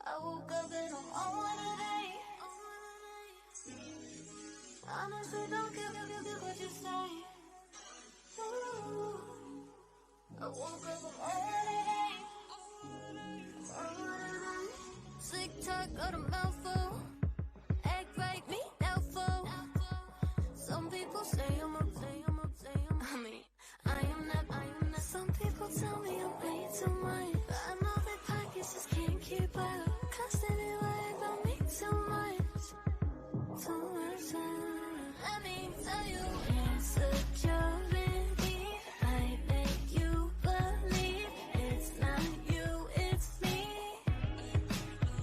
I woke up and I'm on today. Honestly, don't give what you say. Ooh. I woke up, I'm on today. Sick talk, got a mouthful. Act right, me doubtful. Some people say I'm up. I mean, I am not. Some people tell me I'm way too much, but I know their pockets just can't keep up. Constantly worried about me too much. Let me tell you, insecurity might make you believe it's not you, it's me.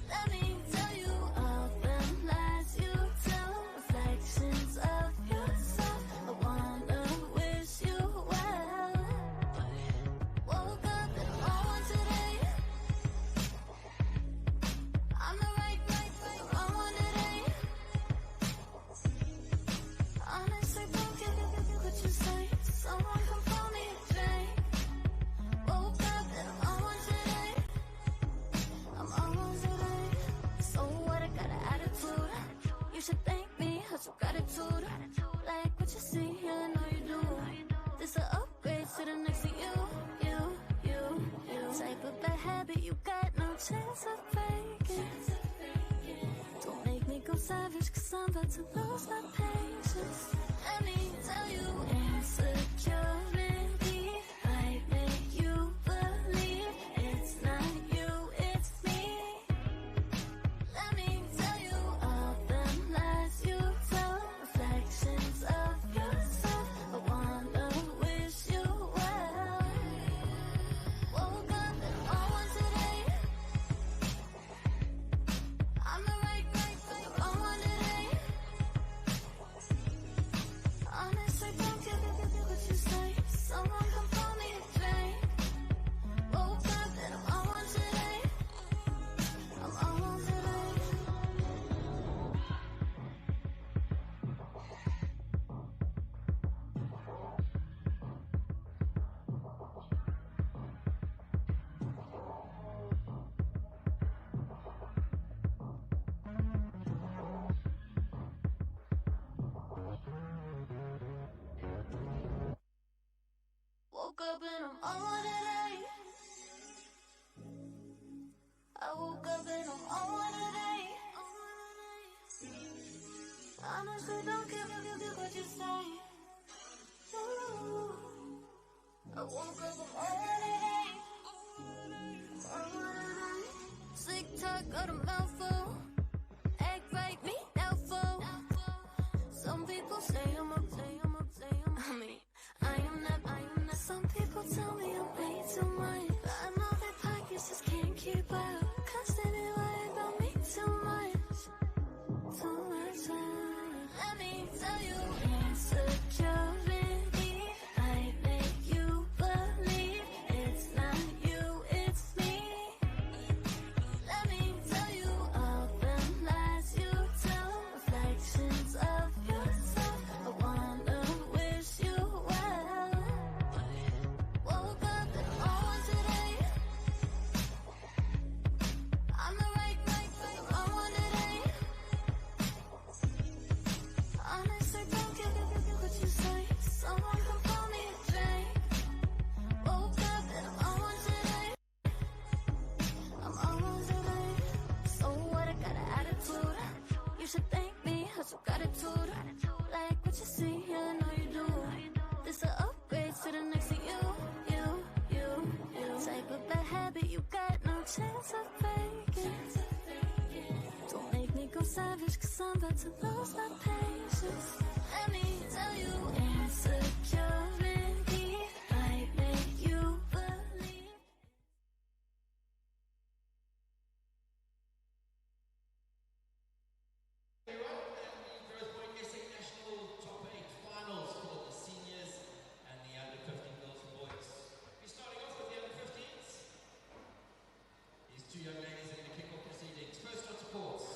Let me tell you, all the lies you tell, reflections of yourself. I wanna wish you well. Woke up and I'm on today. I'm the right, I'm on today. Honestly, don't give what you say. Someone come pour me a drink. Woke up and I'm on today. I'm on today. So what? I got an attitude. You should thank me, have some gratitude. Like what you see, yeah, I know you do. This an upgrade, sitting next to you. Type of bad habit you got no chance of breaking. Don't make me go savage, cause I'm about to lose my patience. Let me tell you, insecurity might make you believe it's not you, it's me. Let me tell you, all the lies you tell, reflections of yourself. I wanna wish you well. Woke up and I'm on today. I'm the right, I'm on today. Honestly, don't give what you say. Someone come pour me a drink. Woke up and I'm on today. I'm on today. Woke up and I'm on today. I woke up and I'm on today. Honestly, don't give what you say. Ooh. I woke up, I'm on today. Sick talk, got a mouthful. Act right, me doubtful. Some people say I'm up. I mean, I am not. Some people tell me I'm way too much, but I know their pockets just can't keep up. Constantly worried about me too much. Let me tell you, insecurity might make you believe it's not you, it's me. Let me tell you, all the lies you tell, reflections of yourself. I wanna wish you well. Woke up and I'm on today. I'm the right, I'm on today. Honestly, don't give what you say. Someone come pour me a drink. Woke up and I'm on today. I'm on today. So what? I got an attitude. You should thank me, have some gratitude. Like what you see, yeah, I know you do. This an upgrade, sitting next to you. Type of bad habit you got no chance of breaking. Don't make me go savage, cause I'm about to lose my patience. Let me tell you, insecurity might make you believe. Growthpoint SA National Top 8 Finals for the seniors and the under 15 girls and boys. We're starting off with the under 15s. These two young ladies are going to kick off proceedings. First on to course.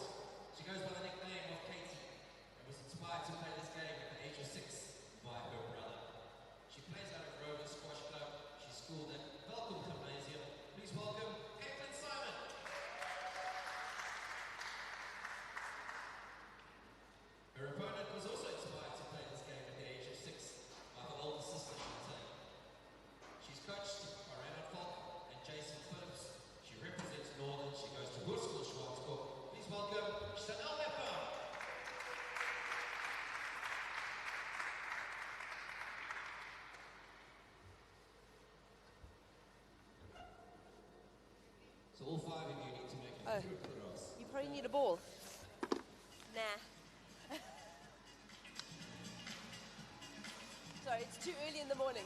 She goes by the nickname of Katie and was inspired to play this game at the age of 6 by her brother. She plays out of Rover Squash Club. She's schooled at Welcome Gymnasium. Please welcome Caitlin Simon. All five of you need to make a Oh. cross. You probably need a ball. Nah. Sorry, it's too early in the morning.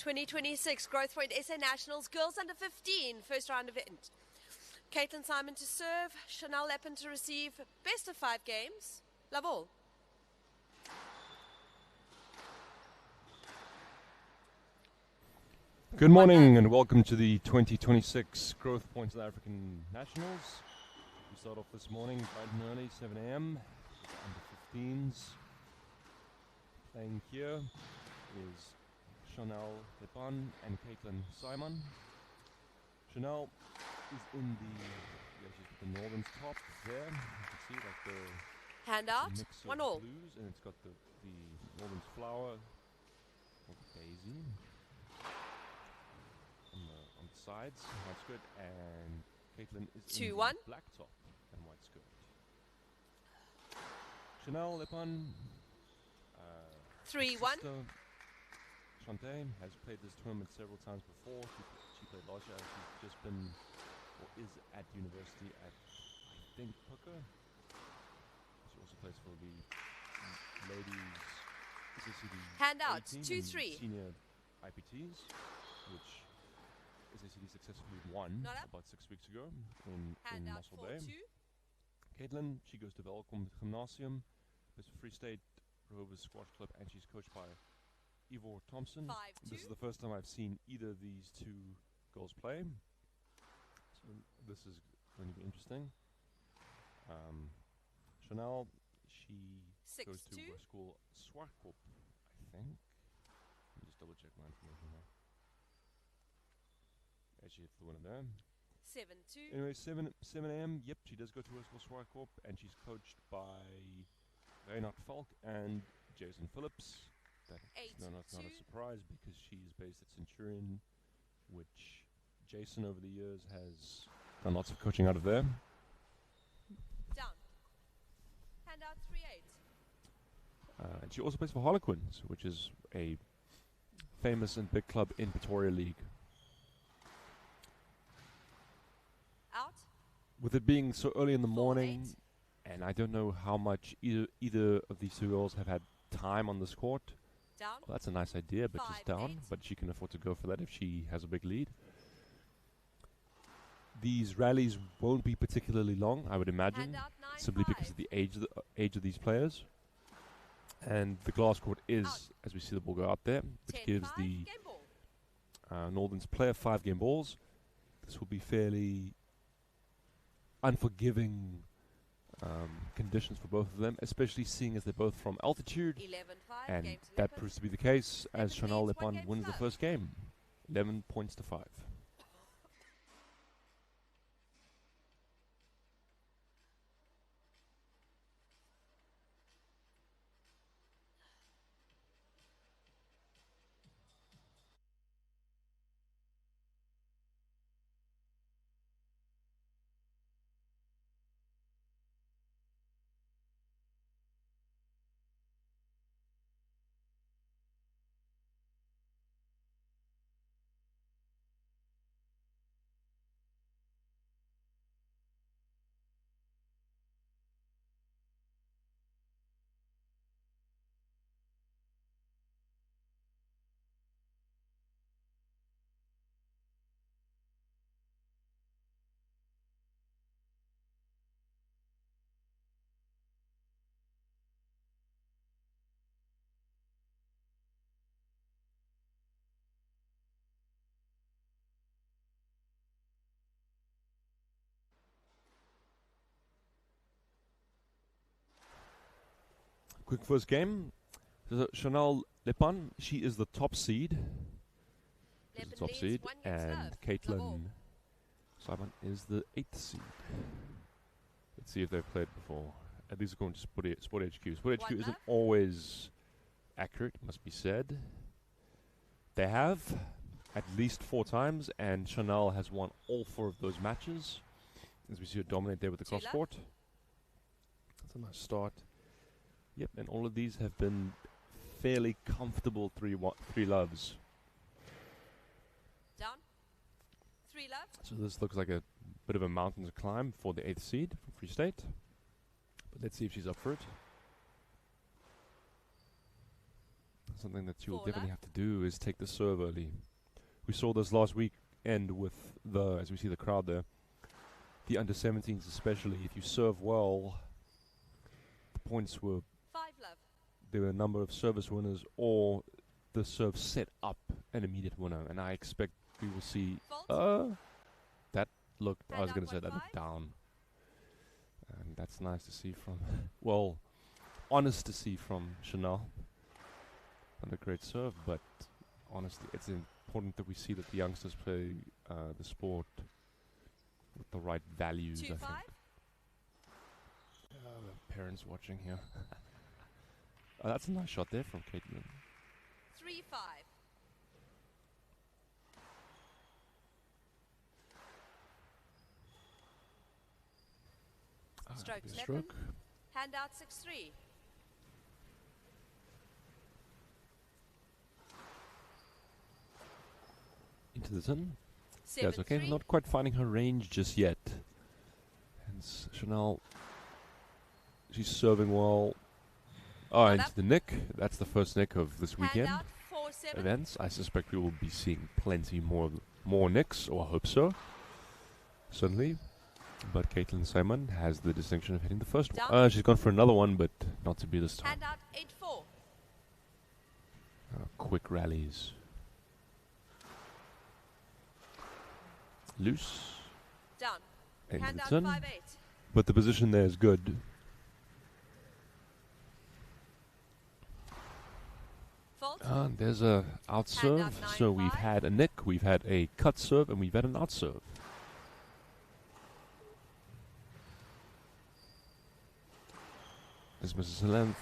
2026 Growthpoint SA Nationals Girls Under 15 first round event. Caitlin Simon to serve, Chanel Leppen to receive. Best of 5 games. Love all. Good morning and welcome to the 2026 Growthpoint South African Nationals. We start off this morning bright and early, 7 a.m. Under 15s. Playing here is Chanel Lepan and Caitlin Simon. Chanel is in the northern top there. You can see like the Handout. mix of 1-all. blues, and it's got the northern flower or daisy on the sides. That's good. And Caitlin is in 2-1. the black top and white skirt. Chanel Lepan. 3-1. Sister Shantae has played this tournament several times before. She played last year. She's just been, or is at university at, I think, Hooker. She also plays for the ladies, SACD Handout. 18 and 2-3. senior IPTs, which SACD successfully won Not up. about 6 weeks ago in Handout. Mossel Bay. 4-2. Caitlin, she goes to Welkom Gymnasium, plays for Free State Rehoboth Squash Club, and she's coached by Ivor Thompson. 5-2. This is the first time I've seen either of these two girls play, so this is going to be interesting. Chanel, she goes to 6-2. school Swartkop, I think. Let me just double check my information here. Yeah, she hits the winner there. 7-2. Anyway, 7 a.m. Yep, she does go to her school Swartkop, and she's coached by Reinhard Falk and Jason Phillips. That's not a surprise because she's based at Centurion, which Jason over the years has done lots of coaching out of there. Down. Handout 3-8. And she also plays for Harlequins, which is a famous and big club in Pretoria League. Out. With it being so early in the 4-8. morning, and I don't know how much either of these two girls have had time on this court. Down. Well, that's a nice idea, but just down. 5-8. But she can afford to go for that if she has a big lead. These rallies won't be particularly long, I would imagine, Handout 9-5. simply because of the age of these players. And the glass court is, Out. as we see the ball go out there, which 10-5. gives the Game ball. Northerns player 5 game balls. This will be fairly unforgiving conditions for both of them, especially seeing as they're both from altitude. 11-5. And Game to that Leppen. proves to be the case as Leppen Chanel leads 1 Lepan game wins the to first game. 11 points to 5. Quick first game. So Chanel Lepan, she is the top seed. She's the Leppen top leads seed, 1 game to and love. Love all. Caitlin Simon is the 8th seed. Let's see if they've played before. At least according to Sport HQ. Sport HQ 1 isn't love. always accurate, must be said. They have at least 4 times, and Chanel has won all 4 of those matches. As we see her dominate there with the 2 cross love. court. That's a nice start. Yep, and all of these have been fairly comfortable 3 loves. Down. 3 love. So this looks like a bit of a mountain to climb for the 8th seed from Free State. But let's see if she's up for it. something that you'll Four definitely love. have to do is take the serve early. We saw this last week end with the, as we see the crowd there, the under-17s especially. If you serve well, the points were, 5 love. there were a number of service winners or the serve set up an immediate winner. And I expect we will see, Fault. that looked, I Hand was out going to say that 1-5. looked down. And that's nice to see from, well, honest to see from Chanel. Not a great serve, but honestly, it's important that we see that the youngsters play the sport with the right values, I 2-5. think. The parents watching here. Oh, that's a nice shot there from Caitlin. 3-5. Stroke Good 7. stroke. Hand out 6-3. Into the tin. 7-3. Yes, okay. Not quite finding her range just yet. Hence, Chanel, she's serving well. Oh, Well into up. the nick. That's the first nick of this Hand weekend. out 4-7. Events. I suspect we will be seeing plenty more nicks, or I hope so. Certainly. But Caitlin Simon has the distinction of hitting the first one. Down. She's gone for another one, but not to be this time. Hand out 8-4. Quick rallies. Loose. Down. Into Hand the out tin. 5-8. But the position there is good. Fault. And there's a out serve. out So we've 9-5. had a nick, we've had a cut serve, and we've had an out serve. This misses the length.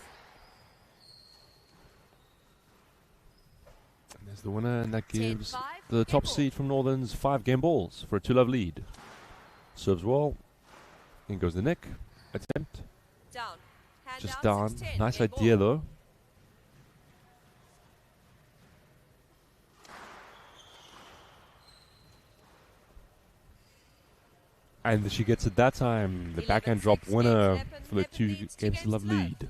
And there's the winner, and that gives 10-5. the top Game seed from Northern's 5 game balls for a 2-love lead. Serves well. In goes the nick. Attempt. ball. Down. Hand Just out down. 6-10. Nice Game idea ball. though. And she gets it that time. The 11-6, backhand drop game winner 11, for the 11 2 leads, two games games to love to love. lead.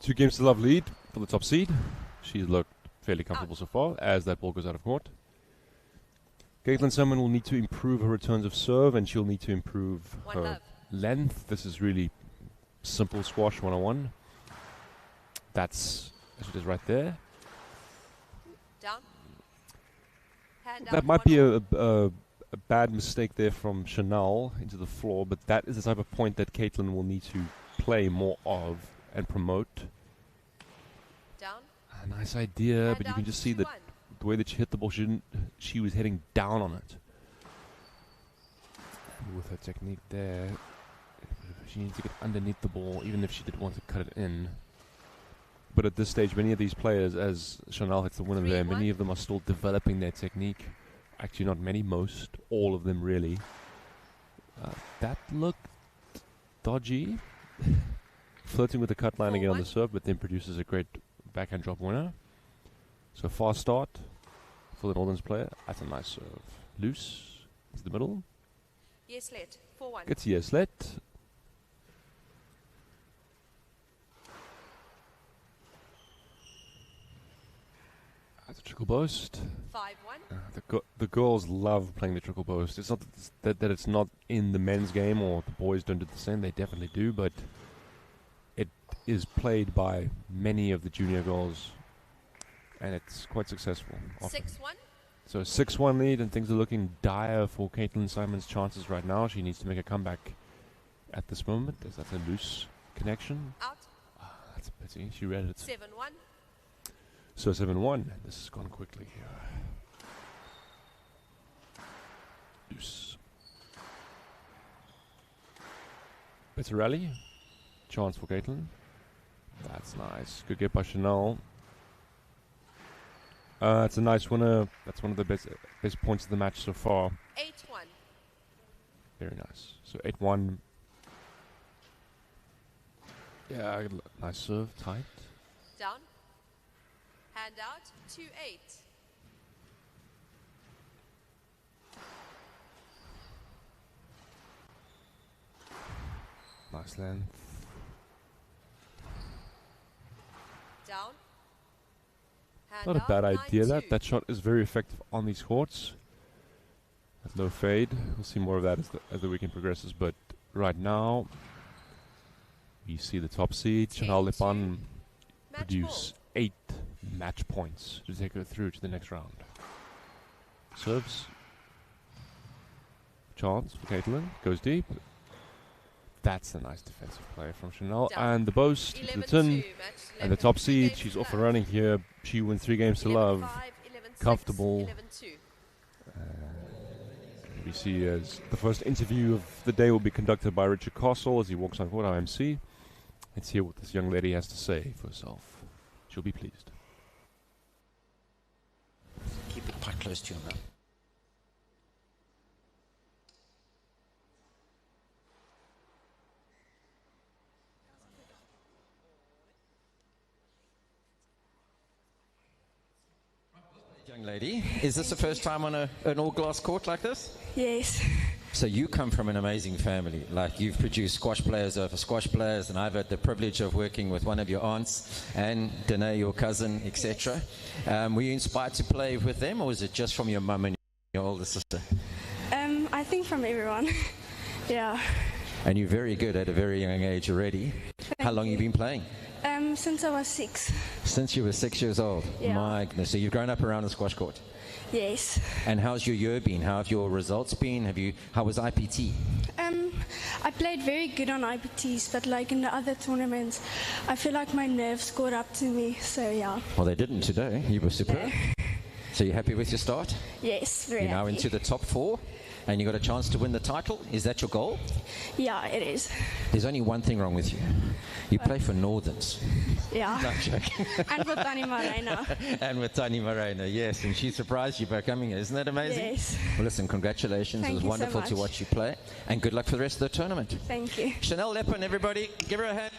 Two games to love lead for the top seed. She's looked fairly comfortable so far as that ball goes out of court. Caitlin Simon will need to improve her returns of serve, and she'll need to improve One her love. length. This is really simple squash 101. That's it is right there. Down. Hand That out might 1 be ball. a bad mistake there from Chanel into the floor, but that is the type of point that Caitlin will need to play more of and promote. Down. A nice idea, Hand but you out can just see that 2-1. the way that she hit the ball, she was heading down on it. And with her technique there, she needs to get underneath the ball, even if she did want to cut it in. But at this stage, many of these players, as Chanel hits the winner there, many of them are still developing their technique. Actually, not many, most. All of them, really. That looked dodgy. Flirting with the cut line again on the serve, but then produces a great backhand drop winner. So fast start for the Northerns player. That's a nice serve. Loose to the middle. Yes, let. 4-1. Gets yes, let. That's a trickle post. 5-1. The girls love playing the trickle post. It's not that it's not in the men's game or the boys don't do the same. They definitely do, but it is played by many of the junior girls, and it's quite successful. 6-1. So 6-1 lead, and things are looking dire for Caitlin Simon's chances right now. She needs to make a comeback at this moment, as that's a loose connection. Out. That's a pity. She read it. 7-1. So 7-1. This has gone quickly here. Loose. Better rally. Chance for Caitlin. That's nice. Good get by Chanel. It's a nice winner. That's one of the best points of the match so far. 8-1. Very nice. So 8-1. Yeah, nice serve. Tight. Down. Hand out. 2-8. Nice length. Down. Hand Not a out, bad idea. 9-2. That shot is very effective on these courts. That low fade. We'll see more of that as the weekend progresses. But right now, we see the top seed, Chanel Lipan, produce 8 match points to take her through to the next round. Serves. Chance for Caitlin. Goes deep. That's a nice defensive play from Chanel. And the boast to the tin. And the top seed, she's off and running here. She wins 3 games to love. Comfortable. We see as the first interview of the day will be conducted by Richard Castle as he walks on court, IMC. Let's hear what this young lady has to say for herself. She'll be pleased. Keep it quite close to your mouth. Young lady, is this the first time on an all-glass court like this? Yes. So you come from an amazing family. Like, you've produced squash players over squash players, and I've had the privilege of working with one of your aunts and Danae, your cousin, etc. Were you inspired to play with them, or was it just from your mum and your older sister? I think from everyone. Yeah. And you're very good at a very young age already. How long have you been playing? Since I was 6. Since you were 6 years old? Yeah. My goodness. So you've grown up around the squash court? Yes. And how's your year been? How have your results been? How was IPT? I played very good on IPTs, but like in the other tournaments, I feel like my nerves caught up to me, so yeah. Well, they didn't today. You were superb. So you're happy with your start? Yes, very You're now happy. into the top 4, and you got a chance to win the title. Is that your goal? Yeah, it is. There's only one thing wrong with you. You play for Northerns. Yeah. No, I'm joking. And for Tani Marina. And with Tani Morena, yes. And she surprised you by coming here. Isn't that amazing? Yes. Well, listen, congratulations. Thank it was you so wonderful to much. watch you play. And good luck for the rest of the tournament. Thank you. Chanel Lepin, everybody. Give her a hand.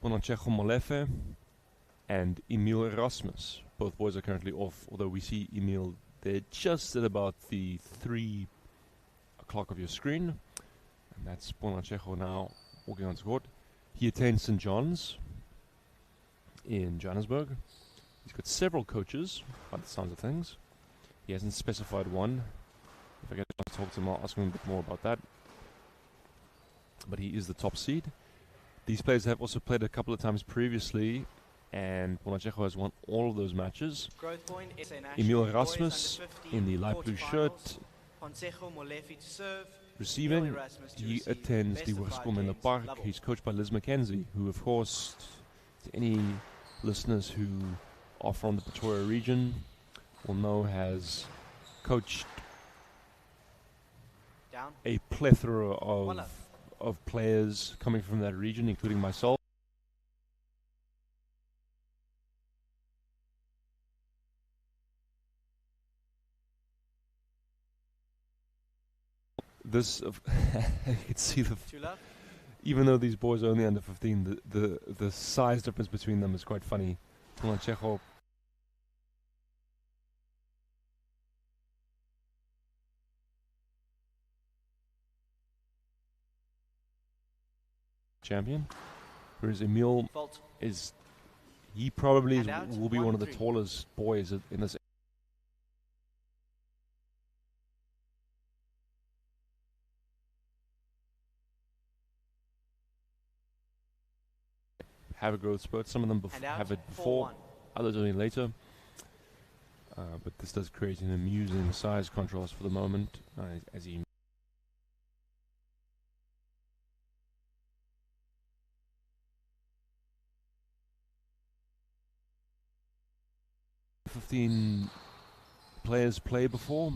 Bonaceko Molefe and Emil Erasmus. Both boys are currently off, although we see Emil there just at about the 3 o'clock of your screen. And that's Bonaceko now walking onto court. He attends St. John's in Johannesburg. He's got several coaches, by the sounds of things. He hasn't specified one. If I get to talk to him, I'll ask him a bit more about that. But he is the top seed. These players have also played a couple of times previously, and Bonaceko has won all of those matches. Growthpoint is a national Emil boys Erasmus under 15 in the light blue quarterfinals. shirt. Bonaceko Molefe to serve. Receiving, Emil Erasmus to he receive. attends Best the of 5 Hoërskool Menlo games, Park. level. He's coached by Liz McKenzie, who of course, to any listeners who are from the Pretoria region will know has coached Down. a plethora One love. of players coming from that region, including myself. This, you can see the, 2 love. even though these boys are only under 15, the size difference between them is quite funny. Bonaceko champion, whereas Emil Fault. is, he probably And out, will be one of the 1-3. tallest boys in this. Have a growth spurt. Some of them And out. have it before, 4-1. others only later. But this does create an amusing size contrast for the moment, as he. U15 players play before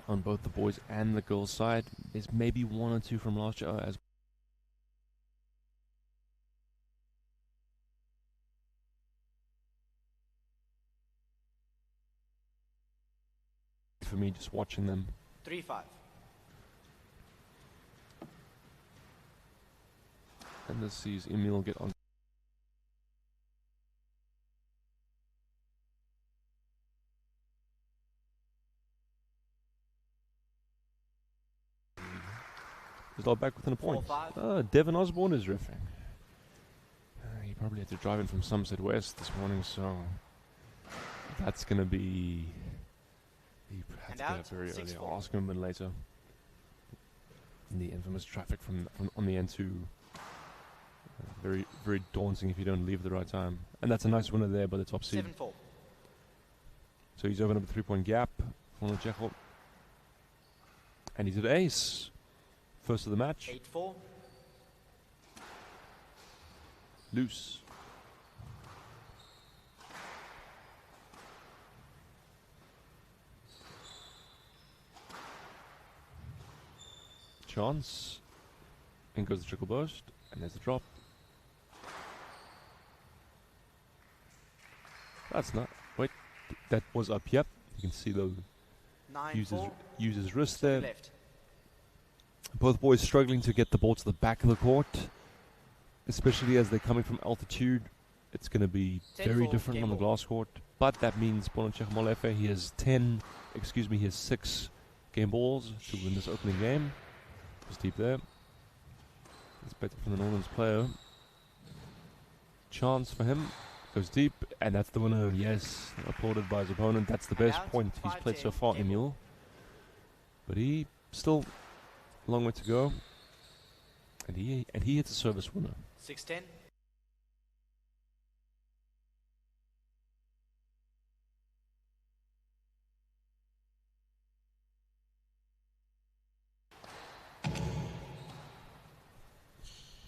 on both the boys and the girls side. There's maybe 1 or 2 from last year as for me just watching them. 3-5. And this sees Emil get on. Result back within a point. 4-5. Devon Osborne is riffing. He probably had to drive in from Somerset West this morning, so that's going to be. He had to get up very early. I'll ask him a bit later. The infamous traffic from on the N2. Very, very daunting if you don't leave at the right time. And that's a nice winner there by the top seed. 7-4. So he's opened up a 3-point gap on the Jekyll. And he's at ace. First of the match. 8-4. Loose. Chance. In goes the trickle burst. And there's the drop. That's not. Wait. That was up. Yep. You can see the 9-4. uses wrist To there. left. Both boys struggling to get the ball to the back of the court, especially as they're coming from altitude. It's going to be very 10-4 different game on the ball. glass court. But that means Bonaceko Molefe, he has 6 game balls to win this opening game. Just deep there. It's better from the Northern's player. Chance for him. Goes deep, and that's the winner. Yes, applauded by his opponent. That's the And best out, point he's played so 5-10 far, game ball. Emil. But he still a long way to go. And he hits a service winner. 6-10.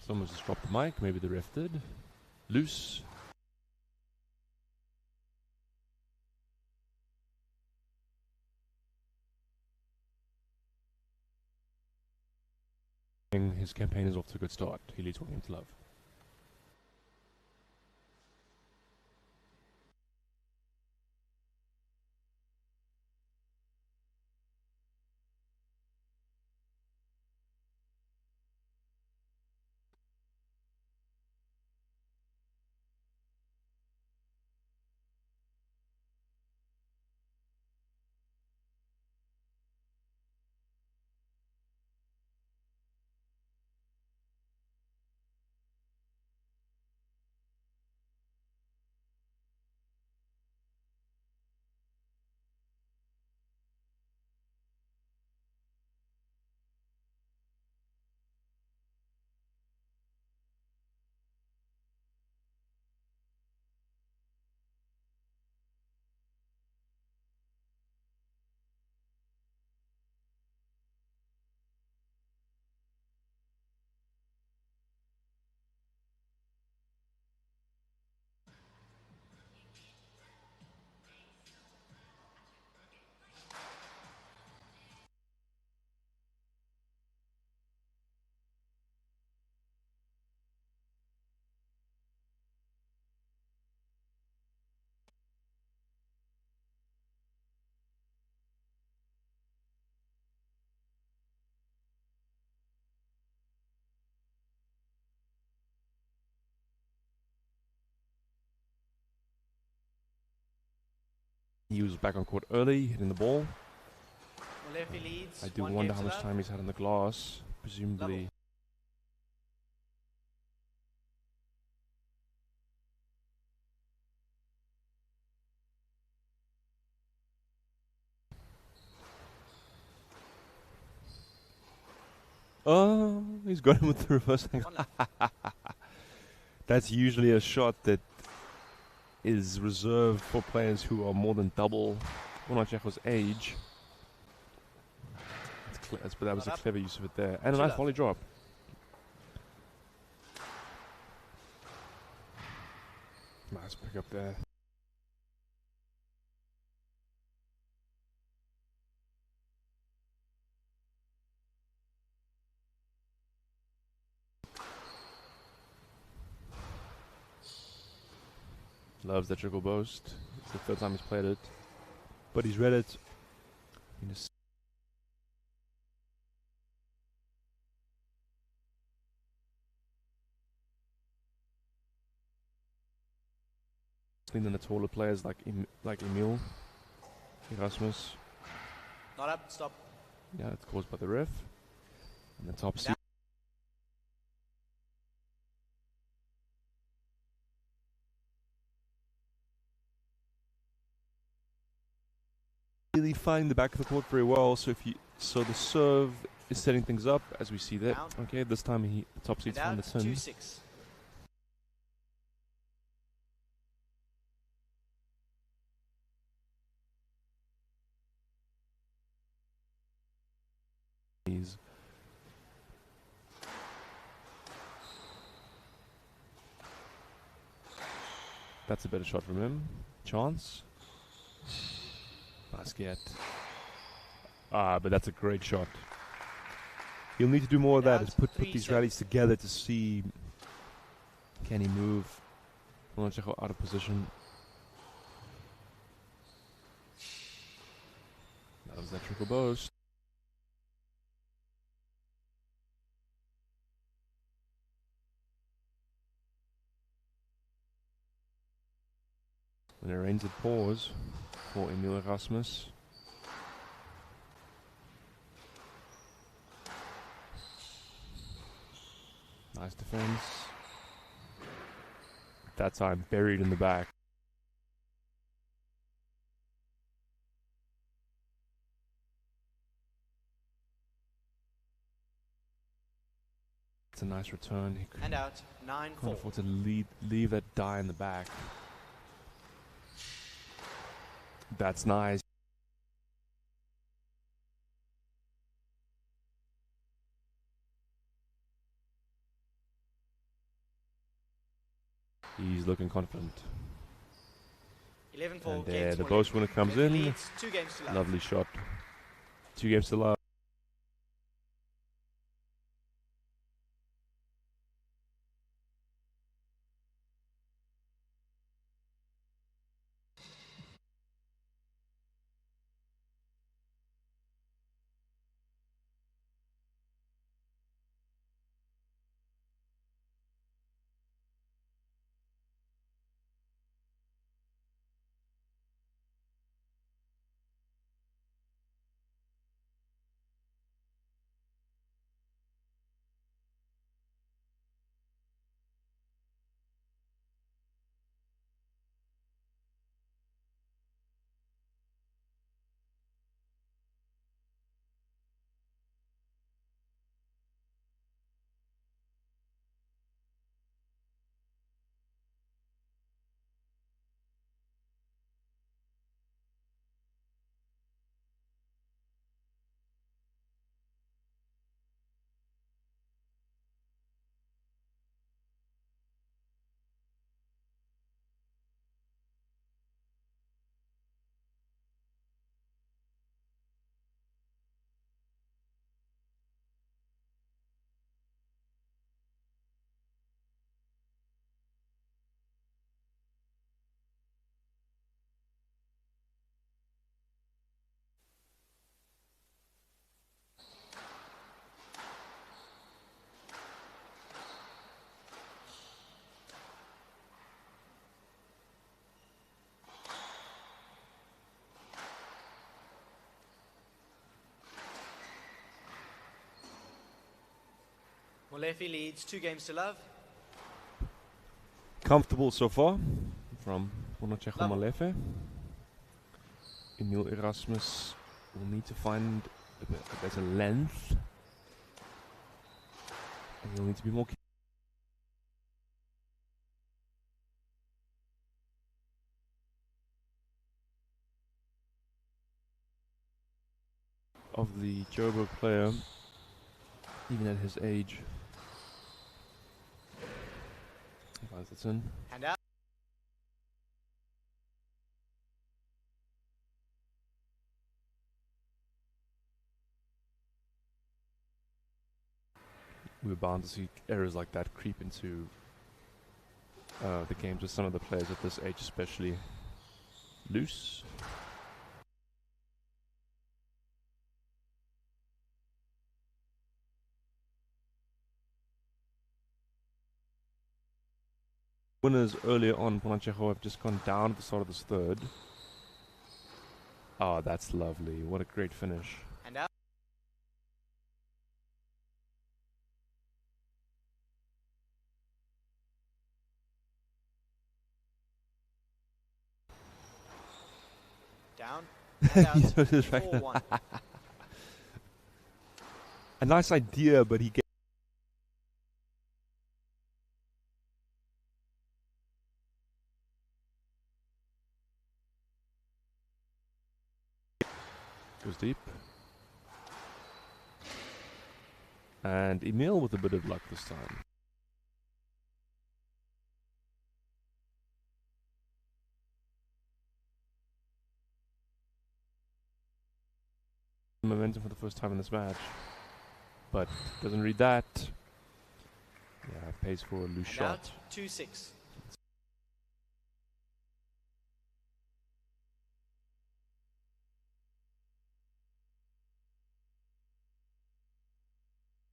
Someone just dropped the mic. Maybe the ref did. Loose. His campaign is off to a good start. He leads 1 game to love. He was back on court early, hitting the ball. Molefe leads. I do one wonder game how to much love. time he's had on the glass. Presumably. Oh, he's got him with the reverse angle. That's usually a shot that is reserved for players who are more than double Bonacheko's age. But that was a clever use of it there. And a nice volley drop. Nice pick up there. Loves that trickle boast. It's the third time he's played it. But he's read it. Than the taller players like Emil, Erasmus. Not up, stop. Yeah, it's caused by the ref. And the top seed. Really finding the back of the court very well. So the serve is setting things up as we see that. Okay, this time the top seed's found the tin. 2-6. That's a better shot from him. Chance. Nice get. But that's a great shot. He'll need to do more of that. Is put these rallies together to see can he move Bonacheco out of position. That was that triple boast. And arrange the pause for Emil Erasmus. Nice defense. That time buried in the back. It's a nice return. He And out, 9-4. can't afford to leave that die in the back. That's nice. He's looking confident. 11-4. And there, the boast winner comes in. Leads, 2 games to love. Lovely shot. 2 games to love. Molefe leads 2 games to love. Comfortable so far from Bonachejo Level. Molefe. Emil Erasmus will need to find a better length. And he'll need to be more of the Joburg player, even at his age. Finds it in. Hand out. We were bound to see errors like that creep into the games with some of the players at this age, especially loose. Winners earlier on, Bonachejo have just gone down at the start of this third. Oh, that's lovely. What a great finish. Hand out. Down. Hand out. He put his right 4-1. A nice idea, but he goes deep. And Emil with a bit of luck this time. Momentum for the first time in this match. But doesn't read that. Yeah, pays for a loose Hand shot. out. 2-6.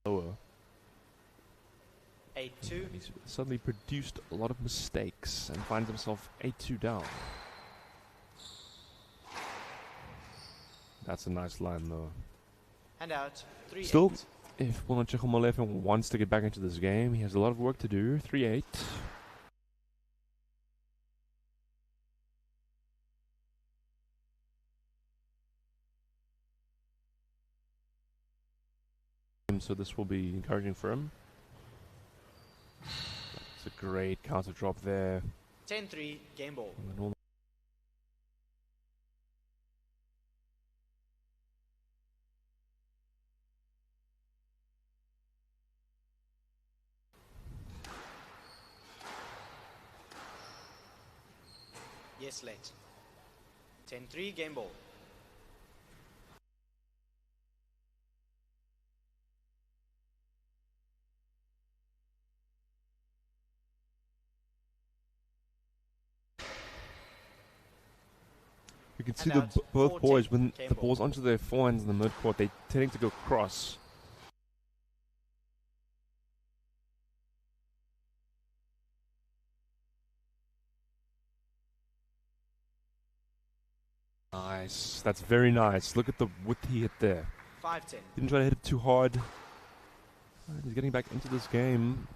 Lower. 8-2. He's suddenly produced a lot of mistakes and finds himself 8-2 down. That's a nice line though. Hand out. 3-8. Still, if Bonachejo Molefe wants to get back into this game, he has a lot of work to do. 3-8. So this will be encouraging for him. It's a great counter drop there. 10-3. Game ball. And then all Yes, late. 10-3. Game ball. you can see And the out. both 14, boys, when game the ball. ball's onto their forehands in the mid-court, they're tending to go cross. Nice. That's very nice. Look at the width he hit there. 5-10. Didn't try to hit it too hard. He's getting back into this game.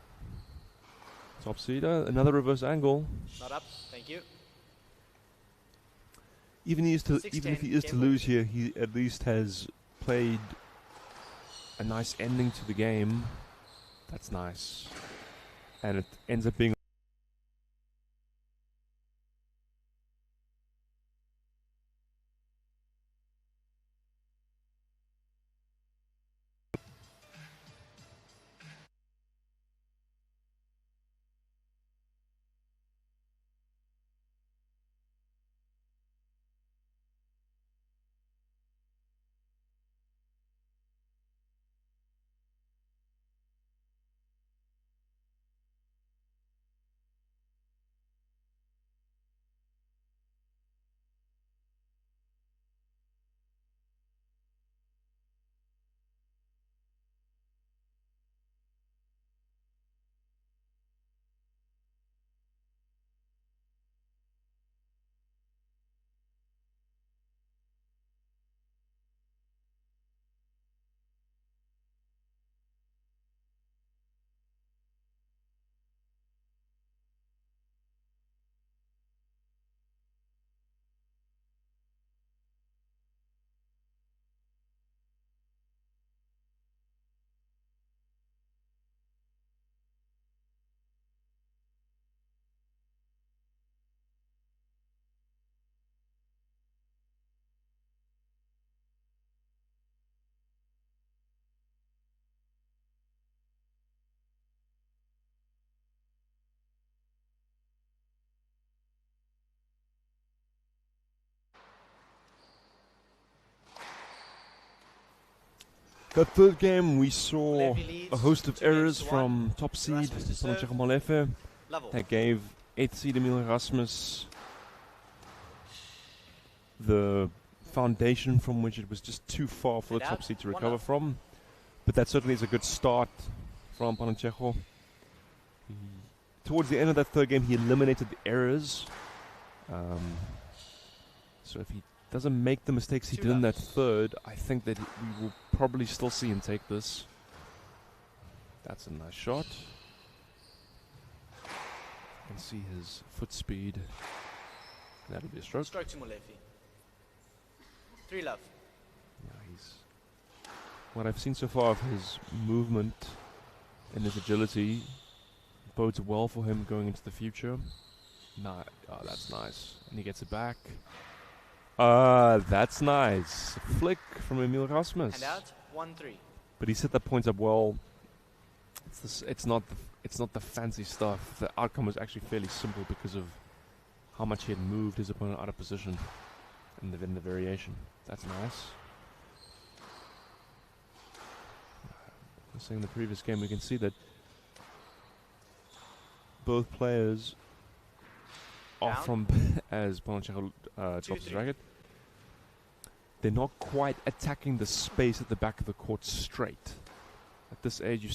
Top seeder, another reverse angle. Not up. Thank you. Even if he 6-10, is to game ball. lose here, he at least has played a nice ending to the game. That's nice. And it ends up being The third game, we saw Molefe leads a host of 2 games errors to 1. from top seed Erasmus to serve. Ponachello Molefe. Level. That gave 8th seed Emil Erasmus the foundation from which it was just too far for the And top out, seed to 1 recover up. from. But that certainly is a good start from Ponachello. Towards the end of that third game, he eliminated the errors. So if he doesn't make the mistakes he 2 did in that loves. third, I think that we will probably still see him take this. That's a nice shot. You can see his foot speed. That'll be a stroke. Stroke to Molefe. 3 love. Yeah, what I've seen so far of his movement and his agility bodes well for him going into the future. Oh, that's nice. And he gets it back. That's nice. Flick from Emil Rasmus. And out. 1-3. But he set the points up well. It's not the fancy stuff. The outcome was actually fairly simple because of how much he had moved his opponent out of position in the variation. That's nice. I was saying in the previous game, we can see that both players are Down. from, as Ponachello drops his 2-3. racket, they're not quite attacking the space at the back of the court straight. At this age, you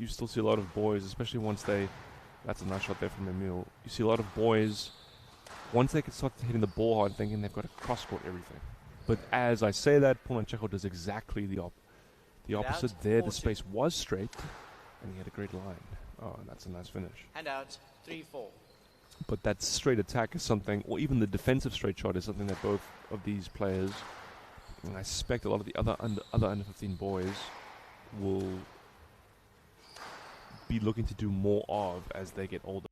still see a lot of boys, especially once that's a nice shot there from Emil. You see a lot of boys, once they can start hitting the ball hard, thinking they've got to cross-court everything. But as I say that, Ponachello does exactly the opposite. There, the 4-2. space was straight, and he had a great line. Oh, and that's a nice finish. And out. 3-4. But that straight attack is something, or even the defensive straight shot is something that both of these players, and I suspect a lot of the other under 15 boys, will be looking to do more of as they get older.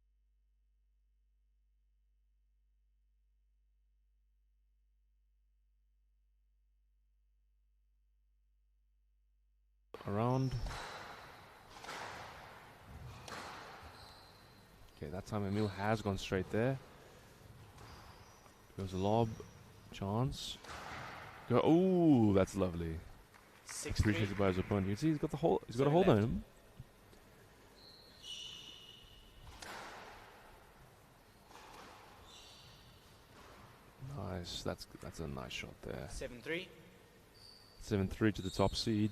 Around. Okay, that time Emil has gone straight there. Goes a lob. Chance. Go. Oh, that's lovely. 6-3. Appreciated by his opponent. You can see he's got the hold. He's got a Sorry, hold on left. him. Nice. That's a nice shot there. 7-3. 7-3 to the top seed.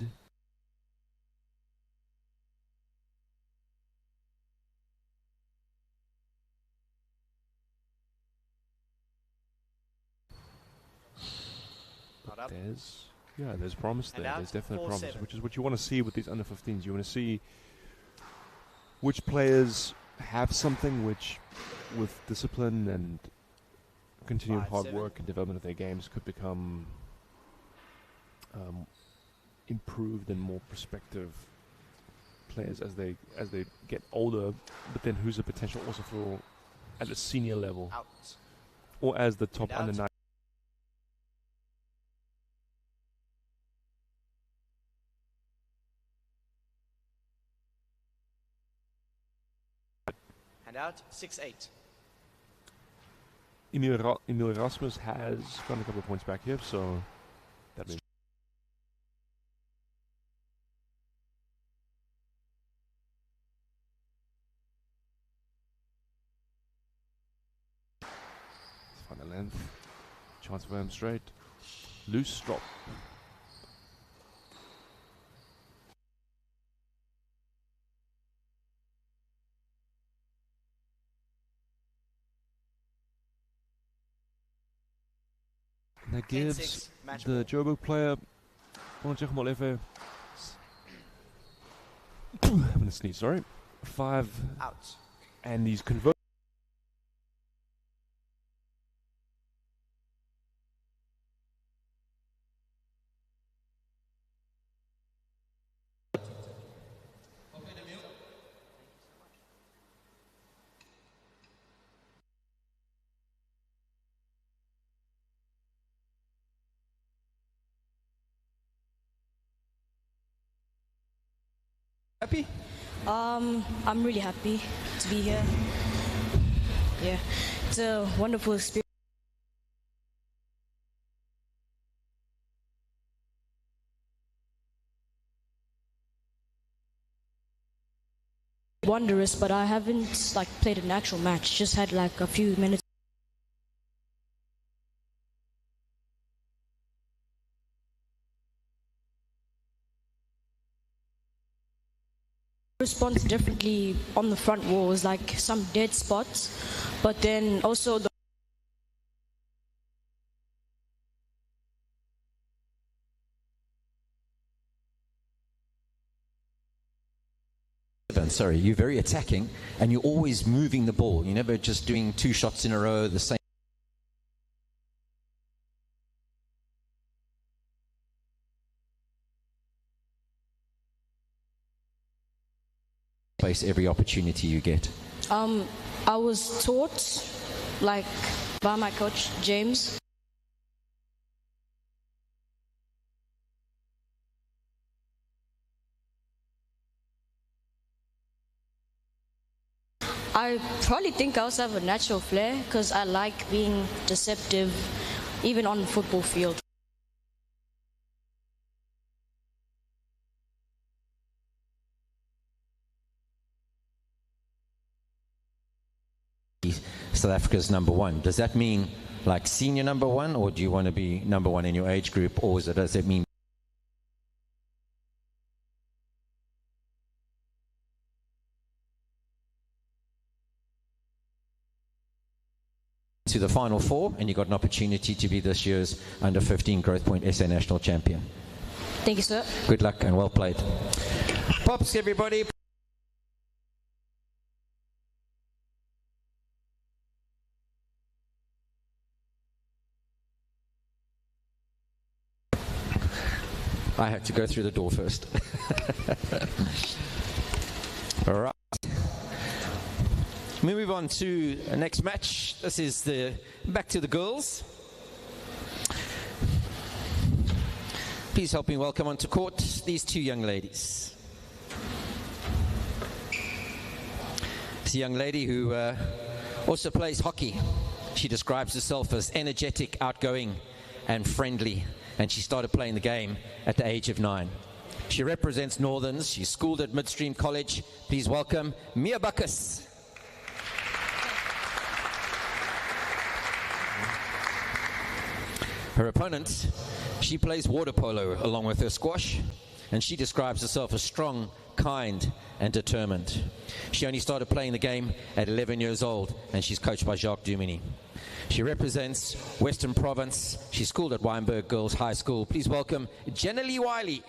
Not up. There's promise And there. out, There's definite promise, 4-7. which is what you want to see with these under 15s. You want to see which players have something which, with discipline and continued hard 5-7. work and development of their games, could become improved and more prospective players as they get older. But then, who's a potential also for at a senior level Out. or as the top And under out. 9. And out. 6-8. Emil Erasmus has gotten a couple of points back here, so that means let's find the length. Chance for him straight. Loose drop. And that 10-6. gives Match the ball. Joburg player, Ponachello Molefe, I'm going to sneeze, sorry, 5, Out. and he's converted. Happy? I'm really happy to be here. Yeah, it's a wonderful experience. wondrous, but I haven't like played an actual match. Just had like a few minutes. Response differently on the front walls, like some dead spots, but then also the sorry, you're very attacking and you're always moving the ball. You're never just doing 2 shots in a row, the same. Place every opportunity you get. I was taught like by my coach James. I probably think I also have a natural flair because I like being deceptive even on the football field. South Africa's number 1. Does that mean like senior number 1, or do you want to be number 1 in your age group, or does it mean to the final 4 and you got an opportunity to be this year's under 15 Growthpoint SA national champion? Thank you, sir. Good luck and well played. Pops, everybody. I had to go through the door first. All right. We move on to the next match. This is the back to the girls. Please help me welcome onto court these 2 young ladies. It's a young lady who also plays hockey. She describes herself as energetic, outgoing, and friendly. And she started playing the game at the age of 9. She represents Northerns. She's schooled at Midstream College. Please welcome Mia Bacchus. Her opponent, she plays water polo along with her squash, and she describes herself as strong, kind, and determined. She only started playing the game at 11 years old, and she's coached by Jacques Dumini. She represents Western Province. She's schooled at Wynberg Girls High School. Please welcome Jenna Lee Wiley.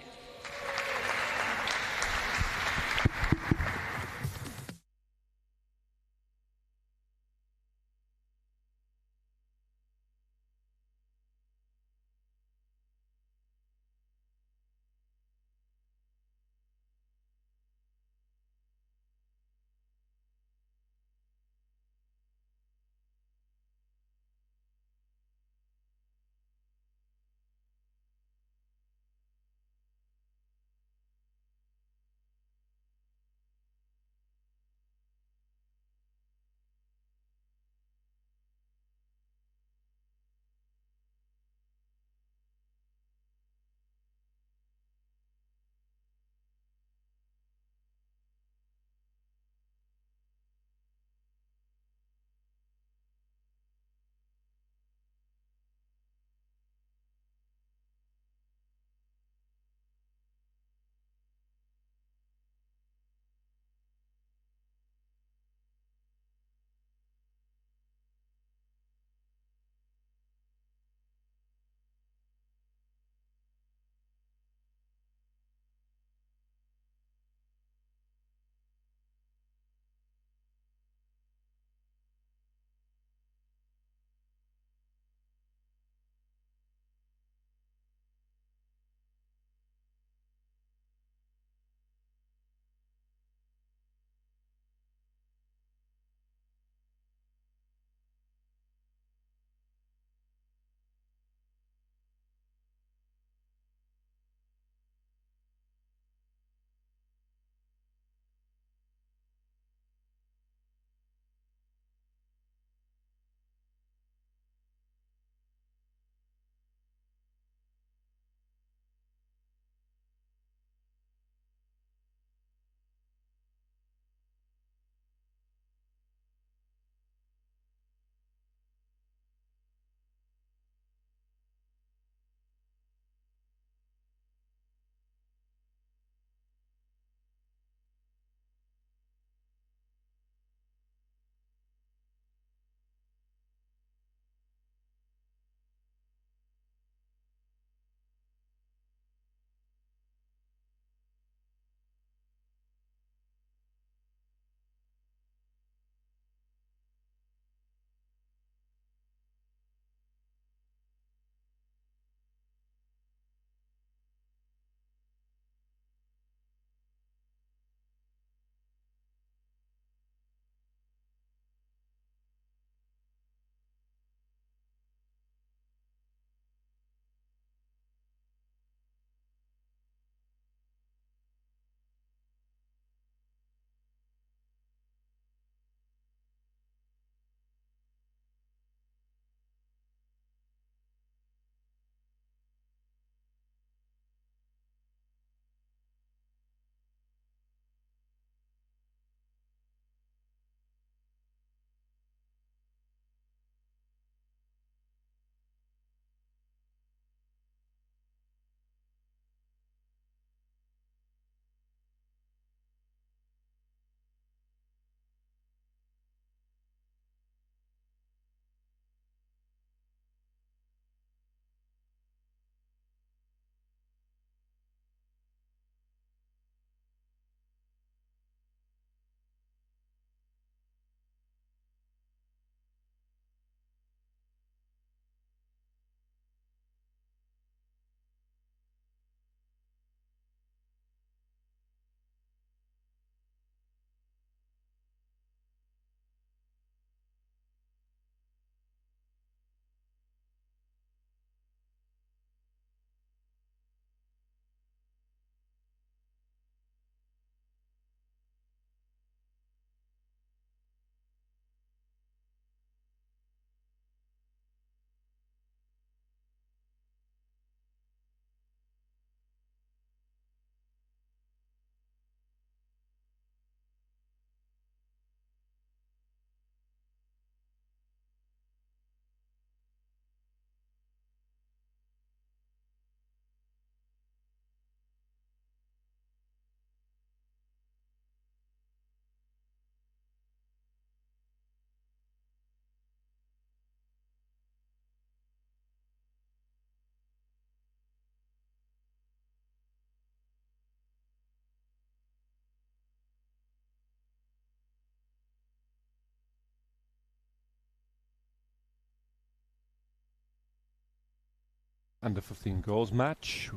under 15 girls match.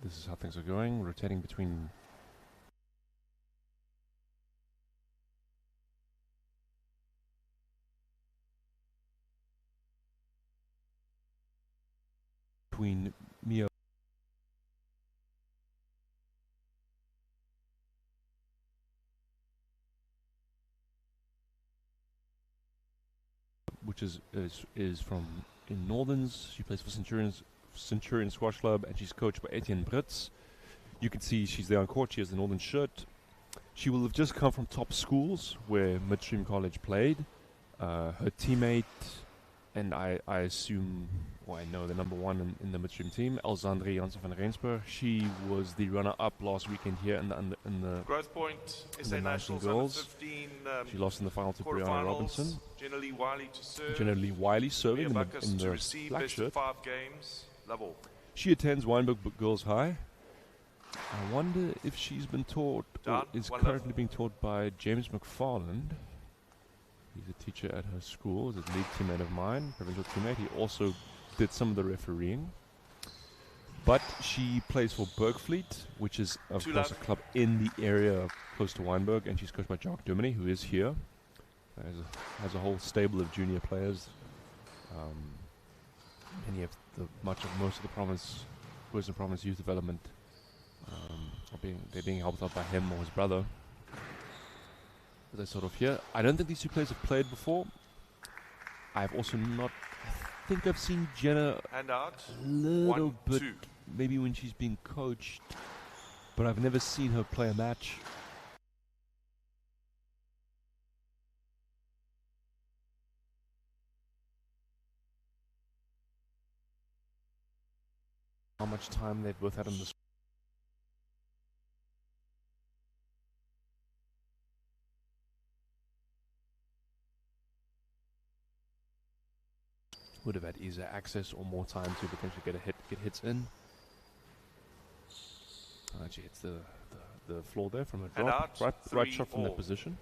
This is how things are going, rotating between Mia which is from in Northerns. She plays for Centurion Squash Club, and she's coached by Etienne Brits. You can see she's there on court. She has the Northern shirt. She will have just come from top schools where Midstream College played. Her teammate, and I assume, well, I know the number one in the Midstream team, Alexandre Janssen van Rensburg. She was the runner-up last weekend here in the Growthpoint in SA the Nationals National Girls. 15. She lost in the final to Brianna quarterfinals. Robinson. Generally Wiley to serve. Generally Wiley serving in Bacchus to the receive black best shirt. of 5 games. Level. She attends Weinberg Girls High. I wonder if she's been taught, or Down, is one currently level. being taught by James McFarland. He's a teacher at her school. He's a league teammate of mine, provincial teammate. He also did some of the refereeing. But she plays for Bergfleet, which is, of course, a club in the area close to Weinberg, and she's coached by Jacques Duminy, who is here. Has a whole stable of junior players. Many of most of the Western Province youth development they're being helped out by him or his brother. But they're sort of here. I don't think these two players have played before. I've also not. I think I've seen Jenna Hand out. a little 1, bit, 2. maybe when she's being coached, but I've never seen her play a match. How much time they've both had on this. Would have had easier access or more time to potentially get hits in. She hits the floor there from a And drop. out, Right 3 shot from that all. position.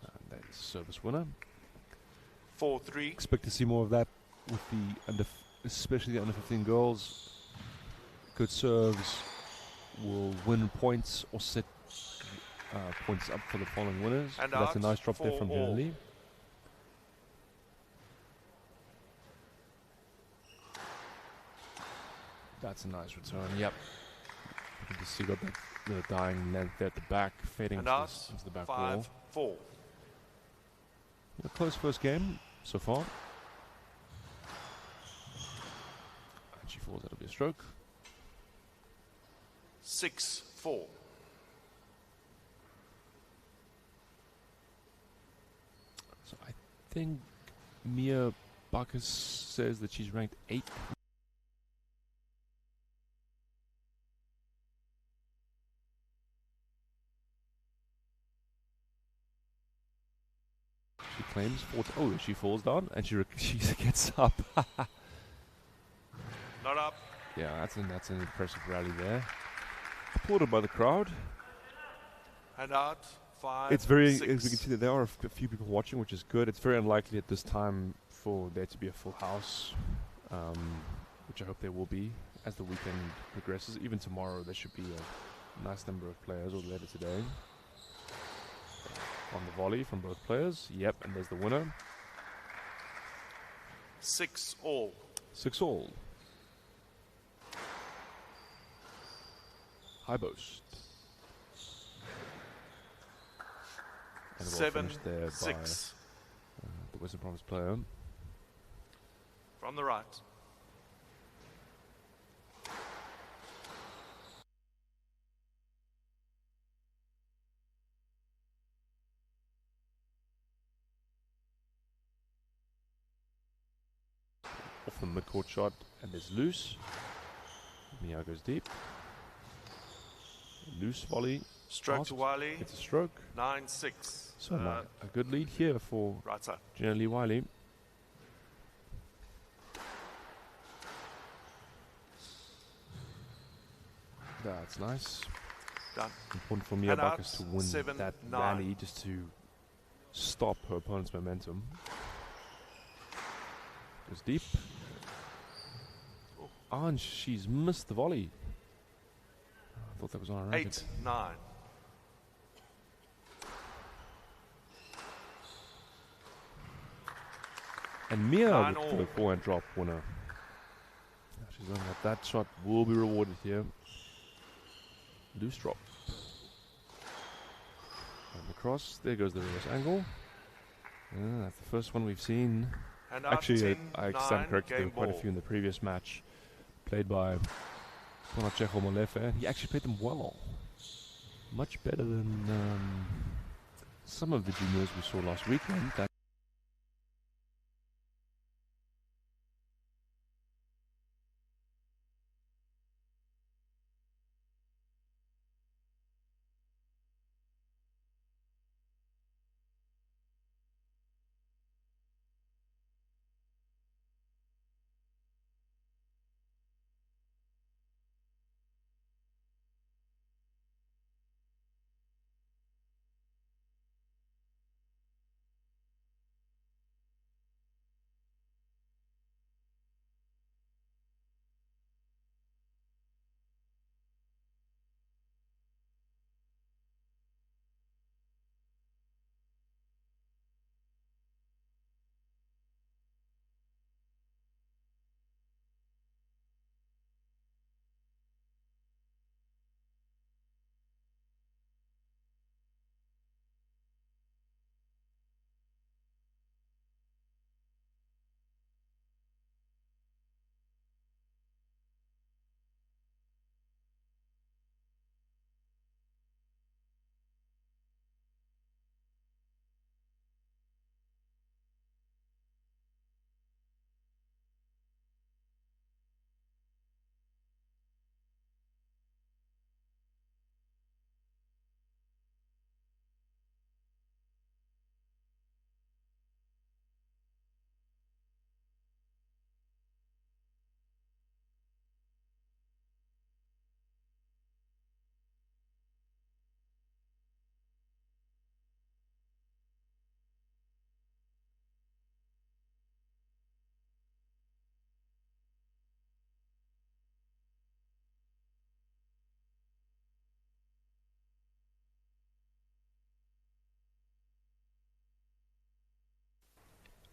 And that is service winner. 4-3. Expect to see more of that with the especially the under 15 girls. Good serves will win points or set points up for the following winners. And That's a out, nice drop there 4 from all. Jenna Lee. That's a nice return. Yep. You can just see got the dying length there at the back, fading And into out. the back wall. 5-4. A close first game so far. And she falls, that'll be a stroke. 6-4. So I think Mia Bacchus says that she's ranked 8th. She claims fourth. Oh, she falls down and she gets up. Not up. Yeah, that's an impressive rally there. Applauded by the crowd. Hand out. 5. It's very, 6. as we can see, that there are a few people watching, which is good. It's very unlikely at this time for there to be a full house, which I hope there will be as the weekend progresses. Even tomorrow, there should be a nice number of players, or later today. On the volley from both players. Yep, and there's the winner. 6 all. 6-all. High boast. And a well finished there by 7-6. the Western Province player. From the right. Off the midcourt shot, and there's loose. Mia goes deep. Loose volley. Stroke Fast. to Wiley. It's a stroke. 9-6. So a good lead here for Right side. Jenna Lee Wiley. That's nice. Done. Important for Mia And out, Bacchus to win 7-9. that rally just to stop her opponent's momentum. Goes deep. Oh, and she's missed the volley. I thought that was on a racket. 8-9. And Mia 9-all. with the forehand drop winner. She's looking at that shot will be rewarded here. Loose drop. And across, there goes the reverse angle. That's the first one we've seen. And out Actually, 10, I stand 9, corrected. There game were quite a ball. few in the previous match, played by Konachecho Molefe. He actually played them well. Much better than some of the juniors we saw last weekend. That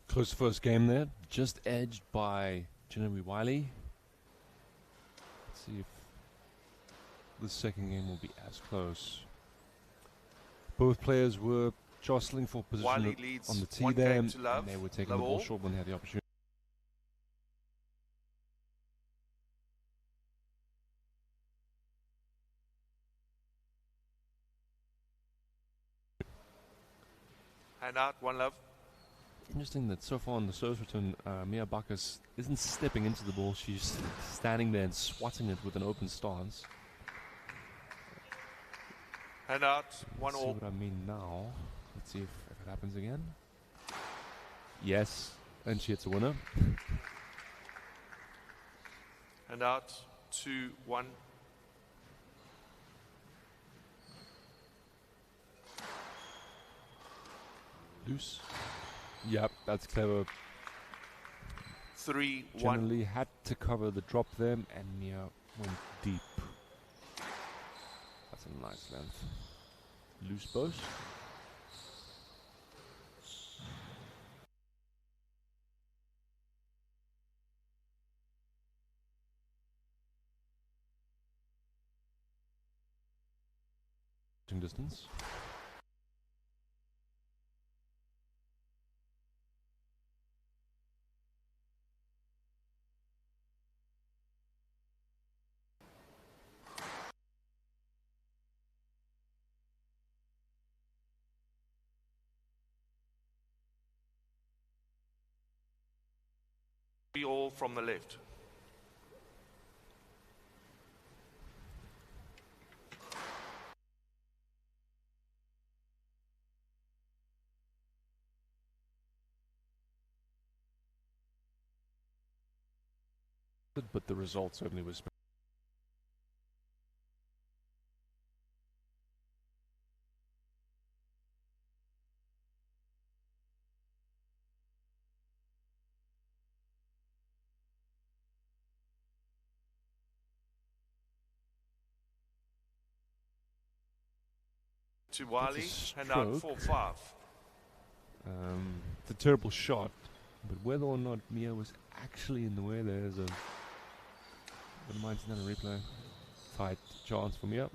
close first game there, just edged by Genevieve Wiley. Let's see if the second game will be as close. Both players were jostling for position Wiley leads on the tee 1 there, game to love. and they were taking Love the ball all. short when they had the opportunity. And out 1 love. Interesting that so far on the service return, Mia Bacchus isn't stepping into the ball. She's standing there and swatting it with an open stance. And out 1 Let's see all. what I mean now. Let's see if it happens again. Yes, and she hits a winner. And out 2-1. Loose. Yep, that's clever. 3-1. Generally had to cover the drop there, and Mia went deep. That's a nice length. Loose both. Distance. All from the left. But the result certainly was. to Wiley. Hand stroke. out 4-5. It's a terrible shot, but whether or not Mia was actually in the way there is a... Wouldn't mind seeing that replay. Tight chance for Mia.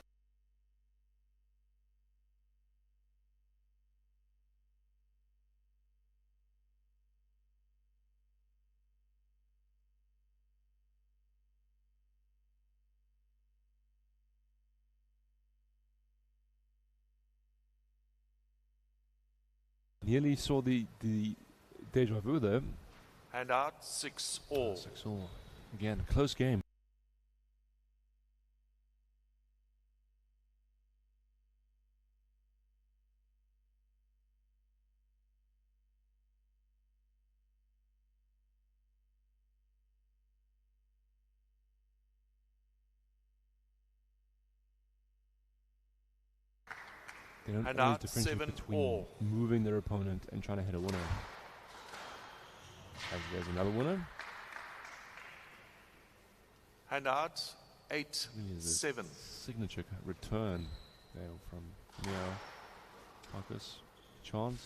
Nearly saw the deja vu there. Hand out 6-all. 6-all. Again, close game. They don't And always out differentiate between 7-all. moving their opponent and trying to hit a winner. As there's another winner. Hand out Really is a 8-7. signature return there from Mia Marcus. Chance.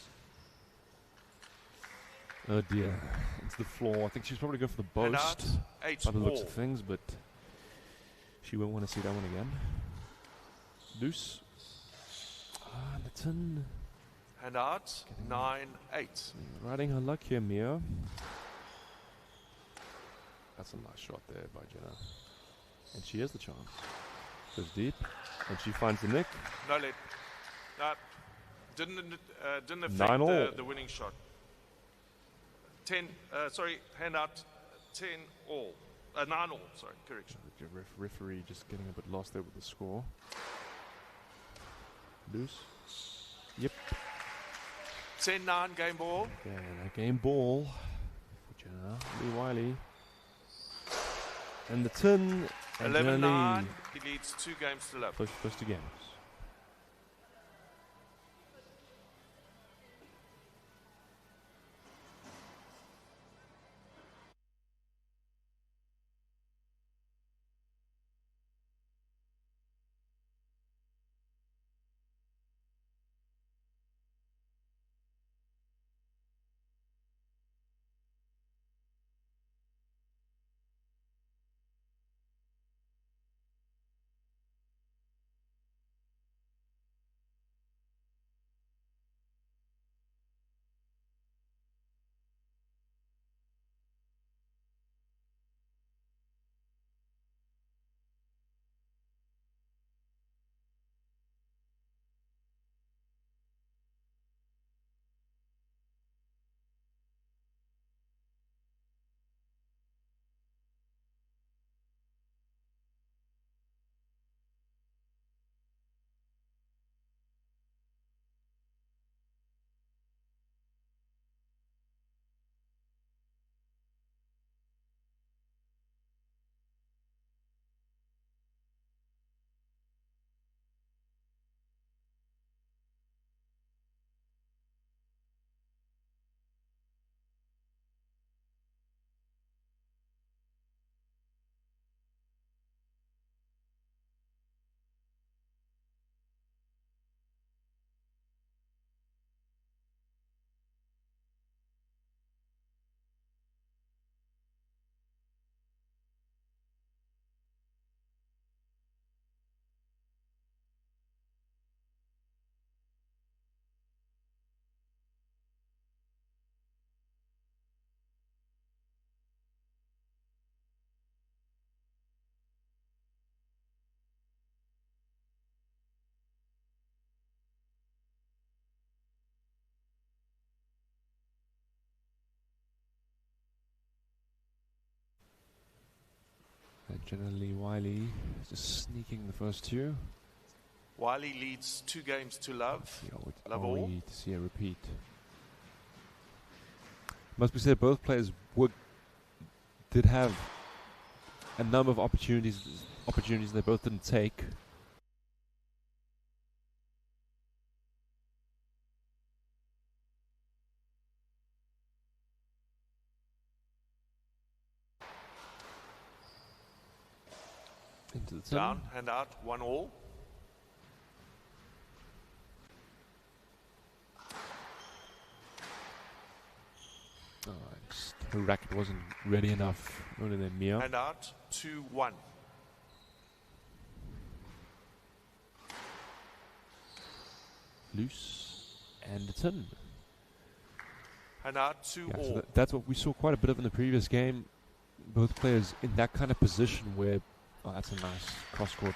Oh dear. It's the floor. I think she's probably going for the Hand boast out by the looks 8-all. of things, but she won't want to see that one again. Deuce. Ah, the tin. Hand out 9-8. Riding her luck here, Mia. That's a nice shot there by Jenna. And she has the chance. Goes deep. And she finds the nick. No let. No. Didn't affect 9-all. the winning shot. 10. Sorry. Hand out 10-all. 9-all. Sorry. Correction. The referee just getting a bit lost there with the score. Deuce. Yep. 10-9 game ball. And a game ball for Jenna Lee Wiley. And the tin. And Jenna 11-9. Lee. He leads 2 games to love. First to games. And Jenna Lee Wiley just sneaking the first two. Wiley leads 2 games to love. Are Love all. we to see a repeat? Must be said, both players did have a number of opportunities they both didn't take. Into the tin. Down, hand out 1-all. her racket wasn't ready enough. Only then Mia. Hand out 2-1. Loose and a turn. Hand out 2 Yeah, all. so that's what we saw quite a bit of in the previous game. Both players in that kind of position where, oh, that's a nice cross-court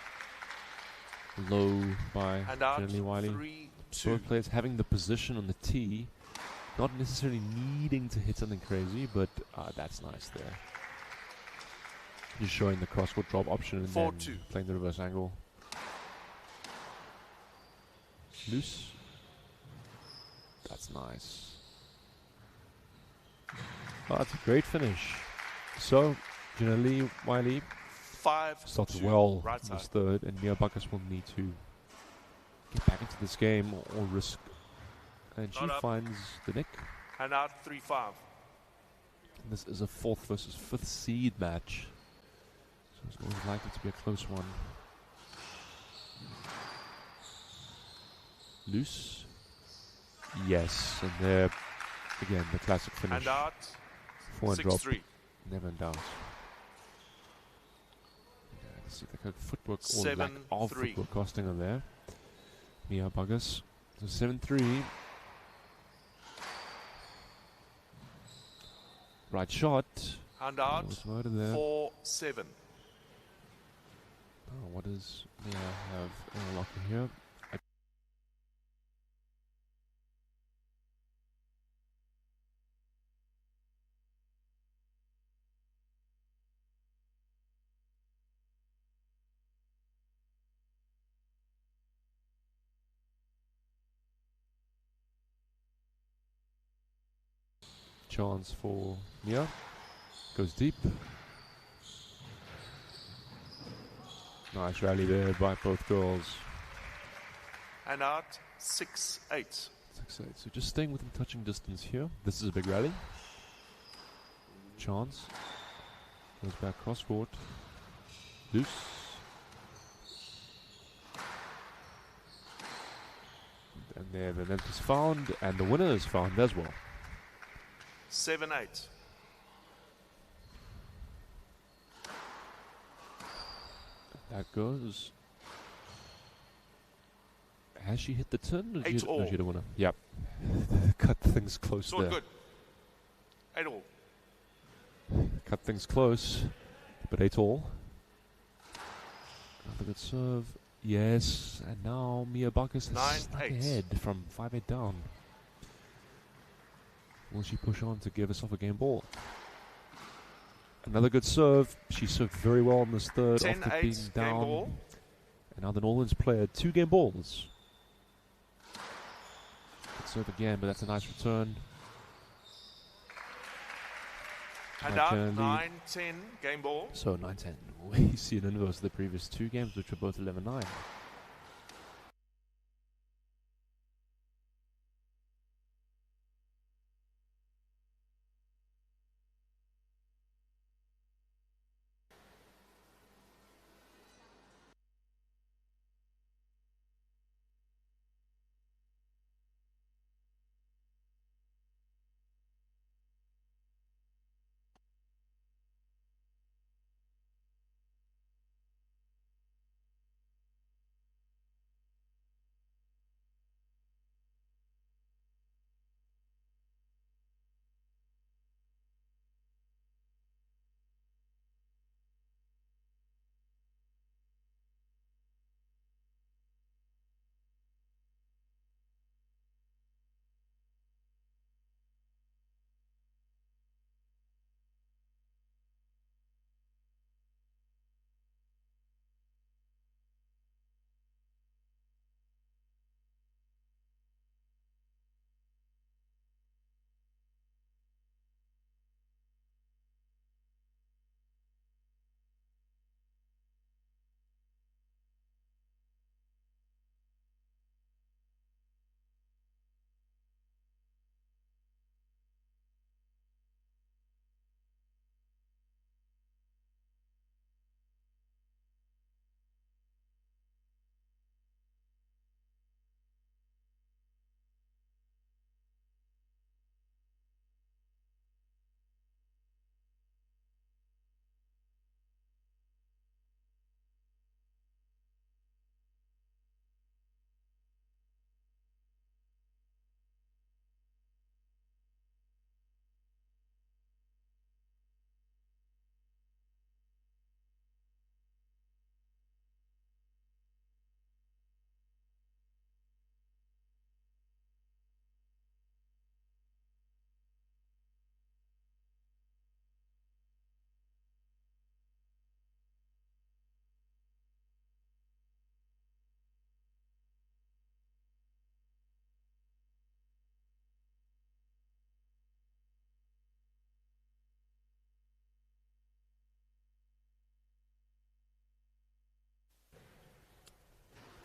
low by Hand out Jenny Wiley. 3-2. Both players having the position on the tee, not necessarily needing to hit something crazy, but that's nice there. Just showing the cross-court drop option and 4-2. then playing the reverse angle. Loose. That's nice. Oh, that's a great finish. So, Janelle Wiley 5 started to well right in side. this third, and Mia Buckus will need to get back into this game or risk. And she Not up. finds the nick. Hand out 3-5. This is a 4th versus 5th seed match, so it's always likely to be a close one. Loose. Yes, and there again the classic finish. Hand out Forehand drop. 6-3. Never in doubt. Yeah, let's see the footwork or lack of 7-3. footwork costing on there. Mia Buggers. So 7-3. Right shot. Hand out Was murder there. 4-7. Oh, what does Mia have in a locker here? Chance for Mia. Goes deep. Nice rally there by both girls. Hand out 6-8. 6-8. So just staying within touching distance here. This is a big rally. Chance. Goes back cross court. Loose. And there the net is found, and the winner is found as well. 7-8. That goes. Has she hit the turn? Or did 8 she, all. no, she had a winner. Yep. Cut things close It's all there. good. 8 all. Cut things close, but 8 all. Another good serve. Yes, and now Mia Buckus has snuck 9-8. ahead from 5-8 down. Will she push on to give herself a game ball? Another good serve. She served very well in this third after 10-8 being game down. ball. And now the Norlands player 2 game balls. Good serve again, but that's a nice return. Hand Right, out Janelle. 9-10 game ball. So 9-10. We see an inverse of the previous 2 games, which were both 11-9.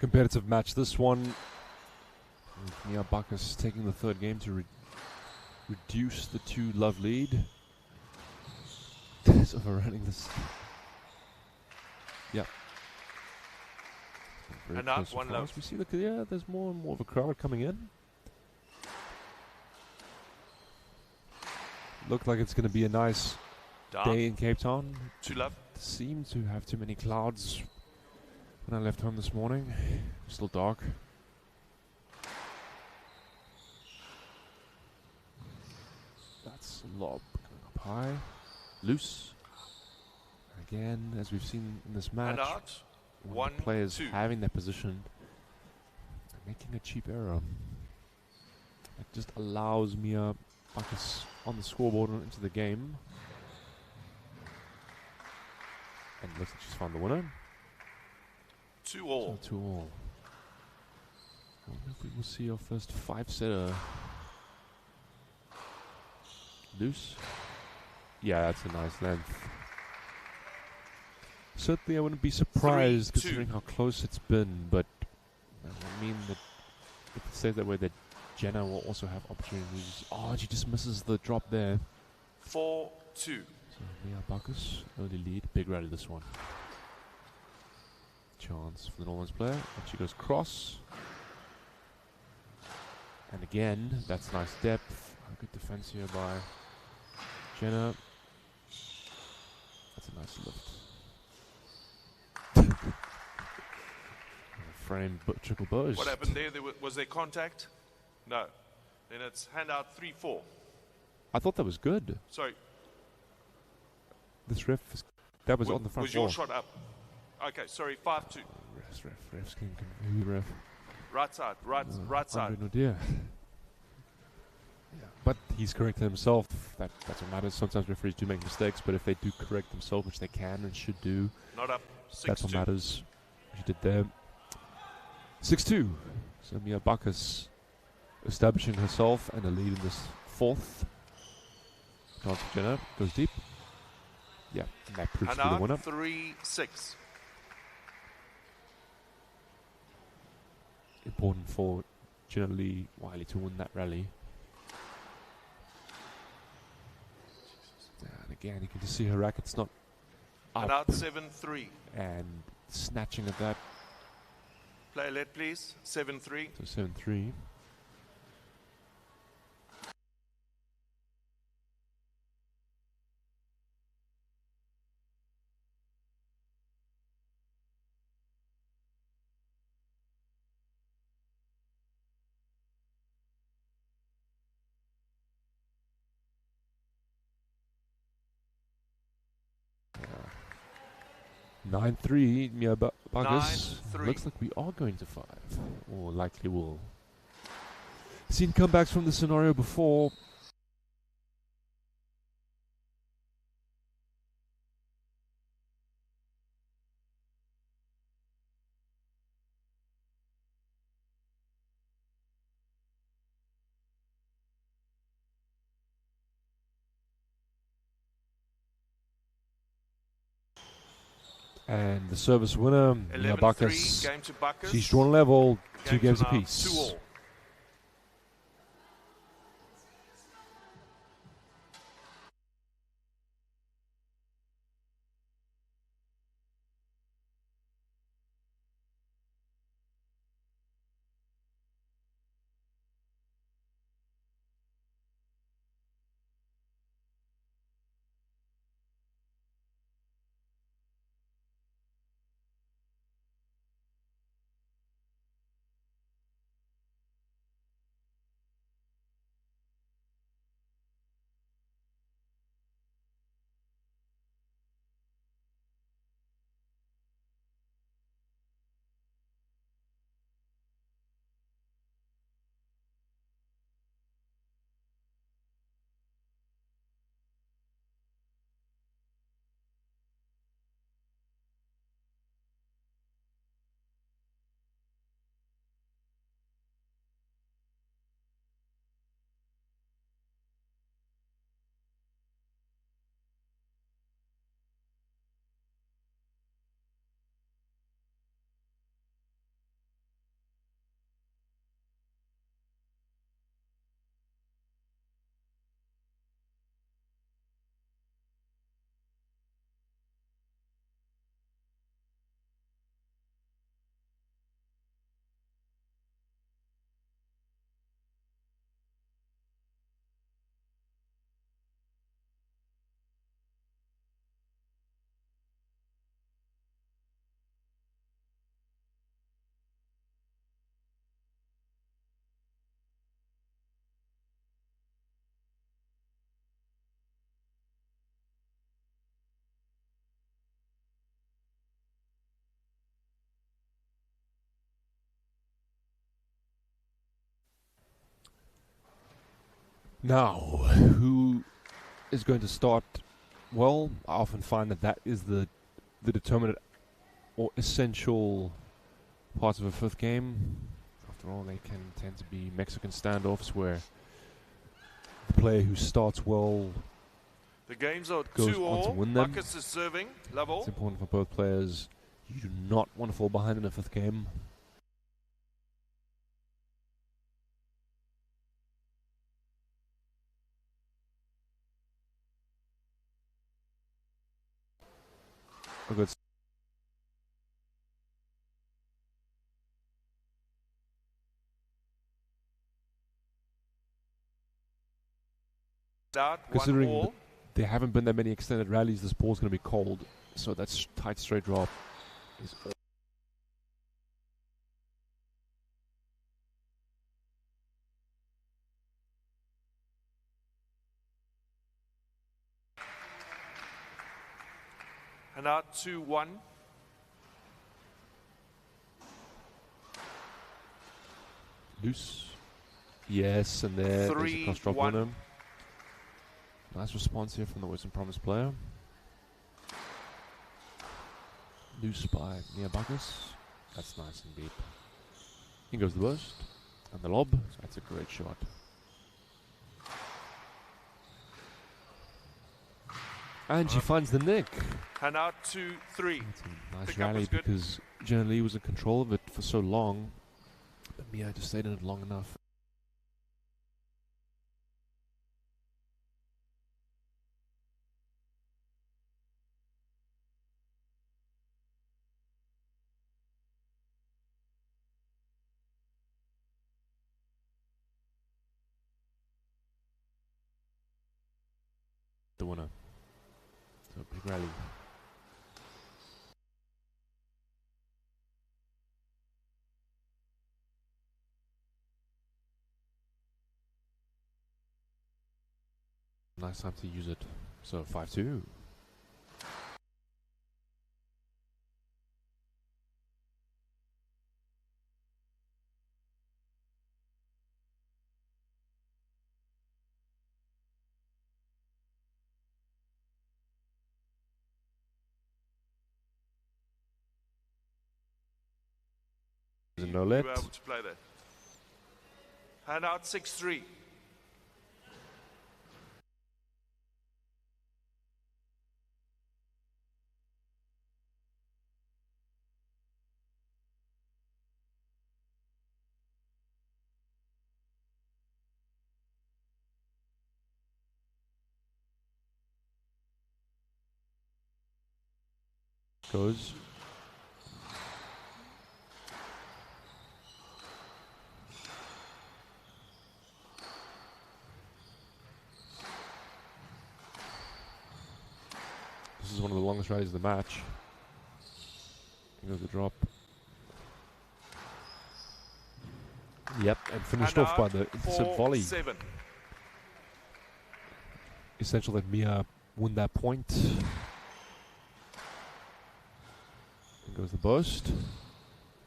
competitive match. This one, Mia Bacchus taking the third game to reduce the 2-love lead. Is overrunning this. Yep. Very And out, close so 1 far. love. As we see, look, yeah, there's more and more of a crowd coming in. Looked like it's going to be a nice Down. day in Cape Town. 2 love. Seemed to have too many clouds when I left home this morning. Still dark. That's a lob going up high. Loose. Again, as we've seen in this match, And out. when 1, the players 2. having their position, making a cheap error. It just allows Mia Bacchus on the scoreboard and into the game. And looks like she's found the winner. 2 all. So 2-all. I wonder if we will see our first 5-setter. Loose. Yeah, that's a nice length. Certainly I wouldn't be surprised 3-2. considering how close it's been, but I mean that if it stays that way, that Jenna will also have opportunities. Oh, she just misses the drop there. 4-2. So Mia Bacchus, early lead, big rally this one. Chance for the Northlands player, and she goes cross. And again, that's nice depth. Good defense here by Jenna. That's a nice lift. Frame trickle burst. What happened there? Was there contact? No. Then it's hand out 3-4. I thought that was good. Sorry. This ref, that was on the front Was your wall. shot up? Okay, sorry, 5-2. Refs can confuse ref. Right side, right side. Andre Nadir. Yeah, but he's corrected himself. That's what matters. Sometimes referees do make mistakes, but if they do correct themselves, which they can and should do, Not up. 6-2. that's what matters. She did there. 6-2. So Mia Bacchus establishing herself and a lead in this fourth. Chance for Jenna. Goes deep. Yeah, and that proves And to be the out winner. 3-6. Important for Jenna Lee Wiley to win that rally. And again, you can just see her racket's not And up. out 7-3. And snatching at that. Play let, please. 7-3. So 7-3. Yeah. 9-3, Mia Bacchus. 9-3. Looks like we are going to 5. Or likely will. Seen comebacks from the scenario before. And the service winner, Mia 11-3. Bacchus. Game to Bacchus. She's drawn level, 2 games to now, apiece. 2 all. Now, who is going to start? Well, I often find that is the determinant or essential part of a fifth game. After all, they can tend to be Mexican standoffs where the player who starts well The games are goes 2 on to all. win them. Marcus is serving. Level. It's important for both players. You do not want to fall behind in a fifth game. A good Out. Considering 1 all. there haven't been that many extended rallies, this ball's going to be cold. So that tight straight drop is all. And out 2-1. Loose. Yes, and there's a cross drop 3-1. on him. Nice response here from the Western Promise player. Loose by Mia Buckus. That's nice and deep. In goes the burst. And the lob. That's a great shot. And she finds the nick. And out 2-3. That's a nice Pickup rally was good. because Jenna Lee was in control of it for so long. But Mia just stayed in it long enough. The winner. So big rally. Nice time to use it. So 5-2. No let. You were able to play that. And out 6-3. Goes. This is one of the longest rallies of the match. Here goes the drop. Yep, and finished And off by out the volley. 4-7. Essential that Mia win that point. Here goes the burst.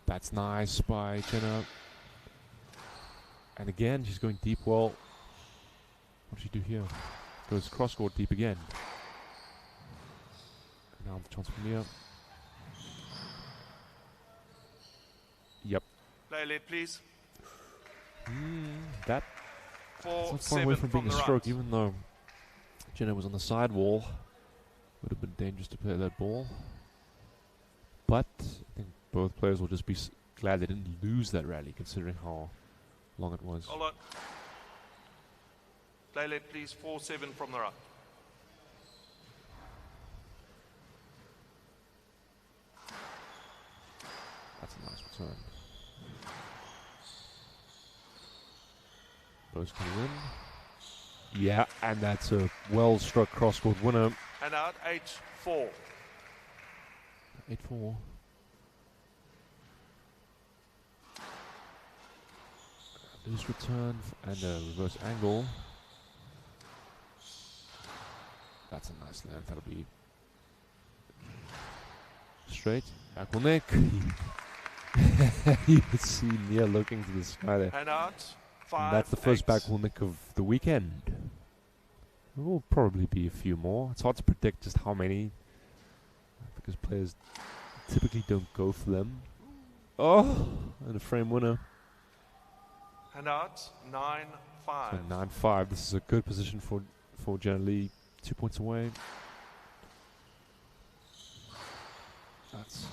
That's nice by Jenna. And again, she's going deep well. What does she do here? Goes cross-court deep again. Now the chance for Mia. Yep. Play late, please. That's not far 4-7 away from being the a stroke, right. even though Jenna was on the sidewall. Would have been dangerous to play that ball. But I think both players will just be glad they didn't lose that rally, considering how long it was. Hold on. Play late, please. 4-7 from the right. That's a nice return. Both coming in. Yeah, and that's a well-struck cross-court winner. And out 8-4. 8-4. Loose return and a reverse angle. That's a nice length. That'll be straight. Ankle neck. You can see Mia looking to the sky there. And out And that's the first backwall nick of the weekend. There will probably be a few more. It's hard to predict just how many, because players typically don't go for them. Oh, and a frame winner. And out 9-5. So 9-5. This is a good position for Jenna Lee. 2 points away. That's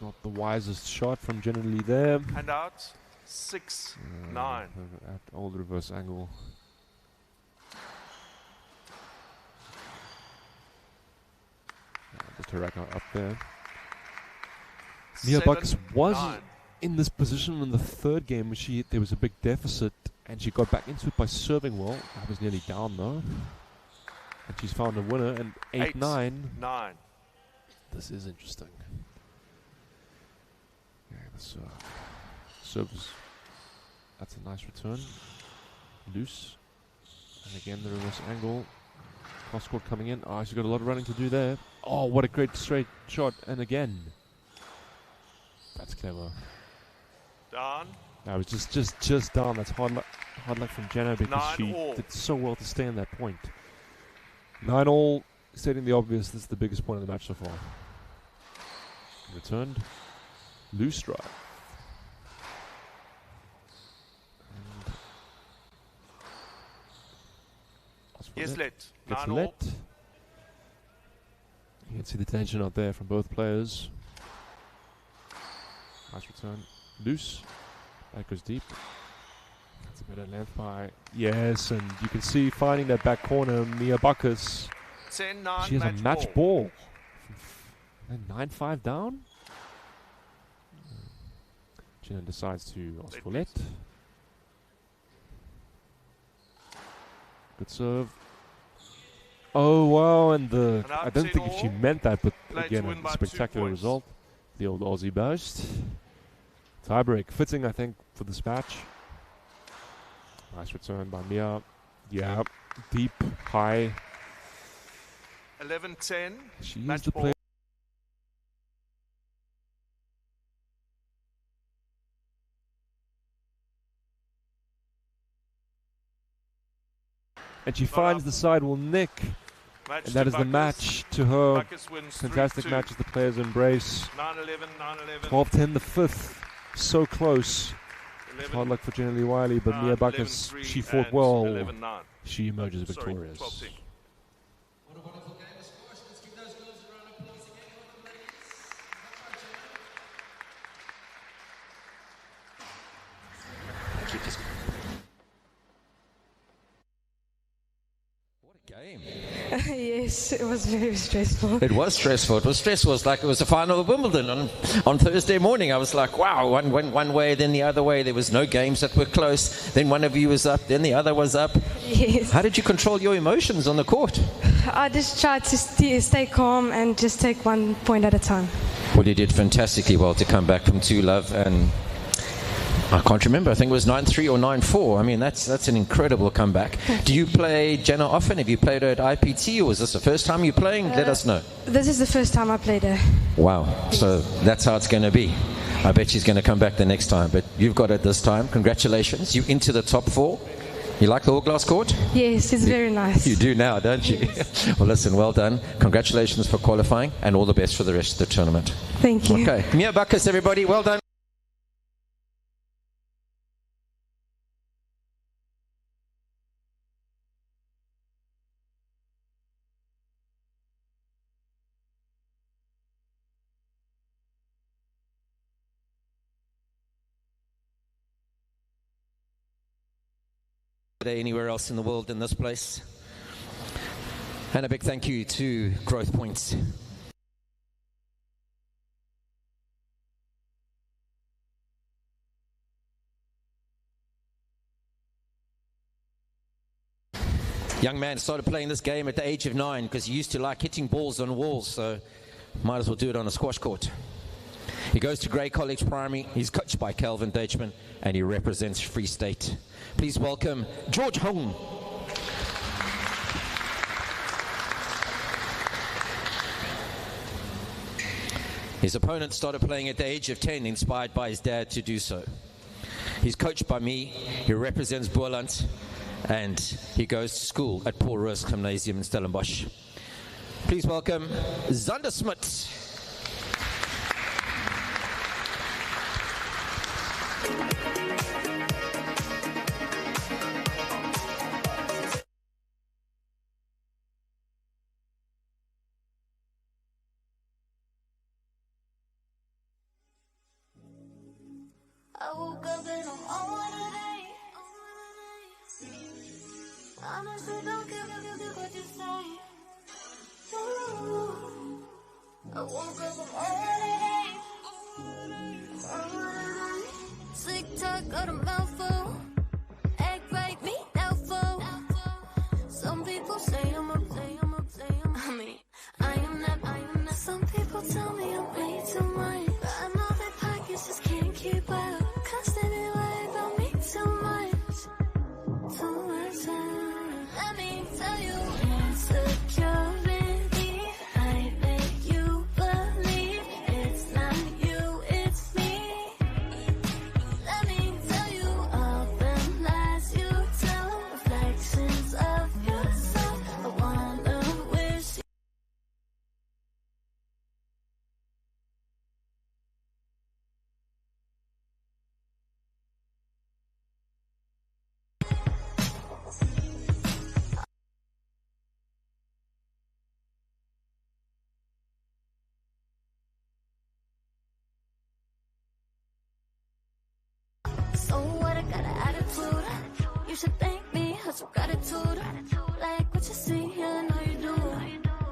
not the wisest shot from Jenna Lee there. And out 6-9. At old reverse angle. Just her rack up there. Mia Buckus was in this position in the third game when there was a big deficit and she got back into it by serving well. I was nearly down though. And she's found a winner, and 8-9. 9. This is interesting. Yeah, this serves. That's a nice return. Loose. And again, the reverse angle. Cross court coming in. Oh, she's got a lot of running to do there. Oh, what a great straight shot. And again. That's clever. Down. That was just down. That's hard luck from Jenna because she did so well to stay on that point. 9-all, stating the obvious, this is the biggest point of the match so far. Returned. Loose drive. Yes, let. Gets let. You can see the tension out there from both players. Nice return. Loose. That goes deep. That's a better length by. Yes, and you can see finding that back corner, Mia Buckus. 10-9. She has a match ball. And 9-5 down. Jenna decides to ask for let. Good serve. Oh wow, and I don't think if she meant that, but again, a spectacular result. The old Aussie boast. Tiebreak, fitting I think for this match. Nice return by Mia. Yeah, deep, high. 11-10. She is the player. And she finds the sidewall nick. And that is the match to her. Fantastic match as the players embrace. 9-11, 9-11. 12-10 the fifth. So close. Hard luck for Jenna Lee Wiley, but Mia Buckus, she fought well. 11-9. She emerges victorious. 12-10. What a wonderful game of squash. Let's give those girls a round of applause again. Welcome, ladies. What a game. Yes, it was very stressful. It was stressful. It was stressful. It was like it was the final of Wimbledon on Thursday morning. I was like, wow, one went one way, then the other way. There was no games that were close. Then one of you was up, then the other was up. Yes. How did you control your emotions on the court? I just tried to stay calm and just take 1 point at a time. Well, you did fantastically well to come back from 2-love, and I can't remember. I think it was 9-3 or 9-4. I mean, that's an incredible comeback. Do you play Jenna often? Have you played her at IPT, or was this the first time you're playing? Let us know. This is the first time I played her. Wow. So that's how it's going to be. I bet she's going to come back the next time. But you've got it this time. Congratulations. You're into the top 4. You like the all-glass court? Yes, it's very nice. You do now, don't you? Yes. Well, listen, well done. Congratulations for qualifying, and all the best for the rest of the tournament. Thank you. Okay. Mia Buckus, everybody. Well done. Anywhere else in the world than this place. And a big thank you to Growthpoint. Young man started playing this game at the age of 9 because he used to like hitting balls on walls, so might as well do it on a squash court. He goes to Grey College Primary. He's coached by Calvin Deichmann, and he represents Free State. Please welcome George Hong. His opponent started playing at the age of 10, inspired by his dad to do so. He's coached by me. He represents Boland, and he goes to school at Paul Roos Gymnasium in Stellenbosch. Please welcome Zander Smit. I woke up and I'm on today. Honestly, don't give what you say. Ooh. I woke up, I'm on today. Sick talk, got a mouthful. Act right, me doubtful. Some people say I'm a. I mean, I am not. Some people tell me I'm way too much, but I know their pockets just can't keep up. Constantly worried about me too much. Let me tell you, insecurity, I make you believe it's not you, it's me. Let me tell you, all them lies you tell, reflections of yourself. I wanna wish you. So what, I got an attitude. You should thank me, have some gratitude. Like what you see, yeah, I know you do.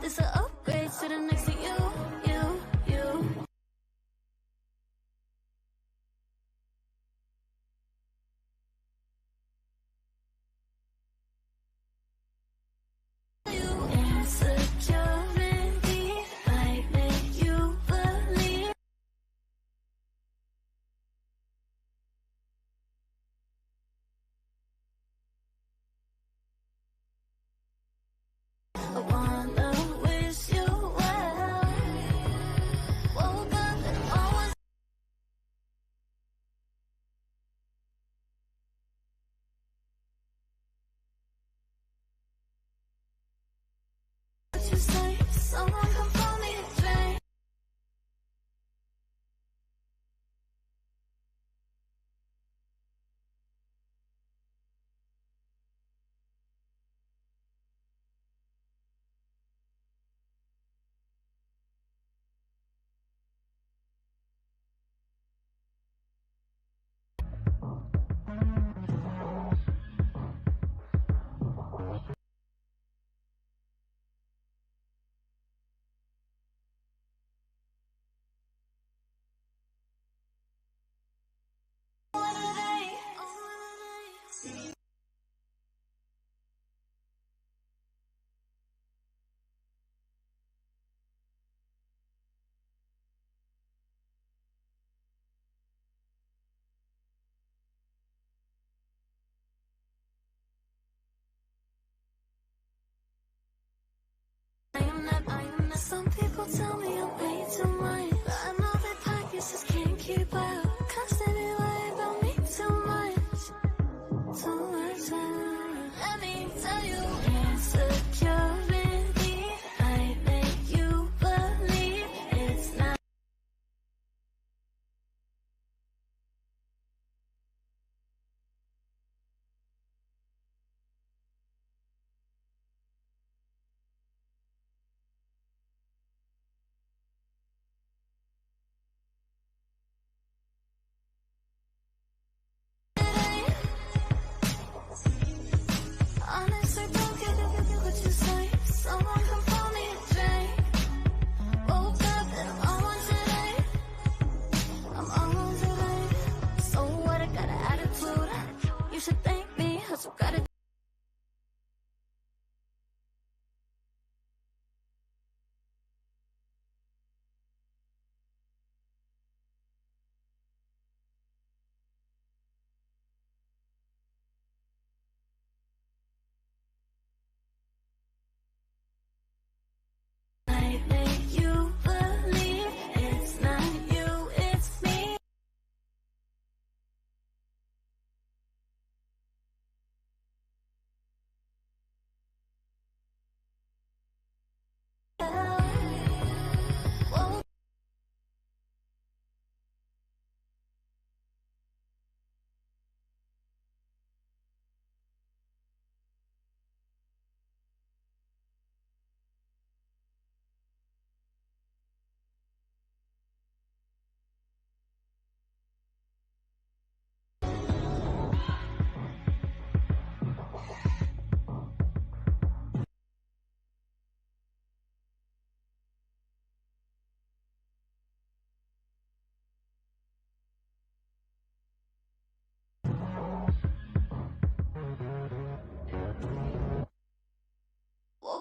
This an upgrade, sitting next to you. Insecurity, I make you believe. I wanna wish you well. Woke up and always what you say. Someone come pour me a drink. I am not. Some people tell me I'm way too much, but I know their pockets just can't keep up. Constantly worried about me too much. Let me tell you, insecurity, I make you believe it's not.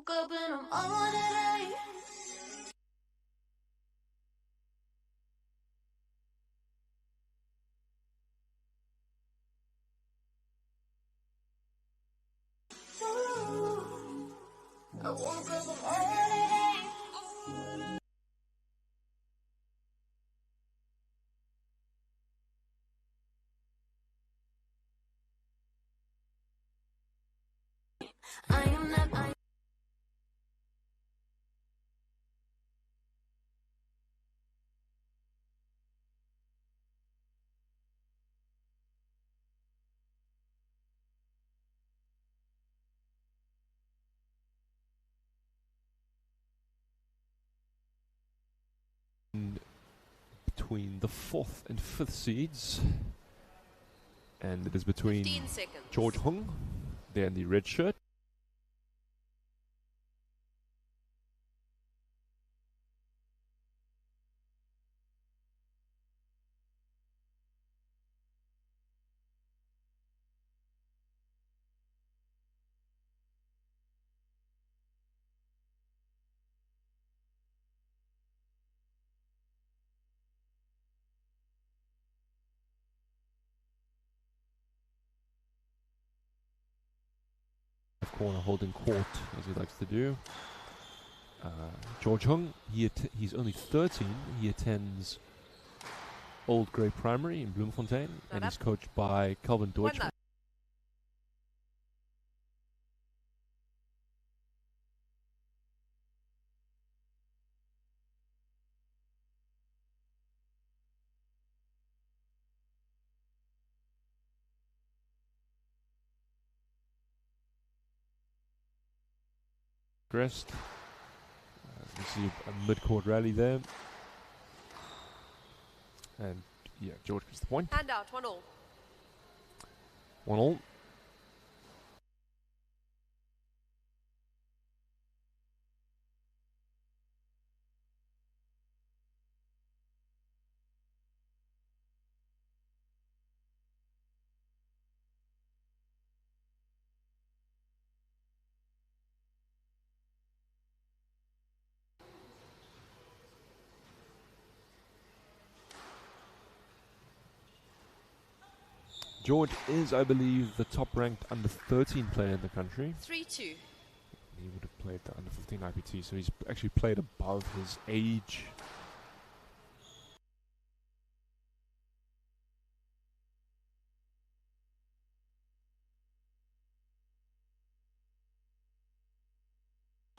woke up and I'm on it. I woke up, I'm on it. I am not. Between the 4th and 5th seeds, and it is between 15 seconds. George Hung, there in the red shirt, corner holding court as he likes to do. George Hung, he's only 13. He attends Old Grey Primary in Bloemfontein, and he's coached by Calvin Deutschmann. Crest. You see a mid-court rally there. And yeah, George gets the point. Hand out, 1-1. 1-1. George is, I believe, the top-ranked under 13 player in the country. 3-2. He would have played the under 15 IPT, so he's actually played above his age.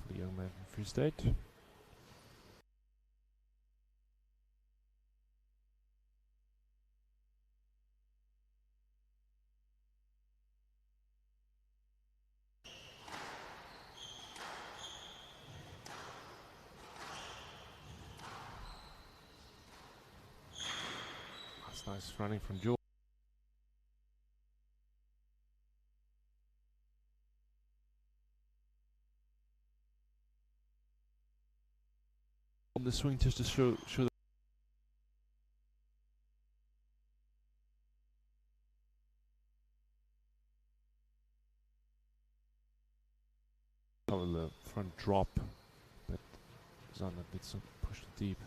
For the young man from Free State. Nice running from George. On the swing just to show that on the front drop, but Zana did some push it deep.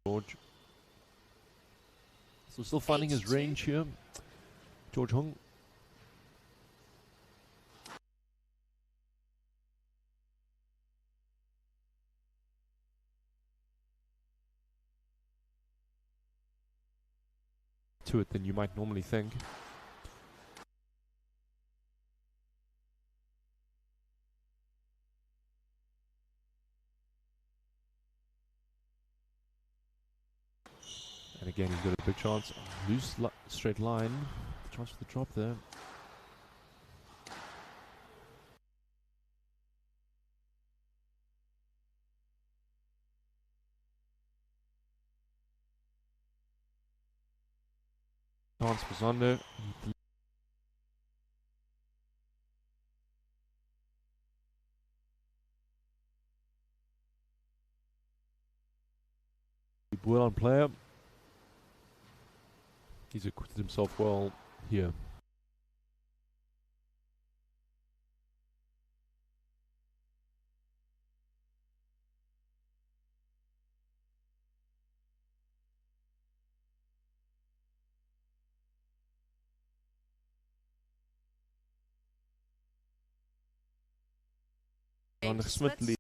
George. So still finding his range here. George Hung. To it than you might normally think. And again, he's got a big chance. Loose straight line. Chance for the drop there. Chance for Zander. Well on player. He's acquitted himself well here. Zander Smit leads.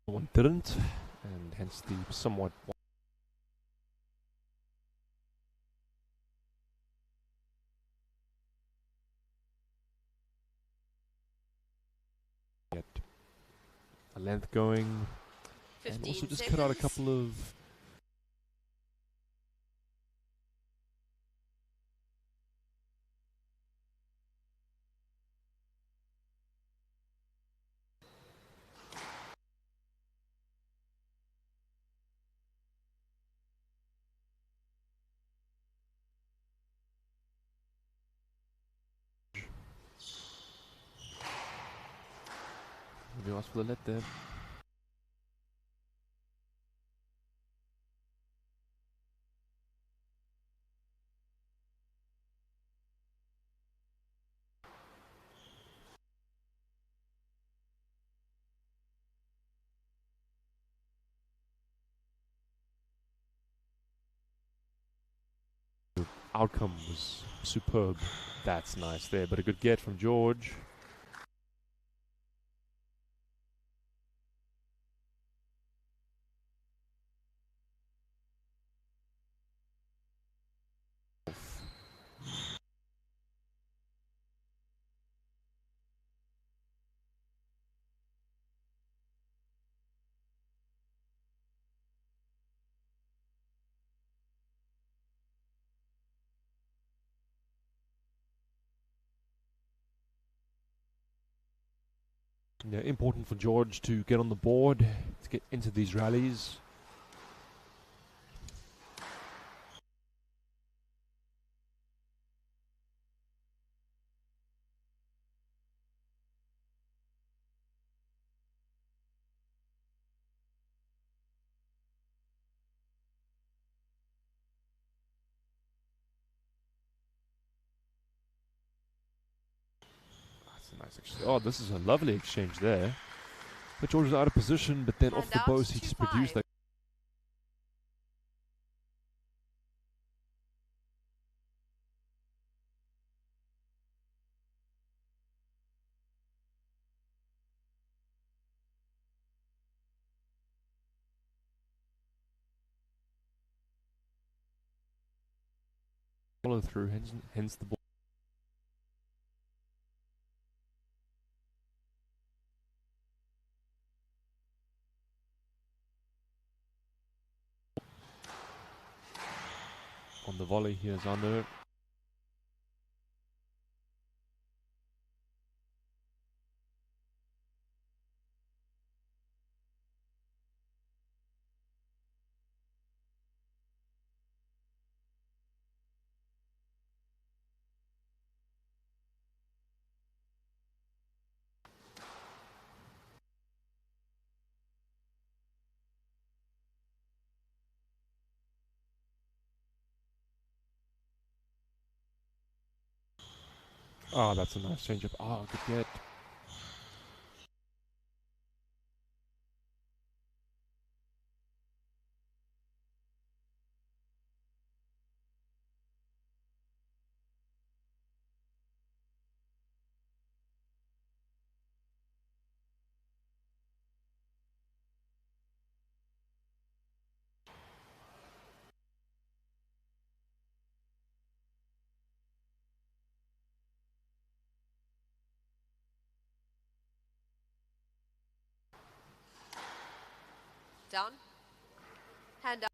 One didn't, and hence the somewhat. Get a length going, and also just cut out a couple of. Maybe ask for the let there. Outcome was superb. That's nice there, but a good get from George. Yeah, important for George to get on the board, to get into these rallies. That's a nice exchange. Oh, this is a lovely exchange there. But George is out of position, but then off the bows he just produced that. Follow through, hence the ball. On the volley, here's Zander. Oh, that's a nice change-up. Oh, good get. Down. Hand up.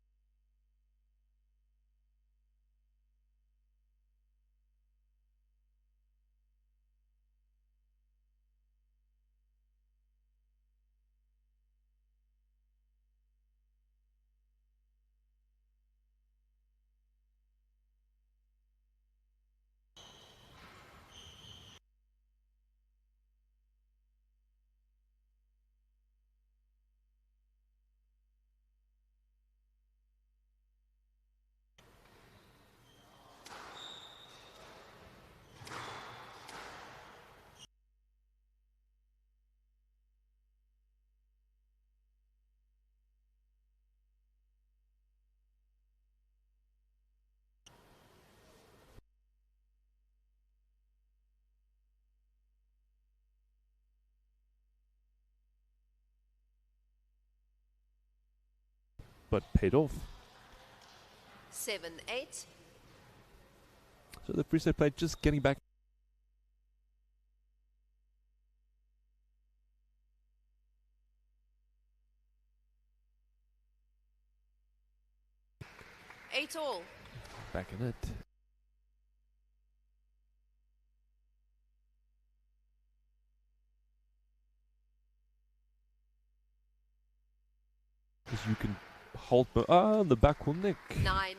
But paid off. 7-8. So the free set play just getting back. Eight all. Back in it. Because you can hold the back will nick. 9-8.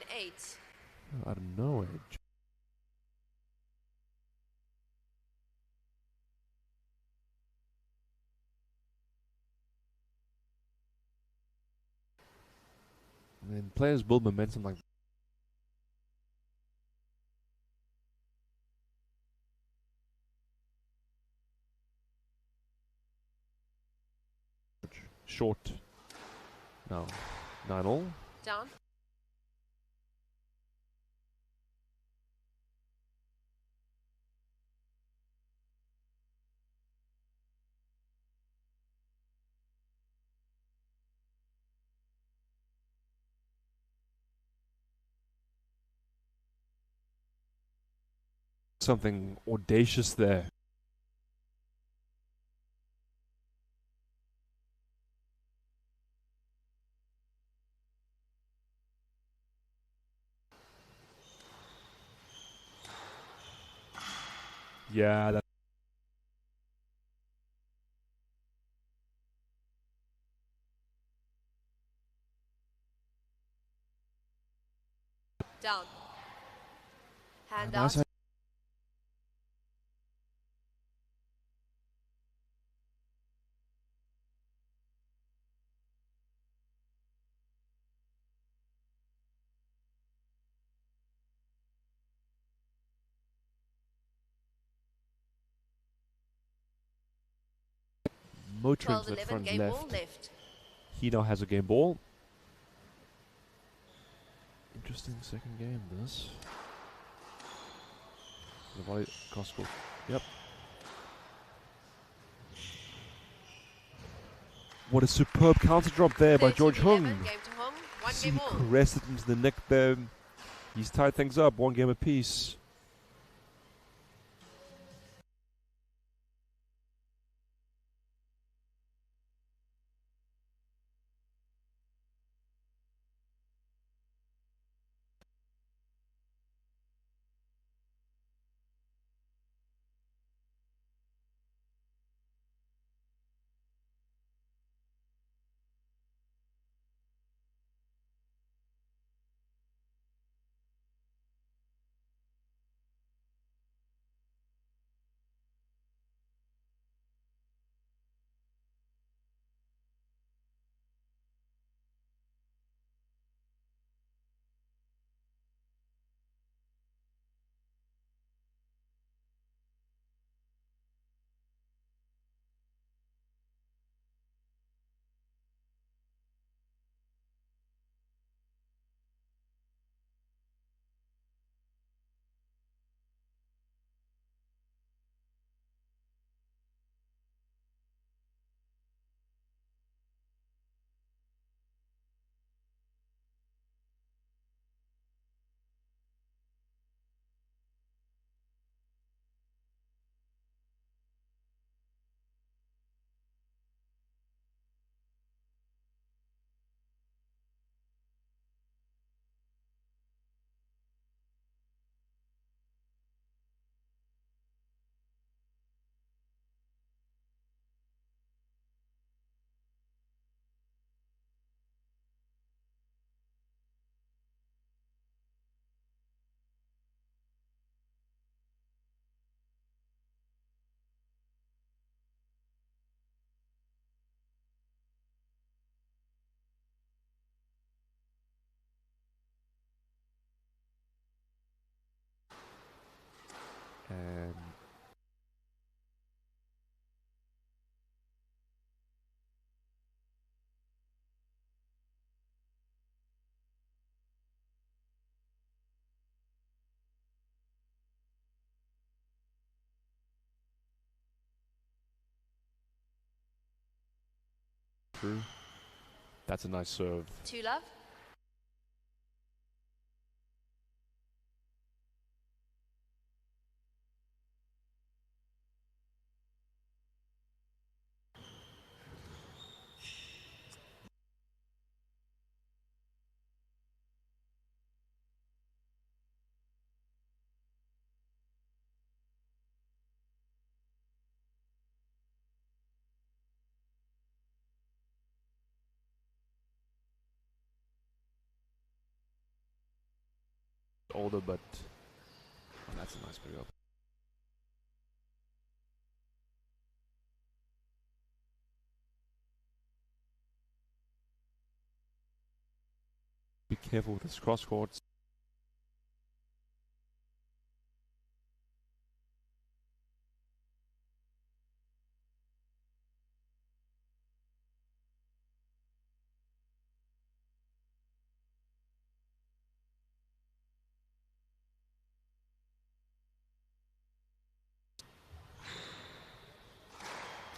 I don't know edge. And then players build momentum like short. No. 9 all. Down. Something audacious there. Yeah, that Down. Hand nice. out. Motoring 12-11 to the front game ball left. left. He now has a game ball. Interesting second game, this. The volley Costco. Yep. What a superb counter drop there by George Hung. Game to Hung. One See, game he all. caressed it into the neck there. He's tied things up. 1 game apiece. And through. That's a nice serve. 2-love. Older, but oh, that's a nice pick up. Be careful with this cross courts.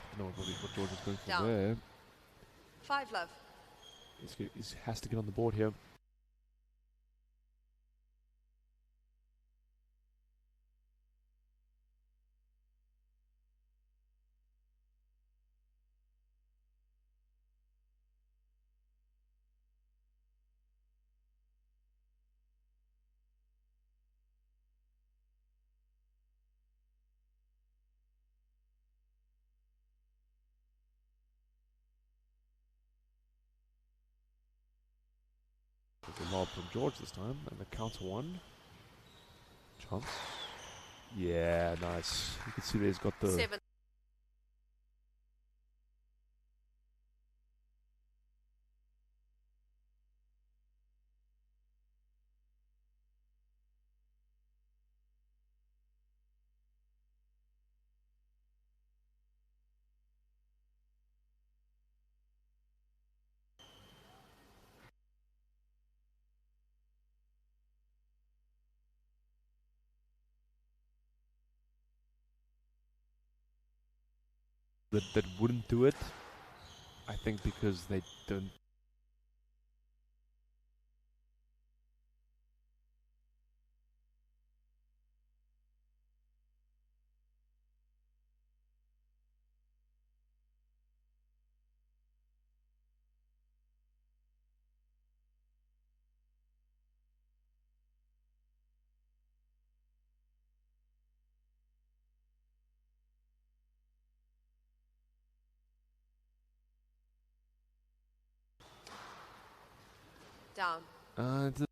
I know what George is going for Down. there. 5-love. He has to get on the board here. The lob from George this time, and the counter one. Chance. Yeah, nice. You can see that he's got the 7. that wouldn't do it. I think because they don't. Down. It's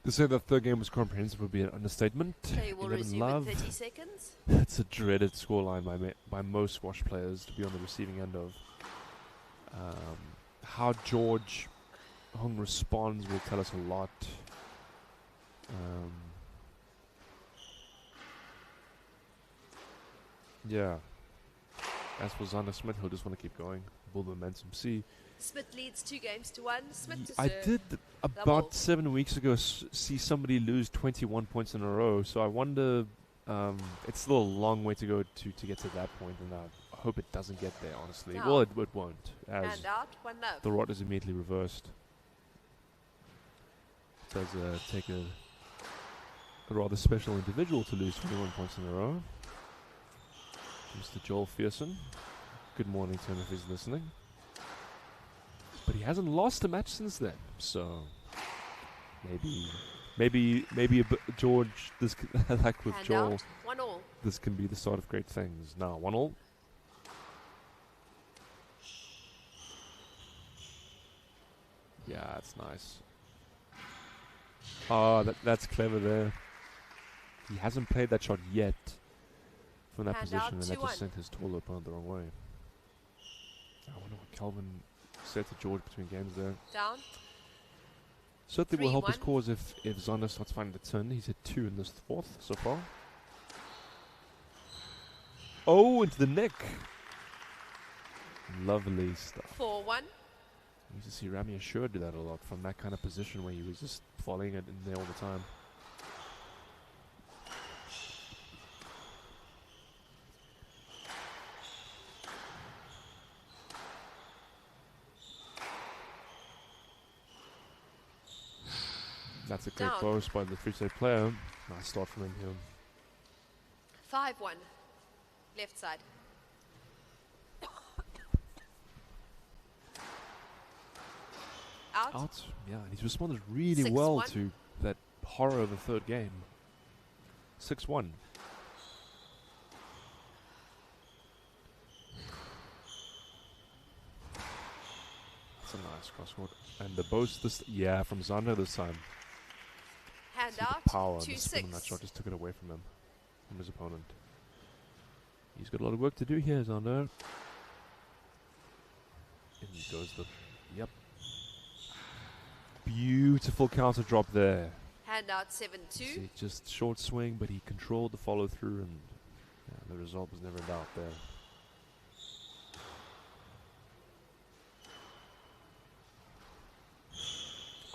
to say that third game was comprehensive would be an understatement. Play will 11 resume love. in 30 seconds. It's a dreaded scoreline by most squash players to be on the receiving end of. How George Hung responds will tell us a lot. Yeah. As for Xander Smith, he'll just want to keep going, build momentum. See, Smith leads 2-1. Smith to I serve. did about Double. 7 weeks ago see somebody lose 21 points in a row, so I wonder It's still a long way to go to get to that point, and I hope it doesn't get there, honestly. No. Well, it won't, as Hand out, 1 love. the rod is immediately reversed. It does take a rather special individual to lose 21 points in a row. Mr. Joel Fearson. Good morning to him if he's listening. But he hasn't lost a match since then, so maybe George, this like with Hand Joel, out, 1 all. this can be the start of great things. Now 1-1. Yeah, that's nice. Oh, that's clever there. He hasn't played that shot yet from that Hand out, position, and that 2-1. just sent his tall opponent the wrong way. I wonder what Calvin said to George between games there. Down. Certainly will help his 3-1. cause if Zander starts finding the turn. He's hit 2 in this 4th so far. Oh, into the neck. Lovely stuff. 4-1. I used to see Rami Ashur do that a lot from that kind of position where he was just following it in there all the time. That's a great Down. boast by the free state player. Nice start from him here. 5-1. Left side. Out. Out. Yeah, and he's responded really 6-1. well to that horror of the third game. 6-1. That's a nice crosscourt. And the boast this from Zander this time. Hand See the out. power and the spin on that 2-6. shot just took it away from him, from his opponent. He's got a lot of work to do here, Zander. And he goes the beautiful counter drop there. Hand out. 7-2. See, just short swing, but he controlled the follow through, and the result was never in doubt there.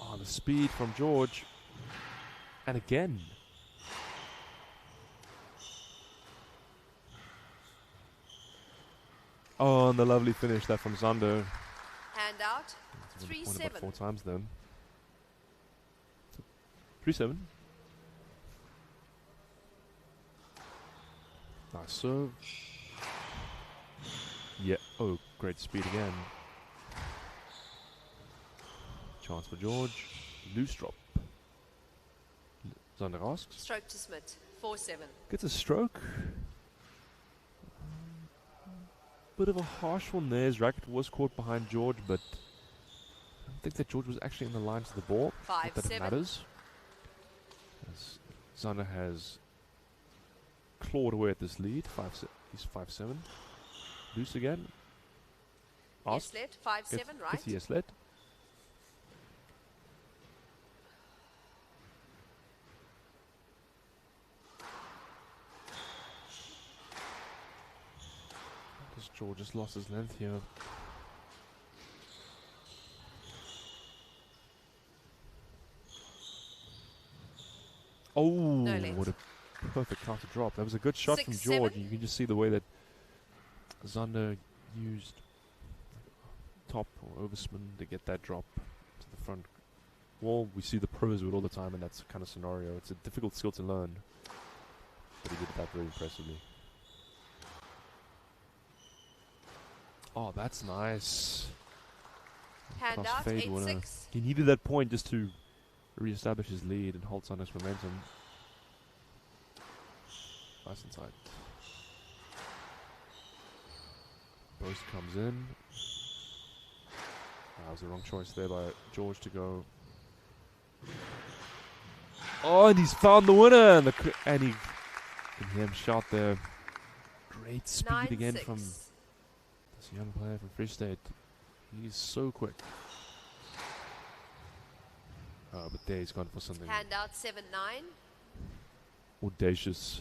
Oh, the speed from George. And again. Oh, and the lovely finish there from Zander. Hand out. It's been pointed about 3-7. 4 times then. 3-7. Nice serve. Yeah. Oh, great speed again. Chance for George. Loose drop. Zander asks. Stroke to Smith. 4-7. Gets a stroke. Bit of a harsh one there. His racket was caught behind George, but I don't think that George was actually in the lines of the ball. Not that it 5-7. matters. As Zander has clawed away at this lead. He's 5-7. Loose again. Yes, let. 5-7, right? Yes, let. George just lost his length here. Oh, No what a perfect counter drop. That was a good shot from 6-7. George. You can just see the way that Zander used top or overspin to get that drop to the front wall. We see the pros do it all the time in that kind of scenario. It's a difficult skill to learn, but he did that very impressively. Oh, that's nice. Hand Cross out. fade winner. 8-6. He needed that point just to re-establish his lead and hold Zander's momentum. Nice inside. Boast comes in. That was the wrong choice there by George to go. Oh, and he's found the winner, and he can hear him shout there. Great speed again 9-6. from this young player from Free State. He's so quick. But there he's gone for something Hand out. 7-9. audacious.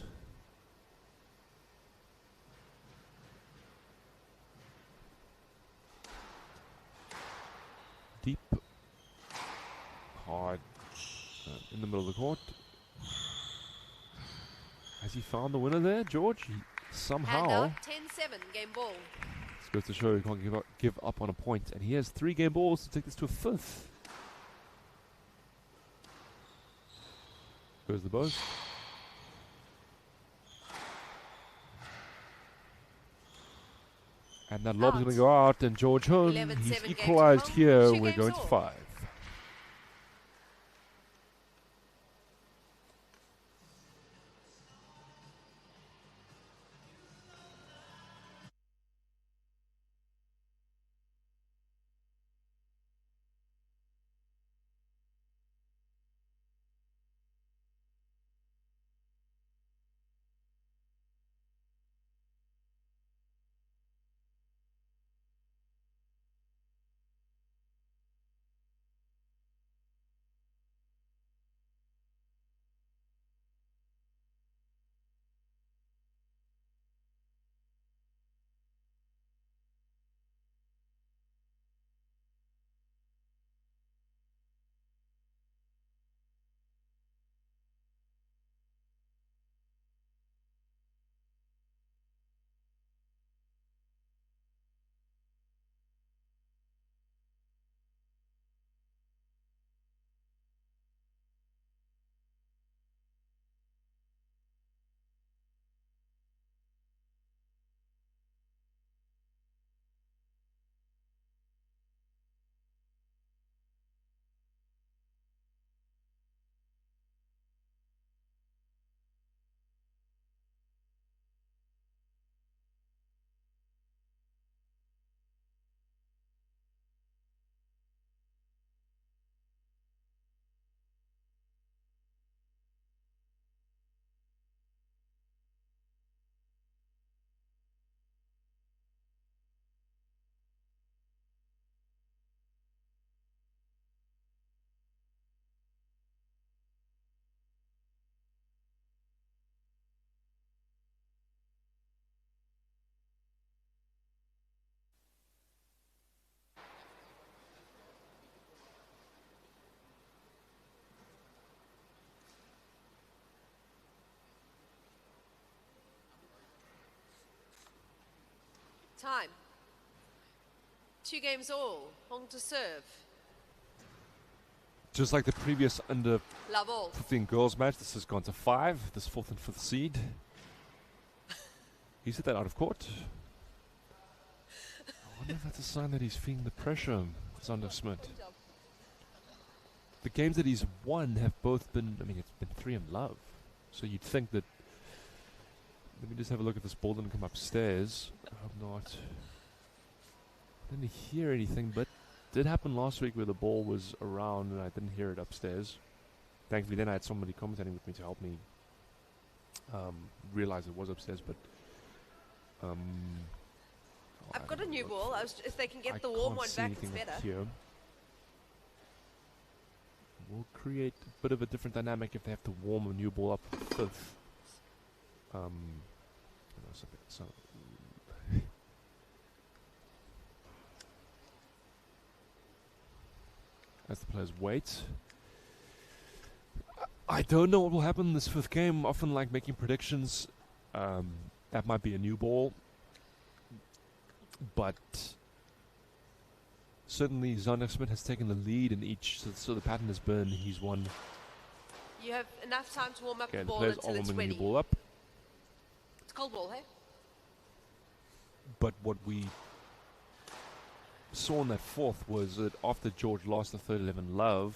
Deep. Hard. In the middle of the court. Has he found the winner there, George? Somehow. Handout, 10-7, game ball. This goes to show he can't give up on a point. And he has 3 game balls to take this to a 5th. Goes the both. And that lob's going to go out, and George home. 11-7 He's game equalized to home. here. 2 We're games going to all. 5. Time. 2 games all. Hong to serve. Just like the previous under Love all. 15 girls match, this has gone to 5. This 4th and 5th seed. He's hit that out of court. I wonder if that's a sign that he's feeling the pressure, Zander Smith. The games that he's won have both been, I mean, it's been 3 in love. So you'd think that. Let me just have a look at this ball. Didn't come upstairs. I hope not. Didn't hear anything, but did happen last week where the ball was around and I didn't hear it upstairs. Thankfully, then I had somebody commentating with me to help me realize it was upstairs. But I've got a new ball. If they can get I the warm can't one see back, it's anything up better. here. We'll create a bit of a different dynamic if they have to warm a new ball up for 5th. So as the players wait, I don't know what will happen in this 5th game. Often like making predictions. That might be a new ball, but certainly Zander Smith has taken the lead in each. So the pattern has been he's won. You have enough time to warm up Okay, the the ball players until are it's warming the ready. new ball up. It's cold ball, hey? But what we saw in that 4th was that after George lost the 3rd 11 love,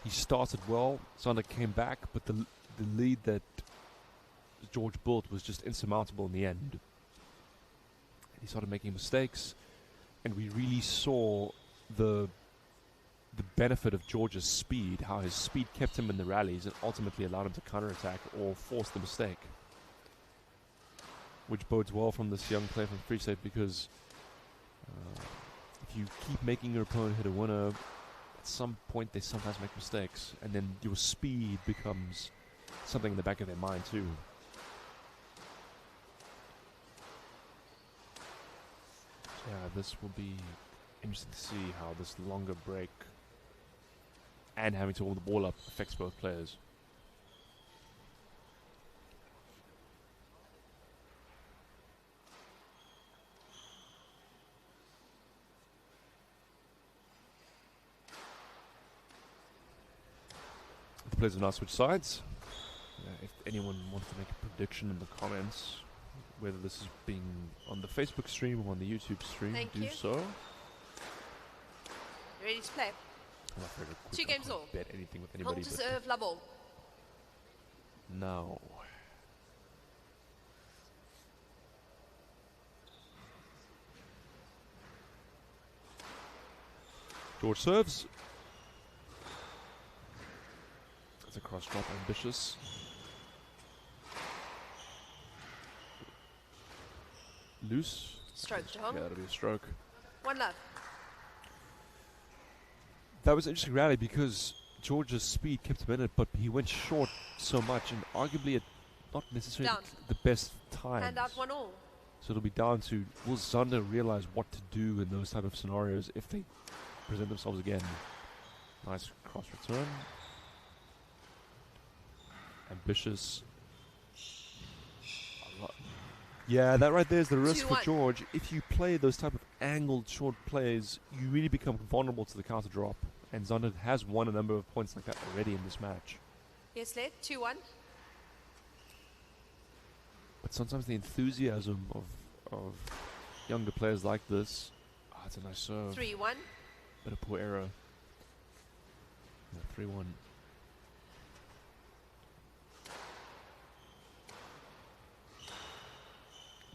he started well. Zander came back, but the lead that George built was just insurmountable in the end. And he started making mistakes, and we really saw the benefit of George's speed, how his speed kept him in the rallies and ultimately allowed him to counterattack or force the mistake. Which bodes well from this young player from Free State, because if you keep making your opponent hit a winner, at some point they sometimes make mistakes, and then your speed becomes something in the back of their mind too. So yeah, this will be interesting to see how this longer break and having to warm the ball up affects both players. the players have now switched sides. If anyone wants to make a prediction in the comments, whether this is being on the Facebook stream or on the YouTube stream, Thank do you. so. Ready to play? I'm afraid I 2 games can't all. bet anything with Home anybody. to But serve, la ball. now. George serves. That's a cross drop, ambitious. Loose. Stroke to home. Yeah, that'll be a stroke. 1 love. That was an interesting rally because George's speed kept him in it, but he went short so much and arguably at not necessarily Down. the best time. Hand out 1 all. So it'll be down to, will Zander realize what to do in those type of scenarios if they present themselves again? Nice cross return. Ambitious. Yeah, that right there is the risk for 2-1. George. If you play those type of angled short plays, you really become vulnerable to the counter drop. And Zander has won a number of points like that already in this match. Yes, led. 2-1. But sometimes the enthusiasm of younger players like this, it's a nice serve. 3-1. But a poor error. Yeah, 3-1.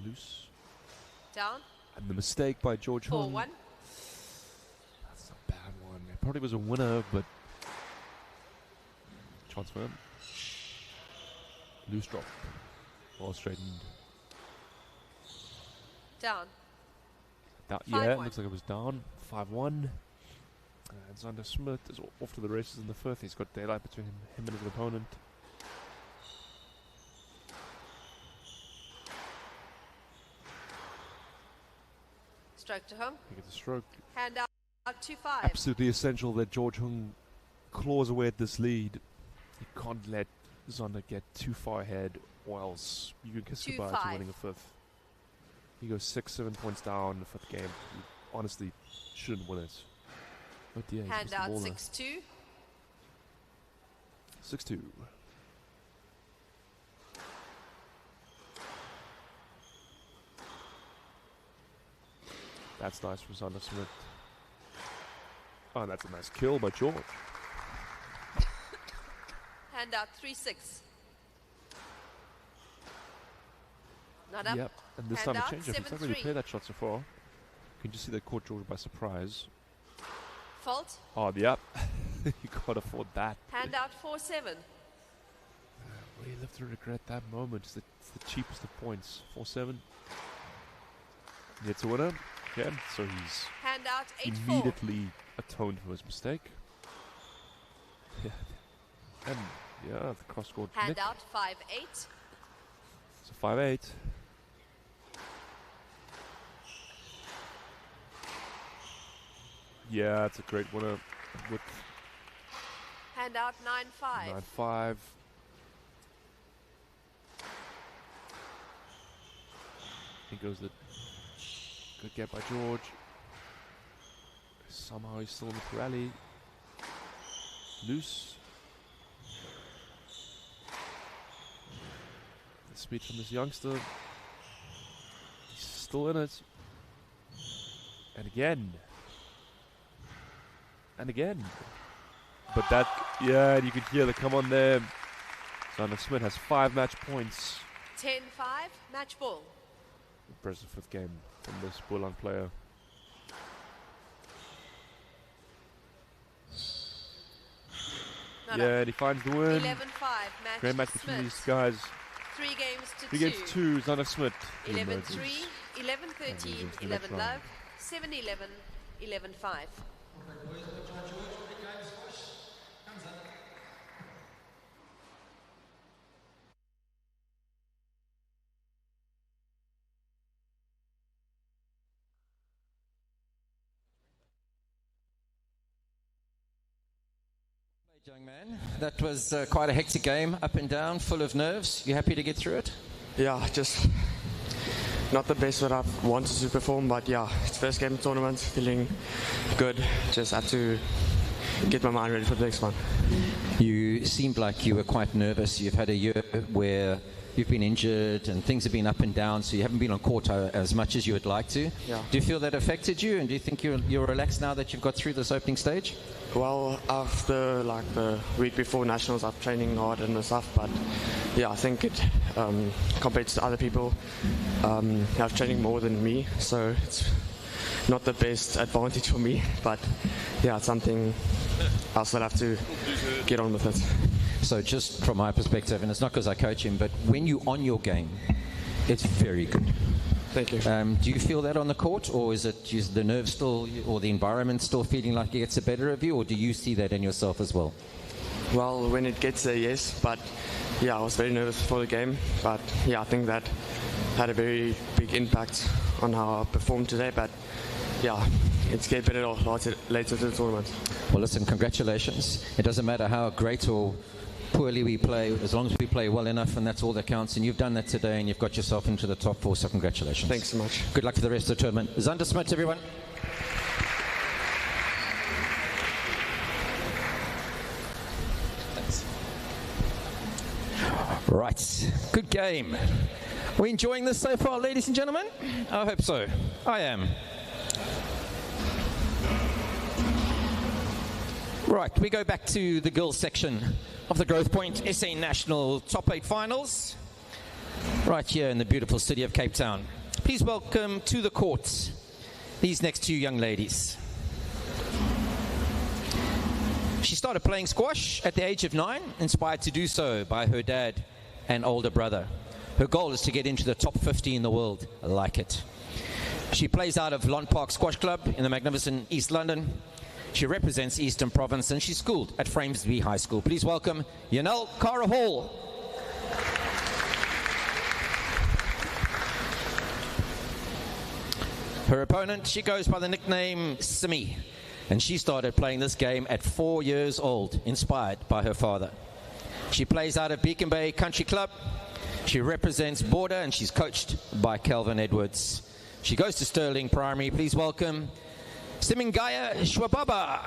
Loose. Down. And the mistake by George Hung. 4-1. That's a bad one. It probably was a winner, but chance for him. Loose drop. Well straightened. Down. Yeah, it 5-1. looks like it was down. 5-1. And Zander Smith is off to the races in the fifth. He's got daylight between him and his opponent. Stroke to home. He gets a stroke. Hand out 2-5. Absolutely essential that George Hung claws away at this lead. He can't let Zander get too far ahead, or else you can kiss goodbye to 2-5. winning a fifth. He goes 6-7 points down in the fifth game. He honestly shouldn't win it. Oh dear, he's Hand missed the out ball there. 6-2. 6-2. That's nice from Zander Smith. Oh, that's a nice kill by George. Hand out 3-6. Not up. Yep, and this Hand time out, a change up. He's not really 7-3. played that shot so far. You can just see that caught George by surprise. Fault. Oh, yep. You can't afford that. Hand out 4-7. Will you live to regret that moment? It's the cheapest of points. 4-7. Gets a winner. Okay, so he's Hand out 8-4. immediately atoned for his mistake. Yeah. And yeah, the cross scored. Hand Nick. out 5-8. So 5-8. Yeah, it's a great winner with Hand out 9-5. 9-5. He goes the good get by George. Somehow he's still in the rally. Loose. The speed from this youngster. He's still in it. And again. And again. But that, yeah, you could hear the come on there. Zander Smith has 5 match points. 10-5. Match ball. Impressive fifth game from this Boland player. Not Yeah, up. and he finds the win. 11-5. Match Great match between Smith. these guys. 3 games to 3 2. games to 2, Zander Smith. 11-3. 11-13. into the 11 next love. round. 7-11. 11-5. Young man, that was quite a hectic game, up and down, full of nerves. You happy to get through it? Yeah, just not the best that I've wanted to perform, but yeah, it's first game of the tournament, feeling good. Just had to get my mind ready for the next one. You seemed like you were quite nervous. You've had a year where you've been injured and things have been up and down, so you haven't been on court as much as you would like to. Yeah. Do you feel that affected you, and do you think you're relaxed now that you've got through this opening stage? Well, after like the week before nationals, I'm training hard and stuff, but yeah, I think it compared to other people, have training more than me, so it's not the best advantage for me, but yeah, it's something I'll still have to get on with it. So just from my perspective, and it's not because I coach him, but when you're on your game, it's very good. Thank you. Do you feel that on the court, or is it the nerves still, or the environment still feeling like it gets the better of you, or do you see that in yourself as well? Well, when it gets there, yes, but yeah, I was very nervous before the game, but yeah, I think that had a very big impact on how I performed today, but yeah, it's get better later to the tournament. Well, listen, congratulations. It doesn't matter how great or poorly we play, as long as we play well enough, and that's all that counts. And you've done that today, and you've got yourself into the top 4, so congratulations. Thanks so much. Good luck for the rest of the tournament. Zander Smith, everyone. Thanks. Right, good game. Are we enjoying this so far, ladies and gentlemen? I hope so. I am. Right, we go back to the girls section of the Growthpoint SA National Top 8 Finals, right here in the beautiful city of Cape Town. Please welcome to the courts these next 2 young ladies. She started playing squash at the age of 9, inspired to do so by her dad and older brother. Her goal is to get into the top 50 in the world. I like it. She plays out of Lawn Park Squash Club in the magnificent East London. She represents Eastern Province, and she's schooled at Framesby High School. Please welcome Yanel Cara Hall. Her opponent, she goes by the nickname Simi, and she started playing this game at 4 years old, inspired by her father. She plays out of Beacon Bay Country Club. She represents Border, and she's coached by Calvin Edwards. She goes to Sterling Primary. Please welcome Simingaya Shwababa.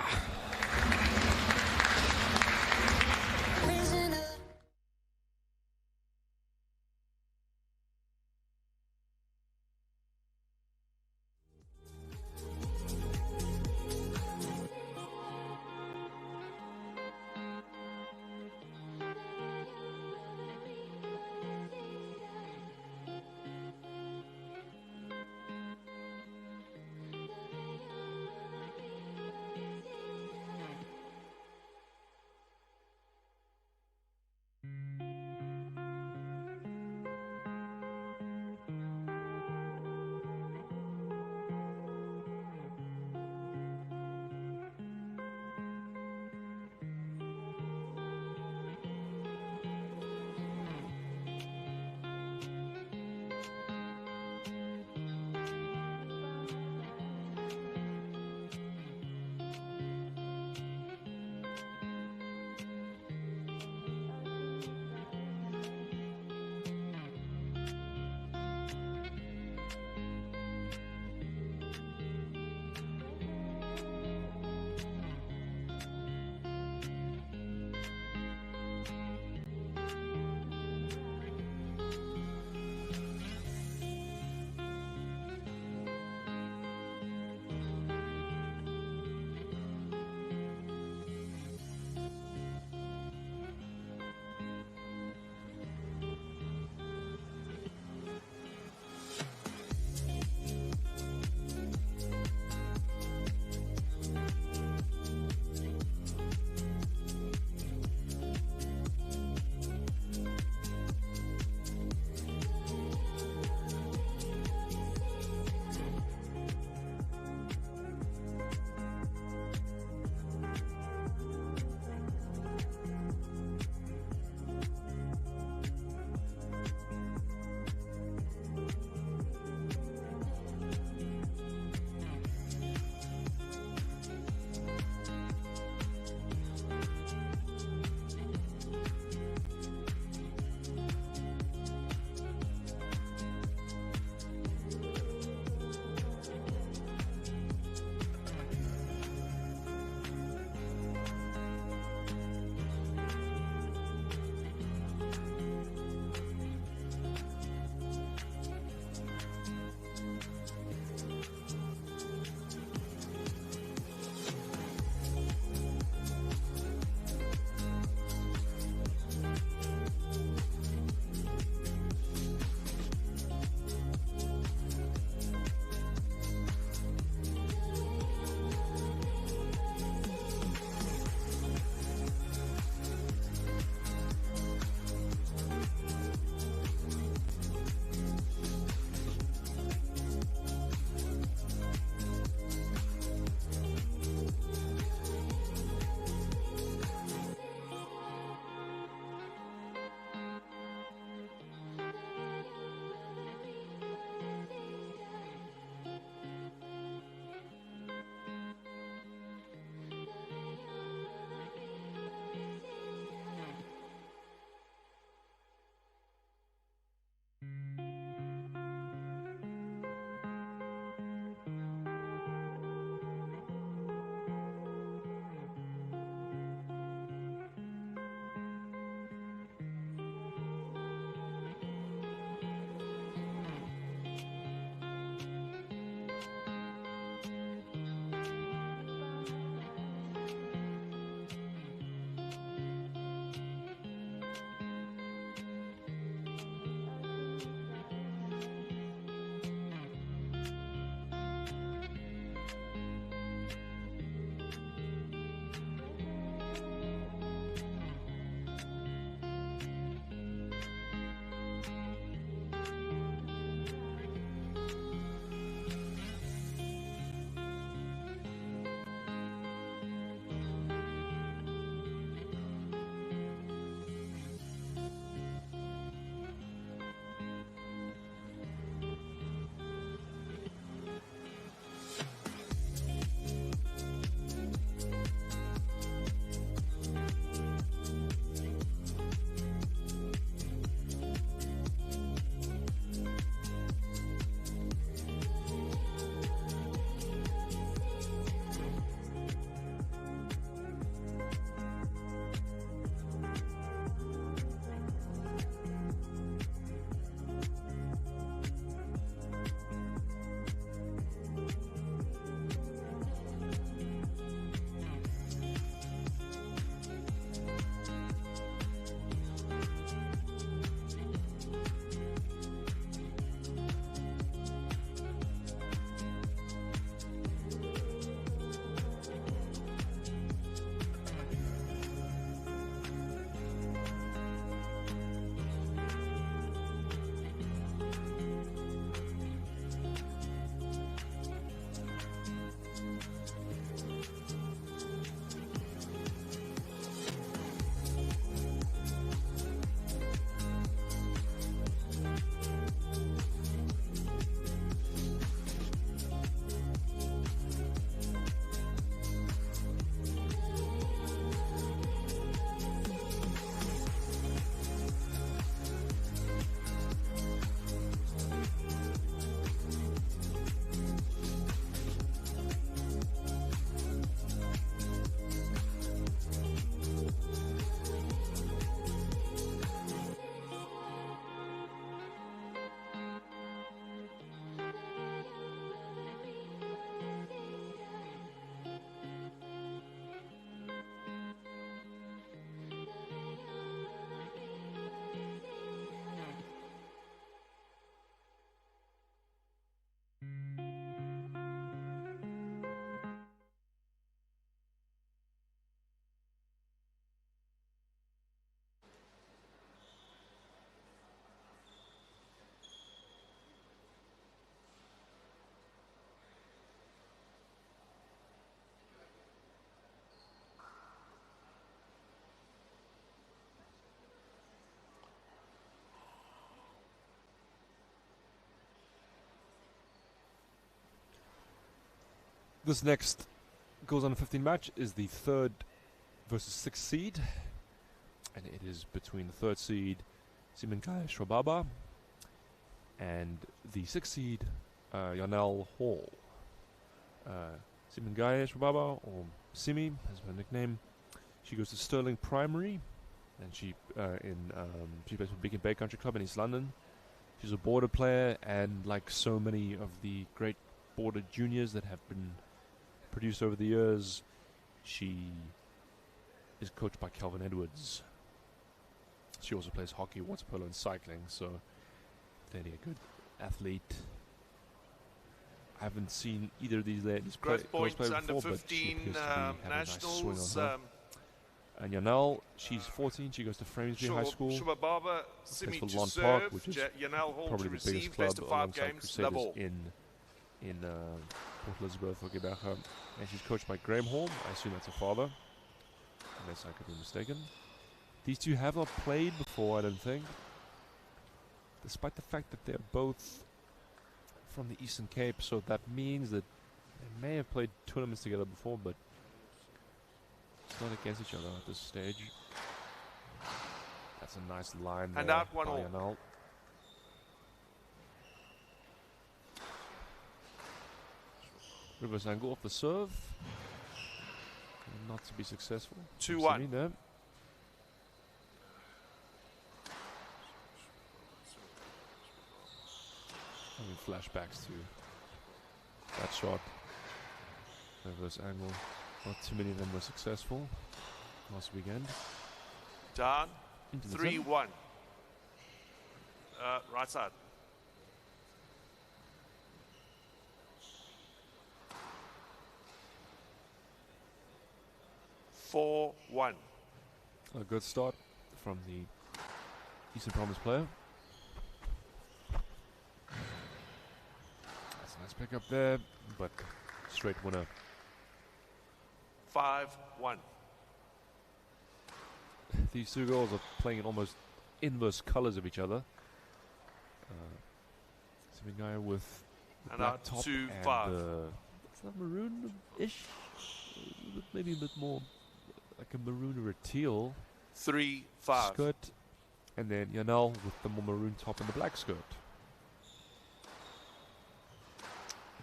This next goes on a 15 match is the 3rd versus 6th seed, and it is between the 3rd seed Simengaya Shwababa and the 6th seed Yanel Hall. Simengaya Shwababa, or Simi as her nickname, she goes to Stirling Primary, and she plays for Beacon Bay Country Club in East London. She's a border player, and like so many of the great border juniors that have been produced over the years, she is coached by Calvin Edwards. She also plays hockey, water polo, and cycling, so clearly a good athlete. I haven't seen either of these ladies play before, under but 15 she appears to have a nice swing nationals. on her. And Yanel, she's 14. She goes to Framesbury High School. Shwababa, Plays Simi for to Lawn serve. Park, which is Yanel Hall probably to the biggest receive. club Best of 5 alongside games, Crusaders level. in Port Elizabeth or Gqeberha. And she's coached by Graham Hall. I assume that's her father, unless I could be mistaken. These two have not played before, I don't think, despite the fact that they're both from the Eastern Cape, so that means that they may have played tournaments together before, but it's not against each other at this stage. That's a nice line And there out 1 by all. Yanel. Reverse angle off the serve. Not to be successful. 2-1. There. Having flashbacks to that shot. Reverse angle. Not too many of them were successful last weekend. Down. Into the 3-1. Right side. One. A good start from the Eastern Province player. That's a nice pick up there, but straight winner. 5-1. These two girls are playing in almost inverse colors of each other. Simengaya with the black top and it's not maroon-ish, maybe a bit more like a maroon or a teal 3-5 skirt, and then Yanel with the more maroon top and the black skirt.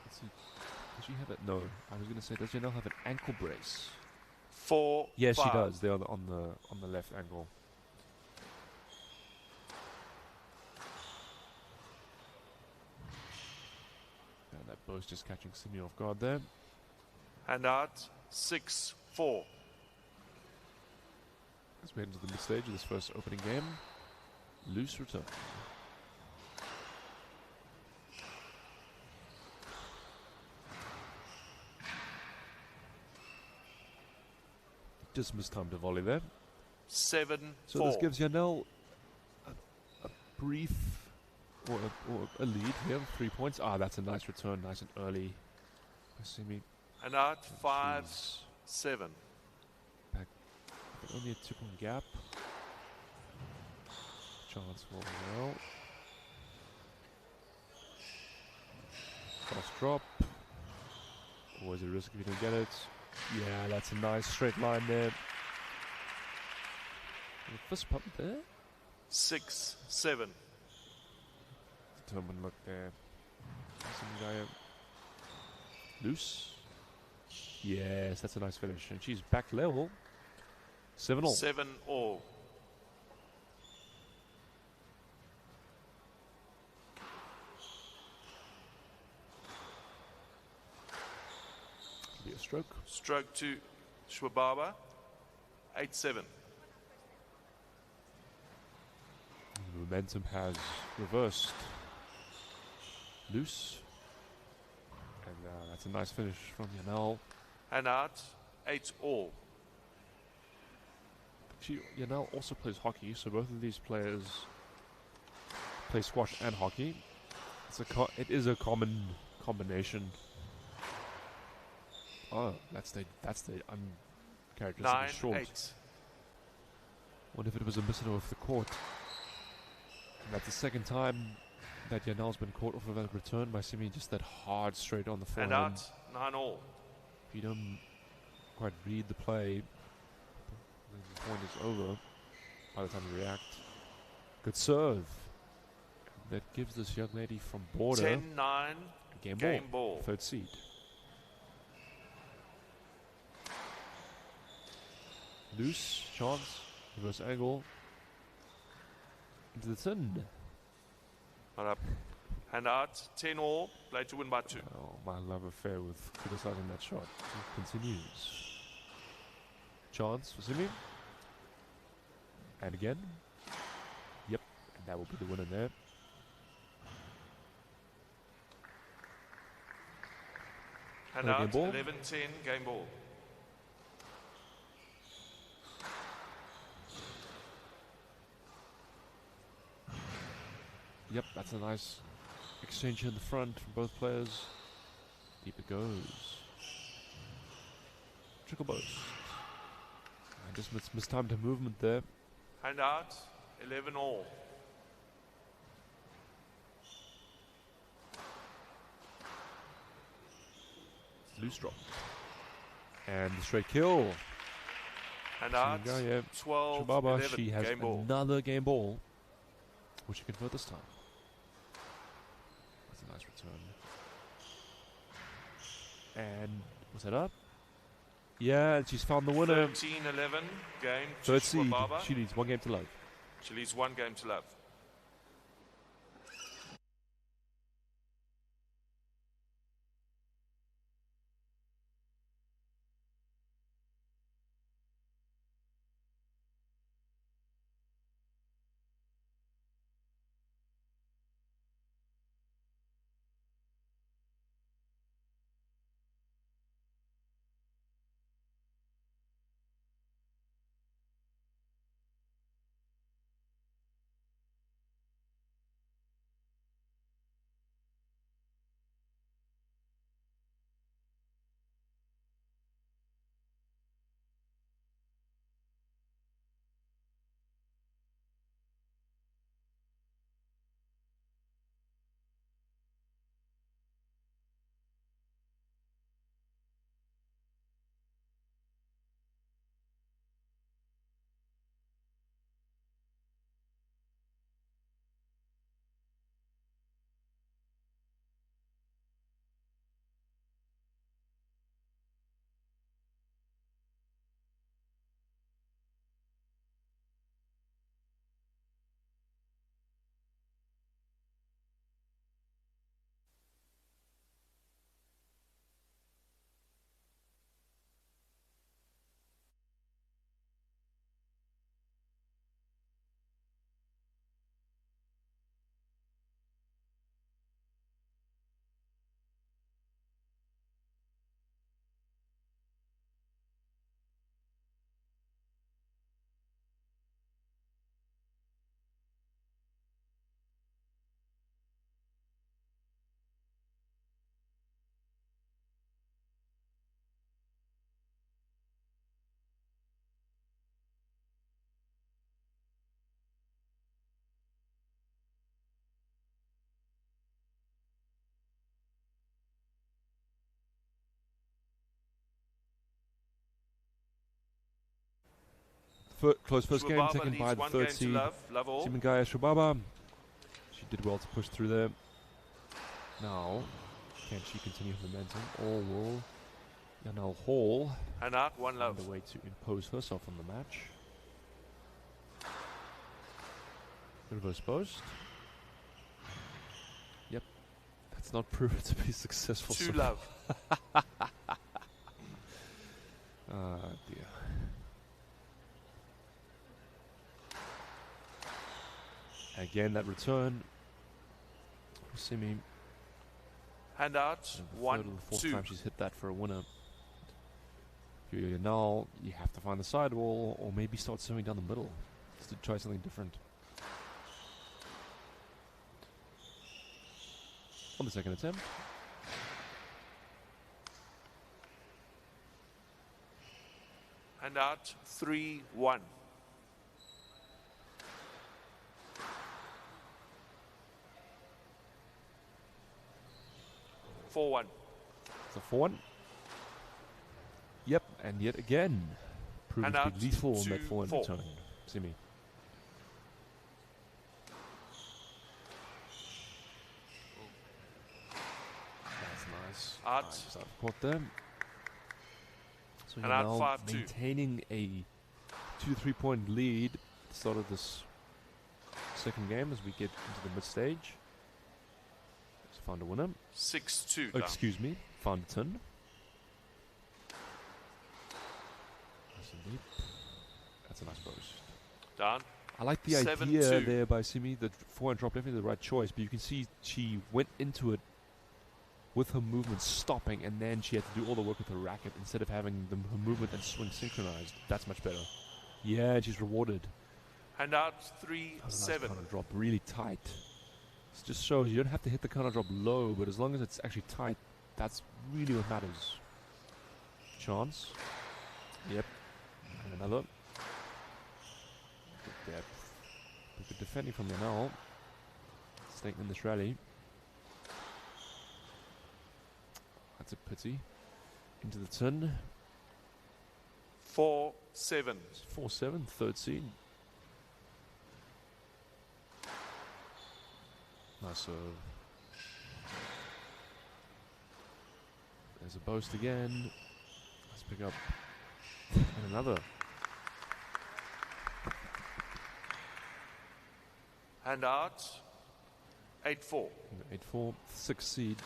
Let's see. Does she have it? No, I was going to say, does Yanel have an ankle brace? 4-5. Yes, she does. They're on the left ankle. And that bow's just catching Simi off guard there. And out 6-4. As we head into the mid stage of this first opening game, loose return. Just missed time to volley there. 7-4. So this gives Yanel a brief or a lead here, 3 points. Ah, that's a nice return, nice and early. Simi. And out 5-7. Back, but only a 2-point gap. Chance for Yanel. Fast drop. Always a risk if you don't get it. Yeah, that's a nice straight line there. Fist pump there. 6-7. Determined look there. Simengaya loose. Yes, that's a nice finish. And she's back level. 7-all. 7-all. Be a stroke. Stroke to Shwababa. 8-7. The momentum has reversed. Loose. And that's a nice finish from Yanel. And out 8-all. Yanel also plays hockey, so both of these players play squash and hockey. It is a common combination. Oh, that's the uncharacteristically short. 9-8. What if it was a mistletoe off the court? And that's the second time that Yanel's been caught off of a return by Simi, just that hard straight on the forehand. And out 9-all. If you don't quite read the play, the point is over by the time you react. Good serve. That gives this young lady from Border 10-9. game ball. Third seed. Loose, chance, reverse angle. Into the tin. Not up. Hand out. 10 all. Play to win by 2. Oh, my love affair with criticizing that shot continues. Chance for Simi. And again. Yep. And that will be the winner there. Hand out. 11-10. Game ball. Yep, that's a nice exchange in the front from both players. Deep it goes. Trickle burst. I just mistimed the movement there. Hand out. 11 all. Loose drop. And the straight kill. Hand out. 12 Shubaba, 11. she has another game ball, which she can convert this time. That's a nice return. And was that up? Yeah, and she's found the winner. 13-11. Game. Third seed. Shubaba. She needs one game to love. She needs one game to love. Close first game taken by the third seed. Simangaya Shubaba. She did well to push through there. Now, can she continue her momentum, or will Yanal Hall and out one love find a way to impose herself on the match? Reverse post. Yep, that's not proven to be successful. Two love. Ah, dear. Again, that return. Simi. Hand out. One, fourth two. time she's hit that for a winner. If you're Yanal, you have to find the sidewall, or maybe start swimming down the middle just to try something different. On the second attempt. Hand out. 3-1. 4-1. It's a 4-1. Yep, and yet again, proving to Hand be out, lethal on that 2, forehand 4. return. Simi. That's nice. Out. Nice out of court there. So And you're out now 5-2. maintaining a 2 to 3 point lead at the start of this second game as we get into the mid stage. Just found a winner. 6-2. Oh, excuse me, found a tin. Nice indeed. That's a nice post. Down. I like the 7-2. idea there by Simi. The forehand drop definitely the right choice, but you can see she went into it with her movement stopping, and then she had to do all the work with her racket instead of having her movement and swing synchronized. That's much better. Yeah, and she's rewarded. Hand out Nice 3-7. counter drop, really tight. This just shows you don't have to hit the counter drop low, but as long as it's actually tight, that's really what matters. Chance. Yep. And another. Good depth. But good defending from Yanal. Staying in this rally. That's a pity. Into the tin. 4-7. 4-7, third seed. Nice serve. There's a boast again. Let's pick up and another. Hand out 8-4. 8-4, sixth seed.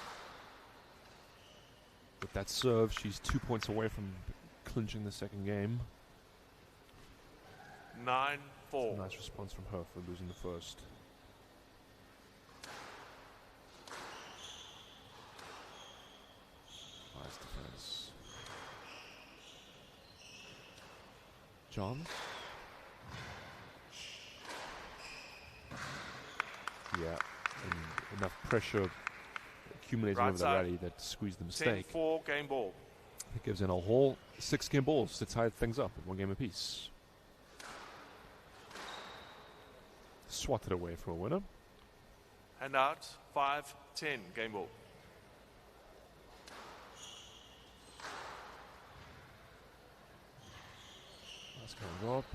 With that serve, she's 2 points away from clinching the second game. 9-4. Nice response from her for losing the first. Nice defense. John? Yeah, and enough pressure accumulated Right over the side. rally that squeezed the mistake. 10-4 game ball. It gives in a whole 6 game balls to tie things up at 1 game apiece. Swatted away for a winner. Hand out 5-10 game ball. Nice counter drop.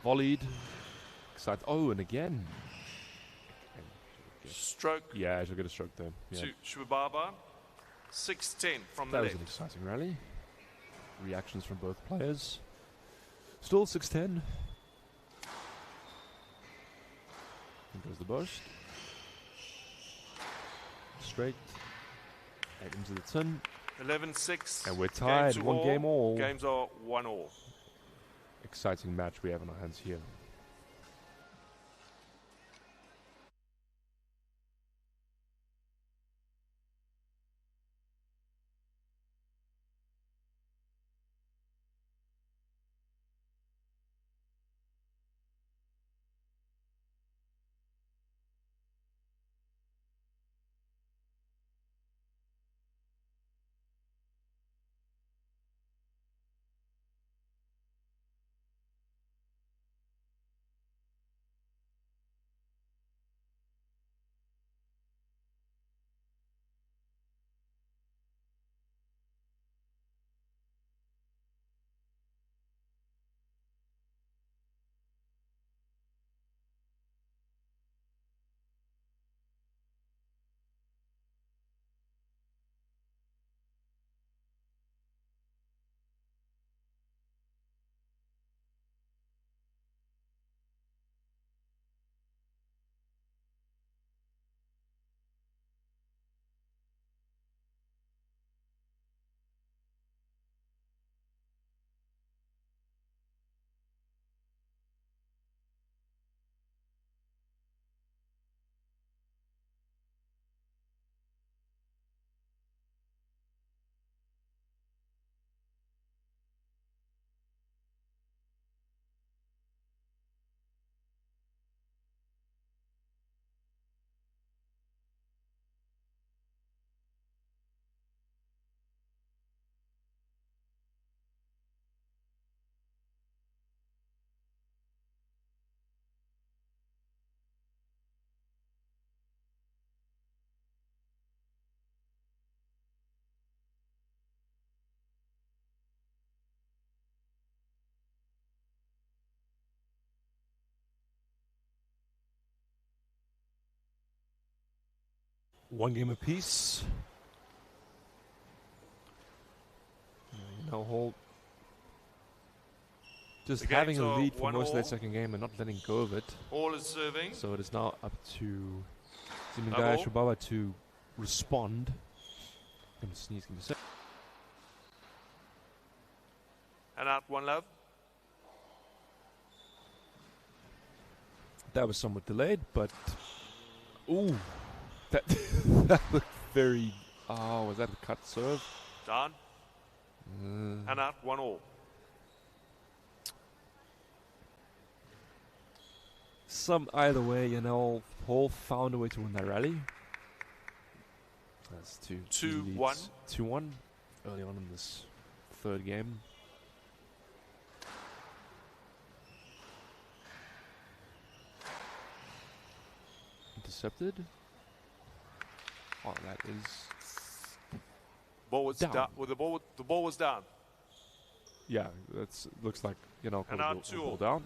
Volleyed. Excited. Oh, and again. Stroke Yeah, she'll get a stroke there. Yeah. to Shubaba. 6-10 from the That was left. an exciting rally. Reactions from both players. Still 6-10. Here goes the burst. Straight. And into the tin. 11-6. And we're tied. Game 1 to game all. Games are 1-all. Exciting match we have in our hands here. One game apiece. No hold. Just The having games a are lead for 1 most of all. that second game and not letting go of it. All is serving. So it is now up to Simingaya Double. Shubaba to respond. Gonna sneeze, gonna say. And out 1 love. That was somewhat delayed, but ooh, that that looked very. Oh, was that a cut serve? Down. And out 1 all. Either way, you know, Hall found a way to win that rally. That's 2-1. 2-1 early on in this third game. Intercepted. Oh, that is Ball was down. Well, the ball was down. Yeah, that's looks like, you know, And got out a 2 ball all. down.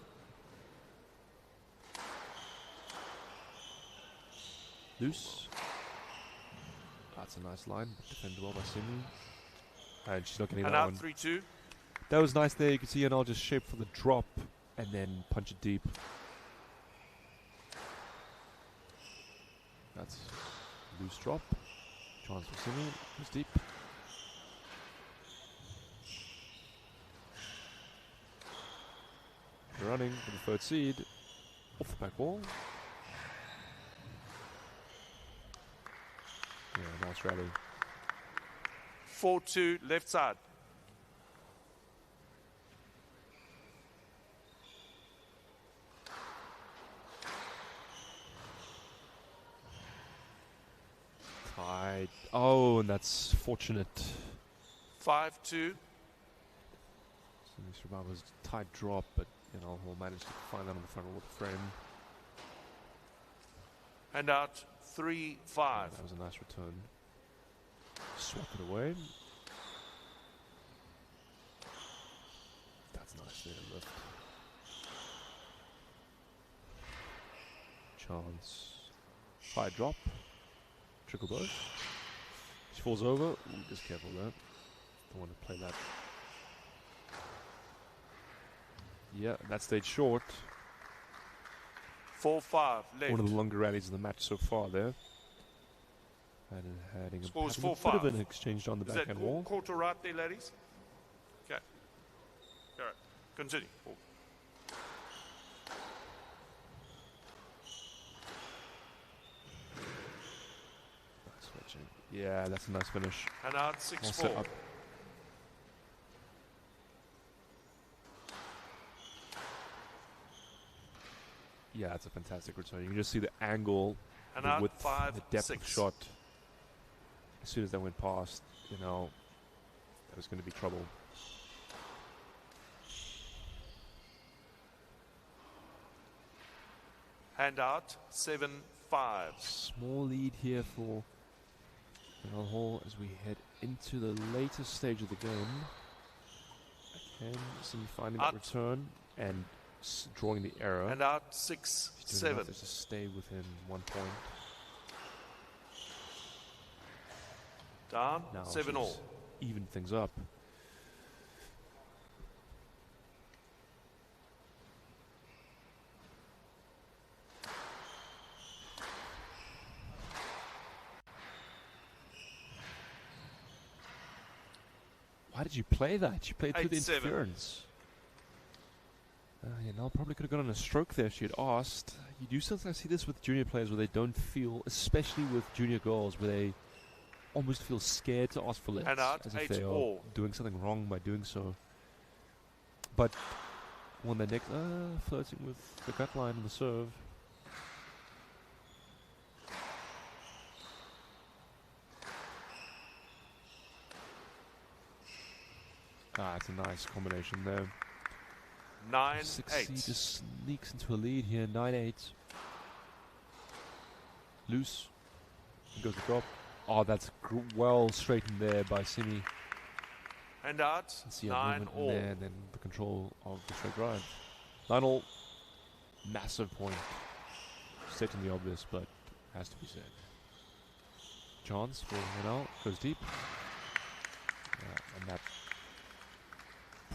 Loose. That's a nice line, defended well by Simi. And she's not getting And that out one. 3-2. That was nice there. You can see Yanal just shape for the drop and then punch it deep. That's loose drop. Chance for Simi. Goes deep. Running for the third seed. Off the back wall. Yeah, nice rally. 4-2 left side. Tied. Oh, and that's fortunate. 5-2. Simi Sribaba's tight drop, but you know, he'll manage to find that on the front of the frame. And out 3-5. That was a nice return. Swap it away. That's nice there to lift. Chance. High drop. Trickle both. She falls over. Ooh, just careful there. Don't want to play that. Yeah, that stayed short. 4-5 left. One of the longer rallies of the match so far there. And having Scores a bit 4-5. of an exchange on the Is backhand that wall. quarter right there, ladies? Okay. All right. Continue. Oh. Nice switching. Yeah, that's a nice finish. And out All set 6-4. up. Yeah, it's a fantastic return. You can just see the angle, And the out width, the depth of 5-6. shot. As soon as that went past, you know, that was going to be trouble. And out 7-5. Small lead here for Middle Hall as we head into the later stage of the game. Again, Simi finding that Out. return and drawing the error. And out She's doing 6-7. enough to just stay within 1 point. Down Now 7 she's all. even things up. Why did you play that? You played through the 8-7. interference. You know, probably could have gotten a stroke there if she had asked. You do sometimes see this with junior players where they don't feel, especially with junior girls, where they almost feel scared to ask for lets, And out as if 8 they are all. doing something wrong by doing so. But when they're next, flirting with the cut line and the serve. It's a nice combination there. 9-8. 6C just sneaks into a lead here, 9-8. Loose. Goes the drop. Oh, that's well straightened there by Simi. And out See a 9 movement in all. there, and then the control of the straight drive. 9 all. Massive point. Stating the obvious, but has to be said. chance for goes deep. And that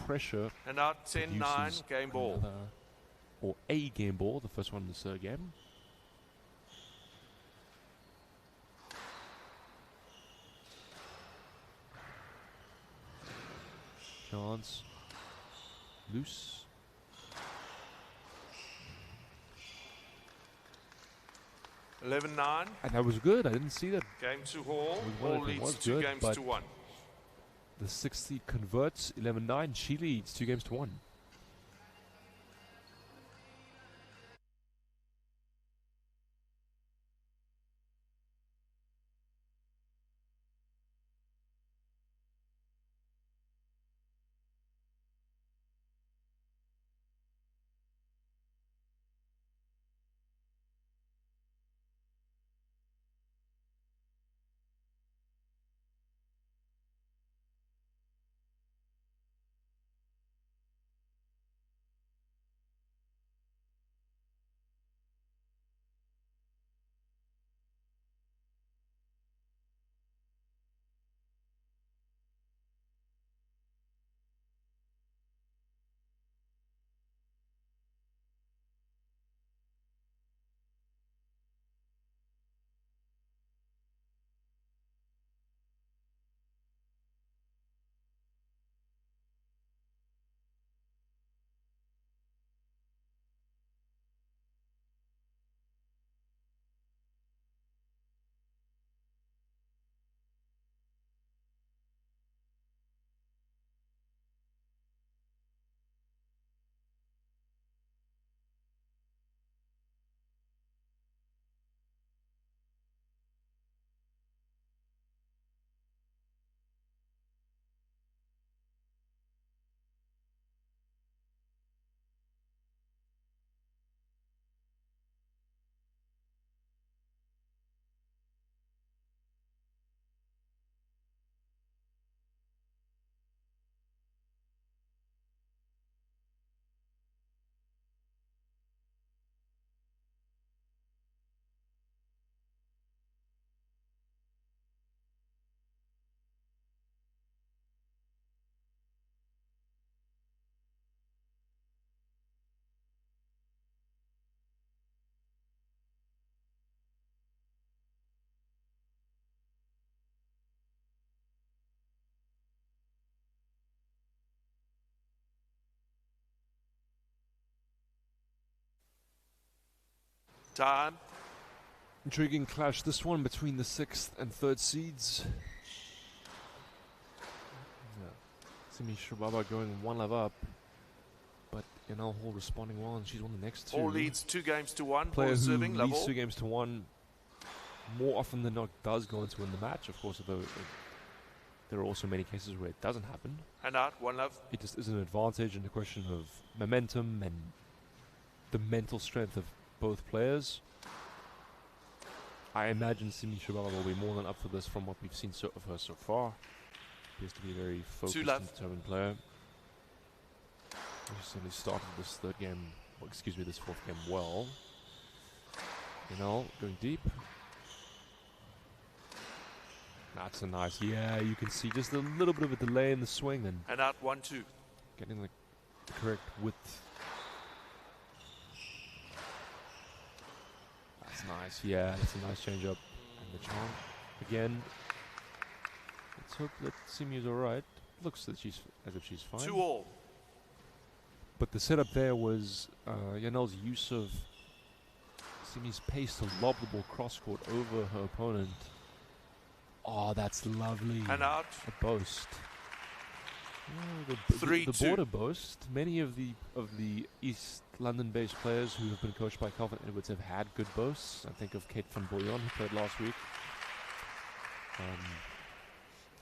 pressure. And out 10-9, game ball. Or a game ball, the first one in the third game. Chance. Loose. – 11-9. And that was good. I didn't see that. Game to Hall. Hall leads 2 games to 1. The 6th seed converts 11-9. She leads 2 games to 1. Time. Intriguing clash, this one between the 6th and 3rd seeds. Simi Shababa going 1 love up, but Hall responding well, and she's won the next 2. Hall leads 2 games to 1. Player who serving leads level. 2 games to 1 more often than not does go on to win the match. Of course, although there are also many cases where it doesn't happen. And out 1 love. It just is an advantage in the question of momentum and the mental strength of both players. I imagine Simi Shabala will be more than up for this from what we've seen of her so far. Appears to be a very focused and determined player. She certainly started this 4th game well. Going deep. That's a nice, you can see just a little bit of a delay in the swing and out 1-2. Getting the correct width. That's nice, that's a nice change up. And the charm again. Let's hope that Simi's alright. Looks that as if she's fine. 2-all. But the setup there was Yanel's use of Simi's pace to lob the ball cross court over her opponent. Oh, that's lovely. And out. A boast. The border boast. Many of the East London-based players who have been coached by Calvin Edwards have had good boasts. I think of Kate van Bouillon, who played last week,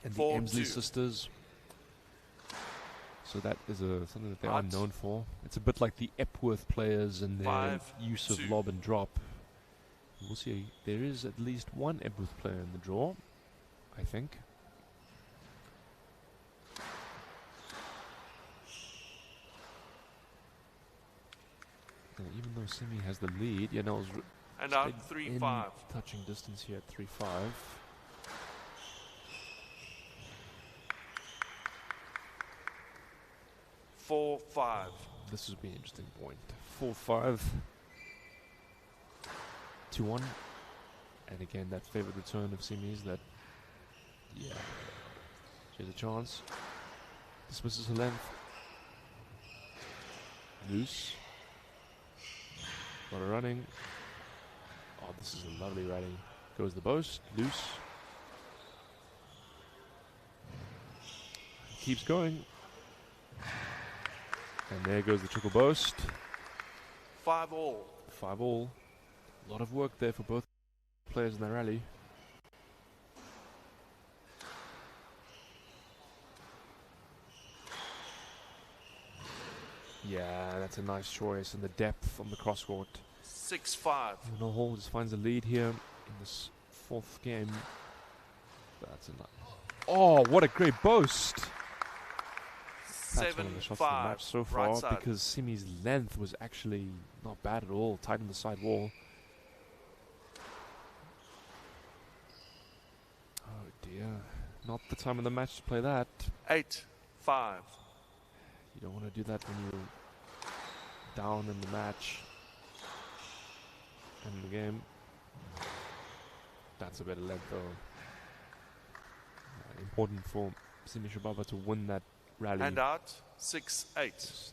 and the Emsley sisters. So that is something that they are known for. It's a bit like the Epworth players and their use of lob and drop. We'll see. There is at least one Epworth player in the draw, I think. And even though Simi has the lead, Yanel's and out 3-5. Touching distance here at 3-5. 4-5. This would be an interesting point. 4-5. 2-1. And again, that favorite return of Simi's that, yeah, she has a chance. Dismisses her length. Loose. A lot of running. Oh, this is a lovely rally. Goes the boast. Loose. Keeps going. And there goes the triple boast. 5-all. 5-all. A lot of work there for both players in the rally. Yeah, that's a nice choice. And the depth on the cross court. 6-5. No Hall just finds the lead here in this fourth game. That's a nice. Oh, what a great boast! That's one of the shots of the match so far, right side. because Simi's length was actually not bad at all. Tight on the side wall. Oh dear. Not the time of the match to play that. 8-5. You don't want to do that when you're down in the match. In the game. That's a better length though. Important for Simi Shababa to win that rally. And out. 6-8.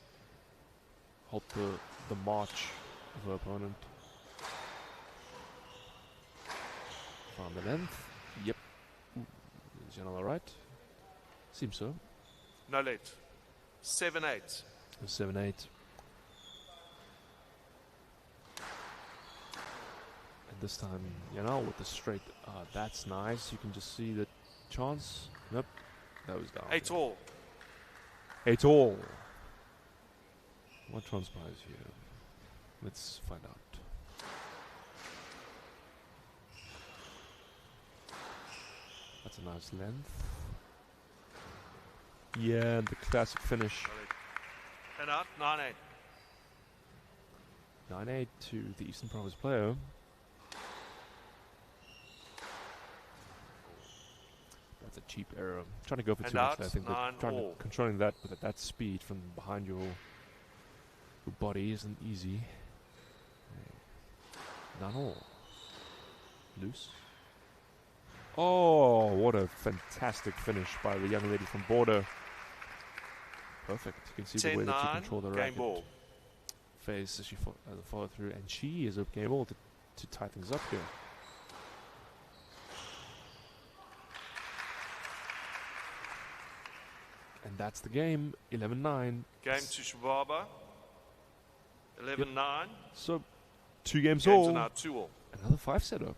Halt the march of her opponent. Found the length. Yep. Is Jan alright? Seems so. No late. 7-8. 7-8. This time, you know, with the straight, that's nice. You can just see the chance. Nope, that was down. 8-all. 8-all. What transpires here? Let's find out. That's a nice length. Yeah, and the classic finish. And out. 9-8. 9-8 to the Eastern Province player. That's a cheap error. I'm trying to go for And too much. out, I think that 9-all. controlling that with that speed from behind your body isn't easy. 9-all. Loose. Oh, what a fantastic finish by the young lady from Border. Perfect. You can see the way that she controlled the game racket. ball. Phase as she followed through, and she is a game ball to tie things up here. And that's the game. 11-9. Game to Shababa. 11-9. So 2 games Games all. are now 2-all. Another 5-setter.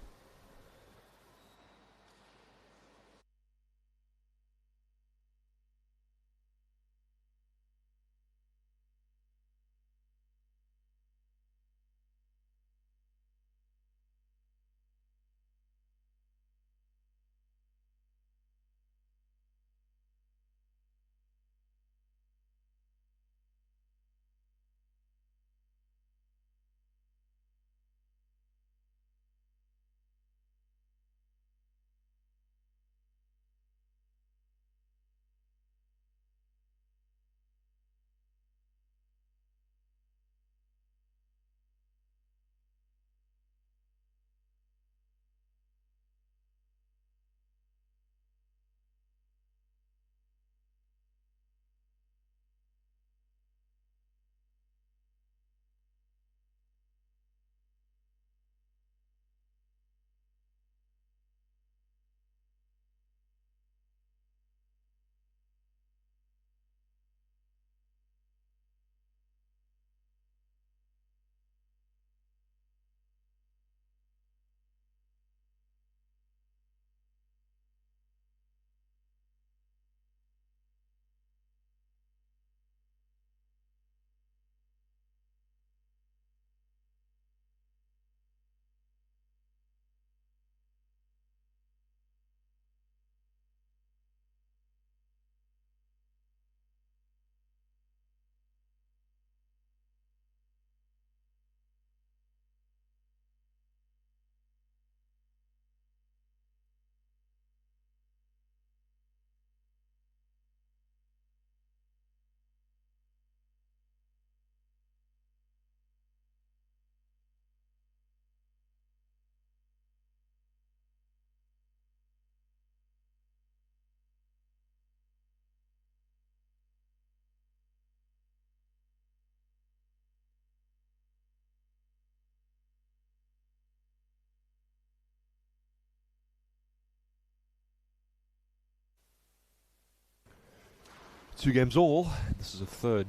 2 games all. This is a third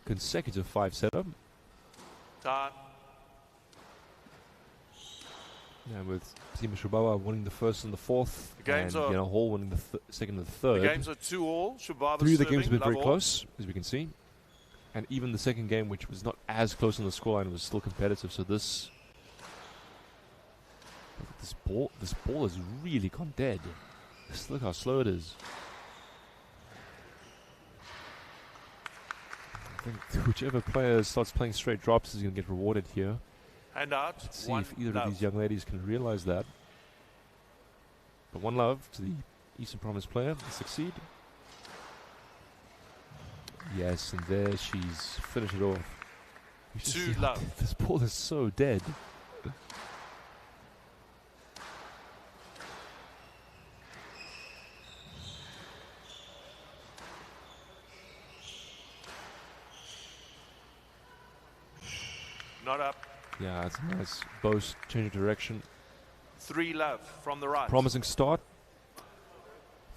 consecutive 5-setter. Time. And with Sima Shubaba winning the first and the fourth, The games and are- Yana Hall winning the second and the third. The games are 2-all. Shubaba 3 of the serving, games have been very love all. close, as we can see. And even the second game, which was not as close on the scoreline, was still competitive. So this ball has really gone dead. Just look how slow it is. I think whichever player starts playing straight drops is going to get rewarded here. Hand out. Let's see One if either love. of these young ladies can realize that. But one love to the Eastern Province player to succeed. Yes, and there she's finished it off. You just 2 see how love. this ball is so dead. Not up. Yeah, it's a nice boast, change of direction. 3 love from the right. Promising start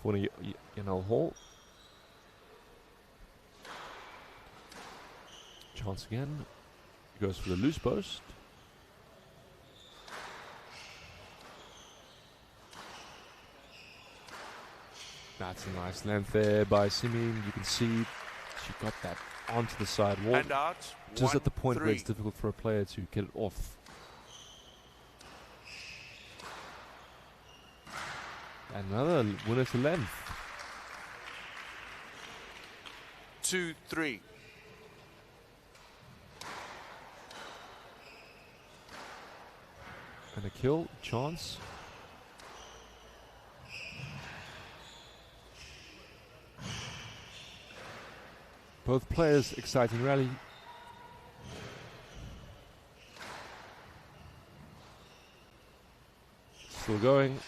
for Yanel Hall. Chance again. He goes for the loose post. That's a nice length there by Simi. You can see she got that onto the side wall. Hand out. Just at the point 1-3. where it's difficult for a player to get it off. Another winner to length. 2-3. And a kill, chance. Both players, exciting rally. Still going.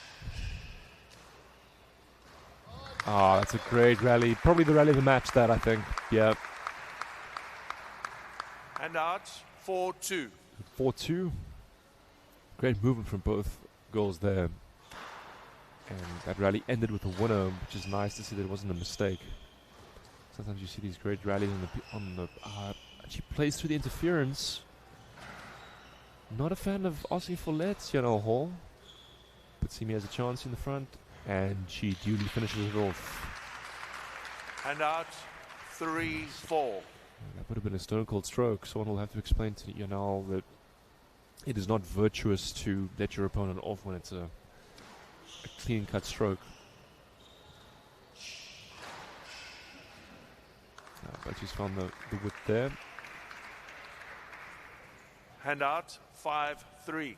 Ah, that's a great rally. Probably the rally of the match, that, I think. Yeah. Hand out. 4-2. 4-2. Great movement from both goals there. And that rally ended with a winner, which is nice to see that it wasn't a mistake. Sometimes you see these great rallies on the she plays through the interference. Not a fan of asking for lets, Hall. But Simi has a chance in the front, and she duly finishes it off. Hand out. 3-4. That would have been a stone cold stroke. Someone will have to explain to Yanal that it is not virtuous to let your opponent off when it's a clean cut stroke. But she's found the width there. Hand out. 5-3.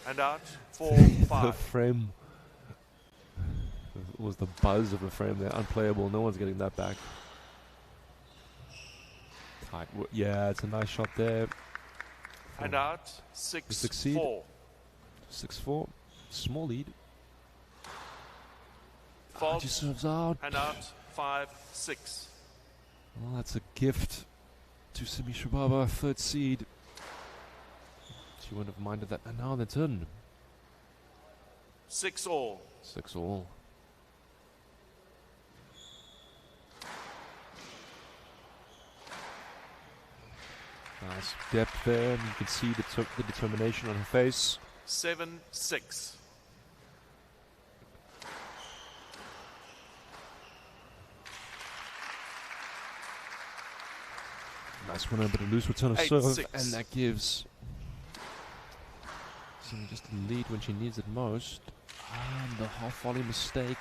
And out. The 4-5. frame was the buzz of the frame there. Unplayable. No one's getting that back. Tight. Yeah, it's a nice shot there. And out. Succeed. 6-4. 6-4. Small lead. Fault. She serves out. And out. 5-6. Well, that's a gift to Simi Shubaba, third seed. She wouldn't have minded that. And now they're done. 6-all. 6-all. Nice depth there. And you can see the determination on her face. 7-6. Nice winner, but a loose return of 8-6. serve. And that gives Simi just a lead when she needs it most. And the half volley mistake.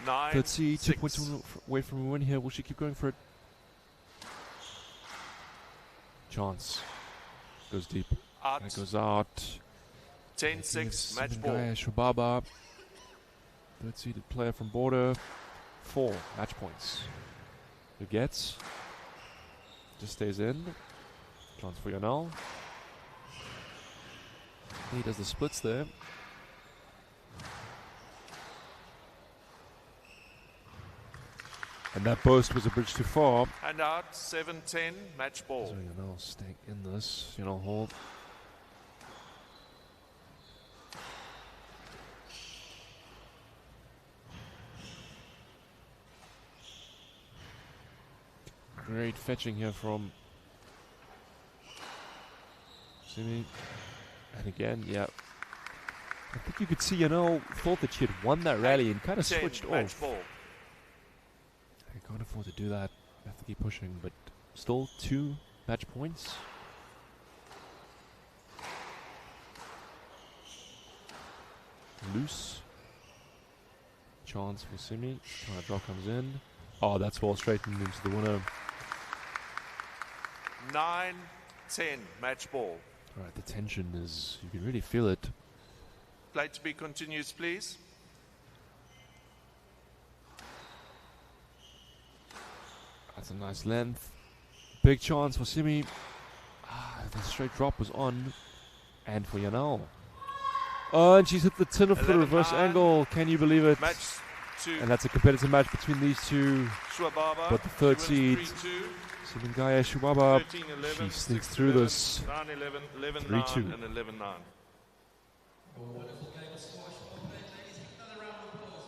9-6. Third seed, 2 points away from a win here. Will she keep going for it? Chance. Goes deep. Out. And it goes out. 10-6. Match ball. Shubaba. Third seeded player from Border. 4 match points. Who gets? Just stays in. Chance for Yanal. He does the splits there. And that burst was a bridge too far. Hand out 7-10, match ball. So Janelle staying in this, hold. Great fetching here from Simi. And again, yeah. I think you could see, thought that she had won that rally and kind of switched off. Ball. They can't afford to do that. They have to keep pushing, but still 2 match points. Loose. Chance for Simi. Draw comes in. Oh, that's ball straightened into the winner. 9-10, match ball. Alright, the tension is, you can really feel it. Play to be continues, please. That's a nice length. Big chance for Simi. The straight drop was on. And for Janelle. Oh, and she's hit the tin of the reverse angle. Can you believe it? Match 2. And that's a competitive match between these two. Shwababa, But the third seed, 3-2. Simingaya Shwababa, 13-11, she sneaks through this. 9-11, 11-9, 3-2. and 11-9. Wonderful game of squash. Well played, ladies. Another round of applause.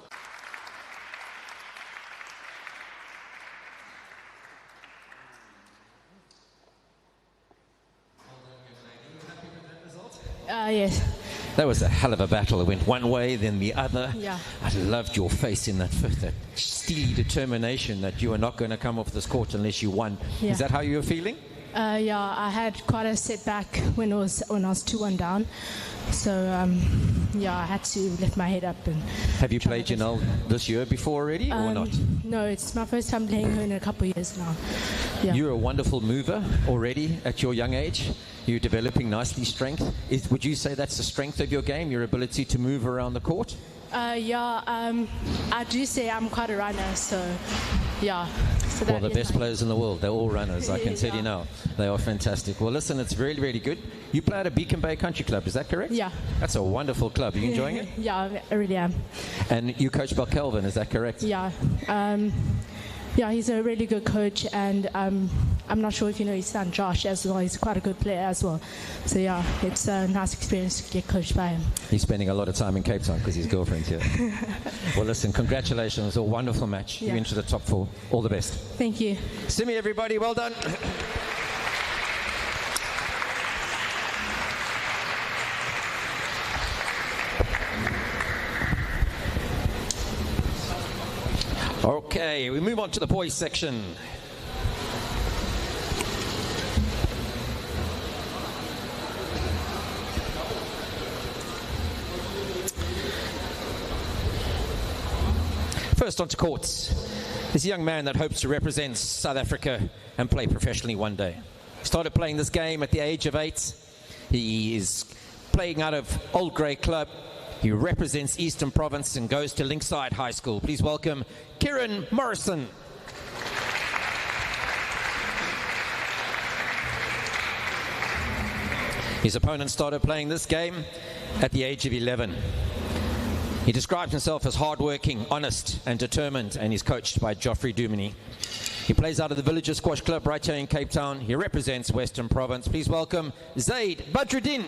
Well done, young lady. Are you happy with that result? Yes. That was a hell of a battle. It went one way, then the other. Yeah. I loved your face in that fifth, that steely determination that you were not going to come off this court unless you won. Yeah. Is that how you were feeling? Yeah, I had quite a setback when I was 2-1 down. So, yeah, I had to lift my head up. And Have you played Janelle this year before already or not? No, it's my first time playing her in a couple of years now. Yeah. You're a wonderful mover already at your young age. You're developing nicely strength. Would you say that's the strength of your game, your ability to move around the court? Yeah, I do say I'm quite a runner, so yeah. So Well, the is best my- players in the world, they're all runners, I can tell you now. They are fantastic. Well, listen, it's really, really good. You play at a Beacon Bay Country Club, is that correct? Yeah. That's a wonderful club. Are you enjoying it? Yeah, I really am. And you coach Bel Kelvin, is that correct? Yeah. Yeah, he's a really good coach, and I'm not sure if you know his son Josh as well. He's quite a good player as well. So yeah, it's a nice experience to get coached by him. He's spending a lot of time in Cape Town because his girlfriend's here. Well, listen, congratulations. A wonderful match. Yeah. You're into the top 4. All the best. Thank you. Simi, everybody, well done. Okay, we move on to the boys section. First onto courts. This young man that hopes to represent South Africa and play professionally one day. Started playing this game at the age of 8. He is playing out of Old Grey Club. He represents Eastern Province and goes to Linkside High School. Please welcome Kieran Morrison. His opponent started playing this game at the age of 11. He describes himself as hardworking, honest and determined, and he's coached by Geoffrey Dumini. He plays out of the Villager Squash Club right here in Cape Town. He represents Western Province. Please welcome Zaid Badruddin.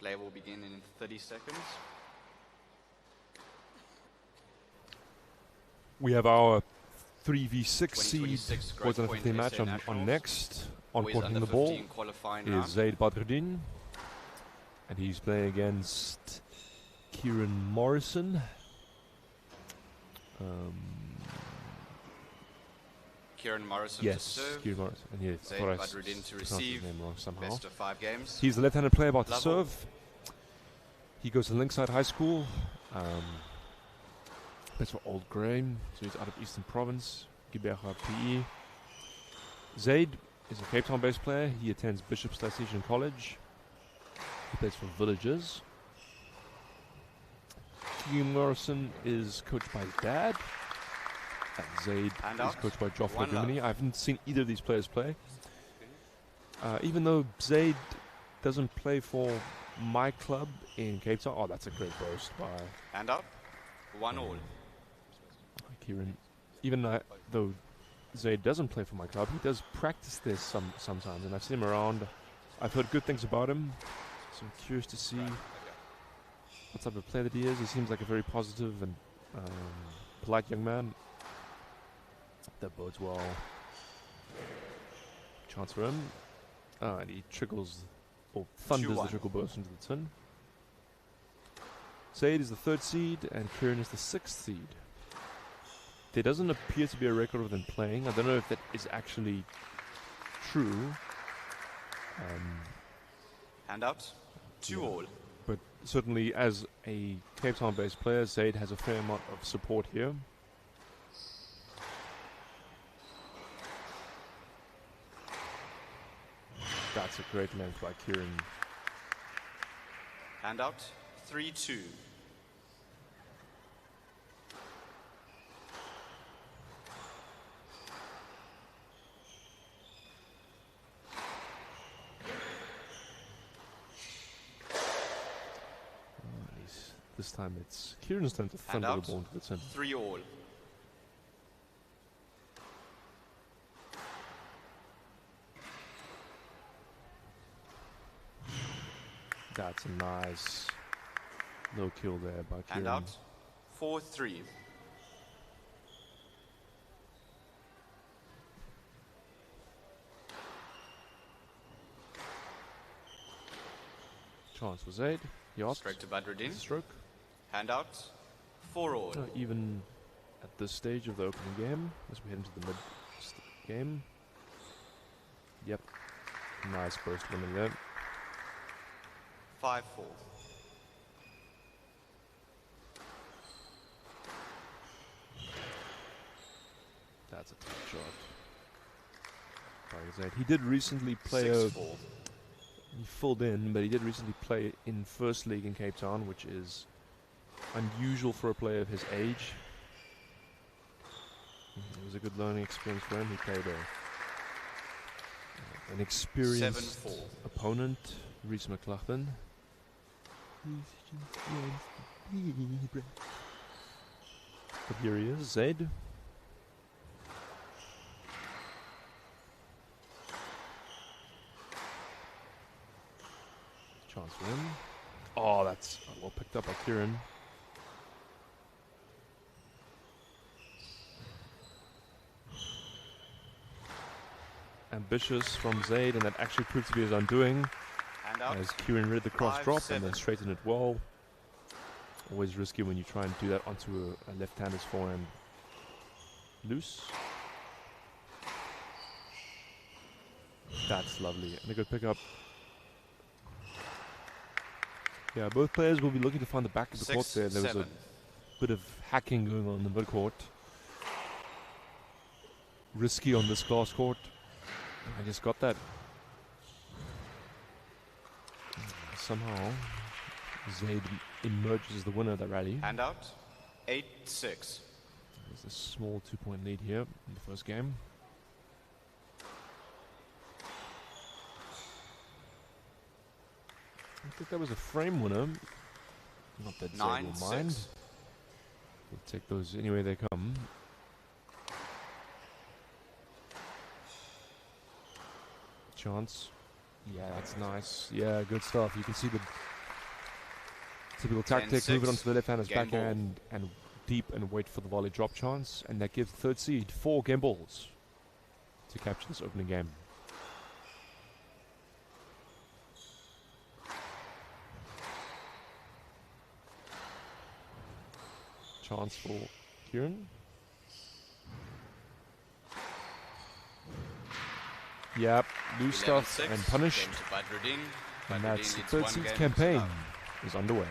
Play will begin in 30 seconds. We have our 3v6 seed 2026 boys under Growthpoint 15 match SA on Nationals. next. On Boys court under hitting the ball 15 qualifying is round. Zaid Badruddin. And he's playing against Kieran Morrison. Kieran Morrison to Yes, serve. Kieran Morrison. And yeah, Zaid thought I Badruddin to pronounced his receive. name wrong somehow. Best of 5 games. He's the left-handed player about to Level. serve. He goes to Linkside High School. Plays for Old Graham, so he's out of Eastern Province. Giberha PE. Zaid is a Cape Town-based player. He attends Bishop Station College. He plays for Villagers. Kieran Morrison is coached by his dad. And Zaid is coached by Joffrey Grimini. I haven't seen either of these players play. Even though Zaid doesn't play for my club in Cape Town. Oh, that's a great burst by... Hand up. 1-all. Kieran. Even though Zaid doesn't play for my club, he does practice this sometimes, and I've seen him around. I've heard good things about him, so I'm curious to see what type of player that he is. He seems like a very positive and polite young man. That bodes well. Chance for him. And he trickles, or thunders the 2-1. trickle burst into the tin. Zaid is the 3rd seed, and Kieran is the 6th seed. There doesn't appear to be a record of them playing. I don't know if that is actually true. Handouts. 2-all. But certainly as a Cape Town-based player, Zaid has a fair amount of support here. That's a great length by Kieran. Handout. 3-2. This time it's Kieran's turn to thunder the ball into the tin. 3-all. That's a nice no kill there by Kieran. Handout. 4-3. Chance for Zaid. Yacht. Straight to Badruddin. Stroke. Handout. 4-all. Even at this stage of the opening game, as we head into the mid game. Yep. Nice burst winning there. 5-4. That's a tough shot. By Zaid. He did recently play 6-4. He filled in, but he did recently play in First League in Cape Town, which is unusual for a player of his age. It was a good learning experience for him. He played an experienced 7-4. opponent, Reese McLaughlin. But here he is, Zaid. Chance for him. Oh, that's well picked up by Kieran. Ambitious from Zaid, and that actually proved to be his undoing. As Kieran read the cross drop and then straightened it well. Always risky when you try and do that onto a left-hander's forehand. Loose. That's lovely. And a good pickup. Yeah, both players will be looking to find the back of the court there. There was a bit of hacking going on in the mid-court. Risky on this glass court. I just got that. Somehow, Zaid emerges as the winner of the rally. Handout. 8-6. There's a small 2-point lead here in the first game. I think that was a frame winner. Not that Zaid will mind. We'll take those anyway they come. Chance. Yeah, that's nice. Yeah, good stuff. You can see the Typical 10, tactic, move it 6, onto the left-hander's game ball. backhand and deep and wait for the volley drop chance. And that gives third seed 4 game balls to capture this opening game. Chance for Kieran. Yep, loose stuff 11-6, and punished. game to Badruddin. And Badruddin that's the leads third 1 seed game to campaign none. is underway.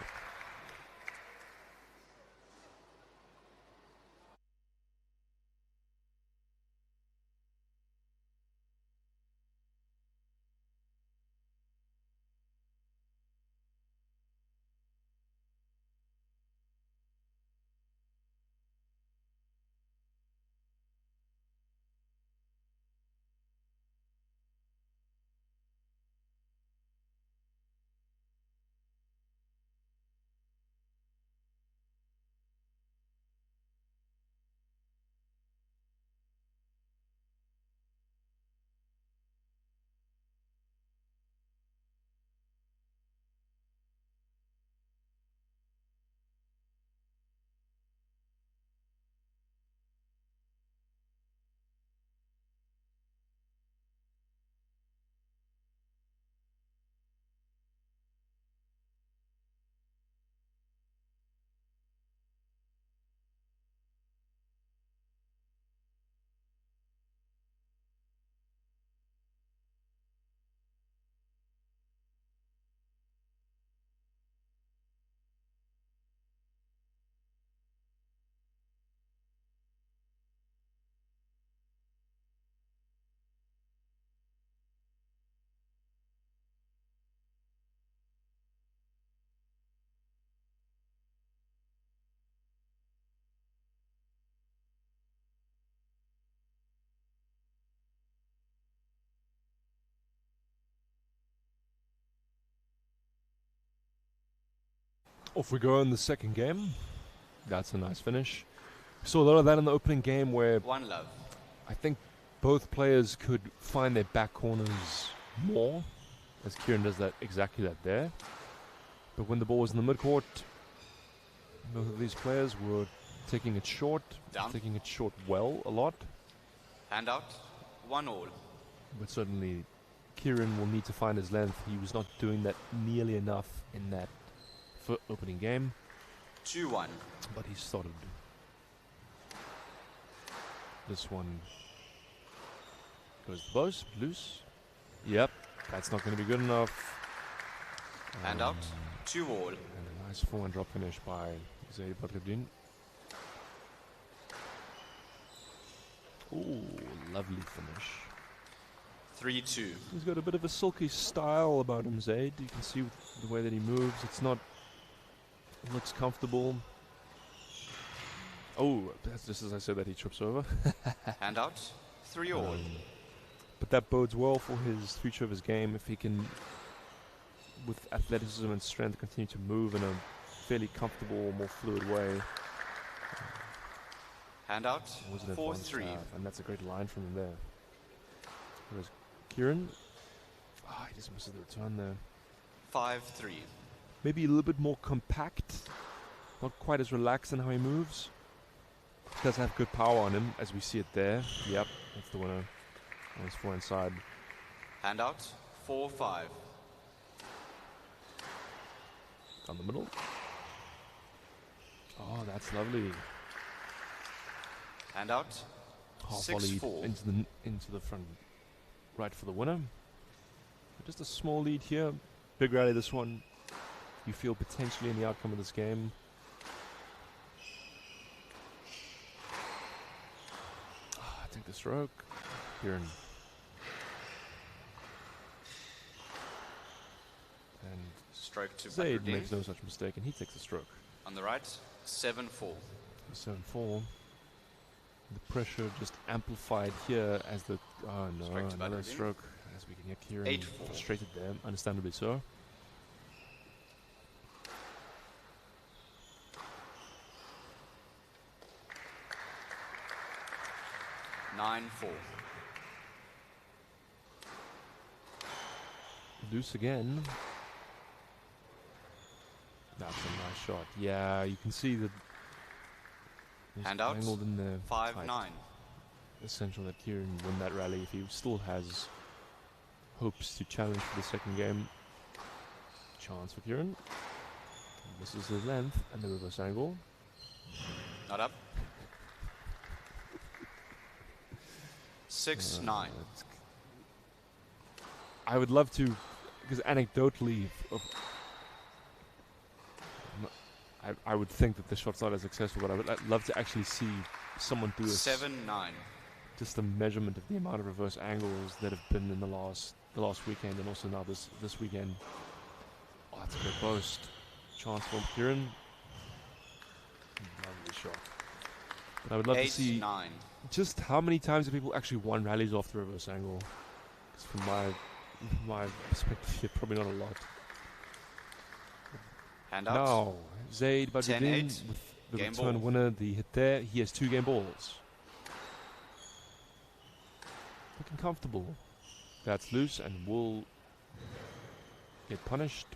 Off we go in the second game. That's a nice finish. We saw a lot of that in the opening game where 1 love. I think both players could find their back corners more, as Kieran does that exactly that there. But when the ball was in the midcourt, both of these players were taking it short, Down. taking it short well a lot. Handout. 1 all. But certainly Kieran will need to find his length. He was not doing that nearly enough in that opening game. 2-1. But he started. This one goes to both, loose. Yep, that's not going to be good enough. Handout. 2 all. And a nice forehand drop finish by Zaid Badruddin. Ooh, lovely finish. 3-2. He's got a bit of a silky style about him, Zaid. You can see with the way that he moves. It's not. It looks comfortable. Oh, that's just as I said that he trips over. Handout. 3 all. But that bodes well for his future of his game if he can, with athleticism and strength, continue to move in a fairly comfortable, more fluid way. Handout. Was an 4-3. and that's a great line from him there. Whereas Kieran, he just misses the return there. 5-3. Maybe a little bit more compact, not quite as relaxed in how he moves. He does have good power on him, as we see it there. Yep, that's the winner. On his forehand side. Handout. 4-5. Down the middle. Oh, that's lovely. Handout. Half 6-4. volley into the front right for the winner. Just a small lead here. Big rally this one. You feel potentially in the outcome of this game. Take the stroke. Kieran. And Stroke to Zaid Badruddin. makes no such mistake, and he takes the stroke. On the right. 7-4. 7-4. The pressure just amplified here as the Stroke to another Badruddin. stroke, as we can hear Kieran 8-4. frustrated there, understandably so. Nine-4. Loose again. That's a nice shot. Yeah, you can see that. Hand out. Angled in there. 5-9. Essential that Kieran win that rally if he still has hopes to challenge for the second game. Chance for Kieran. This is the length and the reverse angle. Not up. 6-9. I would love to, because anecdotally, I would think that the shot's not as successful, but I'd love to actually see someone do 7-9. Just a measurement of the amount of reverse angles that have been in the last weekend and also now this weekend. Oh, that's a good post. Chance for Kieran. Lovely shot. But I would love to see 8-9. just how many times have people actually won rallies off the reverse angle. Because from my perspective, probably not a lot. Hand out. Now, Zaid Badruddin 10-8. with the Game return ball. winner, the hit there. He has 2 game balls. Looking comfortable. That's loose and will get punished.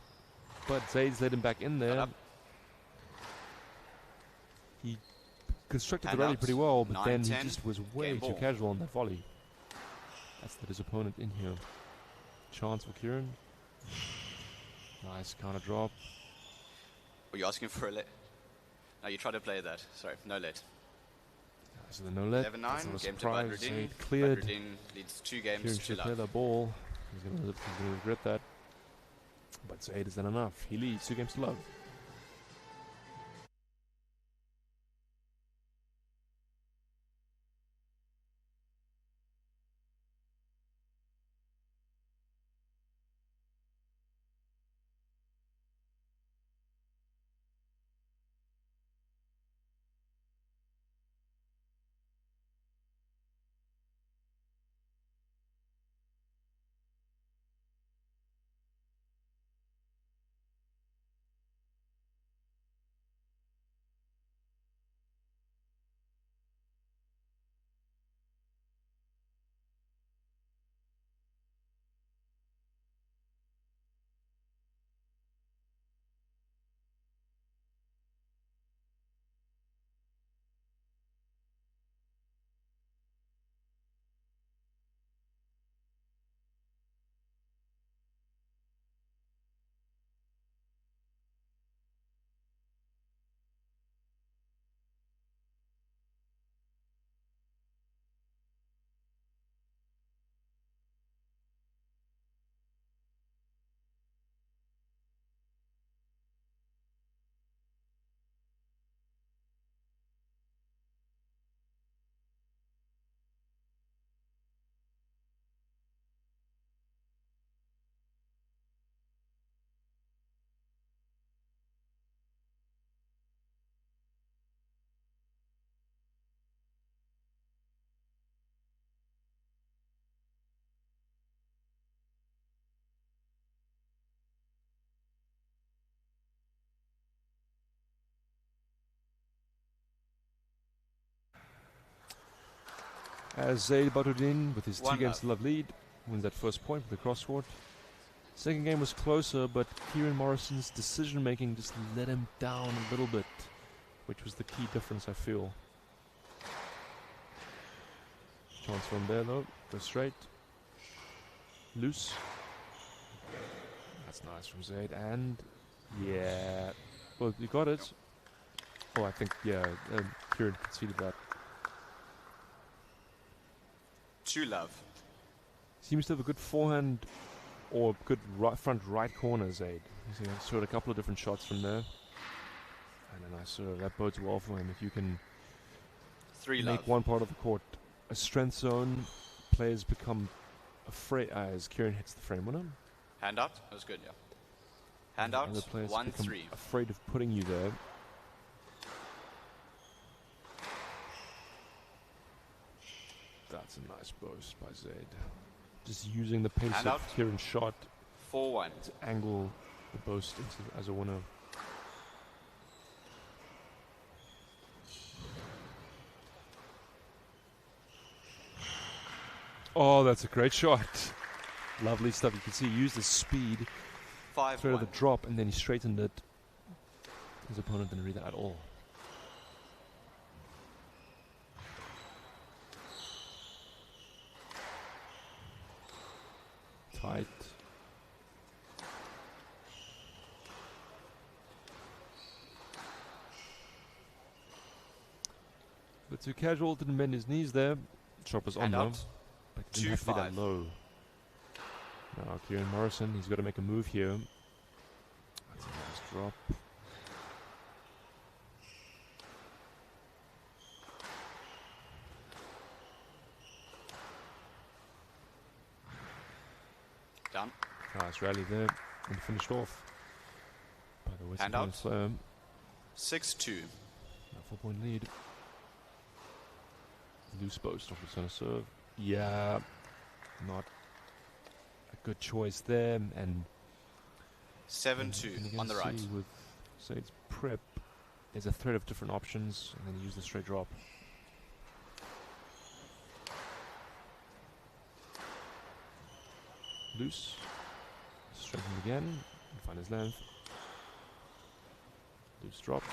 But Zaid's let him back in there. He constructed Hand the rally out. pretty well, but then he 9-10. just was way Game too ball. casual on that volley. That's his opponent in here. Chance for Kieran. Nice counter drop. Were you asking for a let? No, you tried to play that. Sorry, no let. So the no let. 11-9. That's not a Game to surprise. Badruddin. Zaid cleared. Badruddin leads 2 games Kieran to should play love. that ball. He's gonna regret that. But Zaid has done enough. He leads 2 games to love. As Zaid Badruddin, with his 2 games to love lead, wins that first point with the crosscourt. Second game was closer, but Kieran Morrison's decision making just let him down a little bit, which was the key difference, I feel. Chance from there though, go straight. Loose. That's nice from Zaid, and yeah, well, you got it. Oh, I think, yeah, Kieran conceded that. 2 love. Seems to have a good forehand or good front right corner, Zaid. He's showed a couple of different shots from there. And then I saw that bodes well for him. If you can 3 make love. one part of the court a strength zone, players become afraid as Kieran hits the frame winner. Hand out. That was good, yeah. Hand out. Other players 1-3. become afraid of putting you there. That's a nice boast by Zaid. Just using the pace Hand of out. Kieran's shot 4-1. to angle the boast as a winner. Oh, that's a great shot. Lovely stuff. You can see he used his speed, 5-1. threaded the drop, and then he straightened it. His opponent didn't read that at all. Tight. But too casual, didn't bend his knees there. Chop was on though, but it didn't have to be that low. Now Kieran Morrison, he's got to make a move here. That's a nice drop. Down. Nice rally there and finished off by the Western Hand out. player. 6-2. 4-point lead. Loose post off the center serve. Yeah, not a good choice there. And 7-2 on the right. With Zaid's prep, there's a thread of different options, and then he used the straight drop. Loose. Straighten again. And find his length. Loose drop.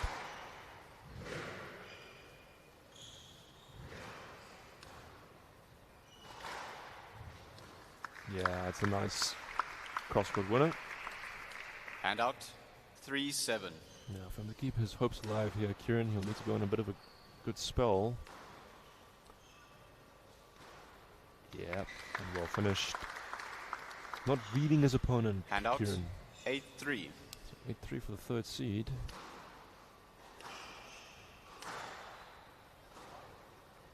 Yeah, it's a nice crosscourt winner. Hand out. 3-7. Now, for him to keep his hopes alive here, Kieran, he'll need to go on a bit of a good spell. Yeah, and well finished. Not reading his opponent, Hand out. Kieran. 8-3. So 8-3 for the third seed.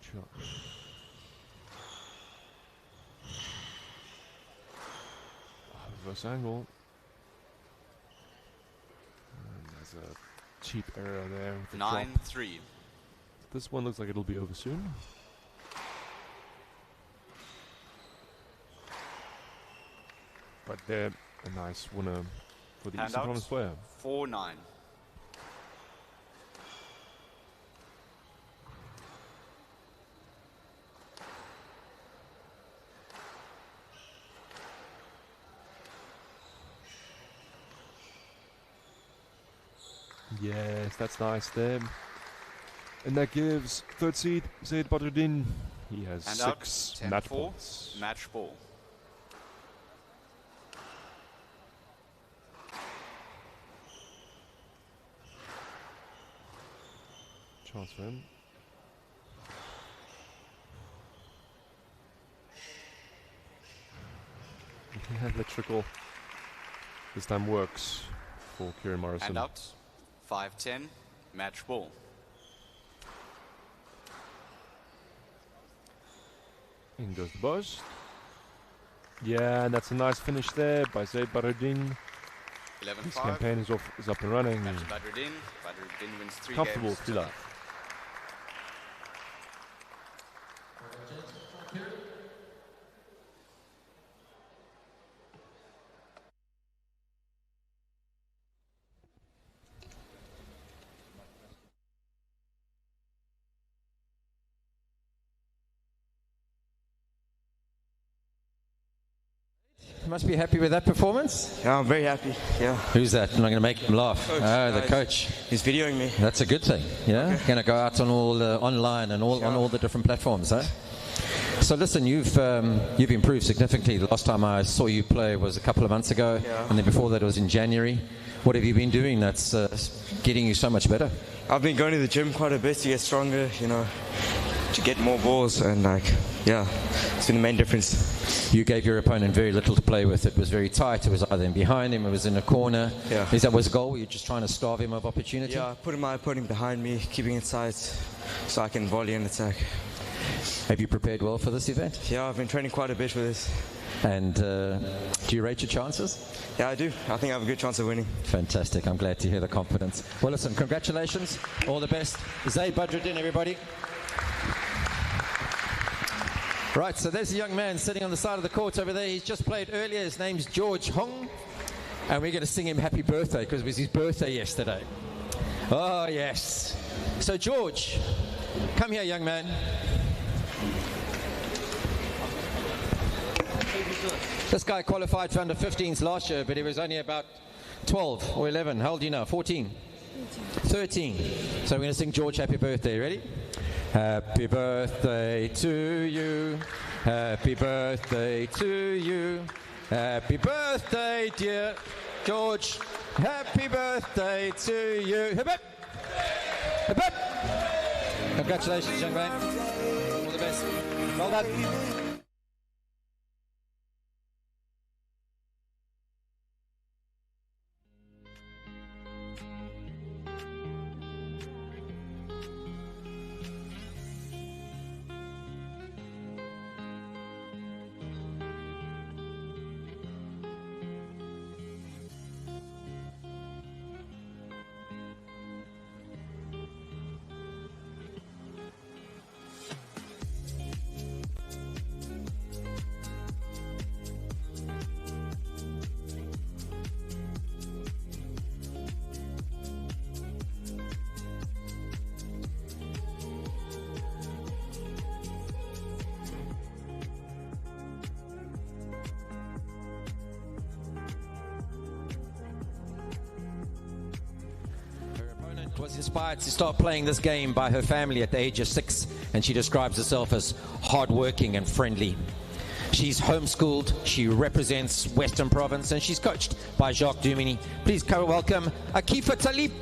Sure. Reverse angle. And there's a cheap error there. 9-3. This one looks like it'll be over soon. But they're a nice winner for the Eastern Province player. 4-9. Yes, that's nice there. And that gives third seed Zaid Badruddin. He has Hand 6 out. match 10-4. points. Match ball. Chance for him. Yeah, the trickle this time works for Kieran Morrison. Hand out. 5-10. Match ball. In goes the buzz. Yeah, and that's a nice finish there by Zaid Badruddin. 11-5. His campaign is up and running. Match to Badruddin. Badruddin wins 3 Comfortable games. through that. You must be happy with that performance. Yeah, I'm very happy. Yeah. Who's that? I'm going to make him laugh. Coach. Oh, the coach. He's videoing me. That's a good thing. Yeah, Okay. going to go out on all online and all on all the different platforms, huh? So listen, you've improved significantly. The last time I saw you play was a couple of months ago, Yeah. and then before that was in January. What have you been doing that's getting you so much better? I've been going to the gym quite a bit to get stronger, you know, to get more balls, and yeah, it's been the main difference. You gave your opponent very little to play with. It was very tight. It was either in behind him, it was in a corner. Yeah. Is that was goal? Were you just trying to starve him of opportunity? Yeah, putting my opponent behind me, keeping it tight, so I can volley and attack. Have you prepared well for this event? Yeah, I've been training quite a bit for this. And do you rate your chances? Yeah, I do. I think I have a good chance of winning. Fantastic. I'm glad to hear the confidence. Well, listen, congratulations. All the best. Zaid Badruddin, everybody. Right, so there's a young man sitting on the side of the court over there. He's just played earlier. His name's George Hong. And we're going to sing him happy birthday because it was his birthday yesterday. Oh, yes. So, George, come here, young man. This guy qualified for under 15s last year, but he was only about 12 or 11. How old are you now? 14? 13. So we're going to sing George happy birthday. Ready? Happy birthday to you. Happy birthday to you. Happy birthday, dear George. Happy birthday to you. Hip hip. Hip hip. Congratulations, young man. All the best. Well done. Was inspired to start playing this game by her family at the age of 6, and she describes herself as hardworking and friendly. She's homeschooled, she represents Western Province, and she's coached by Jacques Dumini. Please welcome Akifa Talib.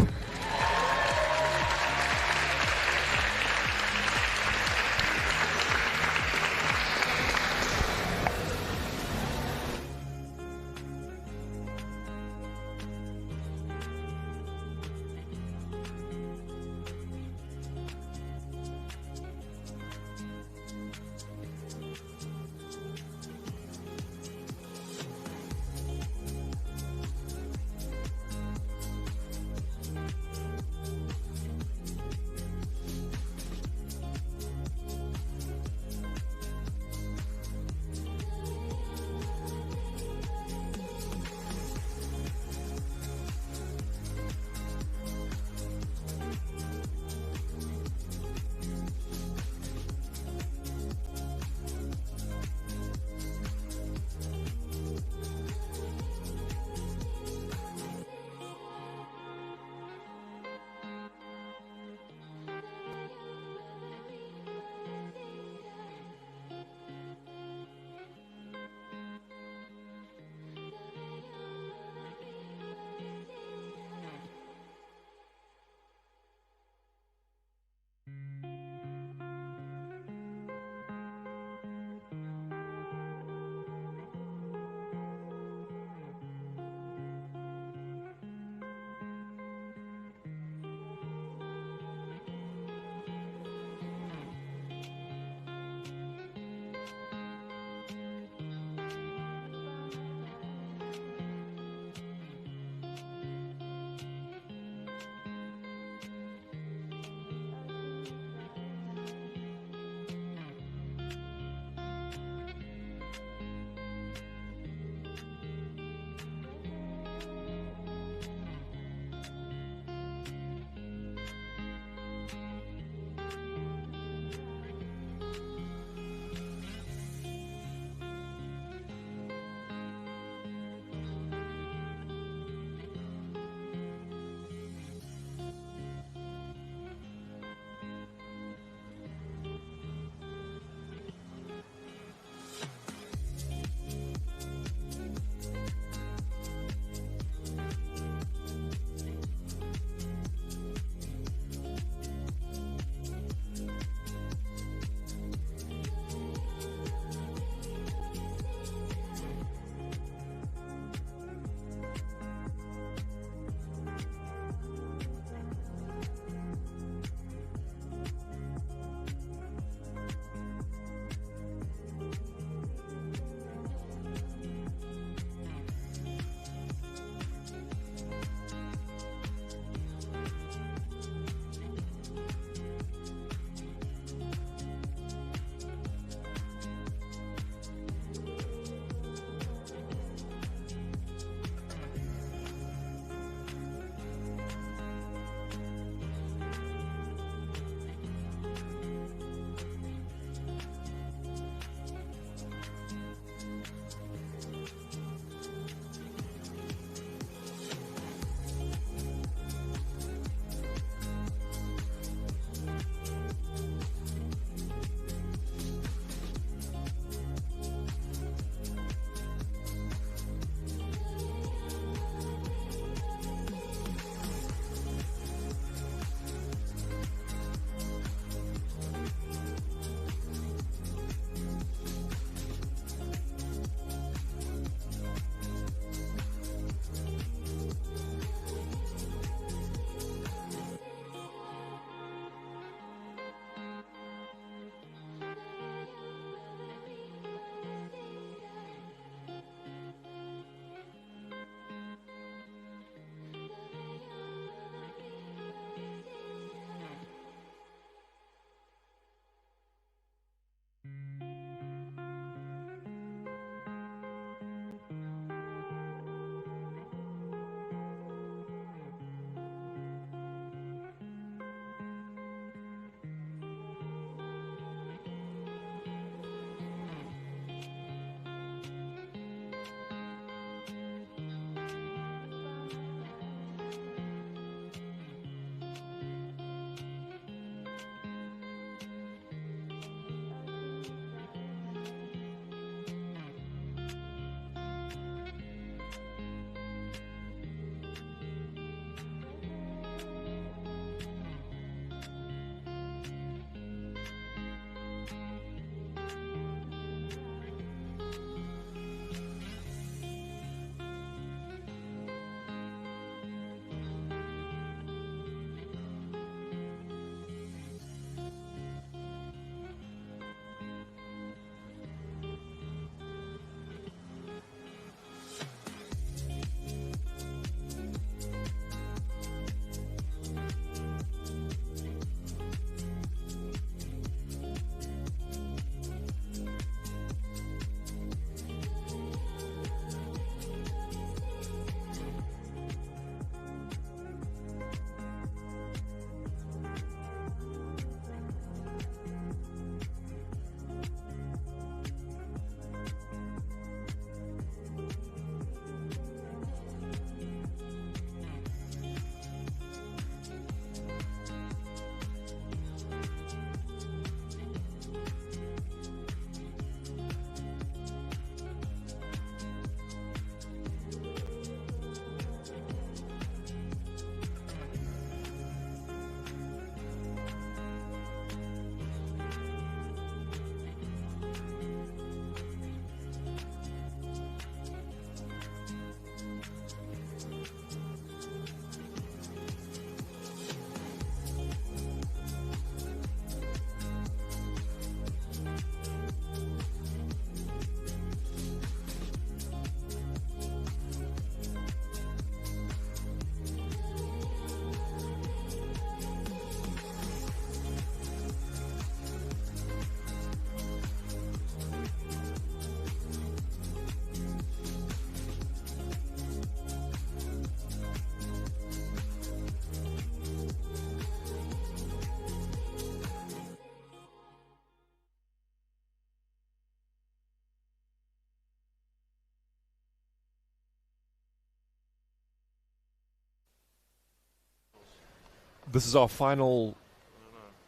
This is our final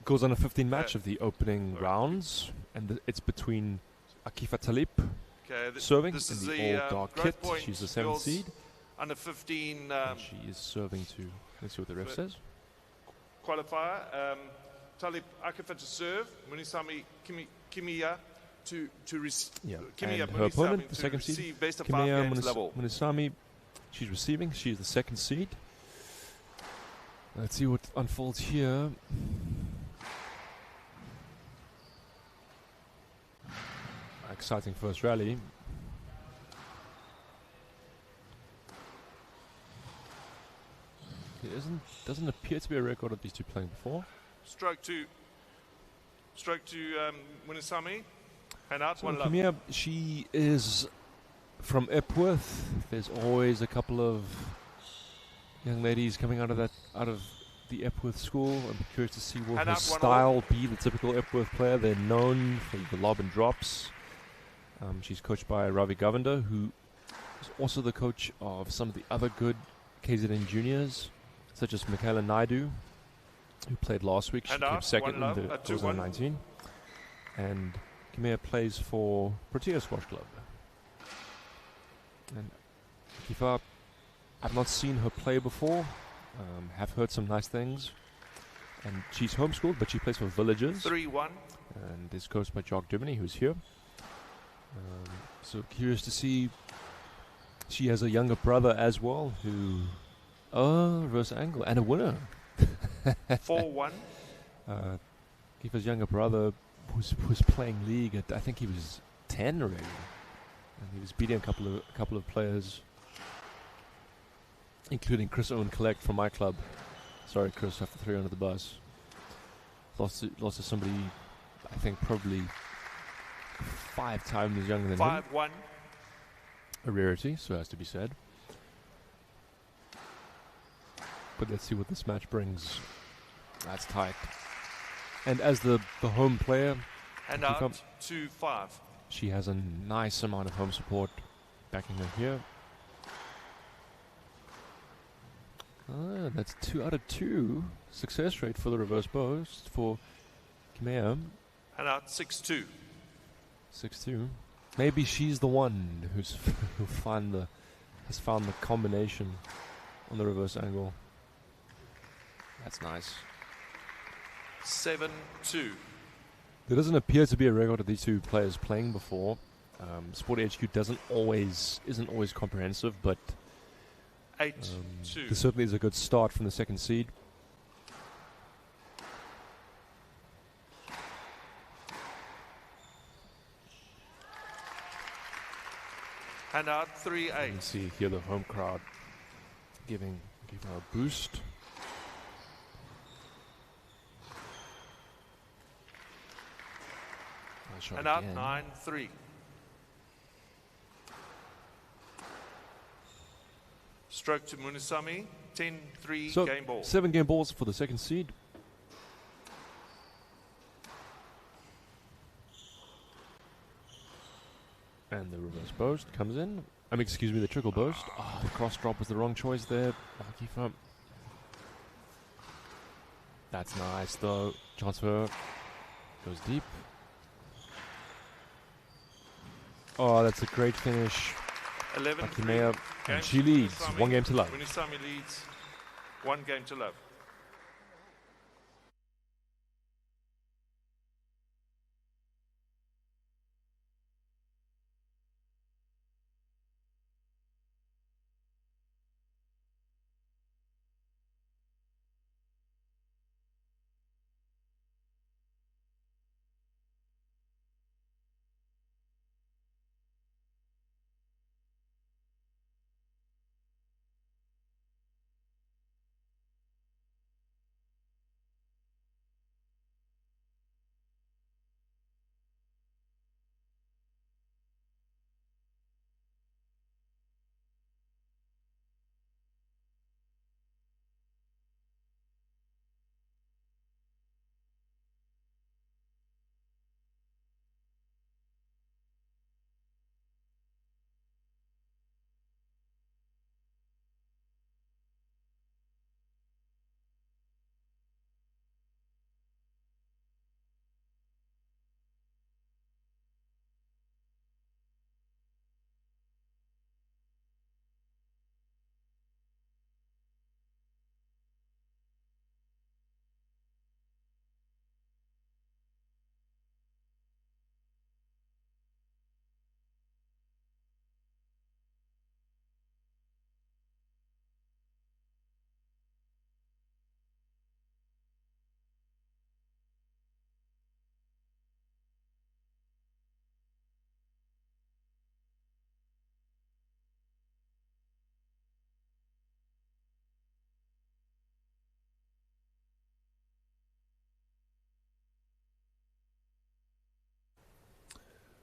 girls under 15 match of the opening rounds, and it's between Akifa Talib serving this in is the all dark kit. Growthpoint She's the 7th girls seed. Under 15. And she is serving to. Let's see what the ref says. Qualifier. Talib Akifa to serve. Munisami Kimiya to receive. Yeah. Kimiya And her opponent, the to 2nd seed, receive best of 5 Kimiya games level. Munisami. She's receiving. She's the 2nd seed. Let's see what unfolds here. Exciting first rally. It doesn't appear to be a record of these two playing before. Stroke to Munisami. And out So one love. Kimiya, she is from Epworth. There's always a couple of young ladies coming out of the Epworth school. I'm curious to see will And her out one style be the typical Epworth player. They're known for the lob and drops. She's coached by Ravi Govender, who is also the coach of some of the other good KZN juniors, such as Michaela Naidu, who played last week. She And came out, second one love, in the at 2-1. 2019. And Kimiya plays for Protea Squash Club. And Kifa, I've not seen her play before. Have heard some nice things. And she's homeschooled, but she plays for Villagers. 3-1. And is coached by Jock Diminy, who's here. So curious to see. She has a younger brother as well, who reverse angle and a winner. 4-1. Kifa's younger brother was playing league at, I think he was 10 already, and he was beating a couple of players, including Chris Owen Collect from my club. Sorry, Chris, I have to throw you under the bus. Lost to somebody, I think probably 5 times younger than him. 5-1. A rarity, so has to be said. But let's see what this match brings. That's tight. And as the home player, And Kifa, out 2-5. she has a nice amount of home support backing her here. That's 2 out of 2 success rate for the reverse post for Kimiya. And out 6-2. 6-2. Maybe she's the one has found the combination on the reverse angle. That's nice. 7-2. There doesn't appear to be a record of these two players playing before. Sport HQ isn't always comprehensive, but 8-2. this certainly is a good start from the 2nd seed. And out You 3-8. can see here the home crowd giving her a boost. Nice shot And out again. 9-3. Stroke to Munisami. 10-3 So game ball. 7 game balls for the 2nd seed. And the reverse boast comes in. Excuse me, the trickle boast. Oh, the cross drop was the wrong choice there. Lucky for him. That's nice though. Transfer goes deep. Oh, that's a great finish. 11-3. Kimiya, Game and she to leads. Munisami. 1 game to love. Munisami leads 1 game to love.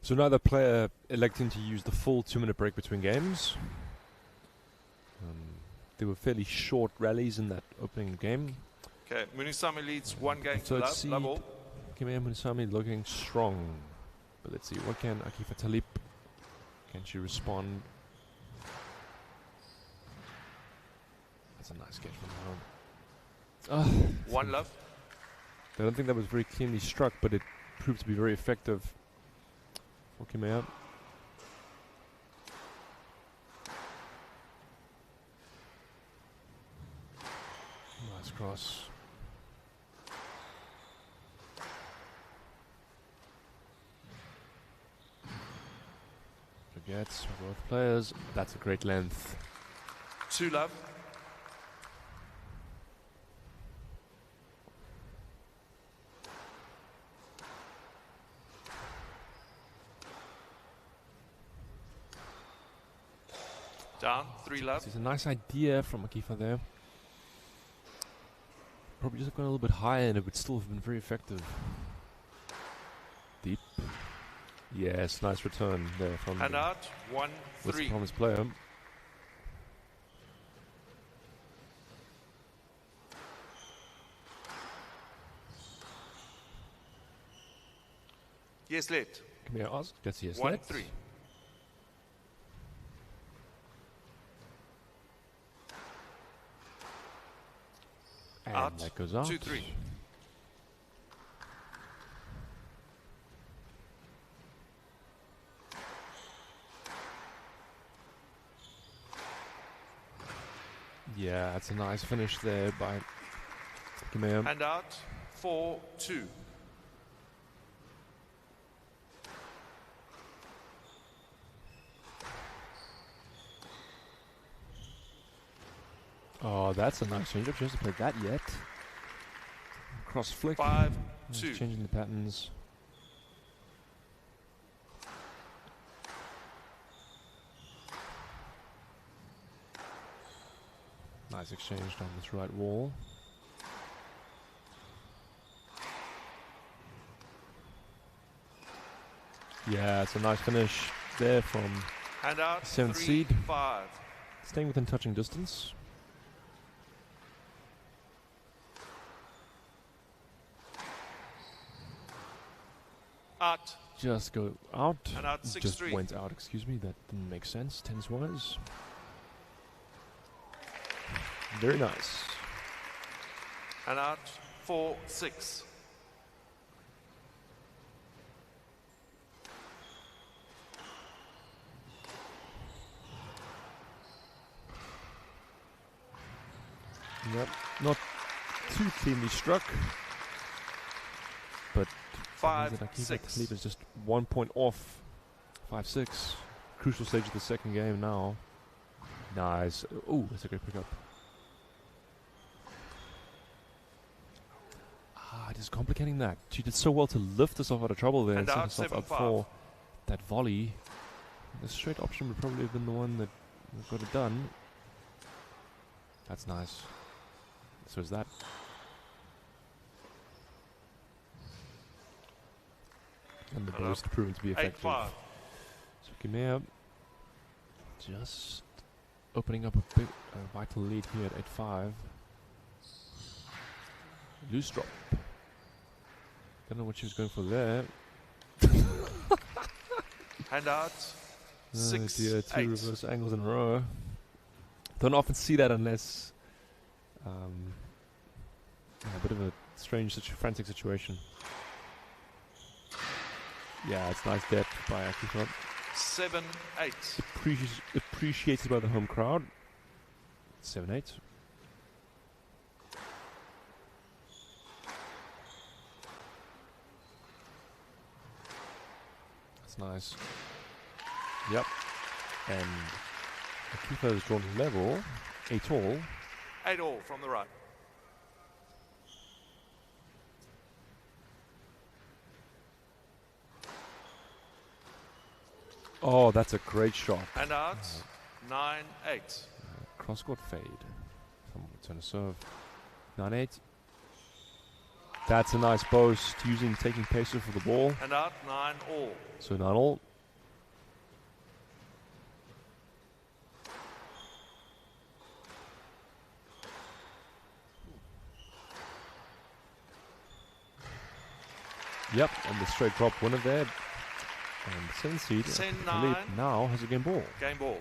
So neither player electing to use the full 2-minute break between games. There were fairly short rallies in that opening game. Okay, Munisami leads 1 game to Third love. seed, Love all. Kimia Munisami looking strong. But let's see, what can Akifa Talib? Can she respond? That's a nice catch from home. 1 love. I don't think that was very cleanly struck, but it proved to be very effective for Kimia. Nice cross. Forgets for both players. That's a great length. 2 love. Down, 3 love. It's a nice idea from Akifa there. Probably just gone a little bit higher and it would still have been very effective. Deep. Yes, nice return there from And out, 1, with 3. from his player. Yes, let. Can we ask? That's yes. 1, let. 3. And Out, that goes out. 2, 3. Yeah, it's a nice finish there by Kimia. And out, 4, 2. Oh, that's a nice change-up. She hasn't played that yet. Cross flick. 5, Just 2. changing the patterns. Nice exchange down this right wall. Yeah, it's a nice finish there from And out, 7th 3, seed. 5. Staying within touching distance. Out. Just go out. And out, 6, Just 3. went out, excuse me. That didn't make sense, tennis-wise. Very nice. And out, 4, 6. Yep, not too cleanly struck. But 5, Akifa 6. Talib is just 1 point off. 5-6. Crucial stage of the second game now. Nice. Ooh, that's a great pickup. Just complicating that. She did so well to lift herself out of trouble there and set out, herself 7, up 5. for that volley. The straight option would probably have been the one that got it done. That's nice. So is that. And the burst proving to be effective. 8-5. So Kimia just opening up a big vital lead here at 8-5. Loose drop. Don't know what she was going for there. And out, 6, dear, 2 8. reverse angles in a row. Don't often see that unless a bit of a strange, frantic situation. Yeah, it's nice depth by Akifa. 7, 8. Appreciated by the home crowd. 7-8. That's nice. Yep. And Akifa has drawn level. 8 all. 8 all from the right. Oh, that's a great shot. And out, 9, 8. Cross-court fade. Someone return a serve. 9-8. That's a nice post, taking pacer for the ball. And out 9 all. So 9 all. Yep, and the straight drop winner there. And the 7 seed 10-9. Now has a game ball. Game ball.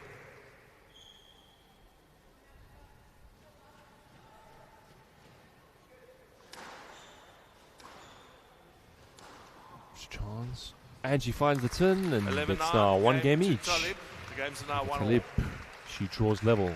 Chance. And she finds the tin, and 11-9, it's now one game to each. Talib. The games are now 1 all. Talib, she draws level.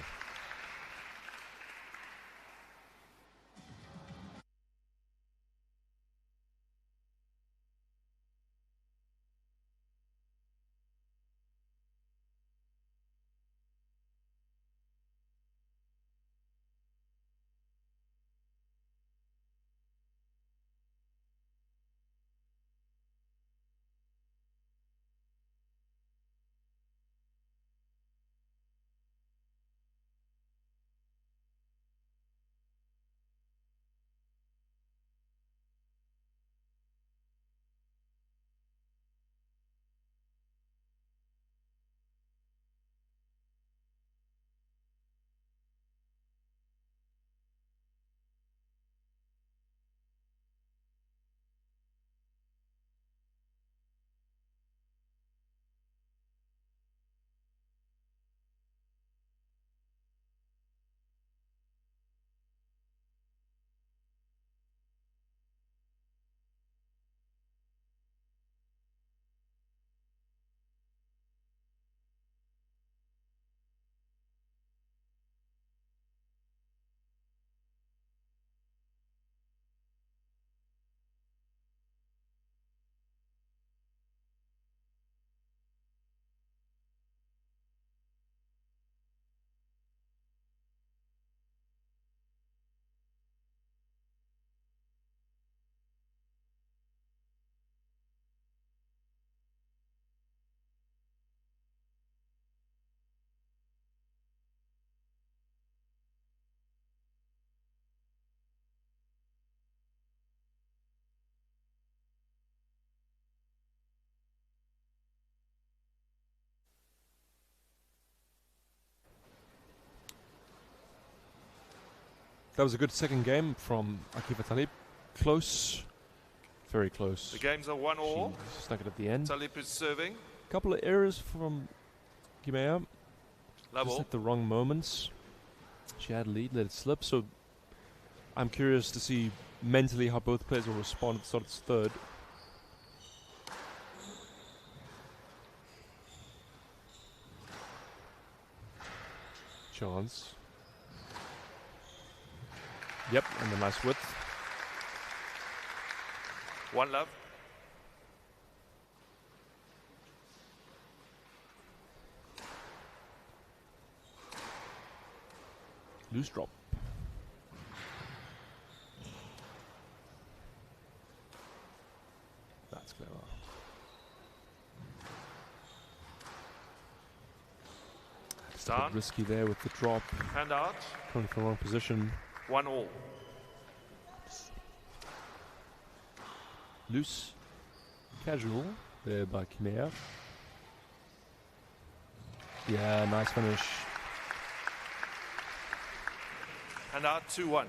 That was a good second game from Akifa Talib. Close. Very close. The games are 1 all. She stuck it at the end. Talib is serving. Couple of errors from Gimea. Level. Just at the wrong moments. She had a lead, let it slip. So I'm curious to see mentally how both players will respond at the start of this third. Chance. Yep, and a nice width. 1 love. Loose drop. That's clever. It's a bit risky there with the drop. Hand out. Coming from the wrong position. 1 all. Loose. Casual there by Kimea. Yeah, nice finish. Hand out 2-1.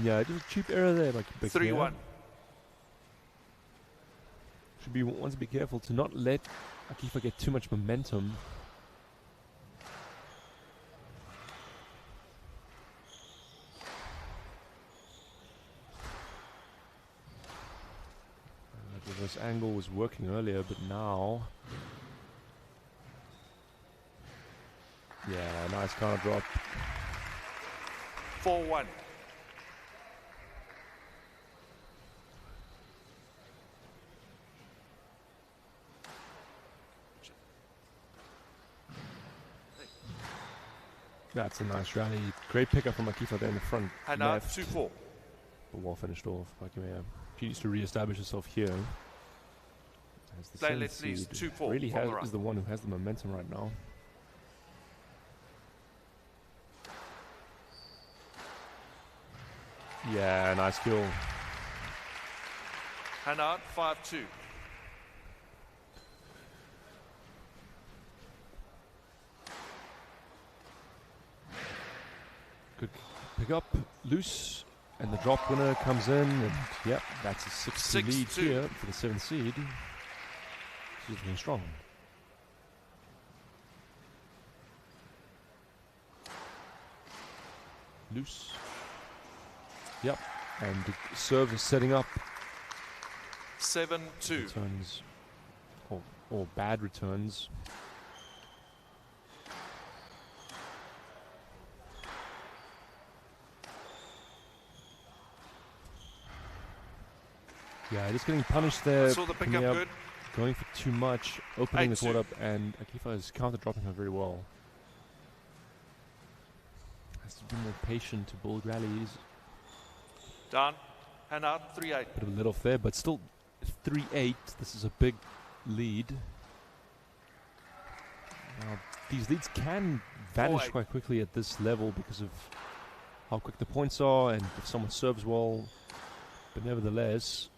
Yeah, just a cheap error there by 3-1. Should wants to be careful to not let Akifa get too much momentum. The reverse angle was working earlier, but now... Yeah, nice counter drop. 4-1. That's a nice rally. Great pickup from Akifa there in the front. And out left. 2-4. But well finished off by Kimea. She needs to re-establish herself here. Play left leaves 2-4. Really is the one who has the momentum right now. Yeah, nice kill. Hand out 5-2. Good pick up, loose, and the drop winner comes in, and yep, that's a 6-2 lead 6-2. here for the 7th seed. She's looking strong. Loose. Yep, and the serve is setting up. 7-2. Returns, or bad returns. Yeah, just getting punished there. Saw the pickup Camille good. Going for too much, opening the 8-2. court up, and Akifa is counter-dropping her very well. Has to be more patient to build rallies. Down. Hand out 3-8. Bit of a let off there, but still 3-8. This is a big lead. Now, these leads can vanish 4-8. quite quickly at this level because of how quick the points are and if someone serves well. But nevertheless,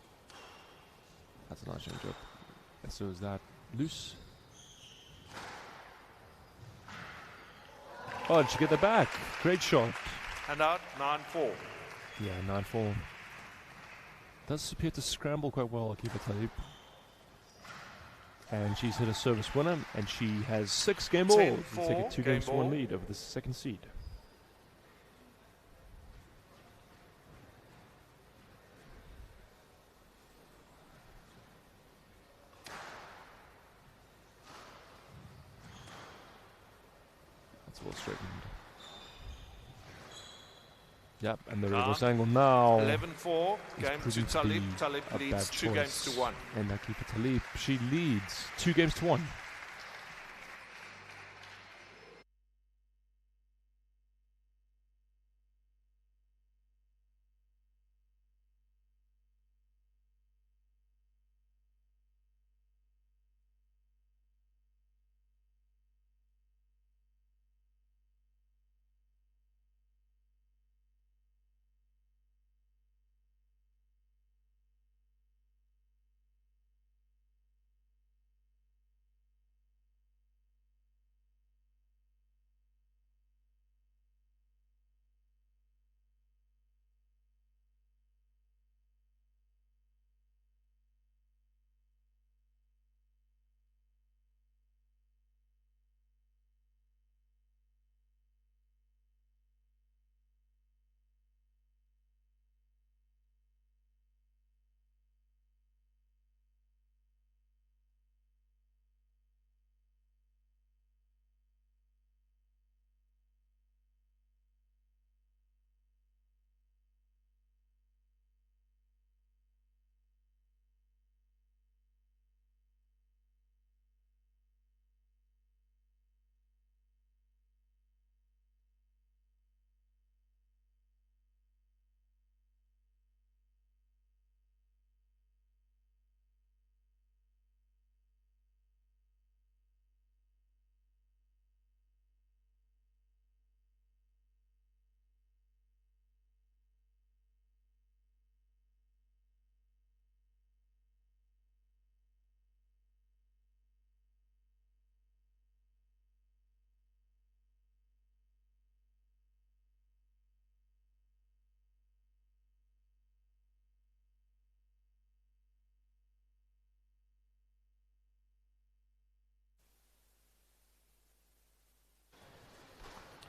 that's a nice change up. And so is that loose. Oh, did she get that back? Great shot. Hand out 9-4. Yeah, 9-4. Does appear to scramble quite well, Akifa Talib. And she's hit a service winner, and she has 6 game balls. 10-4, Take a 2 game games to 1 ball. lead over the 2nd seed. That's well straightened. Yep, and the reverse angle now. 11-4. is Game to proving to Talib. be Talib a leads bad 2 games to choice. 1. And Akifa Talib, she leads 2 games to 1.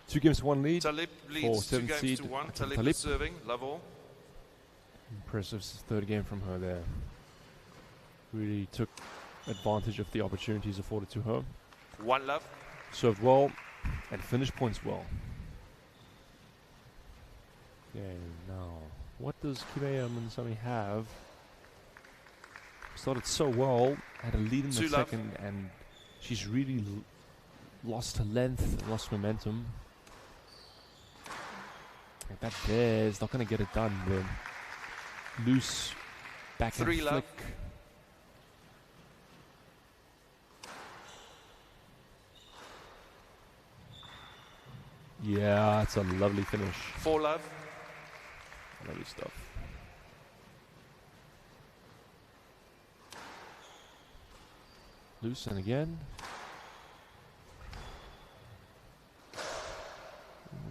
Two games to 1 lead. Talib for leads 2 7th games seed to 1. Akifa Talib Talib. is serving. Love all. Impressive 3rd game from her there. Really took advantage of the opportunities afforded to her. 1 love. Served well and finished points well. Okay, now what does Kimeya Munsami have? Started so well, had a lead in the 2 love. 2nd, and she's really lost her length, lost momentum. And that there is not going to get it done. The loose backhand 3 flick. love. Yeah, it's a lovely finish. 4 love. Lovely stuff. Loose and again.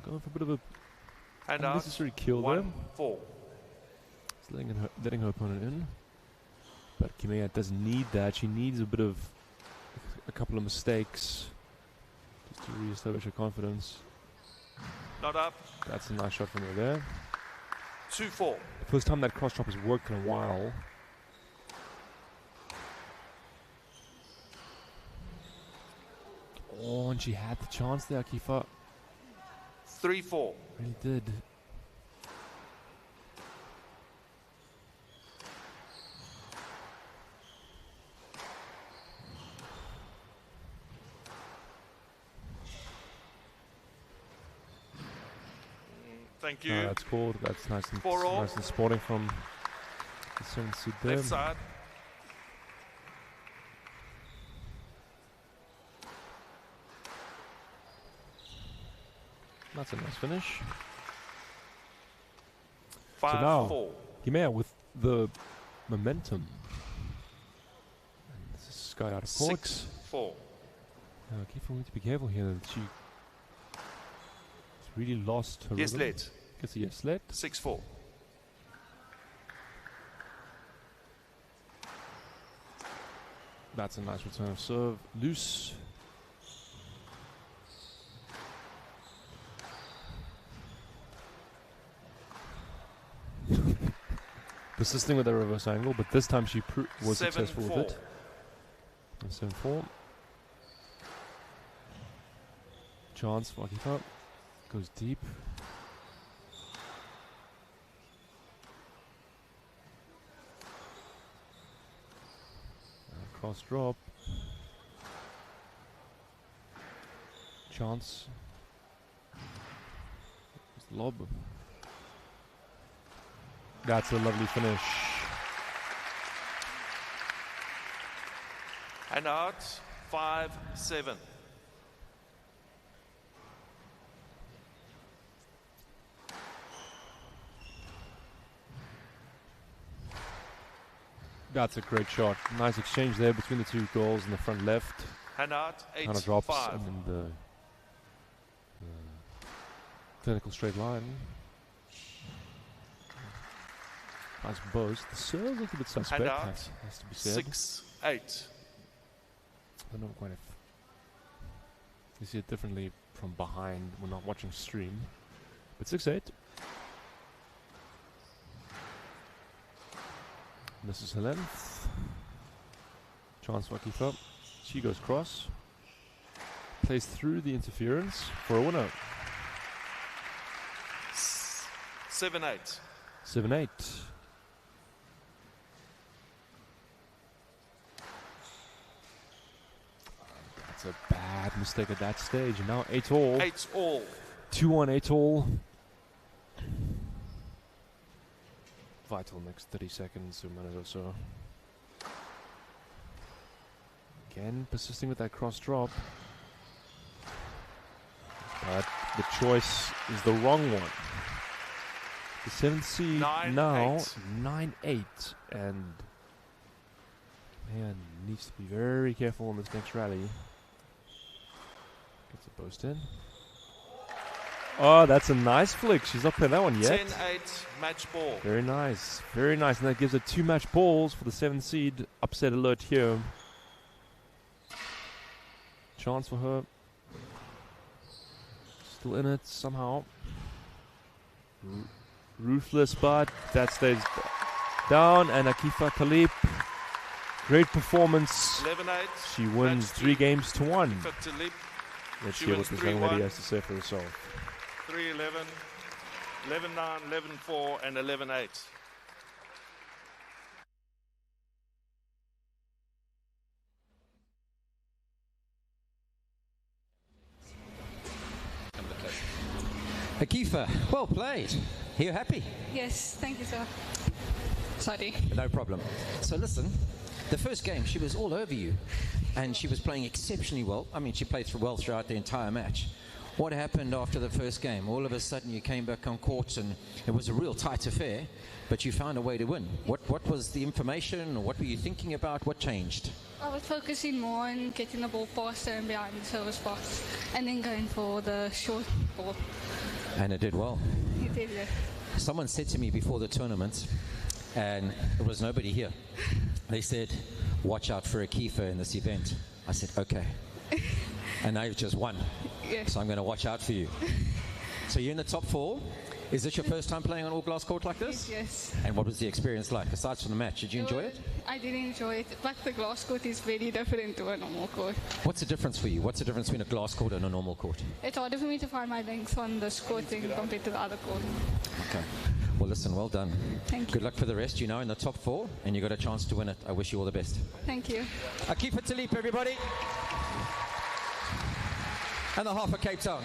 Going for a bit of a Hand unnecessary out. kill there. 1-4. It's letting her opponent in. But Kimea doesn't need that. She needs a bit of a couple of mistakes just to re-establish her confidence. Not up. That's a nice shot from her there. 2-4. The first time that cross drop has worked in a while. Oh, and she had the chance there, Akifa. 3-4. Really did. Thank you. No, that's cool. That's nice and, 4-all. nice and sporting from the 7th seed there. Left side. That's a nice finish. 5-4. So now, Kimea with the momentum. And this is Sky out of court. 6-4. Akifa needs to be careful here that she's really lost her Yes, rhythm. let. Gets a yes let. 6-4. That's a nice return of serve. Loose. Persisting with the reverse angle, but this time she was successful with it. 7-4. Chance for Akifa. Goes deep. Cross drop. Chance. Just lob. That's a lovely finish. And out. 5-7. That's a great shot. Nice exchange there between the two goals in the front left. Hand out. Kind of drops 8-5. and then the clinical straight line. Nice buzz. The serve looks a bit suspect. Hand out. Has to be said. 6-8. I don't know quite if you see it differently from behind. We're not watching stream. But 6-8. Misses her length. Chance for Akifa. She goes cross. Plays through the interference for a winner. 7-8. 7-8. That's a bad mistake at that stage. And now 8-all. 8-all. 2-1 8-all. Vital next 30 seconds, a minute or so. Again, persisting with that cross drop. But the choice is the wrong one. The 7th seed now 9-8. And man needs to be very careful in this next rally. Gets a post in. Oh, that's a nice flick. She's not playing that one yet. 10-8 match ball. Very nice. Very nice. And that gives her 2 match balls for the 7th seed. Upset alert here. Chance for her. Still in it somehow. Ruthless, but that stays down. And Akifa Talib. Great performance. 11-8. She wins 3 games to 1. Let's She hear what wins this young lady 3-1. has to say for herself. 3-11, 11-9, 11-4, and 11-8. Akifa, well played. Are you happy? Yes, thank you, sir. Sorry. No problem. So listen, the first game she was all over you and she was playing exceptionally well. I mean, she played well throughout the entire match. What happened after the first game? All of a sudden you came back on court and it was a real tight affair, but you found a way to win. What was the information, or what were you thinking about? What changed? I was focusing more on getting the ball faster and behind the service box, and then going for the short ball. And it did well. It did, yeah. Someone said to me before the tournament, and there was nobody here, they said, watch out for a keeper in this event. I said, okay. And now you've just won. Yeah. So I'm going to watch out for you. So you're in the top 4. Is this your first time playing on all glass court like this? Yes. And what was the experience like? Aside from the match, did you enjoy it? I did enjoy it, but the glass court is very different to a normal court. What's the difference for you? What's the difference between a glass court and a normal court? It's harder for me to find my length on this court compared to the other court. Okay. Well, listen, well done. Thank you. Good luck for the rest. You're now in the top 4, and you got a chance to win it. I wish you all the best. Thank you. I keep it to leap, everybody. And the half of Cape Town.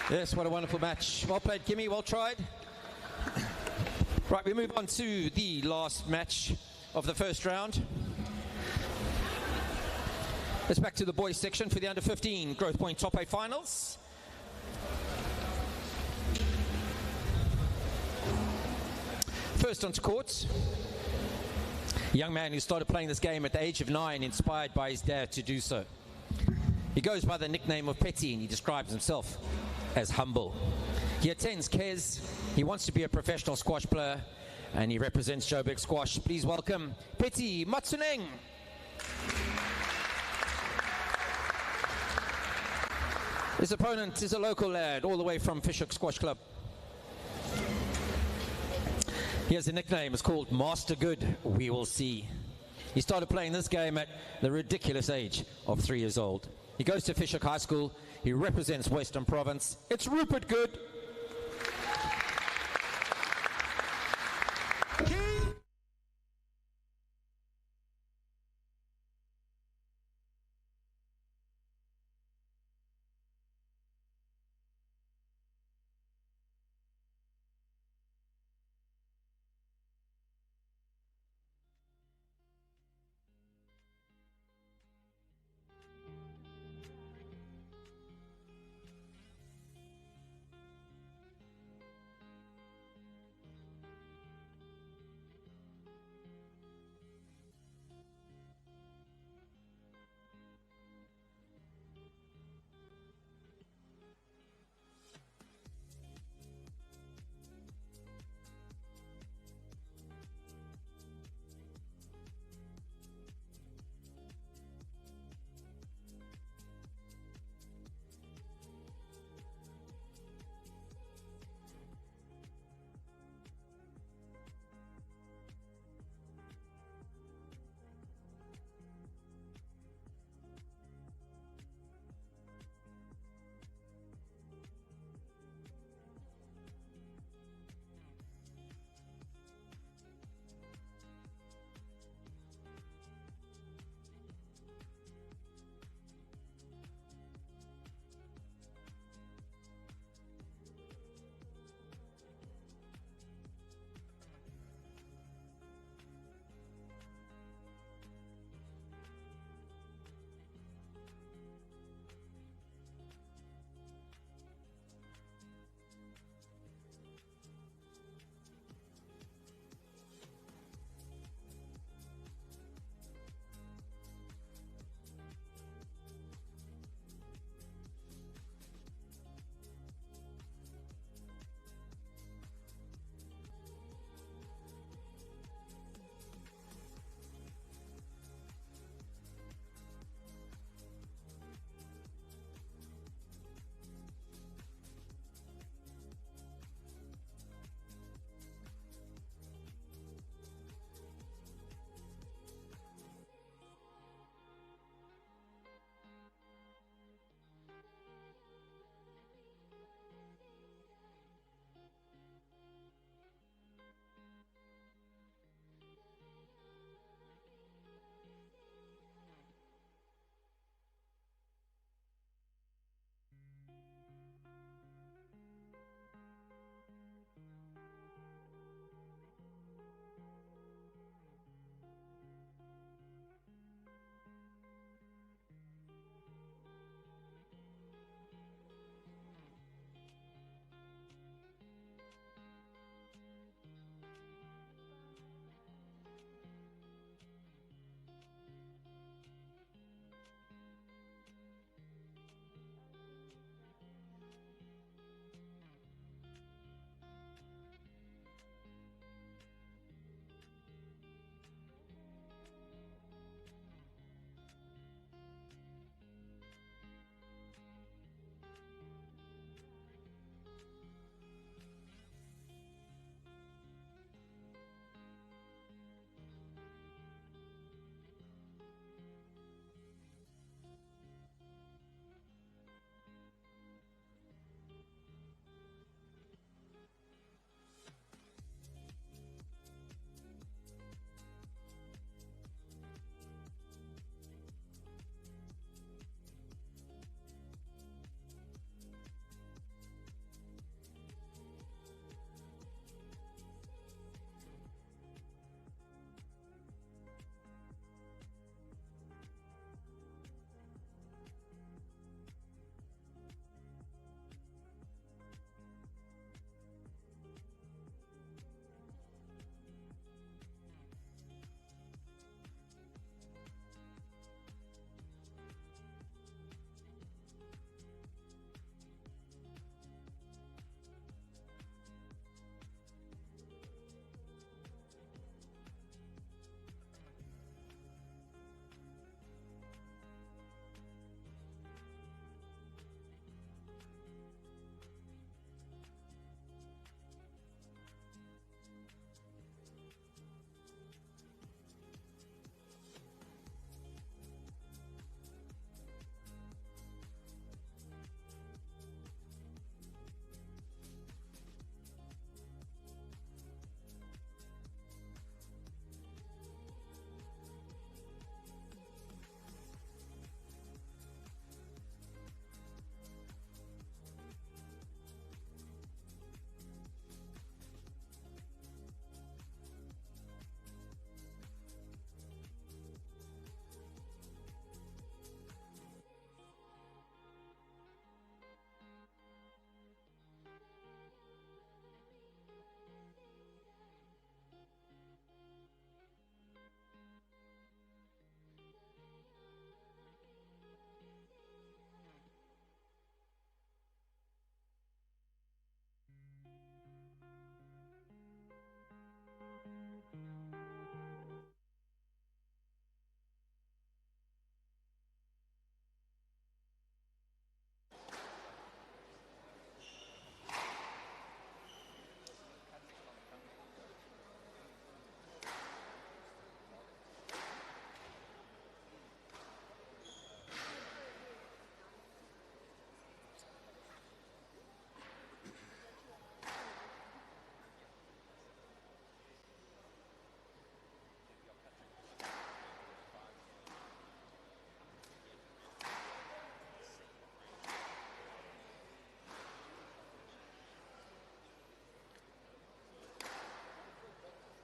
Yes, what a wonderful match. Well played, Kimmy. Well tried. Right, we move on to the last match of the first round. It's back to the boys section for the under-15 Growthpoint Top 8 finals. First onto court. A young man who started playing this game at the age of 9, inspired by his dad to do so. He goes by the nickname of Petty, and he describes himself as humble. He attends KES. He wants to be a professional squash player, and he represents Joburg Squash. Please welcome Petty Matsuneng. His opponent is a local lad, all the way from Fish Hoek Squash Club. He has a nickname. It's called Master Good. We will see. He started playing this game at the ridiculous age of 3 years old. He goes to Fish Hoek High School. He represents Western Province. It's Rupert Good.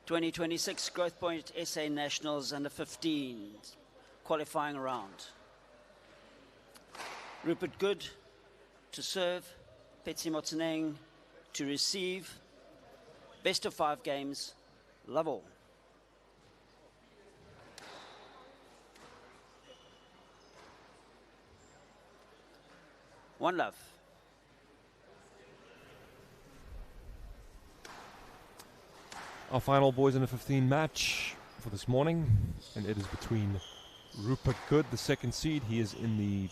2026 Growthpoint SA Nationals under 15 qualifying round. Rupert Good to serve, Petsi Motsaneng to receive. Best of 5 games, love all. One love. Our final boys in the 15 match for this morning, and it is between Rupert Good, the second seed. He is in the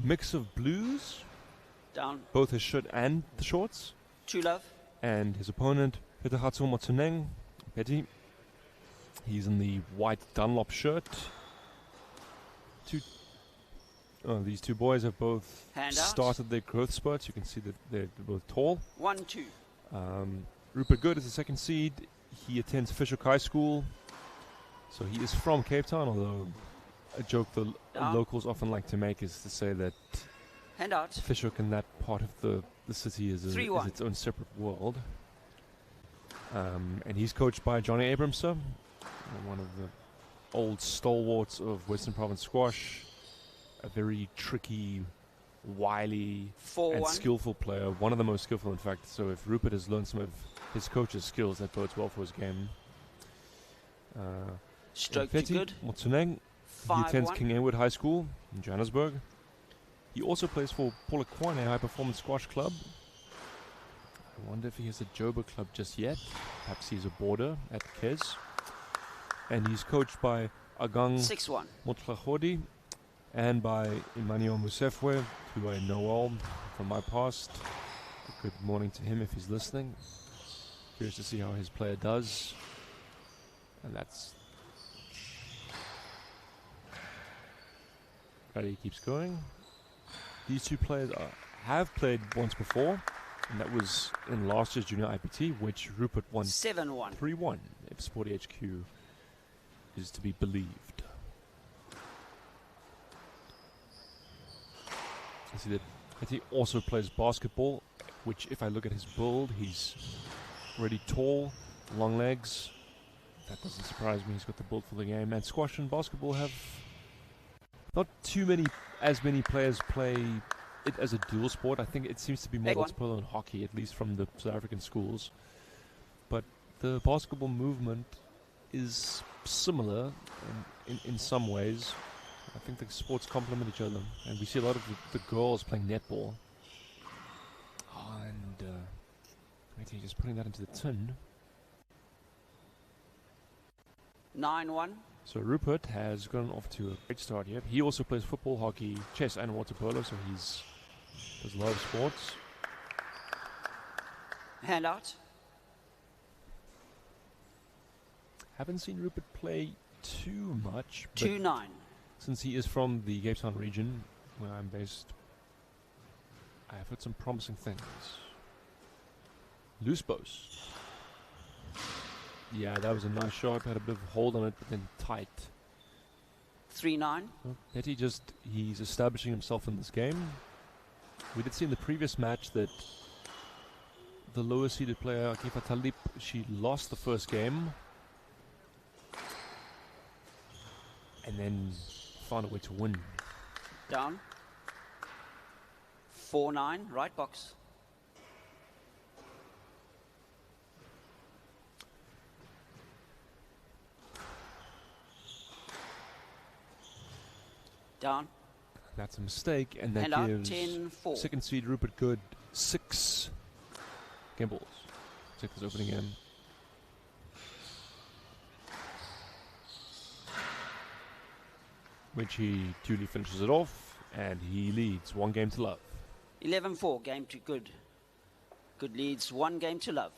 mix of blues, Down. both his shirt and the shorts. 2 love. And his opponent, Petahatsu Motsaneng, Petty. He's in the white Dunlop shirt. These two boys have both Hand out. started their growth spurts. You can see that they're both tall. 1-2. Rupert Good is the second seed. He attends Fishook High School. So he is from Cape Town, although a joke the locals often like to make is to say that Hand out. Fishook in that part of the city is its own separate world. And he's coached by Johnny Abramser, one of the old stalwarts of Western Province squash. A very tricky, wily, and skillful player. One of the most skillful, in fact. So if Rupert has learned some of his coach's skills, that bodes well for his game. Stroke to good. Motsaneng, he attends King Edward High School in Johannesburg. He also plays for Polokwane High Performance Squash Club. I wonder if he has a Joburg club just yet. Perhaps he's a boarder at Kes. And he's coached by Agang 6-1. Motlachodi and by Emmanuel Musefwe, who I know well from my past. Good morning to him if he's listening. Curious to see how his player does. And that's... Ready, keeps going. These two players have played once before, and that was in last year's Junior IPT, which Rupert won 7-1. 3-1, if Sporty HQ is to be believed. I see that he also plays basketball, which if I look at his build, he's really tall, long legs. That doesn't surprise me, he's got the build for the game. And squash and basketball have not as many players play it as a dual sport. I think it seems to be more like polo and hockey, at least from the South African schools. But the basketball movement is similar in some ways. I think the sports complement each other, and we see a lot of the girls playing netball. And wait, just putting that into the tin. 9-1. So Rupert has gone off to a great start here. He also plays football, hockey, chess, and water polo, so does a lot of sports. Hand out. Haven't seen Rupert play too much. 2-9. Since he is from the Cape Town region, where I'm based, I have heard some promising things. Loose bows. Yeah, that was a nice shot. Had a bit of a hold on it, but then tight. 3-9. Petty he's establishing himself in this game. We did see in the previous match that the lower seeded player, Akifa Talib, she lost the first game. And then found a way to win. Down. 4-9, right box. Down. That's a mistake, and that and gives 10-4. Second seed Rupert Good 6 game balls. Take this opening game. Which he duly finishes it off, and he leads 1 game to love. 11-4, game to good. Good leads 1 game to love.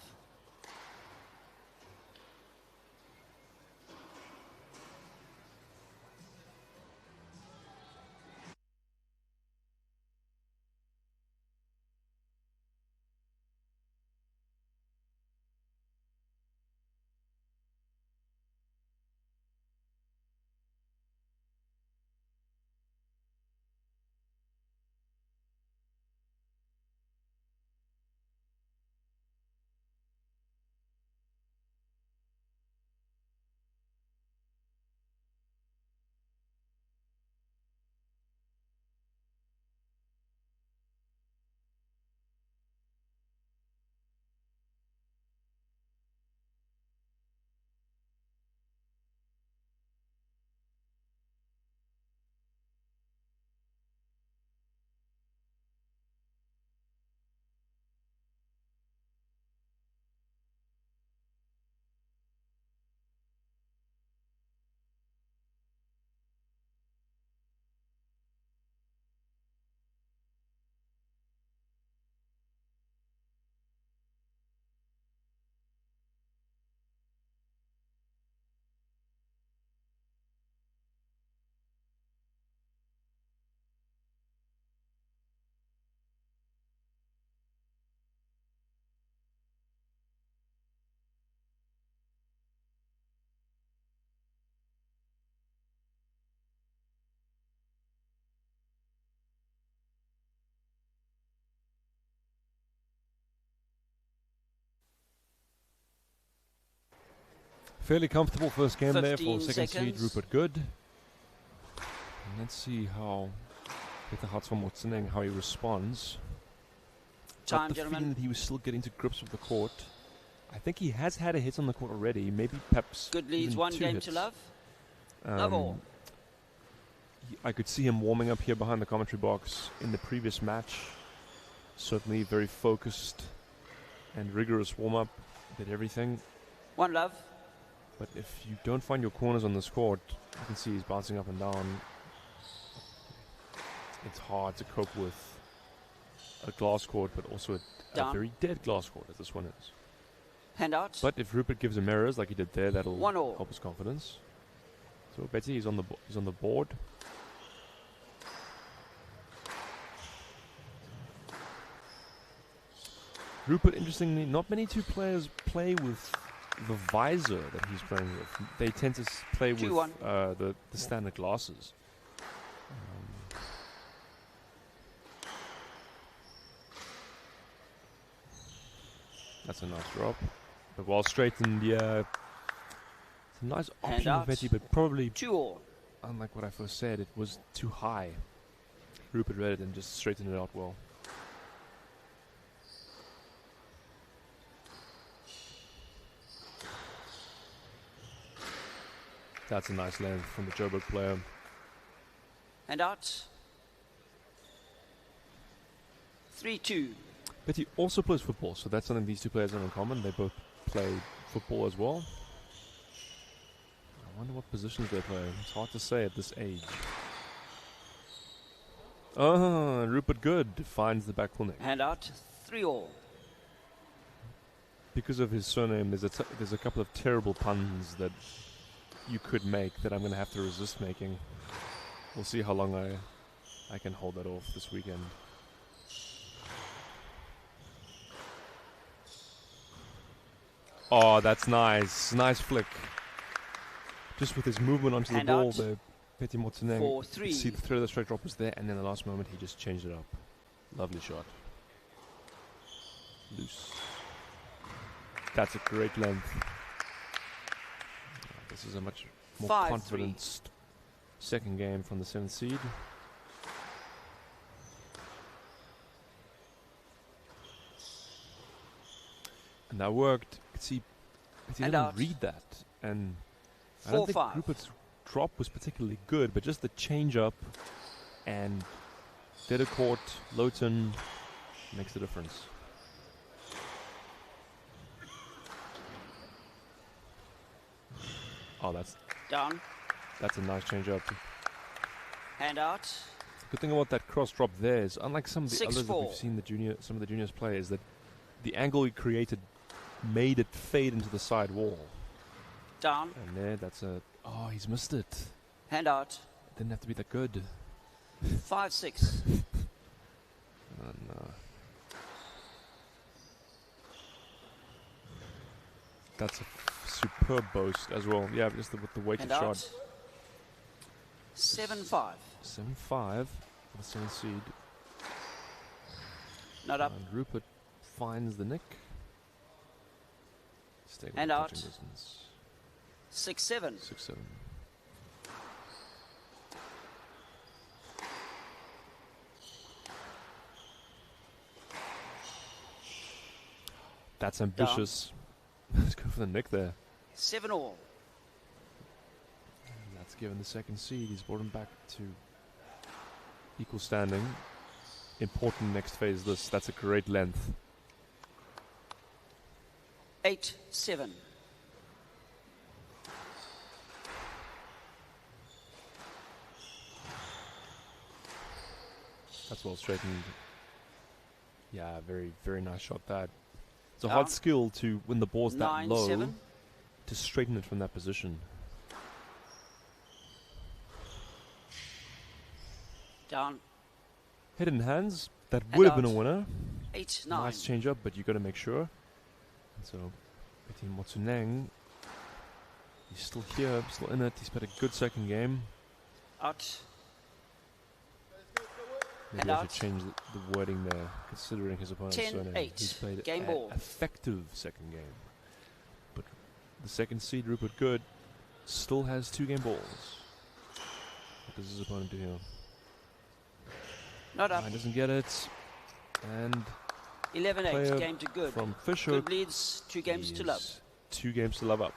Fairly comfortable first game there for 15 second seed seconds. Rupert Good. And let's see how Peter Hartsvamotsing, how he responds. Time, Got the gentlemen. feeling that he was still getting to grips with the court. I think he has had a hit on the court already. Maybe perhaps Good leads, even 1 2 game hits. to love. Love all. I could see him warming up here behind the commentary box in the previous match. Certainly very focused and rigorous warm-up. Did everything. 1 love. But if you don't find your corners on this court, you can see he's bouncing up and down. It's hard to cope with a glass court, but also a Down. very dead glass court, as this one is. Hand out. But if Rupert gives him errors like he did there, that'll 1-all. help his confidence. So Betty is on the board. Rupert, interestingly, not many two players play with the visor that he's playing with. They tend to play with 2-1. the standard glasses. That's a nice drop. But well straightened, yeah. It's a nice Hand option out. for Betty, but probably, 2-all. unlike what I first said, it was too high. Rupert read it and just straightened it out well. That's a nice length from the Joburg player. Hand out. 3-2. But he also plays football, so that's something these two players have in common. They both play football as well. I wonder what positions they play. It's hard to say at this age. Rupert Good finds the back corner. Hand out. 3-all. Because of his surname, there's a couple of terrible puns that you could make that I'm going to have to resist making. We'll see how long I can hold that off this weekend. Oh, that's nice. Nice flick. Just with his movement onto Hand the ball out. there, Petit Motsineng. 4-3. See the thread of the straight drop was there, and in the last moment he just changed it up. Lovely shot. Loose. That's a great length. This is a much more 5-3. confident second game from the 7th seed. And that worked. See, he And didn't out. read that. And I don't think 4-5. Rupert's drop was particularly good, but just the change up and dead court, low turn makes the difference. Oh, Down. that's a nice change up. Hand out. Good thing about that cross drop there is, unlike some of the others that 6-4. we've seen some of the juniors play, is that the angle he created made it fade into the side wall. Down. And there, that's a... Oh, he's missed it. Hand out. Didn't have to be that good. 5-6. And, that's a superb boast as well. Yeah, just with the weighted Hand shot. out. 7-5. 7-5 for the 7th seed. Not up. And Rupert finds the nick. Stay with Hand the out. touching distance. 6-7. 6-7. That's ambitious. Let's go for the nick there. 7-all. And that's given the 2nd seed. He's brought him back to equal standing. Important next phase this. That's a great length. 8-7. That's well straightened. Yeah, very, very nice shot that. It's a Down. hard skill to, when the ball's that 9-7. low, to straighten it from that position. Down. Head in hands, that And would have been a out. winner. 8-9. Nice change up, but you got to make sure. And so, Petit Motsuneng, he's still here, still in it. He's played a good second game. Out. Maybe And I should out. change the wording there, considering his opponent's 10-8. surname. He's played Game an ball. effective second game. But the second seed, Rupert Good, still has 2 game balls. What does his opponent do here? Not up. He doesn't get it. And 11-8, game to Good. From Fisher. Good leads 2 games to love. 2 games to love up.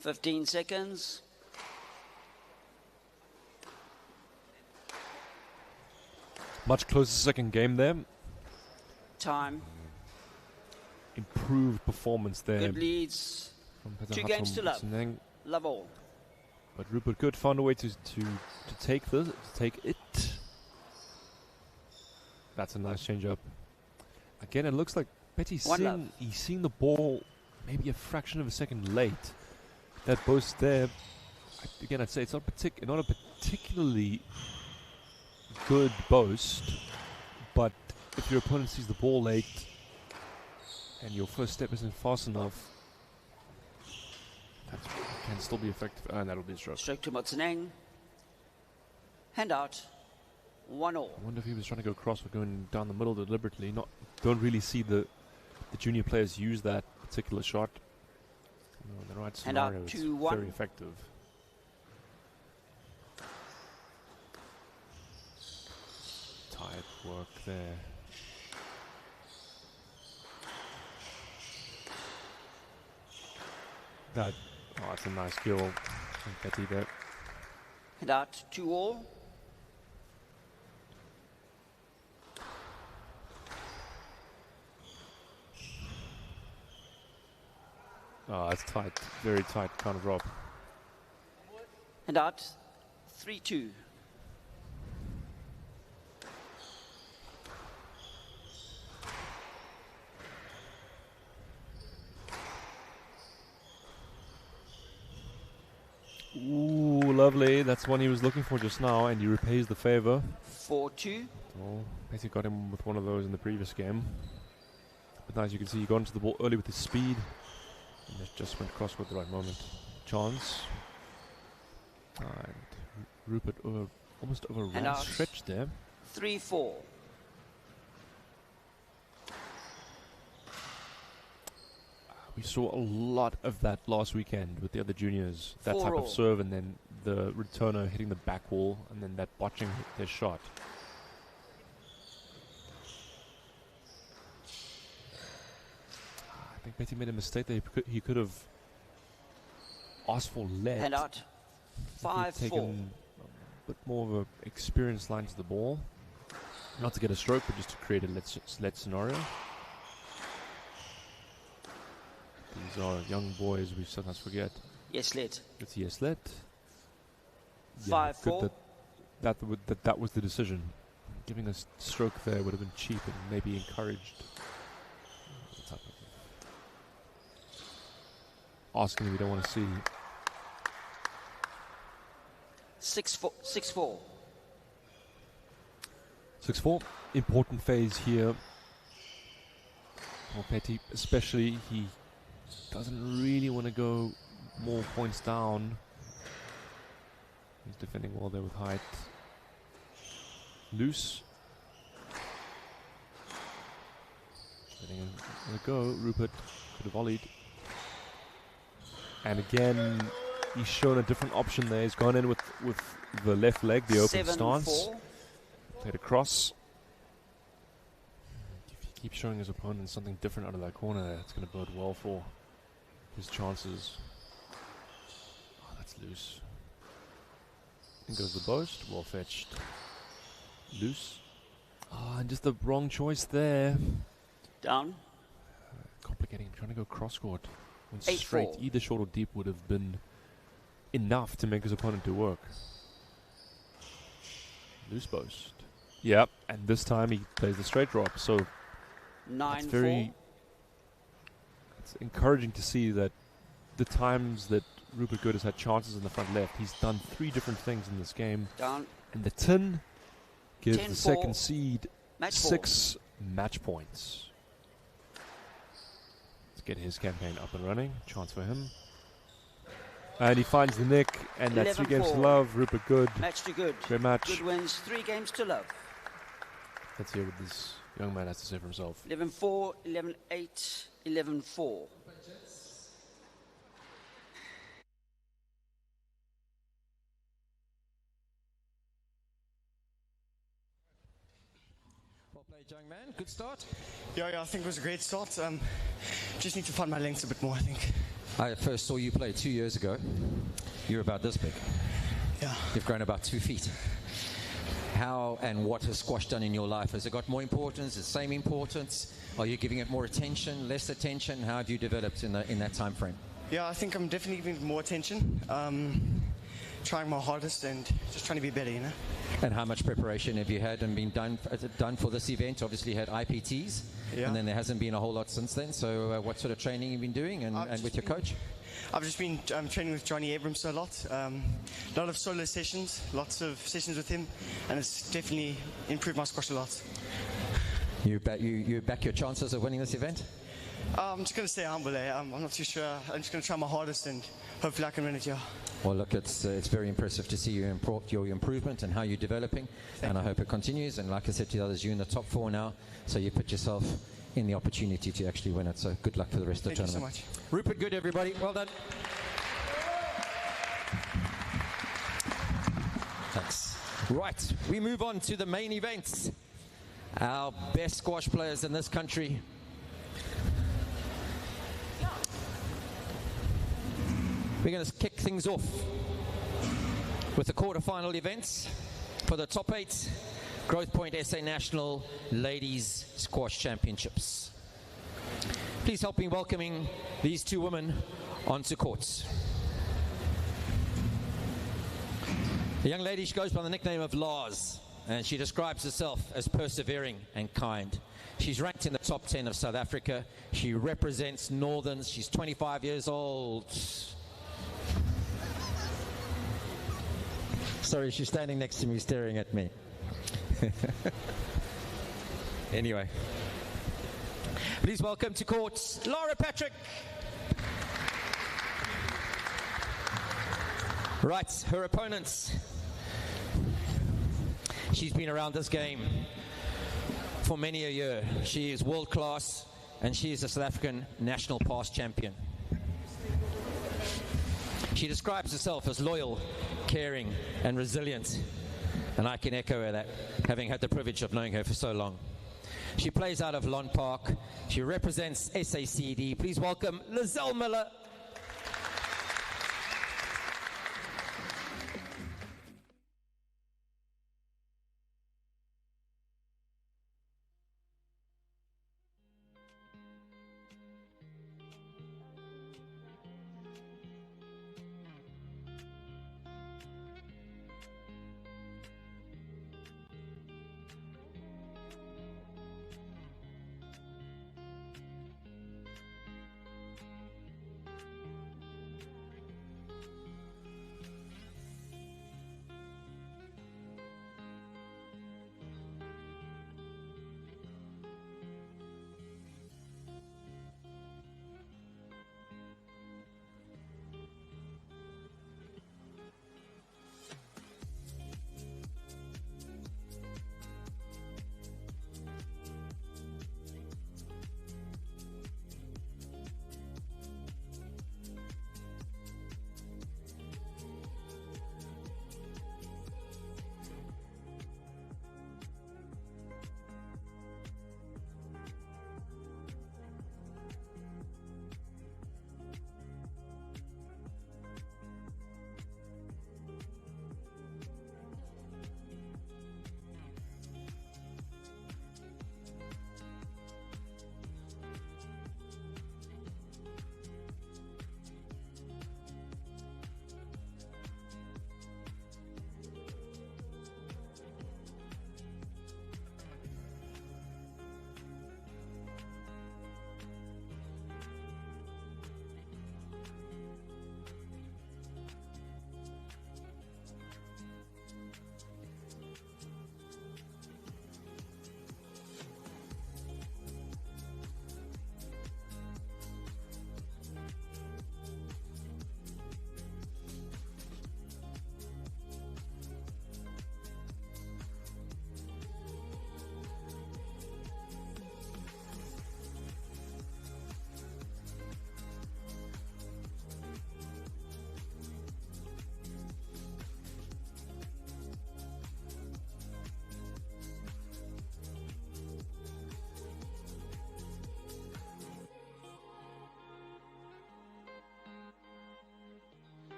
Fifteen seconds. Much closer second game there. Time. Improved performance there. Good leads. 2 games to love. Love all. But Rupert Good found a way to take this, to take it. That's a nice change up. Again, it looks like Betty's seeing the ball maybe a fraction of a second late. That boast there, again, I'd say it's not a particularly good boast, but if your opponent sees the ball late and your first step isn't fast enough, that can still be effective, and that'll be a stroke. Stroke to Motsaneng. Hand out. 1-all. I wonder if he was trying to go cross or going down the middle deliberately. Don't really see the junior players use that particular shot. No, in the right scenario, it's very effective. Tight work there. That's a nice kill from Betty there. And out 2-all. Oh, that's tight. Very tight counter drop. And out 3-2. Ooh, lovely. That's one he was looking for just now, and he repays the favor. 4-2. Oh, basically got him with one of those in the previous game. But as you can see, he got into the ball early with his speed. And it just went crossward at the right moment. Chance. And Rupert almost overran stretch there. 3-4. We saw a lot of that last weekend with the other juniors. That type of 4-all. serve and then the returner hitting the back wall and then that botching their shot. I think Betty made a mistake there. He could have asked for lead. Hand out. 5-4. Taken a bit more of an experienced line to the ball. Not to get a stroke, but just to create a lead scenario. These are young boys we sometimes forget. Yes, lead. It's yes, lead. 5-4. That was the decision. Giving a stroke there would have been cheap and maybe encouraged asking we don't want to see. 6-4. 6-4. 6-4. Important phase here for Petty, especially he doesn't really want to go more points down. He's defending well there with height. Loose. Letting it go. Rupert could have volleyed. And again, he's shown a different option there. He's gone in with the left leg, the open 7-4. stance. Played across. If he keeps showing his opponent something different out of that corner there, it's going to bode well for his chances. Oh, that's loose. In goes the boast. Well fetched. Loose. Oh, and just the wrong choice there. Down. Complicating. I'm trying to go cross court. Went 8-4. straight. Either short or deep would have been enough to make his opponent do work. Loose boast. Yep. And this time he plays the straight drop. So 9-4. It's encouraging to see that the times that Rupert Good has had chances in the front left, he's done 3 different things in this game. Down. And the tin gives the 10-4. second seed Match 6 match points. Let's get his campaign up and running. Chance for him. And he finds the nick, and that's 3 games to 11-4. love. Rupert Good. Match to Good. Great match. Good wins 3 games to love. Let's hear what this young man has to say for himself. 11-4, 11-8, 11-4. Well played, young man. Good start. Yeah, I think it was a great start. Just need to find my lengths a bit more, I think. I first saw you play 2 years ago. You're about this big. Yeah. You've grown about 2 feet. How and what has squash done in your life? Has it got more importance? The same importance? Are you giving it more attention, less attention? How have you developed in that time frame? Yeah, I think I'm definitely giving more attention. Trying my hardest and just trying to be better, you know. And how much preparation have you had and been done for this event? Obviously, you had IPTs, Yeah. and then there hasn't been a whole lot since then. So, what sort of training have you been doing, and with your coach? I've just been training with Johnny Abrams a lot. A lot of solo sessions, lots of sessions with him, and it's definitely improved my squash a lot. You back your chances of winning this event? I'm just going to stay humble. I'm not too sure. I'm just going to try my hardest, and hopefully I can win it, yeah. Well, look, it's very impressive to see your improvement and how you're developing, and I hope it continues. And like I said to the others, you're in the top 4 now, so you put yourself in the opportunity to actually win it. So good luck for the rest of the tournament. Thank you so much. Rupert Good, everybody. Well done. Thanks. Right, we move on to the main event. Our best squash players in this country. We're going to kick things off with the quarterfinal events for the top 8 Growthpoint SA National Ladies Squash Championships. Please help me welcoming these 2 women onto courts. The young lady, she goes by the nickname of Lars, and she describes herself as persevering and kind. She's ranked in the top 10 of South Africa. She represents Northerns. She's 25 years old. Sorry, she's standing next to me, staring at me. Anyway. Please welcome to court, Laura Patrick. Right, her opponents. She's been around this game for many a year. She is world class, and she is a South African national past champion. She describes herself as loyal, caring, and resilient, and I can echo her that, having had the privilege of knowing her for so long. She plays out of Lon Park. She represents SACD. Please welcome Lizelle Miller.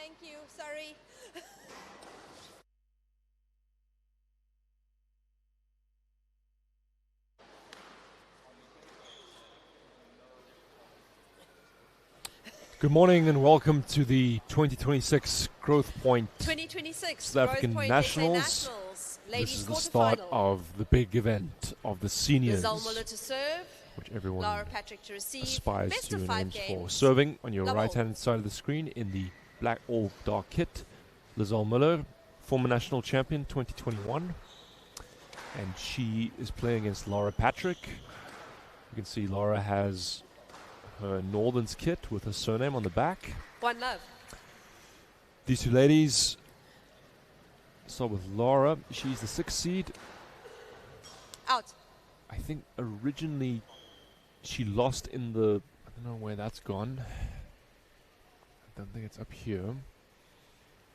Thank you. Sorry. Good morning and welcome to the 2026 Growthpoint 2026 South African Growthpoint Nationals. SA Nationals. This Ladies is the start quarterfinal. of the big event of the seniors, Lizelle Muller to serve. which everyone Laura Patrick to receive. aspires Best to of and 5 aims for. games. Serving on your Double. right-hand side of the screen in the black or dark kit, Lizelle Muller, former national champion 2021, and she is playing against Laura Patrick. You can see Laura has her Northerns kit with her surname on the back. One love. These two ladies start with Laura. She's the 6th seed. Out. I think originally she lost in the... I don't know where that's gone. I don't think it's up here.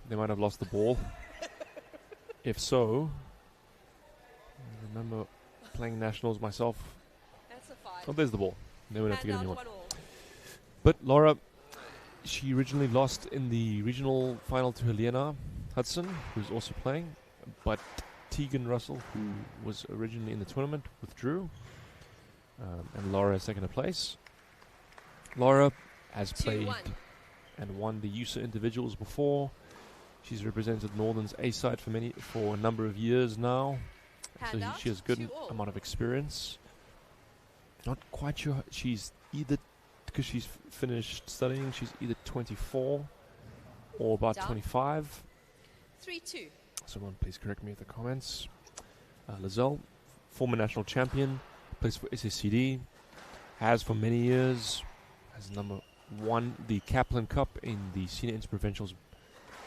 They might have lost the ball. If so, I remember playing nationals myself. That's a 5. Oh, there's the ball. They won't have to get Hand anyone. out 1 all. But Laura, she originally lost in the regional final to Helena Hudson, who's also playing. But Tegan Russell, who was originally in the tournament, withdrew. And Laura has taken her place. Laura has played 2-1. and won the USA individuals before. She's represented Northern's A side for a number of years now. So Hand out, she has good 2 all. amount of experience. Not quite sure. She's either, because she's finished studying, she's either 24 or about Down. 25. 3-2. Someone please correct me in the comments. Lizelle, former national champion, plays for SSCD, has for many years, has won the Kaplan Cup in the Senior Interprovincials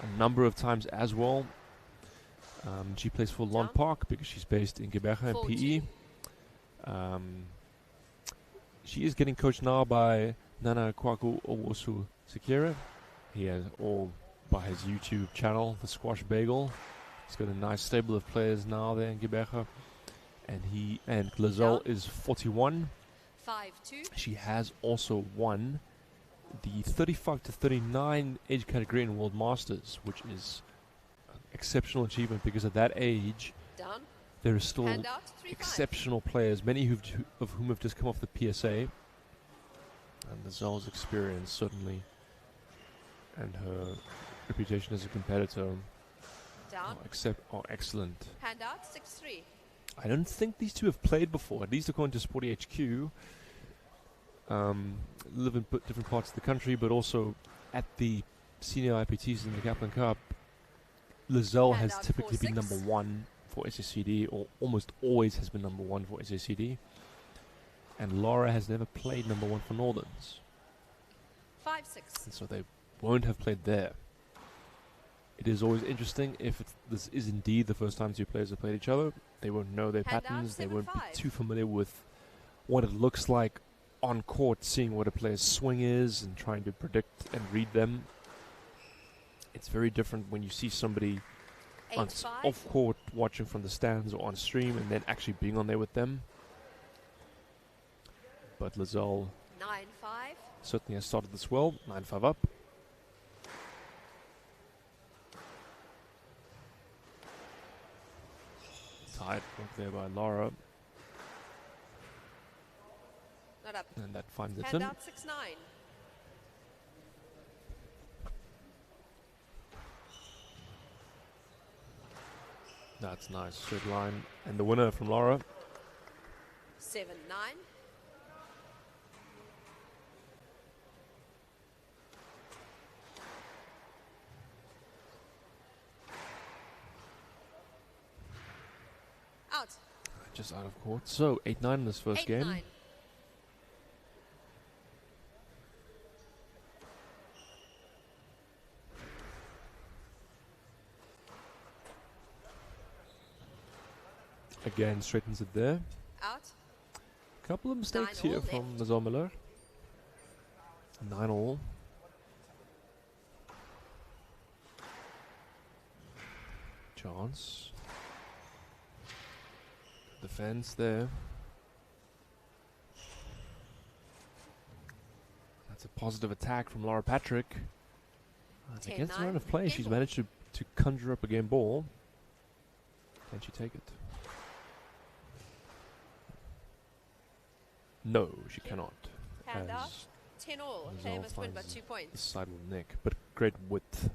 a number of times as well. She plays for Lon Park because she's based in Gqeberha and 4-2. PE. She is getting coached now by Nana Kwaku Owosu Sekira. He has all by his YouTube channel, The Squash Bagel. He's got a nice stable of players now there in Gqeberha. And Lizelle is 41. 5-2. She has also won the 35 to 39 age category in World Masters, which is an exceptional achievement because at that age, Down. there are still Hand out, 3-5. exceptional players, many of whom have just come off the PSA. And Lizelle's experience certainly, and her reputation as a competitor Down. are excellent. Hand out, 6-3. I don't think these two have played before, at least according to Sporty HQ. Live in different parts of the country, but also at the senior IPTs in the Kaplan Cup, Lizelle Hand has out, typically been 4-6. number 1 for SSCD, or almost always has been number 1 for SSCD. And Laura has never played number 1 for Northerns. 5-6. And so they won't have played there. It is always interesting if this is indeed the first time two players have played each other. They won't know their Hand out, patterns. They won't be 7-5. too familiar with what it looks like on court, seeing what a player's swing is and trying to predict and read them. It's very different when you see somebody off court watching from the stands or on stream and then actually being on there with them. But Lizelle 9-5. certainly has started this well. 9-5 up. Tied up there by Laura. Not up. And that finds its Hand in. out, 6-9. That's nice. Straight line. And the winner from Laura. 7-9. Out. Just out of court. So 8-9 in this first game. 8-9. Again, straightens it there. Out. Couple of mistakes 9 here all from Lizelle Muller. 9 all. Chance. Defense there. That's a positive attack from Laura Patrick. Against the run of play, she's managed to conjure up a game ball. Can she take it? No, she cannot. Hand out. As 10 all. Rizal Player must win by finds 2 the points. side with Nick, but great width.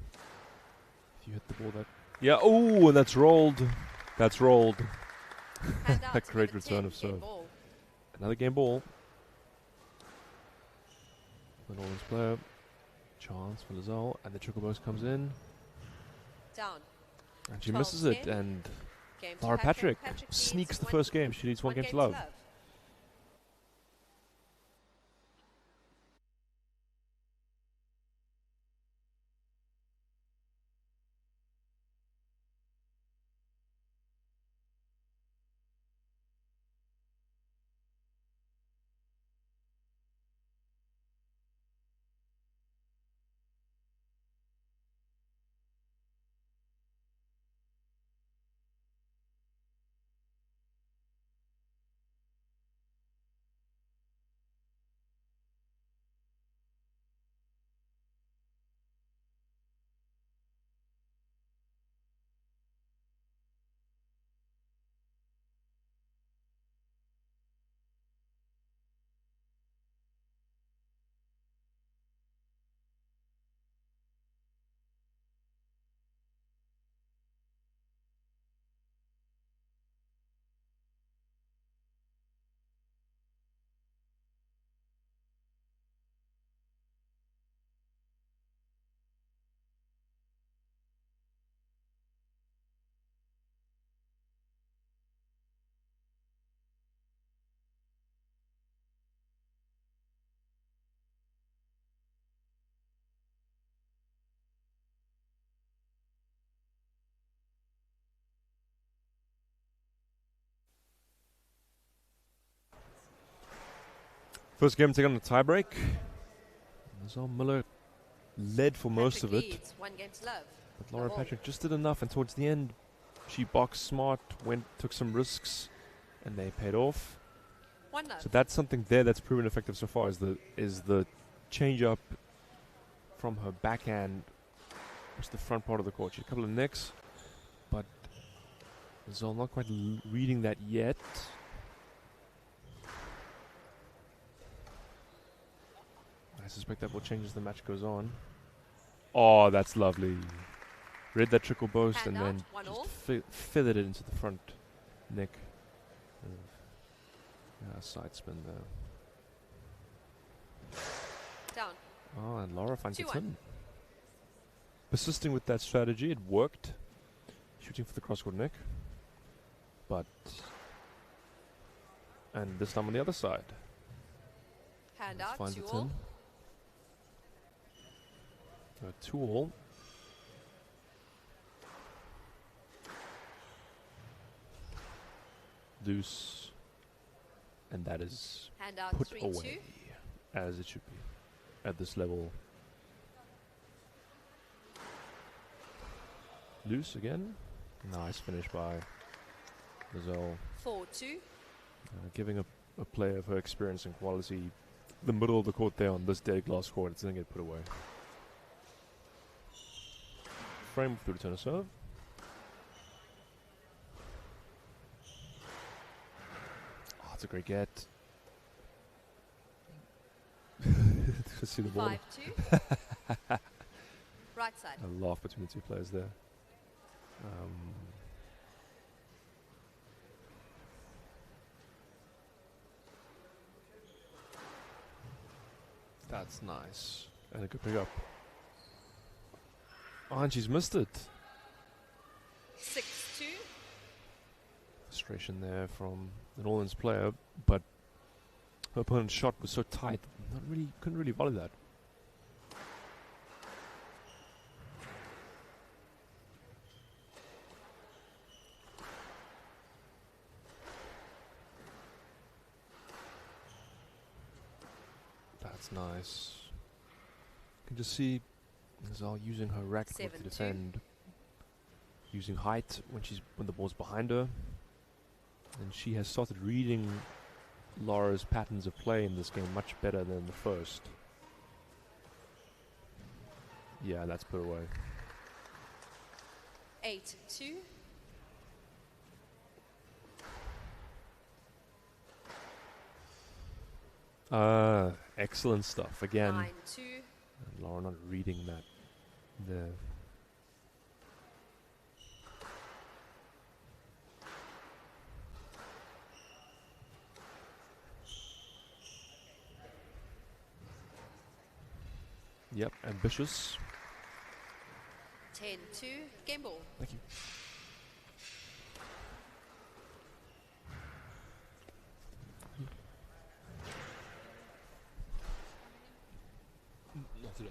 If you hit the ball that... Yeah, oh, and that's rolled. That's rolled. A great return of serve. Another game ball. The Northern's player. Chance for Rizal, and the triple burst comes in. Down. And she misses it, and Laura Patrick sneaks the first game. She needs one game to love. First game taken on a tiebreak. Rizal Miller led for most of it. 1 game to love. But Laura Patrick just did enough, and towards the end, she boxed smart, took some risks, and they paid off. 1 love. So that's something there that's proven effective so far. Is the change up from her backhand, which is the front part of the court. She had a couple of nicks, but Rizal not quite reading that yet. I suspect that will change as the match goes on. Oh, that's lovely. Read that trickle boast and then just feathered it into the front neck. Side spin there. Down. Oh, and Laura finds the 2-1. tin. Persisting with that strategy, it worked. Shooting for the cross-court neck. But... And this time on the other side. Hand Let's out. find 2 the all. tin. 2 all. Deuce. And that is Hand out put 3-2. away as it should be at this level. Loose again. Nice finish by Rizal. 4-2. Giving a player of her experience and quality the middle of the court there on this dead glass court. It's going to get put away. Frame with the return of serve. Oh, it's a great get. To see the ball. 5-2. Right side. A laugh between the two players there. That's nice. And a good pick up. Oh, and she's missed it. 6-2. Frustration there from the Northern's player, but her opponent's shot was so tight, couldn't really volley that. That's nice. You can just see Rizal using her racket to 7-2. defend, using height when the ball's behind her, and she has started reading Laura's patterns of play in this game much better than the first. Yeah, that's put away. 8-2. Excellent stuff again. 9-2. And Laura not reading that there. Yep, ambitious. 10-2. Game ball. Thank you. Not today.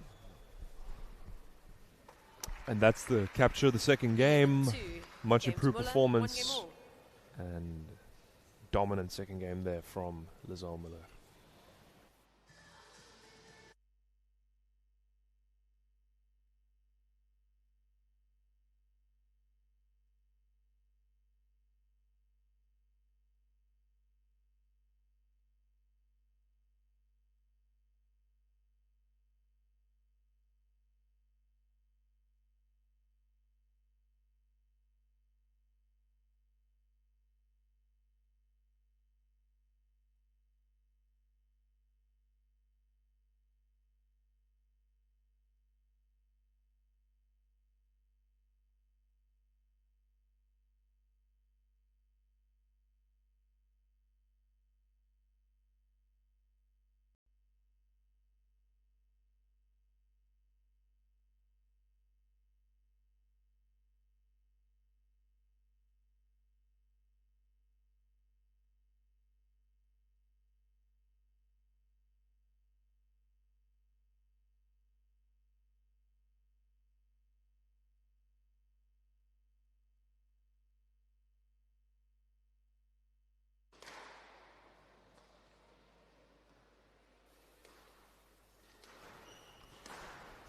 And that's the capture of the second game. Much improved performance. And dominant second game there from Lizelle Miller.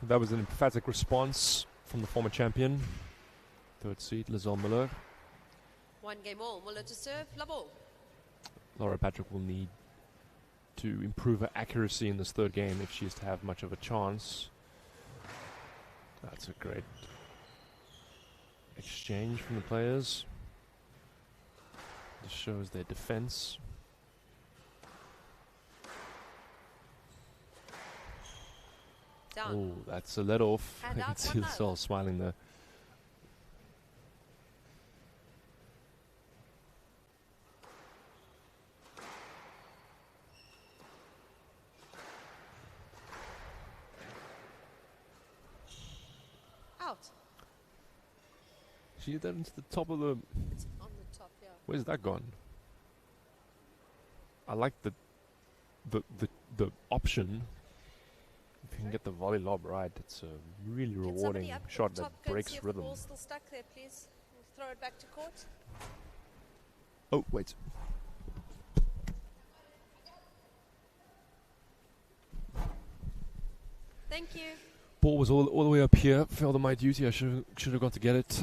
That was an emphatic response from the former champion. Third seed, Lizelle Miller. 1 game all. Muller to serve. Love all. Laura Patrick will need to improve her accuracy in this third game if she is to have much of a chance. That's a great exchange from the players. This shows their defense. Oh, that's a let off. I can see Lizelle smiling there. Out. She hit that into the top of the... It's on the top, yeah. Where's that gone? I like the option. If you can get the volley lob right, it's a really rewarding shot that breaks rhythm. Ball still stuck there, please. We'll throw it back to court. Oh, wait. Thank you. Ball was all the way up here. Failed on my duty. I should have gone to get it.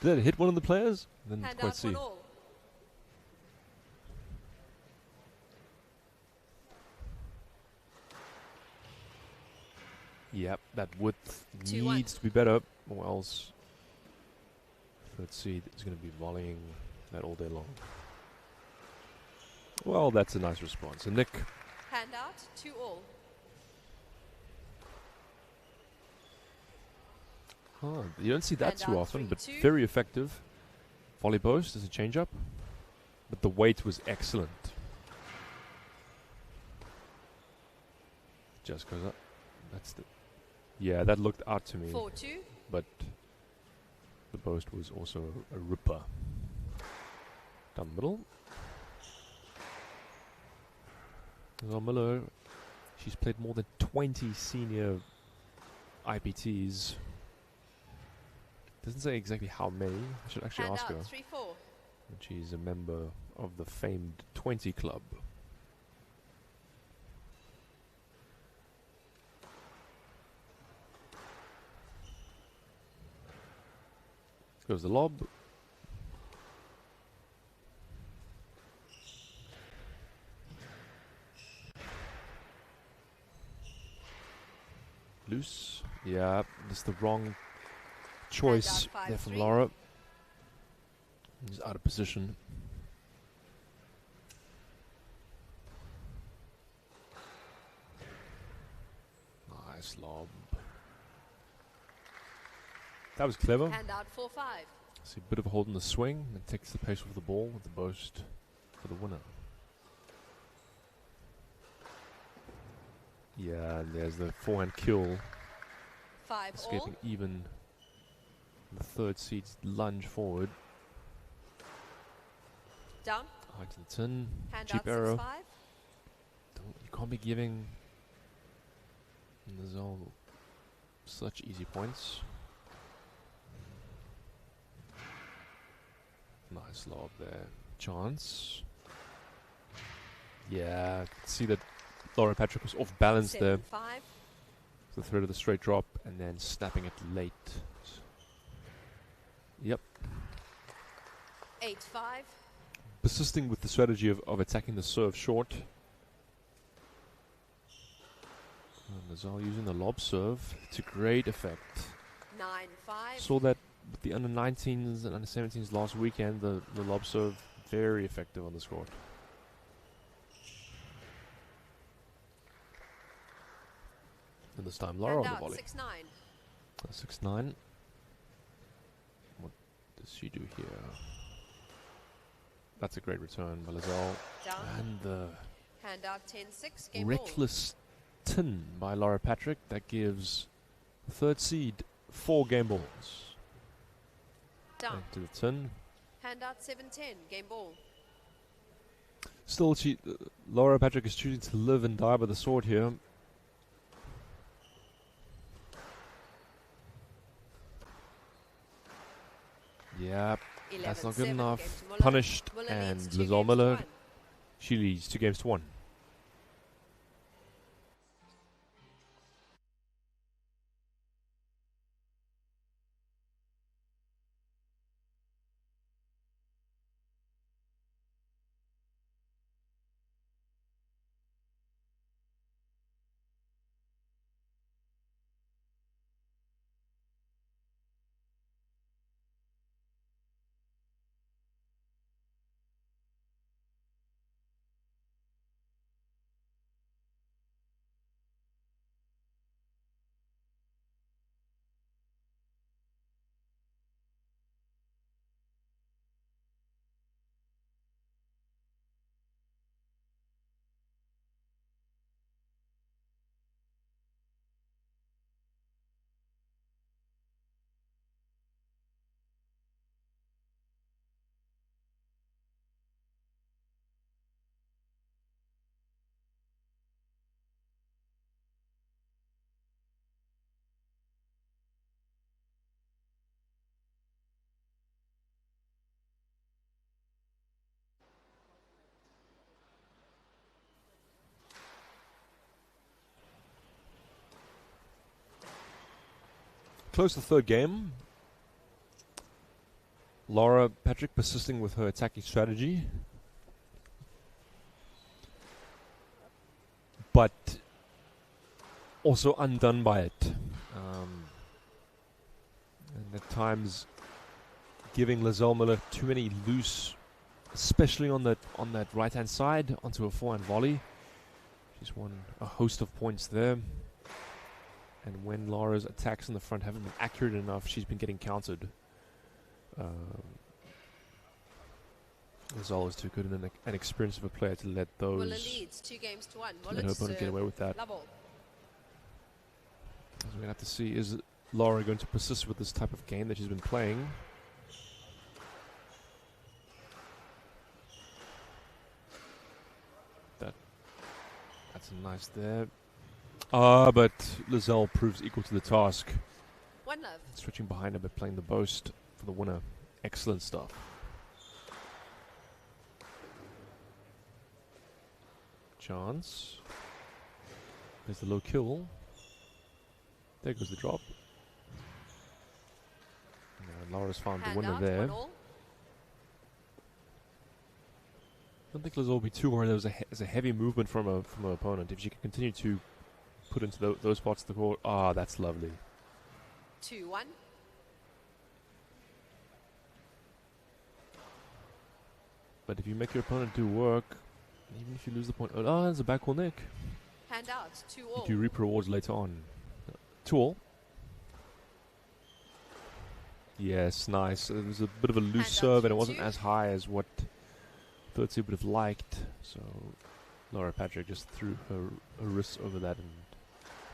Did it hit one of the players? Didn't quite see. Yep, that width needs to be better, or else let's see, it's going to be volleying that all day long. Well, that's a nice response. And Nick. Hand out, 2 all. Oh, you don't see that too often, but very effective. Volley post as a change-up, but the weight was excellent. Just goes up. That's the... Yeah, that looked out to me. 4-2. But the post was also a ripper. Down the middle. Lizelle Miller, she's played more than 20 senior IPTs. Doesn't say exactly how many. I should actually ask her. 3-4. And she's a member of the famed 20 club. Goes the lob. Yeah, it's the wrong choice there from Laura. He's out of position. Nice lob. That was clever. Hand out 4-5. See a bit of a hold in the swing and takes the pace off the ball with the boast for the winner. Yeah, and there's the forehand kill. 5 Escaping all. even the third seed's lunge forward. Down. High to the tin. Hand Cheap out arrow. 6-5. You can't be giving Nazal such easy points. Nice lob there. Chance. Yeah, I can see that Laura Patrick was off balance there. 7-5. The threat of the straight drop and then snapping it late. Yep. 8-5. Persisting with the strategy of attacking the serve short. And Nazal using the lob serve to great effect. 9-5. Saw that with the under 19s and under 17s last weekend. The lob serve very effective on this court. And this time Laura on the volley. 6-9. 6-9. What does she do here? That's a great return by Lazal. Down. And the Hand out 10-6. Game reckless tin by Laura Patrick that gives the third seed 4 game balls. Down. Back to the tin. Hand out 7-10. Game ball. Still, Laura Patrick is choosing to live and die by the sword here. Yeah, that's not good 11-7, enough. game to Muller. Punished, Muller and leads 2 Lazal games to Miller, 1. she leads 2 games to 1. Close the third game. Laura Patrick persisting with her attacking strategy. But also undone by it. And at times giving Lazal Miller too many loose, especially on that right-hand side, onto a forehand volley. She's won a host of points there. And when Laura's attacks in the front haven't been accurate enough, she's been getting countered. Lazal is too good and an experience of a player to let those Muller leads 2 games to 1. let her opponent get away with that. Level. So we're going to have to see, is Laura going to persist with this type of game that she's been playing? That's a nice there. But Lazal proves equal to the task. 1 love. Switching behind her but playing the boast for the winner. Excellent stuff. Chance. There's the low kill. There goes the drop. And Laura's found the winner there. I don't think Lazal will be too worried. There's a heavy movement from her opponent. If she can continue to put into those parts of the court, that's lovely. 2-1. But if you make your opponent do work, even if you lose the point, oh, there's a back wall nick. Hand out, 2-all. You do reap rewards later on. 2-all. Yes, nice. It was a bit of a loose serve, and it wasn't as high as what Thurs would have liked. So Laura Patrick just threw her wrists over that and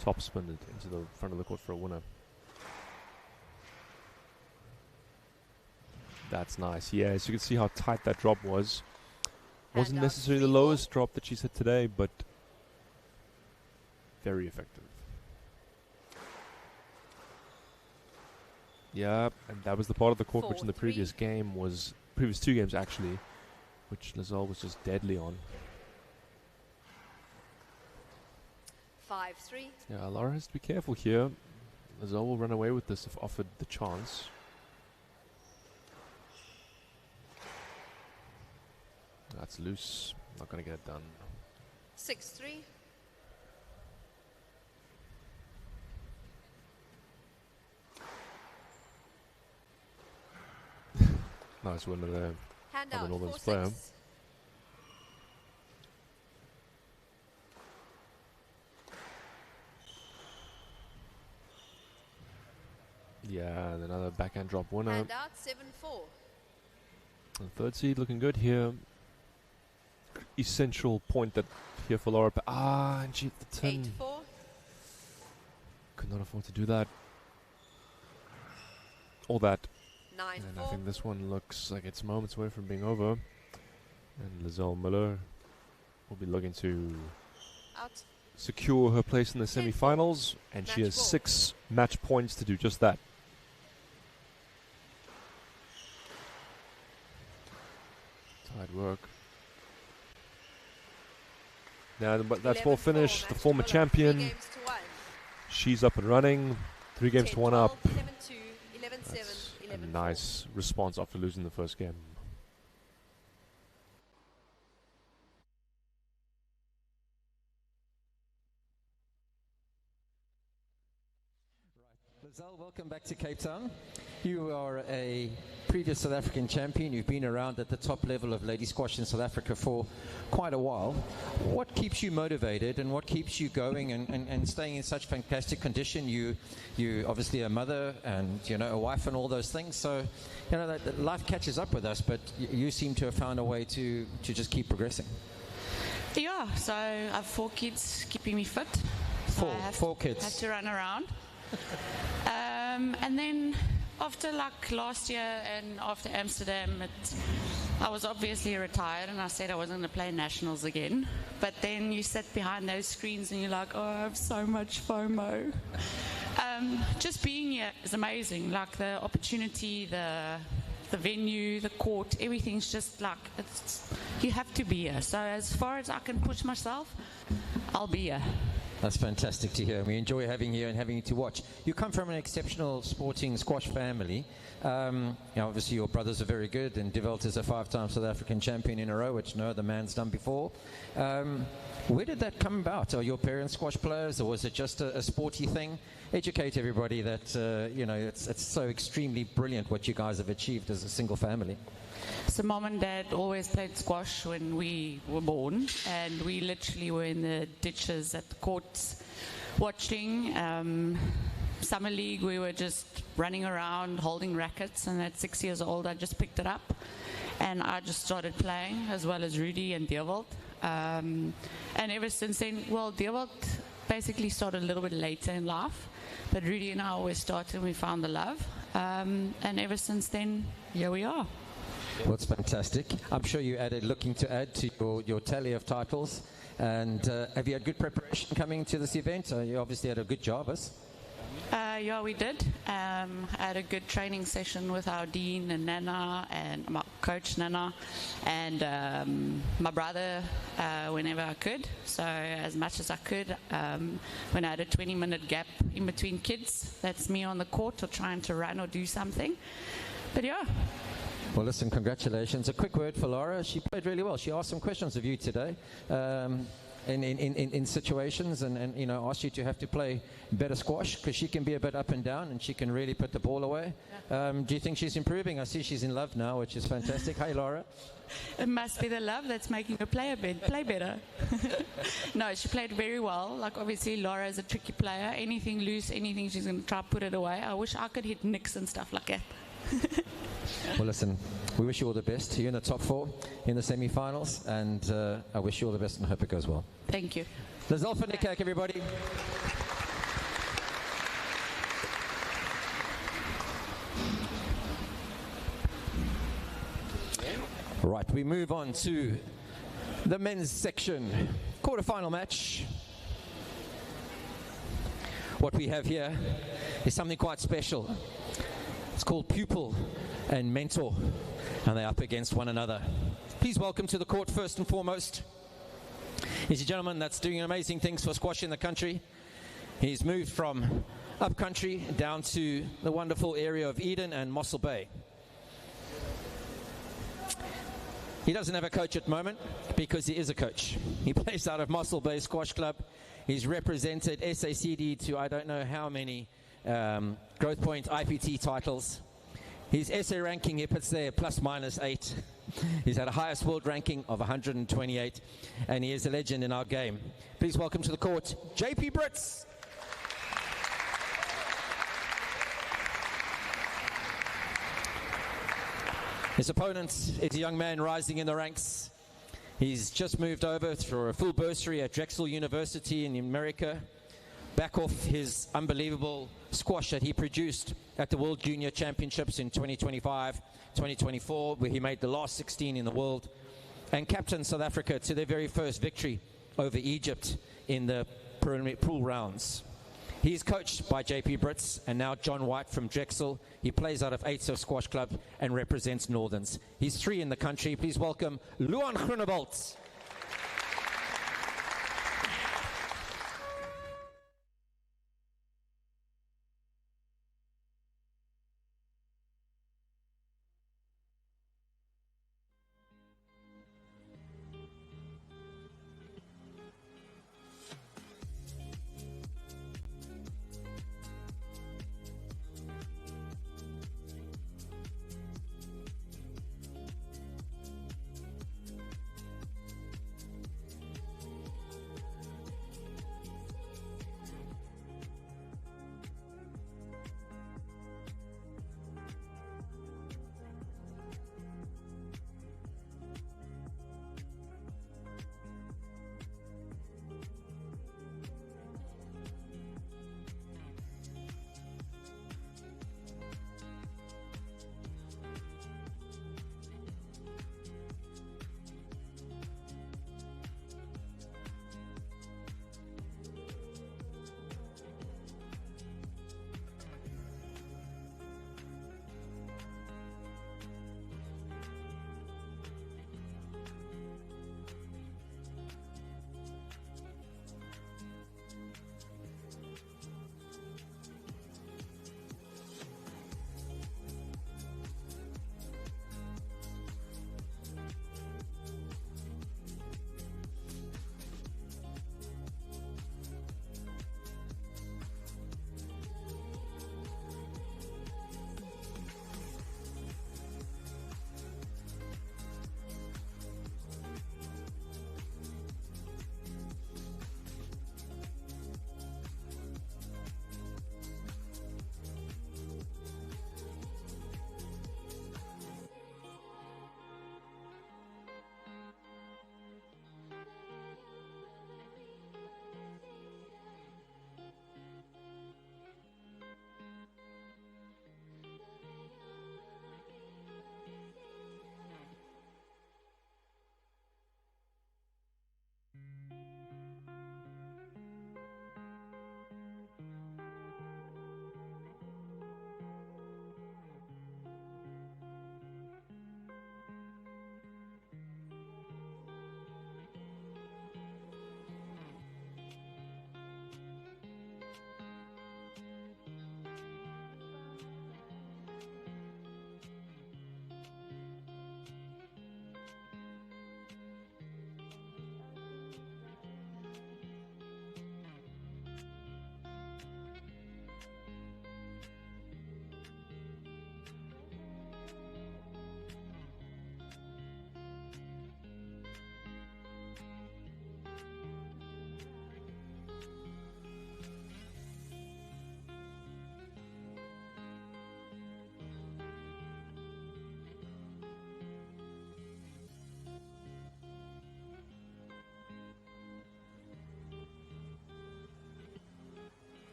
top spinned it into the front of the court for a winner. That's nice. Yeah, so you can see how tight that drop was. Wasn't necessarily the lowest drop that she's hit today, but very effective. Yeah, and that was the part of the court which in the previous game was, previous two games actually, which Lizelle was just deadly on. 5-3. Yeah, Laura has to be careful here. Lizelle will run away with this if offered the chance. That's loose. Not going to get it done. 6-3. Nice winner there. Hand on the out, Northern's 4-6. player. Yeah, and another backhand drop winner. Hand out, 7-4. And third seed looking good here. Essential point that here for Laura. And she hit the 10. 8-4. Could not afford to do that. All that. 9-4. And I think this one looks like it's moments away from being over. And Lizelle Miller will be looking to secure her place in the semi-finals. And she has 6 match points to do just that. Tight work. Now, but that's ball finish. The former champion. She's up and running. 3 games to 1 up. 11-2, 11-7, A nice response after losing the first game. Lizelle, welcome back to Cape Town. You are a previous South African champion. You've been around at the top level of lady squash in South Africa for quite a while. What keeps you motivated and what keeps you going and staying in such fantastic condition? You obviously a mother and a wife and all those things. So that life catches up with us, but you seem to have found a way to just keep progressing. Yeah, so I have 4 kids keeping me fit. So Four kids. Have to run around. And then after last year and after Amsterdam, I was obviously retired and I said I wasn't going to play nationals again. But then you sit behind those screens and you're like, oh, I have so much FOMO. Just being here is amazing. Like the opportunity, the venue, the court, everything's just you have to be here. So as far as I can push myself, I'll be here. That's fantastic to hear. We enjoy having you and having you to watch. You come from an exceptional sporting squash family. Obviously your brothers are very good, and De Veld is a 5-time South African champion in a row, which no other man's done before. Where did that come about? Are your parents squash players, or was it just a sporty thing? Educate everybody that it's so extremely brilliant what you guys have achieved as a single family. So Mom and Dad always played squash when we were born, and we literally were in the ditches at the courts watching. Summer league, we were just running around holding rackets, and at 6 years old I just picked it up and I just started playing, as well as Rudy and De Veld. And ever since then, De Veld basically started a little bit later in life, but Rudy and I always started and we found the love. And ever since then, here we are. Well, it's fantastic. I'm sure you looking to add to your tally of titles. And have you had good preparation coming to this event? You obviously had a good job, Yeah, we did. I had a good training session with our dean and Nana and my coach Nana and my brother whenever I could. So as much as I could. When I had a 20-minute gap in between kids, that's me on the court or trying to run or do something. But yeah. Well, listen, congratulations. A quick word for Laura. She played really well. She asked some questions of you today. in situations and you know, ask you to have to play better squash, because she can be a bit up and down and she can really put the ball away. Do you think she's improving? I see she's in love now, which is fantastic. Hey, Laura. It must be the love that's making her play better. No, she played very well. Like, obviously, Laura is a tricky player. Anything loose, anything, she's going to try to put it away. I wish I could hit nicks and stuff like that. Well, listen, we wish you all the best. You're in the top 4 in the semi-finals, and I wish you all the best and hope it goes well. Thank you. Let's all for Nick Cake, everybody. Right, we move on to the men's section. Quarter-final match. What we have here is something quite special. It's called Pupil and Mentor, and they're up against one another. Please welcome to the court, first and foremost, is a gentleman that's doing amazing things for squash in the country. He's moved from upcountry down to the wonderful area of Eden and Mossel Bay. He doesn't have a coach at the moment because he is a coach. He plays out of Mossel Bay Squash Club. He's represented SACD to I don't know how many Growthpoint IPT titles. His SA ranking, he puts there ±8. He's at a highest world ranking of 128, and he is a legend in our game. Please welcome to the court, JP Brits. His opponent is a young man rising in the ranks. He's just moved over for a full bursary at Drexel University in America, back off his unbelievable squash that he produced at the World Junior Championships in 2025, 2024, where he made the last 16 in the world, and captained South Africa to their very first victory over Egypt in the pool rounds. He's coached by JP Brits and now John White from Drexel. He plays out of Eitso Squash Club and represents Northerns. He's 3 in the country. Please welcome Luan Groenewald.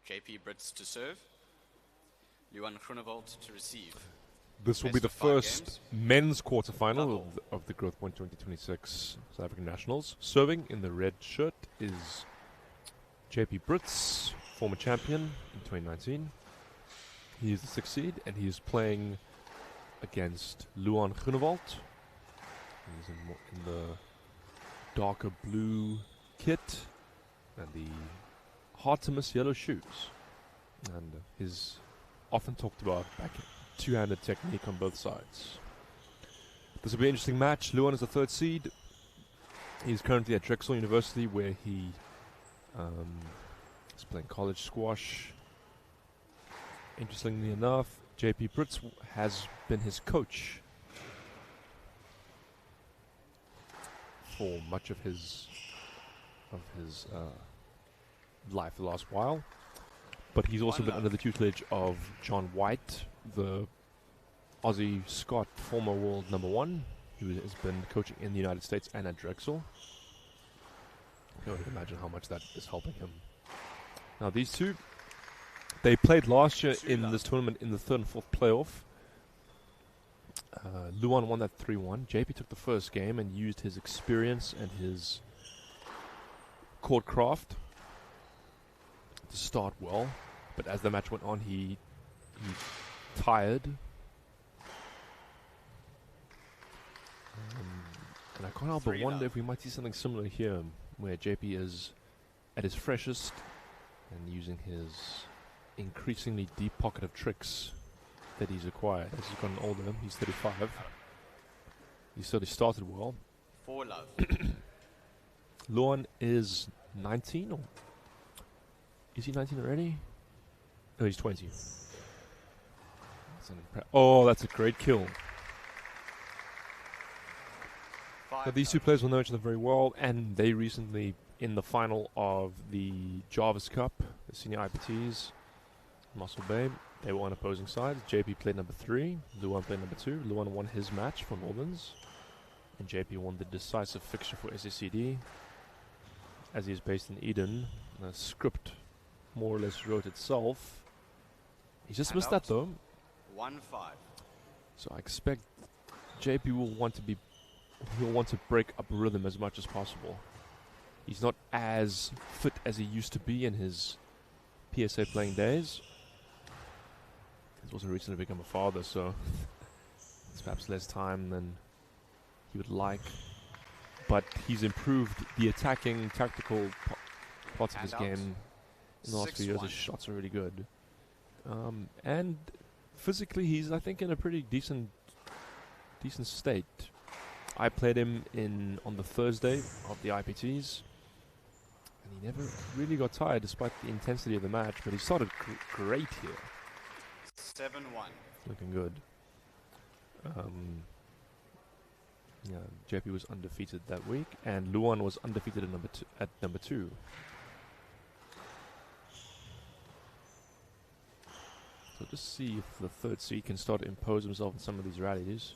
JP Brits to serve. Luan Groenewald to receive. This will be Best the of 5 first games. men's quarterfinal of the Growthpoint 2026 South African Nationals. Serving in the red shirt is JP Brits, former champion in 2019. He is the 6th seed, and he is playing against Luan Groenewald. He's in the darker blue kit and the hard-to-miss yellow shoes. And his often talked about two-handed technique on both sides. This will be an interesting match. Luan is the 3rd seed. He's currently at Drexel University, where he is playing college squash. Interestingly enough, JP Brits has been his coach for much of his life the last while. But he's also been under the tutelage of John White, the Aussie Scot former world #1, who has been coaching in the United States and at Drexel. You can imagine how much that is helping him. Now these two, they played last year in this tournament in the 3rd and 4th playoff. Luan won that 3-1. JP took the first game and used his experience and his court craft to start well, but as the match went on, he tired. And I can't help but wonder if we might see something similar here, where JP is at his freshest and using his increasingly deep pocket of tricks that he's acquired as he's gotten older. He's 35. He certainly started well. 4 love. Luan is 19, or is he 19 already? No, he's 20. That's a great kill. Now, these two players will know each other very well, and they recently, in the final of the Jarvis Cup, the senior IPTs, Muscle Bay, they were on opposing sides. JP played number 3, Luan played number 2. Luan won his match for Northerns, and JP won the decisive fixture for SACD. As he is based in Eden, the script more or less wrote itself. He just missed that though. 1-5. So I expect JP will want to break up rhythm as much as possible. He's not as fit as he used to be in his PSA playing days. He's also recently become a father, so it's perhaps less time than he would like. But he's improved the attacking, tactical parts of his game in the last few years. His shots are really good. And physically, he's, I think, in a pretty decent state. I played him on the Thursday of the IPTs, and he never really got tired despite the intensity of the match, but he started great here. 7-1. Looking good. JP was undefeated that week, and Luan was undefeated at number 2. So just see if the 3rd seed can start to impose himself in some of these rallies.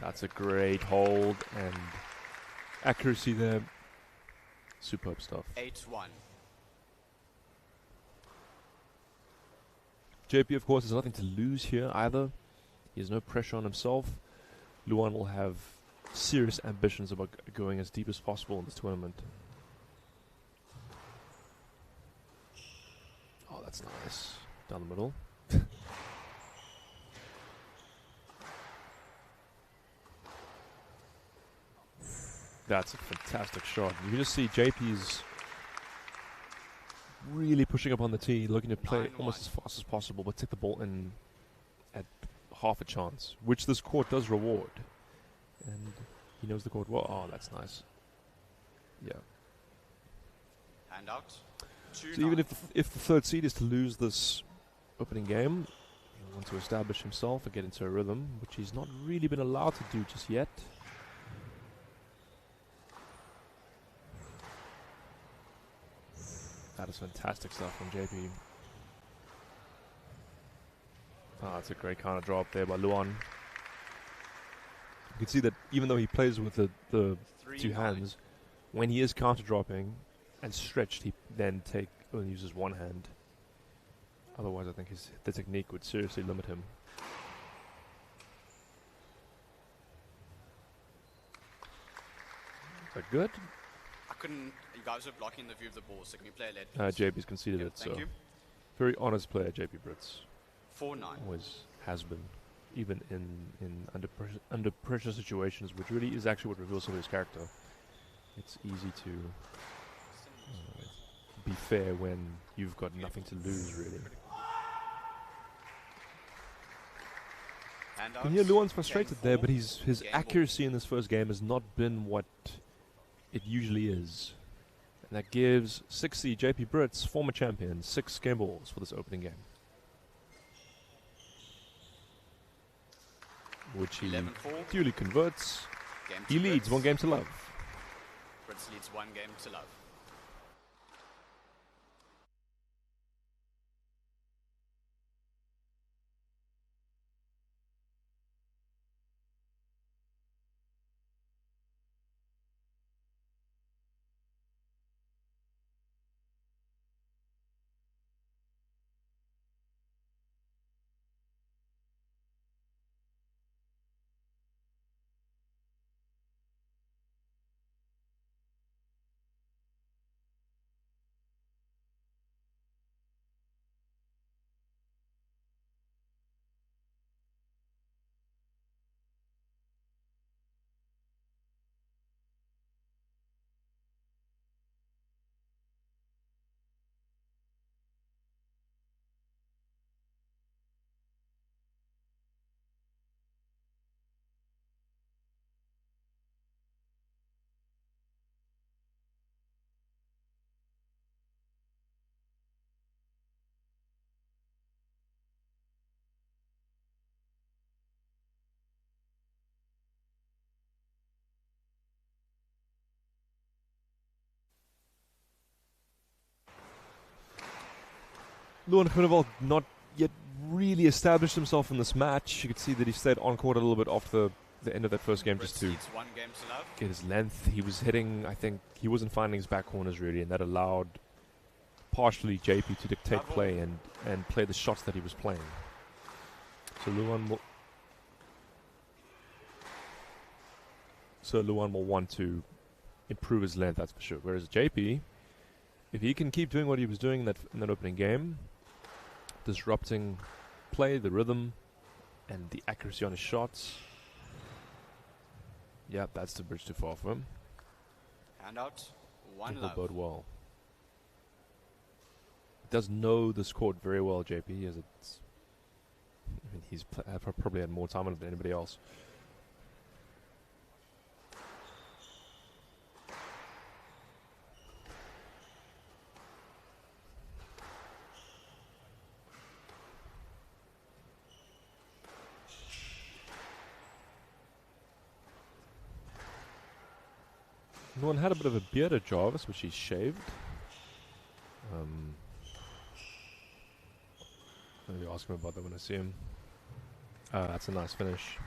That's a great hold and accuracy there. Superb stuff. 8-1. JP, of course, has nothing to lose here either. He has no pressure on himself. Luan will have serious ambitions about going as deep as possible in this tournament. Oh, that's nice. Down the middle. That's a fantastic shot. You can just see JP's really pushing up on the tee, looking to play almost as fast as possible, but take the ball in at half a chance, which this court does reward. And he knows the court well. Oh, that's nice. Yeah. Hand out. So even if the 3rd seed is to lose this opening game, he'll want to establish himself and get into a rhythm, which he's not really been allowed to do just yet. That is fantastic stuff from JP. Oh, that's a great counter drop there by Luan. You can see that even though he plays with the 2 hands, when he is counter dropping, and stretched, he then only uses one hand. Otherwise, I think the technique would seriously limit him. Is that good? I couldn't. You guys were blocking the view of the ball, so can we play a lead? JB's conceded it, thank so you. very honest player, JP Brits. 4-9. Always has been, even in under pressure situations, which really is actually what reveals some of his character. It's easy to be fair when you've got nothing to lose, really. You can hear Luan's frustrated there, but his accuracy in this first game has not been what it usually is. And that gives 60 JP Brits, former champion, 6 game balls for this opening game. Which he duly converts. He leads 1 game to love. Brits leads 1 game to love. Luan Groenewald not yet really established himself in this match. You could see that he stayed on court a little bit after the end of that first game just to get his length. He was hitting, I think, he wasn't finding his back corners really, and that allowed partially JP to dictate play and play the shots that he was playing. So Luan will want to improve his length, that's for sure. Whereas JP, if he can keep doing what he was doing in that opening game, disrupting play, the rhythm, and the accuracy on his shots, yeah, that's the bridge too far for him. Handout, 1 It love. will bode well. He does know this court very well, JP, as it's... I mean, he's probably had more time on it than anybody else. Luan had a bit of a beard at Jarvis, which he shaved. Maybe ask him about that when I see him. That's a nice finish.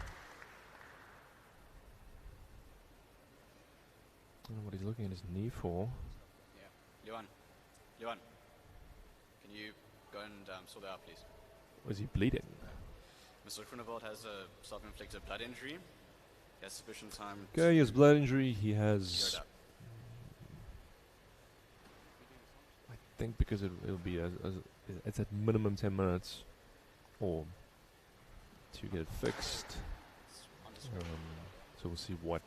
I don't know what he's looking at his knee for. Yeah. Luan, can you go and sort that out, please? Was he bleeding? Mr. Groenewald has a self-inflicted blood injury. He has sufficient time. Okay, he has blood injury. He has... I think because it'll be it's at minimum 10 minutes or to get it fixed. So we'll see what...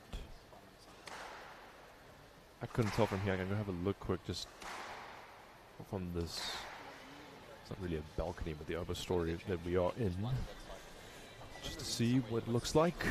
I couldn't tell from here. I can go have a look quick just from this... It's not really a balcony, but the upper story that we are in. Just to see what it looks like.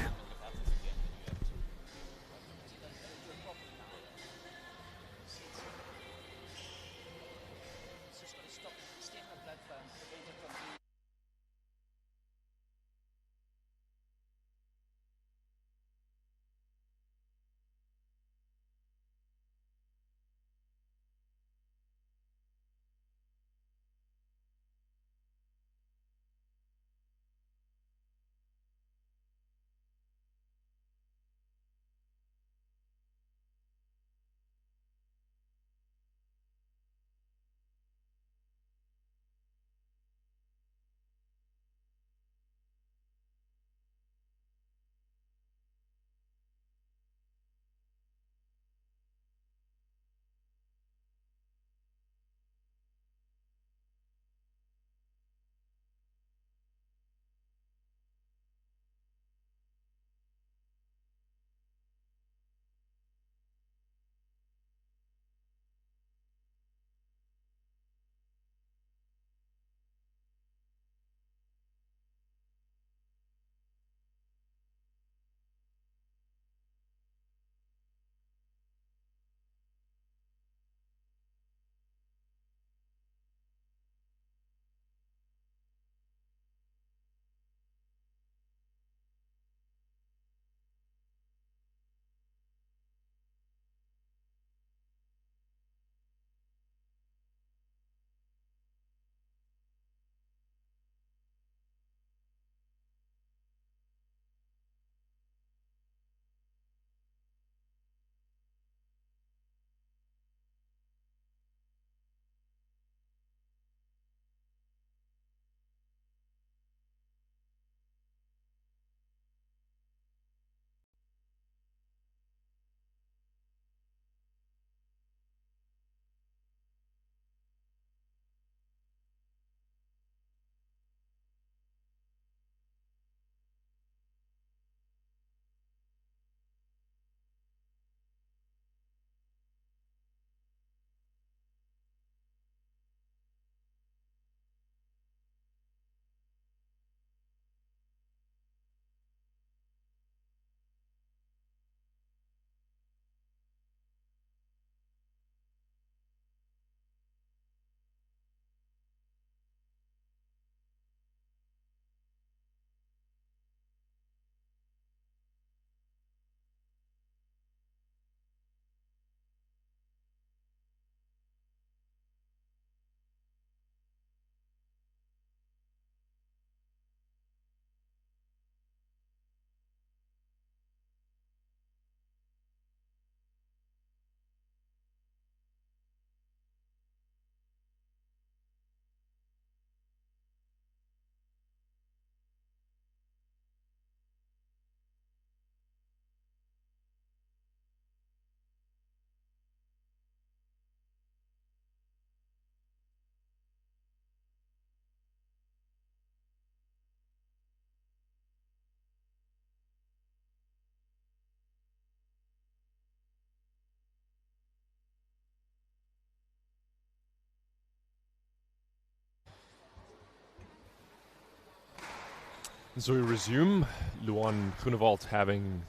So we resume. Luan Groenewald having,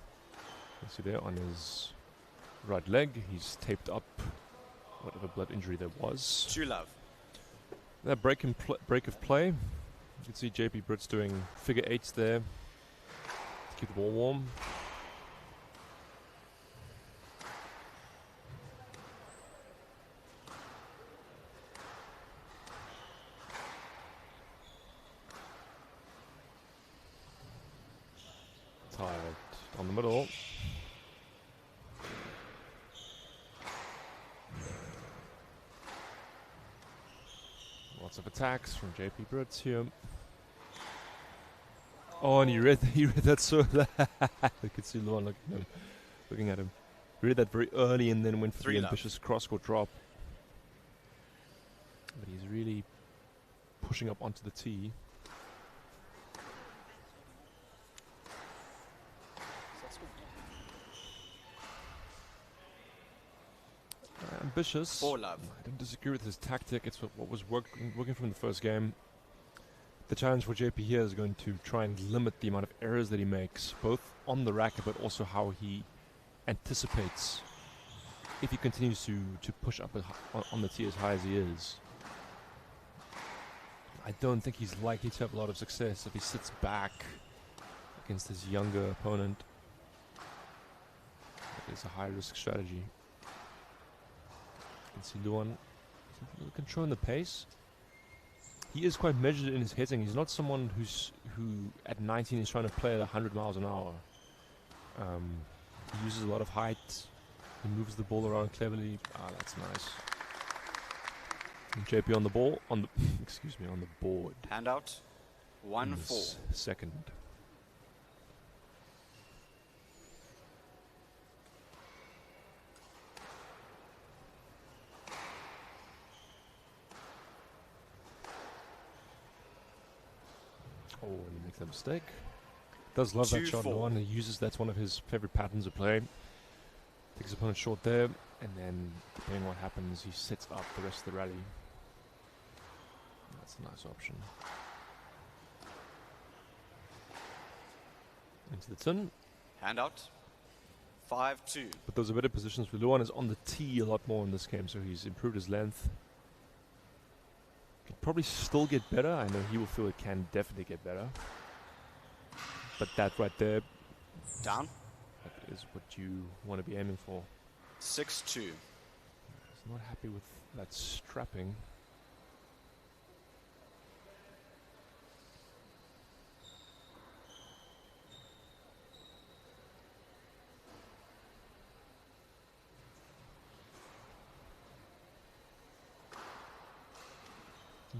you see there, on his right leg. He's taped up whatever blood injury there was. True love. That break of play. You can see JP Brits doing figure eights there to keep the ball warm. Tied on the middle. Lots of attacks from JP Brits here. Oh, and he read that so. You could see Luan looking at him. He read that very early and then went for the ambitious cross-court drop. But he's really pushing up onto the tee. Ambitious. For love. I don't disagree with his tactic. It's what was working from the first game. The challenge for JP here is going to try and limit the amount of errors that he makes, both on the racket but also how he anticipates if he continues to push up on the tee as high as he is. I don't think he's likely to have a lot of success if he sits back against his younger opponent. It's a high-risk strategy. You can see Luan controlling the pace. He is quite measured in his hitting. He's not someone who at 19 is trying to play at 100 miles an hour. He uses a lot of height. He moves the ball around cleverly. Ah, that's nice. And JP on the ball, on the excuse me, on the board. Handout. 1-4. Second. Oh, and he makes that mistake. Does love that shot, Luan. He uses that's one of his favorite patterns of play. Takes his opponent short there, and then depending on what happens, he sets up the rest of the rally. That's a nice option. Into the tin. Handout. 5-2. But those are better positions for Luan. Is on the tee a lot more in this game, so he's improved his length. Could probably still get better. I know he will feel it can definitely get better. But that right there, down. That is what you want to be aiming for. 6-2. He's not happy with that strapping.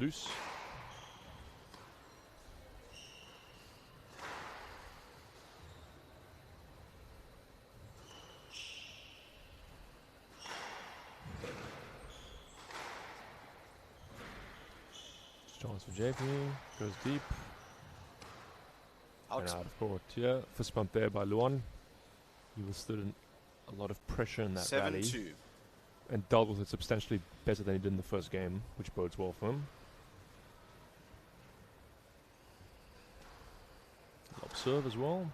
Loose. Chance for JP, goes deep. Out. And out of court, yeah. Fist bump there by Luan. He withstood a lot of pressure in that rally. 7-2. And dealt with it substantially better than he did in the first game, which bodes well for him. Lob serve as well.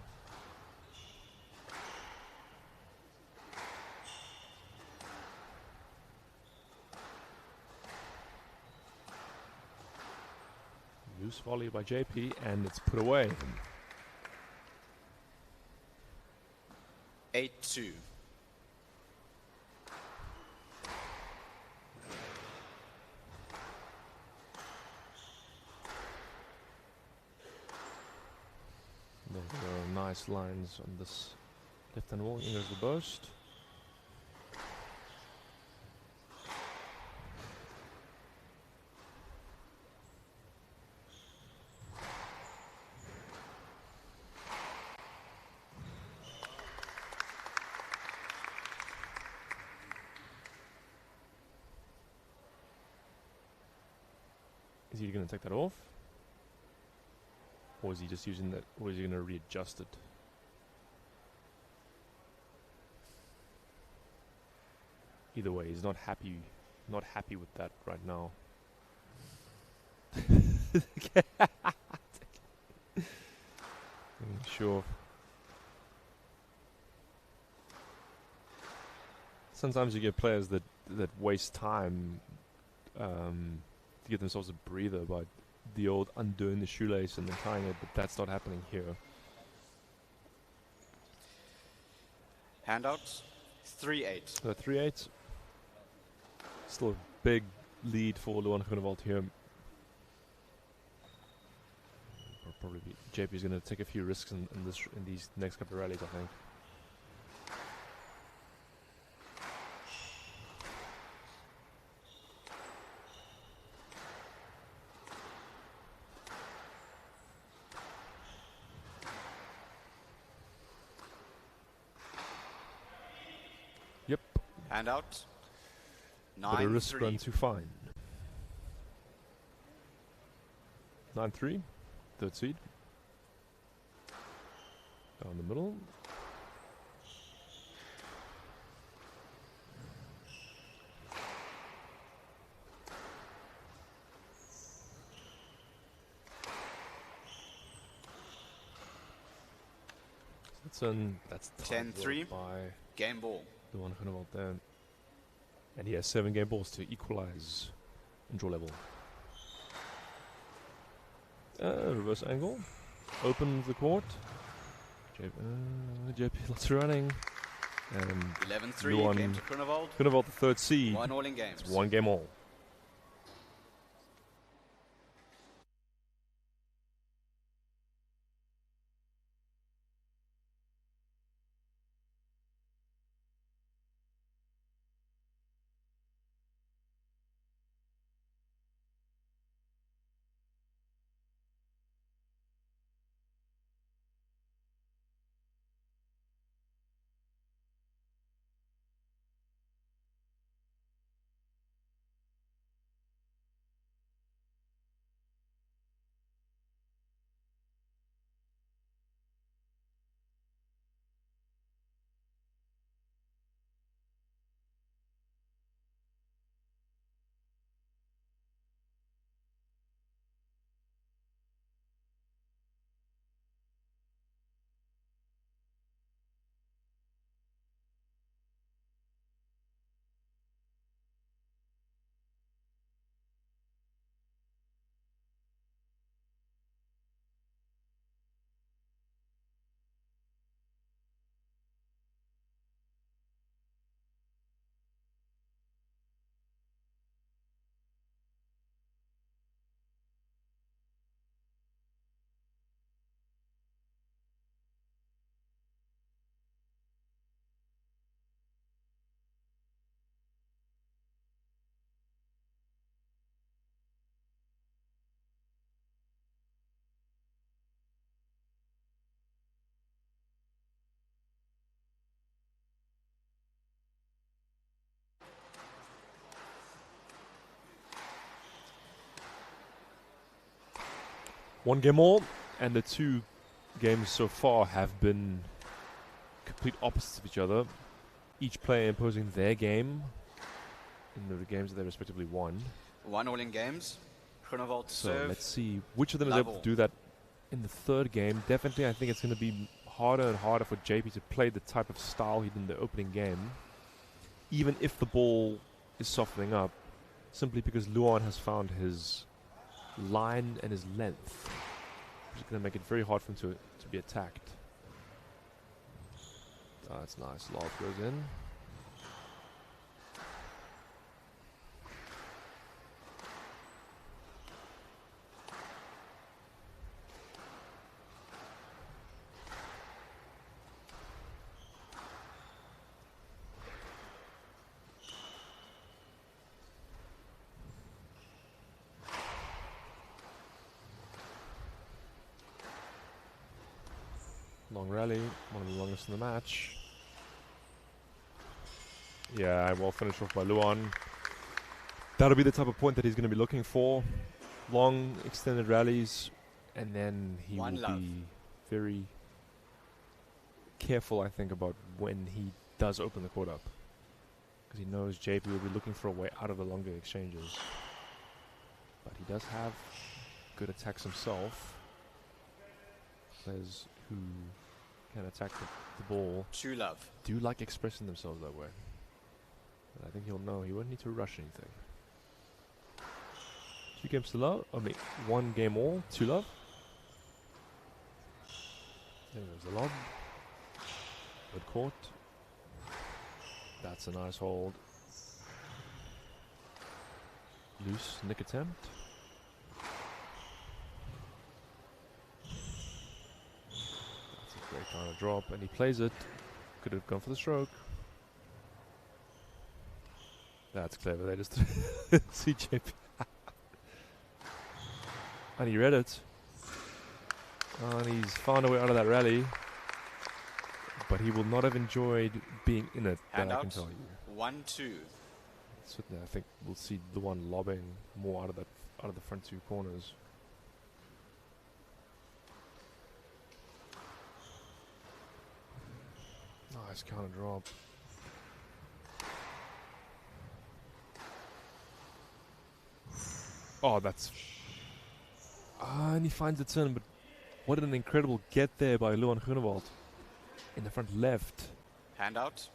Loose volley by JP, and it's put away. 8-2. There are nice lines on this left-hand wall. Here's the burst. Is he going to take that off? Or is he just using that, or is he going to readjust it? Either way, he's not happy with that right now. sure. Sometimes you get players that waste time to give themselves a breather by the old undoing the shoelace and then tying it, but that's not happening here. Handouts, 3-8. So 3-8. Still a big lead for Luan Groenewald here. Probably JP's going to take a few risks in these next couple of rallies, I think. Yep. Handout. But a risk run to fine. 9-3. Third seed. Down the middle. That's 10-3 by game ball. The one Groenewald there. And he has 7 game balls to equalize and draw level. Reverse angle. Open the court. JP lots of running. And 11-3 game to Groenewald. Groenewald, the third seed. 1 all in games. It's 1 game all. One game all, and the 2 games so far have been complete opposites of each other. Each player imposing their game in the games that they respectively won. 1 all in games. Groenewald to So serve. let's see which of them is able to do that in the 3rd game. Definitely, I think it's going to be harder and harder for JP to play the type of style he did in the opening game, even if the ball is softening up, simply because Luan has found his line and his length, which is going to make it very hard for him to be attacked. That's nice. Lob goes in. Long rally, one of the longest in the match. Yeah, well finished off by Luan. That'll be the type of point that he's going to be looking for. Long, extended rallies, and then he will be very careful, I think, about when he does open the court up. Because he knows JP will be looking for a way out of the longer exchanges. But he does have good attacks himself. Players who can attack the ball True love. do like expressing themselves that way. And I think he'll know he won't need to rush anything. 2 games to love. I mean, 1 game all. 2 love. There goes the lob. Good court. That's a nice hold. Loose nick attempt. That's a great kind of drop, and he plays it. Could have gone for the stroke. That's clever. They just CJP. And he read it. And he's found a way out of that rally. But he will not have enjoyed being in it, that I can tell you. 1-2. Certainly, I think we'll see the one lobbing more out of the front 2 corners. Nice counter drop. Oh, that's... and he finds the turn, but what an incredible get there by Luan Groenewald. In the front left. Handout.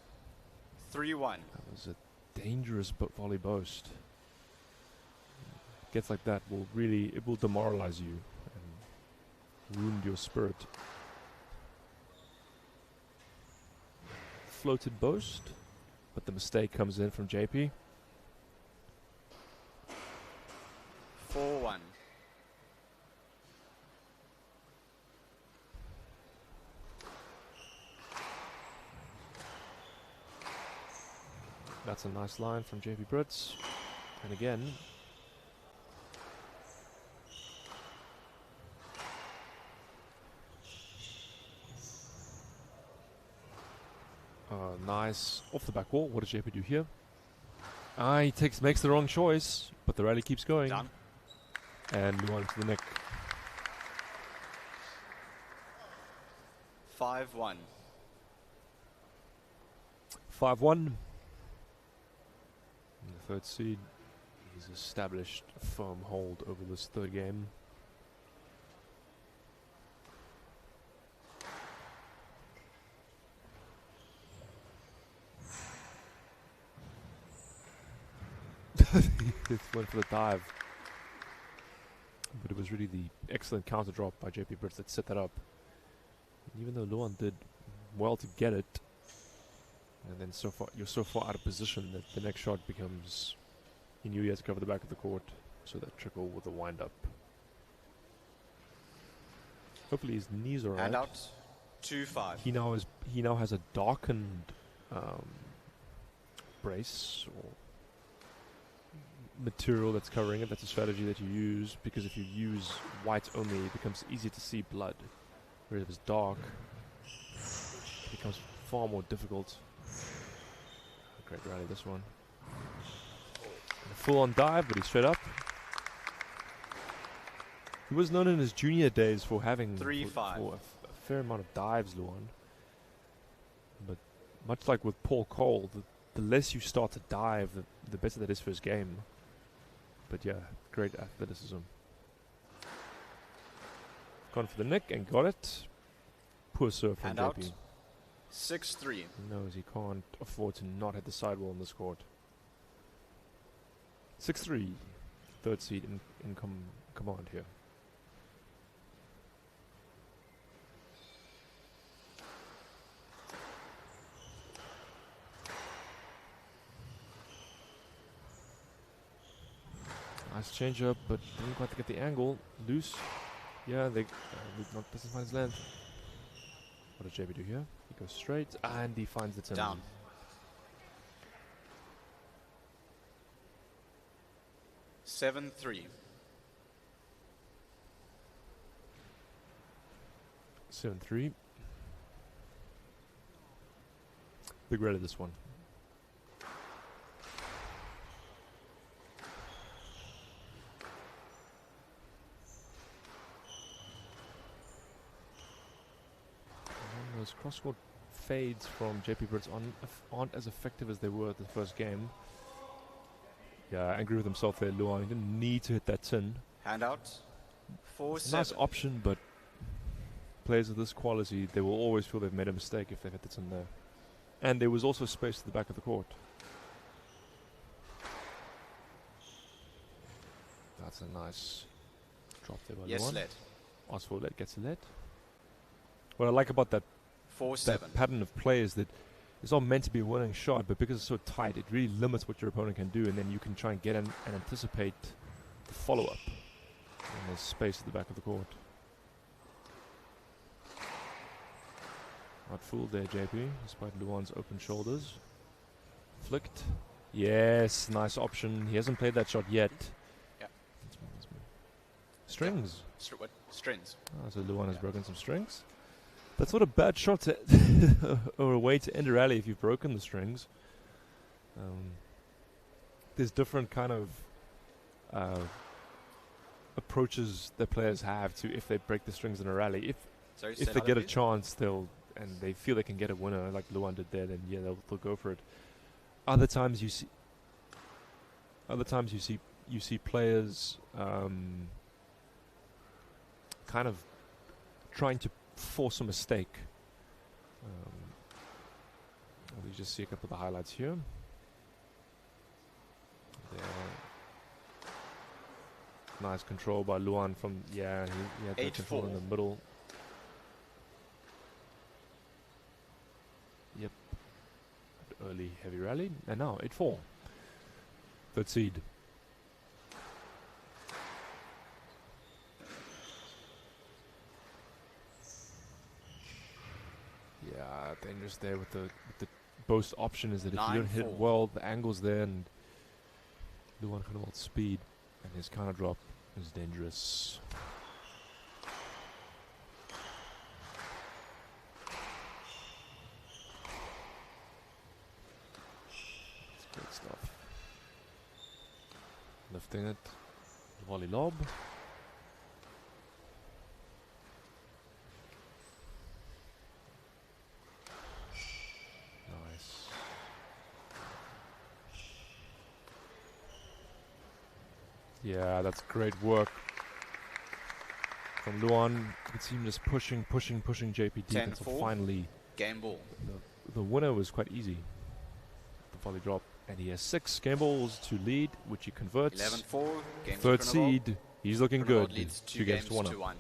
3-1. That was a dangerous volley boast. Gets like that will really, it will demoralize you and wound your spirit. Floated boast, but the mistake comes in from JP. 4-1. That's a nice line from JP Brits. And again, nice off the back wall. What does JP do here? He makes the wrong choice, but the rally keeps going. Done. And Luan to the neck. 5-1. 5-1. The 3rd seed. He's established a firm hold over this 3rd game. He went for the dive. But it was really the excellent counter drop by JP Brits that set that up. And even though Luan did well to get it, and then you're so far out of position that the next shot becomes... He knew he had to cover the back of the court, so that trickle with the wind up. Hopefully his knees are right. And out. 2-5. He now has a darkened brace or material that's covering it. That's a strategy that you use, because if you use white only, it becomes easy to see blood. Whereas if it's dark, it becomes far more difficult. Great rally, this one. And a full-on dive, but he's straight up. He was known in his junior days for having for a fair amount of dives, Luan. But much like with Paul Cole, the less you start to dive, the better that is for his game. But yeah, great athleticism. Gone for the nick and got it. Poor serve from JP. 6-3. He knows he can't afford to not hit the sidewall in this court. 6-3. 3rd seed in command here. Nice change up, but didn't quite get the angle. Loose. Yeah, doesn't find his length. What does JP do here? He goes straight and he finds the turn. Down. Seven, 3. 7-3. Big red of this one. Those cross-court fades from JP Brits aren't as effective as they were at the first game. Yeah, angry with himself there, Luan. He didn't need to hit that tin. Handout. 4-7. Nice option, but players of this quality, they will always feel they've made a mistake if they've hit it in there. And there was also space at the back of the court. That's a nice drop there by Yes, Luan. let. Ask for let, gets a let. What I like about that 4-7. pattern of play is that it's not meant to be a winning shot, but because it's so tight, it really limits what your opponent can do, and then you can try and get in and anticipate the follow-up. And there's space at the back of the court. Not fooled there, JP, despite Luan's open shoulders. Flicked. Yes, nice option. He hasn't played that shot yet. Yeah. Strings. What? Strings. Oh, so Luan has broken some strings. That's not a bad shot to or a way to end a rally if you've broken the strings. There's different kind of approaches that players have to if they break the strings in a rally. If they get a chance, and they feel they can get a winner like Luan did there, then yeah, they'll go for it. Other times you see players kind of trying to force a mistake. We just see a couple of the highlights here. There. Nice control by Luan from, he had that control in the middle. Yep. Early heavy rally. And now 8-4. Third seed. Yeah, dangerous there with the boast option is that if you don't hit it well, the angle's there, and Luan Groenewald's speed and his counter drop is dangerous. That's great stuff. Lifting it, volley lob. Yeah, that's great work from Luan. You can see him just pushing JP deep until finally game ball. The winner was quite easy. The volley drop, and he has 6 game balls to lead, which he converts. 11-4. Third seed. He's looking good. Leads 2 games to 1.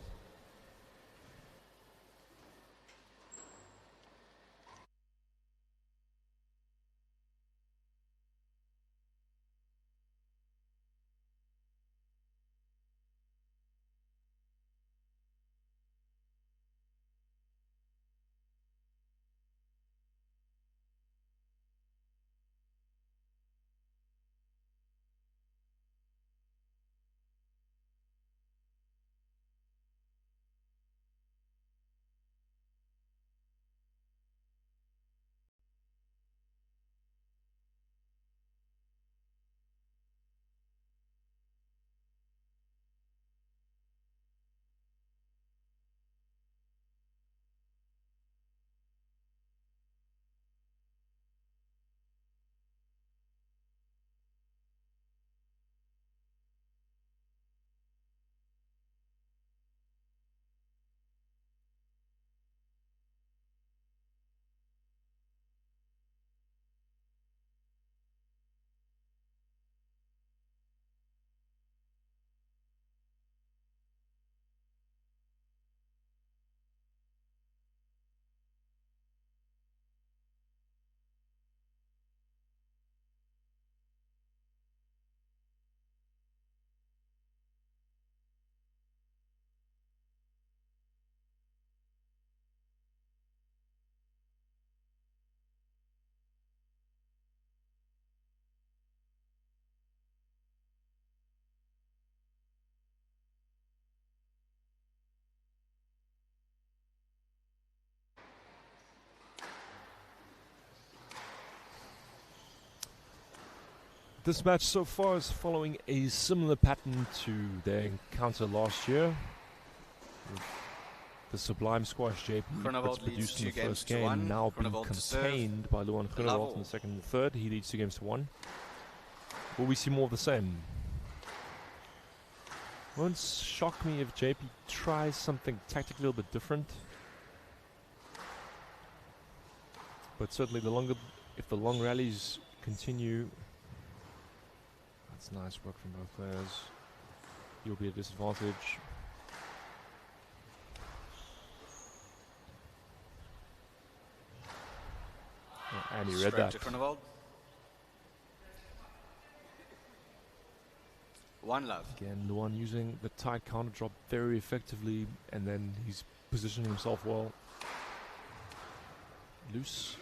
This match so far is following a similar pattern to their encounter last year. The Sublime Squash JP that's produced in the first game now being contained by Luan Groenewald in the second and third. He leads 2 games to 1. Will we see more of the same? Won't shock me if JP tries something tactically a little bit different. But certainly if the long rallies continue, that's nice work from both players. You'll be at a disadvantage. Oh, and he read that. To Groenewald. 1 love. Again, Luan using the tight counter drop very effectively, and then he's positioning himself well. Loose.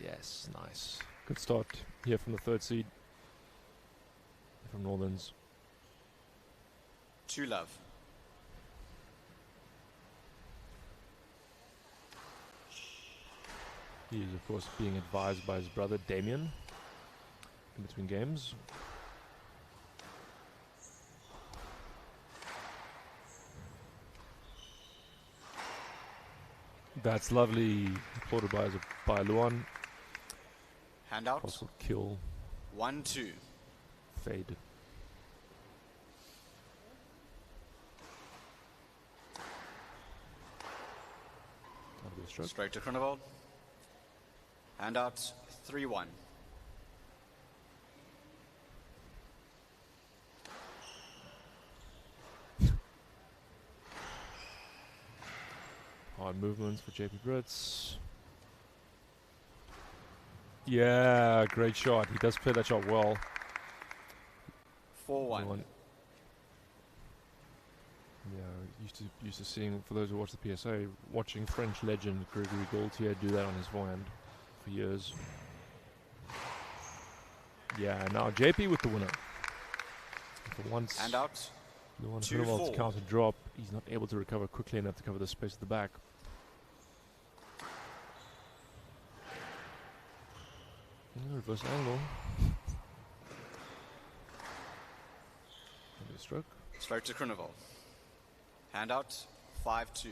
Yes, nice. Good start here from the 3rd seed. From Northerns. 2 love. He is, of course, being advised by his brother Damien in between games. That's lovely. Applauded by Luan. Handout. Possible kill. 1-2. Fade. That'll be a stroke. Straight to Groenewald. Handout. 3-1. Hard movements for JP Brits. Yeah, great shot. He does play that shot well. 4-1. Yeah, used to seeing, for those who watch the PSA, watching French legend Gregory Gaultier do that on his forehand for years. Yeah, now JP with the winner. For once, Handout. Luan Groenewald's counter drop, he's not able to recover quickly enough to cover the space at the back. Reverse angle. Maybe a stroke. Stroke to Groenewald. Handout. 5-2.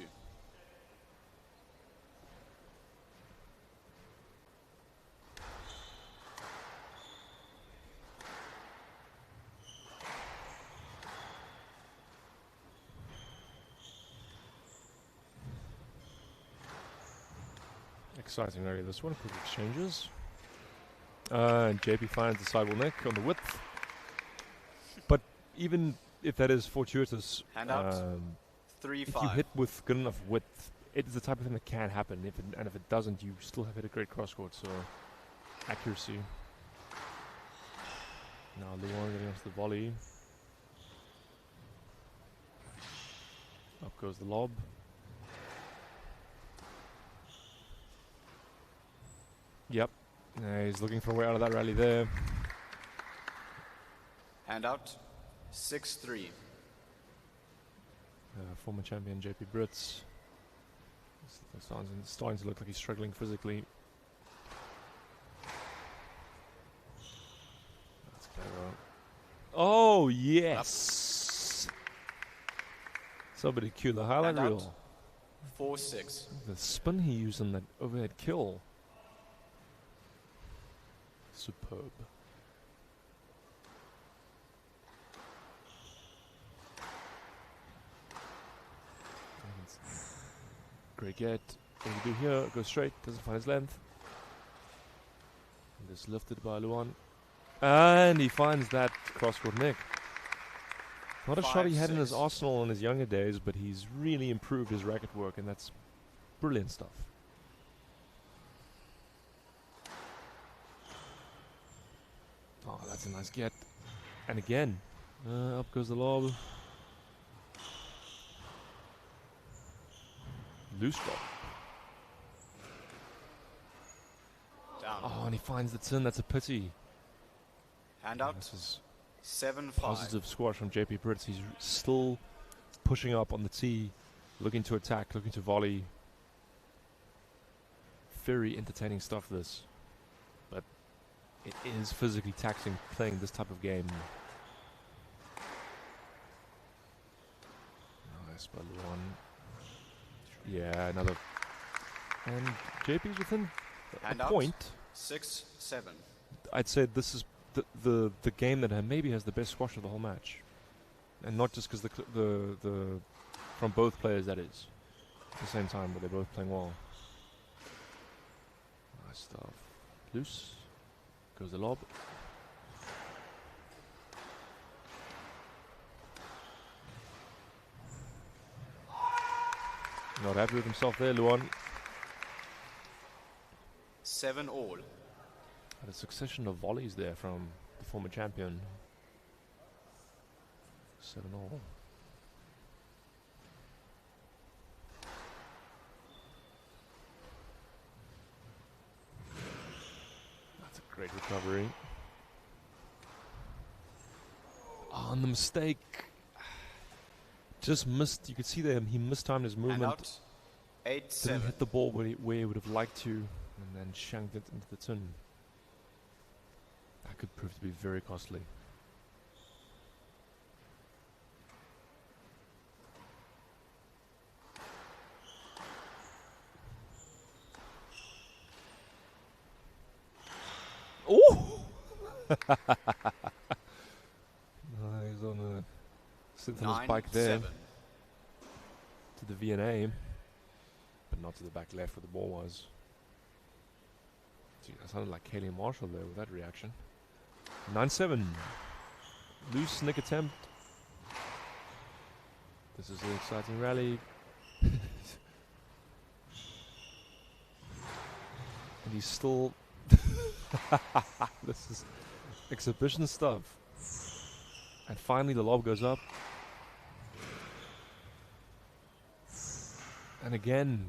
Exciting area this one. Quick exchanges. And JP finds the sidewall neck on the width. But even if that is fortuitous, if you hit with good enough width, it is the type of thing that can happen. And if it doesn't, you still have hit a great cross court. So accuracy. Now Luan getting onto the volley. Up goes the lob. Yep. He's looking for a way out of that rally there. Handout. 6-3. Former champion JP Brits. Starting to look like he's struggling physically. That's clever. Oh, yes! Somebody cue the highlight reel. 4-6. The spin he used on that overhead kill. Superb. Great get. What do you do here? Goes straight, doesn't find his length. And it's lifted by Luan. And he finds that cross-court nick. Not a shot he had in his arsenal in his younger days, but he's really improved his racket work, and that's brilliant stuff. Oh, that's a nice get. And again, up goes the lob. Loose drop. Down. Oh, and he finds the tin. That's a pity. Handout. This is 7-5. positive squash from JP Brits. He's still pushing up on the tee, looking to attack, looking to volley. Very entertaining stuff, this. But it is physically taxing playing this type of game. Nice by Luan. Yeah, another. And JP's within a point. 6-7. I'd say this is the game that maybe has the best squash of the whole match, and not just because the from both players, that is, at the same time, but they're both playing well. Nice stuff. Loose. Goes the lob. Not happy with himself there, Luan. 7 all. Had a succession of volleys there from the former champion. 7 all. That's a great recovery. Oh, and the mistake. Just missed. You could see there he mistimed his movement. 8-7. Didn't hit the ball where he would have liked to, and then shanked it into the tin. That could prove to be very costly. Oh! He's on a sits on his bike there to the VNA, but not to the back left where the ball was. Gee, that sounded like Kaylee Marshall there with that reaction. 9-7. Loose nick attempt. This is an exciting rally. And he's still... This is exhibition stuff. And finally the lob goes up. And again.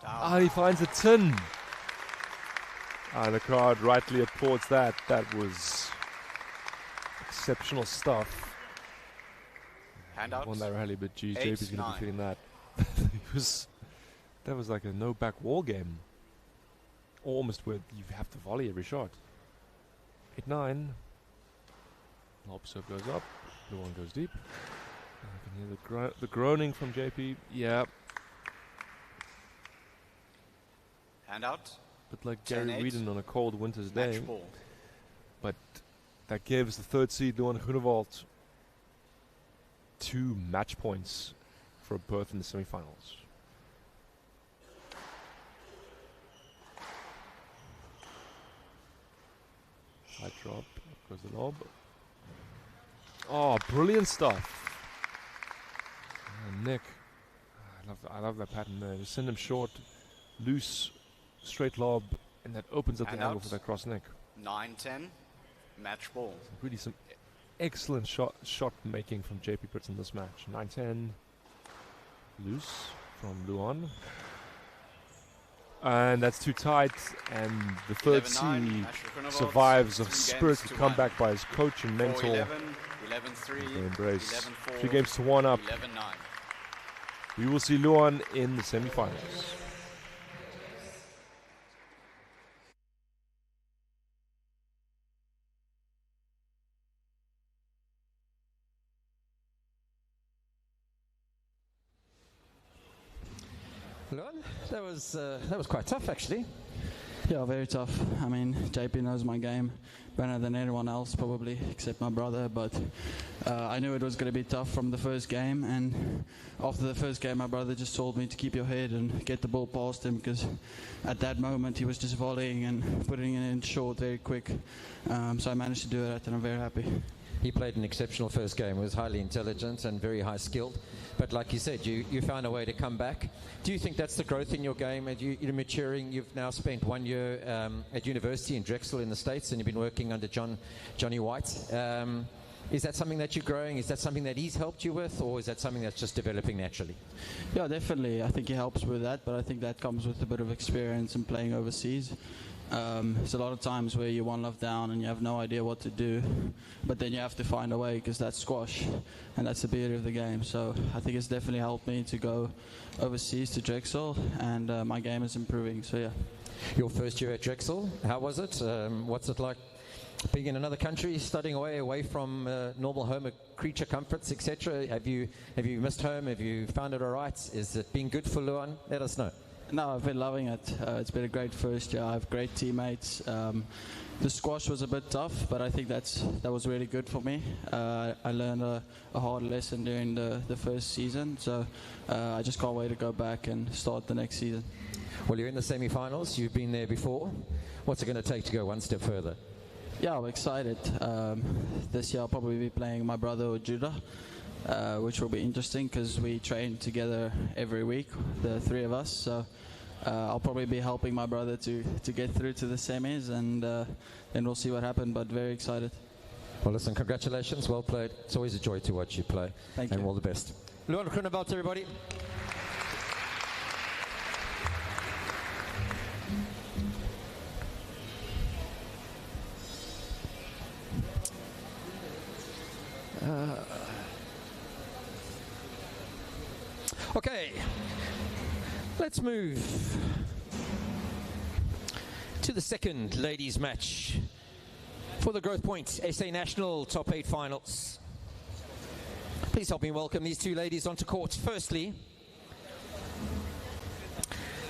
Ah, he finds a tin. The crowd rightly applauds that. That was exceptional stuff. Handout. Won that rally, but geez, JP's going to be feeling that. That was like a no-back wall game. Almost where you have to volley every shot. 8-9. Lob serve goes up. The one goes deep. I can hear the groaning from JP. Yeah. Handout. But like Gary Whedon on a cold winter's Match day. ball. But that gives the third seed, Luan Groenewald, 2 match points for a berth in the semi-finals. High drop, goes the lob. Oh, brilliant stuff. Nick, I love that pattern there. Just send him short, loose, straight lob, and that opens up the angle for that cross neck. 9-10. Match ball. Really some excellent shot making from JP Pritz in this match. 9-10. Loose from Luan. And that's too tight, and the third seed survives a spirited comeback by his coach and mentor. 11-3, They embrace 11-4, 3 games to 1 up. 11-9. We will see Luan in the semi-finals. Luan, that was quite tough actually. Yeah, very tough. I mean, JP knows my game better than anyone else probably, except my brother, but I knew it was going to be tough from the first game, and after the first game my brother just told me to keep your head and get the ball past him, because at that moment he was just volleying and putting it in short very quick. So I managed to do that, and I'm very happy. He played an exceptional first game, was highly intelligent and very high skilled. But like you said, you found a way to come back. Do you think that's the growth in your game? You're maturing. You've now spent 1 year at university in Drexel in the States, and you've been working under Johnny White. Is that something that you're growing? Is that something that he's helped you with, or is that something that's just developing naturally? Yeah, definitely. I think he helps with that, but I think that comes with a bit of experience in playing overseas. There's a lot of times where you're 1 love down and you have no idea what to do, but then you have to find a way, because that's squash, and that's the beauty of the game. So I think it's definitely helped me to go overseas to Drexel, and my game is improving, so yeah. Your first year at Drexel, how was it? What's it like being in another country, studying away from normal home creature comforts, etc.? Have you missed home? Have you found it all right? Is it been good for Luan? Let us know. No, I've been loving it. It's been a great first year. I have great teammates. The squash was a bit tough, but I think that was really good for me. I learned a hard lesson during the first season, so I just can't wait to go back and start the next season. Well, you're in the semi-finals. You've been there before. What's it going to take to go one step further? Yeah, I'm excited. This year I'll probably be playing my brother or Judah, which will be interesting because we train together every week, the three of us. So I'll probably be helping my brother to get through to the semis, and then we'll see what happens, but very excited. Well, listen, congratulations. Well played. It's always a joy to watch you play. Thank and you. All the best. Luan Groenewald, everybody. Okay, let's move to the second ladies match for the Growthpoint SA National Top 8 Finals. Please help me welcome these two ladies onto court. Firstly,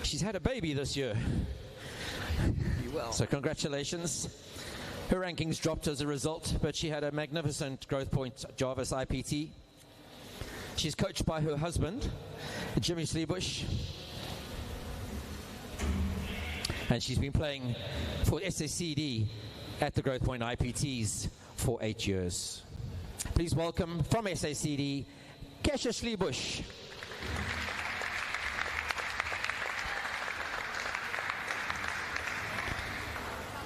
she's had a baby this year, so congratulations. Her rankings dropped as a result, but she had a magnificent Growthpoint Jarvis IPT. She's coached by her husband, Jimmy Sleebush, and she's been playing for SACD at the Growthpoint IPTs for 8 years. Please welcome from SACD, Kesha Sleebush.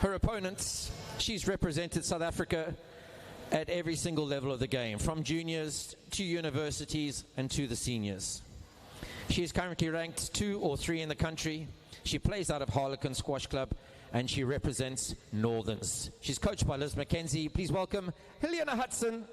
Her opponents, she's represented South Africa at every single level of the game, from juniors to universities and to the seniors. She is currently ranked 2 or 3 in the country. She plays out of Harlequin Squash Club, and she represents Northerns. She's coached by Liz McKenzie. Please welcome Helena Hudson.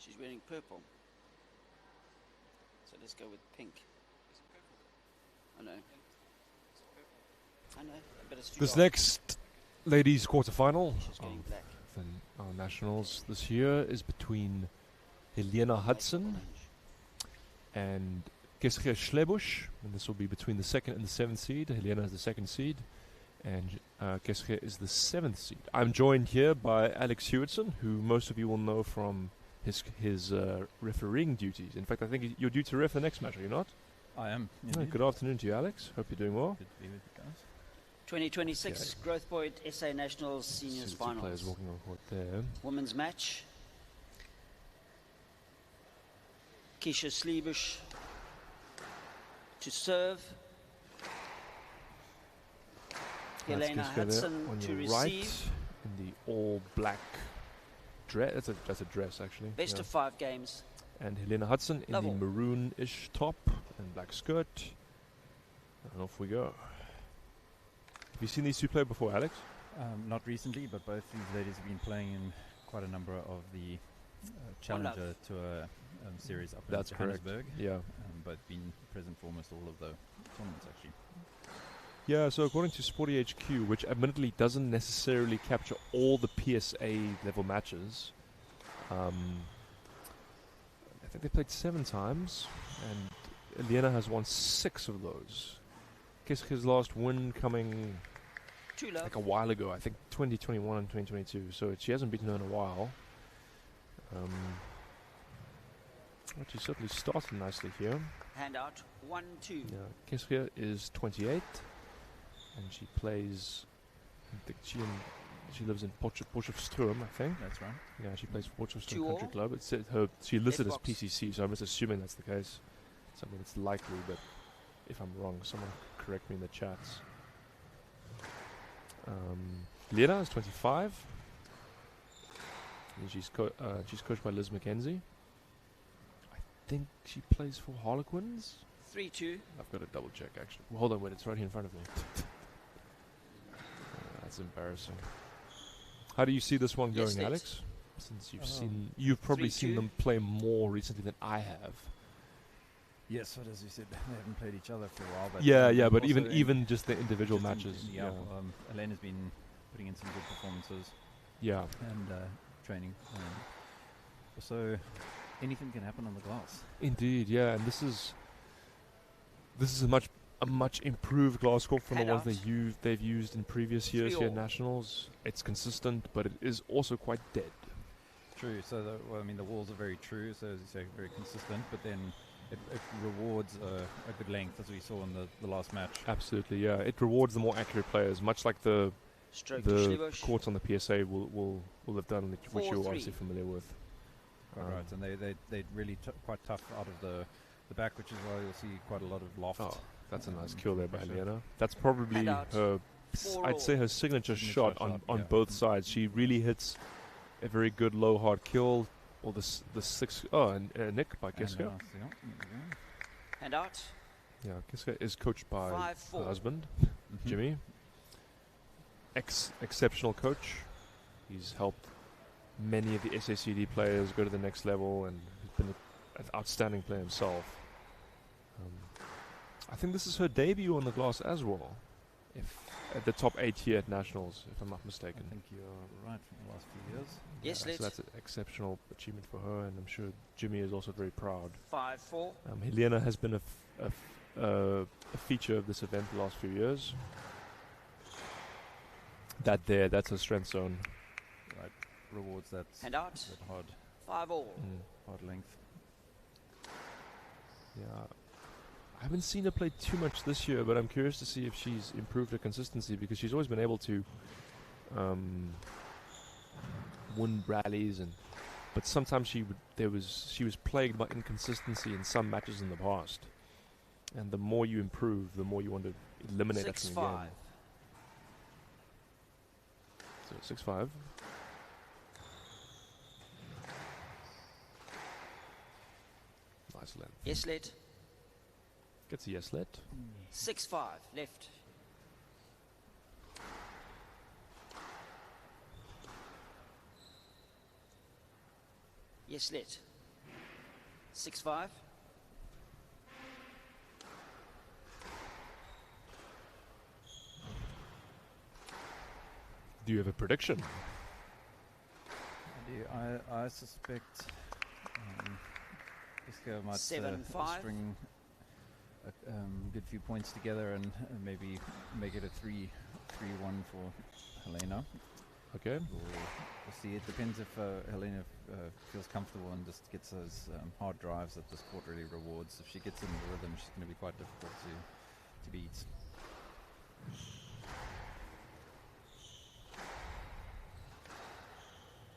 She's wearing purple. So let's go with pink. I know. I know, but it's too This dark. next ladies quarterfinal She's getting of black. our nationals this year is between Helena Hudson and Kesche Schlebusch, and this will be between the 2nd and the 7th seed. Helena is the 2nd seed, and Kesche is the 7th seed. I'm joined here by Alex Hewitson, who most of you will know from his refereeing duties. In fact, I think you're due to ref the next match, are you not? I am. Oh, good afternoon to you, Alex. Hope you're doing well. Good to be with you guys. 2026 Growthpoint SA Nationals Seniors Two players Finals. walking on court there. Women's match. Kesche Schlebusch to serve. That's Helena Kesche there Hudson on to your receive. right in the all black dress. That's a dress actually. Best of 5 games. And Helena Hudson in Level. the maroon-ish top and black skirt. And off we go. Have you seen these two play before, Alex? Not recently, but both these ladies have been playing in quite a number of the Challenger Tour series up in That's correct. Johannesburg. Yeah. But been present for almost all of the tournaments actually. Yeah, so according to Sporty HQ, which admittedly doesn't necessarily capture all the PSA level matches, I think they played 7 times, and Helena has won 6 of those. Kesche's last win coming like a while ago, I think 2021 and 2022, so she hasn't beaten her in a while. But she certainly started nicely here. Handout 1-2. Yeah, Kesche is 28, and she plays. I think she lives in Potchefstroom, I think. That's right. Yeah, she plays for Potchefstroom 2-all. Country Club. It's she listed as Left box. PCC, so I'm just assuming that's the case. So I mean, it's likely, but if I'm wrong, someone correct me in the chats. Lena is 25. And she's coached by Liz McKenzie. I think she plays for Harlequins. 3-2. I've got to double check actually. Well, hold on, wait, it's right here in front of me. That's embarrassing. How do you see this one Yes, going, Nate. Alex? Since you've probably 3-2. seen them play more recently than I have. Yes, but as you said, they haven't played each other for a while. But Yeah, but also even just the individual just matches. yeah, Elena's been putting in some good performances. Yeah. And training. So anything can happen on the glass. Indeed, yeah, and this is a much improved glass court from the ones they've used in previous years here at Nationals. It's consistent, but it is also quite dead. True. So the walls are very true. So as you say, very consistent. But then it rewards a good length, as we saw in the last match. Absolutely, yeah. It rewards the more accurate players, much like the Stroke to the Schlebusch. courts on the PSA will have done, which you're 4-3. obviously familiar with. Right, and they really quite tough out of the back, which is why you'll see quite a lot of loft. Oh, that's a nice kill there by Helena. That's probably her, Four I'd say her signature shot on both sides. She really hits a very good low hard kill. Or the 6, and Nick by Kesche. Handout. Yeah, Kesche is coached by 5-4. her husband, Jimmy. Exceptional coach. He's helped many of the SACD players go to the next level, and he's been an outstanding player himself. I think this is her debut on the glass as well, if at the top 8 here at Nationals, if I'm not mistaken. I think you're right from the last few years. Yes, so that's an exceptional achievement for her, and I'm sure Jimmy is also very proud. 5-4. Helena has been a feature of this event the last few years. That's her strength zone. Right, rewards that Handout. that hard 5-all. hard length. Yeah, I haven't seen her play too much this year, but I'm curious to see if she's improved her consistency, because she's always been able to win rallies, but sometimes she was plagued by inconsistency in some matches in the past. And the more you improve, the more you want to eliminate that from the game. 6-5. So 6-5. Nice length. Yes, let. Gets a yes let. 6-5. Left. Yes, let. 6-5. Do you have a prediction? I suspect Iska might 7-5. string a good few points together and maybe make it a 3-1 for Helena. Okay. We'll see. It depends if Helena feels comfortable and just gets those hard drives that this court really rewards. If she gets in the rhythm, she's going to be quite difficult to beat.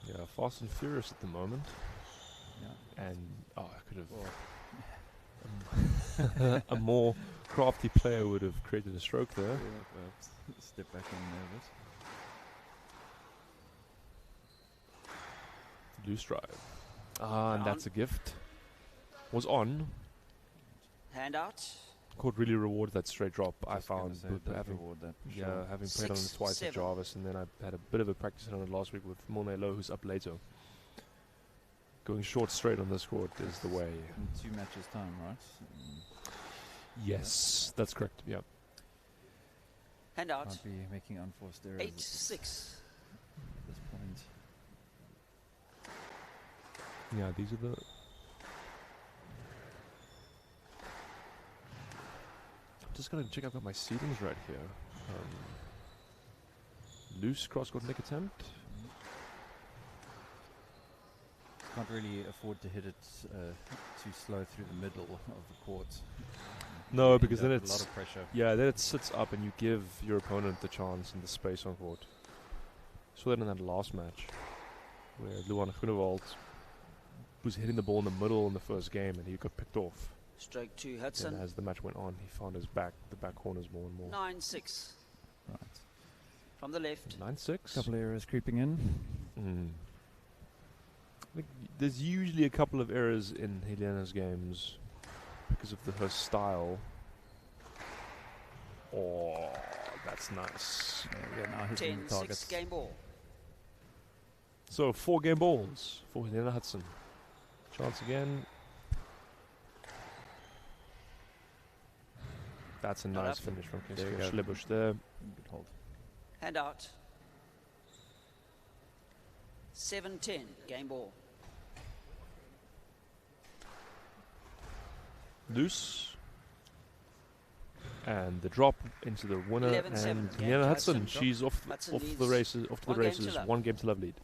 Yeah, fast and furious at the moment. Yeah. And I could have a more crafty player would have created a stroke there. Yeah, perhaps step back in there a bit. Loose drive. And that's a gift. Was on. Handout. Court really rewarded that straight drop. I found say, with it does having reward that for yeah, sure. having played on it twice at 6-7. Jarvis, and then I had a bit of a practice on it last week with Milne Low, who's up later. Going short straight on this court is the way. In 2 matches time, right? Yes, that's correct. Yeah. Handout. Might be making unforced errors 8-6. at this point. Yeah, these are the. Just gonna check. I've got my seedings right here. Loose cross court nick attempt. Can't really afford to hit it too slow through the middle of the court. No, You because end then up with it's a lot of pressure. Yeah, then it sits up and you give your opponent the chance and the space on court. Saw that in that last match, where Luan Groenewald was hitting the ball in the middle in the first game and he got picked off. Stroke 2 And Hudson. as the match went on, he found the back corners more and more. 9-6. Right. From the left. 9-6. Couple of errors creeping in. I think there's usually a couple of errors in Helena's games because of her style. Oh, that's nice. We are now hitting the 10-6 targets. game ball. So 4 game balls for Helena Hudson. Chance again. That's a Not nice up. finish from There you Kiska go. Schlebusch there. Good hold. Handout. 7-10 game ball. Loose. And the drop into the winner 11-7 and game Helena to Hudson. Hudson. She's off Hudson the leads races. Off to the 1 game to races. love. 1 game to love lead.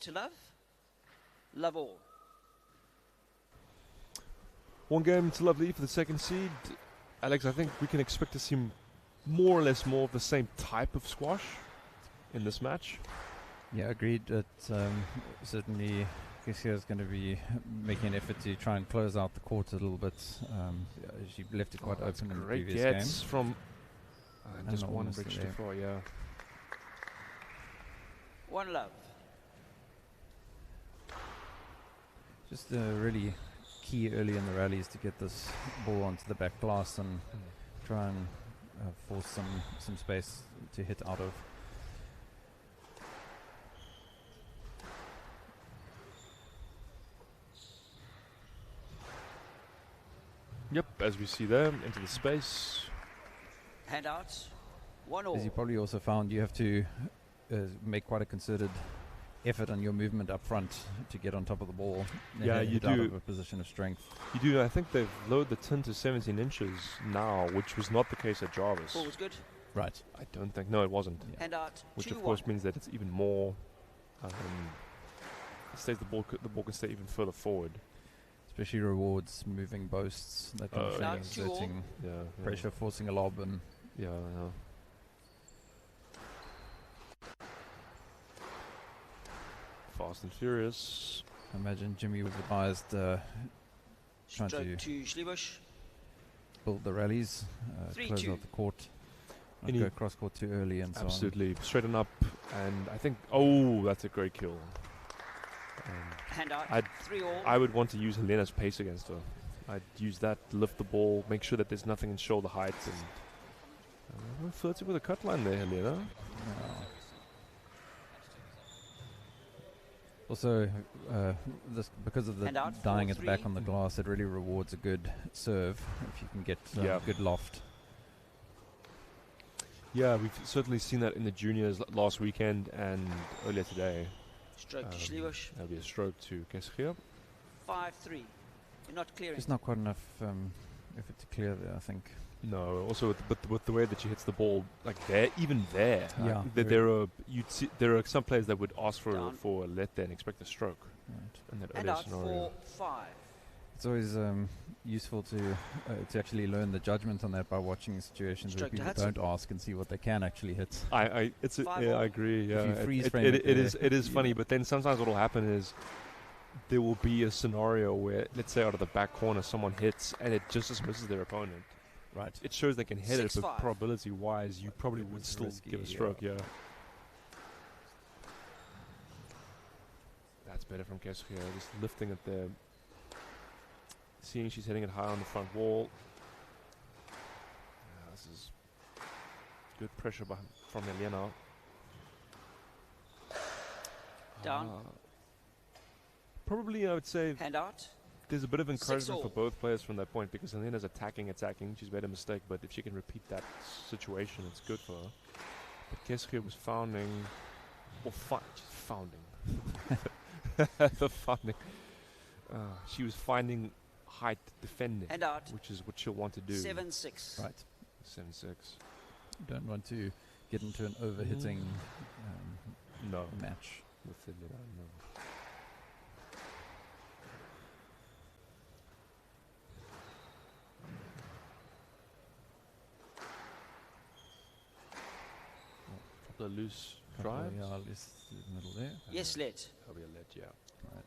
to love. Love all. 1 game to Lovely for the second seed. Alex, I think we can expect to see more or less more of the same type of squash in this match. Yeah, agreed. That certainly Kessia is going to be making an effort to try and close out the court a little bit. She left it quite open in the Great previous game. gets from just one almost bridge there. too far, yeah. 1 love. Just really key early in the rallies to get this ball onto the back glass and try and force some space to hit out of. Yep, as we see there, into the space. Hand out. 1 all. As you probably also found, you have to make quite a concerted effort on your movement up front to get on top of the ball. Yeah, you out do. of a position of strength. You do. I think they've lowered the tin to 17 inches now, which was not the case at Jarvis. Ball was good. Right. I don't think. No, it wasn't. Yeah. Hand out. Which 2-1. of course means that it's even more. Stays the ball can stay even further forward. Especially rewards moving boasts, that kind of thing, exerting pressure, forcing a lob, and yeah. Fast and Furious. I imagine Jimmy was advised trying Stroke to to Schlebusch. build the rallies, close 3-2. out the court, not Any- go cross court too early, and Absolutely. Straighten up, and I think, oh, that's a great kill. Hand out. I'd- 3 all. I would want to use Helena's pace against her. I'd use that, lift the ball, make sure that there's nothing in shoulder height, and flirting with a cut line there, Helena. Also, this because of the Hand out, dying at the back 4-3. on the glass, it really rewards a good serve if you can get good loft. Yeah, we've certainly seen that in the juniors last weekend and earlier today. Stroke to Schlebusch. That'll be a stroke to Keskia. 5-3. You're not clearing. Just not quite enough effort to clear there, I think. No, also with the way that she hits the ball, like there, even there, Yeah, there are some players that would ask for a let there and expect a stroke. Right. In that Hand earlier out. scenario. 4-5. It's always useful to actually learn the judgment on that by watching situations Stroke to where people Hudson. don't ask and see what they can actually hit. I agree. Yeah, you freeze frame it there, is funny, but then sometimes what will happen is there will be a scenario where, let's say, out of the back corner, someone hits and it just misses their opponent. Right. It shows they can hit it, 6-5. but probability-wise, you probably would still risky, give a stroke. Yeah. That's better from Keskia, just lifting it there. Seeing she's hitting it high on the front wall. Yeah, this is good pressure from Helena. Down. Probably, I would say, Hand out. there's a bit of encouragement 6-all. for both players from that point because Helena's attacking. She's made a mistake, but if she can repeat that situation, it's good for her. But Keskia was founding, or she's founding. The founding. She was finding height defending, Hand out. which is what she'll want to do. 7-6. Right. 7-6. Don't want to get into an overhitting No. match. With Helena, no. The loose drive. Yeah, loose to the middle there. Yes, let. That'll be a let, yeah. Right.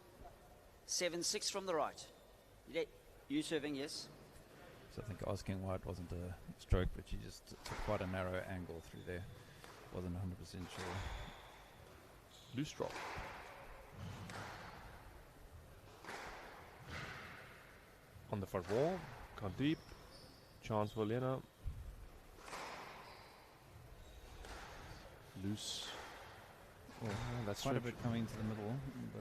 7-6 from the right. You serving, yes. So I think asking why it wasn't a stroke, but she just took quite a narrow angle through there. Wasn't 100% sure. Loose drop. On the front wall. Gone deep. Chance for Lena. Loose. Oh, that's Quite a straight. bit coming to the middle.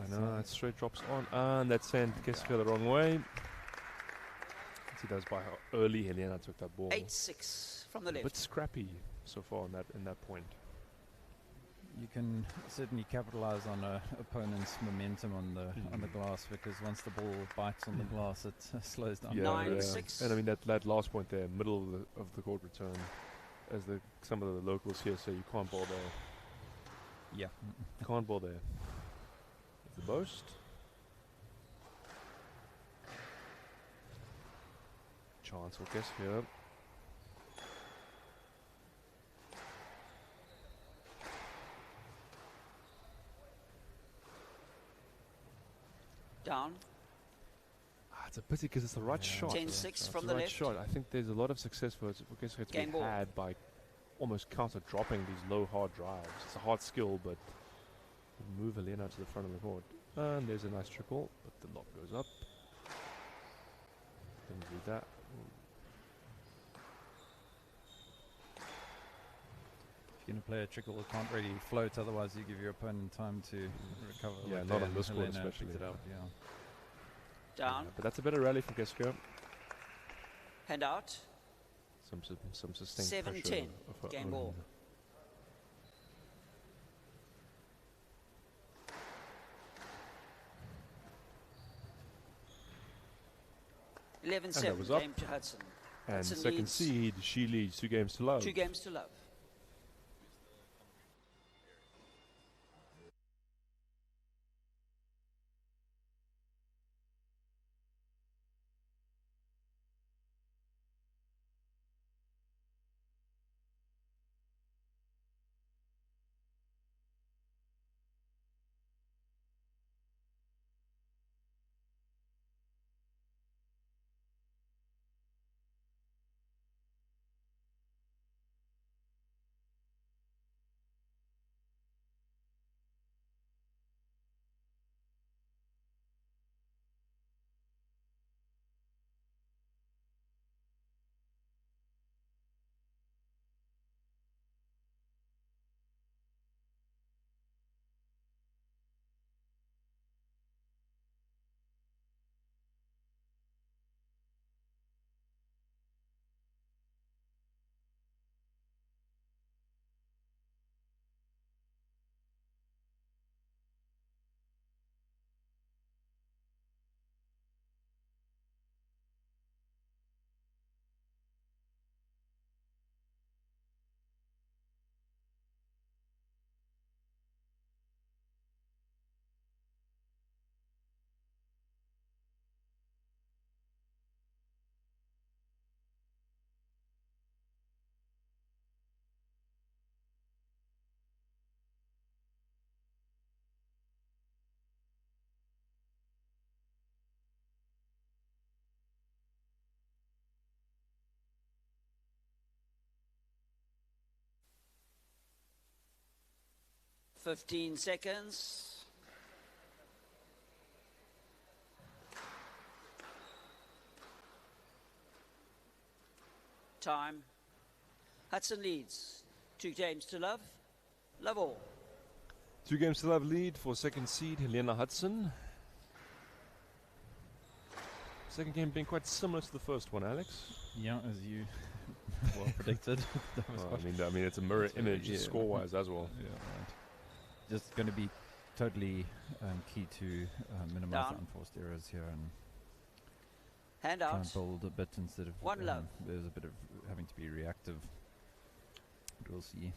I know, that straight drops on. And that sent Keskia the wrong way. See, that was by how early Helena took that ball. 8-6 from the A bit left. scrappy so far in that point. You can certainly capitalize on a opponent's momentum on the glass, because once the ball bites on the glass, it slows down. Yeah, 9-6. And I mean that last point there, middle of the court return, as some of the locals here say, you can't ball there. Yeah. Can't ball there. the most. Chance for guess here. Down. It's a pity because it's the right shot. 10-6 from It's the right left. shot. I think there's a lot of success for guess to Game be ball. had by almost counter dropping these low hard drives. It's a hard skill, but move Helena to the front of the court. And there's a nice triple, but the lob goes up. Didn't do that. If you're going to play a trickle, it can't really float, otherwise you give your opponent time to recover. Yeah, like not that, on this and court Helena especially. picked it up, yeah. Down. But that's a better rally from Gesko. Hand out. Some sustained 7-10. pressure of her Game own. ball. And 11-7. that was up. Game to Hudson. And Hudson second leads seed, she leads 2 games to love. 2 games to love. Fifteen seconds. Time. Hudson leads. 2 games to love. Love all. 2 games to love lead for second seed Helena Hudson. Second game being quite similar to the first one, Alex. Yeah, as you well predicted. Well, I mean, it's a mirror image score-wise as well. Yeah, right. Just going to be totally key to minimize the unforced errors here and Hand try out. and build a bit instead of One love. there's a bit of having to be reactive. But we'll see.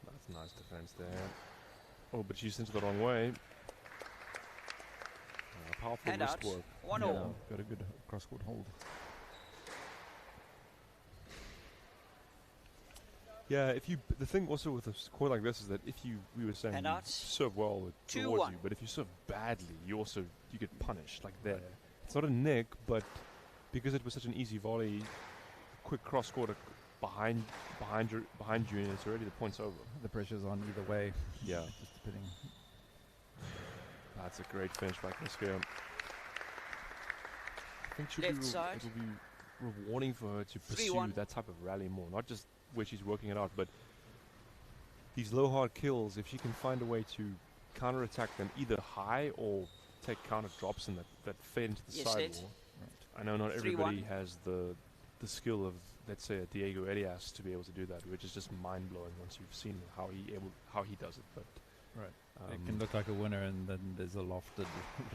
That's nice defense there. Oh, but she's into the wrong way. Powerful Hand wrist out. work. 1-all. Got a good cross-court hold. Yeah, if you the thing also with a score like this is that if we were saying Hand you out. serve well towards 2-1. you, but if you serve badly, you get punished like there. It's not a nick, but because it was such an easy volley, quick cross court behind you, and it's already the point's over. The pressure's on either way. Yeah, just depending. That's a great finish by Kiska. I think Left side. it'll be rewarding for her to pursue 3-1. that type of rally more, not just where she's working it out, but these low hard kills, if she can find a way to counter-attack them either high or take counter drops and that fade into the Yes, sidewall. set. I know not 3-1. everybody has the skill of, let's say, a Diego Elias to be able to do that, which is just mind-blowing once you've seen how he does it. But Right. It can look like a winner, and then there's a lofted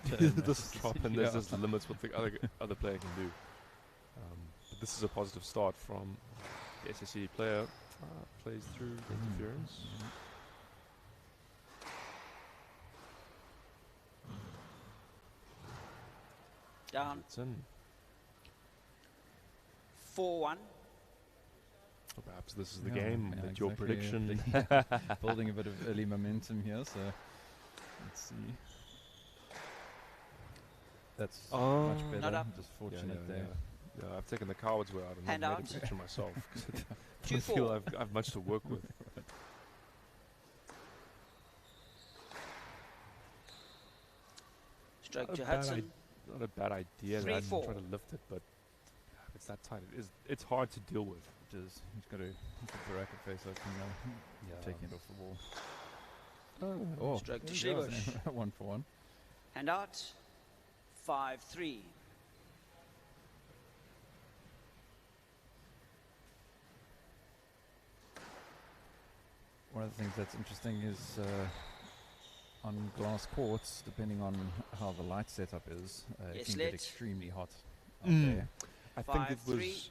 return. This drop, and there's just limits what the other player can do. But this is a positive start from the SSC player. Plays through interference. Down. It's in. 4-1. Or perhaps this is the Yeah, game yeah, that your exactly, prediction. Building a bit of early momentum here, so let's see. That's much better. Not up. Just fortunate there. Yeah, I've taken the coward's way out and Hand made a out. prediction myself. 'Cause I 2-4. feel I've much to work with. Stroke Not to a bad Hudson. Not a bad idea. 3-4. Try to lift it, but it's that tight. It's hard to deal with. It is. He's got to keep the racket face open now. Taking it off the ball. Oh, Stroke to there we go. Schlebusch. 1 for 1. Hand out. 5-3. One of the things that's interesting is on glass courts, depending on how the light setup is, it Yes, can let. get extremely hot out there. I think it 5-3. was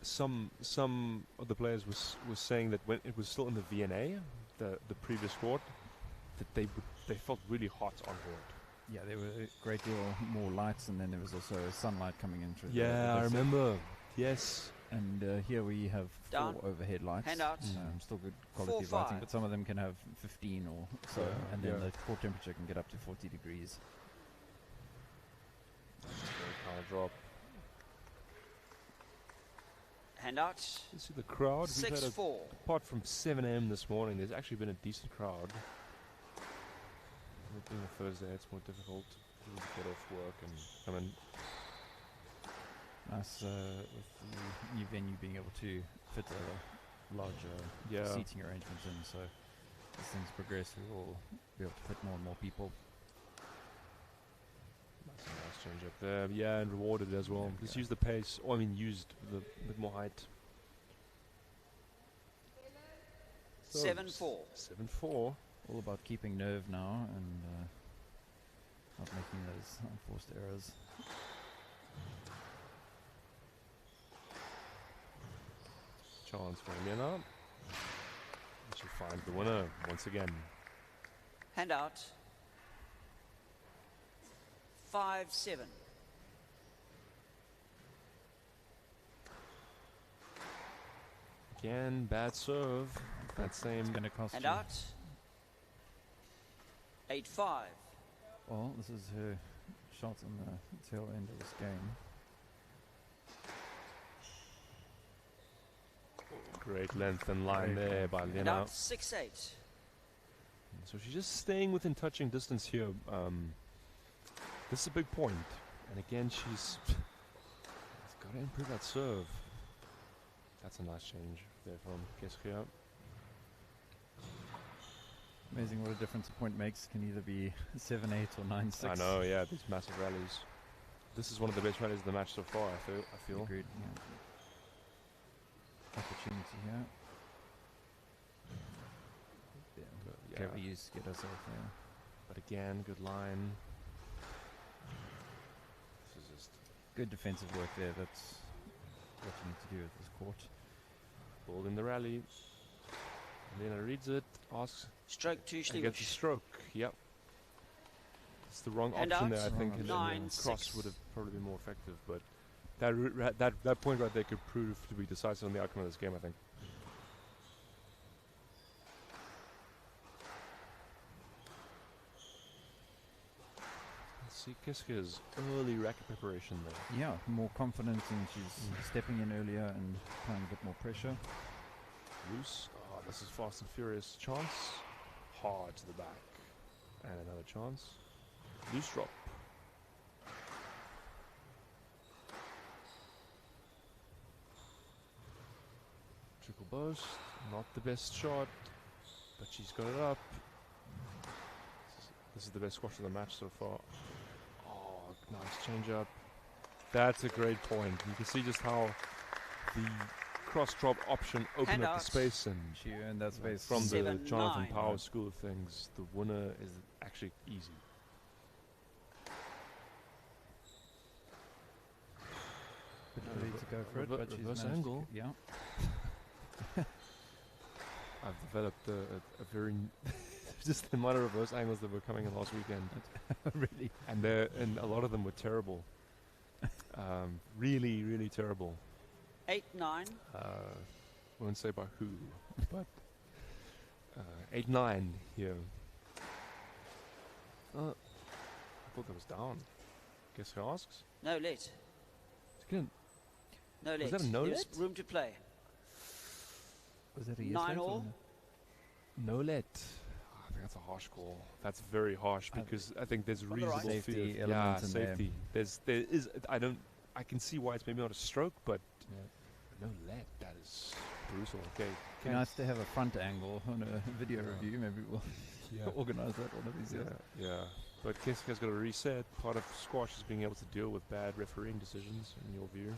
some of the players was saying that when it was still in the VNA, the previous court, that they felt really hot on board. Yeah, there were a great deal more lights, and then there was also sunlight coming in through. Yeah, I the remember. Yes. And here we have Down. 4 overhead lights. Hand out. Still good quality of 4-5. lighting, but some of them can have 15 or so, Yeah, and then yeah. the court temperature can get up to 40 degrees. Kind of drop. Hand out. You see the crowd. We've had 6-4. apart from 7 a.m. this morning, there's actually been a decent crowd. It being a Thursday, it's more difficult to get off work and come in. Nice with the new venue being able to fit a larger seating arrangement in, so as things progress, we will be able to fit more and more people. That's a nice change up there. Yeah, and rewarded as well. Just use the pace, or I mean, used the bit more height. 7-4. 7-4. All about keeping nerve now and not making those unforced errors. Chance for Elena. She finds the winner once again. Hand out. 5-7. Again, bad serve. That same. Going to cost Hand you. out. 8-5. Well, this is her shot on the tail end of this game. Great length and line Great there by Hand Lena. out. 6-8. So she's just staying within touching distance here. This is a big point. And again, she's got to improve that serve. That's a nice change there from Keskia. Amazing what a difference a point makes. Can either be 7-8 or 9-6. I know, yeah, these massive rallies. This is one of the best rallies of the match so far, I feel. Agreed, yeah. Opportunity here. Yeah. Clever use to get herself there. But again, good line. This is just good defensive work there. That's what you need to do with this court. ball in the rally. Lena reads it, asks. Stroke to and Schlebusch. gets a stroke. Yep. It's the wrong Hand option out. there. I think and then 9-6. cross would have probably been more effective, but that point right there could prove to be decisive on the outcome of this game, I think. Let's see Kiska's early racket preparation there. Yeah, more confident, and she's stepping in earlier and applying a bit more pressure. Loose. Oh, this is fast and furious. Chance. Hard to the back. And another chance. Loose drop. Triple burst. Not the best shot, but she's got it up. This is the best squash of the match so far. Oh, nice change up. That's a great point. You can see just how the cross drop option opened up the space, and she earned that space from the 7-9. Jonathan Power school of things. The winner is actually easy. Ready to go for it, but she's reverse managed angle. Yeah. I've developed a very just the amount of reverse angles that were coming in last weekend. Really? And a lot of them were terrible. Really, really terrible. 8-9. Won't say by who, but 8-9 here. I thought that was down. Guess who asks? No let. Again. No let. Was that a no There's let? room to play. Was that a yes 9 let or all. No let. I think that's a harsh call. That's very harsh because I think there's reasonable Safety fear. element in safety. There is. I can see why it's maybe not a stroke, but no let. That is brutal. Okay. It'd be nice to have a front angle on a video review. Maybe we'll organise that one of these years. Yeah. But Kiska's got to reset. Part of squash is being able to deal with bad refereeing decisions, in your view.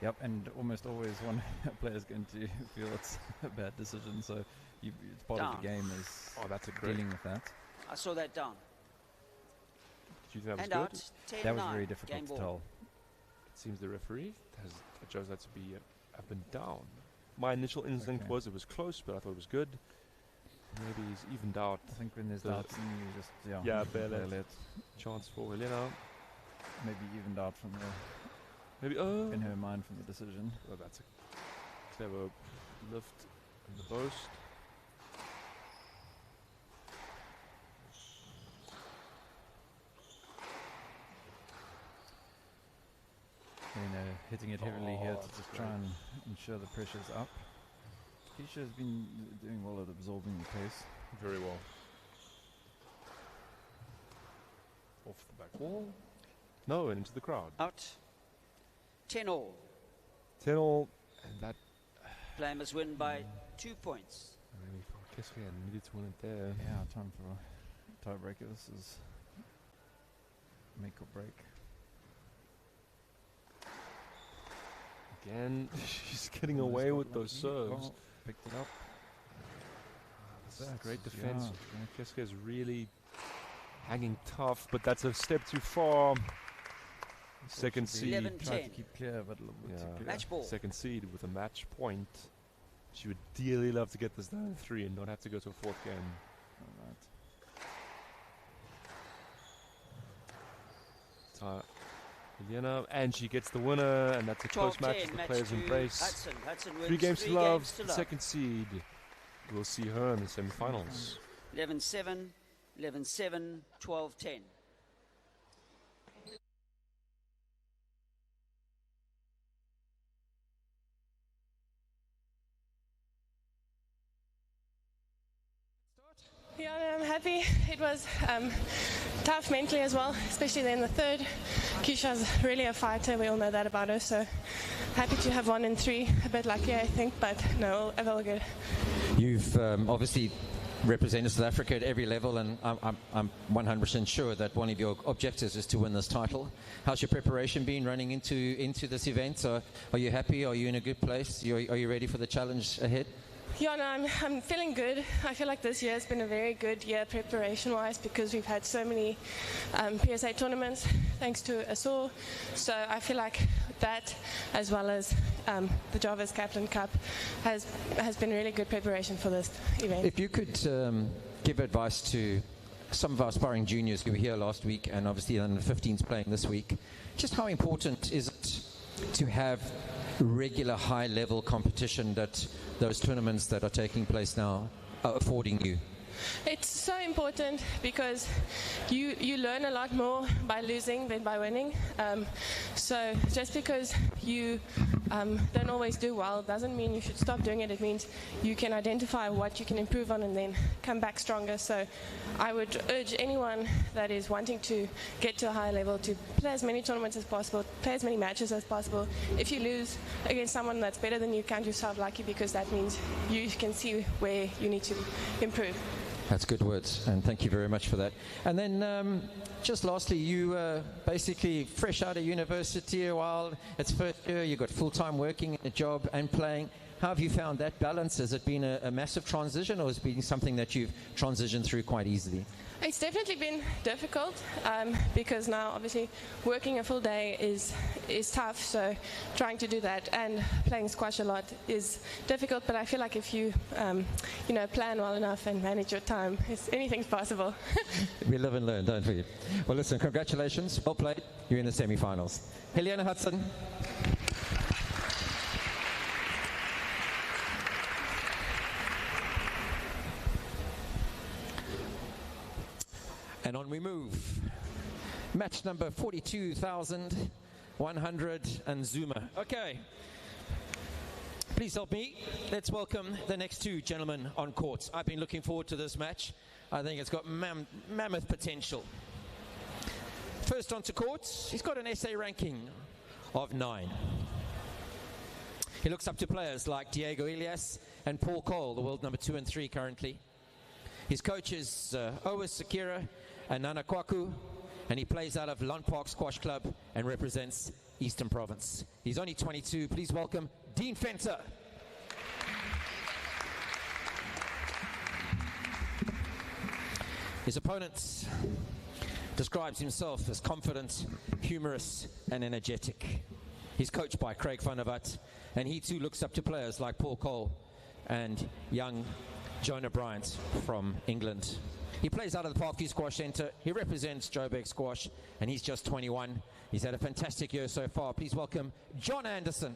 Yep, and almost always one player is going to feel it's a bad decision, so it's part of the game is that's a dealing with that. I saw that down. Did you think And that was out, good? 10-9. That was very difficult Game to ball. tell. It seems the referee has adjusted that to be up and down. My initial instinct was it was close, but I thought it was good. Maybe he's evened out. I think when there's doubts, you just bare let let. Chance for Helena. maybe evened out from the Maybe in her mind from the decision. Well, that's a clever lift in the boast. Hitting it heavily here to just try and ensure the pressure's up. Keisha has been doing well at absorbing the pace. Very well. Off the back wall. No, and into the crowd. Out. 10 all. 10 all, and that Play must win by 2 points. really for Kiska needed to win it there. Yeah, time for tiebreaker. This is make or break. Again, she's getting away with those serves. Picked it up. This is great defense. Kiska is really hanging tough, but that's a step too far. Second seed. 11-10. Tried to keep clear, but a little bit too clear. Match ball. Second seed with a match point. She would dearly love to get this down to 3 and not have to go to a 4th game. Helena, and she gets the winner, and that's a close match. The players embrace. Hudson wins 3 games to 3 love. games to The love. second seed. We'll see her in the semi-finals. 11-7, 11-7, 12-10. Yeah, I'm happy. It was tough mentally as well, especially then the third. Keisha's really a fighter. We all know that about her. So happy to have 1 and 3. A bit lucky, I think, but no, all good. You've obviously represented South Africa at every level, and I'm 100% sure that one of your objectives is to win this title. How's your preparation been running into this event? Are you happy? Are you in a good place? Are you ready for the challenge ahead? Yeah, no, I'm feeling good. I feel like this year has been a very good year preparation-wise because we've had so many PSA tournaments thanks to Asor. So I feel like that, as well as the Jarvis Kaplan Cup, has been really good preparation for this event. If you could give advice to some of our aspiring juniors who were here last week, and obviously the under 15s playing this week, just how important is it to have regular high-level competition that those tournaments that are taking place now are affording you? It's so important because you learn a lot more by losing than by winning. So just because you don't always do well doesn't mean you should stop doing it. It means you can identify what you can improve on and then come back stronger. So I would urge anyone that is wanting to get to a higher level to play as many tournaments as possible, play as many matches as possible. If you lose against someone that's better than you, count yourself lucky because that means you can see where you need to improve. That's good words, and thank you very much for that. And then, just lastly, you basically fresh out of university a while. It's first year, you got full-time working in a job and playing. How have you found that balance? Has it been a massive transition, or has it been something that you've transitioned through quite easily? It's definitely been difficult because now obviously working a full day is tough, so trying to do that and playing squash a lot is difficult, but I feel like if you plan well enough and manage your time, anything's possible. We live and learn, don't we? Well, listen, congratulations, well played, you're in the semi-finals. Helena Hudson. And on we move. Match number 42,100 and Zuma. Okay. Please help me. Let's welcome the next two gentlemen on court. I've been looking forward to this match. I think it's got mammoth potential. First onto court, he's got an SA ranking of 9. He looks up to players like Diego Elias and Paul Cole, the world number 2 and 3 currently. His coach is Owa Sakira and Nana Kwaku, and he plays out of Lund Park Squash Club and represents Eastern Province. He's only 22. Please welcome Dean Fenter. His opponent describes himself as confident, humorous, and energetic. He's coached by Craig van der Walt, and he too looks up to players like Paul Cole and young Jonah Bryant from England. He plays out of the Parkview Squash Centre. He represents Joburg Squash, and he's just 21. He's had a fantastic year so far. Please welcome John Anderson.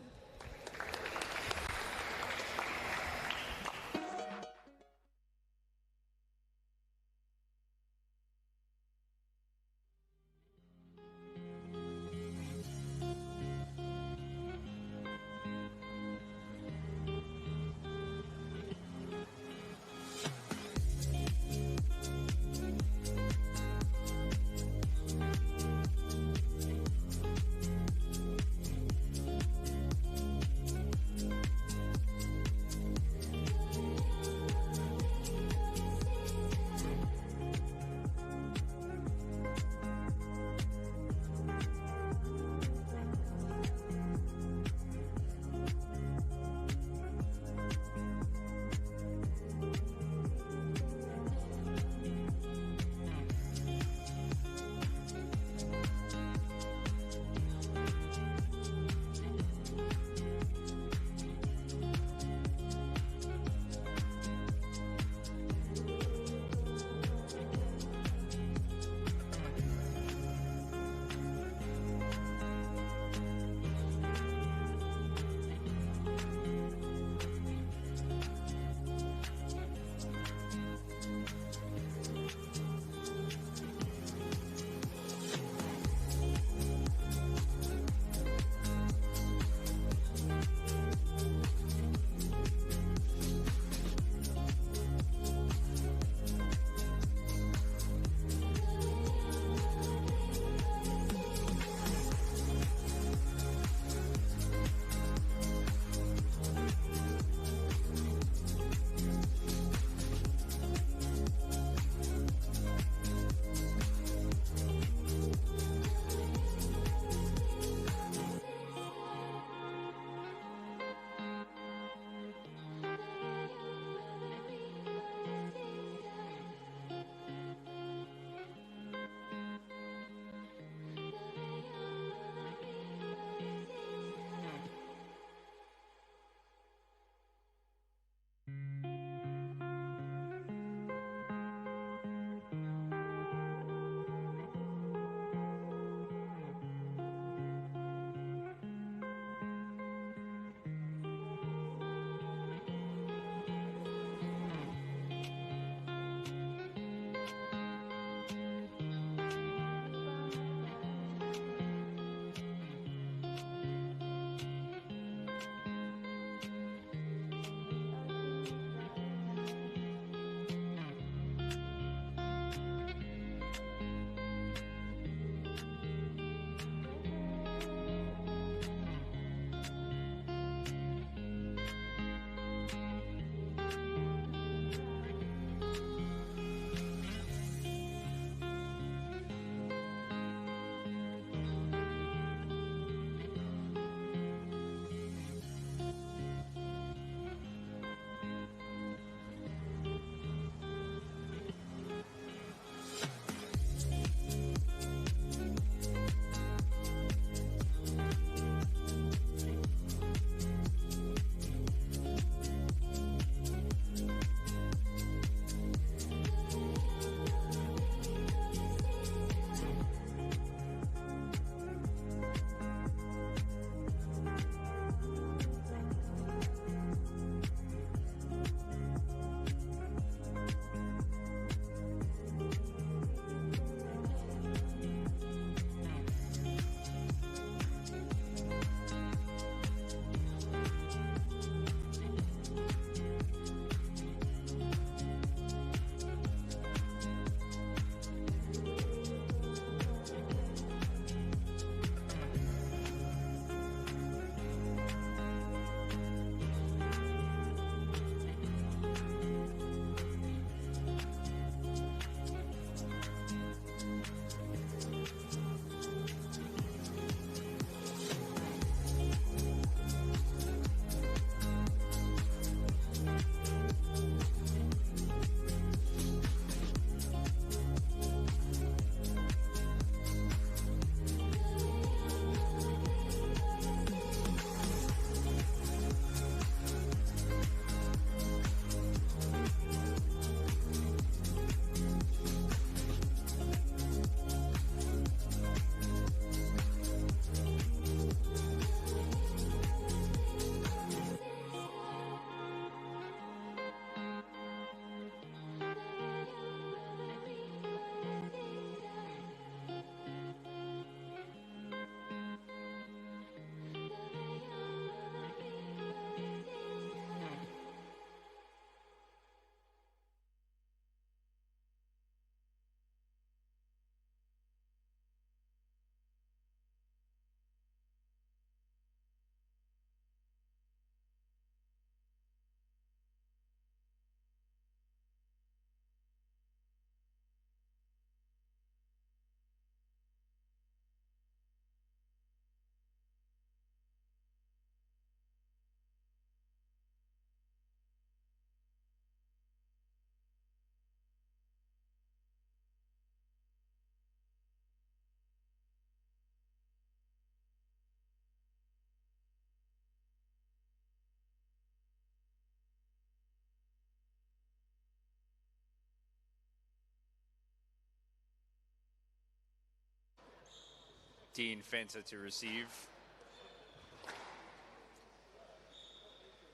Dean Fenter to receive.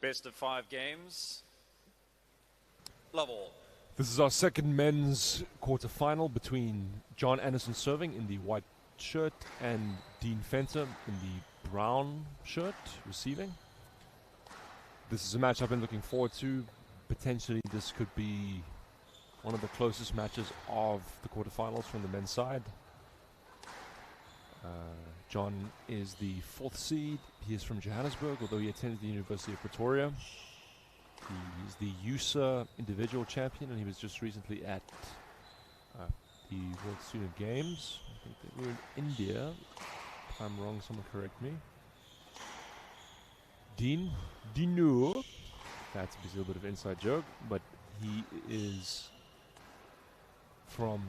Best of 5 games. Love all. This is our second men's quarter-final between John Anderson serving in the white shirt and Dean Fenter in the brown shirt receiving. This is a match I've been looking forward to. Potentially this could be one of the closest matches of the quarterfinals from the men's side. John is the 4th seed. He is from Johannesburg, although he attended the University of Pretoria. He is the USA individual champion, and he was just recently at the World Student Games. I think they were in India. If I'm wrong, someone correct me. Dinu. That's a little bit of inside joke, but he is from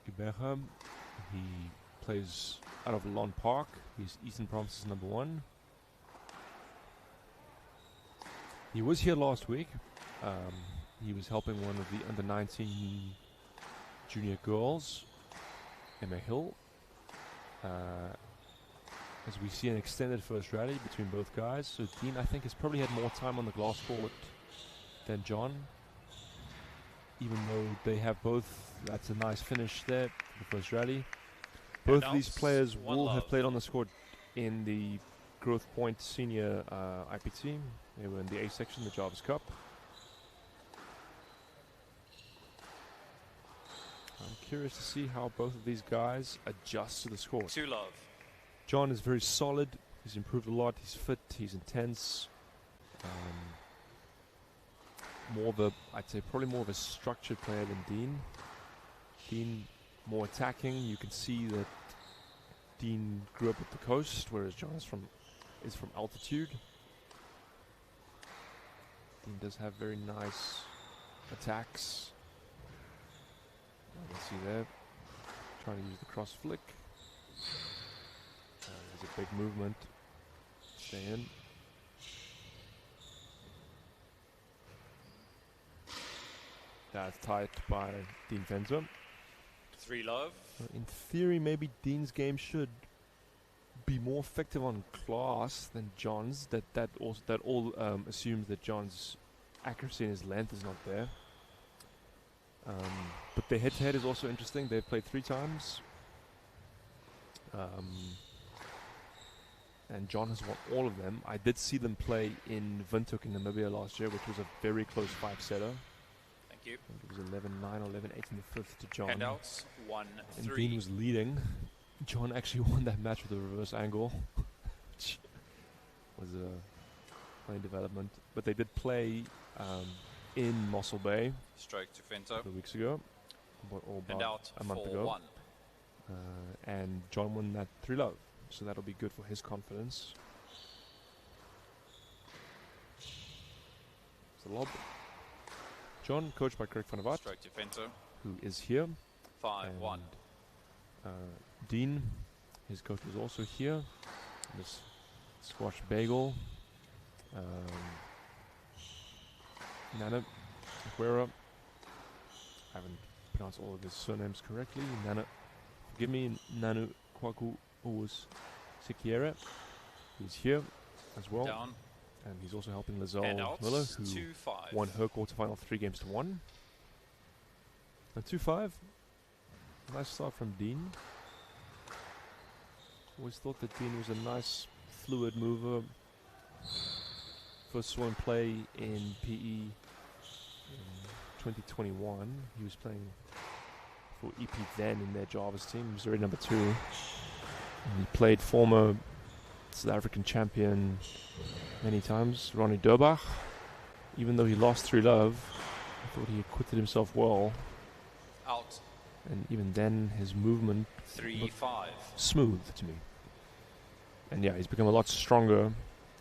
Gqeberha. He plays out of Lawn Park. He's Eastern Province's #1. He was here last week. He was helping one of the under-19 junior girls, Emma Hill. As we see an extended first rally between both guys. So Dean, I think, has probably had more time on the glass court than John. Even though they have both, that's a nice finish there, the first rally. Both of these players will have played on the court in the Growthpoint Senior IPT. They were in the A section, the Jarvis Cup. I'm curious to see how both of these guys adjust to the score. 2 love. John is very solid. He's improved a lot. He's fit. He's intense. I'd say probably more of a structured player than Dean. Dean more attacking. You can see that Dean grew up at the coast, whereas John is from altitude. Dean does have very nice attacks. You can see there, trying to use the cross flick. There's a big movement. Stay in. That's tight by Dean Fenter. 3 love. In theory, maybe Dean's game should be more effective on glass than John's. That all assumes that John's accuracy and his length is not there. But their head-to-head is also interesting. They've played 3 times. And John has won all of them. I did see them play in Windhoek in Namibia last year, which was a very close 5-setter. Thank you. I think it was 11-9 or 11-8 in the 5th to John. Handouts, 1-3. And Dean was leading. John actually won that match with a reverse angle, which was a funny development. But they did play in Mossel Bay. Stroke to Fento. A couple of weeks ago, or about a month ago. And John won that 3 love. So that'll be good for his confidence. It's a lob. John, coached by Craig van der Wart, Stroke to Fento. who is here. 5-1. Dean, his coach was also here. This squash bagel. Nana Aguera. I haven't pronounced all of his surnames correctly. Nana, forgive me, Nanu Kwaku Owus Sikiera. He's here as well. Down. And he's also helping Lizelle Handouts, Miller, who 2-5. won her quarterfinal 3-1. And 2-5. Nice start from Dean. Always thought that Dean was a nice, fluid mover. First saw him play in PE in 2021. He was playing for EP then in their Jarvis team. He was already #2. And he played former South African champion many times, Ronnie Durbach. Even though he lost 3 love, I thought he acquitted himself well. Out. And even then, his movement 3-5. smooth to me. And yeah, he's become a lot stronger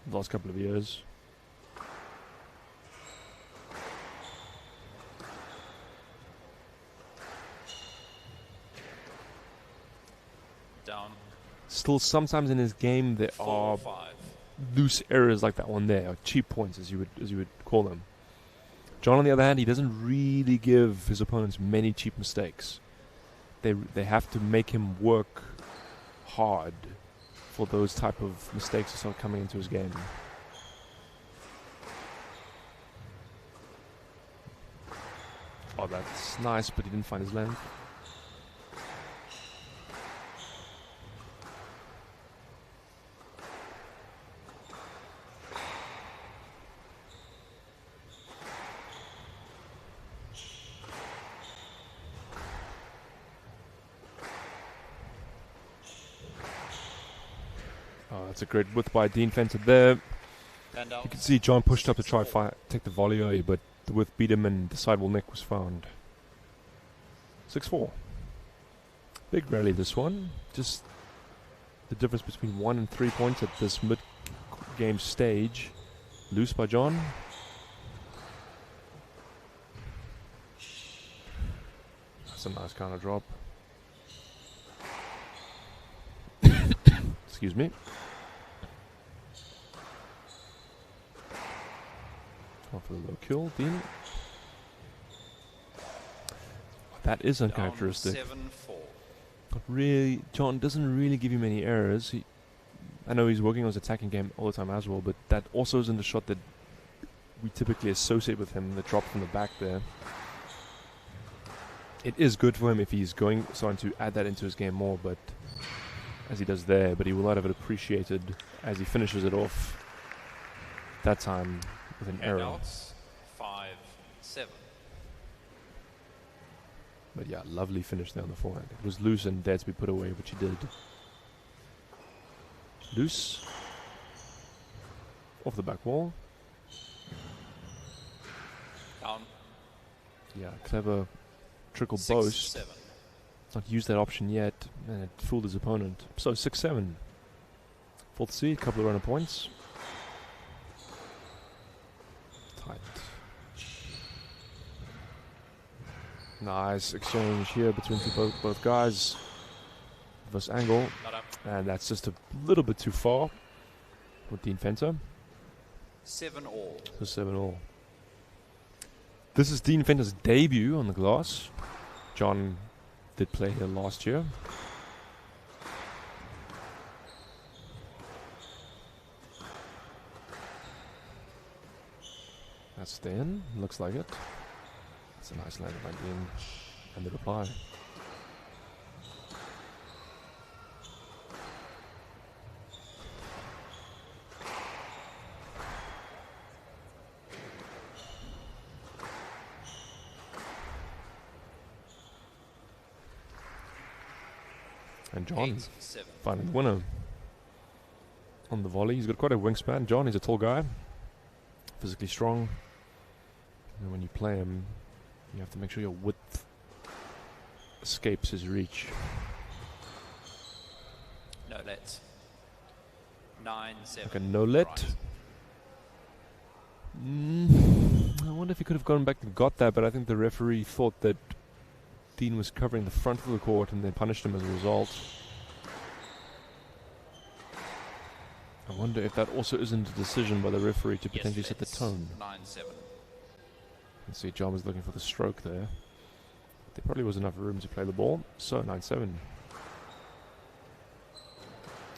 the last couple of years. Down. Still, sometimes in his game there are 4-5. loose errors like that one there, or cheap points as you would call them. John, on the other hand, he doesn't really give his opponents many cheap mistakes. They have to make him work hard for those type of mistakes to start coming into his game. Oh, that's nice, but he didn't find his length. Oh, that's a great width by Dean Fenter there. You can see John pushed up to try take the volley early, but the width beat him and the sidewall neck was found. 6-4. Big rally this one. Just the difference between 1 and 3 points at this mid-game stage. Loose by John. That's a nice counter drop. Excuse me. Off for the low kill, Dean. That is uncharacteristic. 7-4. Not really. John doesn't really give you many errors. I know he's working on his attacking game all the time as well, but that also isn't the shot that we typically associate with him, the drop from the back there. It is good for him if he's starting to add that into his game more, but as he does there, but he will not have it appreciated as he finishes it off that time with an error. Handouts, 5-7. But yeah, lovely finish there on the forehand. It was loose and there to be put away, which he did. Loose. Off the back wall. Down. Yeah, clever trickle 6-7. boast. Not used that option yet, and it fooled his opponent. So 6-7. Fourth seed, couple of runner points. Tight. Nice exchange here between both guys. Reverse angle. And that's just a little bit too far with Dean Fenter. 7-all. So 7-all. This is Dean Fenter's debut on the glass. John did play here last year. That's staying. Looks like it. That's a nice landing by Dean. And the reply. And John finding the winner on the volley. He's got quite a wingspan. John, he's a tall guy, physically strong. And when you play him, you have to make sure your width escapes his reach. No let. 9-7. Like a no let. I wonder if he could have gone back and got that, but I think the referee thought that Dean was covering the front of the court and they punished him as a result. I wonder if that also isn't a decision by the referee to potentially set the tone. 9-7. Let's see, John was looking for the stroke there. There probably was enough room to play the ball. So 9-7.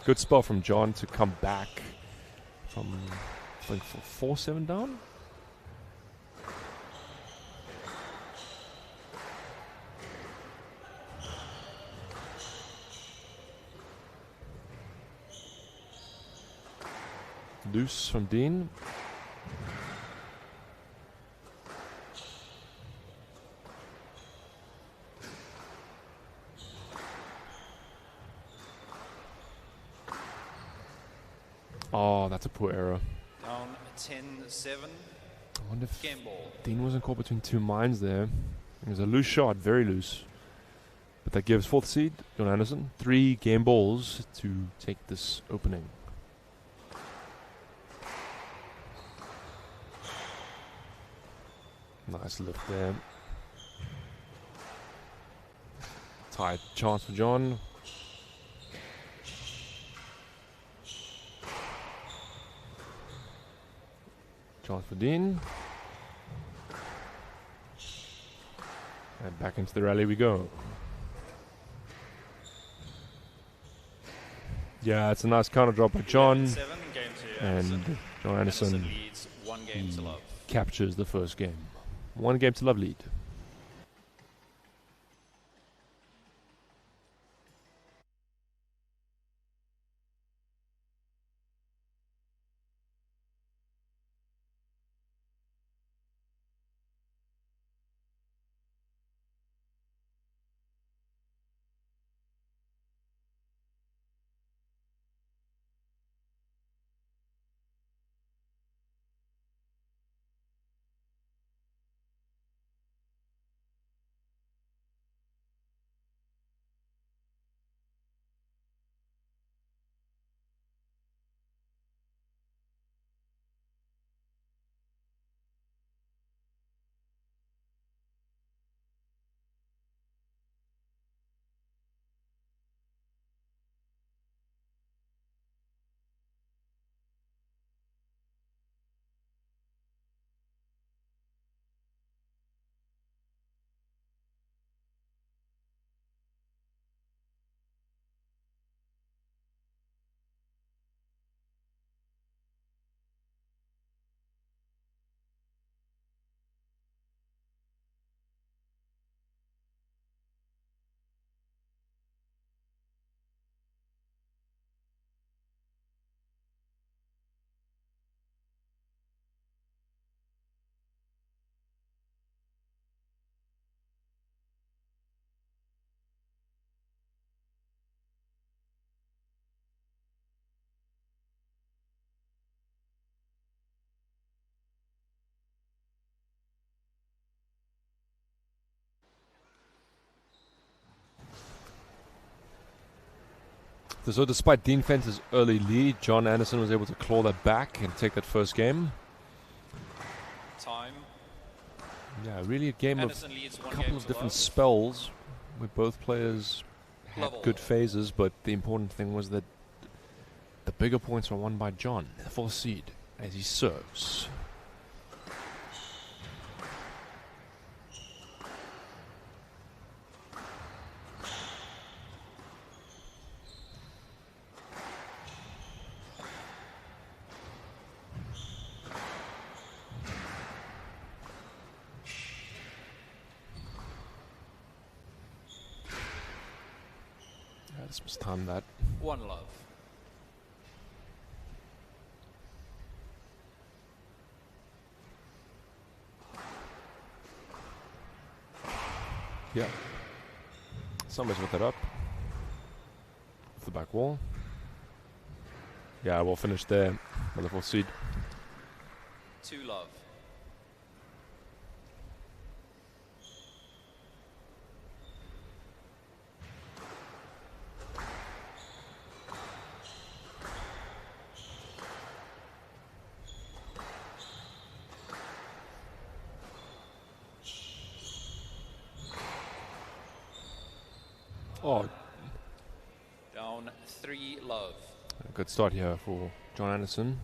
Good spell from John to come back from, I think, 4-7 down. Loose from Dean. Oh, that's a poor error. Down 10-7. I wonder if Game ball. Dean wasn't caught between two mines there. It was a loose shot, very loose. But that gives fourth seed, John Anderson, 3 game balls to take this opening. Nice lift there. Tight chance for John. Chance for Dean. And back into the rally we go. Yeah, it's a nice counter drop by John. 11-7, game to And Anderson. John Anderson leads 1 game to love. captures the first game. 1 game to love lead. So despite Dean Fence's early lead, John Anderson was able to claw that back and take that first game. Time. Yeah, really a game Anderson of leads a 1 couple game of to different love. spells where both players had Level. good phases, but the important thing was that the bigger points were won by John, the 4th seed, as he serves. Yeah, this must time that. 1 love. Yeah. Somebody's with it up. Off the back wall. Yeah, we'll finish there with the 4th seed. 2 love. Oh, Down 3 love. a good start here for John Anderson.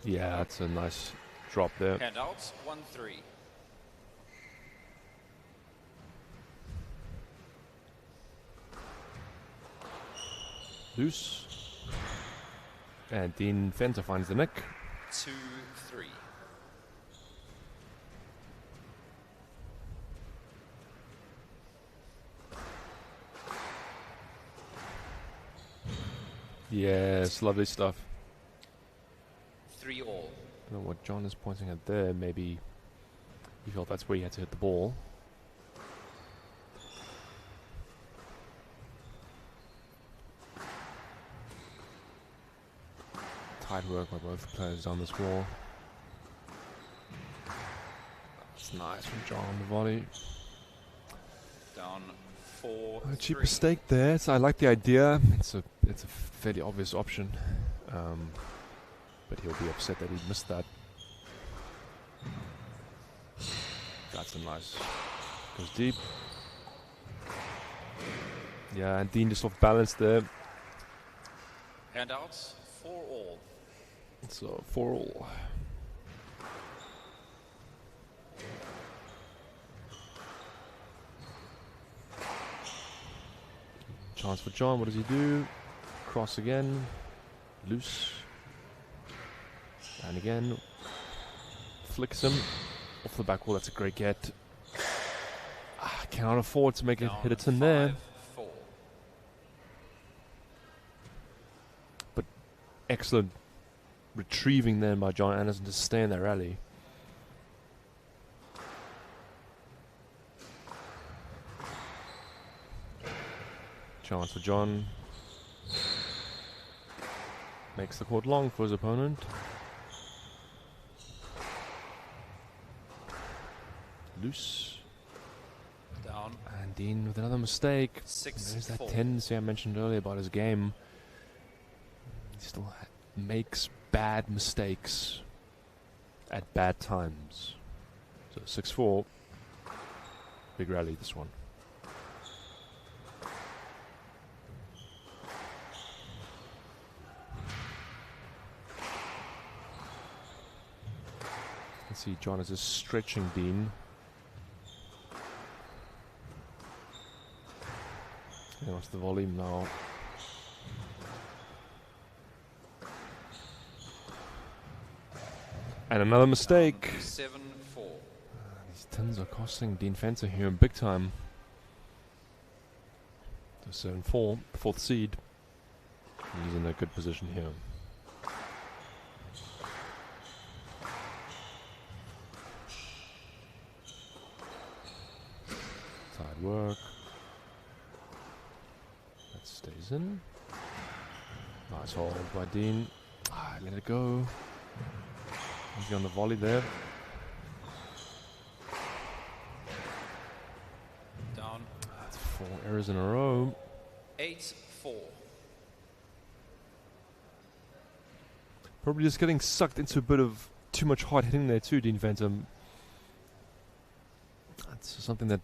Yeah, that's a nice drop there. Handouts 1-3. Loose. And Dean Fencer finds the nick. 2-3. Yes, lovely stuff. 3 all. I don't know what John is pointing at there. Maybe he felt that's where he had to hit the ball. Tight work by both players on this wall. That's nice from John on the volley. Down 4. A cheap mistake there. So I like the idea. It's a fairly obvious option, but he'll be upset that he missed that. That's a nice. Goes deep. Yeah, and Dean just off balance there. Handouts 4 all. So 4 all. Chance for John. What does he do? Cross again. Loose. And again. Flicks him. Off the back wall. That's a great get. Cannot afford to make it hit it in there. 5-4. But excellent retrieving then by John Anderson to stay in that rally. Chance for John. Makes the court long for his opponent. Loose. Down. And Dean with another mistake. 6-4. There's that tendency I mentioned earlier about his game. He still makes bad mistakes at bad times. So 6-4. Big rally, this one. Let's see, John is just stretching Dean. He wants the volume now. And another mistake. 7-4. These tins are costing Dean Fencer here in big time. So 7-4, fourth seed. He's in a good position here. Side work. That stays in. Nice hold by Dean. Let it go. Easy on the volley there. Down. That's 4 errors in a row. 8-4. Probably just getting sucked into a bit of too much hard hitting there too, Dean Phantom. That's something that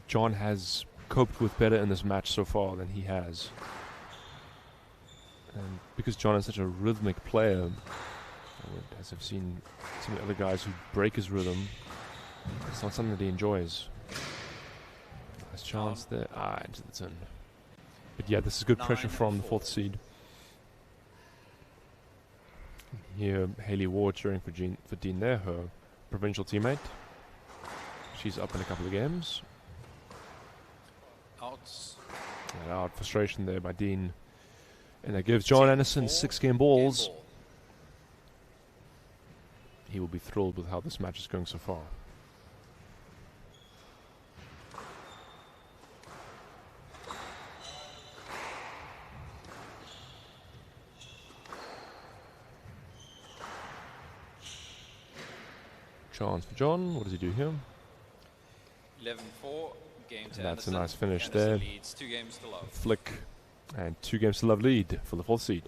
John has coped with better in this match so far than he has. And because John is such a rhythmic player, as I've seen some of the other guys who break his rhythm, it's not something that he enjoys. Nice chance there. Into the tin. But yeah, this is good pressure from the fourth seed. Here, Hayley Ward cheering for Dean there, her provincial teammate. She's up in a couple of games. Outs. And out frustration there by Dean. And that gives John Anderson 6 game balls. He will be thrilled with how this match is going so far. Chance for John. What does he do here? 11-4. Game to And that's a Anderson. nice finish Anderson there. leads 2 games to love. Flick. And 2 games to love lead for the fourth seed.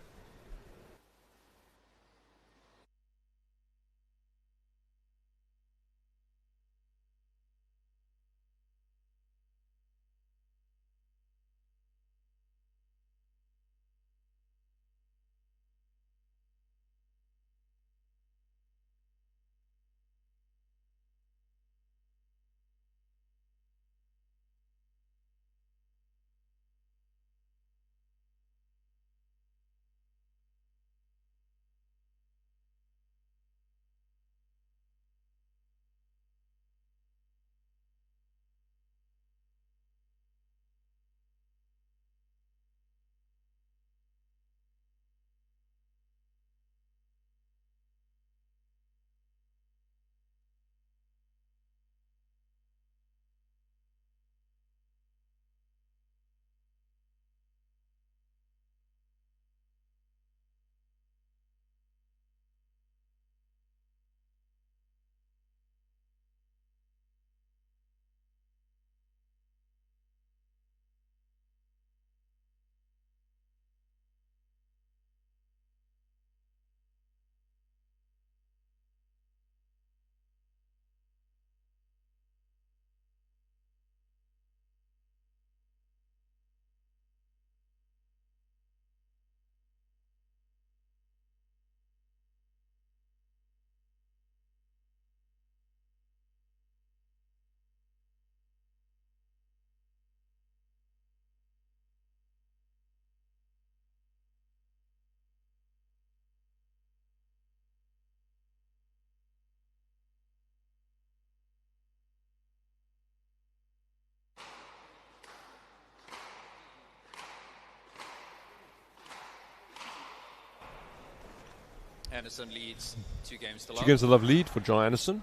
Anderson leads 2 games to love. 2 games to love lead for John Anderson.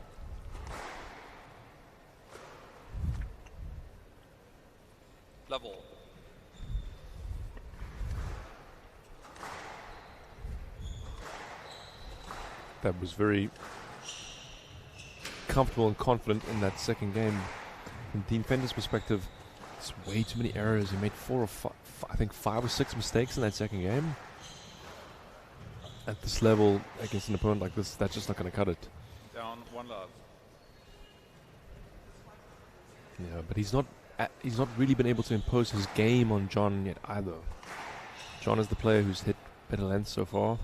Love all. That was very comfortable and confident in that second game. From Dean Fender's perspective, it's way too many errors. He made 4 or 5, I think 5 or 6 mistakes in that second game. At this level, against an opponent like this, that's just not going to cut it. Down 1 love. Yeah, but he's not really been able to impose his game on John yet either. John is the player who's hit better length so far,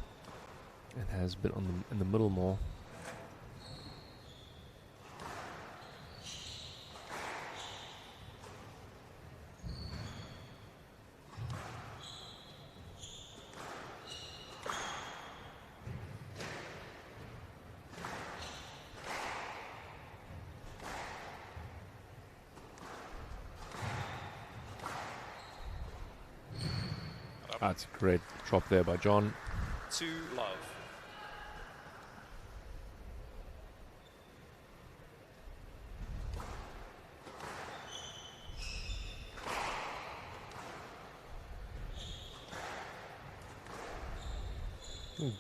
and has been in the middle more. That's a great drop there by John. 2 love.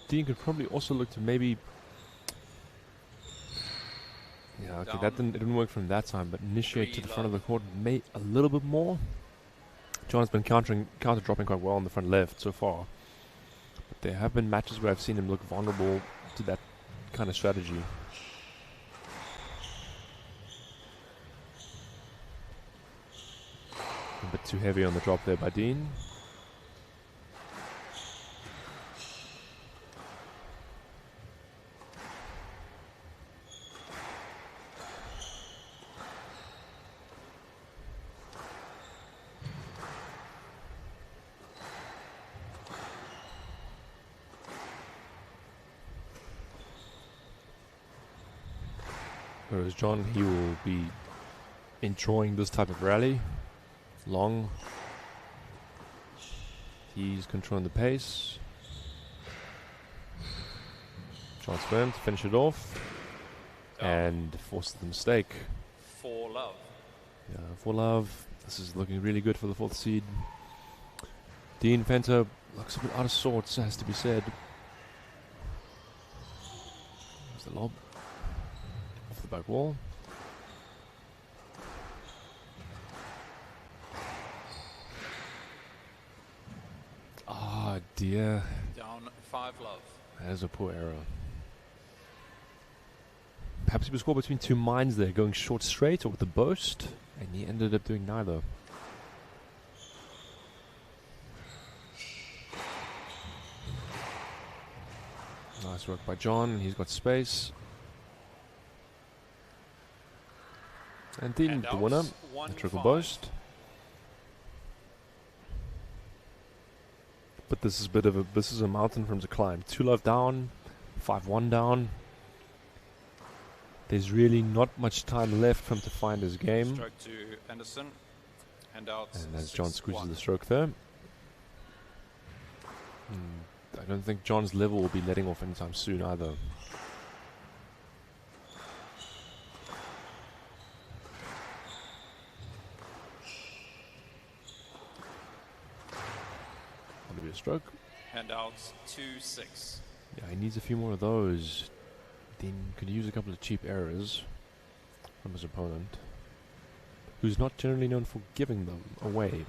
Dean could probably also look to maybe... Yeah, okay, it didn't work from that time, but initiate to the front of the court a little bit more. John has been counter-dropping quite well on the front left so far. But there have been matches where I've seen him look vulnerable to that kind of strategy. A bit too heavy on the drop there by Dean. Whereas John, he will be enjoying this type of rally. Long. He's controlling the pace. Chance for him to finish it off. And force the mistake. 4 love. Yeah, 4 love. This is looking really good for the 4th seed. Dean Fenter looks a bit out of sorts, has to be said. There's the lob. Off the back wall. Ah, dear. Down 5 love. That is a poor error. Perhaps he was caught between 2 minds there, going short straight or with the boast, and he ended up doing neither. Nice work by John, he's got space. And Dean, the winner, a triple boast. But this is a mountain for him to climb. 2 love down, 5-1 down. There's really not much time left for him to find his game. Stroke to Anderson. And out. And as John squeezes the stroke there. I don't think John's level will be letting off anytime soon either. That'll be a stroke. And out 2-6. Yeah, he needs a few more of those. Dean could use a couple of cheap errors from his opponent, who's not generally known for giving them away.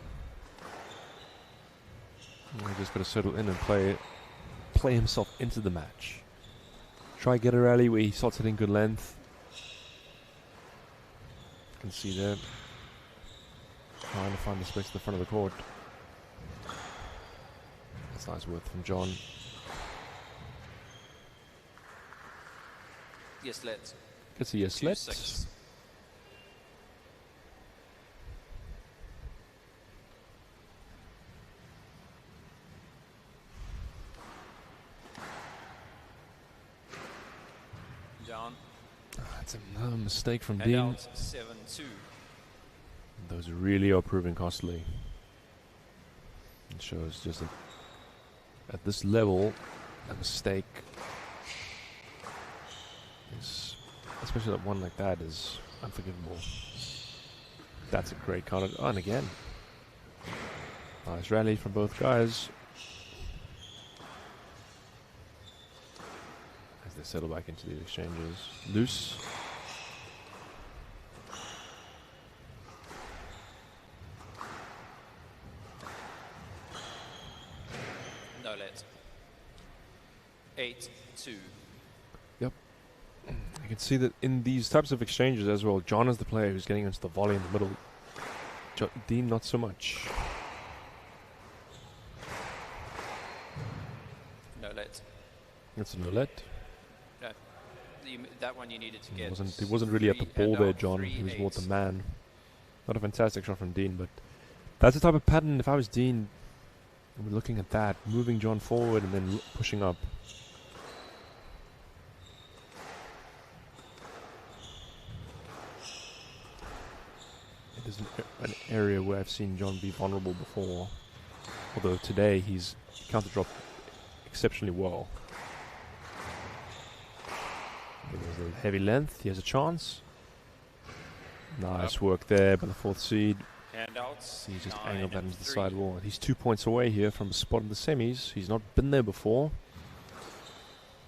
He's just got to settle in and play himself into the match. Try get a rally where he starts hitting good length. You can see there, trying to find the space at the front of the court. That's nice work from John. Yes, let's. Gets a yes, let's. Down. That's another mistake from And Dean. out 7-2. Those really are proving costly. It shows just at this level, a mistake especially that one like that, is unforgivable. That's a great counter. Oh, and again. Nice rally from both guys. As they settle back into the exchanges. Loose. No let. 8-2. Yep. You can see that in these types of exchanges as well, John is the player who's getting into the volley in the middle. Dean, not so much. No let. That's a no let. No. That one you needed to get. He wasn't really at the ball there, out, John. He was more 3-8. the man. Not a fantastic shot from Dean, but that's the type of pattern. If I was Dean, and we're looking at that, moving John forward and then pushing up. It is an area where I've seen John be vulnerable before. Although today he's counter-dropped exceptionally well. There's a heavy length. He has a chance. Nice work there by the fourth seed. Handouts. He's just angled that into the sidewall. He's 2 points away here from a spot in the semis. He's not been there before.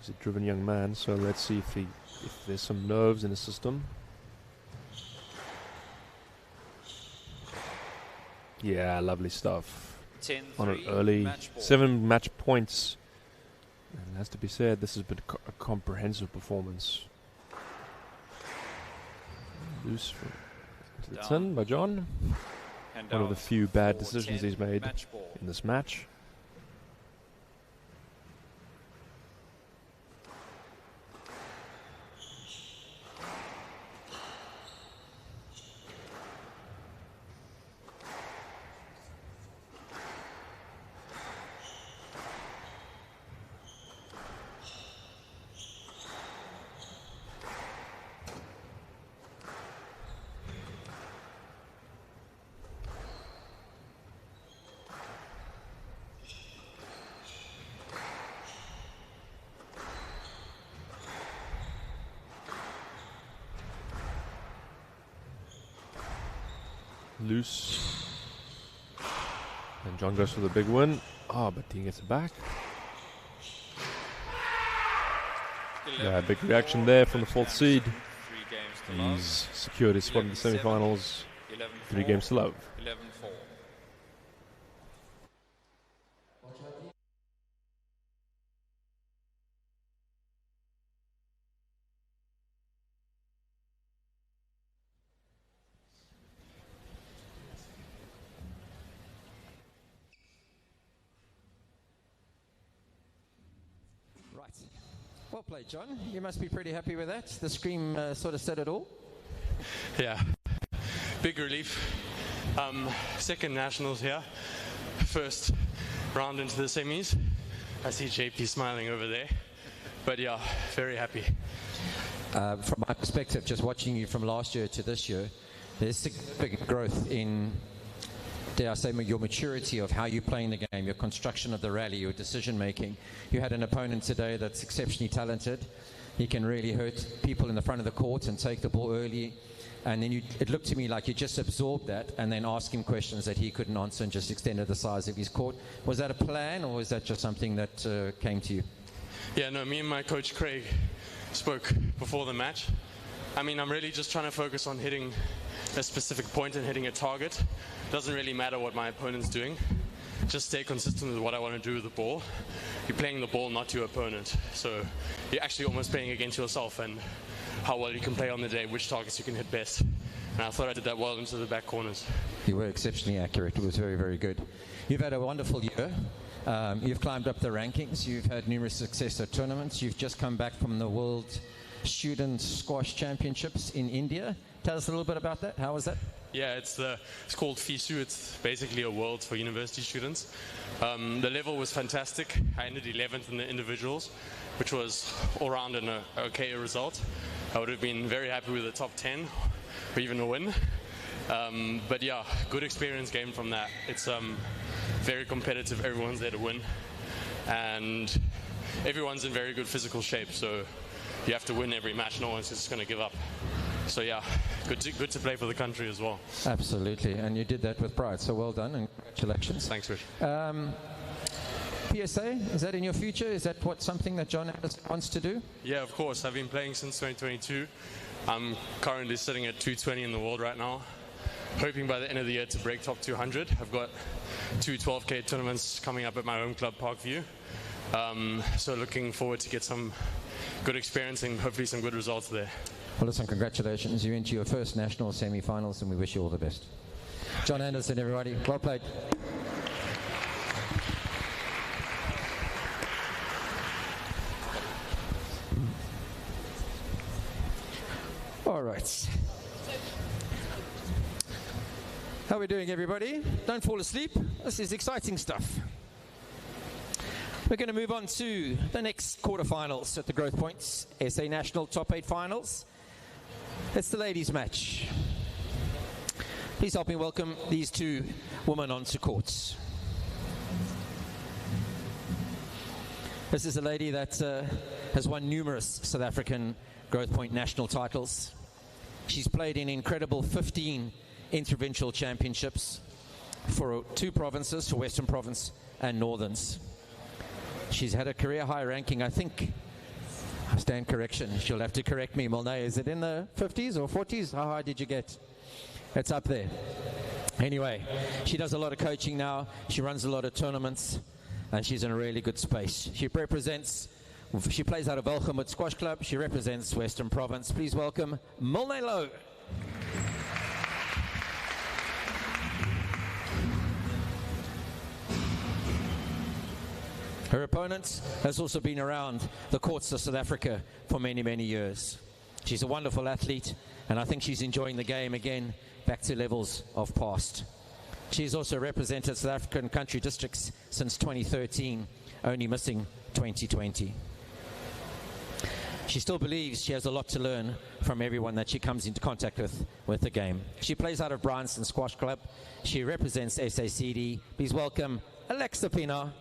He's a driven young man, so let's see if there's some nerves in his system. Yeah, lovely stuff. 10-3 on an early match ball. 7 match points. And it has to be said, this has been a comprehensive performance. Loose to the Down. tin by John. Hand One of the out few bad for decisions 10 he's made match ball. in this match. Loose. And John goes for the big win. Oh, but Dean gets it back. Yeah, big reaction there from the fourth seed. He's secured his spot in the semi-finals. 3 games to love. 11-4. Right. Well played, John. You must be pretty happy with that. The scream sort of said it all. Yeah, big relief. Second nationals here. First round into the semis. I see JP smiling over there. But yeah, very happy. From my perspective, just watching you from last year to this year, there's significant growth in, dare I say, your maturity of how you're playing the game, your construction of the rally, your decision making. You had an opponent today that's exceptionally talented. He can really hurt people in the front of the court and take the ball early. And then it looked to me like you just absorbed that and then asked him questions that he couldn't answer and just extended the size of his court. Was that a plan, or was that just something that came to you? Yeah, no, me and my coach Craig spoke before the match. I mean, I'm really just trying to focus on hitting a specific point and hitting a target. Doesn't really matter what my opponent's doing. Just stay consistent with what I want to do with the ball. You're playing the ball, not your opponent. So you're actually almost playing against yourself and how well you can play on the day, which targets you can hit best. And I thought I did that well into the back corners. You were exceptionally accurate. It was very, very good. You've had a wonderful year. You've climbed up the rankings. You've had numerous success at tournaments. You've just come back from the World Student Squash Championships in India. Tell us a little bit about that. How was that? Yeah, it's called FISU. It's basically a world for university students. The level was fantastic. I ended 11th in the individuals, which was all round an okay result. I would have been very happy with the top 10 or even a win. But yeah, good experience gained from that. It's very competitive. Everyone's there to win. And everyone's in very good physical shape. So you have to win every match. No one's just going to give up. So yeah, good to play for the country as well. Absolutely, and you did that with pride, so well done and congratulations. Thanks, Rich. PSA, is that in your future? Is that something that John Anderson wants to do? Yeah, of course. I've been playing since 2022. I'm currently sitting at 220 in the world right now. Hoping by the end of the year to break top 200. I've got 2 12K tournaments coming up at my home club, Parkview. So looking forward to get some good experience and hopefully some good results there. Well, listen, congratulations. You're into your first national semi-finals, and we wish you all the best. John Anderson, everybody. Well played. All right. How are we doing, everybody? Don't fall asleep. This is exciting stuff. We're going to move on to the next quarterfinals at the Growthpoint SA National Top 8 Finals. It's the ladies' match. Please help me welcome these two women onto courts. This is a lady that has won numerous South African Growthpoint national titles. She's played in incredible 15 interprovincial championships for 2 provinces, for Western Province and Northerns. She's had a career high ranking, I think. I stand correction. She'll have to correct me, Milne. Is it in the 50s or 40s? How high did you get? It's up there. Anyway, she does a lot of coaching now. She runs a lot of tournaments, and she's in a really good space. She plays out of Welgemoot Squash Club. She represents Western Province. Please welcome Milne Low. Her opponent has also been around the courts of South Africa for many, many years. She's a wonderful athlete, and I think she's enjoying the game again, back to levels of past. She's also represented South African country districts since 2013, only missing 2020. She still believes she has a lot to learn from everyone that she comes into contact with the game. She plays out of Bryanston Squash Club. She represents SACD. Please welcome Alexa Pina.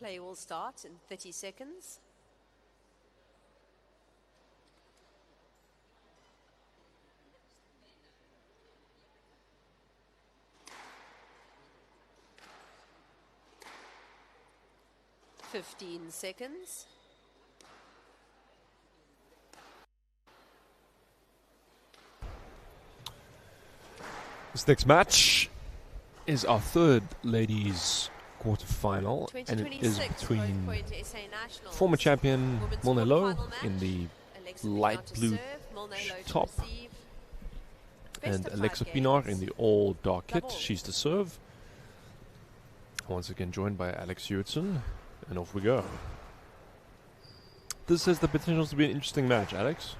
Play will start in 30 seconds. Fifteen seconds. This next match is our third ladies quarterfinal, and it is between former champion Molnelo in the light blue top and Alexa Pinar in the all dark kit. She's to serve. Once again joined by Alex U15, and off we go. This has the potential to be an interesting match, Alex.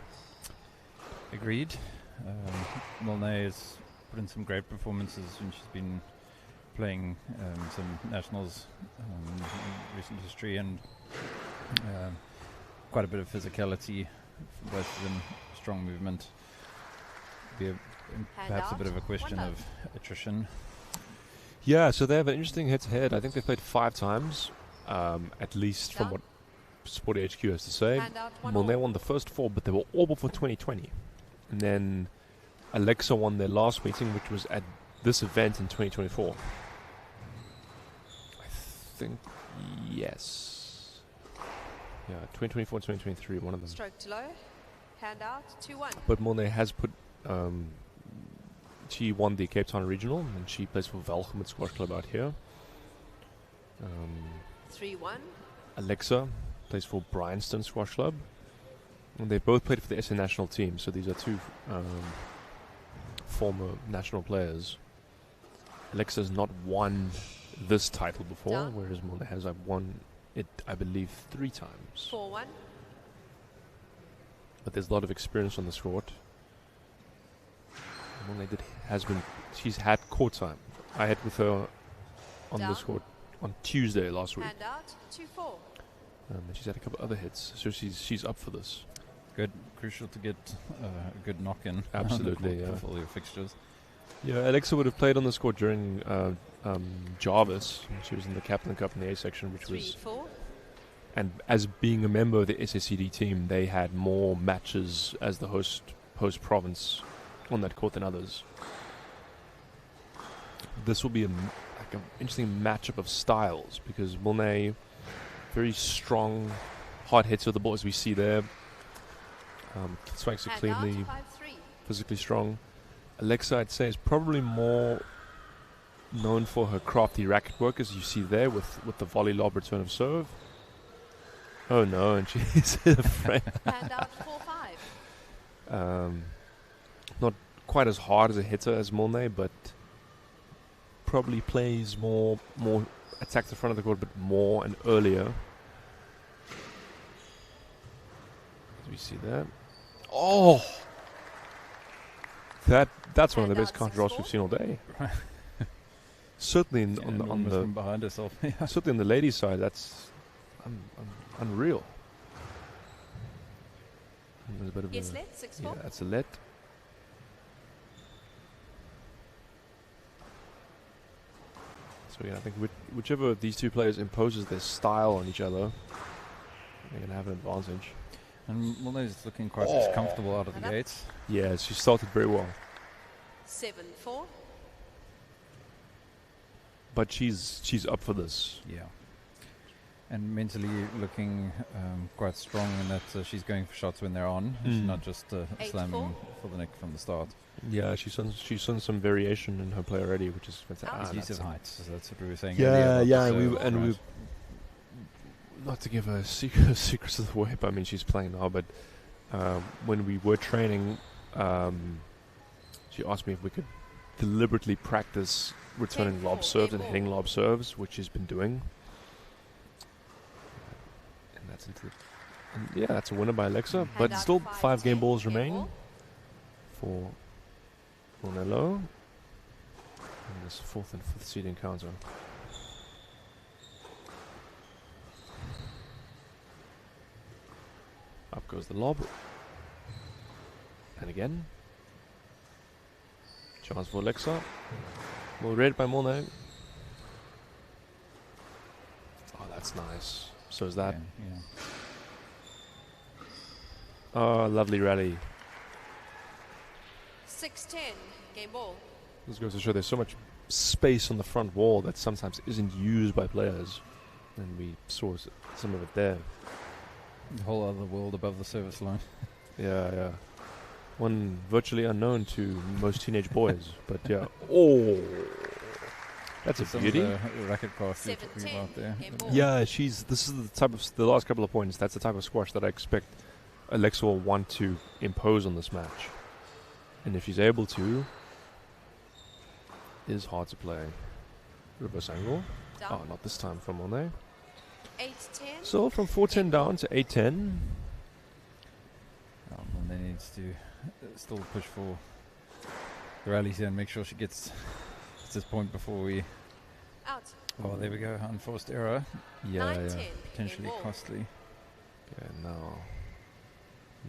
Agreed. Molnay has put in some great performances when she's been playing some nationals in recent history, and quite a bit of physicality for both of them, strong movement. Perhaps a bit of a question of attrition. Yeah, so they have an interesting head-to-head. I think they've played 5 times, at least from what Sporty HQ has to say. Molnay won the first 4, but they were all before 2020. And then Alexa won their last meeting, which was at this event in 2024. I think, yes. Yeah, 2024 and 2023, one of them. Stroke to low, hand out, 2-1. But Molnay has put... she won the Cape Town Regional, and she plays for Velgemoed Squash Club out here. 3-1. Alexa plays for Bryanston Squash Club. And they both played for the SA national team, so these are 2 former national players. Alexa's not won this title before, whereas Molnay has won it, I believe, 3 times. 4-1. But there's a lot of experience on this court. Molnay she's had court time. I had with her on this court on Tuesday last week. Hand out, 2-4. And she's had a couple other hits, so she's up for this. Good, crucial to get a good knock-in. Absolutely, yeah. For all your fixtures. Yeah, Alexa would have played on this court during Jarvis. She was in the Captain Cup in the A section, which was... 3-4. And as being a member of the SACD team, they had more matches as the host province on that court than others. This will be an interesting matchup of styles, because Molnay, very strong, hard hits with the ball, as we see there. Swings it cleanly, physically strong. Alexa, I'd say, is probably more known for her crafty racket work, as you see there with the volley lob return of serve. Oh no, and she's hit a frame. Hand out, 4-5. Not quite as hard as a hitter as Molnay, but probably plays more attacks the front of the court, but more and earlier. As we see that. Oh! That's one of the best counter draws we've seen all day. Certainly on the behind herself. Certainly on the ladies' side, that's unreal. There's a bit of yes, let, 6-4. Yeah, that's a let. So yeah, I think whichever of these 2 players imposes their style on each other, they're going to have an advantage. And Molnay's looking quite comfortable out of the gates. Yeah, she started very well. 7-4. But she's up for this. Yeah. And mentally looking quite strong in that she's going for shots when they're on. She's not just slamming for the neck from the start. Yeah, she's shown some variation in her play already, which is fantastic. Use of heights, so that's what we were saying. Yeah, we not to give her secrets of the whip. I mean, she's playing now, but when we were training, she asked me if we could deliberately practice returning lob serves and hitting lob serves, which she's been doing. And that's yeah, that's a winner by Alexa. But still 5 game balls remain for Molnay. And this 4th and 5th seed encounter. Up goes the lob. And again. Chance for Alexa. Well read by Molnay. Oh, that's nice. So is that. Yeah. Oh, lovely rally. 6-10, game ball. This goes to show there's so much space on the front wall that sometimes isn't used by players. And we saw some of it there. The whole other world above the service line. Yeah. One virtually unknown to most teenage boys. But yeah. Oh! That's a Some beauty. of the racket craft you're talking about there. Yeah, this is the type of, the last couple of points, that's the type of squash that I expect Alexa will want to impose on this match. And if she's able to, it is hard to play. Reverse angle. Down. Oh, not this time from Monet. 8-10. So from 4-10 down to 8-10. Monet needs to still push for the rallies here and make sure she gets this point before we... Out. Oh, there we go. Unforced error. Yeah. Potentially costly. Okay, now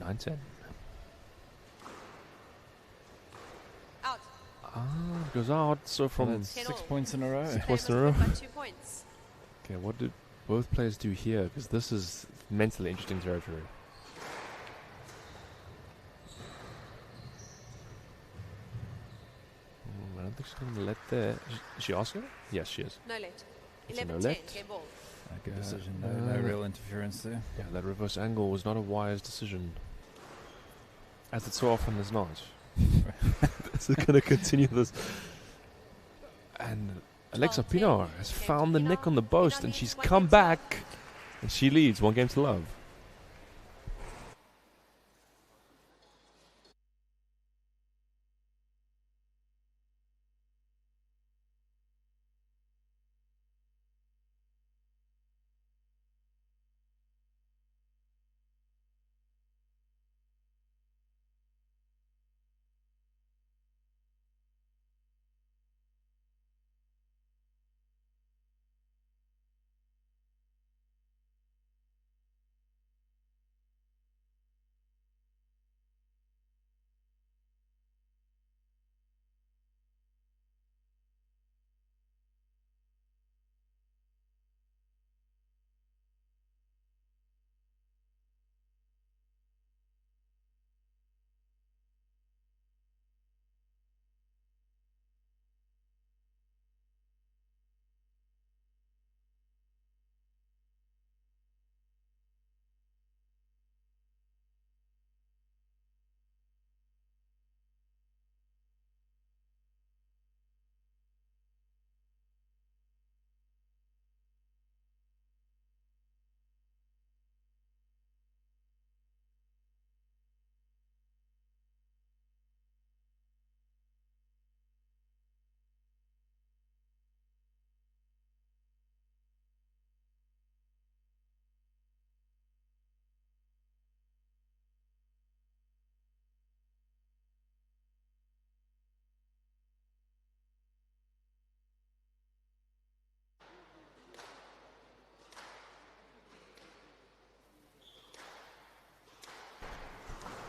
9-10. Out. It goes out. So from 6 points in a row. 6 points in a row. By 2 points. Okay, what did both players do here? Because this is mentally interesting territory. I don't think she's going to let there. Is she asking? Yes, she is. No let. It's a 11-10, no let. game ball. Good decision. No real interference there. Yeah, that reverse angle was not a wise decision. As it so often is not. It's going to continue this. And Alexa Pinar has found the nick on the post and she's come back. And she leads 1-0.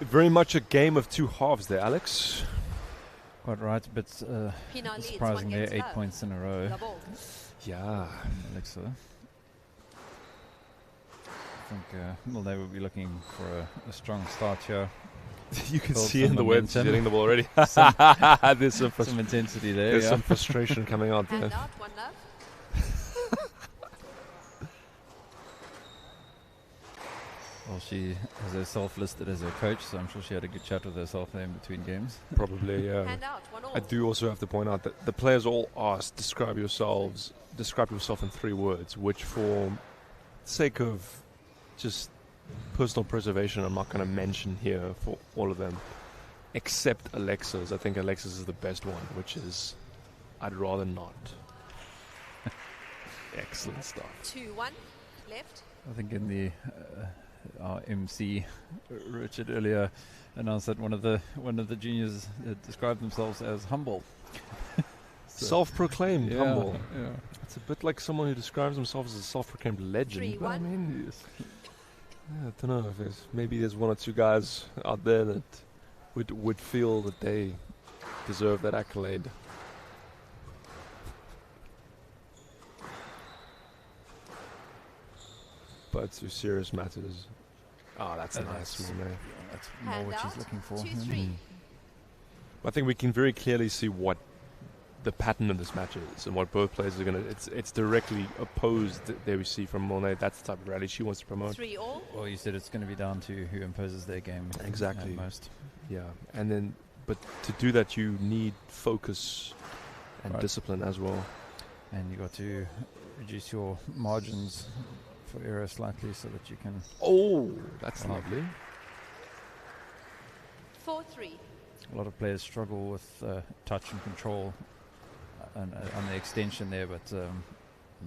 Very much a game of two halves there, Alex. Quite right, but surprising there, 8 points in a row. Yeah. Alexa. I think they will be looking for a strong start here. You can Build see in the web she's hitting the ball already. There's some intensity there. There's some frustration coming out there. Hand out, 1 love. Well, she has herself listed as her coach, so I'm sure she had a good chat with herself there in between games. Probably, yeah. Hand out, 1 all. I do also have to point out that the players all asked, describe yourself in 3 words, which for sake of just personal preservation, I'm not going to mention here for all of them, except Alexa's. I think Alexa's is the best one, which is, I'd rather not. Excellent stuff. 2-1, left. I think in the our MC Richard earlier announced that one of the juniors described themselves as humble. So self-proclaimed humble. Yeah. It's a bit like someone who describes themselves as a self-proclaimed legend. But I mean, I don't know if maybe there's 1 or 2 guys out there that would feel that they deserve that accolade. But to serious matters. Oh, that's nice. That's more what she's looking for. 2-3. I think we can very clearly see what the pattern of this match is and what both players are going to... It's directly opposed there we see from Monet. That's the type of rally she wants to promote. 3-all. Well, you said it's going to be down to who imposes their game. Exactly. At most. Yeah. And then, but to do that, you need focus and discipline as well. And you got to reduce your margins for error slightly so that you can... Oh, that's lovely. 4-3. A lot of players struggle with touch and control on the extension there, but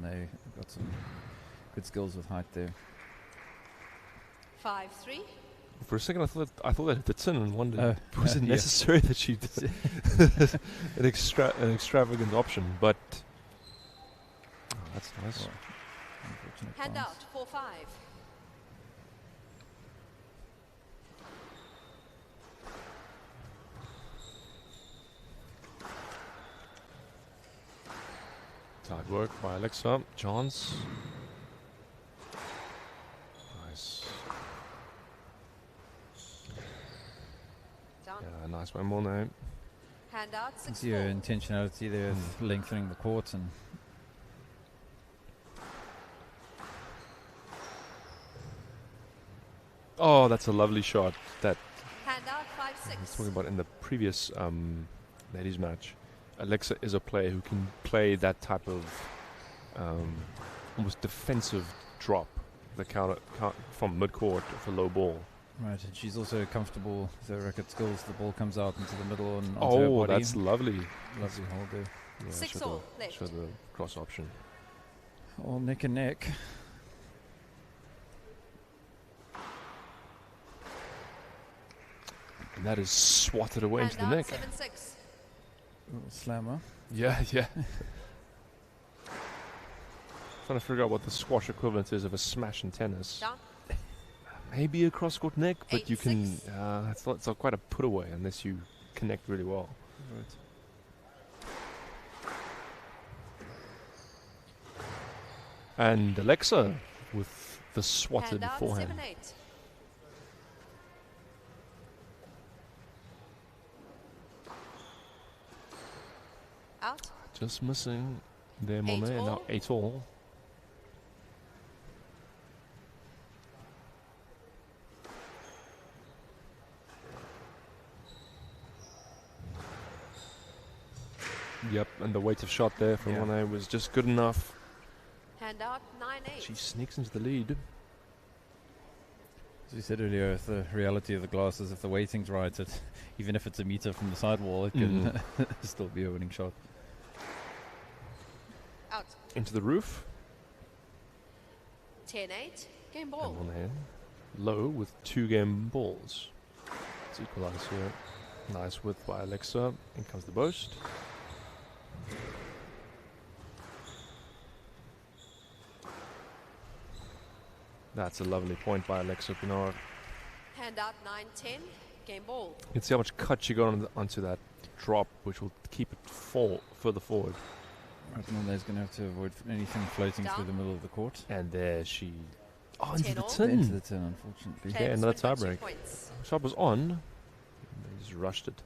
they got some good skills with height there. 5-3. For a second, I thought that hit the tin and wondered, Oh, was it yeah. necessary that she did an extravagant option? But that's nice. Well, unfortunate Hand pass. out 4-5. Tight work by Alexa. Chance. Nice. Down. Yeah, nice one more now. Hand out You see her 6-4. intentionality there with lengthening the court and Oh, that's a lovely shot. That Hand out I was 5-6. talking about in the previous ladies match. Alexa is a player who can play that type of almost defensive drop, the counter from mid-court for low ball. right, and she's also comfortable with her racket skills. The ball comes out into the middle and onto her body. That's lovely. Lovely hold there. Yeah, 6-all left. show the cross option. All neck and neck. And that is swatted away Hand into the out neck. 7-6. Little slammer. Yeah, yeah. Trying to figure out what the squash equivalent is of a smash in tennis. Down. Maybe a cross-court neck, but you can... 8-6. it's not quite a put-away unless you connect really well. And Alexa with the swatted Hand out forehand. 7-8. Out. Just missing there, Monet. 8-all. Now 8-all. Yep, and the weight of shot there from Yeah. Monet was just good enough. Hand out 9-8. She sneaks into the lead. As you said earlier, the reality of the glass is if the weighting's right, even if it's a meter from the sidewall, it can still be a winning shot. Out. Into the roof. 10-8. Game And ball. Monet low with 2 game balls. Let's equalize here. Nice width by Alexa. In comes the boast. That's a lovely point by Alexa Pinard. Hand out 9-10. Game ball. You can see how much cut she got onto that drop, which will keep it further forward. Right, Monet's going to have to avoid anything floating through the middle of the court. And there she... Oh, into the 10-all. tin. Into the tin, unfortunately. Okay. Yeah, another Players win by 2 tiebreak. points. Shot was on. They just rushed it.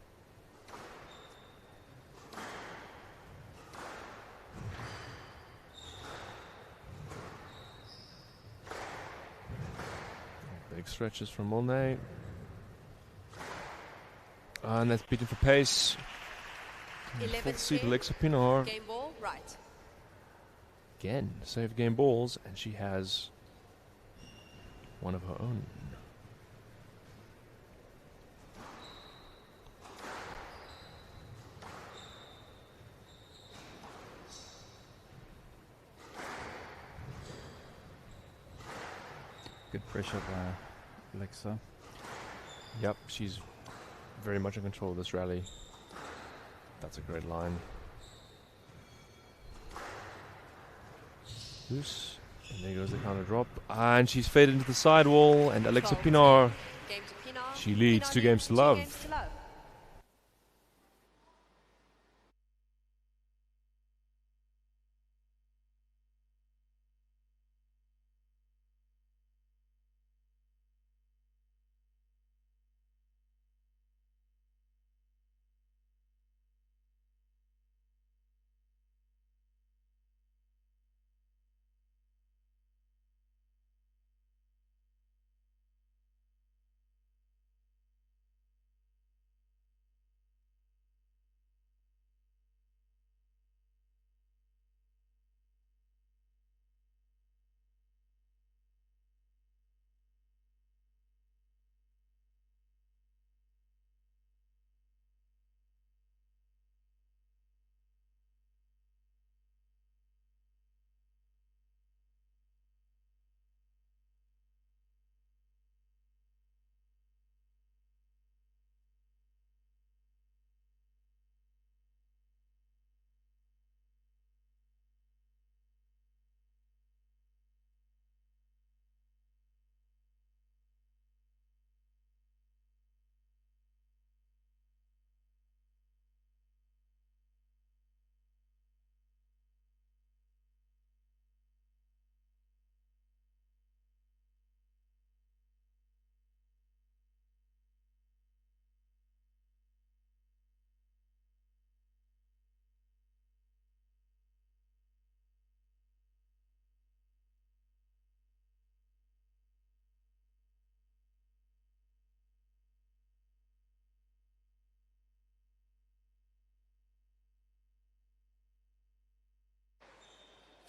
Big stretches from Monet. And that's beaten for pace. 11 Full seat 10. Alexa Pinard. Game ball. Right. Again, save game balls, and she has one of her own. Good pressure by Alexa. Yep, she's very much in control of this rally. That's a great line. Loose. And there goes the counter drop. And she's faded into the sidewall. And Alexa 12-10. Pinard, Game to Pinard. she leads Pinard 2 games to leads love. 2 games to love.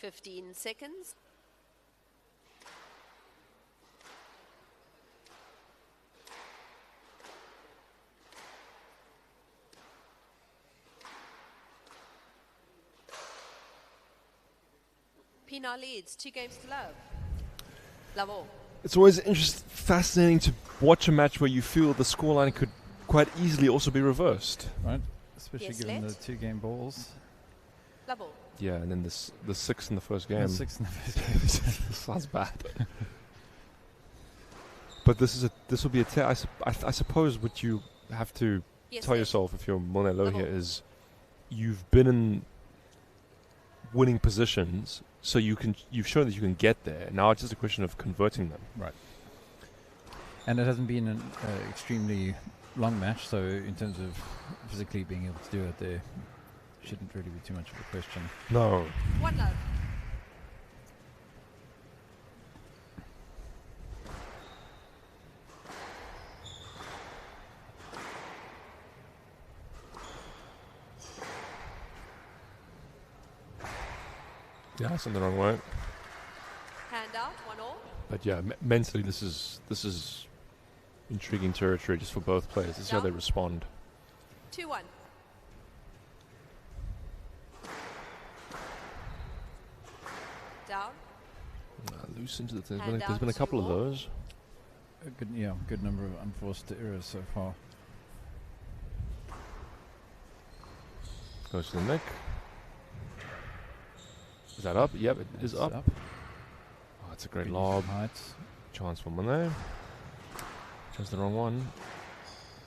15 seconds. Pienaar leads 2 games to love. Love all. It's always fascinating to watch a match where you feel the scoreline could quite easily also be reversed. Right, especially Yes, given the let. 2-game balls. Love all. Yeah, and then the 6 in the first game. The 6 in the first game. Sounds bad. But this will be a test. I suppose what you have to Yes, tell let. yourself if you're Monelo Love here all. is you've been in winning positions, so you've shown that you can get there. Now it's just a question of converting them. Right. And it hasn't been an extremely long match, so in terms of physically being able to do it, there shouldn't really be too much of a question. No. 1 love. Yeah, something wrong way. Hand out, 1 all. But yeah, mentally this is intriguing territory just for both players. This is how they respond. 2-1. Down. Loose into the Hand there's been a out, couple of 2 all. those. Good number of unforced errors so far. Goes to the neck. Is that up? Yep, it is up. Oh, it's a great lob. Chance for Monet. Chose the wrong one.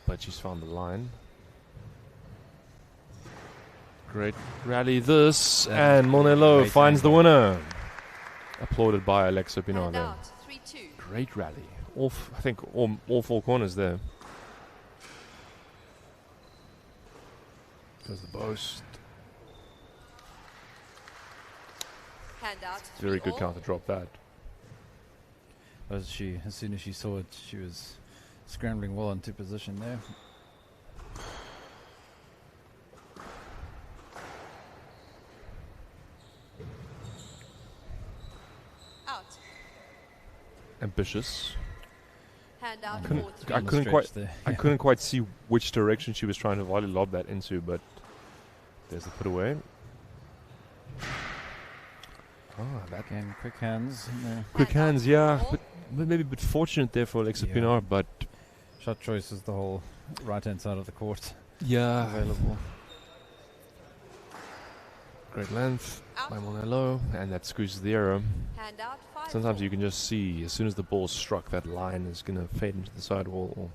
But she's found the line. Great rally this. And Monelo finds the winner. Applauded by Alexa Pienaar Hand there. out, 3-2. Great rally. I think all 4 corners there. Goes the boast. Hand out, Very 3 good all. counter drop that. As soon as she saw it, she was scrambling well into position there. Out. Ambitious. Hand out, Couldn't- 4-3. I couldn't stretch quite. there. I couldn't quite see which direction she was trying to volley lob that into, but there's the put away. That Again, quick hands. quick hands, yeah, but maybe a bit fortunate there for Alexa Yeah. Pienaar, but Shot choice is the whole right-hand side of the court. yeah, Available. great length by Monelo, and that squeezes the arrow. Hand out, 5 Sometimes you can just see as soon as the ball struck, that line is going to fade into the sidewall.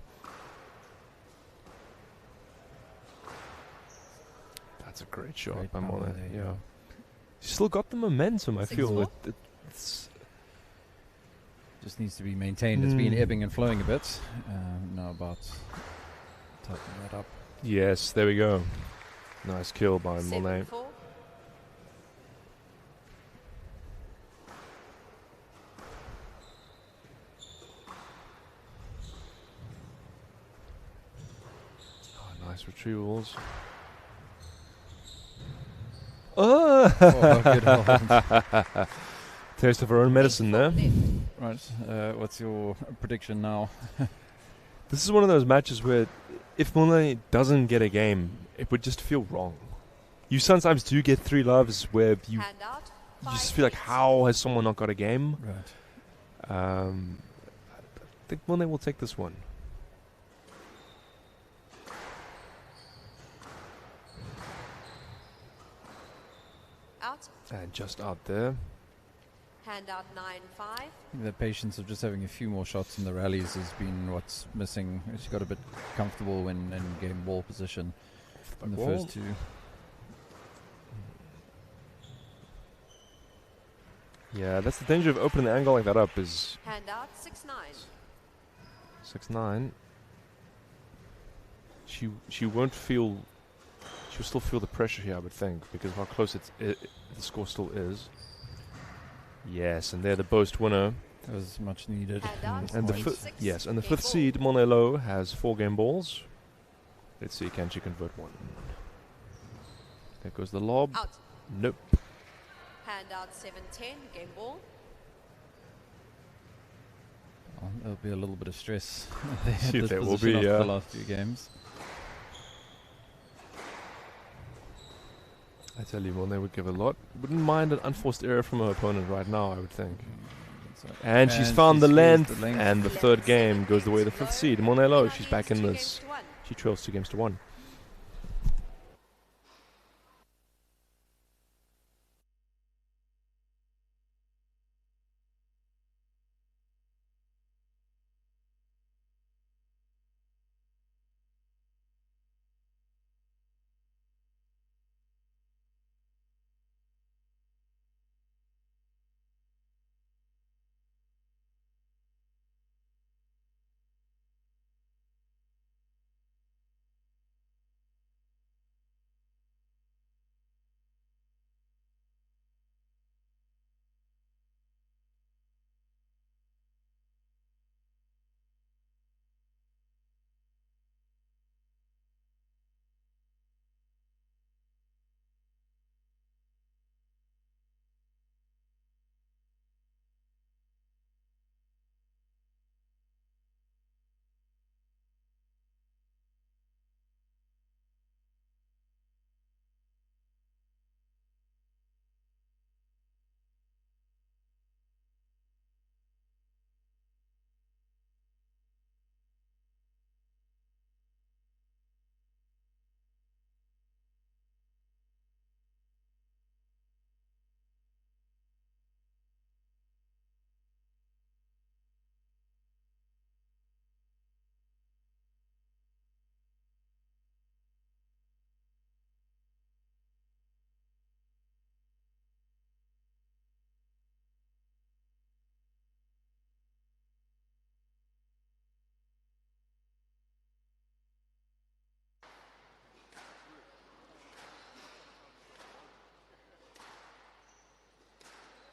That's a great shot Great by power Monet. there, Yeah, yeah. she's still got the momentum. I feel 6-4. it's Just needs to be maintained. It's been ebbing and flowing a bit. Now about tightening that up. yes. There we go. Nice kill by 7-4. Monet. Oh, nice retrievals. Oh, good hold. Taste of her own medicine there. Right. What's your prediction now? This is one of those matches where if Monet doesn't get a game, it would just feel wrong. You sometimes do get 3 loves where you Hand out, you just feel like, how has someone not got a game? Right. I think Monet will take this one. Out. And just out there. Hand out, 9-5. The patience of just having a few more shots in the rallies has been what's missing. She got a bit comfortable when in game ball position in the Ball. first 2. Yeah, that's the danger of opening the angle like that up is Hand out, 6-9. 6-9. She won't feel. She'll still feel the pressure here, I would think, because how close the score still is. Yes, and they're the boast winner. That was much needed. Hand out, And the Points. and the Game 5th ball. seed Monelo has 4 game balls. Let's see, can she convert one? There goes the lob. Out. Nope. Hand out 7-10, game ball. Well, there'll be a little bit of stress There will be, the last few games. I tell you, Mornay would give a lot. Wouldn't mind an unforced error from her opponent right now, I would think. And she's found the length, and the third game goes the way of the fifth seed. Mornay Low, she's back in this. She trails 2-1.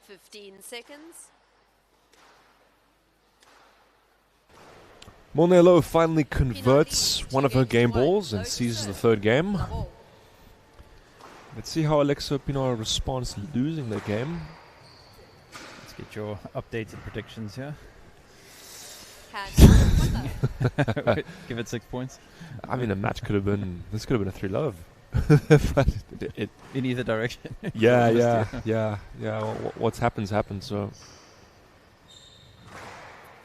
Fifteen seconds. Mornay Low finally converts one of her game balls and seizes the third game. Let's see how Alexa Pinar responds to losing the game. Let's get your updated predictions here. Give it 6 points. I mean, a match could have been. This could have been a 3-love. But in either direction. Yeah. What's happens. So.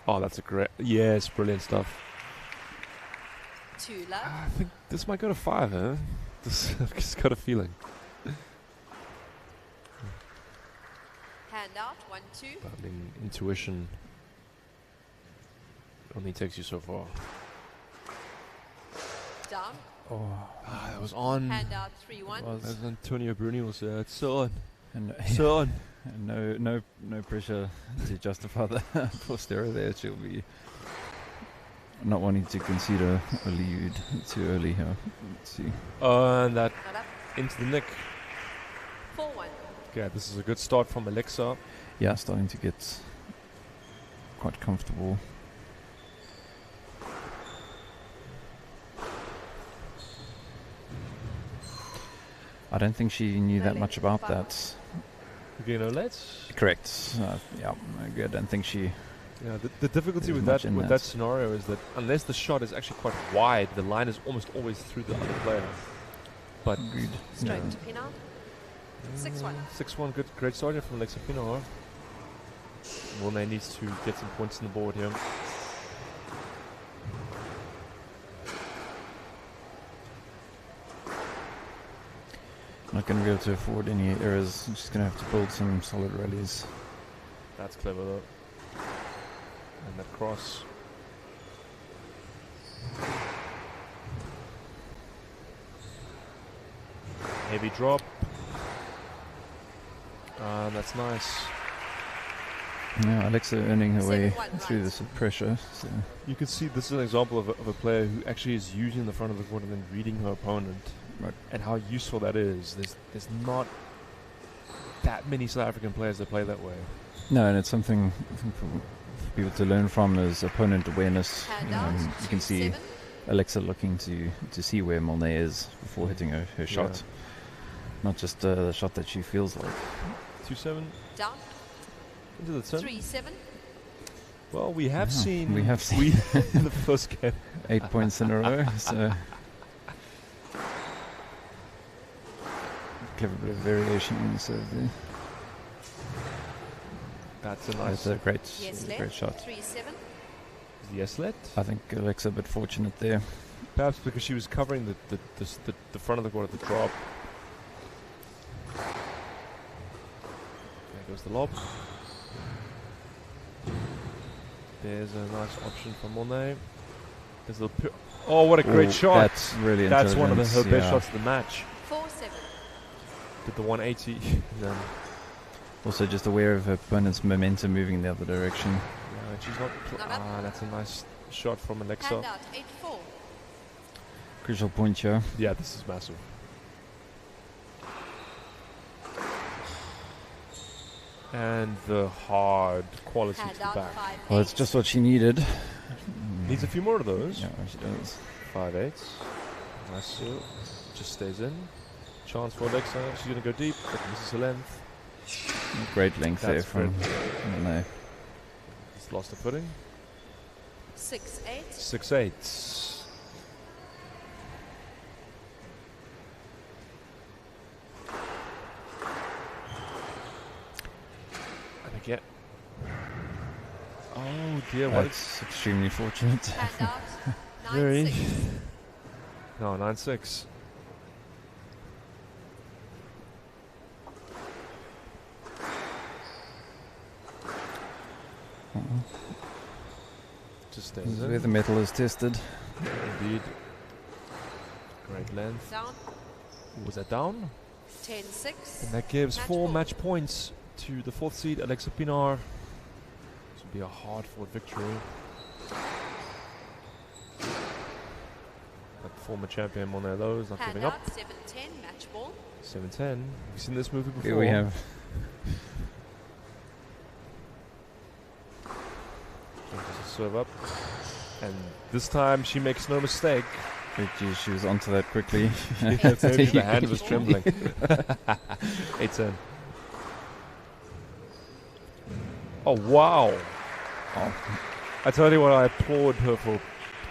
Oh, that's a great. Yes, brilliant stuff. 2 love. I think this might go to 5, huh? I've just got a feeling. Hand out 1-2. I mean, intuition only takes you so far. Down. Oh, that was on. Hand out 3-1. As Antonio Bruni will say, it's so on. And so on. And no pressure to justify the forced error there. She'll be not wanting to concede a lead too early here. Let's see. And that into the nick. 4-1. Okay, this is a good start from Alexa. Yeah, starting to get quite comfortable. I don't think she knew that much about that. Again, let's. Correct. Yeah, I don't think she. Yeah, the difficulty with that scenario is that unless the shot is actually quite wide, the line is almost always through the other player. But straight to Pinar. 6-1. 6-1, great start here from Alexa Pinar. Mornay needs to get some points on the board here. Not going to be able to afford any errors. Just going to have to build some solid rallies. That's clever though. And that cross. Heavy drop. That's nice. Yeah, Alexa earning her way through this pressure. So. You can see this is an example of a player who actually is using the front of the court and then reading her opponent. Right. And how useful that is. There's not that many South African players that play that way. No, and it's something for people to learn from is opponent awareness. You can see Alexa looking to see where Mornay is before hitting her shot. Not just the shot that she feels like. 2-7. Down. Into the 10. 3-7. Well, we have seen in the first game 8 points in a row. So clever bit of variation in the serve there. That's a nice, great shot. 3-7. Yes, let. I think Alexa a bit fortunate there. Perhaps because she was covering the front of the court at the drop. There goes the lob. There's a nice option from Monet. There's a little oh, what a great shot! That's really That's one of her best yeah. shots of the match. 4-7. Did the 180. Then Also just aware of her opponent's momentum moving in the other direction. yeah, and she's not. That's a nice shot from Alexa. Hand out 8-4. Crucial point here. Yeah, this is massive. And the hard quality Hand to the out back. 5-8. Well, it's just what she needed. Needs a few more of those. Yeah, she does. 5-8. Nice serve. Just stays in. Chance for Alexa. She's going to go deep, but misses her length. Great length there That's from Monet. Just lost the footing. 6-8. 6-8. And again. Oh dear, what That's extremely fortunate. Hand out Very. 9-6. No, 9-6. Just This stays is in. where the metal is tested. Indeed. Great length. Down. Was that down? 10-6. And that gives Match 4 ball. match points to the 4th seed, Alexa Pinar. This will be a hard-fought victory. But former champion Monet Lowe is not Hand giving up. out 7-10. Match ball. 7-10. Have you seen this movie before? Here we have. Just a serve up. And this time she makes no mistake. She was onto that quickly. Maybe the hand was trembling. 8-10. Oh, wow. Oh. I tell you what, I applaud her for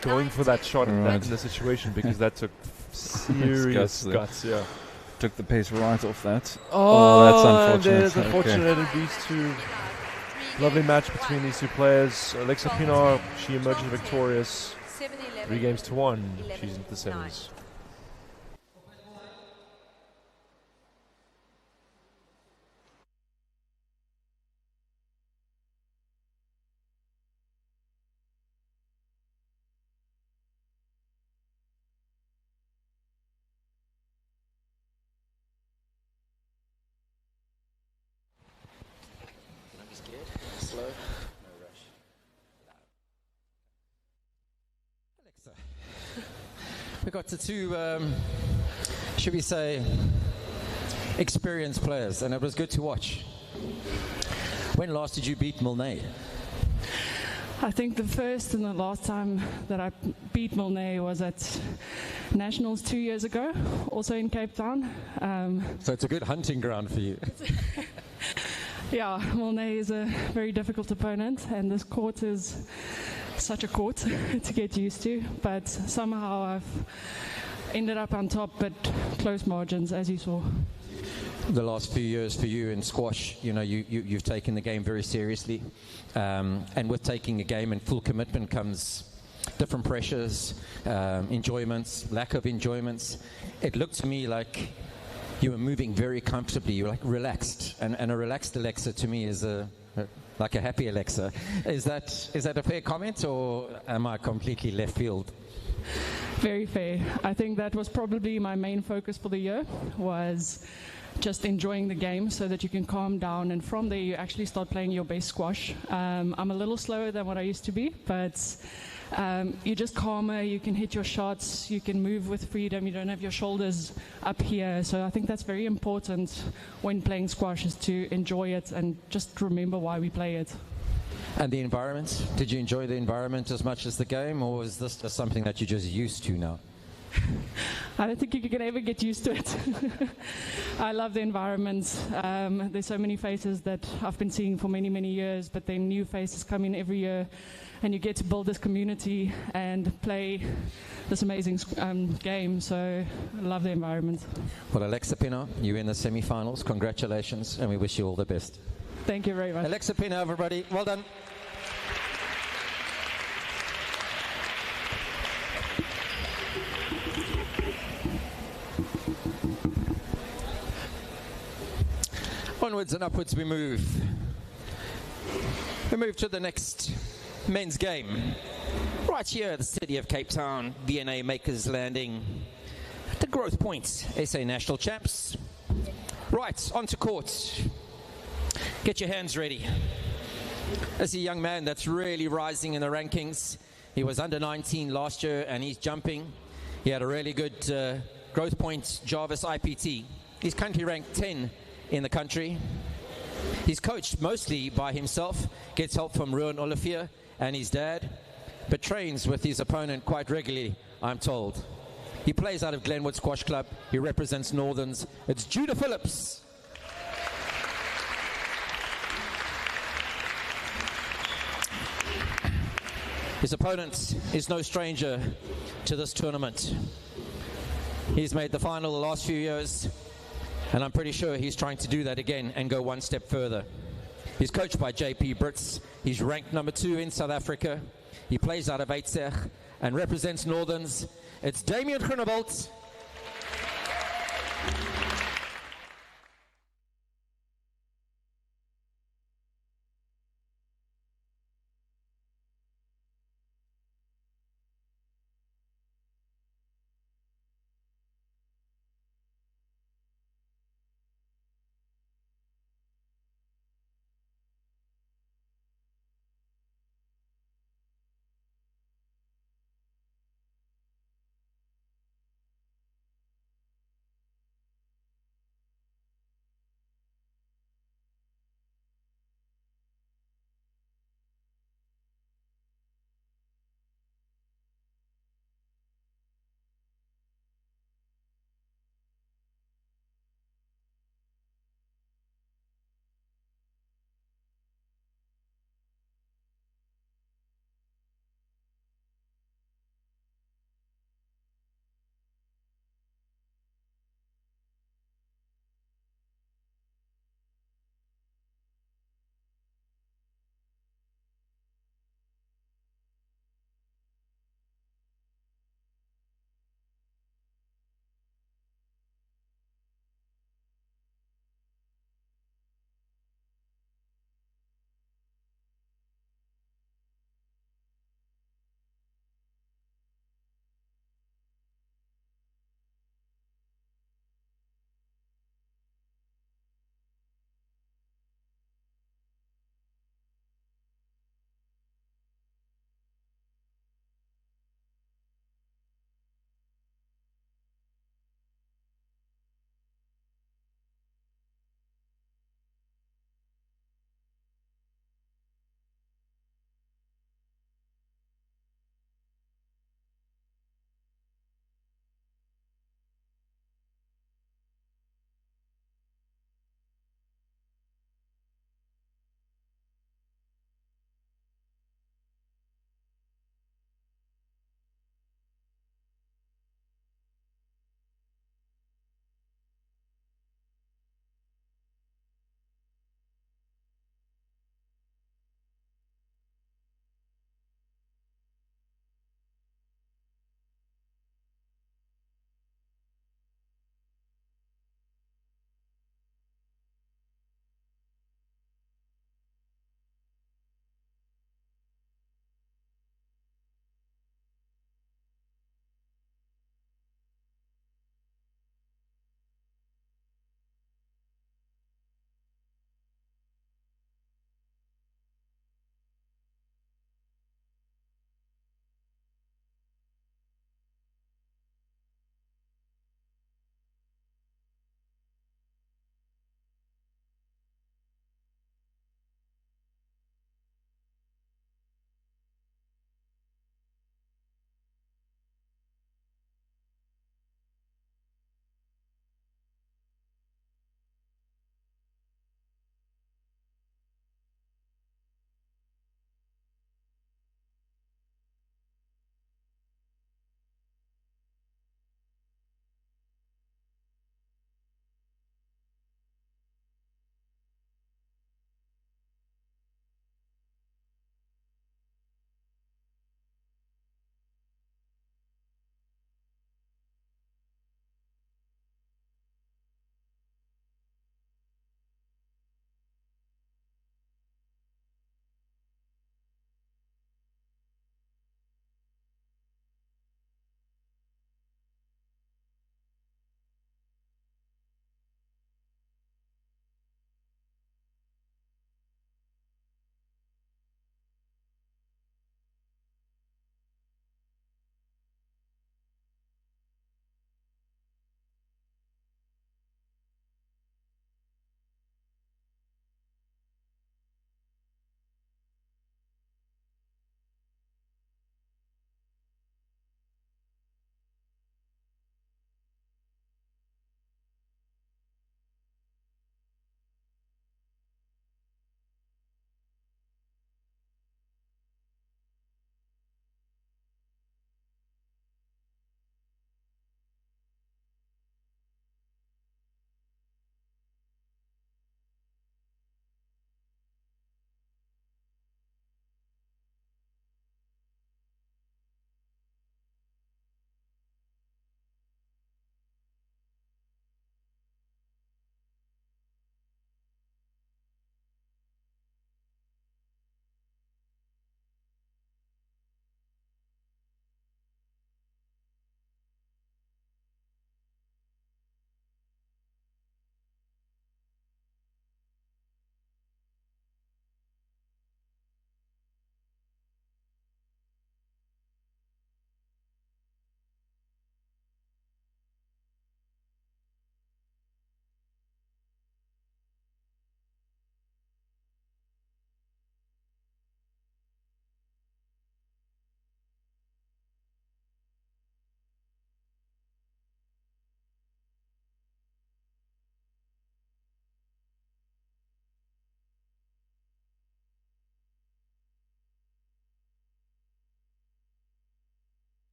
going for that shot in Right. the situation, because that took serious guts, yeah. Took the pace right off that. Oh, that's unfortunate. There's unfortunate in these two. Lovely match between these two players. Alexa Pinar, she emerges victorious. 3 games to 1. She's into the semis. Don't be scared. Slow. No rush. We got to two, should we say, experienced players, and it was good to watch. When last did you beat Milne? I think the first and the last time that I beat Milne was at Nationals 2 years ago, also in Cape Town. So it's a good hunting ground for you. Yeah, Milne is a very difficult opponent, and this court is such a court to get used to, but somehow I've ended up on top, but close margins, as you saw. The last few years for you in squash, you know, you've taken the game very seriously, and with taking a game in full commitment comes different pressures, enjoyments, lack of enjoyments. It looked to me like you were moving very comfortably. You were like relaxed, and a relaxed Alexa to me is like a happy Alexa. Is that a fair comment, or am I completely left field? Very fair. I think that was probably my main focus for the year, was just enjoying the game so that you can calm down, and from there you actually start playing your best squash. I'm a little slower than what I used to be, but you're just calmer, you can hit your shots, you can move with freedom, you don't have your shoulders up here. So I think that's very important when playing squash, is to enjoy it and just remember why we play it. And the environment? Did you enjoy the environment as much as the game, or is this just something that you're just used to now? I don't think you can ever get used to it. I love the environment. There's so many faces that I've been seeing for many, many years, but then new faces come in every year, and you get to build this community and play this amazing game. So I love the environment. Well, Alexa Pino, you're in the semi-finals. Congratulations, and we wish you all the best. Thank you very much. Alexa Pino, everybody. Well done. Onwards and upwards we move. We move to the next men's game. Right here at the city of Cape Town, VNA Makers Landing at the Growthpoint, SA National Champs. Right, onto court. Get your hands ready. This is a young man that's really rising in the rankings. He was under 19 last year and he's jumping. He had a really good Growthpoint Jarvis IPT. He's currently ranked 10 in the country. He's coached mostly by himself, gets help from Ruan Olivier and his dad, but trains with his opponent quite regularly, I'm told. He plays out of Glenwood Squash Club. He represents Northerns. It's Judah Phillips. His opponent is no stranger to this tournament. He's made the final the last few years, and I'm pretty sure he's trying to do that again and go one step further. He's coached by JP Brits. He's ranked number 2 in South Africa. He plays out of Uitzeg and represents Northerns. It's Damian Groenewald.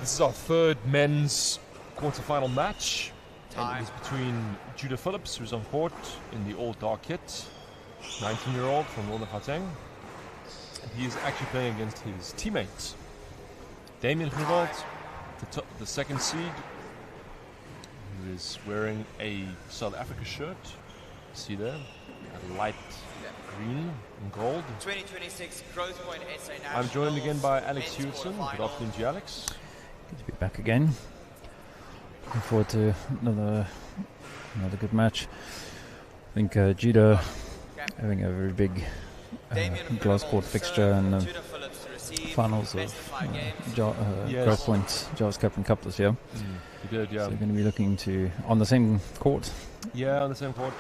This is our third men's quarterfinal match. And it is between Judah Phillips, who's on court in the all-dark kit, 19-year-old from Northern Gauteng. And he is actually playing against his teammates. Damien Grewald, the second seed, who is wearing a South Africa shirt. See there? A light green and gold. 2026 Growthpoint SA Nationals. I'm joined again by Alex Hewson. Good afternoon to you, Alex. Good to be back again. Looking forward to another good match. I think Judah having a very big glass court fixture in the finals of Growthpoint Jarvis Cup and Cup this year. He did, yeah. So they're going to be looking to on the same court. Yeah, on the same court.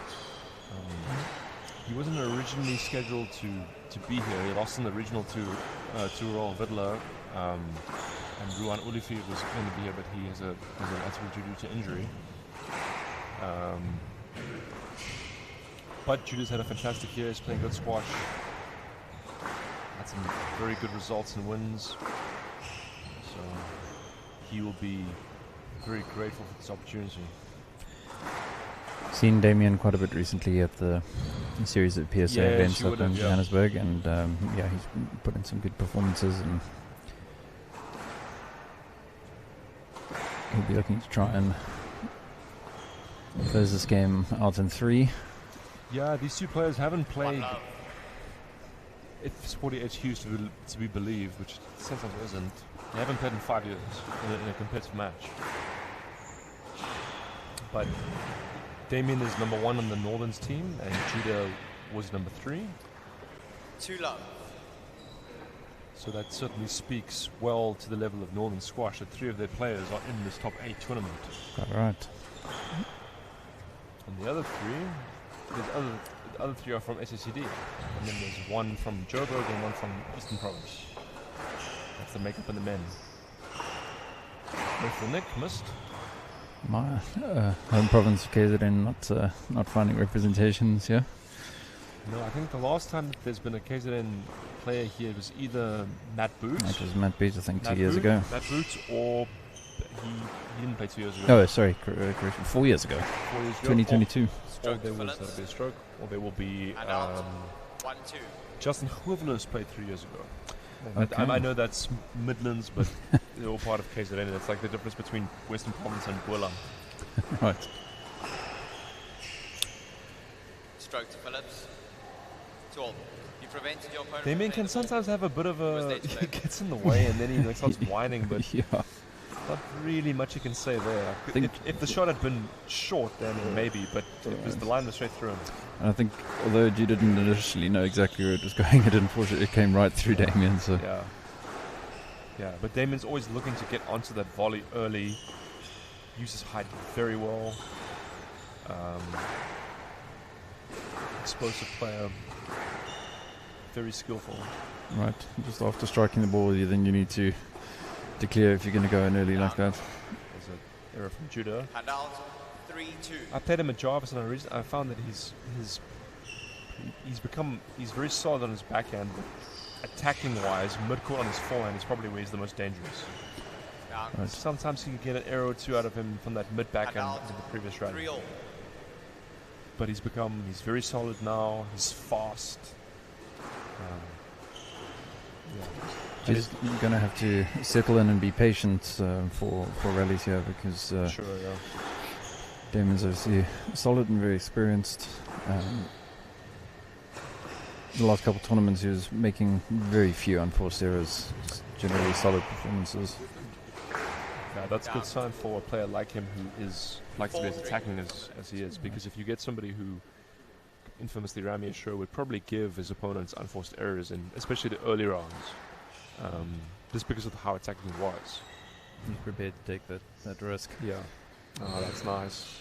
He wasn't originally scheduled to be here. He lost in the regional to Roel Vidler, and Ruan Olivier was going to be here, but he has an accident due to injury. But Judah's had a fantastic year. He's playing good squash. Had some very good results and wins. So he will be very grateful for this opportunity. Seen Damien quite a bit recently at the series of PSA events up in Johannesburg, and he's put in some good performances, and he'll be looking to try and close this game out in 3. Yeah, these two players haven't played, if Sporty HQ is to be believed, which sometimes isn't. They haven't played in 5 years in a competitive match. But Damien is number 1 on the Northerns team, and Judah was number 3. 2-love. So that certainly speaks well to the level of Northern squash, that 3 of their players are in this top 8 tournament. Quite right. And the other 3, the other 3 are from SACD. And then there's 1 from Joburg and 1 from Eastern Province. That's the makeup of the men. Both for Nick, missed. My home province of KZN not finding representations here. No, I think the last time that there's been a KZN player here was either Matt Boots. That was Matt Boots, I think, 2 years ago. Matt Boots, or he didn't play 2 years ago. Oh, sorry, correction, 4 years ago. 4 years ago. 2022. Or there will be a stroke, or there will be Justin Hoevelos played 3 years ago. Okay. I know that's Midlands, but they're all part of KZN. It's like the difference between Western Province and Boelang. Right. Stroke to Phillips. 12. You prevented your opponent. Damien can sometimes have a bit of a... he gets in the way and then he starts whining, but not really much you can say there. If the shot had been short, then maybe, but the line was straight through him. I think, although you didn't initially know exactly where it was going, unfortunately it came right through Damien. So. Yeah, but Damien's always looking to get onto that volley early. Uses height very well. Explosive player. Very skillful. Right, just after striking the ball, then you need to declare if you're going to go in early like that. There's an error from Judah. Handout 3-2. I played him at Jarvis and I found that he's very solid on his backhand, but attacking wise, mid-court on his forehand is probably where he's the most dangerous. Right. Sometimes you can get an error or 2 out of him from that mid-backhand in the previous round. But he's very solid now, he's fast. Just going to have to settle in and be patient for rallies here, because Damien's obviously solid and very experienced. The last couple of tournaments he was making very few unforced errors, just generally solid performances. Yeah, that's a good sign for a player like him who likes to be as attacking as he is, because if you get somebody who infamously Rami Ashur would probably give his opponents unforced errors, in especially the early rounds, just because of how attacking he was. He's prepared to take that risk. Yeah. Oh, that's nice.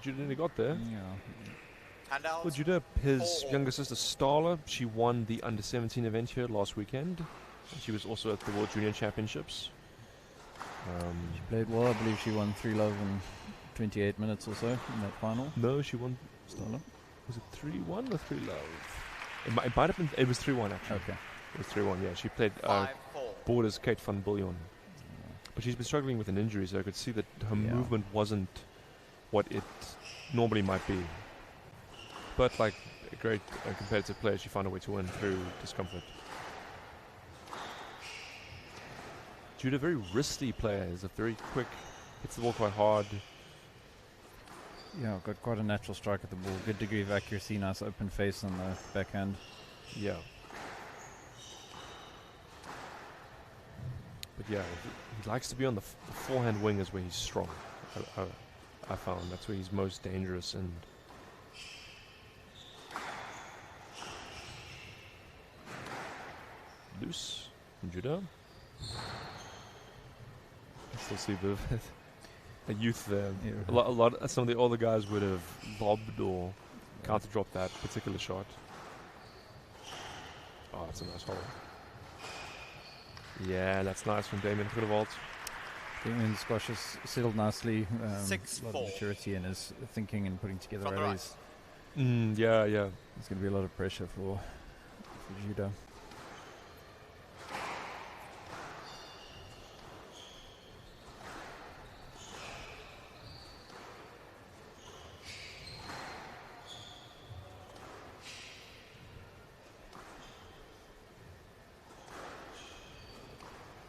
Judah nearly got there. Yeah. Well, Judah, his younger sister Starla, she won the under-17 event here last weekend. And she was also at the World Junior Championships. She played well. I believe she won 3-love in 28 minutes or so in that final. No, she won. Starla. Was it 3-1 or 3-love? It might have been. It was 3-1 actually. Okay. It was 3-1. Yeah, she played Borders Kate van Biljon. But she's been struggling with an injury, so I could see that her Yeah. movement wasn't what it normally might be. But like a great competitive player, she found a way to win through discomfort. Judah, very wristy player, is a very quick, hits the ball quite hard. Yeah, got quite a natural strike at the ball. Good degree of accuracy, nice open face on the backhand. Yeah. But yeah, he likes to be on the forehand wing is where he's strong. I found that's where he's most dangerous and loose from Judah. I still see a bit of a youth there. Yeah. A lot. Some of the older guys would have lobbed or counter dropped that particular shot. Oh, that's a nice hole. Yeah, that's nice from Damien Goedewald. Damien's squash has settled nicely. A lot 6-4. of maturity in his thinking and putting together From the rallies. Yeah. There's going to be a lot of pressure for Judah.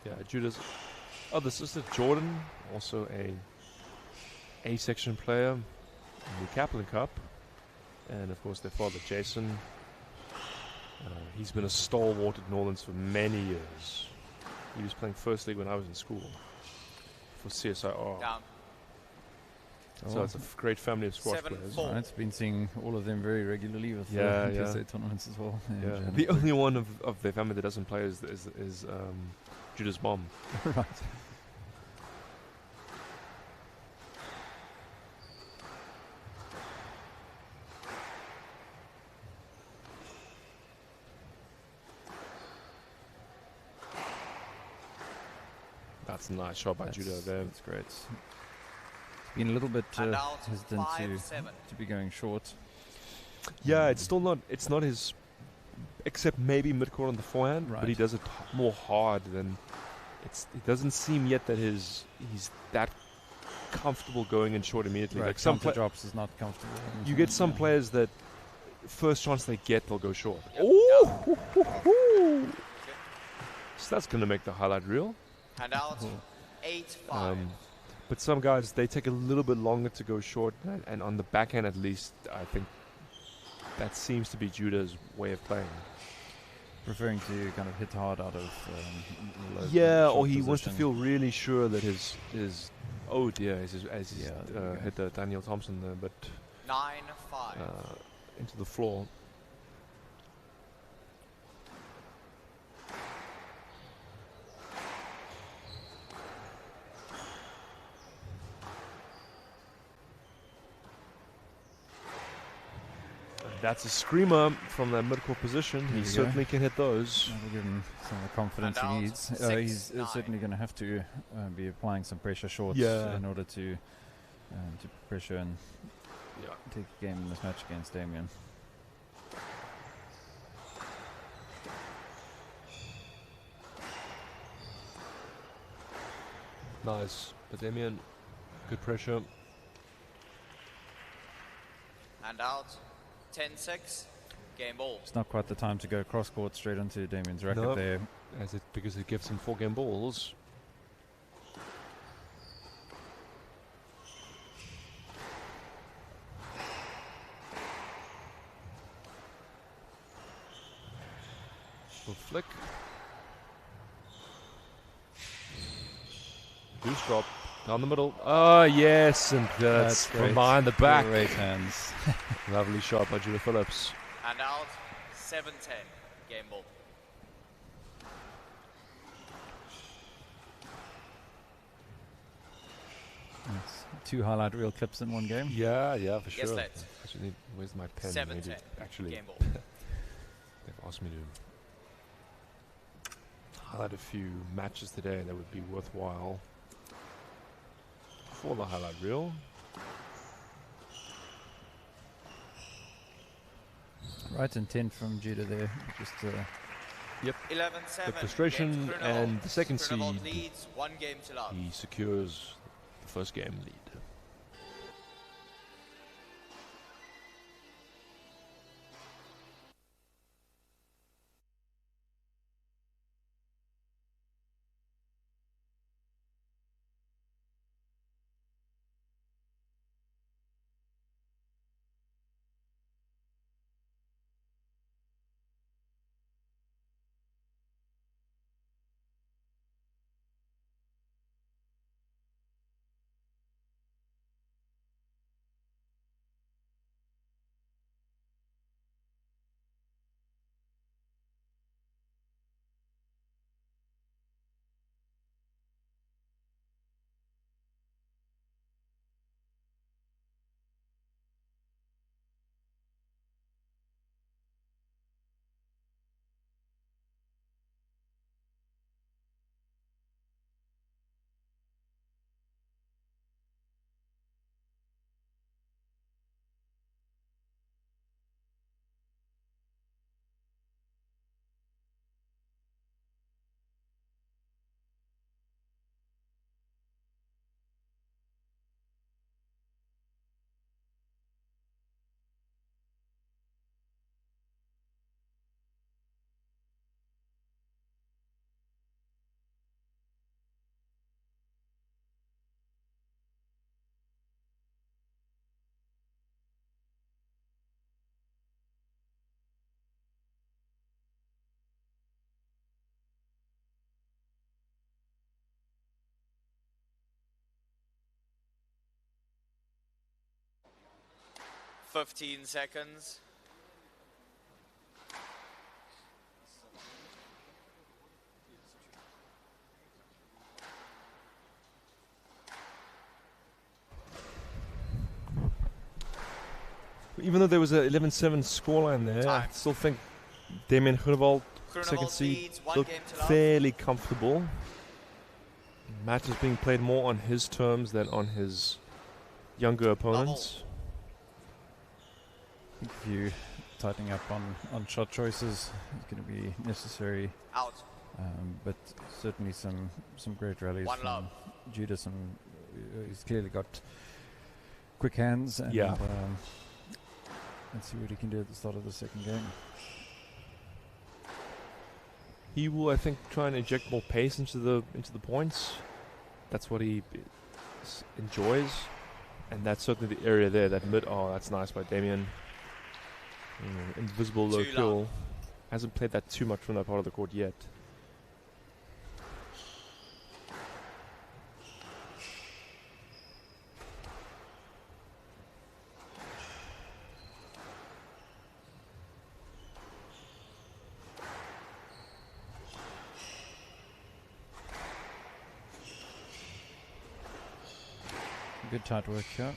Yeah, Judah's other sister Jordan, also a section player in the Kaplan Cup, and of course their father Jason. He's been a stalwart at Norlands for many years. He was playing first league when I was in school for CSIR. Down. So it's a great family of squash 7-4. players. I've been seeing all of them very regularly with Yeah. PSA tournaments as well. Yeah. The only one of their family that doesn't play is Judah's mom. Right. That's a nice shot by Judah there. That's great. Been a little bit And out, hesitant 5-7. to be going short. Yeah, it's still not. It's not his, except maybe midcourt on the forehand. Right. But he does it more hard than. It doesn't seem yet that he's that comfortable going in short immediately. Right, Like some drops is not comfortable. you get some players that first chance they get, they'll go short. Ooh! So that's going to make the highlight reel. And out, 8-5. But some guys, they take a little bit longer to go short, and on the backhand at least, I think that seems to be Judah's way of playing. Preferring to kind of hit hard out of low Or he position. wants to feel really sure that his oh dear, as he's hit the Daniel Thompson there, but 9-5. into the floor. That's a screamer from that midcourt position. He certainly can hit those. That'll give him some of the confidence he needs. He's certainly going to have to be applying some pressure shorts in order to pressure and take a game in this match against Damien. Nice. But Damien, good pressure. And out, 10-6. Game ball. It's not quite the time to go cross court straight onto Damien's racket there. Because it gives him 4 game balls. Little flick. Goose drop down the middle. Oh yes, and that's from behind the back. Great hands. Lovely shot by Judah Phillips. And out, 7-10. Game ball. That's 2 highlight reel clips in one game. Yeah, for sure. Yes, let's. Actually, where's my pen? 7-10. Actually, Game ball. they've asked me to highlight a few matches today that would be worthwhile for the highlight reel. Right intent from Judah there. Just Yep. 11-7. The frustration and the second seed, leads 1 game to love. he secures the first game lead. Fifteen seconds. Even though there was a 11-7 scoreline there, I still think Damien Groenewald, second seed, looked fairly comfortable. Match is being played more on his terms than on his younger opponents. I think if you tightening up on shot choices, is going to be necessary. Out. But certainly some great rallies from Judah. He's clearly got quick hands. And, yeah. Let's see what he can do at the start of the second game. He will, I think, try and inject more pace into the points. That's what he enjoys, and that's certainly the area there. That mid, oh, that's nice by Damien. Invisible low kill. Hasn't played that too much from that part of the court yet. Good tight work here.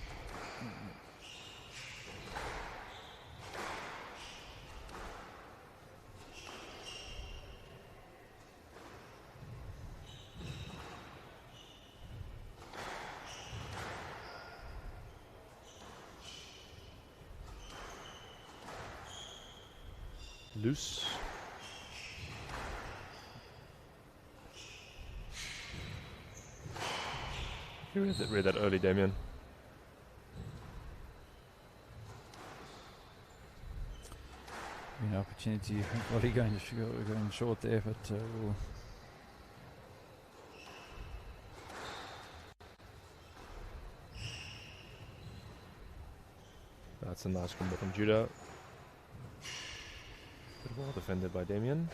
Loose. You read that early, Damien. An opportunity. Well, he's going short there, but we'll that's a nice combo from Judah. But well defended by Damien.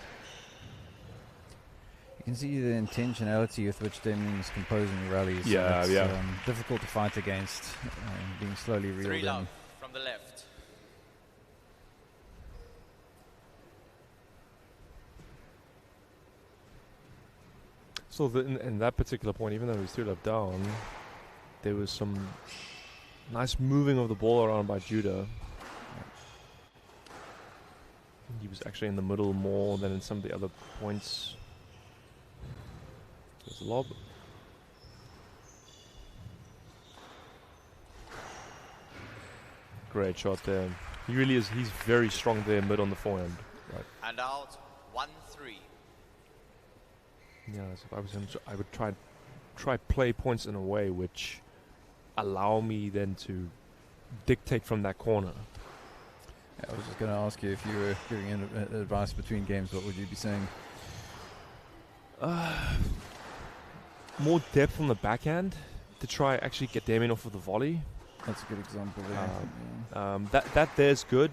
You can see the intentionality with which Damien is composing the rallies. Yeah, it's, yeah. Difficult to fight against, being slowly reeled 3 in. love from the left. So in that particular point, even though he's 3 love down, there was some nice moving of the ball around by Judah. He was actually in the middle more than in some of the other points. There's a lob. Great shot there. He really is. He's very strong there mid on the forehand. Right. And out. 1-3. Yeah, so I would try play points in a way which allow me then to dictate from that corner. I was just going to ask you if you were giving advice between games, what would you be saying? More depth on the backhand to try actually get Damien off of the volley. That's a good example there. That there's good.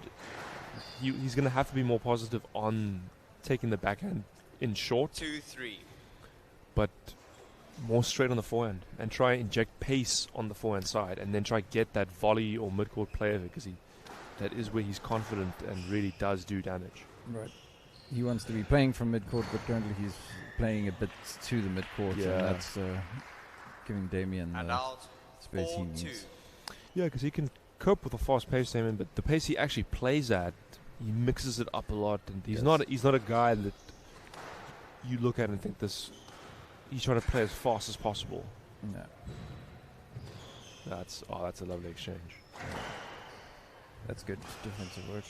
He's going to have to be more positive on taking the backhand in short. 2-3. But more straight on the forehand and try inject pace on the forehand side and then try get that volley or mid-court player because that is where he's confident and really does do damage. Right. He wants to be playing from mid-court, but currently he's playing a bit to the mid-court, and that's giving Damien the space he needs. Yeah, because he can cope with a fast pace, Damien, but the pace he actually plays at, he mixes it up a lot, and he's not a guy that you look at and think he's trying to play as fast as possible. No. That's a lovely exchange. That's good defensive work.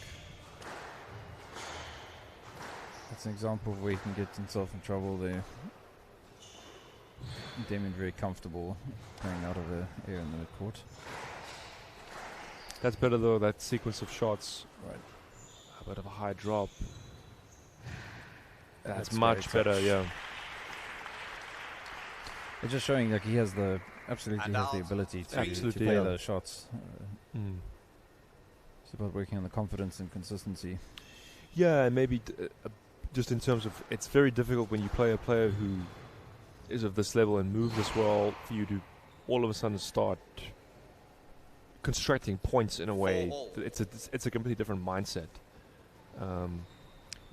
That's an example of where he can get himself in trouble there. Damien very comfortable playing out of the air in the midcourt. That's better though, that sequence of shots. Right. A bit of a high drop. That's much better, yeah. It's just showing that he has the ability to play those shots. It's about working on the confidence and consistency. Yeah, maybe just in terms of it's very difficult when you play a player who is of this level and moves this well for you to all of a sudden start constructing points in a way. It's a completely different mindset.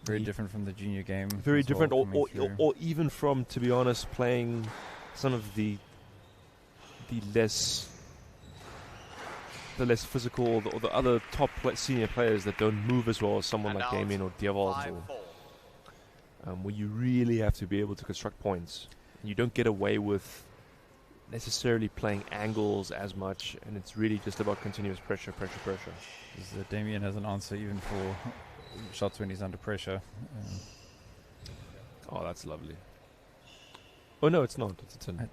Very different from the junior game. Very different, or even from, to be honest, playing some of the less physical or the other top senior players that don't move as well as someone like Damien or Diavold, where you really have to be able to construct points. You don't get away with necessarily playing angles as much, and it's really just about continuous pressure. Damien has an answer even for shots when he's under pressure. Oh, that's lovely. Oh no, it's not. It's a 10.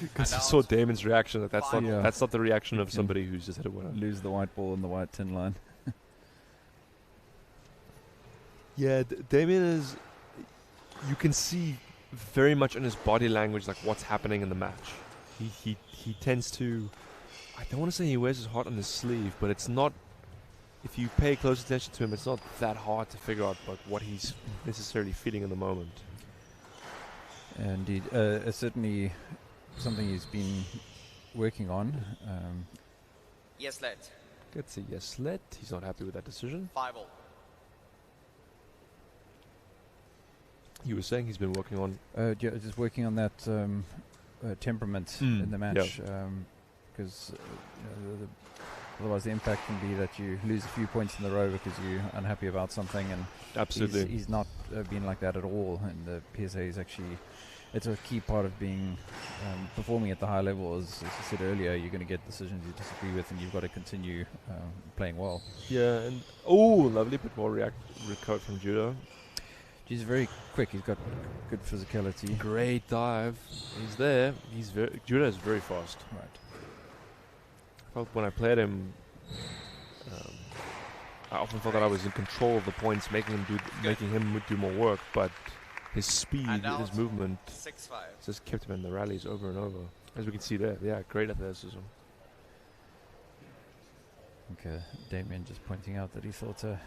Because I saw Damon's reaction. That's not the reaction of somebody who's just hit a winner. Lose the white ball on the white 10 line. Yeah, Damien is. You can see very much in his body language like what's happening in the match. He tends to. I don't want to say he wears his heart on his sleeve, but it's not. If you pay close attention to him, it's not that hard to figure out what he's necessarily feeling in the moment. Indeed, it's certainly something he's been working on. Yes, let. Gets a yes, let. He's not happy with that decision. 5-all. You were saying he's been working on... just working on that temperament in the match. Because otherwise the impact can be that you lose a few points in a row because you're unhappy about something. And absolutely, he's not been like that at all. And the PSA is actually... It's a key part of being performing at the high level. As you said earlier, you're going to get decisions you disagree with, and you've got to continue playing well. Yeah, and lovely bit more recovered from Judo. He's very quick. He's got good physicality. Great dive. He's there. Judo is very fast. Right. I felt when I played him, I often felt that I was in control of the points, making him do more work, but his speed, his movement, 6-5. just kept him in the rallies over and over. As we can see there, yeah, great athleticism. Okay, Damien just pointing out that he thought ball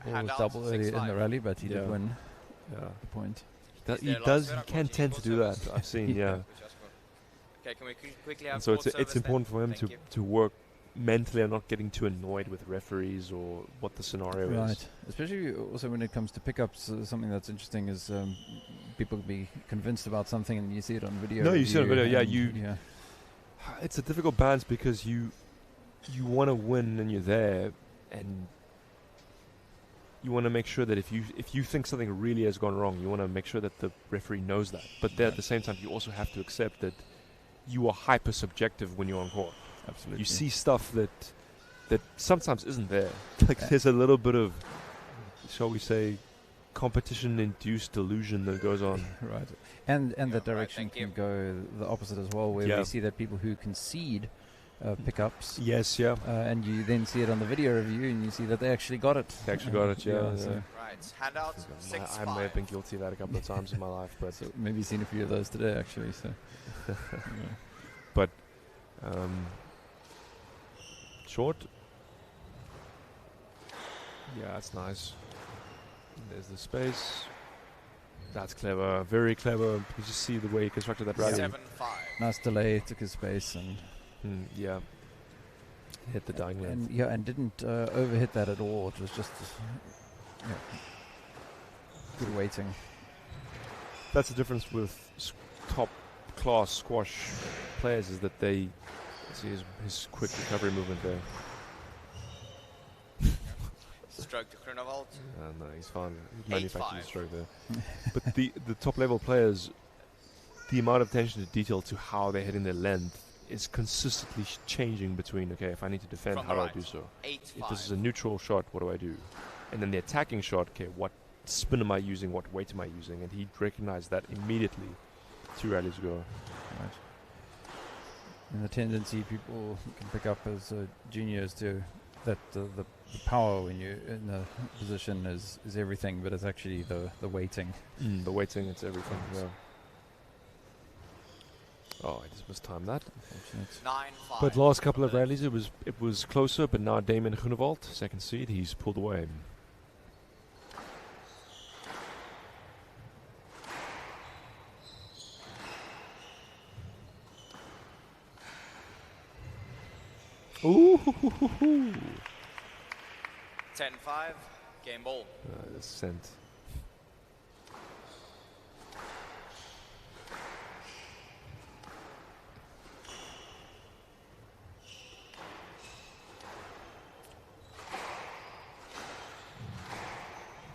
was double early in the rally, but he did win the point. He can tend to do that. I've seen, Okay, can we quickly have and so it's important for him to work mentally and not getting too annoyed with referees or what the scenario is. Right. Especially also when it comes to pickups, something that's interesting is people can be convinced about something and you see it on video. No, you see it on video. Yeah, it's a difficult balance because you want to win and you're there, and you want to make sure that if you think something really has gone wrong, you want to make sure that the referee knows that. But at the same time, you also have to accept that you are hyper subjective when you're on court. Absolutely. You see stuff that sometimes isn't there. Like there's a little bit of shall we say, competition-induced delusion that goes on. Right. And the direction can go the opposite as well, where we see that people who concede pickups. Yes, yeah. And you then see it on the video review, and you see that they actually got it. They actually got it, yeah. So Right, handout, 6-5. I may have been guilty of that a couple of times in my life, but so maybe seen a few of those today, actually. So, but short. Yeah, that's nice. There's the space. That's clever, very clever. You just see the way he constructed that rally. 7-5. Nice delay, took his space, and yeah, hit the dying length. And didn't overhit that at all. It was just good weighting. That's the difference with top class squash players, is that they see his quick recovery movement there. Stroke to Grunewald. No, he's fine. He's manufactured the stroke there. But the top level players, the amount of attention to detail to how they're hitting their length is consistently changing between, okay, if I need to defend, how do I do so? If this is a neutral shot, what do I do? And then the attacking shot, okay, what spin am I using? What weight am I using? And he recognized that immediately 2 rallies ago. Right. And the tendency people can pick up as juniors to that the power when you're in the position is everything, but it's actually the weighting. The weighting, it's everything. Yeah. Oh, I just mistimed that. 9-5. But last couple of rallies, it was closer. But now Damien Groenewald, second seed, he's pulled away. Ooh. 10-5. Game ball. The scent.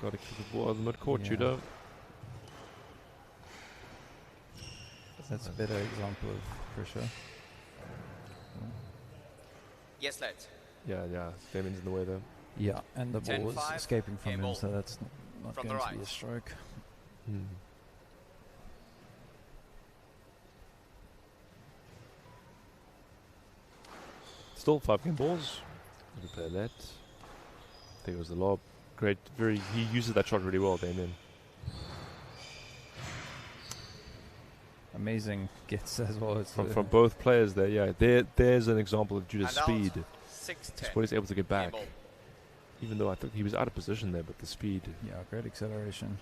Got to keep the ball on the midcourt, judo. That's a better example of pressure. Yes, lads. Yeah. Damien's in the way there. Yeah, and the ball is escaping from him, ball. so that's not From going the to be a right. stroke. Still 5-game balls. Good play that. There goes the lob. Great, he uses that shot really well, Damien. Amazing gets as well. It's From both players there, yeah. There's an example of Judah's And out. speed. 6-10. Just what he's able to get back. Game ball. Even though I think he was out of position there, but the speed. Yeah, great acceleration.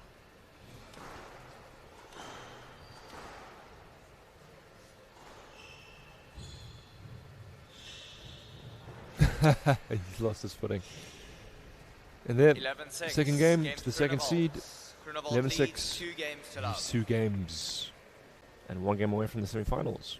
He's lost his footing. And then 11-6. second game Games to the second Grunewald. seed. Grunewald 11-6. leads 2 games to love. He's 2 games. And 1 game away from the semi-finals.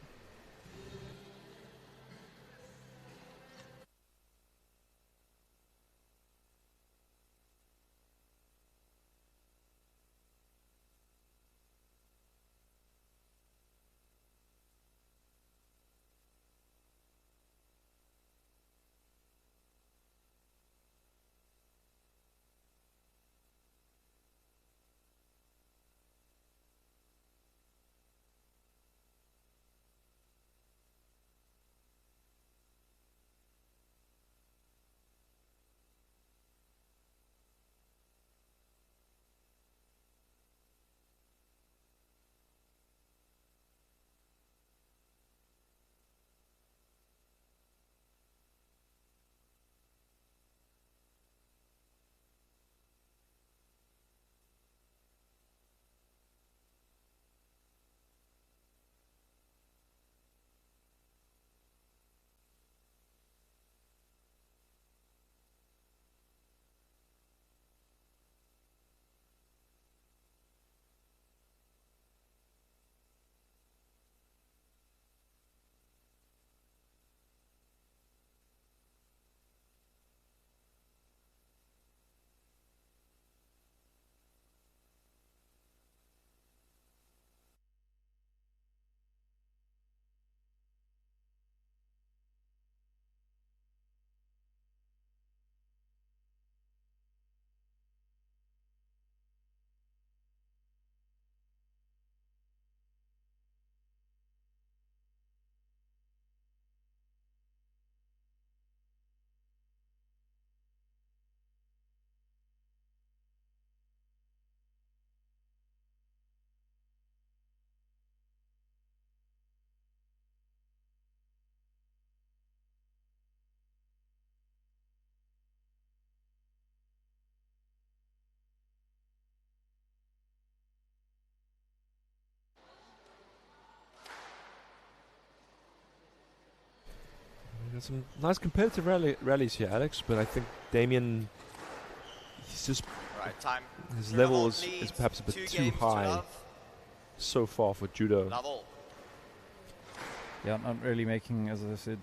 Got some nice competitive rallies here, Alex, but I think Damien, he's just... Right, time. His level is perhaps a bit too high so far for judo. Level. Yeah, not really making, as I said,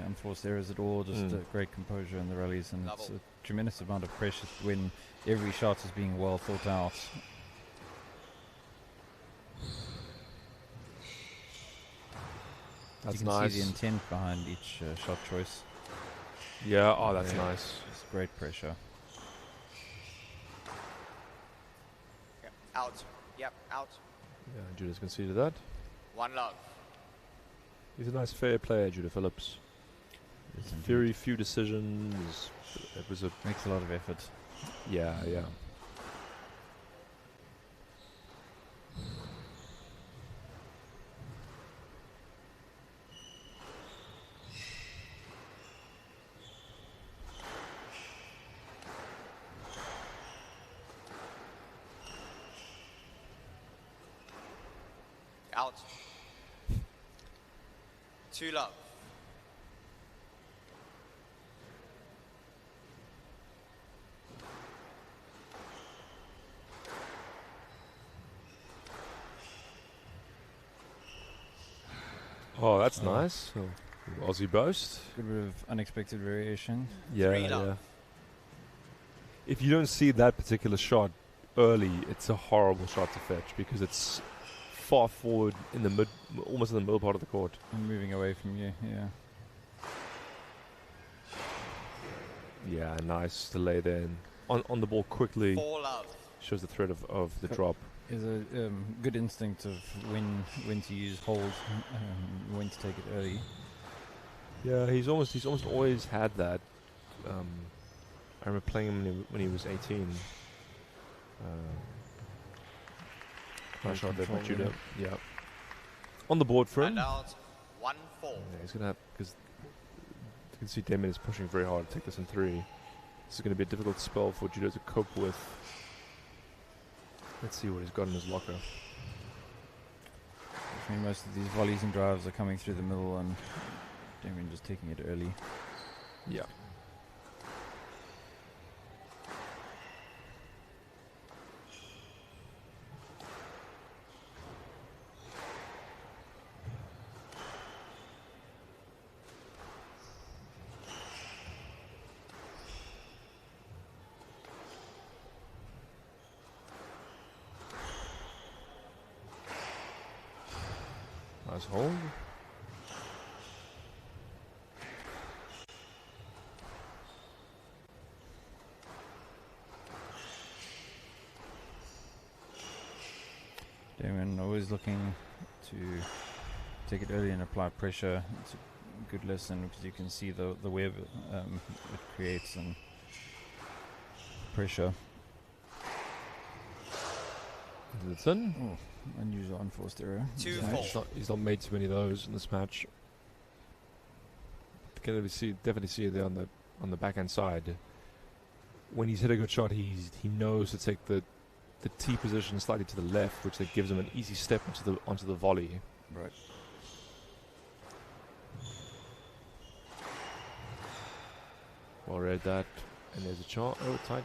unforced errors at all, just great composure in the rallies, and it's a tremendous amount of pressure when every shot is being well thought out. That's you can nice. see the intent behind each shot choice. Yeah, oh, that's nice. It's great pressure. Yep, out. Yep, out. Yeah, Judo's conceded that. One love. He's a nice fair player, Judo Phillips. Very few decisions. It was makes a lot of effort. Yeah, yeah. Out. Two love. Oh, that's nice. So, Aussie boast. Good bit of unexpected variation. Yeah, yeah. If you don't see that particular shot early, it's a horrible shot to fetch because it's far forward in the almost in the middle part of the court. And moving away from you, yeah. Yeah, nice delay there. On the ball quickly. Shows the threat of the drop. Is a good instinct of when to use hold, when to take it early. Yeah, he's almost always had that. I remember playing him when he was 18. Nice shot there by Judo. Yeah. On the board for him. And out. 1-4. Yeah, he's gonna have, because you can see Damien is pushing very hard to take this in 3. This is going to be a difficult spell for Judo to cope with. Let's see what he's got in his locker. I mean, most of these volleys and drives are coming through the middle, and Damien just taking it early. Yeah. Nice hold. Damien always looking to take it early and apply pressure. It's a good lesson because you can see the web it creates and pressure. Is it in? Oh, unusual unforced error. He's not made too many of those in this match. Can definitely see it there on the backhand side. When he's hit a good shot, he knows to take the T position slightly to the left, which then gives him an easy step onto the volley. Right. Well read that, and there's a chart. Oh, tight.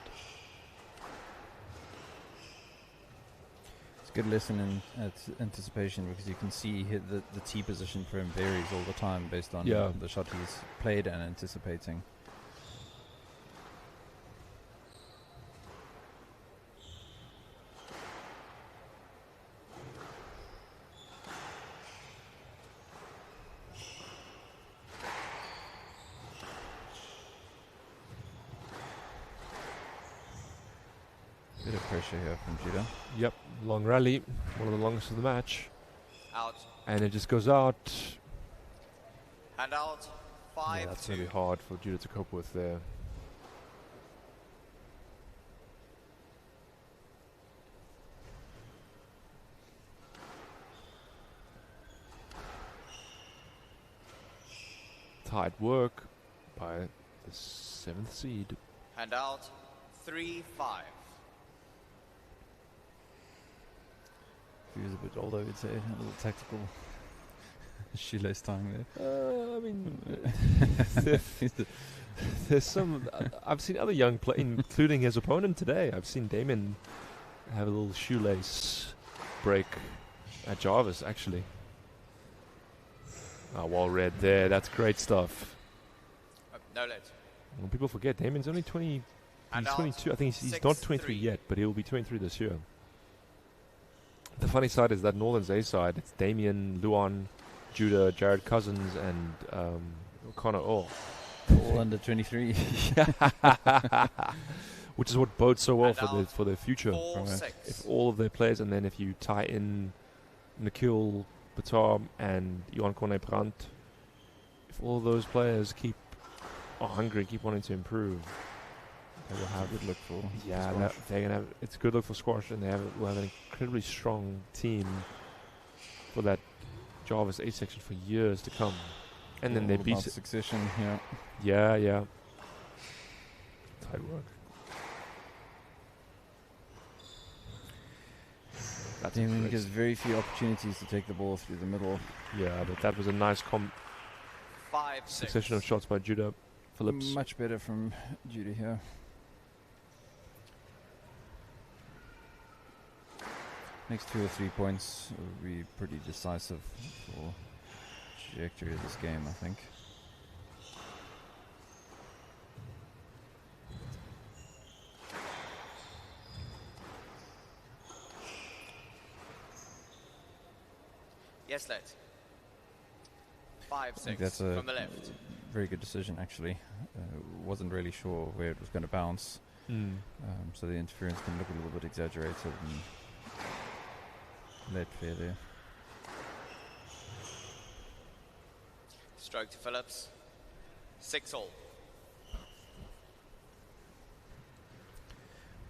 Good lesson in anticipation because you can see the T position for him varies all the time based on the shot he's played and anticipating. Bit of pressure here from Judo. Yep, long rally, one of the longest of the match. Out. And it just goes out. And out. 5-2. Yeah, that's going to be hard for Judo to cope with there. Tight work by the 7th seed. And out. 3-5. He was a bit older, I would say, a little tactical shoelace tying there. I mean, There's some. I've seen other young players, including his opponent today. I've seen Damien have a little shoelace break at Jarvis, actually. Oh, well read there. That's great stuff. No late. When people forget, Damien's only 20. And He's out. 22. I think he's not 23 yet, but he'll be 23 this year. The funny side is that Northern's A side, it's Damien, Luan, Judah, Jared Cousins, and Connor Orr. All under 23. Which is what bodes so well And for their future. 4-6. If all of their players, and then if you tie in Nikhil Batam and Johan Corne Brandt, if all those players are hungry, keep wanting to improve, they will have good look for. Yeah, they're gonna have. It's a good look for squash, and will have an incredibly strong team for that Jarvis A section for years to come. And then they beat succession. Yeah. Yeah. Tight work. Damien gives very few opportunities to take the ball through the middle. Yeah, but that was a nice 5-6. succession of shots by Judah Phillips. Much better from Judah here. Next 2 or 3 points will be pretty decisive for trajectory of this game, I think. Yes, late. I think 5-6 that's a from the left. very good decision, actually. Wasn't really sure where it was going to bounce. So the interference can look a little bit exaggerated and led fair there. Stroke to Phillips. 6-all.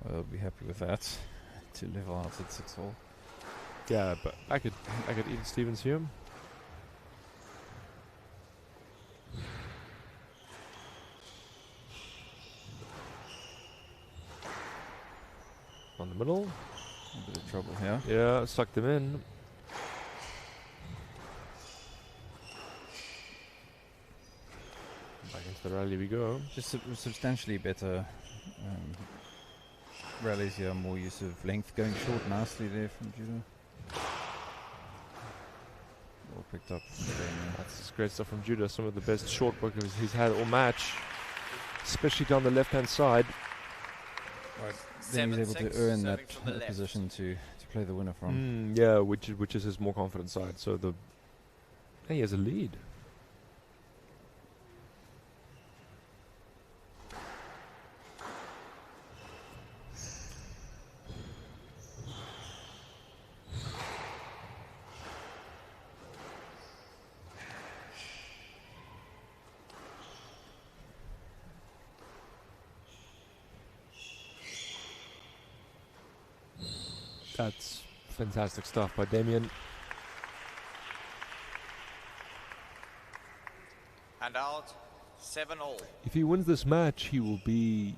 I'll be happy with that. To level out at 6-all. Yeah, but I could eat Stevens here. On the middle. A bit of trouble here. Yeah, sucked them in. Back into the rally we go. Just substantially better rallies here, more use of length. Going short nicely there from Judah. All picked up. That's great stuff from Judah. Some of the best short work he's had all match, especially down the left-hand side. Right. Then he's able to earn that position to play the winner from. Yeah, which is his more confident side. So he has a lead. That's fantastic stuff by Damien. And out. 7-all. If he wins this match, he will be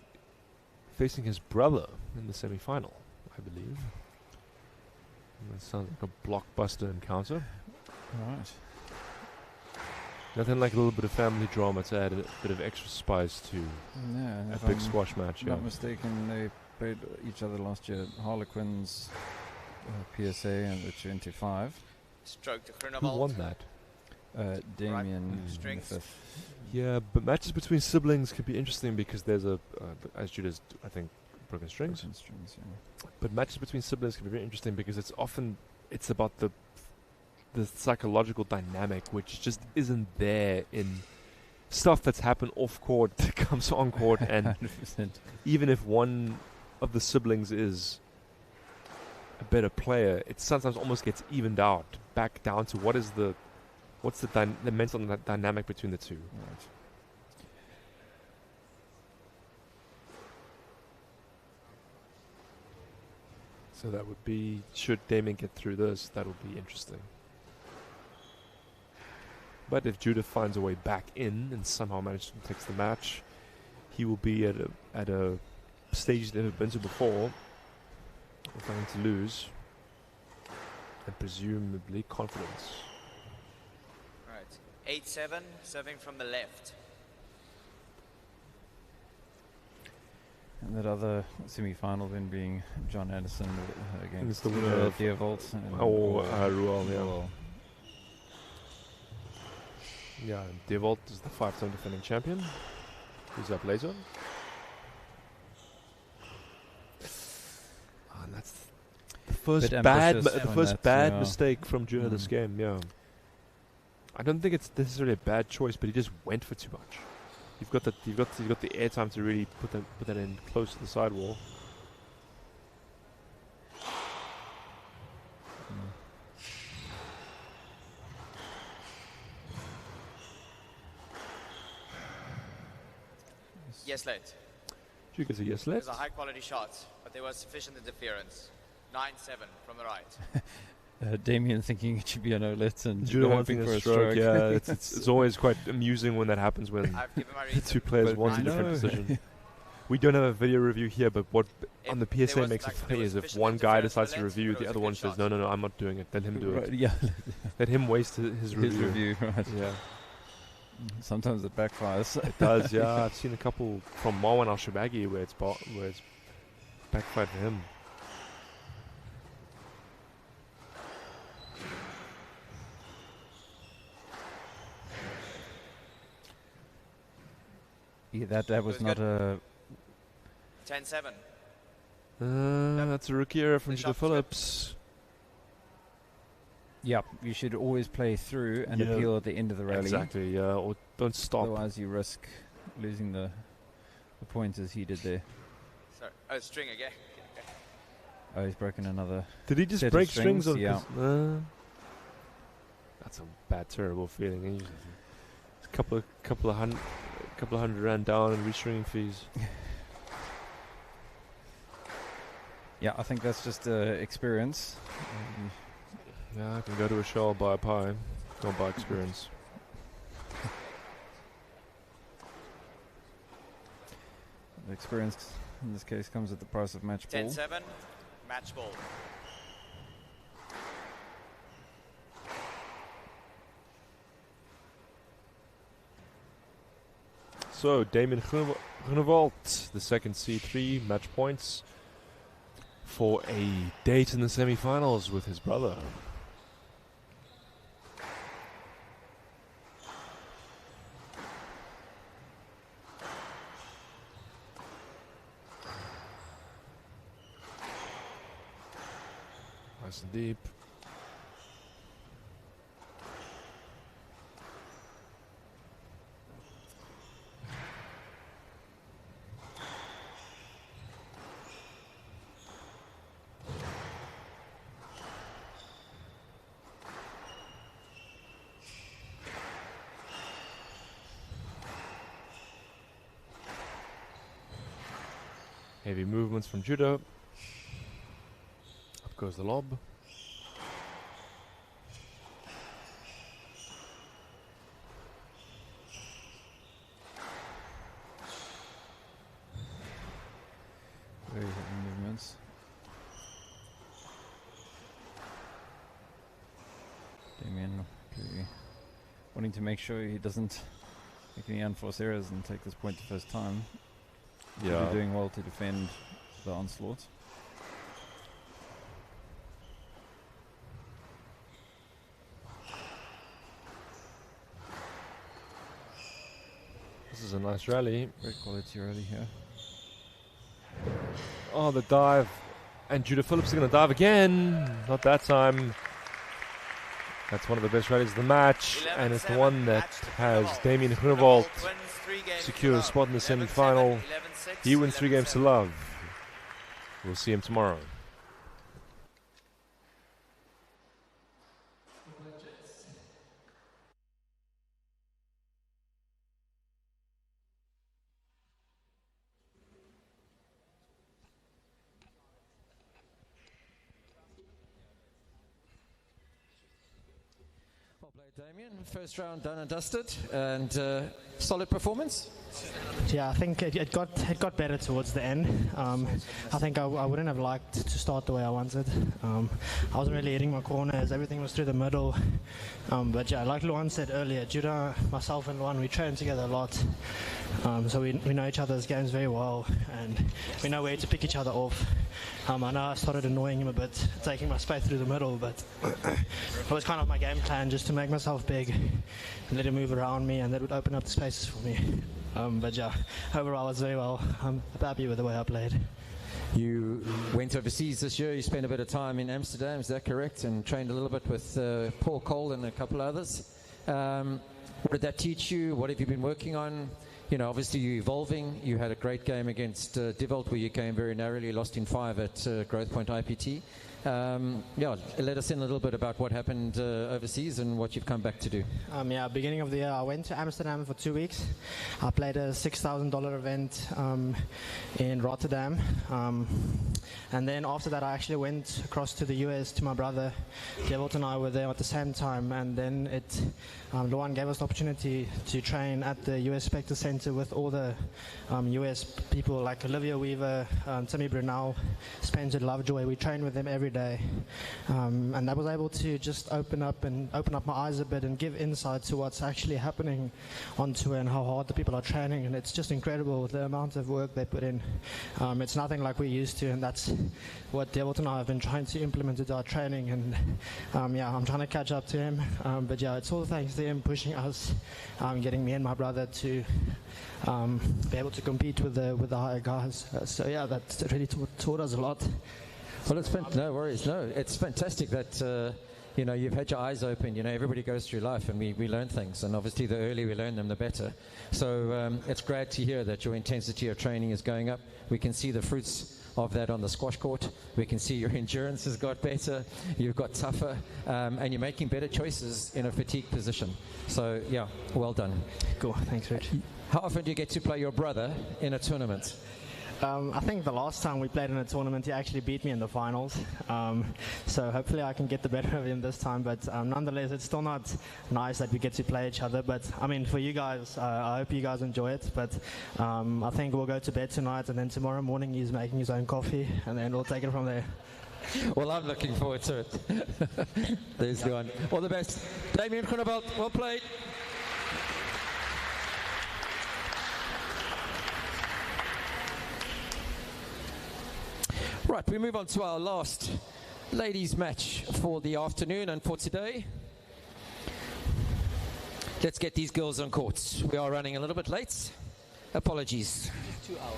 facing his brother in the semi-final, I believe. That sounds like a blockbuster encounter. Right. Nothing like a little bit of family drama to add a bit of extra spice to a big squash match. Not mistaken, they played each other last year at Harlequins PSA and the 25. Stroke to Who Groenewald. won that? Damien in the Strings. 5th. Yeah, but matches between siblings could be interesting because there's as Judah's, I think, broken strings. Broken strings, yeah. But matches between siblings can be very interesting because it's about the psychological dynamic which just isn't there in stuff that's happened off court comes on court, and 100%. even if one of the siblings is a better player, it sometimes almost gets evened out back down to what's the mental dynamic between the two. Right. So that would be, should Damien get through this, that would be interesting. But if Judah finds a way back in and somehow manages to take the match, he will be at a stage he's never been to before, going to lose, and presumably confidence. Right. 8-7, serving from the left. And that other semi-final then being John Anderson against the winner of Deervolt. Ruel, yeah. Yeah, Deervolt is the 5-time defending champion. He's up later. And that's the first bad mistake from Judah this game. Yeah, I don't think it's necessarily a bad choice, but he just went for too much. You've got the airtime to really put that in close to the sidewall. Yes, late. She gets a yes, It late. was a high quality shot, but there was sufficient interference. 9-7 from the right. Damien thinking it should be an OLET and Judah hoping wanting for a stroke. Yeah, it's it's always quite amusing when that happens when the two players want a different decision. We don't have a video review here, but what on the PSA makes it funny is if one guy decides to review, the other one says, no, I'm not doing it. Let him do it. Yeah. Let him waste his review. Right. Yeah. Sometimes it backfires. It does, yeah. I've seen a couple from Marwan Al-Shabagi where it's backfired for him. Yeah, that was not a... 10-7. That's a rookie error from Judah Phillips. Yeah, you should always play through and appeal at the end of the rally. Exactly, yeah, or don't stop. Otherwise you risk losing the point as he did there. Sorry. Oh, string again. Oh, he's broken another. Did he just break strings? Yeah. That's a bad, terrible feeling. It's a couple of hundred rand down in restringing fees. Yeah, I think that's just experience. Yeah, I can go to a show, buy a pie. Don't buy experience. The experience in this case comes at the price of match ball. 10-7, match ball. So, Damien Groenewald, the second C3, match points for a date in the semi-finals with his brother. Nice and deep. Heavy movements from Judah. Up goes the lob. Very heavy movements. Damien wanting to make sure he doesn't make any unforced errors and take this point the first time. Yeah. You're doing well to defend the onslaught. This is a nice rally. Great quality rally here. Oh, the dive. And Judah Phillips is going to dive again. Not that time. That's one of the best rallies of the match. And it's the one that has Damien Groenewald secure a spot in the semi-final. He wins 3 games to love. We'll see him tomorrow. Well played, Damien. First round done and dusted, and solid performance. Yeah, I think it got better towards the end. I think I wouldn't have liked to start the way I wanted. I wasn't really hitting my corners. Everything was through the middle. But yeah, like Luan said earlier, Judah, myself and Luan, we train together a lot. So we know each other's games very well, and we know where to pick each other off. I know I started annoying him a bit, taking my space through the middle, but it was kind of my game plan, just to make myself big and let him move around me, and that would open up the spaces for me. But yeah, overall I was very well. I'm happy with the way I played. You went overseas this year. You spent a bit of time in Amsterdam, is that correct? And trained a little bit with Paul Cole and a couple others. What did that teach you? What have you been working on? You know, obviously you're evolving. You had a great game against Divolt where you came very narrowly, lost in 5 at Growthpoint IPT. Yeah, let us in a little bit about what happened overseas and what you've come back to do. Yeah, beginning of the year, I went to Amsterdam for 2 weeks. I played a $6,000 event in Rotterdam. And then after that, I actually went across to the US to my brother. Divolt and I were there at the same time. And then Luan gave us the opportunity to train at the US Spectre Center with all the US people like Olivia Weaver, Timmy Brunel, Spencer Lovejoy. We trained with them every day. And I was able to just open up my eyes a bit and give insight to what's actually happening on tour and how hard the people are training. And it's just incredible the amount of work they put in. It's nothing like we used to, and that's what Divolt and I have been trying to implement into our training. And yeah, I'm trying to catch up to him. But yeah, it's all thanks to him pushing us, getting me and my brother to be able to compete with the higher guys. So yeah, that really taught us a lot. Well, no worries. No, it's fantastic that you know, you've had your eyes open. You know, everybody goes through life, and we learn things, and obviously the earlier we learn them, the better. So it's great to hear that your intensity of training is going up. We can see the fruits of that on the squash court. We can see your endurance has got better, you've got tougher, and you're making better choices in a fatigue position. So yeah, well done. Cool, thanks Rich. How often do you get to play your brother in a tournament? I think the last time we played in a tournament, he actually beat me in the finals. So hopefully I can get the better of him this time. But nonetheless, it's still not nice that we get to play each other. But I mean, for you guys, I hope you guys enjoy it. But I think we'll go to bed tonight, and then tomorrow morning he's making his own coffee, and then we'll take it from there. Well, I'm looking forward to it. There's the one. All the best. Damien Groeneveld, well played. Right, we move on to our last ladies match for the afternoon and for today. Let's get these girls on court. We are running a little bit late. Apologies. 2 hours.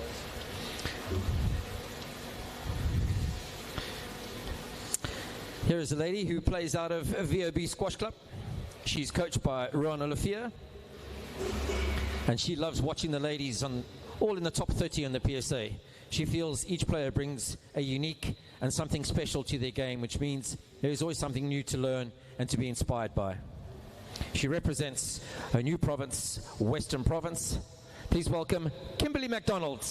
Here is a lady who plays out of VOB Squash Club. She's coached by Ruan Olafia. And she loves watching the ladies all in the top 30 on the PSA. She feels each player brings a unique and something special to their game, which means there is always something new to learn and to be inspired by. She represents her new province, Western Province. Please welcome Kimberly McDonald.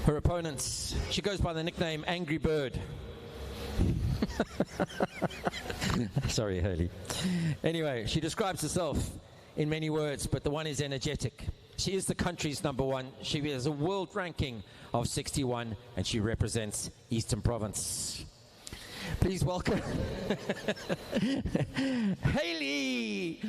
Her opponents, she goes by the nickname Angry Bird. Sorry, Haley. Anyway, she describes herself in many words, but the one is energetic. She is the country's #1. She has a world ranking of 61, and she represents Eastern Province. Please welcome Haley.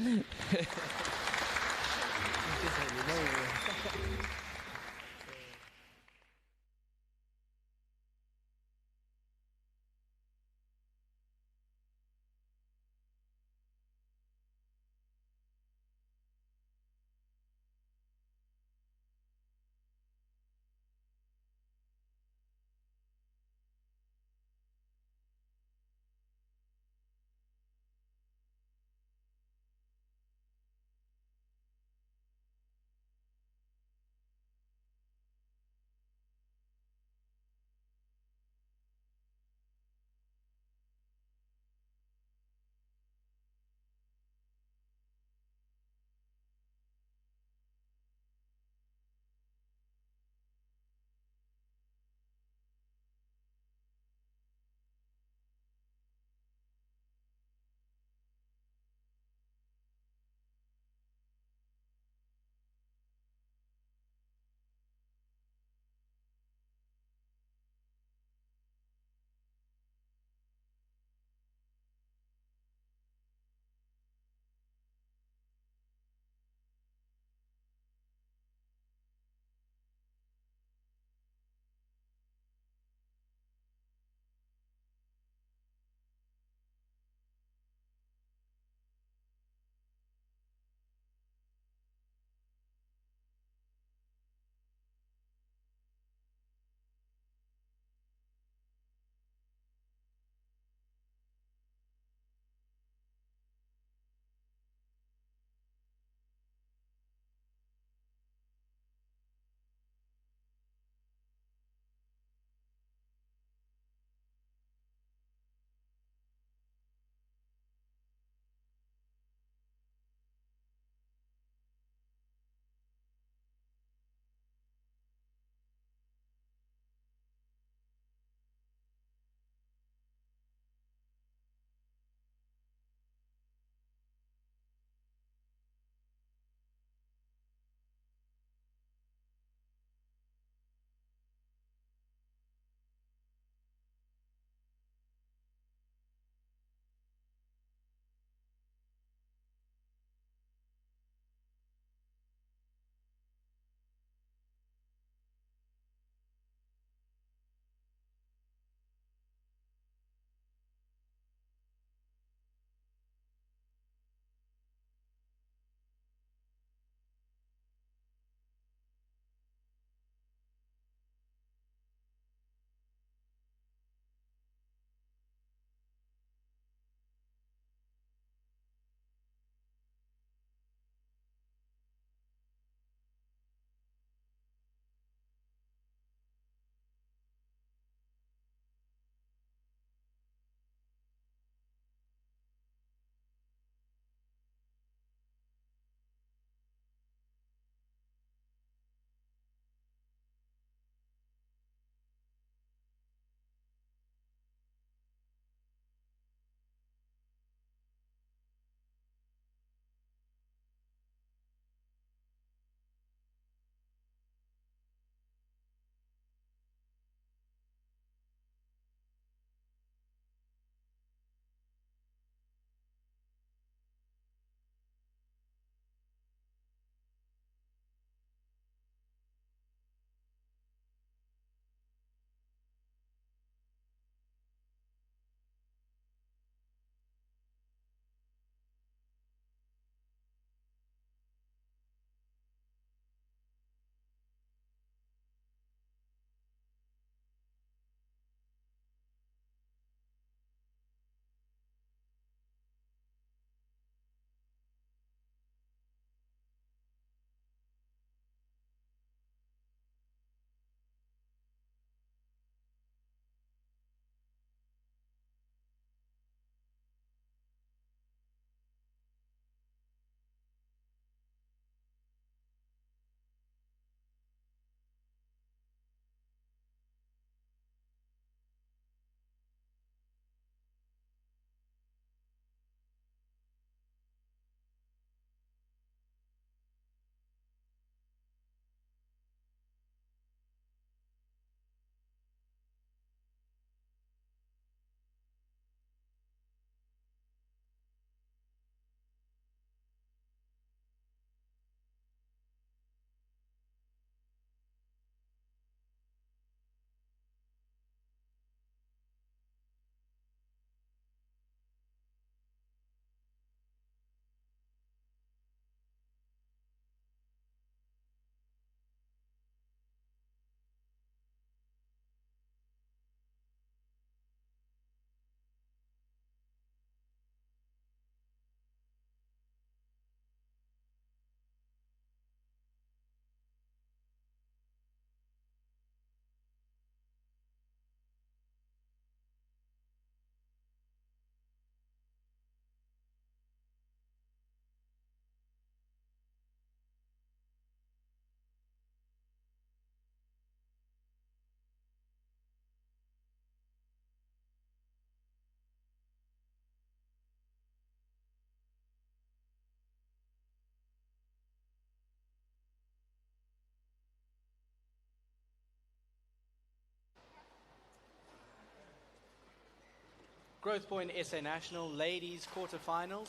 Growthpoint SA National Ladies Quarterfinals.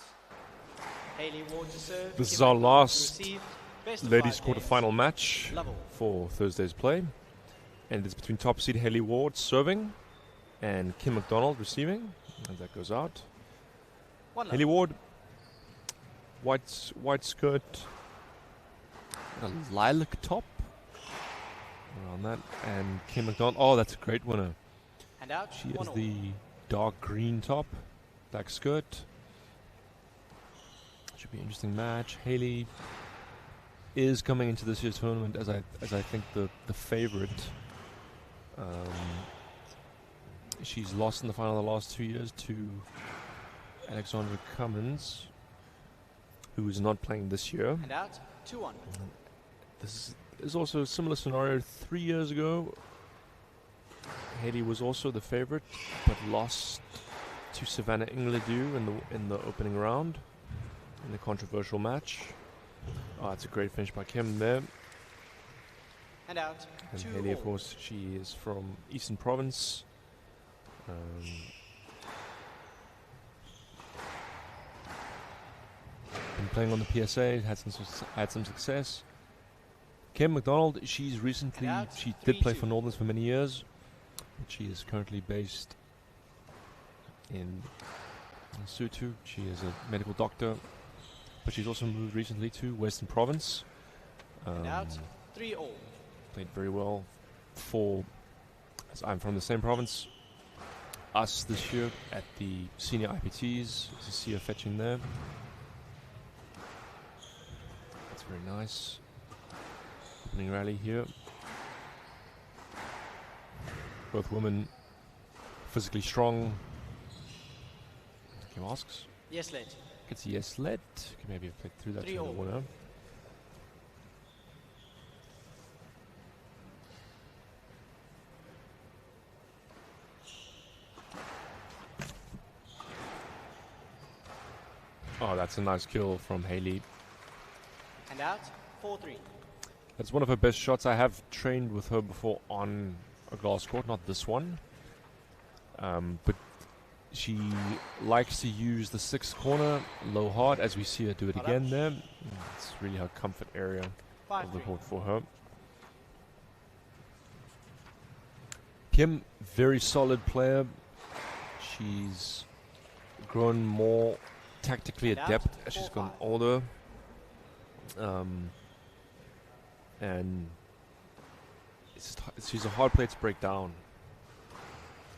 Haley Ward to serve. This is Kim our McDonald to last receive. Best of ladies 5 games. quarterfinal match Level. for Thursday's play. And it's between top seed Haley Ward serving and Kim McDonald receiving. And that goes out. Haley Ward, white skirt, a lilac top around that. And Kim McDonald, oh, that's a great winner. And out. She has the dark green top, black skirt. Should be an interesting match. Haley is coming into this year's tournament as I think the favorite. She's lost in the final the last 2 years to Alexandra Cummins, who is not playing this year. And out. 2-1. This is also a similar scenario 3 years ago. Haley was also the favorite, but lost to Savannah Ingledew in the opening round in a controversial match. Oh, it's a great finish by Kim there. And out. And Haley, of course, she is from Eastern Province. Been playing on the PSA, had some success. Kim McDonald, she did play for Northerns for many years. But she is currently based in Lesotho. She is a medical doctor, but she's also moved recently to Western Province. And out. 3-all. Played very well for, as I'm from the same province, us this year at the senior IPTs. To see her fetching there. That's very nice. Opening rally here. Both women physically strong. Kim asks. Yes, led. It's yes, led. Can maybe have played through that to the winner. Oh, that's a nice kill from Haley. And out. 4-3. That's one of her best shots. I have trained with her before on a glass court, not this one. But she likes to use the sixth corner low hard, as we see her do it again there. It's really her comfort area of the court for her. Kim, very solid player. She's grown more tactically adept as she's gotten older. And she's a hard player to break down.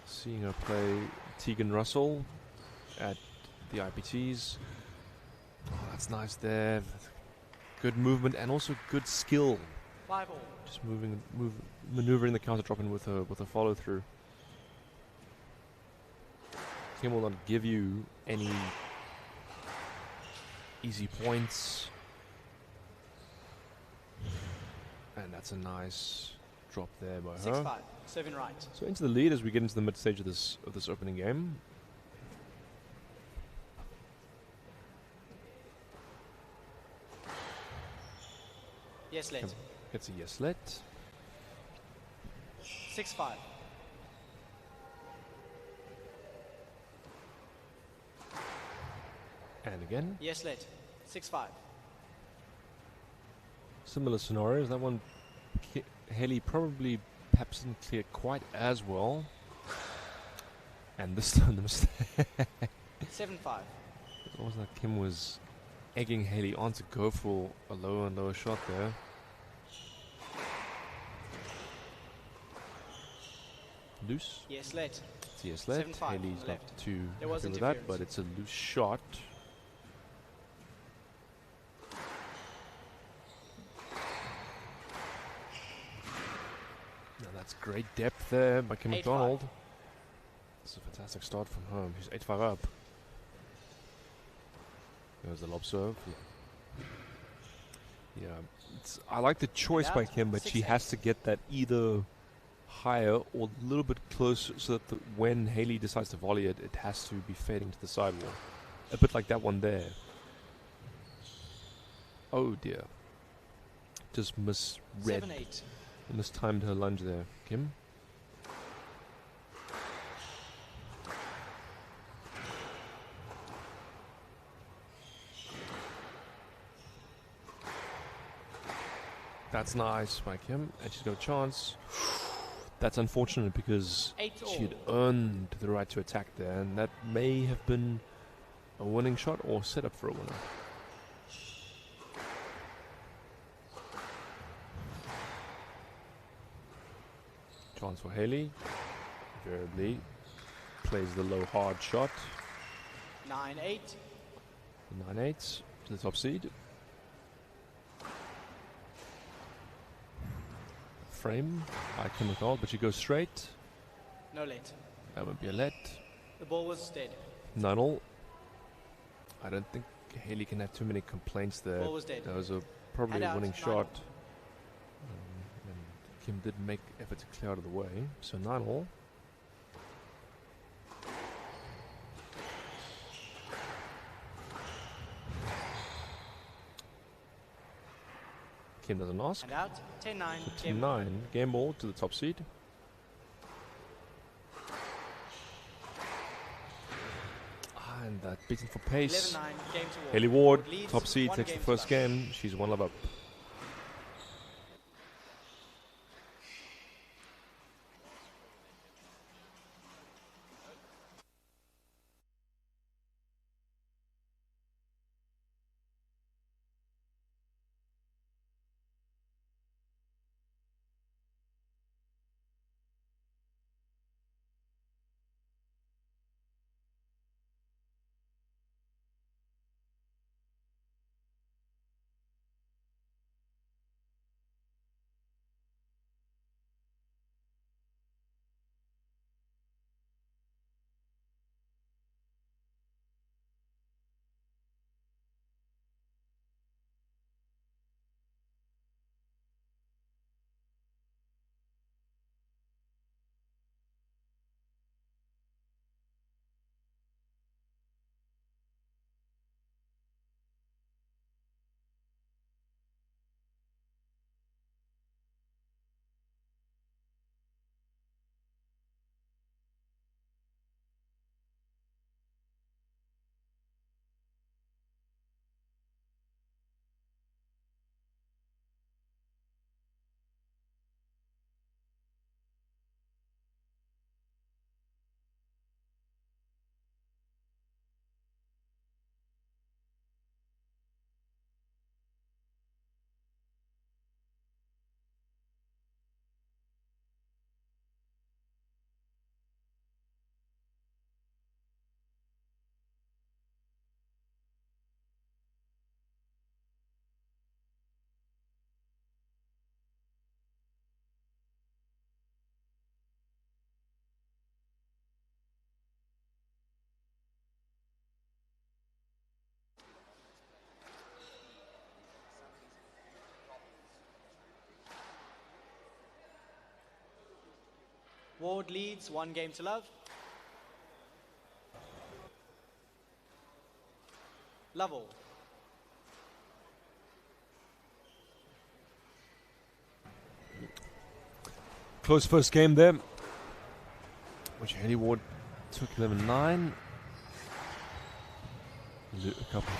Seeing her play Tegan Russell at the IPTs. Oh, that's nice there. Good movement and also good skill. 5-all. Just maneuvering the counter drop in with a follow through. Kim will not give you any easy points. And that's a nice drop there by her. 6-5. 7 right. So into the lead as we get into the mid stage of this opening game. Yes, let. Gets a yes, let. 6-5. And again. Yes, let. 6-5. Similar scenarios. That one, Haley probably perhaps didn't clear quite as well. And this time the mistake. 7-5. It wasn't like Kim was egging Haley on to go for a lower and lower shot there. Loose. Yes, let. It's yes, let. Haley's not too happy with that, but it's a loose shot. Now that's great depth there by Kim McDonald. It's a fantastic start from her. She's 8-5 up. There's the lob serve. Yeah, I like the choice by Kim, but she has to get that either higher or a little bit closer so that when Haley decides to volley it, it has to be fading to the sidewall. A bit like that one there. Oh dear. Just misread. 7-8. Mistimed her lunge there, Kim. That's nice by Kim, and she's got a chance. That's unfortunate because 8 all. she had earned the right to attack there, and that may have been a winning shot or set up for a winner. Chance for Haley. Invariably plays the low hard shot. 9-8. 9-8 to the top seed. Frame by Kim McDonald, but she goes straight. No let. That would be a let. The ball was dead. 9-all. I don't think Haley can have too many complaints there. Ball was dead. That was probably Hand a out, winning 9-all. shot. And Kim did make effort to clear out of the way. So 9-all. Kim doesn't ask. And out. 10-9. So 10-9. Game ball to the top seed. And that beating for pace. 11-9. Game to Ward. Haley Ward, Leads top seed, 1 takes the game to first love. game. She's 1 love up. Ward leads 1 game to love. Lovell. Close first game there, which Haley Ward took 11-9. A couple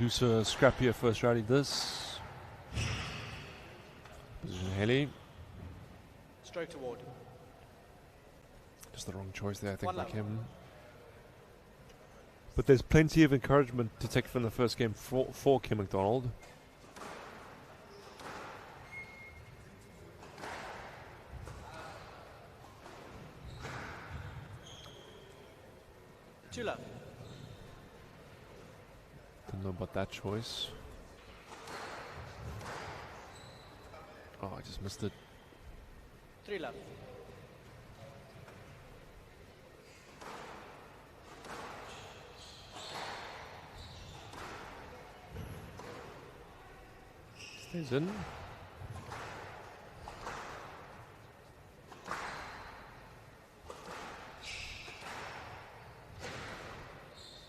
looser, scrappier first rally this. Position Haley. Stroke to Ward. Just the wrong choice there, I think, 1 like love. him. But there's plenty of encouragement to take from the first game for Kim McDonald. Two love. Don't know about that choice. Oh, I just missed it. 3 love. Stays in.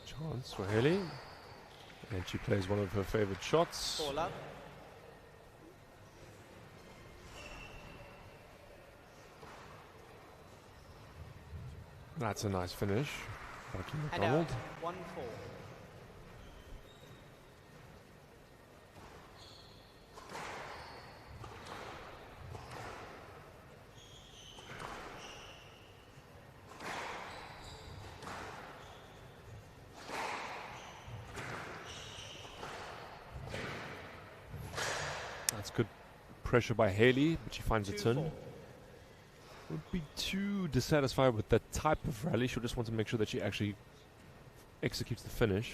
Chance for Haley. And she plays one of her favorite shots. 4 love. That's a nice finish by Kim And McDonald. out. 1-4. pressure by Haley, but she finds a turn. Won't be too dissatisfied with that type of rally. She'll just want to make sure that she actually executes the finish.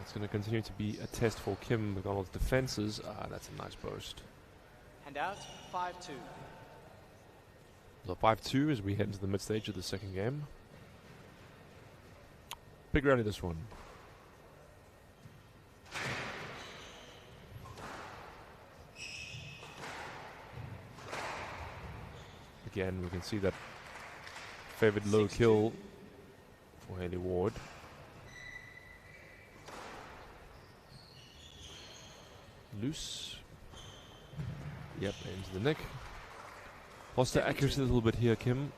It's going to continue to be a test for Kim McDonald's defenses. That's a nice boast. And out, 5-2. So 5-2 as we head into the mid-stage of the second game. Big rally, this one. Again, we can see that favored low kill for Haley Ward. Loose. Yep, into the neck. Lost the accuracy a little bit here, Kim.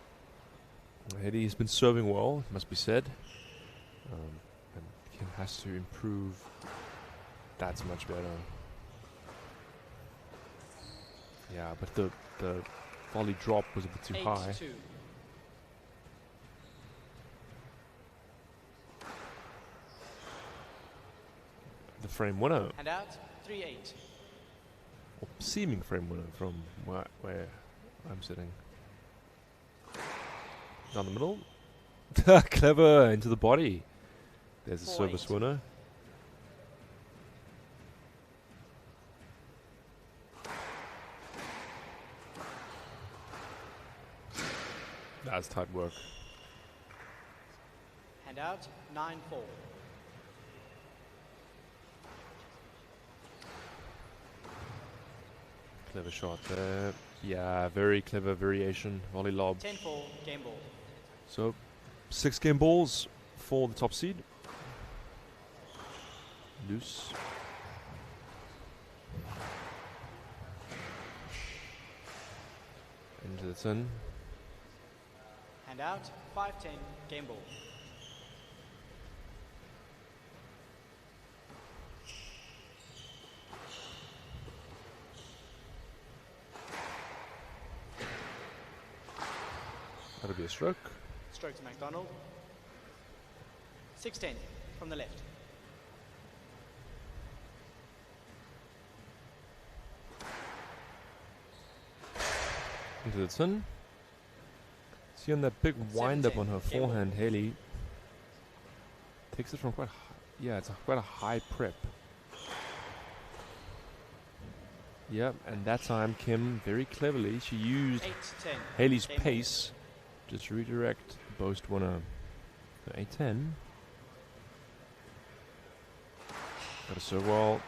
Haley has been serving well, it must be said. And Kim has to improve. That's much better. Yeah, but the volley drop was a bit too high. 8-2. The frame winner. And out, 3-8. Or seeming frame winner from where I'm sitting. Down the middle. Clever, into the body. There's a service winner. That's tight work. And out, 9-4. Clever shot there. Yeah, very clever variation. Volley lob. 10-4, game ball. So, 6 game balls for the top seed. Loose. Into the tin. And out, 5-10, game ball. That'll be a stroke. Stroke to McDonald. 6-10 from the left. Into the tin. See on that big wind up on her forehand, Haley takes it from quite yeah, it's quite a high prep. Yep, and that time Kim very cleverly she used 8-10. Haley's pace just to redirect the boast winner. 8-10. Got to serve well.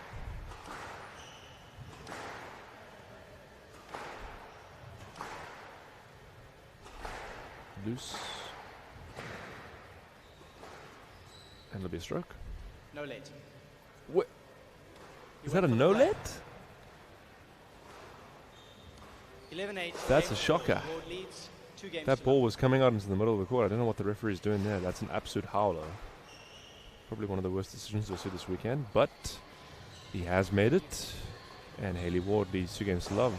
Loose. And it'll be a stroke. No let. What? Is that a no let? 11-8. That's a shocker. Ward leads, 2 games That to ball love. was coming out into the middle of the court. I don't know what the referee is doing there. That's an absolute howler. Probably one of the worst decisions we'll see this weekend, but he has made it. And Haley Ward leads 2 games to love.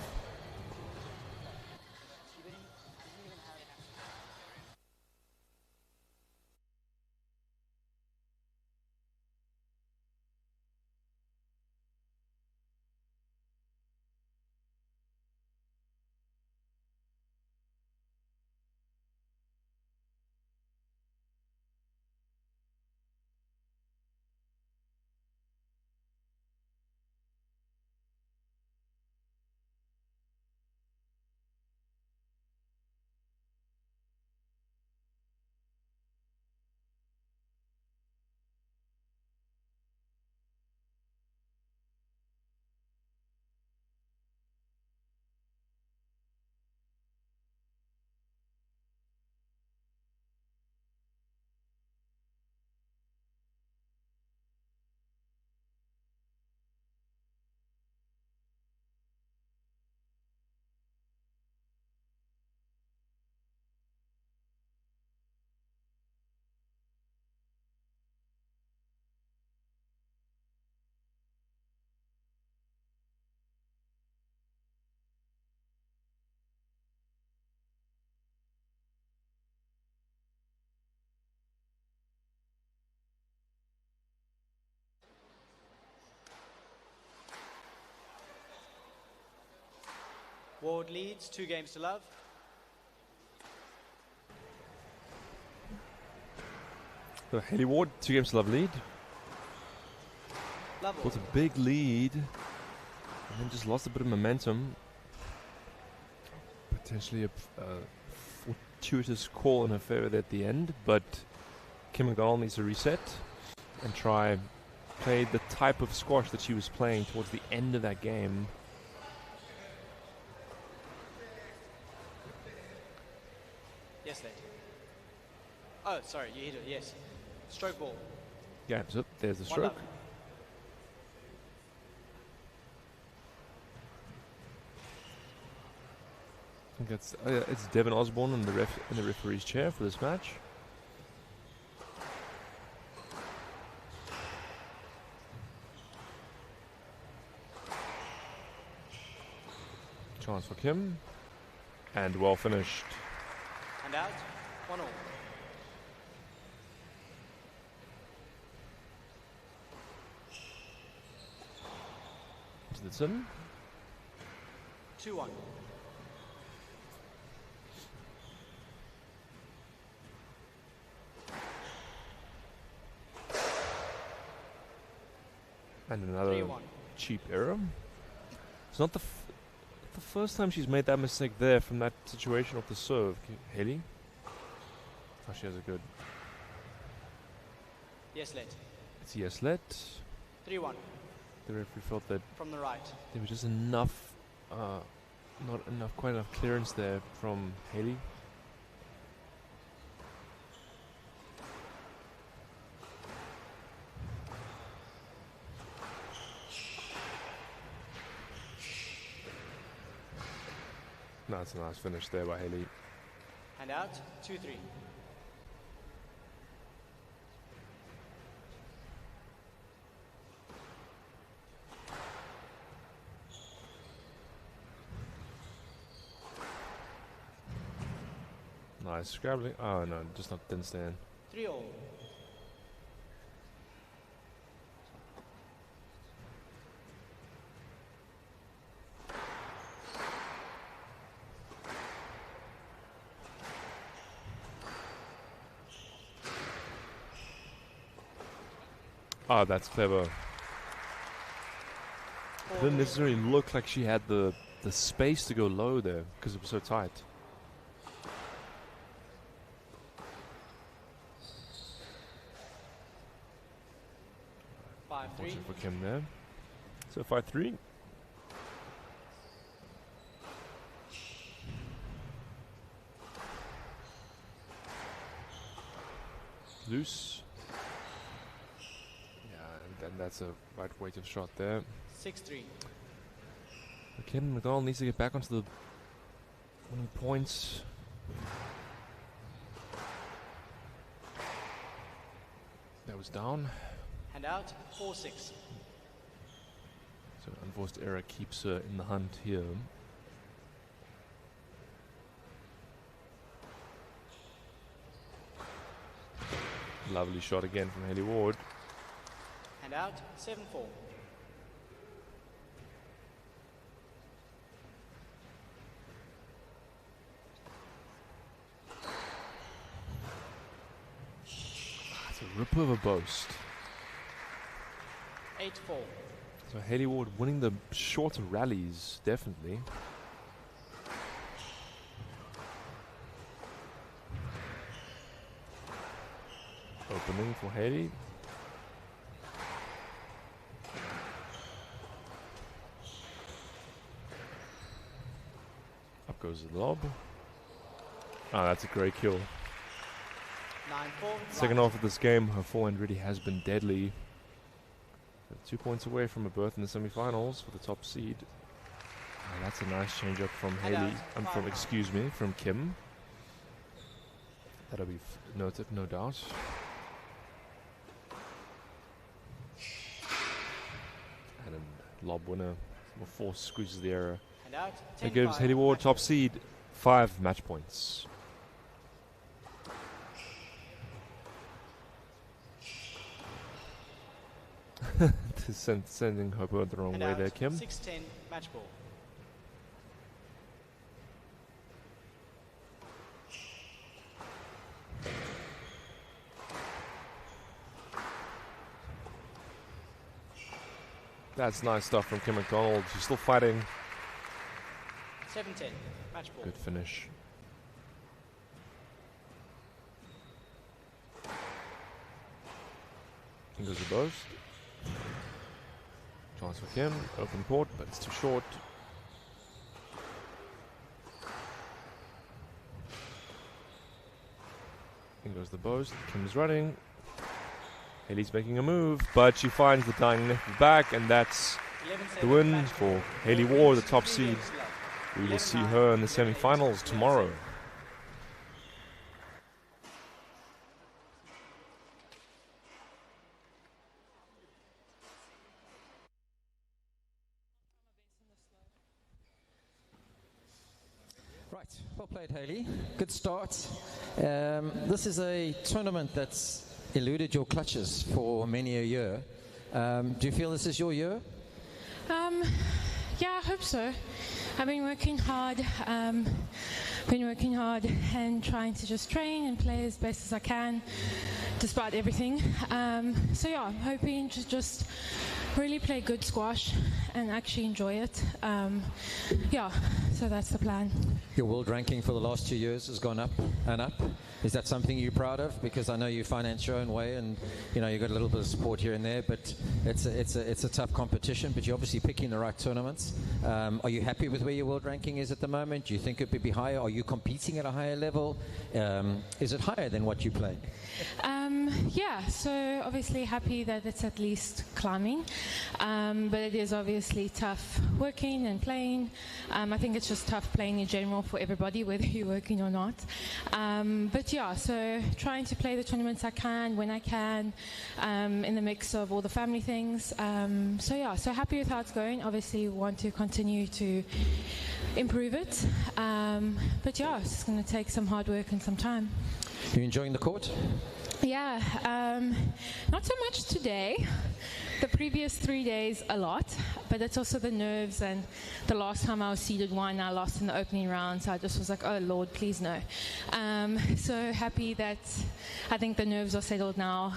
Ward leads 2 games to love. So Haley Ward, 2 games to love lead. Got a big lead. And then just lost a bit of momentum. Potentially a fortuitous call in her favor at the end, but Kim McDonald needs to reset and try play the type of squash that she was playing towards the end of that game. Yes, late. Oh, sorry, you hit it, yes. Stroke ball. Yeah, so there's the 1 stroke. love. I think it's Devin Osborne in the referee's chair for this match. Chance for Kim, and well finished. And out, 1 all. Is this in? 2-1. And another 3-1. cheap error. It's not the first time she's made that mistake there from that situation of the serve, Haley. Oh, she has a good. Yes, let. It's yes let. 3-1. The referee felt that From the right. there was just quite enough clearance there from Haley. No, it's a nice finish there by Haley. And out, 2-3. Nice scrabbling. Oh no, didn't stand. 3 all. Oh, that's clever. It didn't necessarily look like she had the space to go low there because it was so tight. 5-3. Fortunate for Kim there. So 5-3. Loose. Yeah, and then that's a right weighted shot there. 6-3. Kim McDonald needs to get back onto the winning points. That was down. And out, 4-6. So unforced error keeps her in the hunt here. Lovely shot again from Haley Ward. And out, 7-4. It's a ripper of a boast. 8-4. So Haley Ward winning the shorter rallies, definitely. Opening for Haley. Up goes the lob. Ah, that's a great kill. 9-4. Second half of this game, her forehand really has been deadly. 2 points away from a berth in the semi-finals for the top seed. And that's a nice change-up from Haley. From Kim. That'll be noted, no doubt. And a lob winner. More force squeezes the error. And out, That gives Haley Ward top seed 5 match points. Sending her bird the wrong and way out, there, Kim. 6-10 match ball. That's nice stuff from Kim McDonald. She's still fighting. 7-10. Match ball. Good finish. And goes the burst. Chance for Kim. Open court, but it's too short. In goes the boast. Kim's running. Haley's making a move, but she finds the tying net back, and that's the win for Haley Ward, the top seed. We will see her in the semi-finals tomorrow. Right, well played, Haley. Good start. This is a tournament that's eluded your clutches for many a year. Do you feel this is your year? Yeah, I hope so. I've been working hard, and trying to just train and play as best as I can, despite everything. So yeah, I'm hoping to just really play good squash and actually enjoy it. Yeah, so that's the plan. Your world ranking for the last 2 years has gone up and up. Is that something you're proud of? Because I know you finance your own way, and you know you got a little bit of support here and there. But it's a tough competition. But you're obviously picking the right tournaments. Are you happy with where your world ranking is at the moment? Do you think it would be higher? Are you competing at a higher level? Is it higher than what you play? Yeah, so obviously happy that it's at least climbing, but it is obviously tough working and playing. I think it's just tough playing in general for everybody, whether you're working or not. But yeah, so trying to play the tournaments I can, when I can, in the mix of all the family things. So yeah, so happy with how it's going. Obviously want to continue to improve it. But yeah, it's going to take some hard work and some time. You enjoying the court? Yeah, not so much today. The previous 3 days, a lot, but it's also the nerves, and the last time I was seeded 1, I lost in the opening round, so I just was like, oh Lord, please no. So happy that I think the nerves are settled now.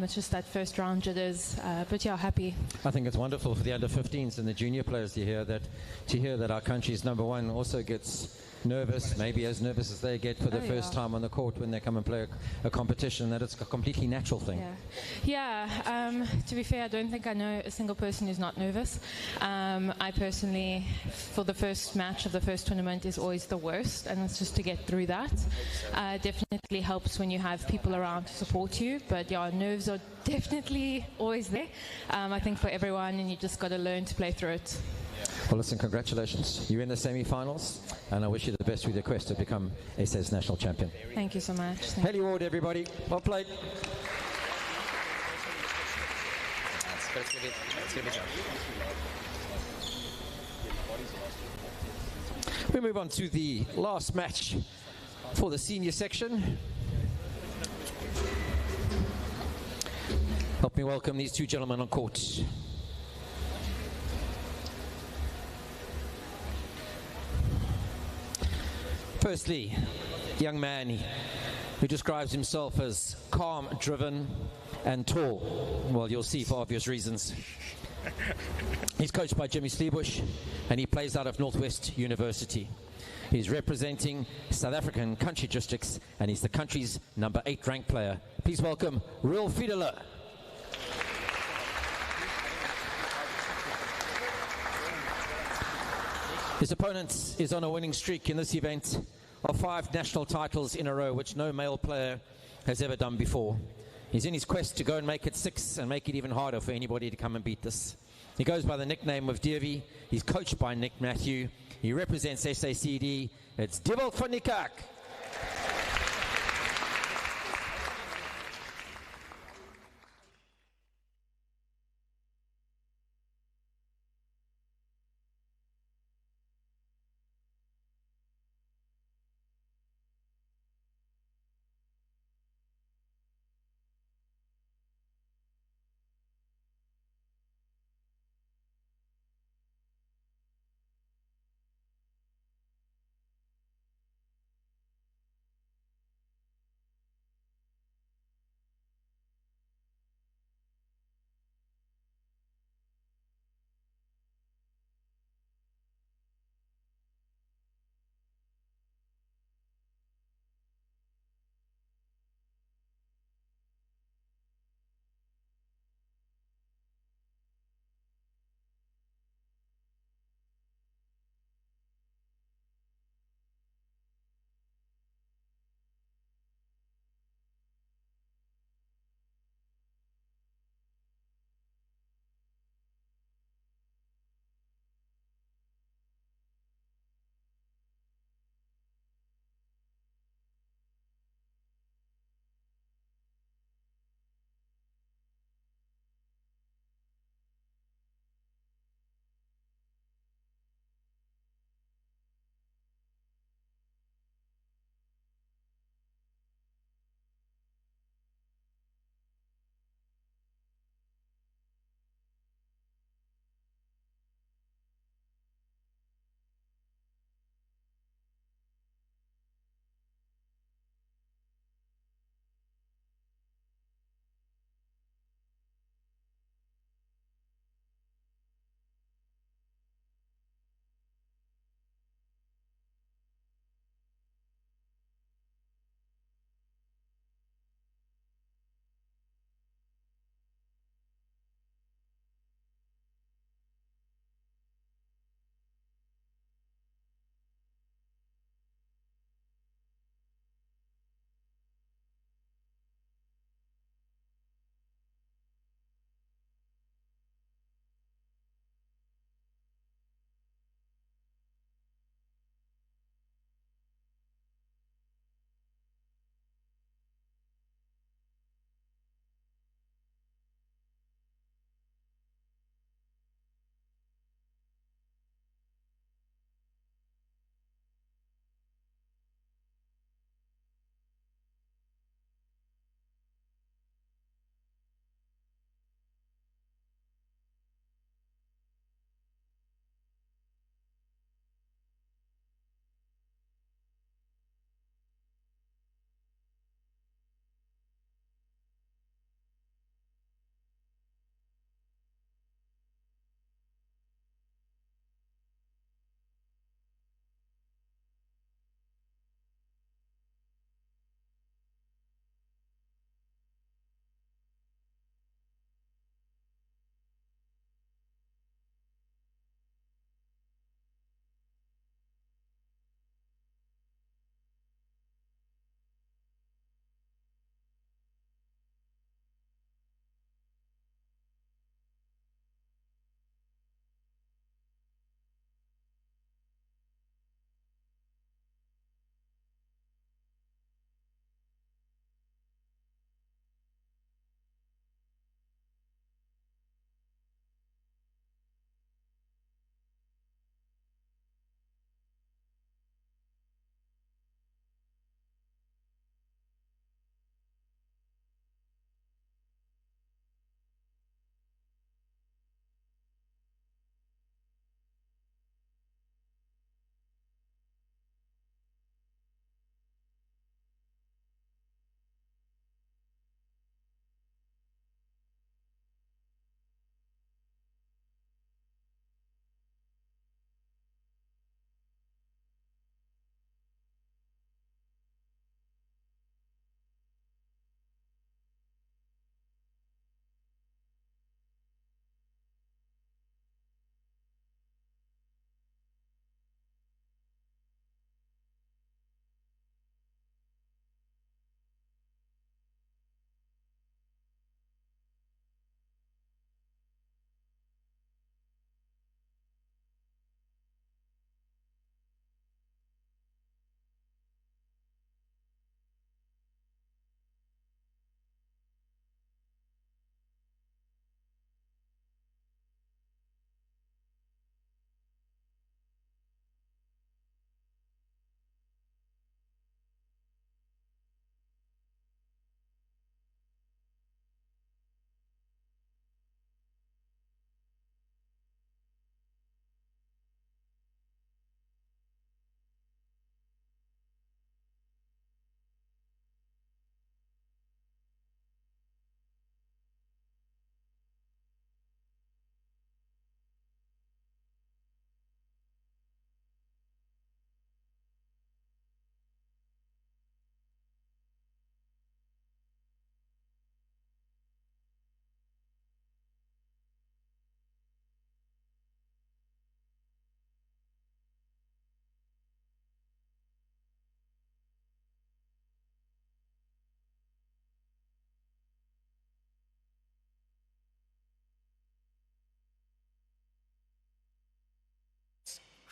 It's just that first round jitters, but yeah, happy. I think it's wonderful for the under-15s and the junior players to hear that our country's #1 also gets nervous, maybe as nervous as they get for the first time on the court when they come and play a competition, that it's a completely natural thing. Yeah, to be fair, I don't think I know a single person who's not nervous. I personally, for the first match of the first tournament, is always the worst, and it's just to get through that. Definitely helps when you have people around to support you, but yeah, nerves are definitely always there, I think, for everyone, and you just got to learn to play through it. Well, listen, congratulations. You're in the semi-finals, and I wish you the best with your quest to become SA's national champion. Thank you so much. Haley Ward, everybody. Well played. It's going to be tough. We move on to the last match for the senior section. Help me welcome these two gentlemen on court. Firstly, young man who describes himself as calm, driven, and tall. Well, you'll see for obvious reasons. He's coached by Jimmy Sleebush, and he plays out of Northwest University. He's representing South African country districts, and he's the country's #8 ranked player. Please welcome Real Fiedler. His opponent is on a winning streak in this event of 5 national titles in a row, which no male player has ever done before. He's in his quest to go and make it 6 and make it even harder for anybody to come and beat this. He goes by the nickname of Devi. He's coached by Nick Matthew. He represents SACD. It's Dewald van Niekerk.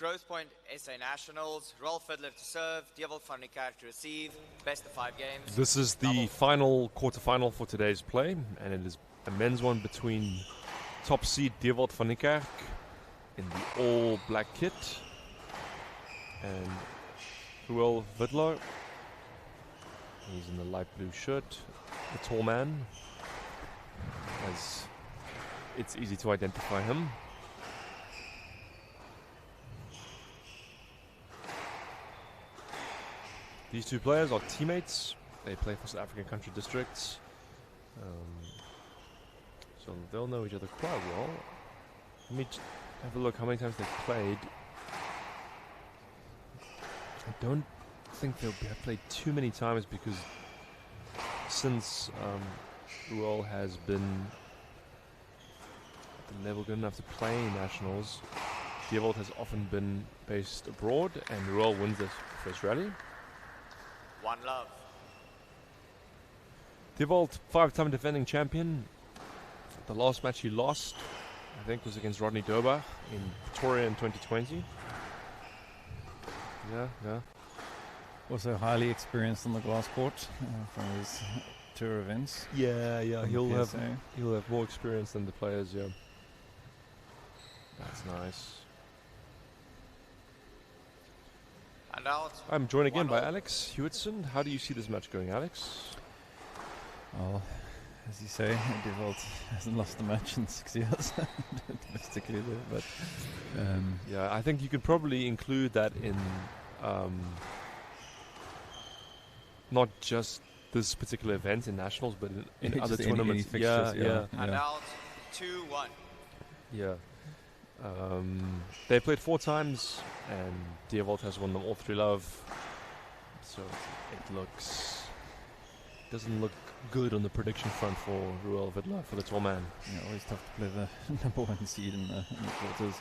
Growthpoint SA Nationals, Rolf Fiddler to serve, Dewald van der Kerk to receive, best of 5 games. This is the final quarterfinal for today's play, and it is a men's one between top seed Dewald van der Kerk in the all-black kit and Rolf Fiddler. He's in the light blue shirt, the tall man, as it's easy to identify him. These two players are teammates. They play for South African country districts. So they'll know each other quite well. Let me have a look how many times they've played. I don't think they'll have played too many times because since Ruel has been at the level good enough to play nationals, Dewald has often been based abroad and Ruel wins this first rally. One love. Dewald, 5-time defending champion. The last match he lost, I think, was against Rodney Dobach in Pretoria in 2020. Yeah. Also highly experienced on the glass court from his tour events. Yeah. He'll have more experience than the players. Yeah. That's nice. And out. I'm joined again by Alex Hewitson. How do you see this match going, Alex? Well, as you say, Dewald hasn't lost a match in 6 years, domestically there, but yeah, I think you could probably include that in not just this particular event in nationals, but in other tournaments. Yeah. And out 2-1. Yeah. They played 4 times, and Dewald has won them all 3 love. So it doesn't look good on the prediction front for Ruel Fiddler, for the tall man. Yeah, always tough to play the number 1 seed in the quarters.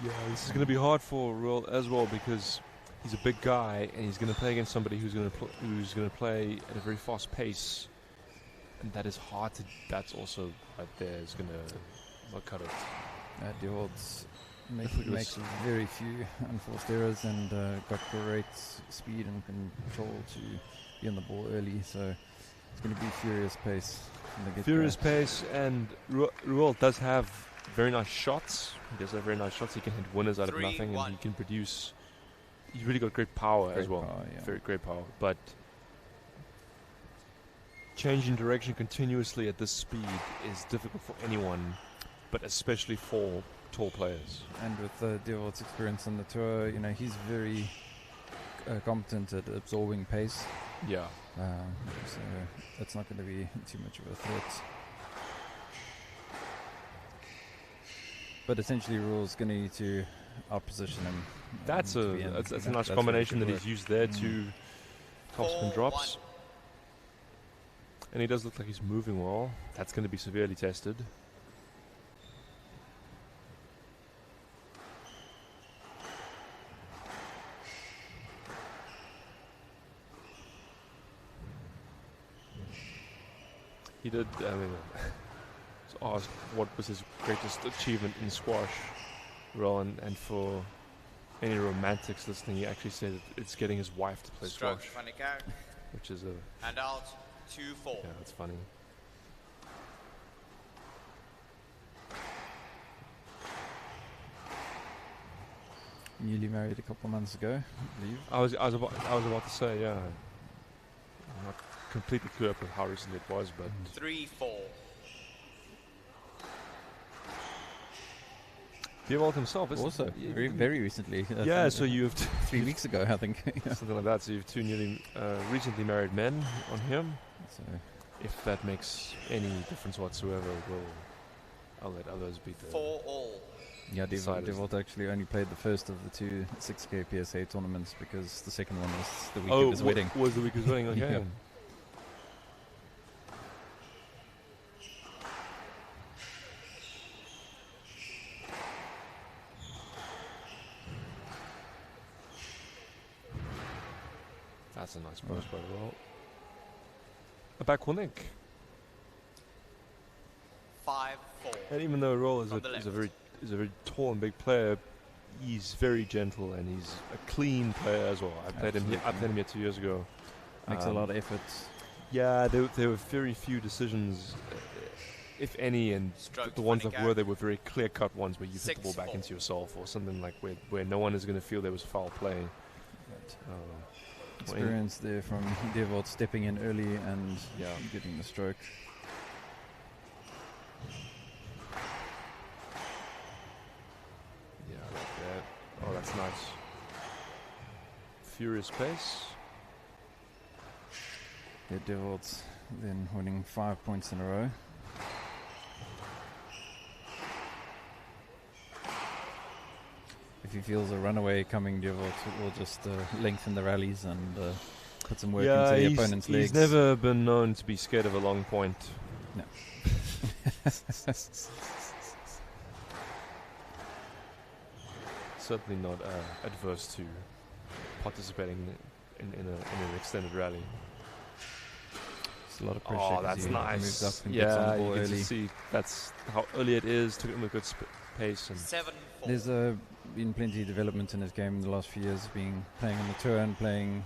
Yeah, this is going to be hard for Ruel as well because he's a big guy and he's going to play against somebody who's going to play at a very fast pace, and that is hard to. That's also right there is going to not cut it. Dewald's makes very few unforced errors and got great speed and control to be on the ball early, so it's going to be furious pace from the get-go. Furious pace, and Ruel does have very nice shots. He does have very nice shots. He can hit winners out of nothing, and he can produce. He's really got great power as well. Very great power, but changing direction continuously at this speed is difficult for anyone, but especially for tall players. And with Dewald's experience on the tour, he's very competent at absorbing pace. Yeah. So that's not going to be too much of a threat. But essentially, Ruel's going to need to outposition him. That's a nice combination that he's used there to top spin drops. And he does look like he's moving well. That's going to be severely tested. He did, was asked what was his greatest achievement in squash, and for any romantics listening, he actually said it's getting his wife to play squash, which is a... And out 2-4. Yeah, that's funny. Newly married a couple months ago, I believe. I was about to say, yeah. I'm not completely clear up with how recent it was, but 3-4. Dewald himself is also very recently. Yeah, so you have 3 weeks ago, I think. Something like that. So you have 2 newly recently married men on him. So if that makes any difference whatsoever, I'll let others beat the 4-all. Yeah, Dewald actually only played the first of the 2 6K PSA tournaments because the second one was the week of his wedding. Was the week of his wedding? Okay. Yeah. That's a nice post by Ruel. A back Nick. 5-4. And even though Ruel is a very tall and big player, he's very gentle and he's a clean player as well. I played him here 2 years ago. Makes a lot of effort. Yeah, there were very few decisions, if any, and the ones that were, they were very clear-cut ones where you hit the ball back into yourself or something like where no one is going to feel there was foul play. Experience there from Devold stepping in early and getting the stroke. Yeah, I like that. Oh, that's nice. Furious pace. The Devold's then winning 5 points in a row. If he feels a runaway coming, Devold will just lengthen the rallies and put some work into the opponent's legs. He's never been known to be scared of a long point. No. Certainly not adverse to participating in an extended rally. It's a lot of pressure. Oh, that's nice. Moves up and gets on the ball you early. can see that's how early it is. Took him a good pace. And there's been plenty of development in his game in the last few years, playing on the tour and playing.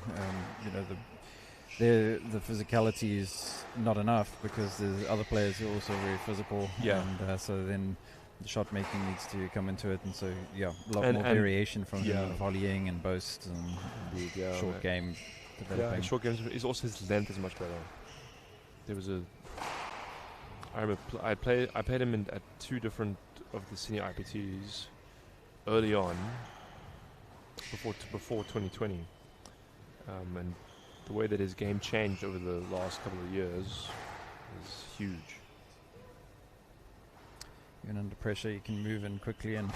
The physicality is not enough because there's other players who are also very physical. Yeah. And so then the shot making needs to come into it, and so a lot more variation from him of volleying and boast and short game developing. Yeah, short games. Is also his length is much better. There was I remember I played him at 2 different of the senior IPTs early on before 2020, and the way that his game changed over the last couple of years is huge. Even under pressure, you can move in quickly and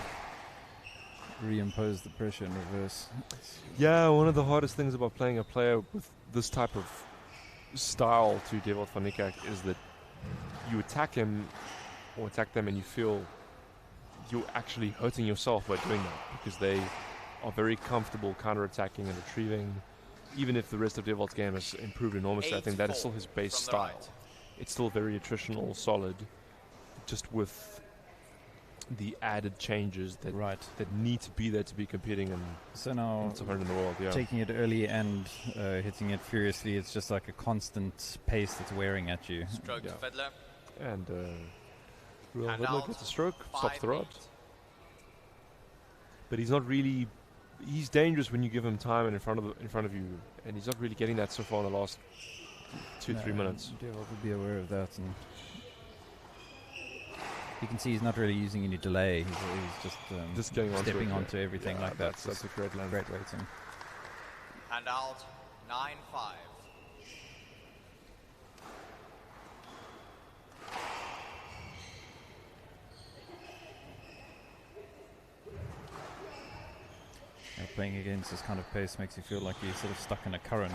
reimpose the pressure in reverse. Yeah, one of the hardest things about playing a player with this type of style to Devold van Niekerk is that you attack him or attack them and you feel you're actually hurting yourself by doing that because they are very comfortable counter-attacking and retrieving. Even if the rest of Devold's game has improved enormously, I think that is still his base style. It's still very attritional, solid, just with the added changes that need to be there to be competing and so now in the world. Yeah. Taking it early and hitting it furiously, it's just like a constant pace that's wearing at you. Stroke to Fiddler. And Fiddler gets a stroke, stops the rod. But he's not really. He's dangerous when you give him time and in front of you, and he's not really getting that so far in the last 2-3 minutes. Devold will be aware of that, and you can see he's not really using any delay. He's just getting stepping onto everything like that. That's a great length. Great waiting. And out 9-5. Playing against this kind of pace makes you feel like you're sort of stuck in a current.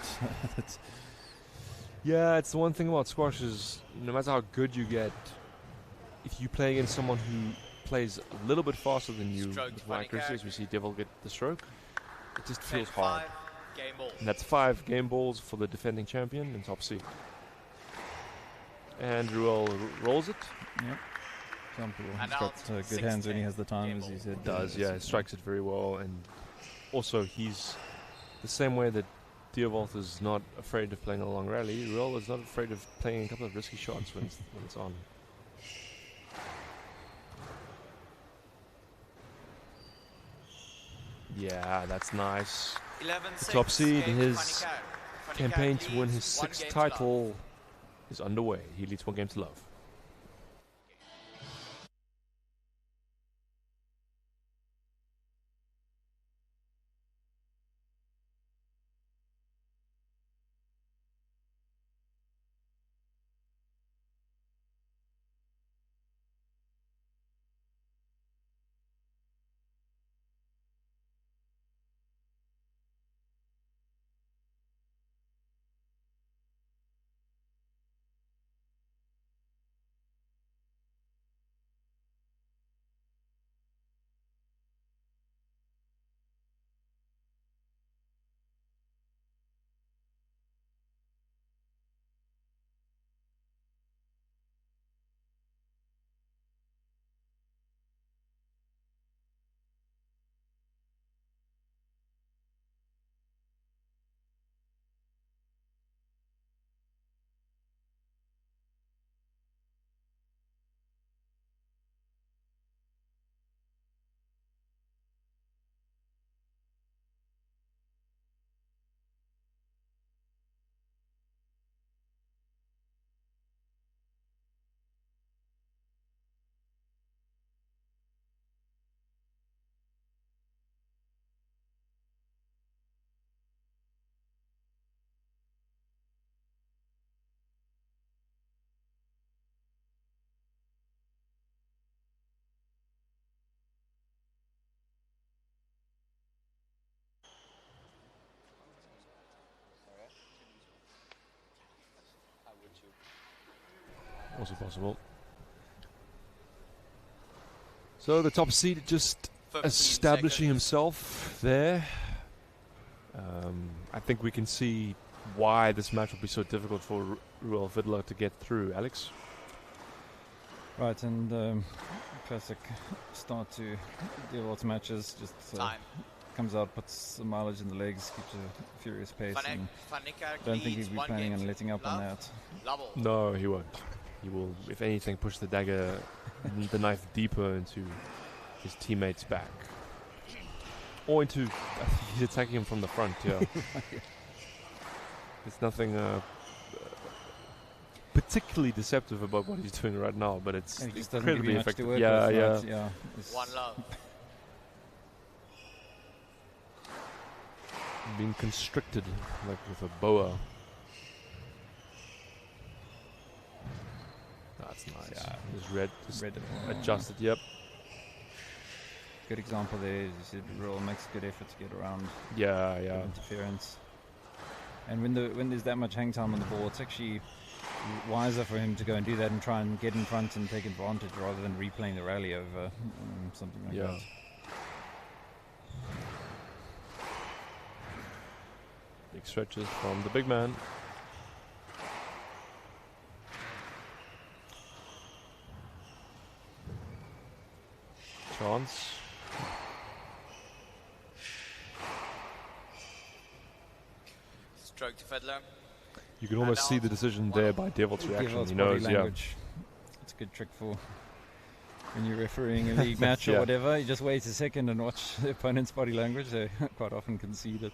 Yeah, it's the one thing about squash is no matter how good you get, if you play against someone who plays a little bit faster than you, with more accuracy, as we see Devold get the stroke, it just feels hard. And that's 5 game balls for the defending champion in top seed. And Ruel rolls it. Yep. He's got good hands when he has the time, as he said. Does, yeah, he strikes it very well, and also he's the same way that Devold is not afraid of playing a long rally. Ruel is not afraid of playing a couple of risky shots when it's on. Yeah, that's nice. 11-6, Top seed, game his Van Niekerk. campaign to win his Van Niekerk 6th leads title is underway. He leads 1 game to love. Also possible. So the top seed just 15 establishing himself there. I think we can see why this match will be so difficult for Roel Fiddler to get through. Alex? Right, and classic start to Deerwold's matches. Just comes out, puts some mileage in the legs, keeps a furious pace. And don't think he'd be planning on letting up on that. No, he won't. He will, if anything, push the dagger, the knife deeper into his teammate's back. Or into... he's attacking him from the front, yeah. There's nothing particularly deceptive about what he's doing right now, but it's incredibly effective. Yeah. One love. Being constricted like with a boa. That's nice. Yeah. Just red adjusted, yep. Good example there. As you said, Roel makes a good effort to get around. Yeah. Interference. And when there's that much hang time on the ball, it's actually wiser for him to go and do that and try and get in front and take advantage rather than replaying the rally over something like that. Big stretches from the big man. Chance. Stroke to Fiddler. You can almost see the decision there by Devil's reaction. He knows, It's a good trick for when you're refereeing a league match or whatever. You just wait a second and watch the opponent's body language. They quite often concede it.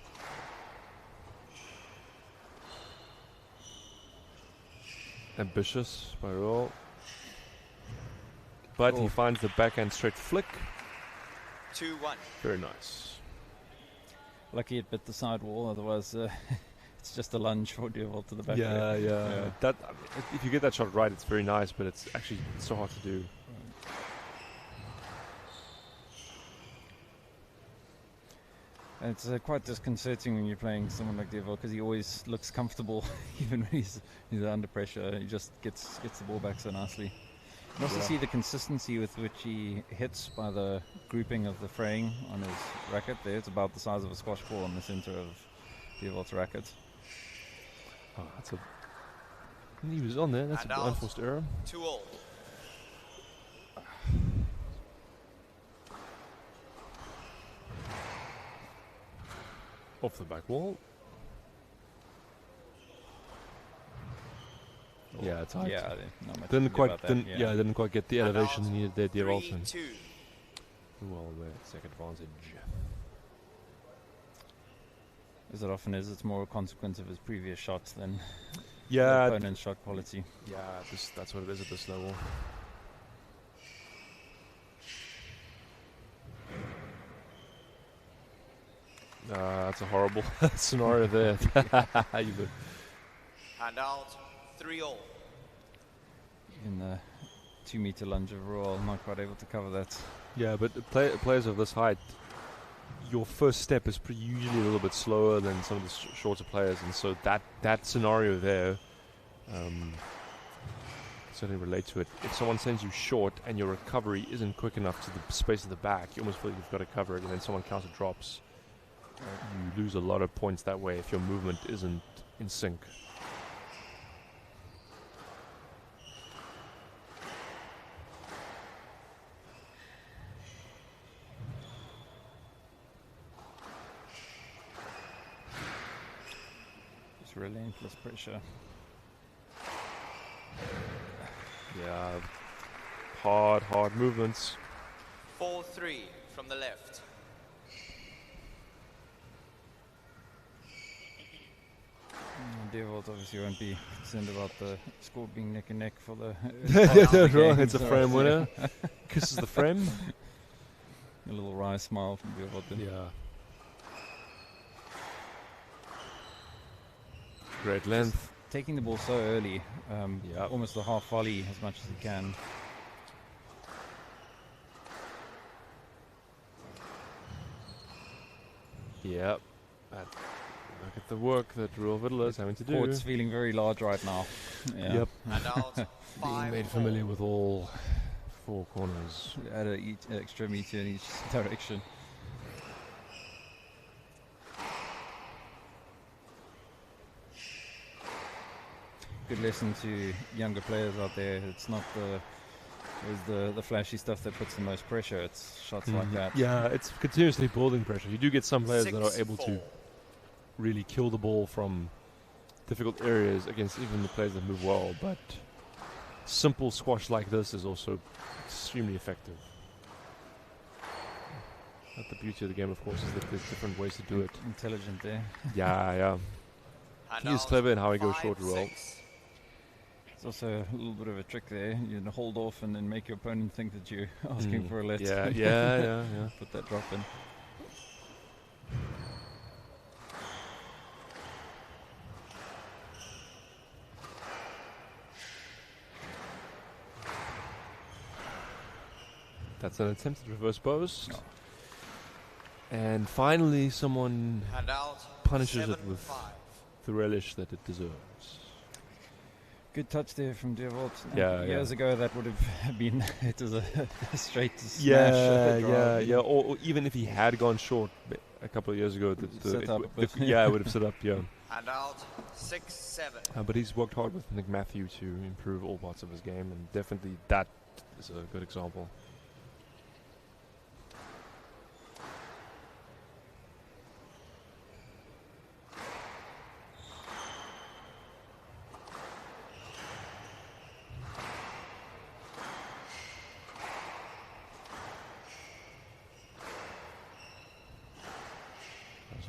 Ambitious by Roel. But he finds the backhand straight flick. 2-1. Very nice. Lucky it bit the side wall, otherwise it's just a lunge for Deerwold to the back. Yeah. That if you get that shot right, it's very nice, but it's actually so hard to do. And it's quite disconcerting when you're playing someone like Deerwold because he always looks comfortable, even when he's under pressure. He just gets the ball back so nicely. You also see the consistency with which he hits by the grouping of the fraying on his racket there. It's about the size of a squash ball in the center of Deerwold's racket. Oh, that's a... He was on there. That's an unforced error. 2-all. Off the back wall. Yeah, it's hard. Yeah, didn't quite get the elevation needed there, Deerwold. Well, second advantage. As it often is, it's more a consequence of his previous shots than the opponent's shot quality. Yeah, that's what it is at this level. That's a horrible scenario there. Hand out, 3-all. In the 2-meter lunge of Roel, not quite able to cover that. Yeah, but players of this height, your first step is usually a little bit slower than some of the shorter players, and so that scenario there, certainly relate to it. If someone sends you short and your recovery isn't quick enough to the space of the back, you almost feel like you've got to cover it, and then someone counter drops. You lose a lot of points that way if your movement isn't in sync. Just relentless pressure. Yeah, hard movements. 4-3 from the left. Deerwold obviously won't be concerned about the score being neck and neck for the... It's a frame winner. Kisses the frame. A little wry smile from Deerwold. Yeah. Great length. Taking the ball so early, almost a half volley as much as he can. Yep. Look at the work that Royal Fiddler is having to do. Court's feeling very large right now. Yeah. Yep. And out. Being made familiar with all 4 corners. Add each extra meter in each direction. Good lesson to younger players out there. It's not the flashy stuff that puts the most pressure. It's shots like that. Yeah, it's continuously building pressure. You do get some players that are able to really kill the ball from difficult areas against even the players that move well, but simple squash like this is also extremely effective. But the beauty of the game, of course, is that there's different ways to do it. Intelligent there. Yeah. He is clever in how he goes short as well. It's also a little bit of a trick there. You know, hold off and then make your opponent think that you're asking for a let. Yeah. Put that drop in. That's an attempted reverse post. Oh. And finally, someone punishes it with the relish that it deserves. Good touch there from Devolt. Yeah, years ago, that would have been it as a straight smash. Yeah. Or even if he had gone short a couple of years ago, it would have set up. Yeah. And out 6-7. But he's worked hard with Nick Matthew to improve all parts of his game, and definitely that is a good example.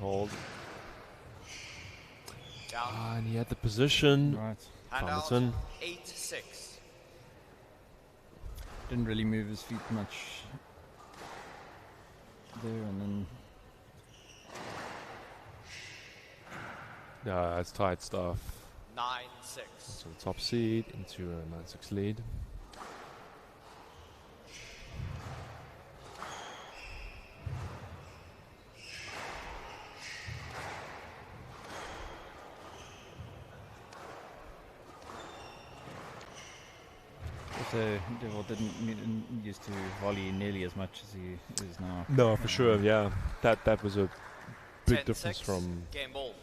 Hold. Down. And he had the position. Right. Hamilton. 8-6. Didn't really move his feet much there, and then. Yeah, it's tight stuff. 9-6. So the top seed into a 9-6 lead. Devil didn't used to volley nearly as much as he is now. No, for sure, yeah. That was a big difference from game ball.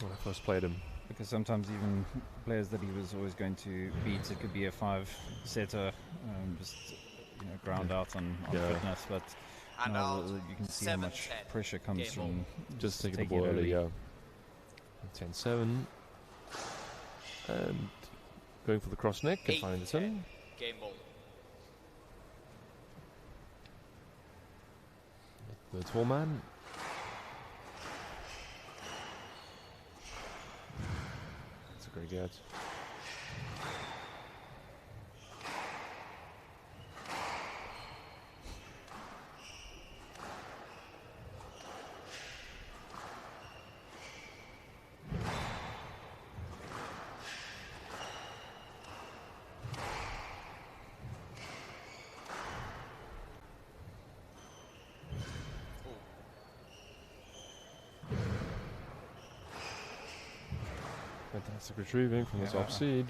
when I first played him. Because sometimes even players that he was always going to beat, it could be a 5-setter, just ground out on fitness. But you can see how much pressure comes from just taking the ball early. Yeah. 10-7, and going for the cross neck and finding the in. Game ball. The tall man. That's a great get. Fantastic retrieving from the top seed.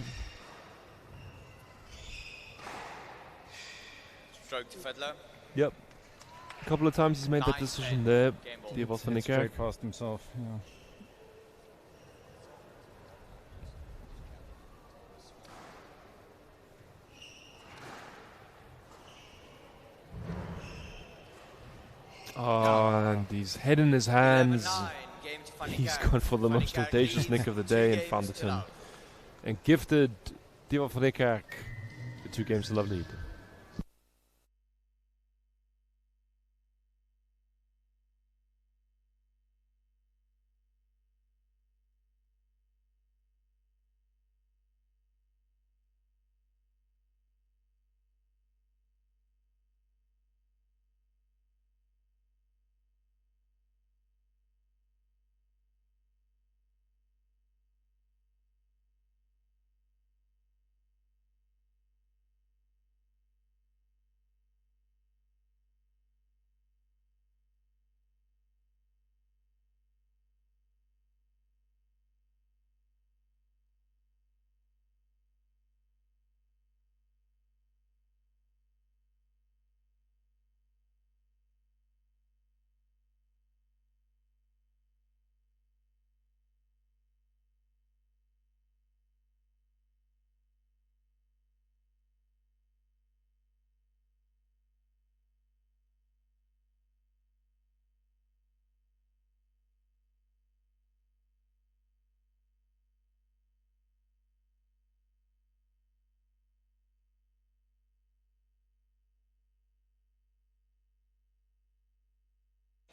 Stroke to Fiddler. Yep. A couple of times he's made that decision there. The Hit straight past himself. Oh, and he's head in his hands. He's gone for the most audacious nick of the day and found it in. And gifted Devolt van Niekerk the 2 games to love lead.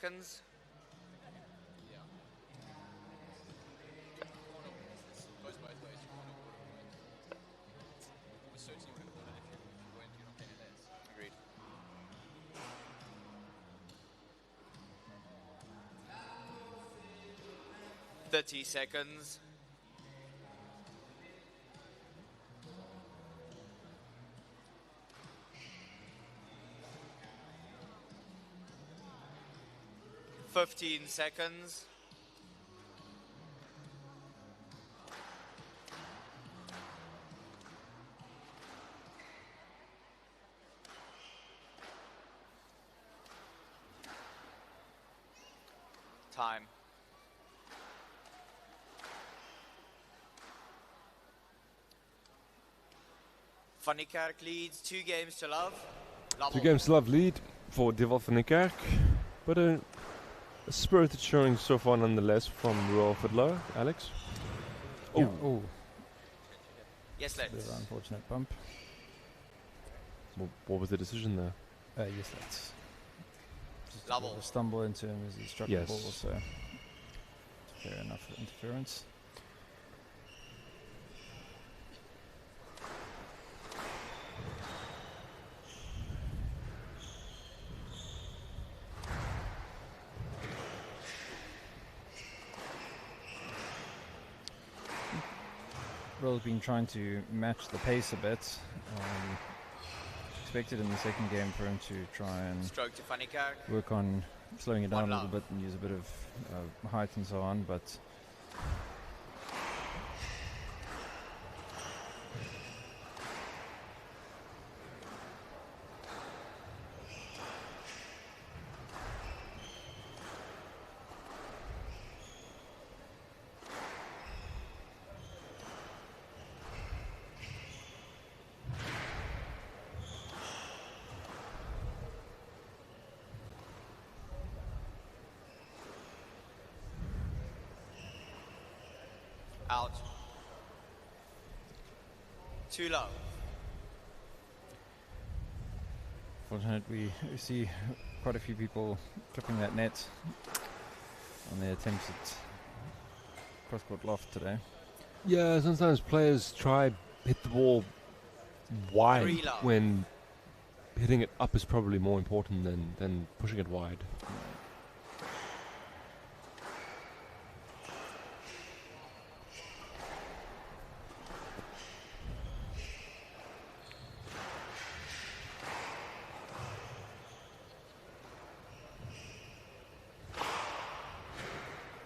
seconds. Goes both ways. You can't award a point. Almost certainly you wouldn't award it if you're not paying less. Agreed. $30 seconds. $15 seconds. Time. Van Niekerk leads 2 games to love. 2 games to love lead for Deval van Niekerk, but a spirited showing so far nonetheless from Royal Fiddler. Alex? Yeah. Oh. Yes, Bit of let's. an unfortunate bump. What was the decision there? Yes, let's. Just a Level. bit of a stumble into him as he struck Yes. the ball, so fair enough interference. Royal's been trying to match the pace a bit. Expected in the second game for him to try and Stroke to Van Niekerk. work on slowing it down One a little love. bit and use a bit of height and so on, but Out. 2 love. fortunately we see quite a few people clipping that net on their attempts at cross-court loft today. Yeah, sometimes players try hit the ball wide 3 love. when hitting it up is probably more important than pushing it wide.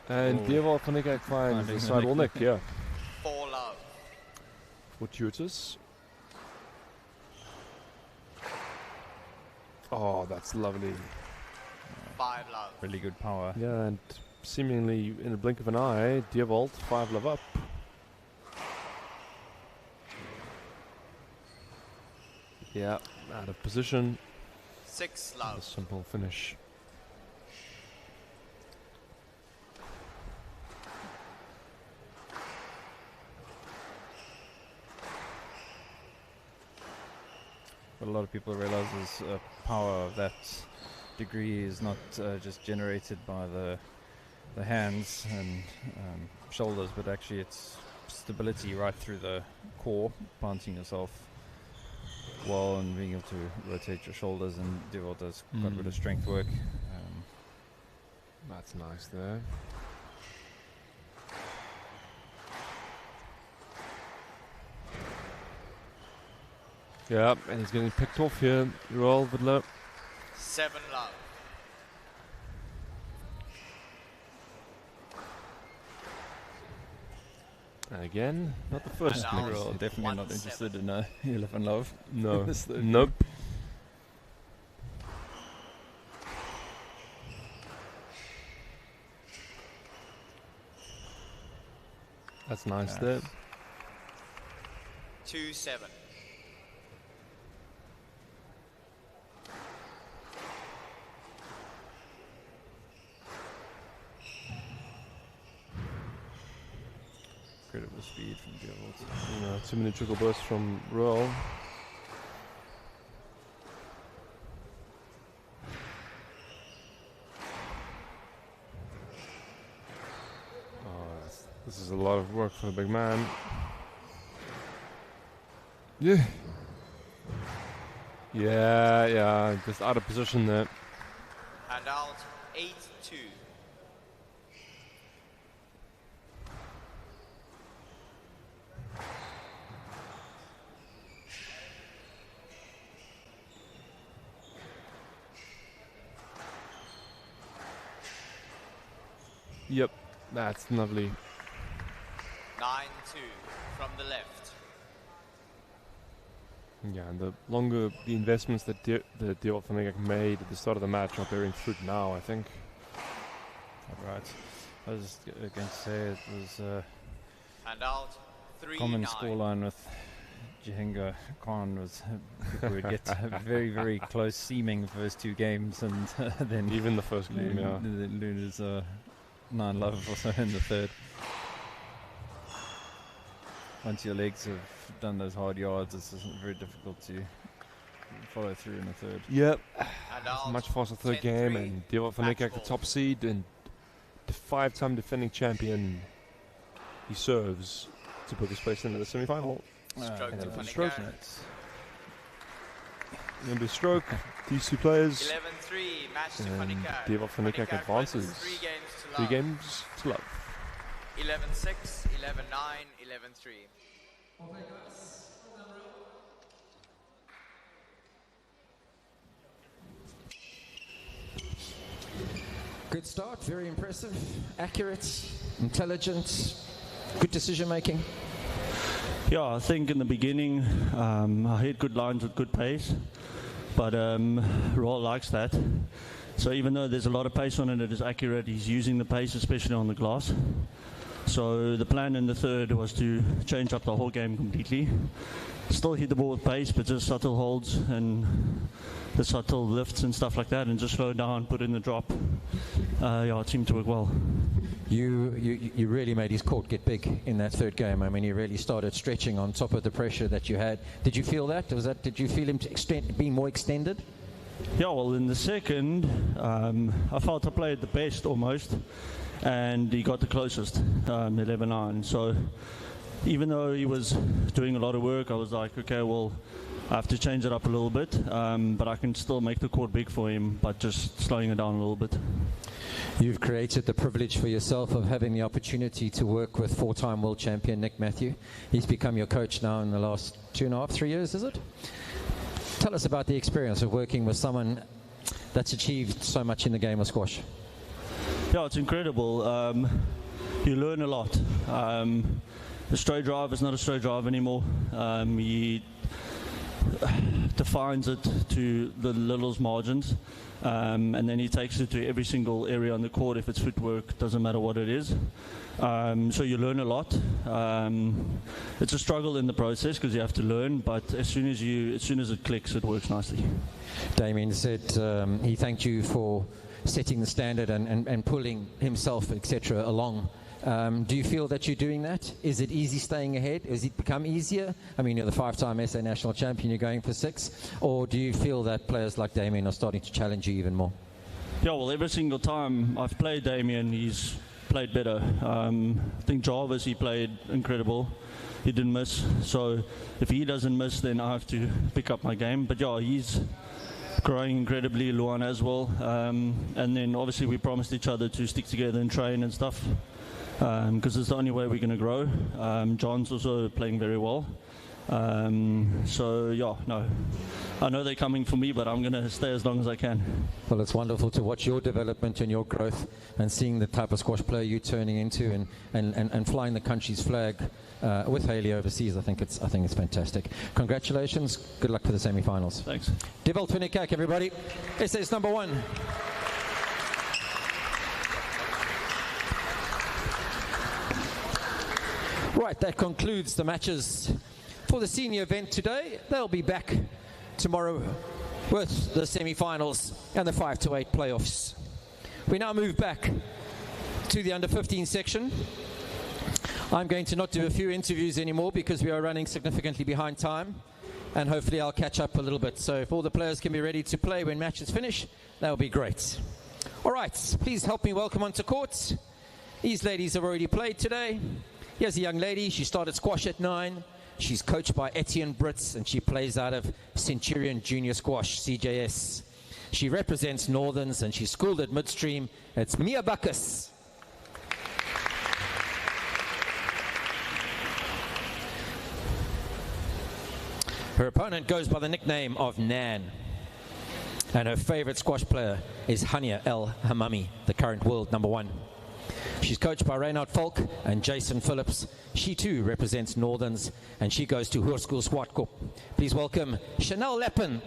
And Deval van Niekerk finds the sidewall nick, yeah. 4 love. Fortuitous. Oh, that's lovely. 5 love. Really good power. Yeah, and seemingly in a blink of an eye, Deerbolt 5 love up. Yeah, out of position. 6 A love. simple finish. What a lot of people realize is power of that degree is not just generated by the hands and shoulders, but actually it's stability right through the core, planting yourself well and being able to rotate your shoulders and do all those quite a bit of strength work. That's nice there. Yeah, and he's getting picked off here. Royal Vidler. 7 love. And again, not the first And nick. Royal definitely not interested in Elephant Love. No, This third nope. That's nice there. 2-7. Incredible speed from Deerbolt. You know, 2-minute trickle burst from Royal. This is a lot of work for the big man. Yeah. Yeah, just out of position there. And out 8-2. Yep, that's lovely. 9-2 from the left. Yeah, and the longer the investments that the U15 made at the start of the match are bearing fruit now, I think. Right. I was just going to say it was And out 3-9. common scoreline with Jahinga Khan was we would get very, very close seeming first two games, and then even the first game, yeah. Luna's 9-love or so in the third. Once your legs have done those hard yards, it's very difficult to follow through in the third. Yep. Much faster third game, and U15 the top seed and the 5-time defending champion. He serves to put his place into the semi-final. Stroke to Stroke. Funnicar. Going to be Stroke. These two players. 11-3 match to And Funnicar. U15 advances. 3 games to love. 11-6, 11-9, 11-3. Good start, very impressive, accurate, intelligent, good decision making. Yeah, I think in the beginning I hit good lines with good pace, but Raw likes that. So even though there's a lot of pace on it, it is accurate. He's using the pace, especially on the glass. So the plan in the third was to change up the whole game completely. Still hit the ball with pace, but just subtle holds and the subtle lifts and stuff like that, and just slow down, put in the drop. Yeah, it seemed to work well. You really made his court get big in that third game. I mean, he really started stretching on top of the pressure that you had. Did you feel that? Did you feel him being more extended? Yeah, well, in the second, I felt I played the best almost, and he got the closest, 11-9. So even though he was doing a lot of work, I was like, okay, well, I have to change it up a little bit, but I can still make the court big for him, but just slowing it down a little bit. You've created the privilege for yourself of having the opportunity to work with 4-time world champion Nick Matthew. He's become your coach now in the last 2.5, 3 years, is it? Tell us about the experience of working with someone that's achieved so much in the game of squash. Yeah, it's incredible. You learn a lot. The straight drive is not a straight drive anymore. He defines it to the littlest margins, and then he takes it to every single area on the court. If it's footwork, doesn't matter what it is. So you learn a lot. It's a struggle in the process because you have to learn, but as soon as it clicks, it works nicely. Damien said he thanked you for setting the standard and pulling himself, etc., along. Do you feel that you're doing that? Is it easy staying ahead? Has it become easier? I mean, you're the 5-time SA national champion, you're going for 6. Or do you feel that players like Damien are starting to challenge you even more? Yeah, well, every single time I've played Damien, he's played better. I think Jarvis, he played incredible. He didn't miss. So if he doesn't miss, then I have to pick up my game. But yeah, he's growing incredibly, Luan as well. And then obviously we promised each other to stick together and train and stuff, because it's the only way we're going to grow. John's also playing very well. So yeah, no, I know they're coming for me, but I'm going to stay as long as I can. Well, it's wonderful to watch your development and your growth, and seeing the type of squash player you're turning into, and flying the country's flag with Haley overseas. I think it's fantastic. Congratulations. Good luck for the semi-finals. Thanks. U15, everybody. SA's number 1. Right, that concludes the matches for the senior event today. They'll be back tomorrow with the semi-finals and the 5 to 8 playoffs. We now move back to the under 15 section. I'm going to not do a few interviews anymore because we are running significantly behind time, and hopefully I'll catch up a little bit. So if all the players can be ready to play when matches finish, that would be great. All right, please help me welcome onto court These ladies have already played today. Here's a young lady. She started squash at 9. She's coached by Etienne Brits, and she plays out of Centurion Junior Squash, CJS. She represents Northerns, and she's schooled at Midstream. It's Mia Bacchus. Her opponent goes by the nickname of Nan, and her favorite squash player is Hania El Hamami, the current world #1. She's coached by Reynard Falk and Jason Phillips. She too represents Northerns, and she goes to Hoërskool Swartkop. Please welcome Chanel Leppen.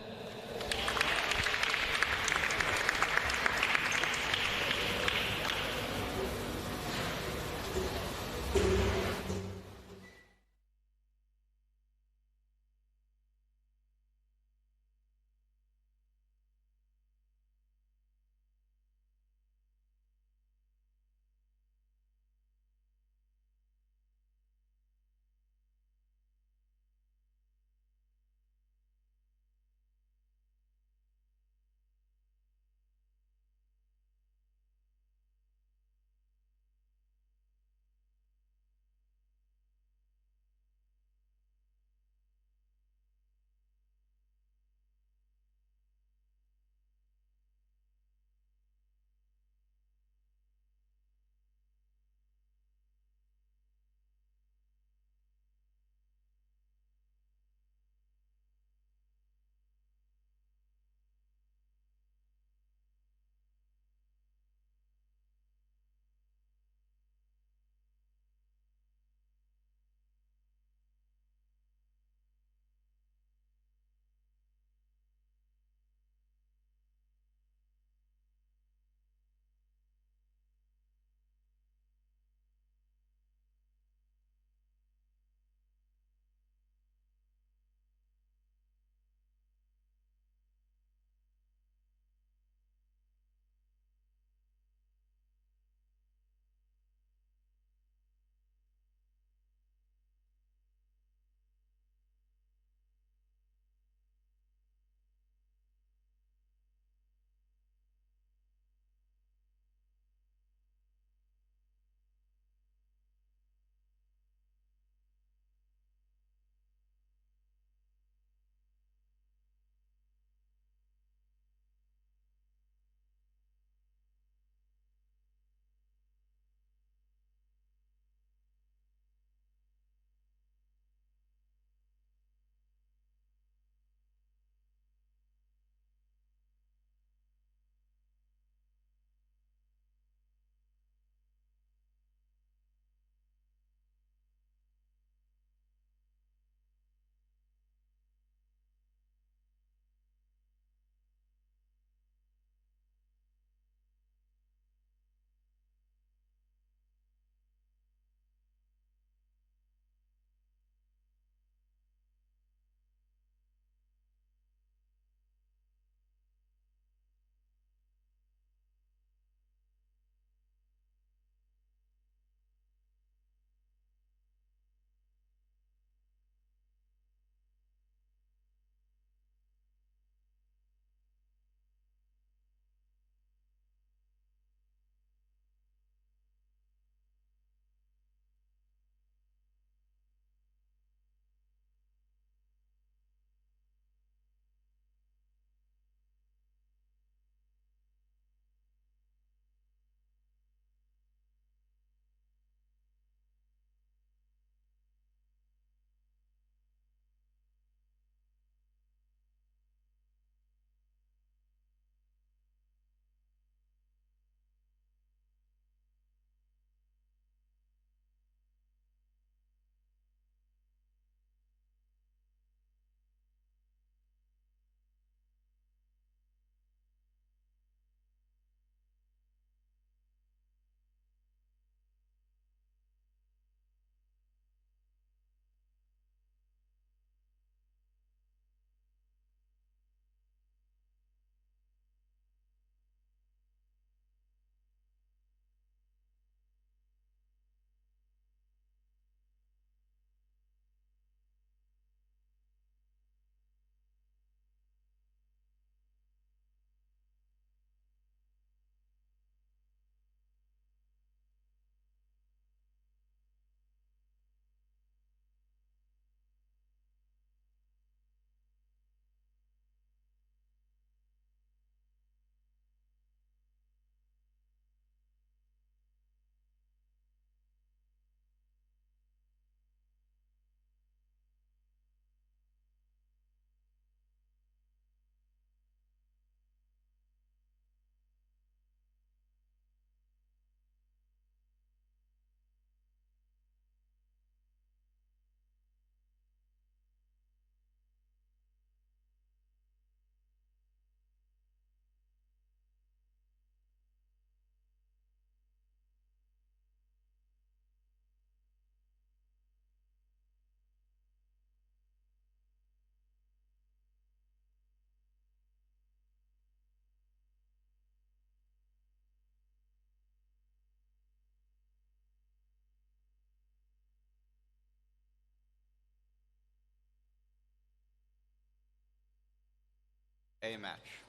A match.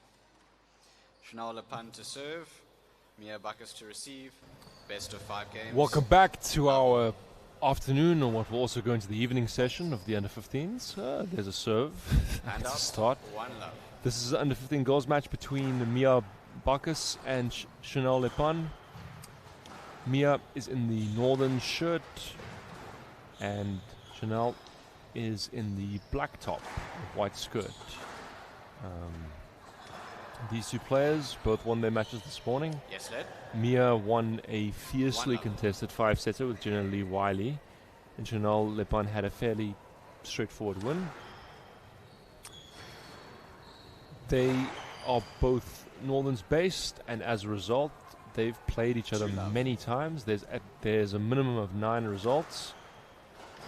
Chanel Lepun to serve, Mia Bacchus to receive. Best of 5 games. Welcome back to our afternoon, or what will also go into the evening session of the under-15s. There's a serve. And It's a up, start. 1 love. This is an under-15 girls match between Mia Bacchus and Chanel Lepun. Mia is in the northern shirt, and Chanel is in the black top with white skirt. These two players both won their matches this morning. Yes, lad. Mia won a fiercely contested 5-setter with Jenna Lee Wiley, and Chanel Lepun had a fairly straightforward win. They are both Northerns based, and as a result, they've played each other many times. There's a minimum of 9 results,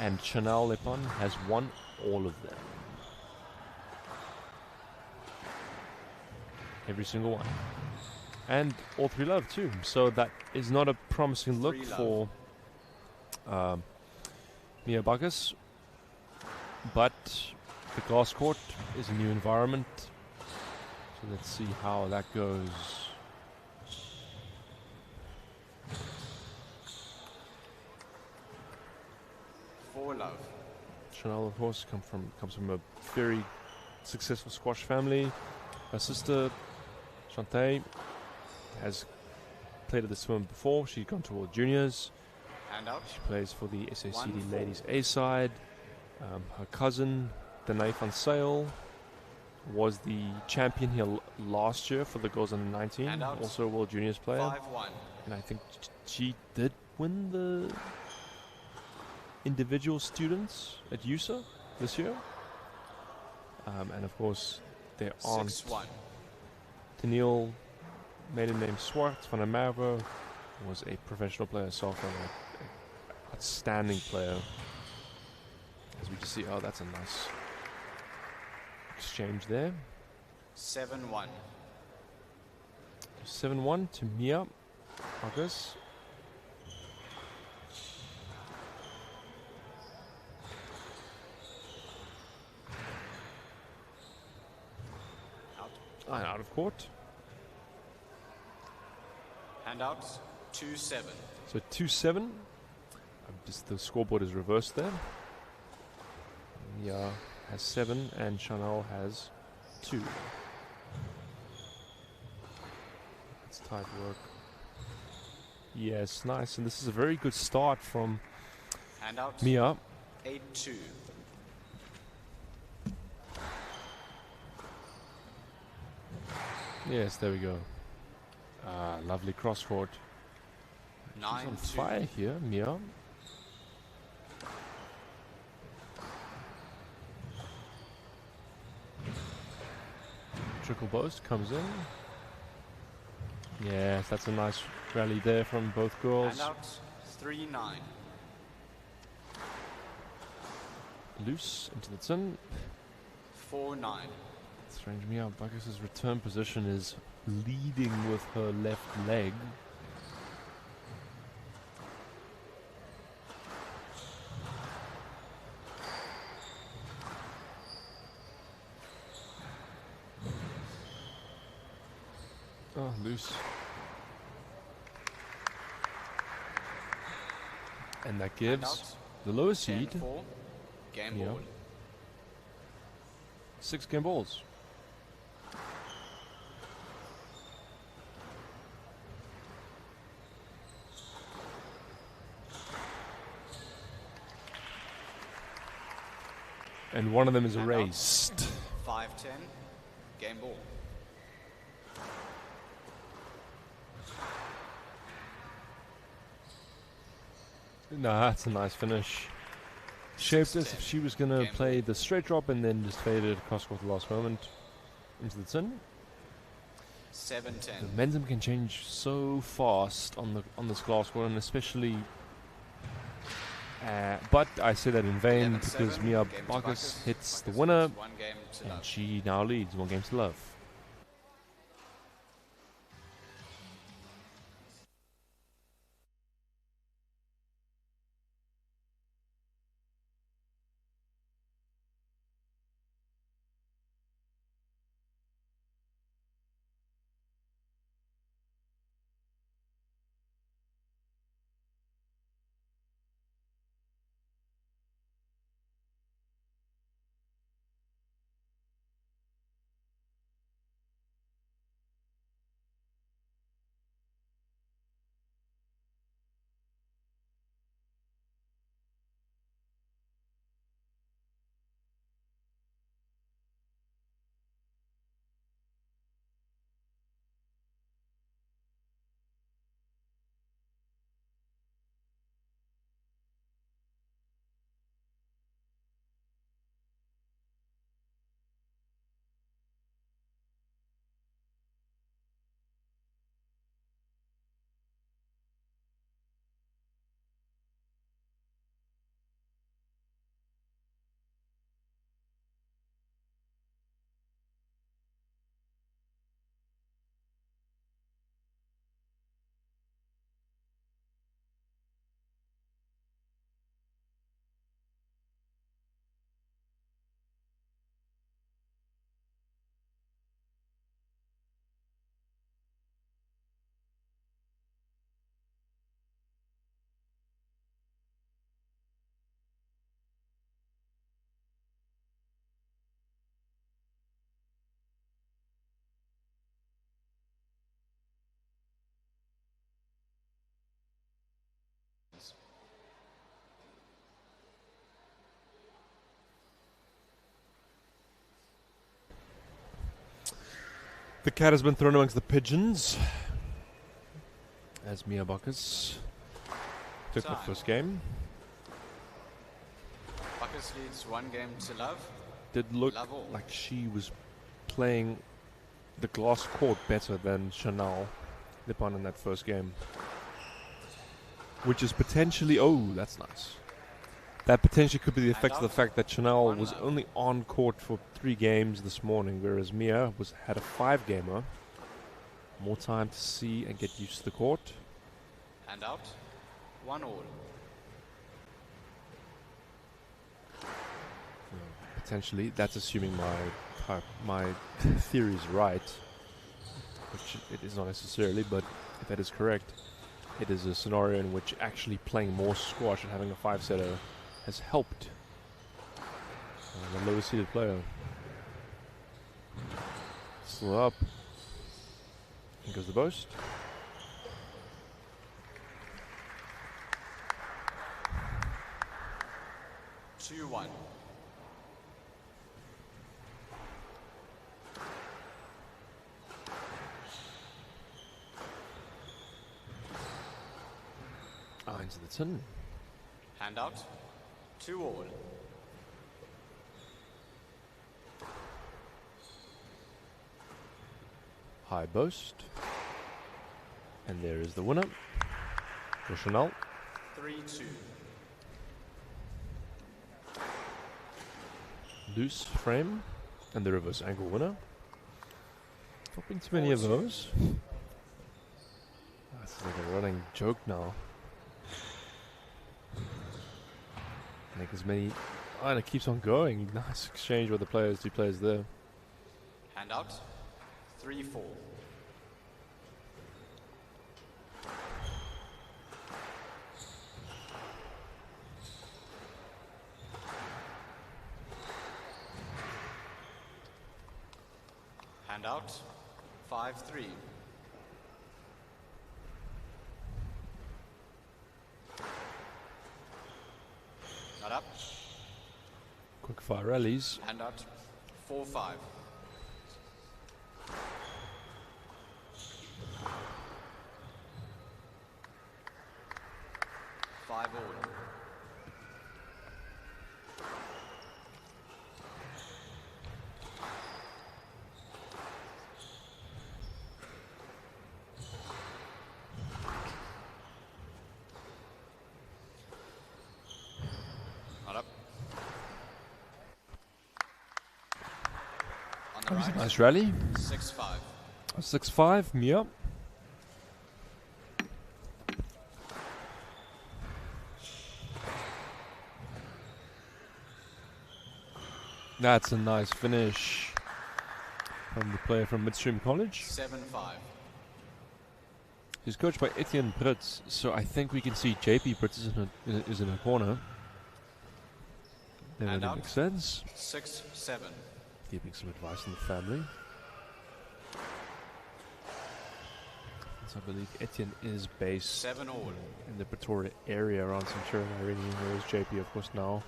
and Chanel Lepun has won all of them. Every single one. And all 3 love too. So that is not a promising look for Mia Bacchus. But the glass court is a new environment. So let's see how that goes. For love. Chanel, of course, comes from a very successful squash family. Her sister, Shantae, has played at the swim before. She's gone to World Juniors. And out. She plays for the SACD Ladies A side. Her cousin, Danae van Sale, was the champion here last year for the girls under 19. Also a World Juniors player. 5-1. And I think she did win the individual students at USA this year. And of course, their aunt, 6-1. Tennille, maiden name Swart van der Merwe, was a professional player herself and an outstanding player. As we just see, oh, that's a nice exchange there. 7-1. 7-1 to Mia Bacchus. And out of court. Handouts, 2-7. So 2-7. Just the scoreboard is reversed there. Mia has 7 and Chanel has 2. That's tight work. Yes, nice. And this is a very good start from Handouts, Mia. 8-2. Yes, there we go. Lovely cross court. She's on 9-2. fire here, Mia. Triple boast comes in. Yes, that's a nice rally there from both girls. Handouts, 3-9. Loose into the tin. 4-9. Strange Mia Bacchus' return position is leading with her left leg. Oh, loose. And that gives the lower seed 10-4. Game Mia ball. 6 game balls. And one of them is erased. 5-10. Game ball. No, that's a nice finish. Shaped as if she was going to play the straight drop and then just faded across court at the last moment into the tin. 7-10. The momentum can change so fast on this glass court, and especially. But I say that in vain because Mia Bacchus hits the winner, and she now leads 1 game to love. The cat has been thrown amongst the pigeons as Mia Bacchus took the first game. Bacchus leads 1 game to love. Did look Love all. like she was playing the glass court better than Chanel Lipan in that first game. Which is potentially, oh, that's nice. That potentially could be the effect of the fact that Chanel was only on court for 3 games this morning, whereas Mia had a 5-gamer. More time to see and get used to the court. And out. 1 all. Potentially, that's assuming my theory is right, which it is not necessarily, but if that is correct, it is a scenario in which actually playing more squash and having a 5-setter has helped the lowest seeded player. Still up. Here goes the boast. Two, 1. Into the tin. Hand out. 2 all. High boast. And there is the winner for Chanel. 3-2. Loose frame. And the reverse angle winner. Not been too many of those. That's like a running joke now. Make as many. Oh, and it keeps on going. Nice exchange with the players. 2 players there. Hand out. 3-4. Hand out. 5-3. Not up. Quick fire rallies. Hand out. 4-5. Five all. Not up. On the right. Nice rally. 6-5. 6-5, Mia. That's a nice finish from the player from Midstream College. 7-5. He's coached by Etienne Brits, so I think we can see JP Brits is in a corner. That really makes sense. 6-7. Keeping some advice from the family. So I believe Etienne is based 7 all. in the Pretoria area around Centurion Arena, whereas JP, of course, now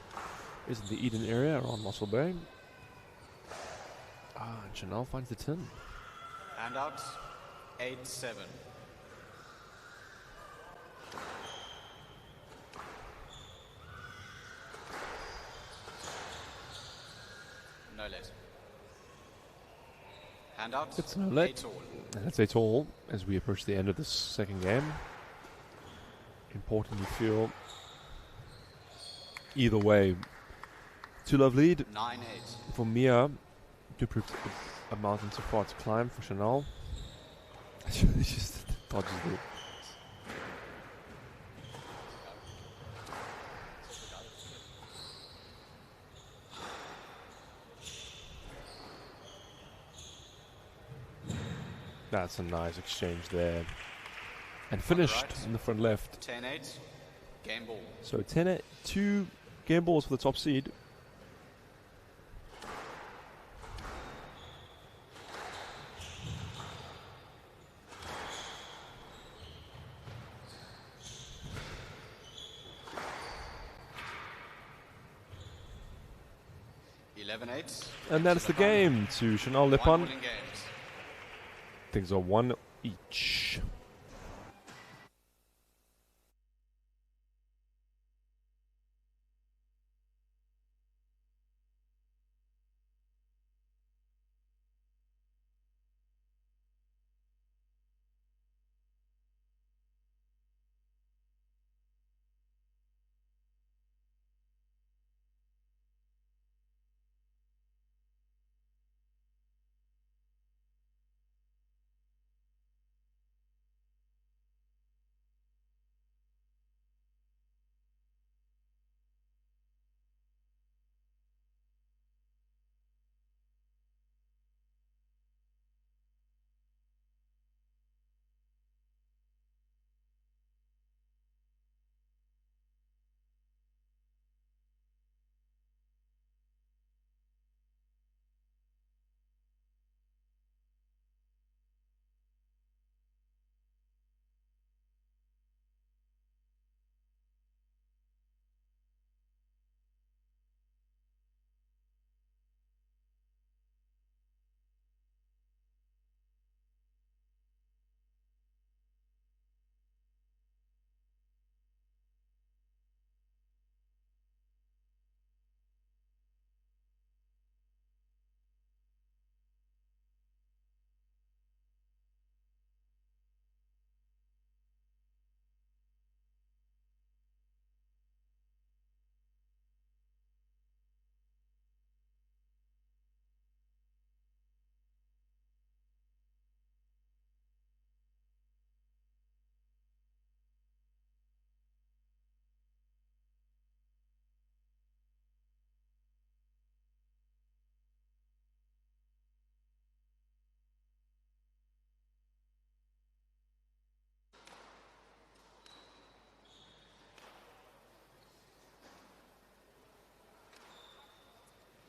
is in the Eden area around Mossel Bay. And Chanel finds the tin. Hand out. 8-7. No let. Hand out. It's no let. 8 all. And that's 8 all as we approach the end of this second game. Important, you feel. Either way. 2-love lead 9-8. for Mia. To prove a mountain so far to climb for Chanel. She just dodges it. That's a nice exchange there. And finished in the front left. 10-8. Game ball. So 10-8, 2 game balls for the top seed. And that's the game to Chanel Lipan. Things are 1 each.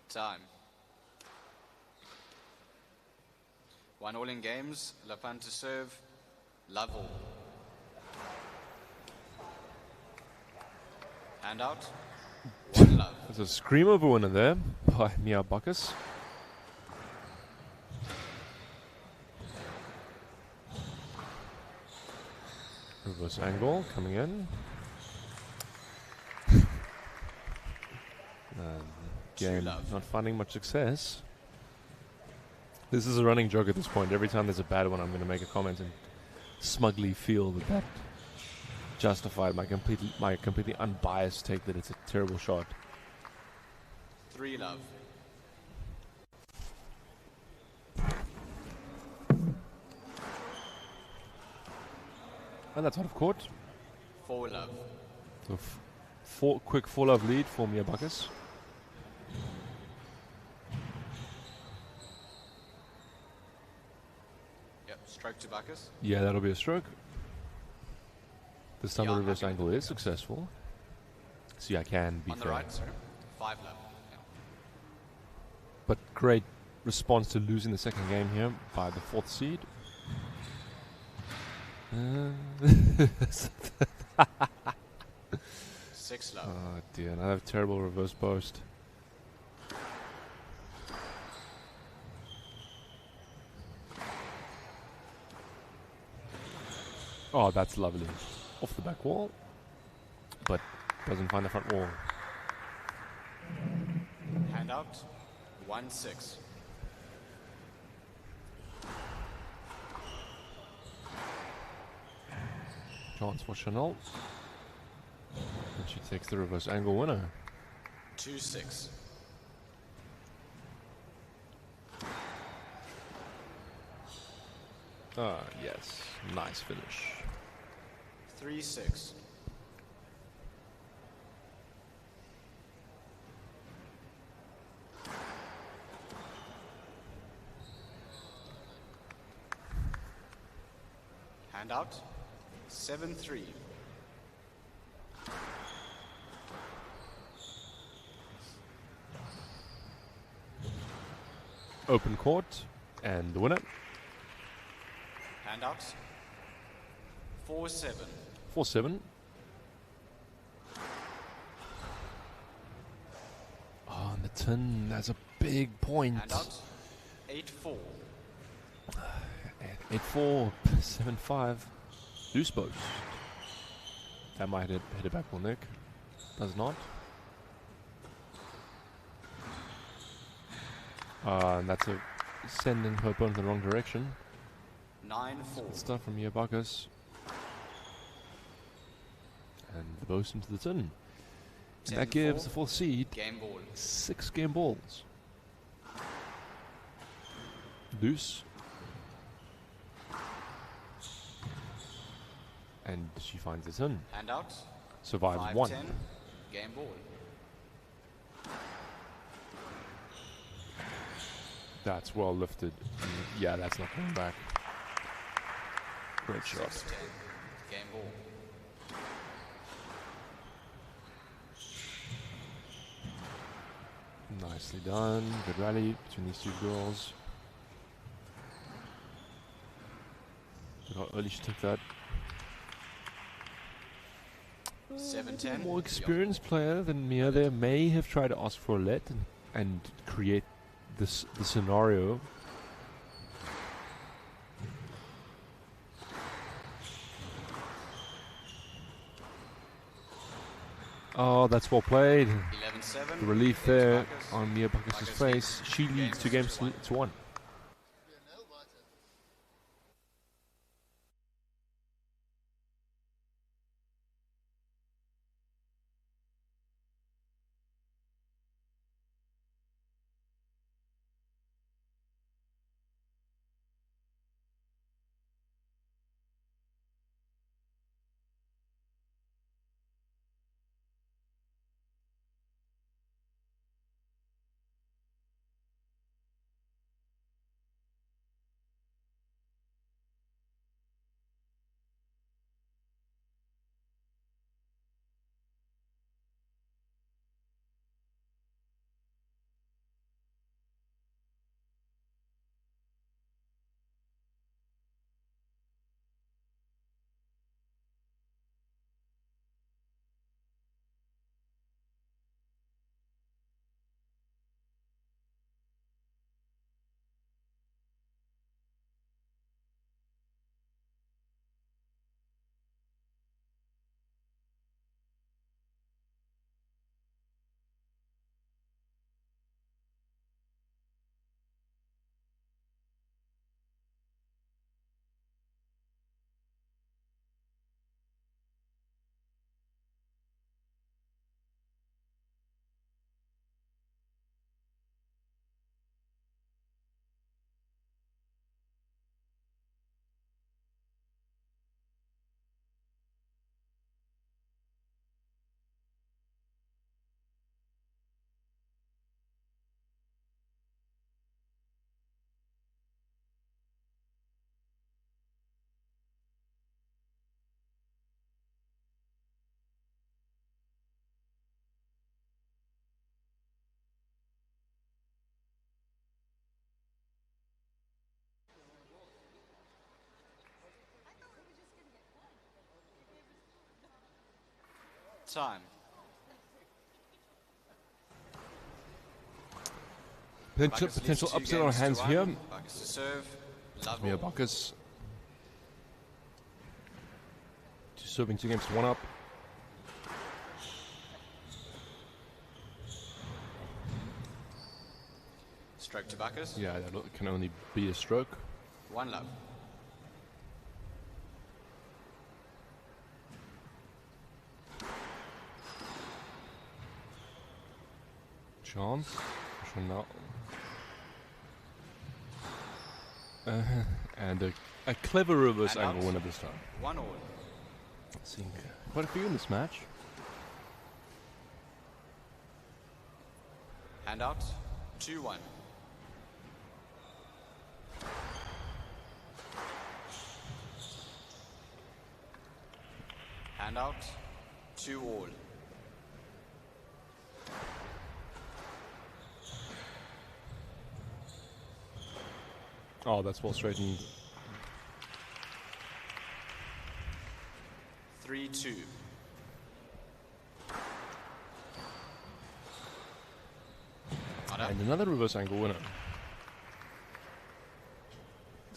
Time. 1 all in games. Lapan to serve. Love all. Hand out. 1 love. There's a scream of a winner there by Mia Bacchus. Reverse angle coming in. Game not finding much success. This is a running joke at this point. Every time there's a bad one, I'm going to make a comment and smugly feel that justified my completely unbiased take that it's a terrible shot. 3 love. And that's out of court. 4 love. So quick 4 love lead for Mia Bacchus. Yep, stroke to Bacchus. Yeah, that'll be a stroke. This time the reverse angle is successful. See, I can beat On the that. right, sorry. 5 love. Yeah. But great response to losing the second game here by the 4th seed. 6 love. Oh dear, another terrible reverse post. Oh, that's lovely. Off the back wall, but doesn't find the front wall. Hand out. 1-6. Chance for Chanel. And she takes the reverse angle winner. 2-6. Ah, yes. Nice finish. 3-6. Hand out. 7-3. Open court and the winner. Hand out. 4-7. 4-7. Oh, and the tin, that's a big point. Hand out. 8-4. 8-4, 7-5. Loose post. That might hit a back wall nick. Does not. And that's a sending her opponent in the wrong direction. 9-4. Good stuff from Mia Bacchus. And the post into the tin. And that gives the fourth seed game ball. 6 game balls. Loose. And she finds it in. Hand out. Survives 5, 1. 10, game ball. That's well lifted. Yeah, that's not coming back. Great shot. 6, 10, game ball. Nicely done. Good rally between these two girls. Look how early she took that. 7, 10. More experienced player than Mia there may have tried to ask for a let and create the scenario. Oh, that's well played. 11-7. The relief there on Mia Bacchus' face. She leads 2 games to 1. Time. Potential upset on our hands here. Bacchus to serve. Love Mia ball. Bacchus serving 2 games to 1 up. Stroke to Bacchus. Yeah, that can only be a stroke. 1 love. Chance. Chanel. And a clever reverse And angle out. winner this time. 1 all. Seeing quite a few in this match. Hand out. 2-1. Hand out. 2 all. Oh, that's well straightened. 3-2. And another reverse angle winner.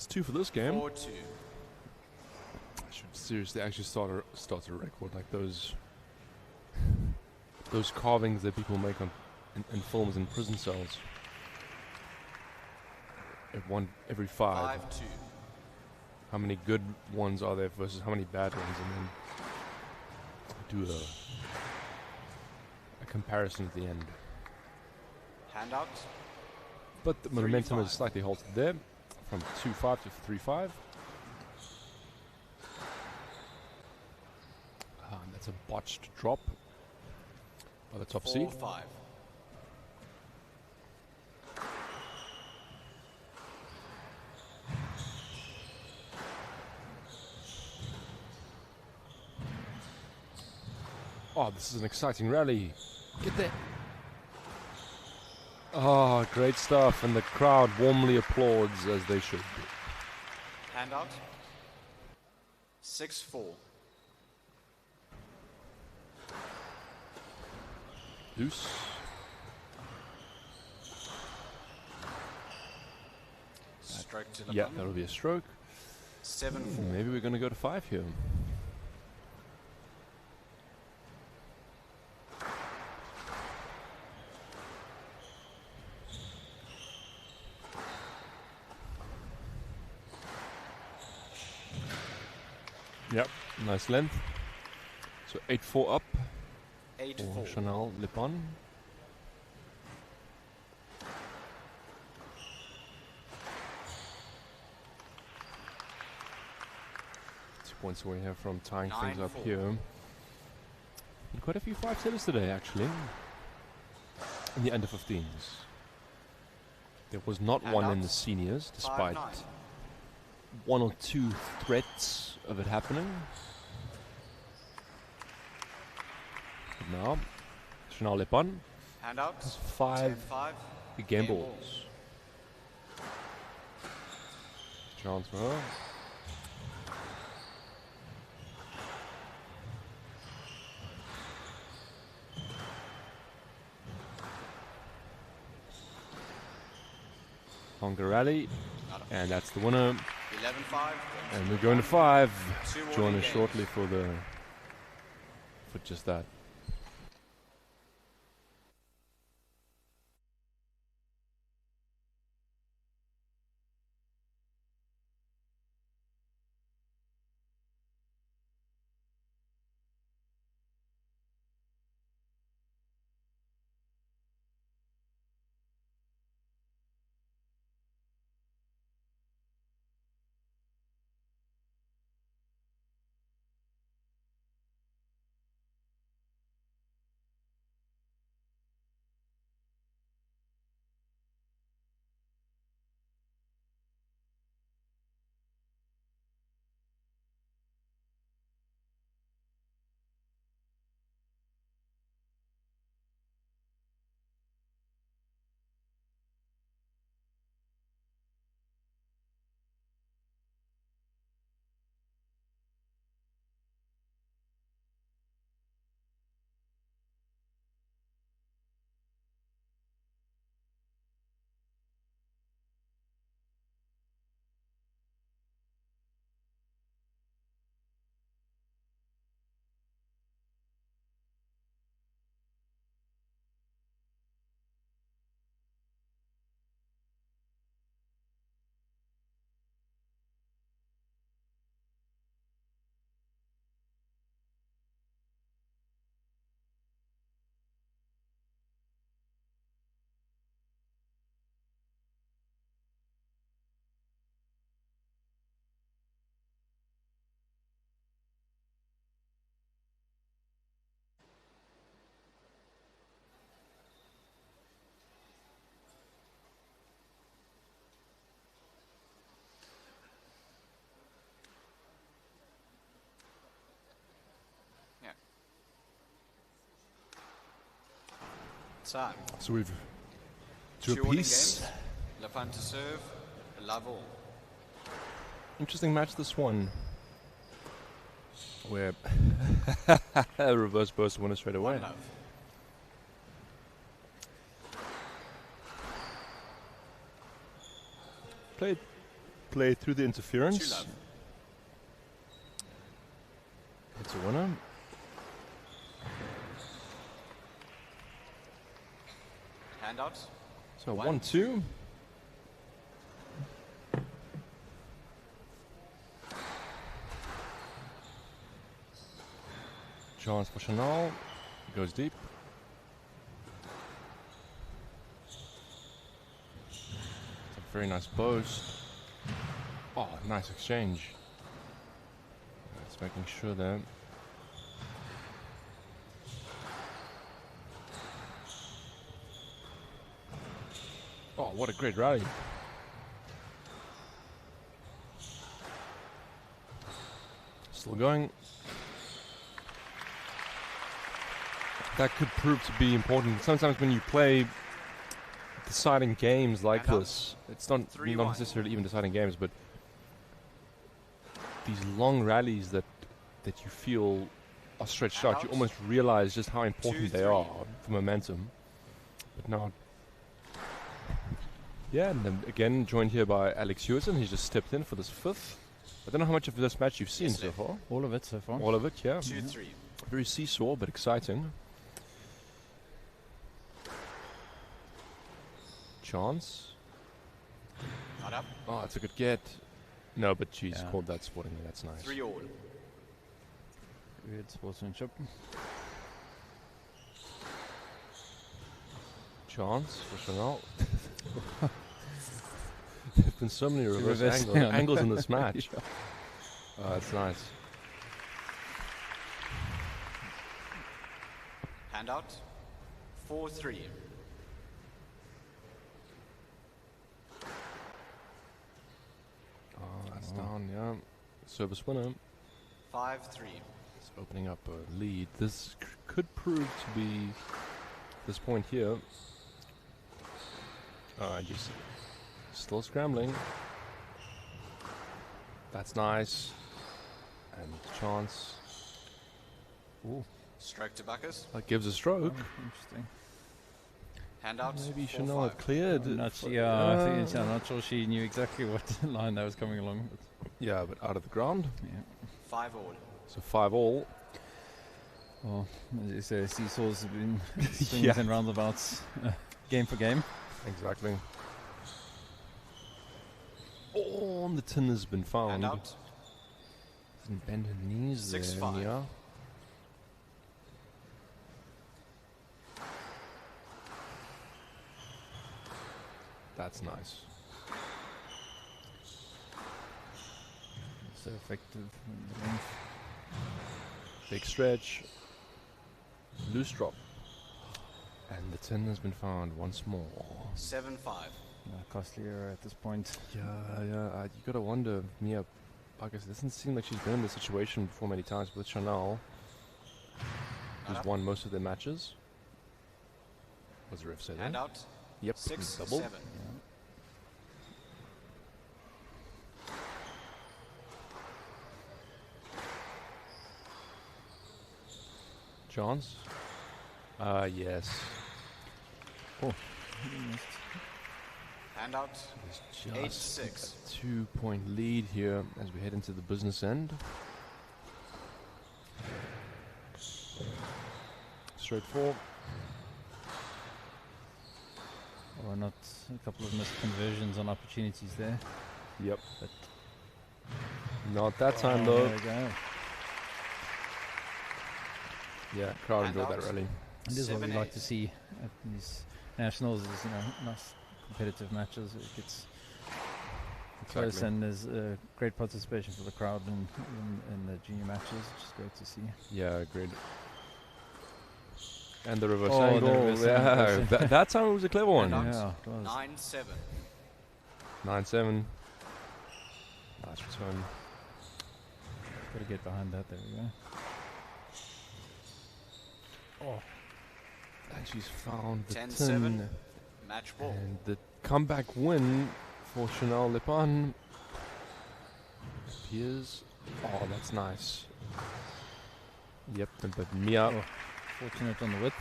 It's 2 for this game. 4-2. I should seriously actually start a record like those carvings that people make on in films in prison cells. Every 5. 5-2. How many good ones are there versus how many bad ones, and then do a comparison at the end. Handout. But the momentum is slightly halted there, from 2-5 to 3-5. That's a botched drop by the top seed. 4-5. Oh, this is an exciting rally. Get there. Oh, great stuff. And the crowd warmly applauds, as they should. Handout. 6-4. Loose. Stroke to the Yeah, bum. that'll be a stroke. 7-4. Maybe we're going to go to 5 here. Yep, nice length. So 8-4 up. 8-4. For Chanel Lipon. 2 points away here from tying things up 9-4. here. And quite a few 5-setters today, actually. In the under 15s. There was not one in the seniors, despite 5-9. 1 or 2 threats of it happening. But now, Chanel Lepon Handout. has 5 10-5. big game balls. Chance for her. Longer rally, and that's the winner. 11-5. And we're going to 5. 2 Join warning us games. shortly for just that. Time. So we've 2 Two winning apiece. games. Lafan to serve. Love all. Interesting match, this one. Where a reverse burst winner straight away. One love. Played play through the interference. It's a winner. Handouts. So 1-2. Chance for Chanel. Goes deep. It's a very nice post. Oh, nice exchange. It's making sure there. Oh, what a great rally. Still going. That could prove to be important. Sometimes when you play deciding games like this, it's not necessarily even deciding games, but these long rallies that you feel are stretched out, you almost realize just how important they are for momentum. But now, yeah, and then again joined here by Alex Hewson. He's just stepped in for this fifth. I don't know how much of this match you've seen so far. All of it so far. All of it, yeah. 2-3. Very seesaw, but exciting. Chance. Not up. Oh, it's a good get. No, but she's called that sportingly. That's nice. 3-all. Good sportsmanship. Chance for Chanel. There's been so many reverse angles in this match. Oh, that's nice. Handout. 4-3. Oh, that's down, yeah. Service winner. 5-3. It's opening up a lead. This could prove to be this point here. Just still scrambling. That's nice. And chance. Ooh. Stroke to Bacchus. That gives a stroke. Oh, interesting. Handout. Maybe Chanel had cleared. I'm not sure she knew exactly what line that was coming along. Yeah, but out of the ground. Yeah. 5-all. So 5-all. Well, as you say, seesaws have been swings and roundabouts, game for game. Exactly. Oh, and the tin has been found. Handout. Doesn't bend her knees 6-5. there, yeah. That's nice. So effective. Big stretch. Loose drop. And the tin has been found once more. 7-5. Costly error at this point. Yeah. You gotta wonder, Mia Bacchus, it doesn't seem like she's been in this situation before many times with Chanel, who's won most of their matches. What's the ref say there? Handout. Yep. 6-7. Double. Chance? Yes. Oh. Handout. Just 8-6. a 2-point lead here as we head into the business end. Straight 4. Or not a couple of missed conversions on opportunities there. Yep. But not that time though. There we go. Yeah, crowd enjoyed that rally. It is what we like to see at these nationals. Is nice competitive matches. It gets close and there's great participation for the crowd in the junior matches, which is great to see. Yeah, agreed. And the reverse the angle. reverse Yeah, that time it was a clever one. Yeah, it was. 9-7. 9-7. Nice return. Got to get behind that. There we go. Oh. And she's found the 10-7. tin. Match ball. And the comeback win for Chanel Lepan appears. Oh, that's nice. Yep, but Mia. Fortunate on the width.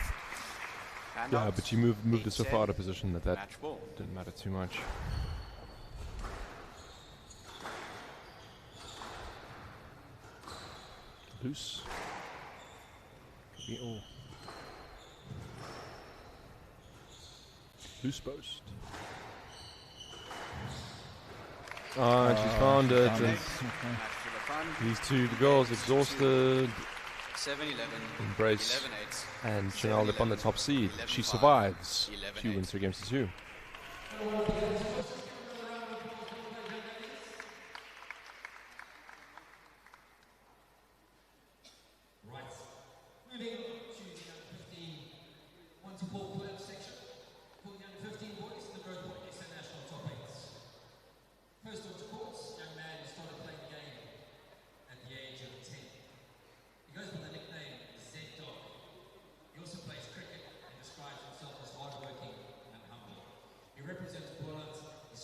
Yeah, but she moved it so far out of position that Match ball. didn't matter too much. Loose. Could be all. Loose post. And she's found it. And these two girls exhausted. 7-11. Embrace. 11-8. And Chanel Lip on the top seed. She survives. She wins 3 games to 2. Right. Moving on to the under 15 1 to 4 pull-up section. For the under 15 boys, the Growthpoint International top 8s. First on to courts, young man who started playing the game at the age of 10. He goes by the nickname Z-Dog. He also plays cricket and describes himself as hardworking and humble. He represents Poland. He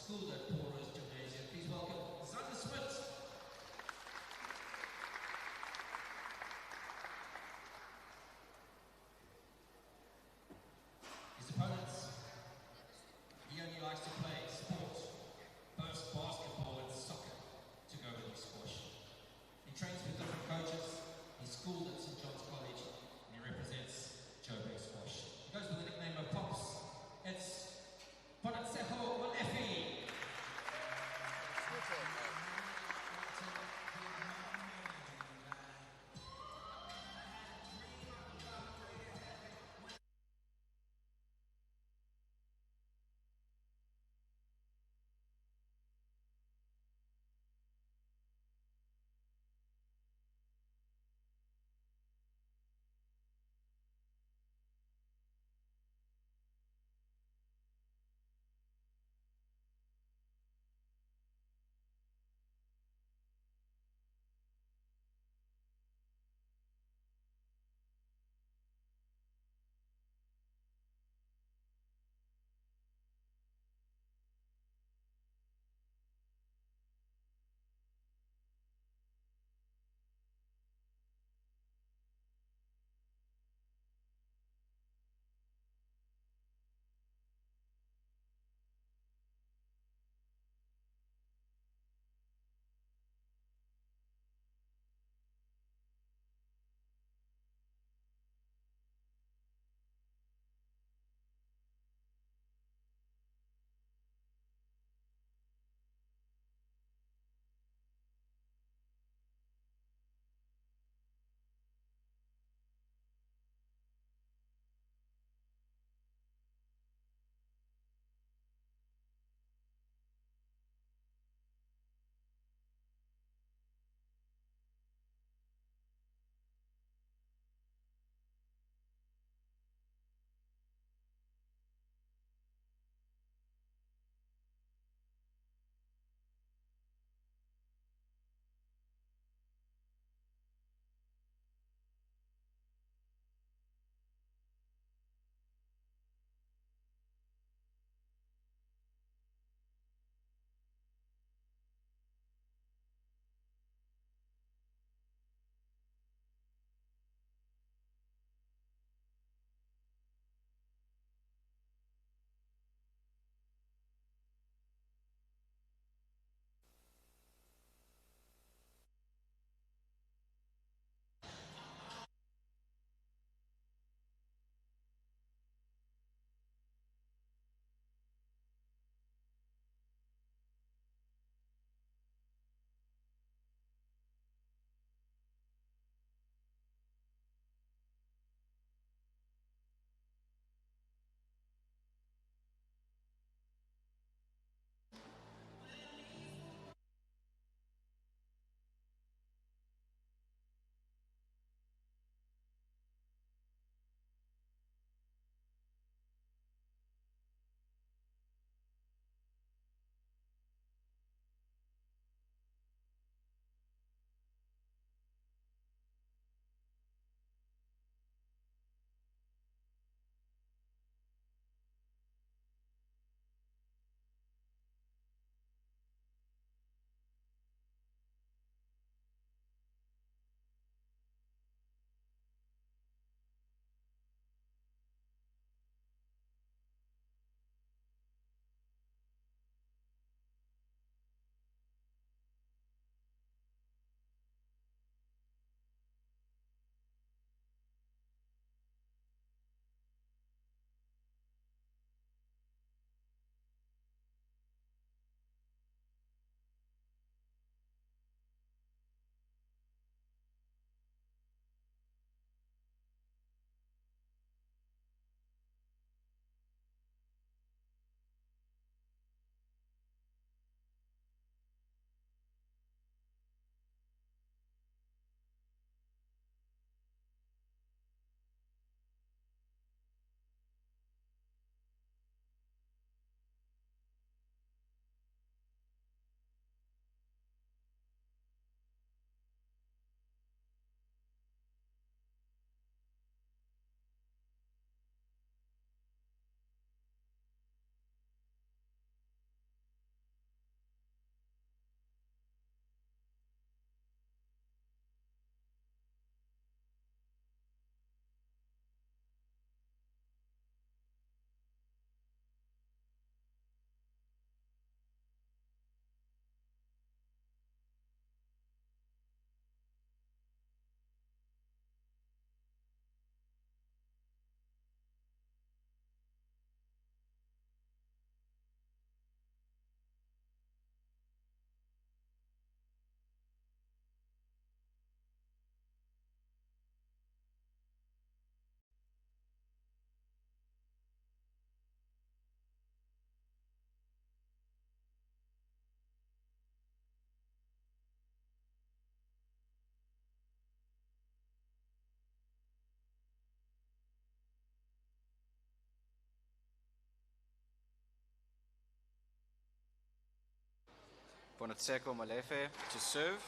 Ponatseko Molefe to serve.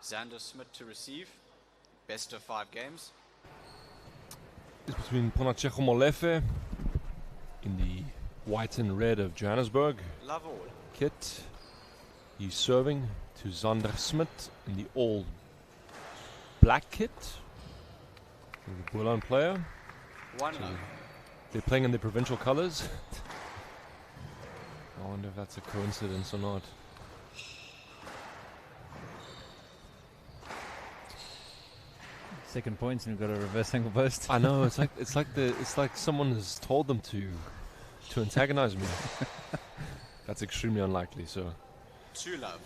Xander Smith to receive. Best of 5 games. It's between Ponatseko Molefe in the white and red of Johannesburg Love all. kit. He's serving to Xander Smith in the all black kit. The Bolan player. One So love. they're playing in their provincial colours. I wonder if that's a coincidence or not. Second point, and you've got a reverse ankle post. I know, it's like someone has told them to antagonize me. That's extremely unlikely. So, 2 love.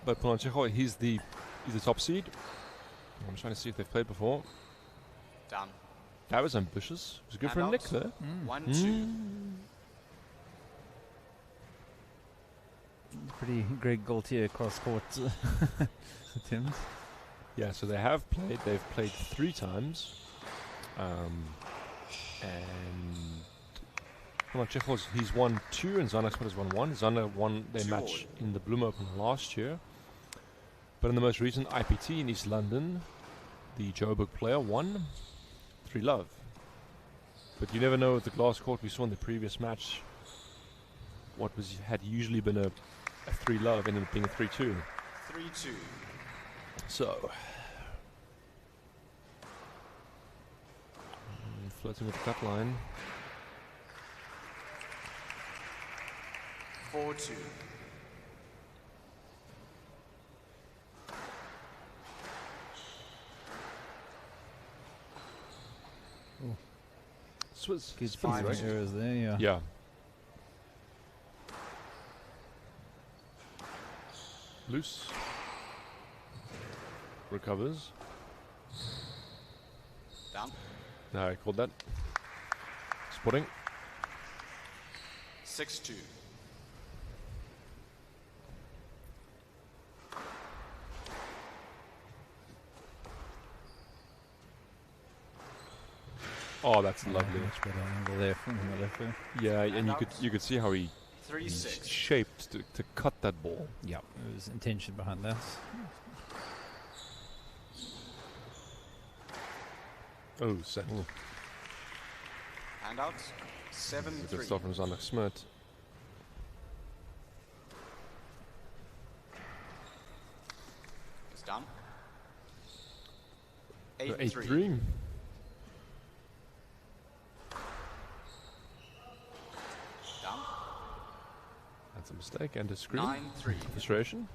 but Ponatseko, he's the top seed. I'm trying to see if they've played before. Down. That was ambitious. It was good for a nick there. 1-2. Pretty Greg Gaultier cross court attempts. Yeah, so they have played. They've played 3 times. And Ponatseko, he's won 2 and Xander Smith has won 1. Xander won their match in the Bloom Open last year. But in the most recent IPT in East London, the Joburg player won 3 love. But you never know with the glass court we saw in the previous match. What had usually been a 3 love ended up being a 3-2. 3-2. So, flirting with the cut line. 4-2. Swiss. Good errors there, yeah. Yeah. Loose. Recovers. Down. No, I called that. Spotting. 6-2. Oh, that's lovely. Much better angle there from the left there. Yeah, and you could see how he 3-6. shaped to cut that ball. Yeah, there was intention behind that. Oh, settle. Handouts. 7-3. Good stuff from Xander Smith. It's down. 8-3. 8-3. Down. That's a mistake and a screen. 9-3. Frustration.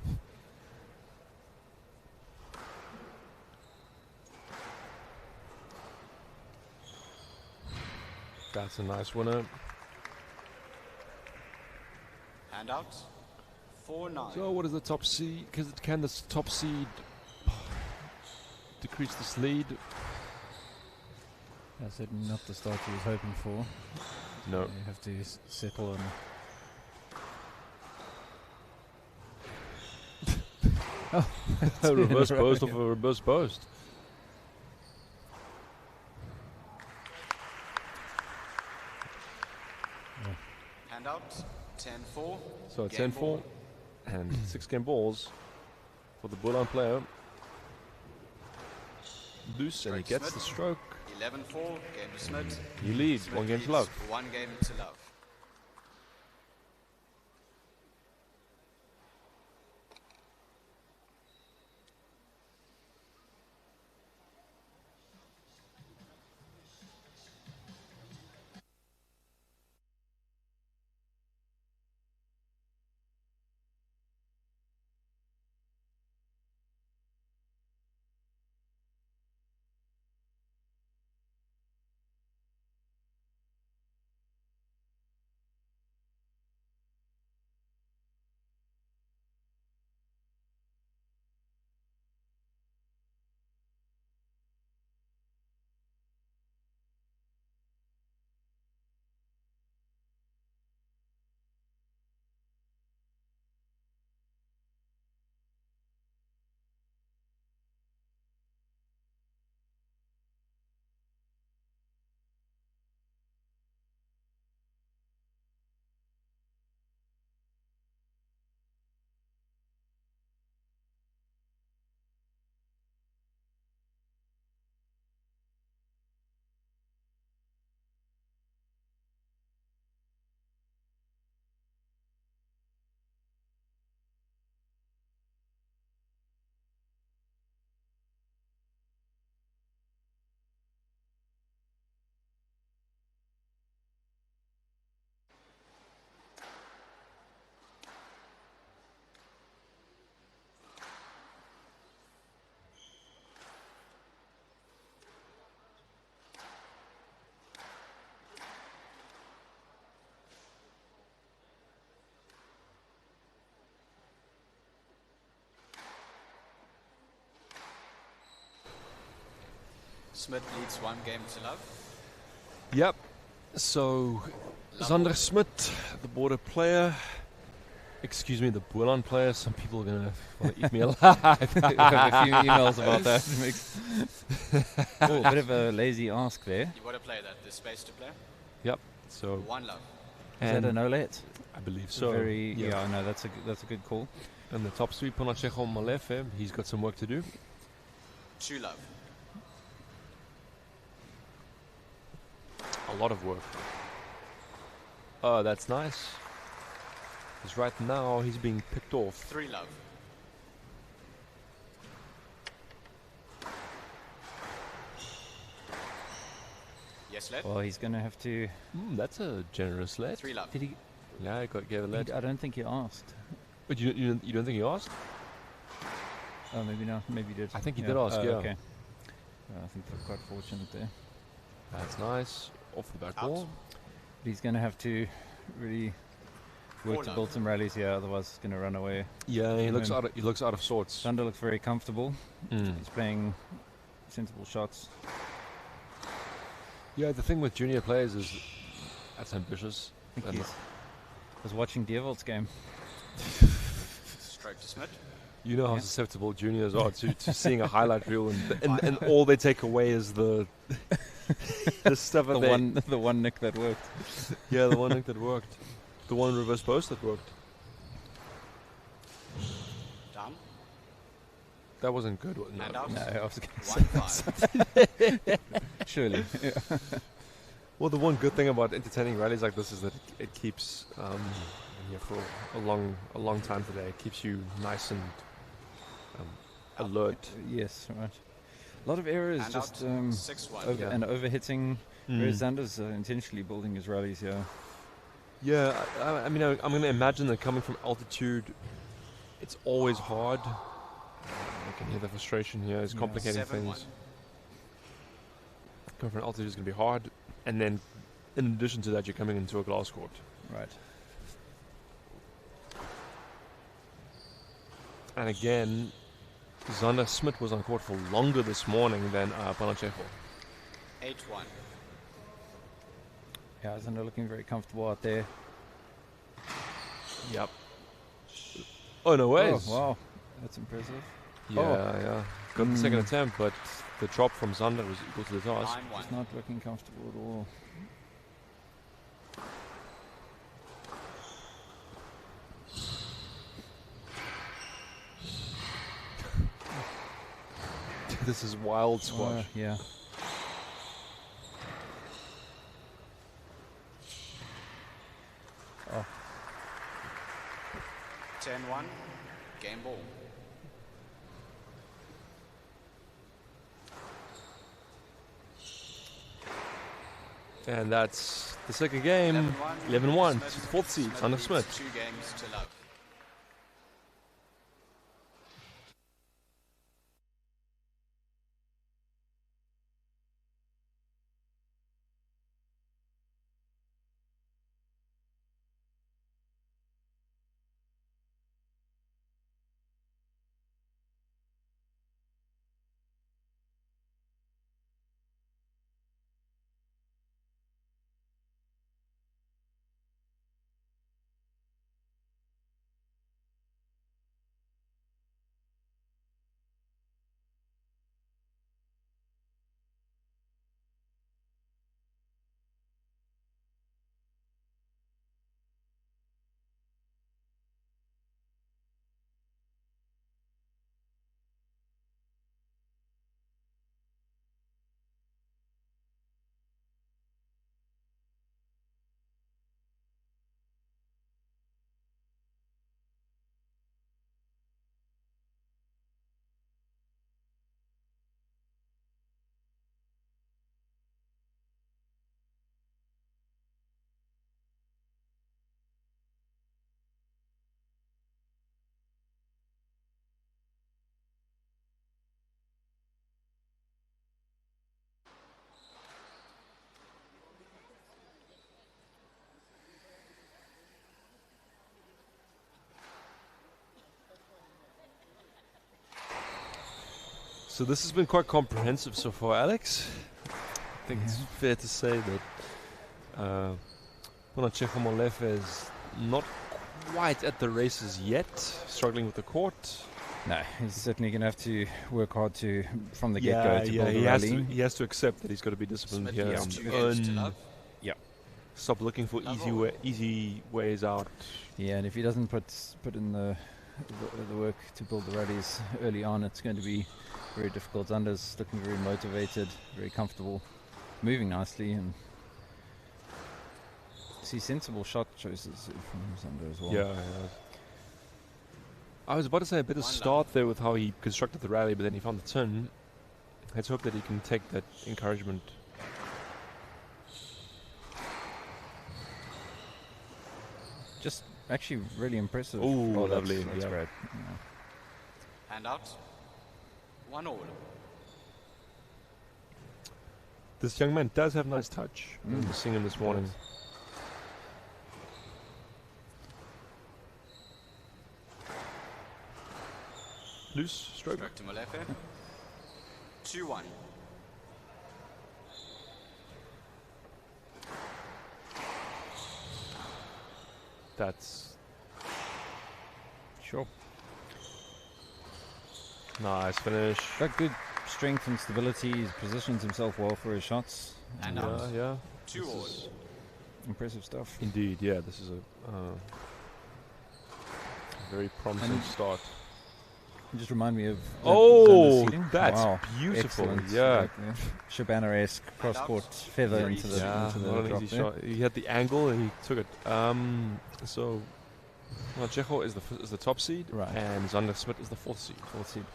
That's a nice winner. Handouts. 4-9. So what is the top seed? Can the top seed decrease this lead? That's certainly not the start he was hoping for. No. You have to settle on. Oh, a reverse post of a reverse post. Handouts. 10-4. So it's Game 10-4 ball. and 6 game balls for the Bolan player. Loose and he gets Smith. the stroke. 11-4. Game to Smith. He leads Smith 1 game to leads love. 1 game to love. Smith leads 1 game to love. Yep. So, Zander Smit, the border player. Excuse me, the Boelan player. Some people are going to want to eat me alive. I have a few emails about that. Oh, a bit of a lazy ask there. You want to play that, the space to play? Yep. So 1 love. Is that an OLED? I believe so. Yeah, no, that's a good call. And the top 3, Ponachejo Malefe, he's got some work to do. 2 love. A lot of work. Oh, that's nice. Because right now he's being picked off. 3 love. Yes, lad. Well, he's going to have to... That's a generous lad. 3 love. Did he... Yeah, he gave a lad. I don't think he asked. But you don't think he asked? Oh, maybe not. Maybe he did. I think he did ask, yeah. Okay. I think they're quite fortunate there. That's nice. Off the back wall. But he's going to have to really work to build some rallies here, otherwise it's going to run away. Yeah, he looks out of sorts. Thunder looks very comfortable. He's playing sensible shots. Yeah, the thing with junior players is that's ambitious. I think I was watching Diewold's game. Stroke to Smith. You know how susceptible juniors are to seeing a highlight reel, and all they take away is the stuff the one nick that worked. Yeah, the one nick that worked. The one reverse post that worked. Down. That wasn't good. No, I was going to say. Surely. Yeah. Well, the one good thing about entertaining rallies like this is that it keeps for a long time today. It keeps you nice and alert. Yes, right. A lot of errors, And just out, 6-1. and overhitting. Whereas Zander's intentionally building his rallies here. Yeah, I mean, I'm going to imagine that coming from altitude, it's always hard. I can hear the frustration here. It's complicating 7-1. things. Coming from altitude is going to be hard, and then in addition to that, you're coming into a glass court. Right. And again, Zander Smit was on court for longer this morning than Ponachejo. 8-1. Yeah, Zander looking very comfortable out there. Yep. Oh, no ways. Oh, wow. That's impressive. Yeah. Got the second attempt, but the drop from Zander was equal to the task. He's not looking comfortable at all. This is wild squash. Yeah. Oh. 10-1. Game ball. And that's the second game. 11-1. Fourth seed, Zander Smit. 2 games to love. So this has been quite comprehensive so far, Alex. I think it's fair to say that Bonachevo Molefe is not quite at the races yet, struggling with the court. No, he's certainly going to have to work hard from the get-go to build a rally. He has to accept that he's got to be disciplined here. Stop looking for easy ways out. Yeah, and if he doesn't put in the work to build the rallies early on, it's going to be very difficult. Zander's looking very motivated, very comfortable, moving nicely, and see sensible shot choices from Zander as well. Yeah. I was about to say a bit of start there with how he constructed the rally, but then he found the turn. Let's hope that he can take that encouragement. Just actually really impressive. Oh, lovely. That's great. Yeah. Hand out. 1 all. This young man does have nice touch. I was seeing him this morning. Loose stroke. Stroke to Molefe. 2-1. That's sure. Nice finish. Got good strength and stability. He positions himself well for his shots. And yeah. 2 all. Impressive stuff. Indeed, yeah. This is a very promising start. You just remind me of. That's wow. beautiful. Excellent. Yeah. Like, Shabana-esque cross-court feather into the drop there. Shot. He had the angle and he took it. So, Checho is the top seed, right, and Zander Smit is the fourth seed.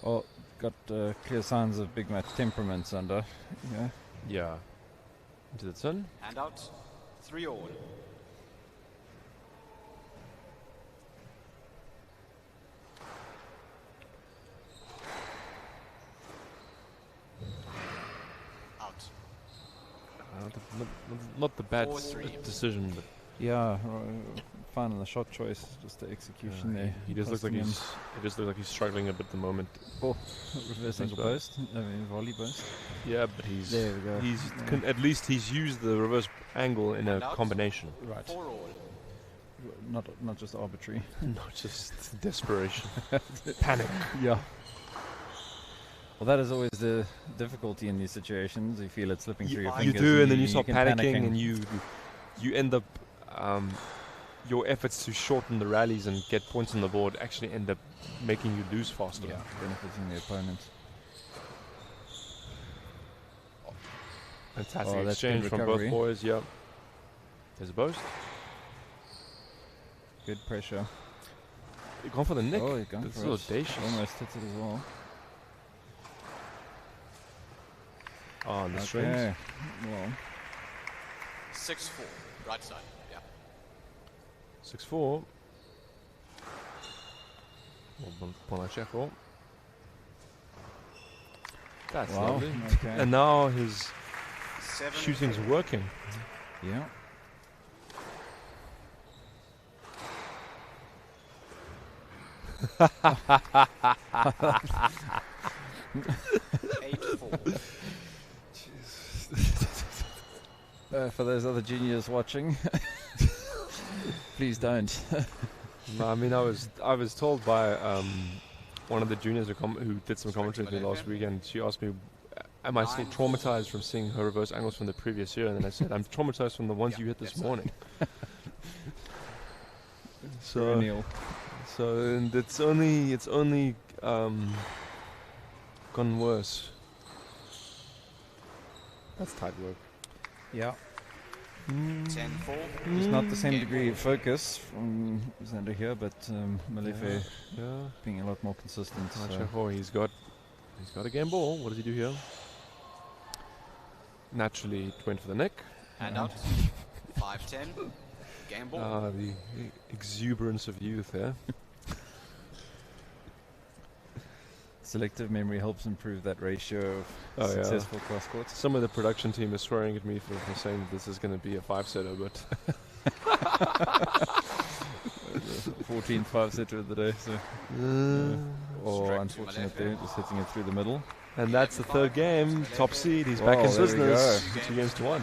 Well, got clear signs of big match temperament, Zander. Yeah. Into the turn. Hand out. 3 all. Not the bad decision, but fine on the shot choice, just the execution there. He just looks like he's struggling a bit at the moment. Oh, reverse ankle post, volley post. Yeah, but he's there we go. At least he's used the reverse angle in a combination. Right. 4 all. Not just arbitrary. Not just desperation. Panic. Yeah. Well, that is always the difficulty in these situations. You feel it slipping through your fingers. You do, and then you start panicking, and you end up your efforts to shorten the rallies and get points on the board actually end up making you lose faster. Yeah, benefiting the opponent. Fantastic exchange from both boys. Yeah. There's a boast. Good pressure. You've gone for the nick. Oh, you've gone for it. Audacious. Almost hit it as well. Oh, on the strings. Well. 6-4. Right side. Yeah. 6-4. Bonachevo. That's lovely. Okay. And now his 7 shooting's working. Yeah. For those other juniors watching, please don't. No, I mean, I was told by one of the juniors who did some commentary with me last weekend. She asked me, am I still traumatized from seeing her reverse angles from the previous year? And then I said, I'm traumatized from the ones you hit this morning. So and it's only gone worse. That's tight work. Yeah. 10-4. It's not the same degree of focus from Zander here, but Molefe being a lot more consistent. He's got a game ball. What does he do here? Naturally, it went for the neck. Hand out. 5-10. Game ball. The exuberance of youth there. Selective memory helps improve that ratio of successful cross courts. Some of the production team is swearing at me for saying that this is going to be a 5-setter, but 14th 5-setter of the day. So Oh, unfortunate there, just hitting it through the middle. And that's the third game. Top seed. He's back in business. 2 games to 1.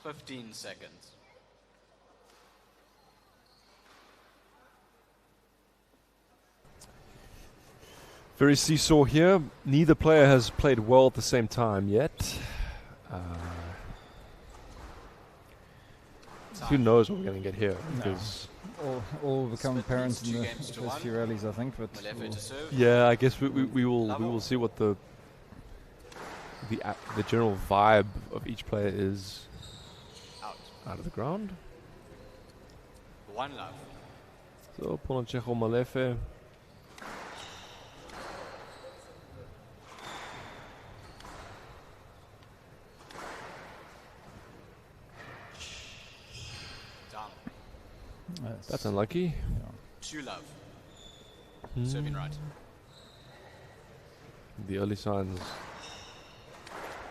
Fifteen seconds. Very seesaw here. Neither player has played well at the same time yet. Who knows what we're going to get here? Because all become apparent in the first few rallies, I think. But yeah, I guess we will see what the general vibe of each player is. Out of the ground. One love. So Polonchejo Malefe. That's unlucky. Yeah. Two love. Serving right. The early signs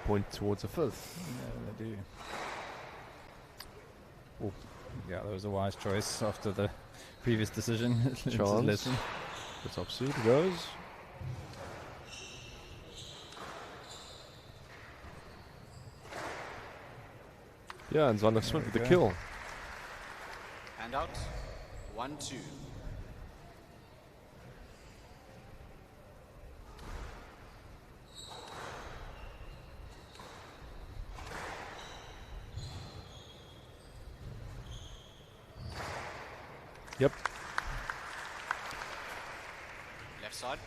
point towards a fifth. Yeah, they do. Oh, yeah, that was a wise choice after the previous decision. Chance. The top seed goes. Yeah, and Zander Smith with the kill. Hand out. 1-2. Yep. Left side.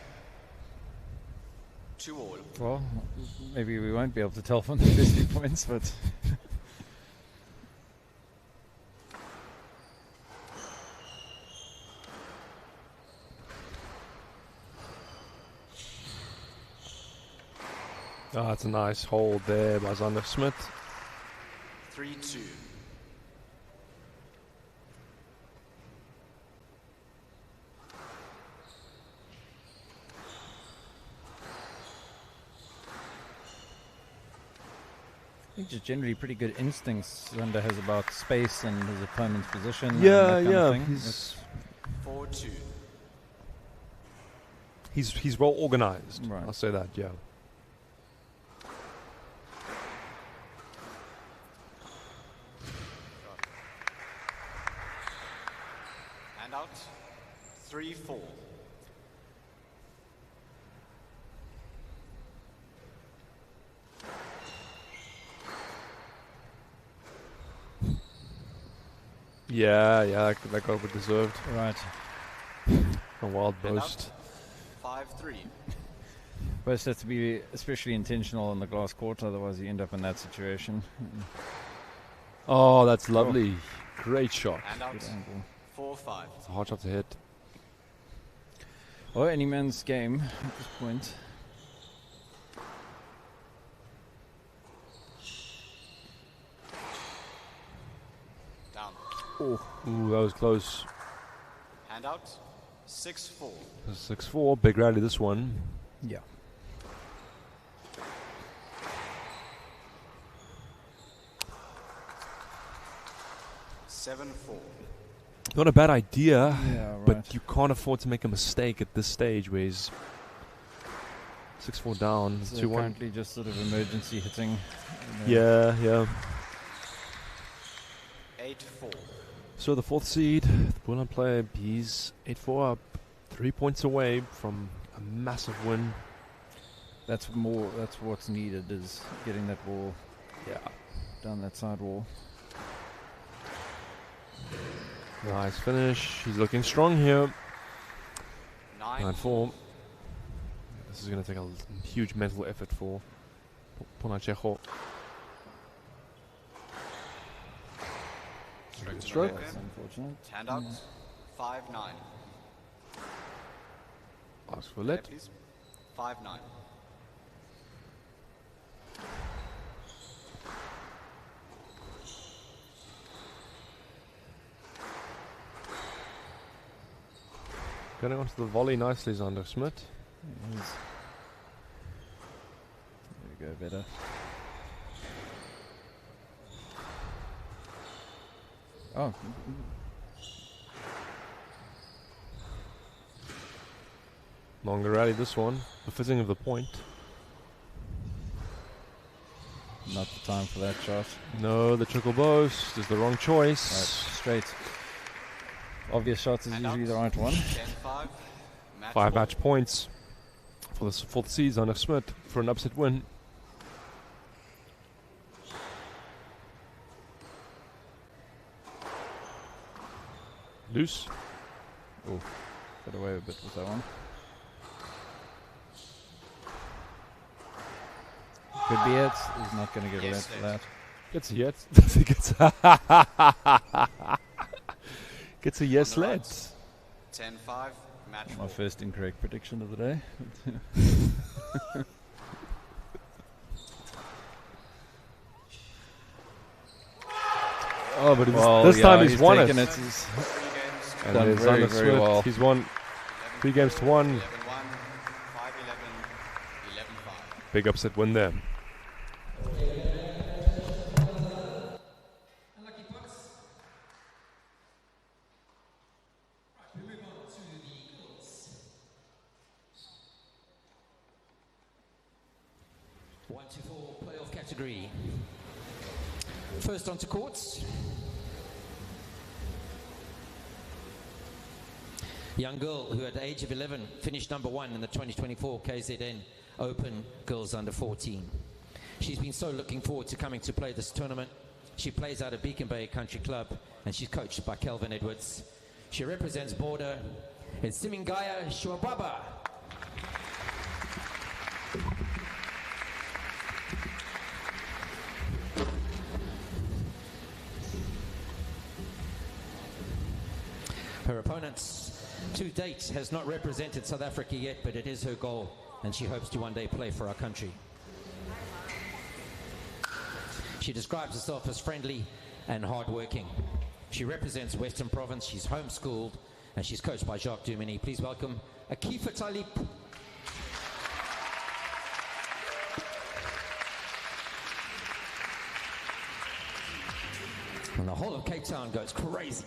2-all. Well, maybe we won't be able to tell from the first 2 points, but oh, it's a nice hold there by Zander Smith. 3-2. I think just generally pretty good instincts Zander has about space and his opponent's position. Yeah, and that kind of thing. He's 4-2. He's well organized. Right. I'll say that. Yeah. Hand out. 3-4. Yeah, that got what deserved. Right. A wild boast. 5-3. Both have to be especially intentional in the glass court, otherwise you end up in that situation. Oh, that's lovely. Great shot. Hand out. Good angle. 4-5. It's a hard shot to hit. Oh, any man's game at this point. Down. Oh, ooh, that was close. Hand out. 6-4. 6-4. Big rally this one. Yeah. Seven, 4. Not a bad idea, Yeah, but right. you can't afford to make a mistake at this stage where he's 6-4 down. So 2-1. currently just sort of emergency hitting. Yeah, yeah. 8-4. So the 4th seed, the Bullen player, he's 8-4 up, 3 points away from a massive win. That's what's needed, is getting that ball down that side wall. Nice finish. He's looking strong here. 9-4. This is going to take a huge mental effort for Ponachejo. Stroke. That's unfortunate. Hand out. 5-9. Ask for let. Please. 5-9. Going onto the volley nicely, Zander Smith. There we go, better. Oh. Longer rally this one. The fizzing of the point. Not the time for that shot. No, the trickle boast is the wrong choice. Right, straight. Obvious shot is usually the right one. 10-5. 5 match points for the 4th seed, Zander Smith, for an upset win. Loose. Oh, got away a bit with that one. Could be it. He's not going to get Yes, a that. Gets a yes. Gets a yes led. 10-5. Match My 4. first incorrect prediction of the day. Oh, but this time he's won it. And done very, very well. He's won 3 games to 1. 11-1. 5-11. 11-5. Big upset win there. Unlucky Bucks. Right, we move on to the girls. 1-4 playoff category. First onto courts. Young girl who at the age of 11 finished number 1 in the 2024 KZN Open Girls Under 14. She's been so looking forward to coming to play this tournament. She plays out at Beacon Bay Country Club and she's coached by Kelvin Edwards. She represents Border in Simingaya Shuababa. Her opponents to date has not represented South Africa yet, but it is her goal and she hopes to one day play for our country. She describes herself as friendly and hardworking. She represents Western Province, she's homeschooled and she's coached by Jacques Dumini. Please welcome Akifa Talib. And the whole of Cape Town goes crazy.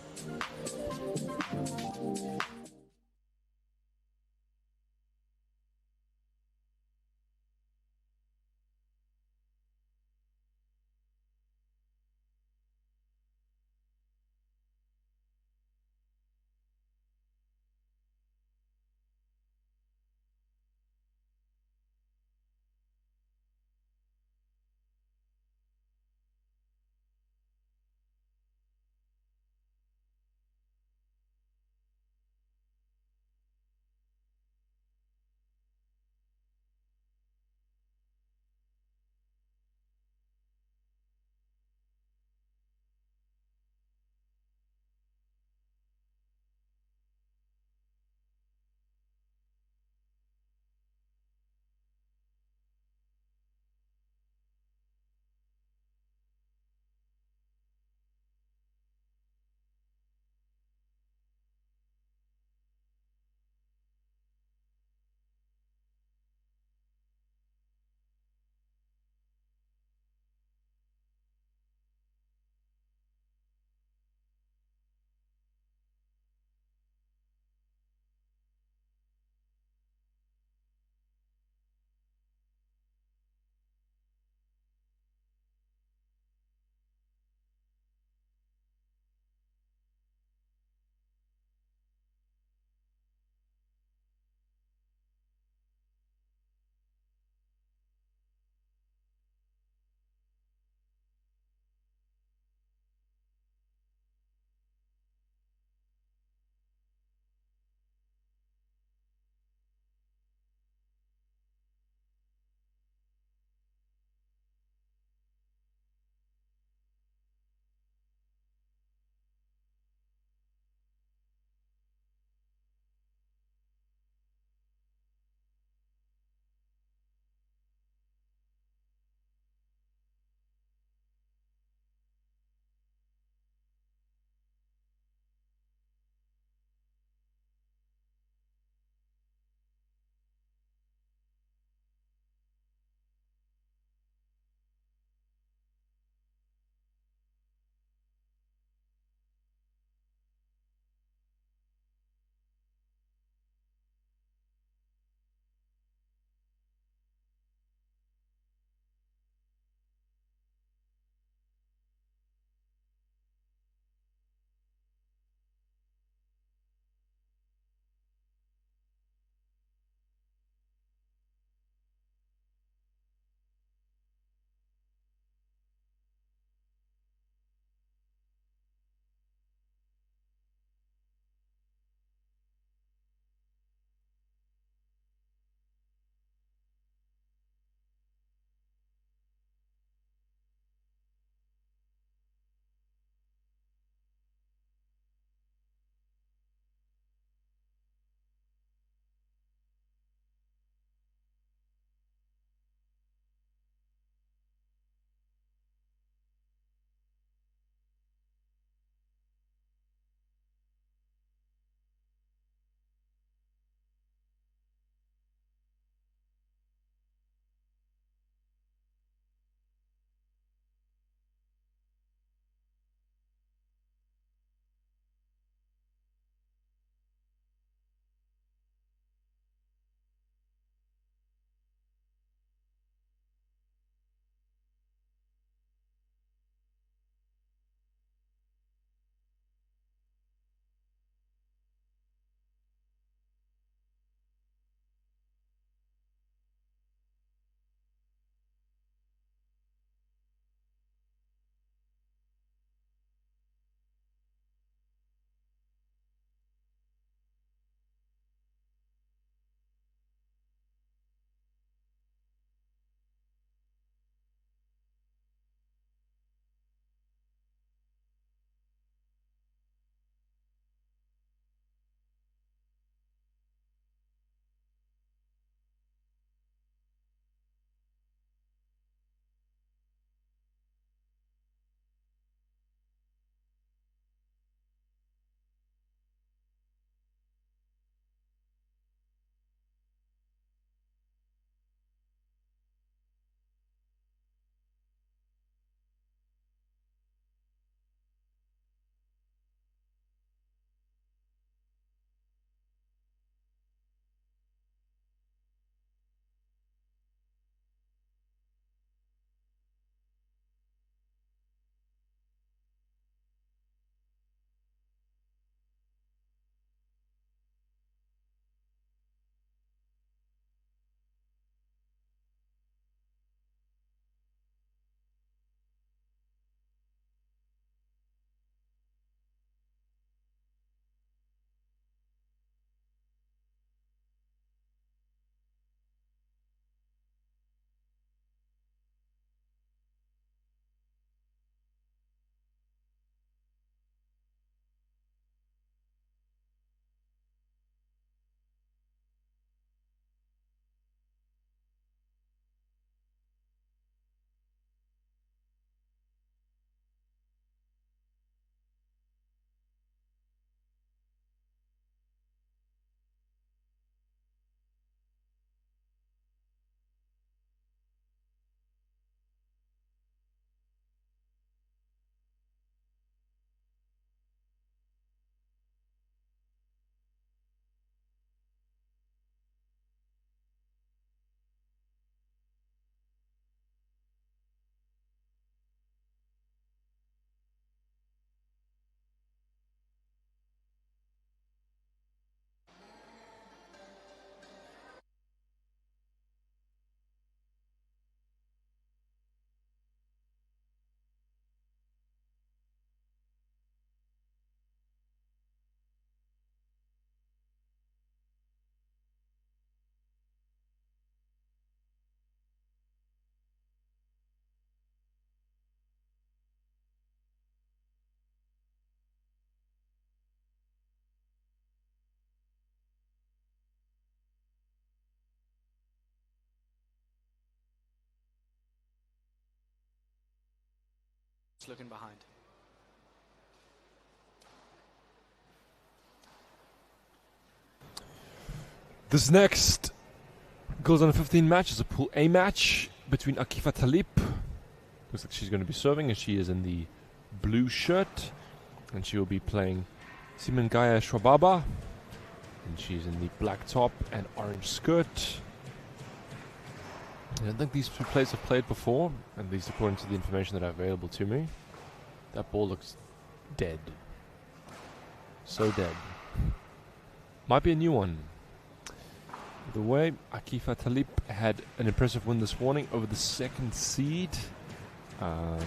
Just looking behind. This next Girls Under 15 match is a Pool A match between Akifa Talib. Looks like she's going to be serving, and she is in the blue shirt. And she will be playing Simengaya Shwababa. And she's in the black top and orange skirt. I don't think these two players have played before, at least according to the information that are available to me. That ball looks dead. So dead. Might be a new one. Either way, Akifa Talib had an impressive win this morning over the second seed. Let's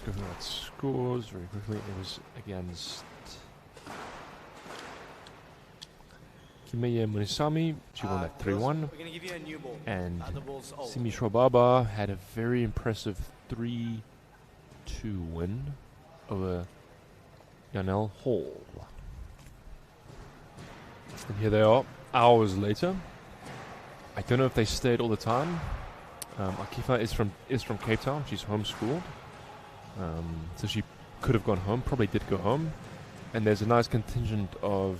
go through that scores very quickly. It was against Kimeye Munisami. She won that 3-1. We're going to give you a new ball. And Other ball's old. Simi Shwababa had a very impressive 3-2 win over Yanel Hall. And here they are, hours later. I don't know if they stayed all the time. Akifa is from Cape Town. She's homeschooled. So she could have gone home, probably did go home. And there's a nice contingent of,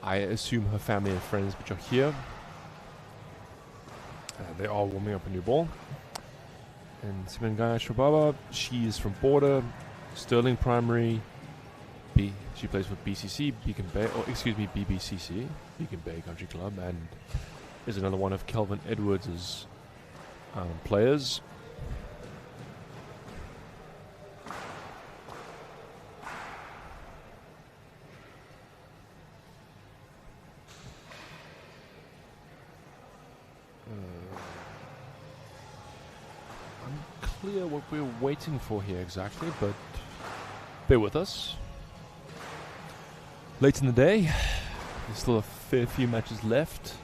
I assume, her family and friends which are here. They are warming up a new ball. And Simengaya Shwababa, she is from Border, Sterling Primary. She plays for BCC, Beacon Bay, or excuse me, BBCC, Beacon Bay Country Club, and is another one of Kelvin Edwards' players. Unclear what we're waiting for here exactly, but bear with us. Late in the day, there's still a fair few matches left.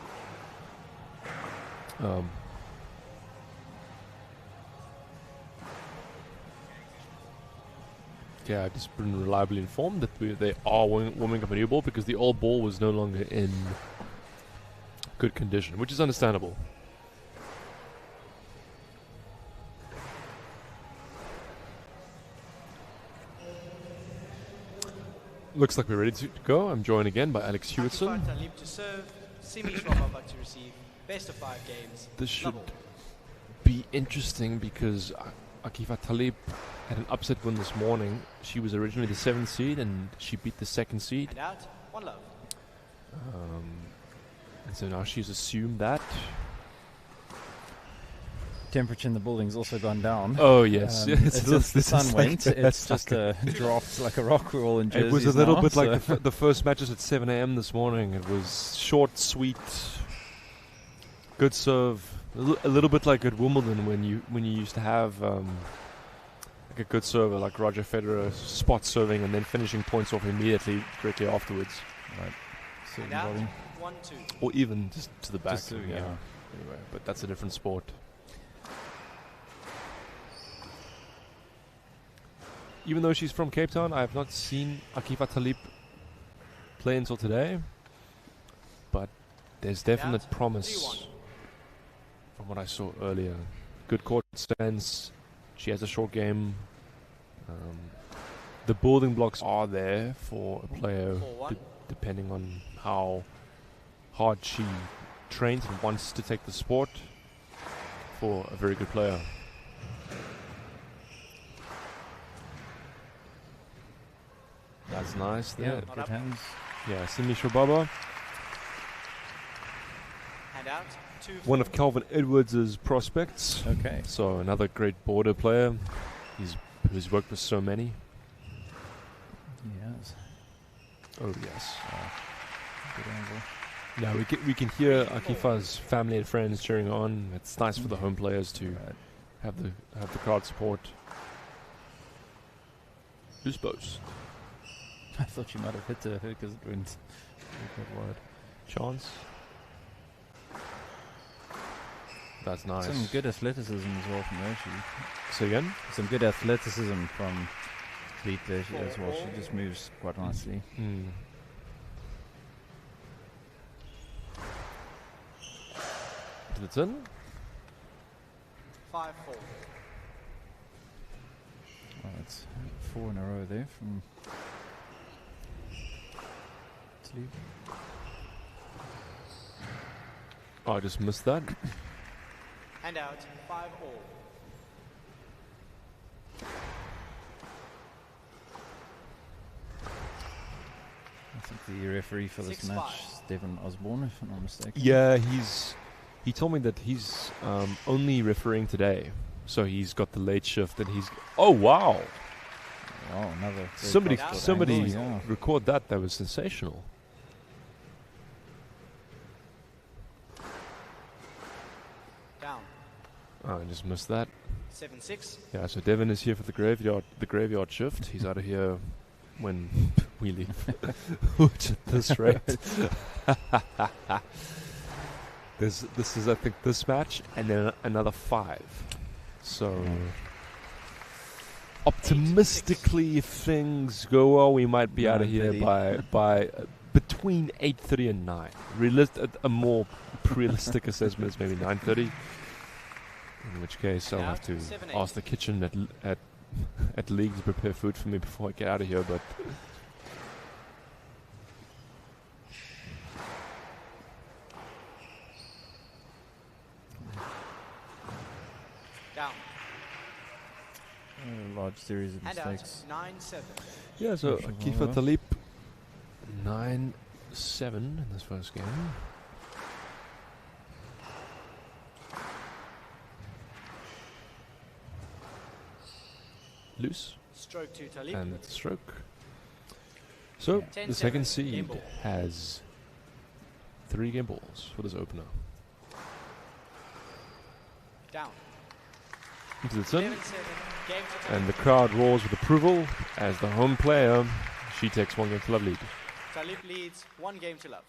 Yeah, I've just been reliably informed that they are warming up a new ball because the old ball was no longer in good condition, which is understandable. Looks like we're ready to go. I'm joined again by Alex Hewitson. Talib to serve, Simi Shwababa to receive. Best of 5 games. This should be interesting because Akifa Talib had an upset win this morning. She was originally the 7th seed and she beat the 2nd seed. And out, 1 love. And so now she's assumed that. Temperature in the building's also gone down. Oh yes, Since the sun went, like it's just dropped like a rock. We're all in jerseys. It was a little now, bit so like the first matches at 7 a.m. this morning. It was short, sweet, good serve. A little bit like at Wimbledon when you used to have like a good server like Roger Federer, spot serving and then finishing points off immediately directly afterwards. Right. And out, 1-2. Or even just to the back. Just to, yeah. Anyway, but that's a different sport. Even though she's from Cape Town, I have not seen Akifa Talib play until today. But there's definite promise from what I saw earlier. Good court sense. She has a short game. The building blocks are there for a player, depending on how hard she trains and wants to take the sport, for a very good player. That's nice there. Yeah, good hands. Yeah, Simi Shwababa. Hand out, 2 One of Calvin Edwards' prospects. Okay. So another great border player. Who's worked with so many. Yes. Oh yes. Good angle. Yeah, we can hear Akifa's family and friends cheering on. It's nice for the home players to have the crowd support. Who's both? I thought you might have hit her because it went quite wide. Chance. That's nice. Some good athleticism as well from her. Say again? Some good athleticism from Fleet there as well. She just moves quite nicely. Is it in? 5-4. That's 4 in a row there from Talib. Oh, I just missed that. And out, 5 all. I think the referee for this 6-5. match is Devin Osborne, if I'm not mistaken. Yeah, he told me that he's only refereeing today, so he's got the late shift, and he's. Oh wow! Oh, another. Somebody yeah. record that. That was sensational. Down. Oh, I just missed that. 7-6. Yeah, so Devin is here for the graveyard shift. He's out of here when we leave. Which at this rate. This is I think this match and then another 5. So optimistically, if things go well, we might be out of here by between 8:30 and 9. A more realistic assessment is maybe 9:30. In which case, I'll have to ask the kitchen at League to prepare food for me before I get out of here. But down. A large series of And mistakes. out, 9-7. yeah, so Sure. Akifa Talib 9-7 in this first game. Loose. Stroke to Talib. And it's a stroke. So, the 10-7, second game seed ball. has 3 game balls for this opener. Down. Into the sun. 11-7, game to And the crowd roars with approval as the home player, she takes 1 game to love lead. Talib leads 1 game to love.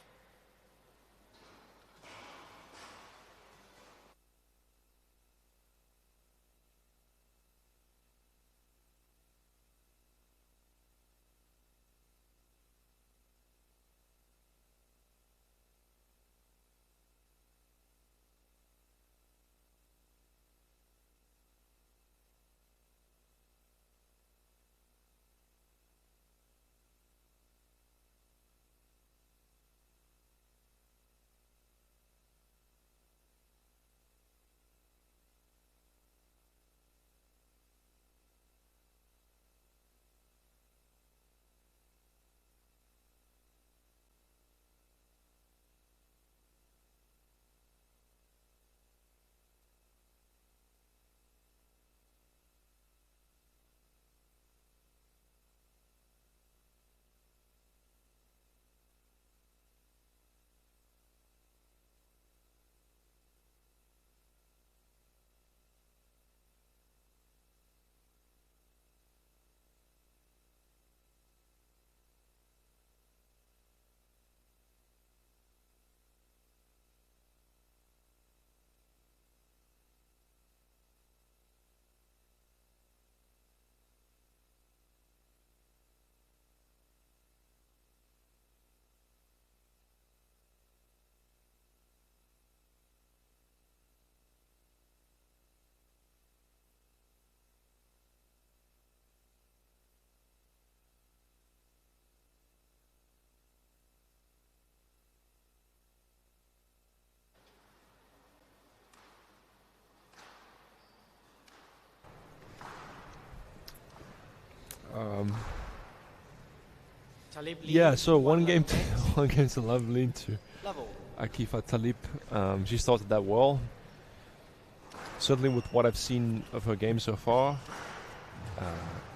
Talib Yeah, leads so 1 one love game, games. one game to love lead to Level. Akifa Talib. She started that well. Certainly with what I've seen of her game so far.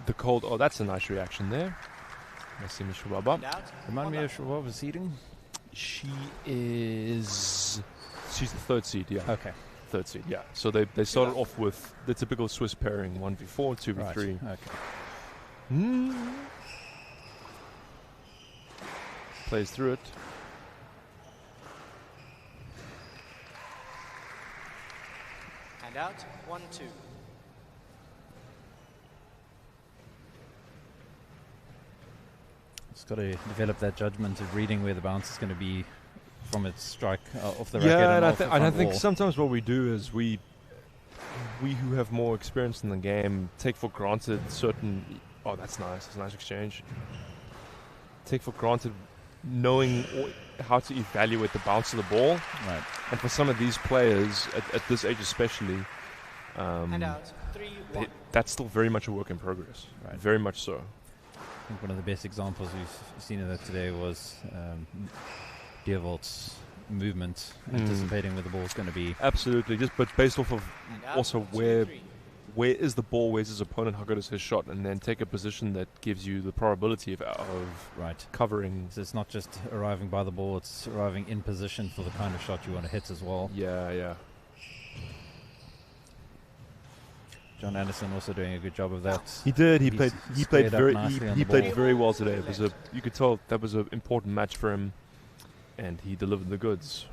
The cold. Oh, that's a nice reaction there. Merci, Mishwaba. Remind me of Shababa's seeding. She's the 3rd seed. Yeah. Okay. 3rd seed. Yeah. So they started off with the typical Swiss pairing: 1v4, 2v3. Right. Okay. Plays through it. And out, 1-2. It's got to develop that judgment of reading where the bounce is going to be from its strike off the racket. Yeah, and and off the I front think wall. sometimes what we do is we we who have more experience in the game take for granted certain. Oh, that's nice. That's a nice exchange. Take for granted knowing how to evaluate the bounce of the ball. Right. And for some of these players, at this age especially, And out. 3-1. that's still very much a work in progress. Right. Very much so. I think one of the best examples we've seen of that today was Deervolt's movement, anticipating where the ball's going to be. Absolutely, just but based off of out, also 2-3. where is the ball, where's his opponent, how good is his shot, and then take a position that gives you the probability of right covering. So it's not just arriving by the ball; it's arriving in position for the kind of shot you want to hit as well. Yeah. John Anderson also doing a good job of that. He did. He played very well today. It was you could tell that was an important match for him, and he delivered the goods.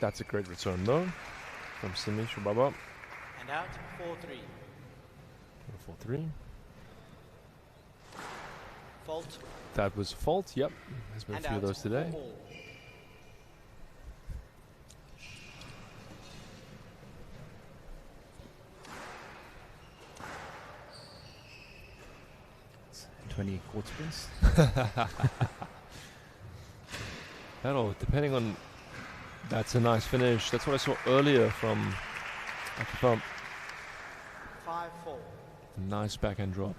That's a great return though, from Simi Shubaba. And out. 4-3. 4-3. Fault. That was fault. Yep, there's been And a few of out. those today. 4-all. It's 20 court sprints. That'll, depending on. That's a nice finish. That's what I saw earlier from. 5-4. Nice backhand drop.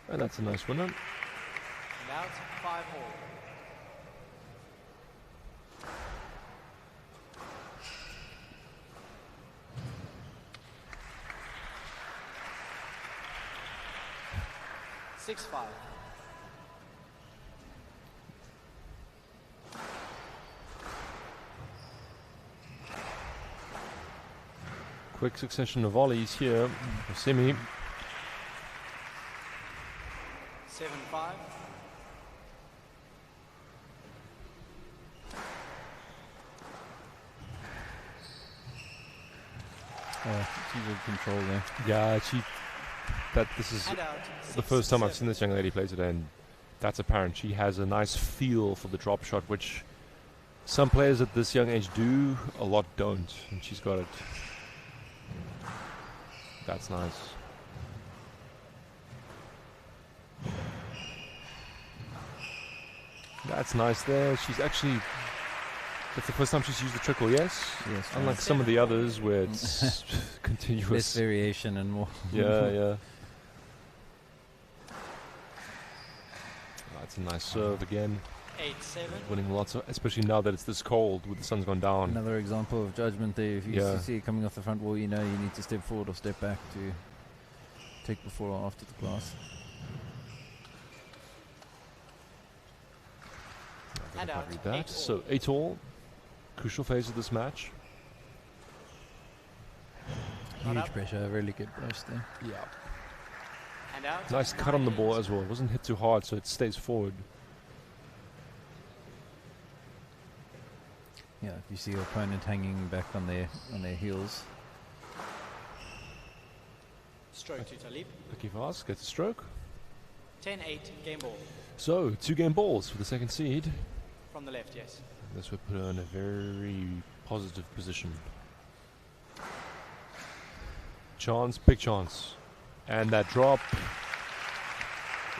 And that's a nice winner. And out. 5-all. Six-5. Quick succession of volleys here for Simi. 7-5. She's in control there. Yeah, this is And out. the first time I've 6-7. seen this young lady play today, and that's apparent. She has a nice feel for the drop shot, which some players at this young age do, a lot don't, and she's got it. That's nice. That's nice there. She's actually... That's the first time she's used the trickle, yes? Yes. Unlike some of the others where it's continuous. Less variation and more. Yeah. That's a nice serve again. 8-7. Winning lots of, especially now that it's this cold with the sun's gone down. Another example of judgment there. If you see it coming off the front wall, you know you need to step forward or step back to take before or after the class. And out. Read that. 8-all. So 8-all. Crucial phase of this match. Huge pressure, really good burst there. Yeah. And out. Nice cut on the ball as well. It wasn't hit too hard, so it stays forward. Yeah, if you see your opponent hanging back on their heels. Stroke to Talib. Lucky Vaz gets a stroke. 10-8. Game ball. So, 2 game balls for the second seed. From the left, yes. This would put her in a very positive position. Chance, big chance. And that drop.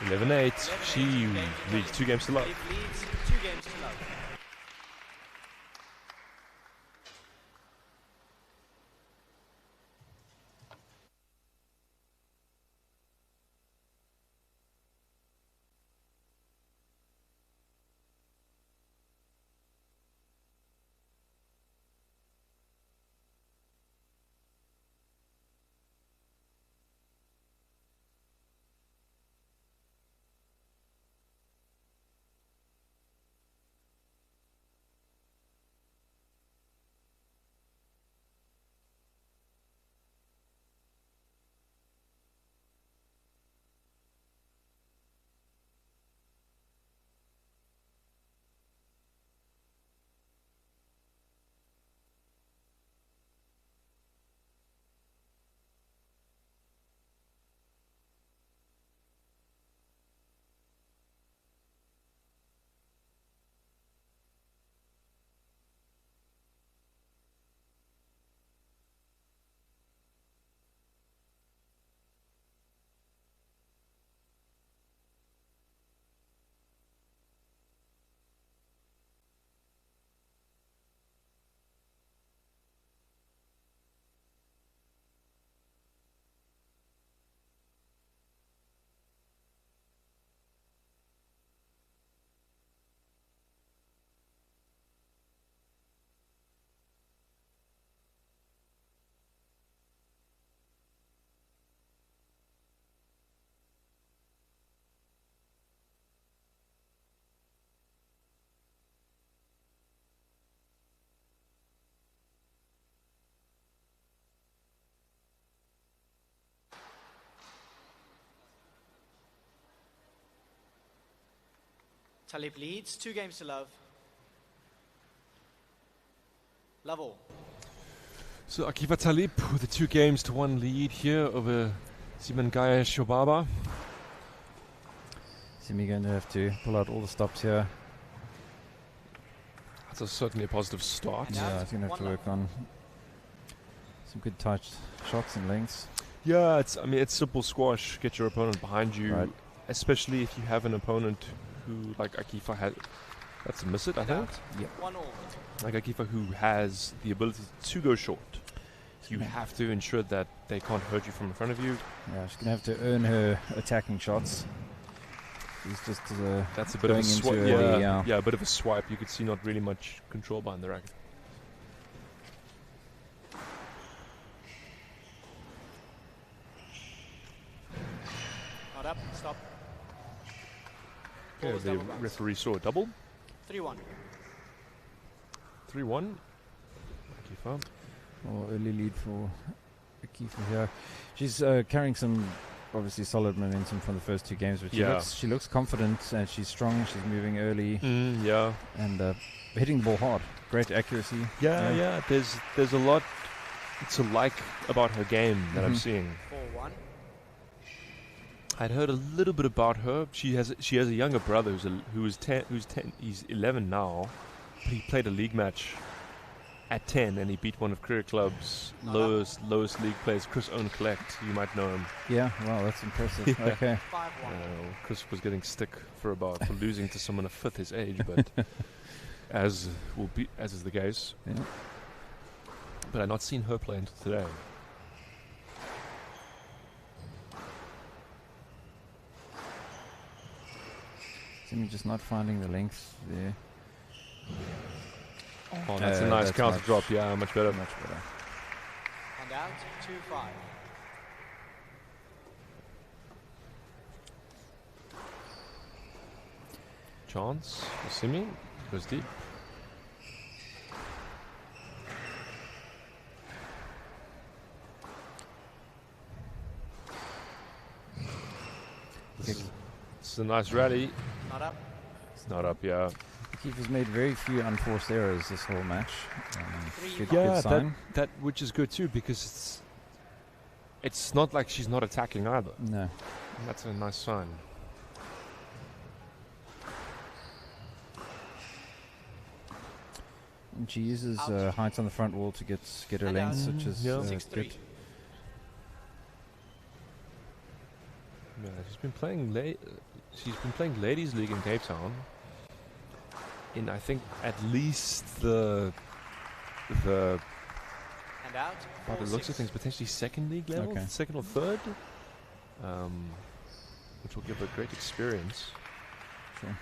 11-8. She leads 2 games to love. Talib leads 2 games to love. Talib leads, 2 games to love. Love all. So Akiva Talib with a 2-1 lead here over Simon Gaya Shobaba. Simi going to have to pull out all the stops here. That's certainly a positive start. Yeah, I think I have to work on some good tight shots and lengths. Yeah, it's simple squash. Get your opponent behind you, Right. especially if you have an opponent who, like Akifa, had. That's a miss it, I think. Yep. 1 all. Like Akifa, who has the ability to go short. You have to ensure that they can't hurt you from in front of you. Yeah, she's going to have to earn her attacking shots. She's just That's a bit of a going swipe. into Yeah, early, yeah, a bit of a swipe. You could see not really much control behind the racket. Not up, stop. Yeah, Balls the double bounce. referee saw a double. 3-1. 3-1. Akifa. Early lead for Akifa here. She's carrying some obviously solid momentum from the first 2 games, but she looks confident and she's strong. She's moving early. Yeah. And hitting the ball hard. Great accuracy. Yeah. There's a lot to like about her game that I'm seeing. 4-1. I'd heard a little bit about her. She has a younger brother who's 10. He's 11 now. But he played a league match at 10, and he beat one of Career Club's lowest league players, Chris Owen Collect. You might know him. Yeah, wow, that's impressive. Yeah. Okay. Chris was getting stick for losing to someone a fifth his age, but as is the case. Yeah. But I've not seen her play until today. Simi just not finding the length there. Oh, that's a nice counter drop. Yeah, much better. Much better. And out, 2-5. Chance for Simi. Goes deep. This is a nice rally. Not up. It's not up, yeah. Keeper's made very few unforced errors this whole match. Good Yeah, sign. that which is good too, because it's not like she's not attacking either. No. That's a nice sign. And she uses height on the front wall to get her lengths, which is good. Yeah, she's been playing ladies league in Cape Town. In I think at least the And out. by the looks of things, potentially second league level, second or third, which will give her great experience. Sure.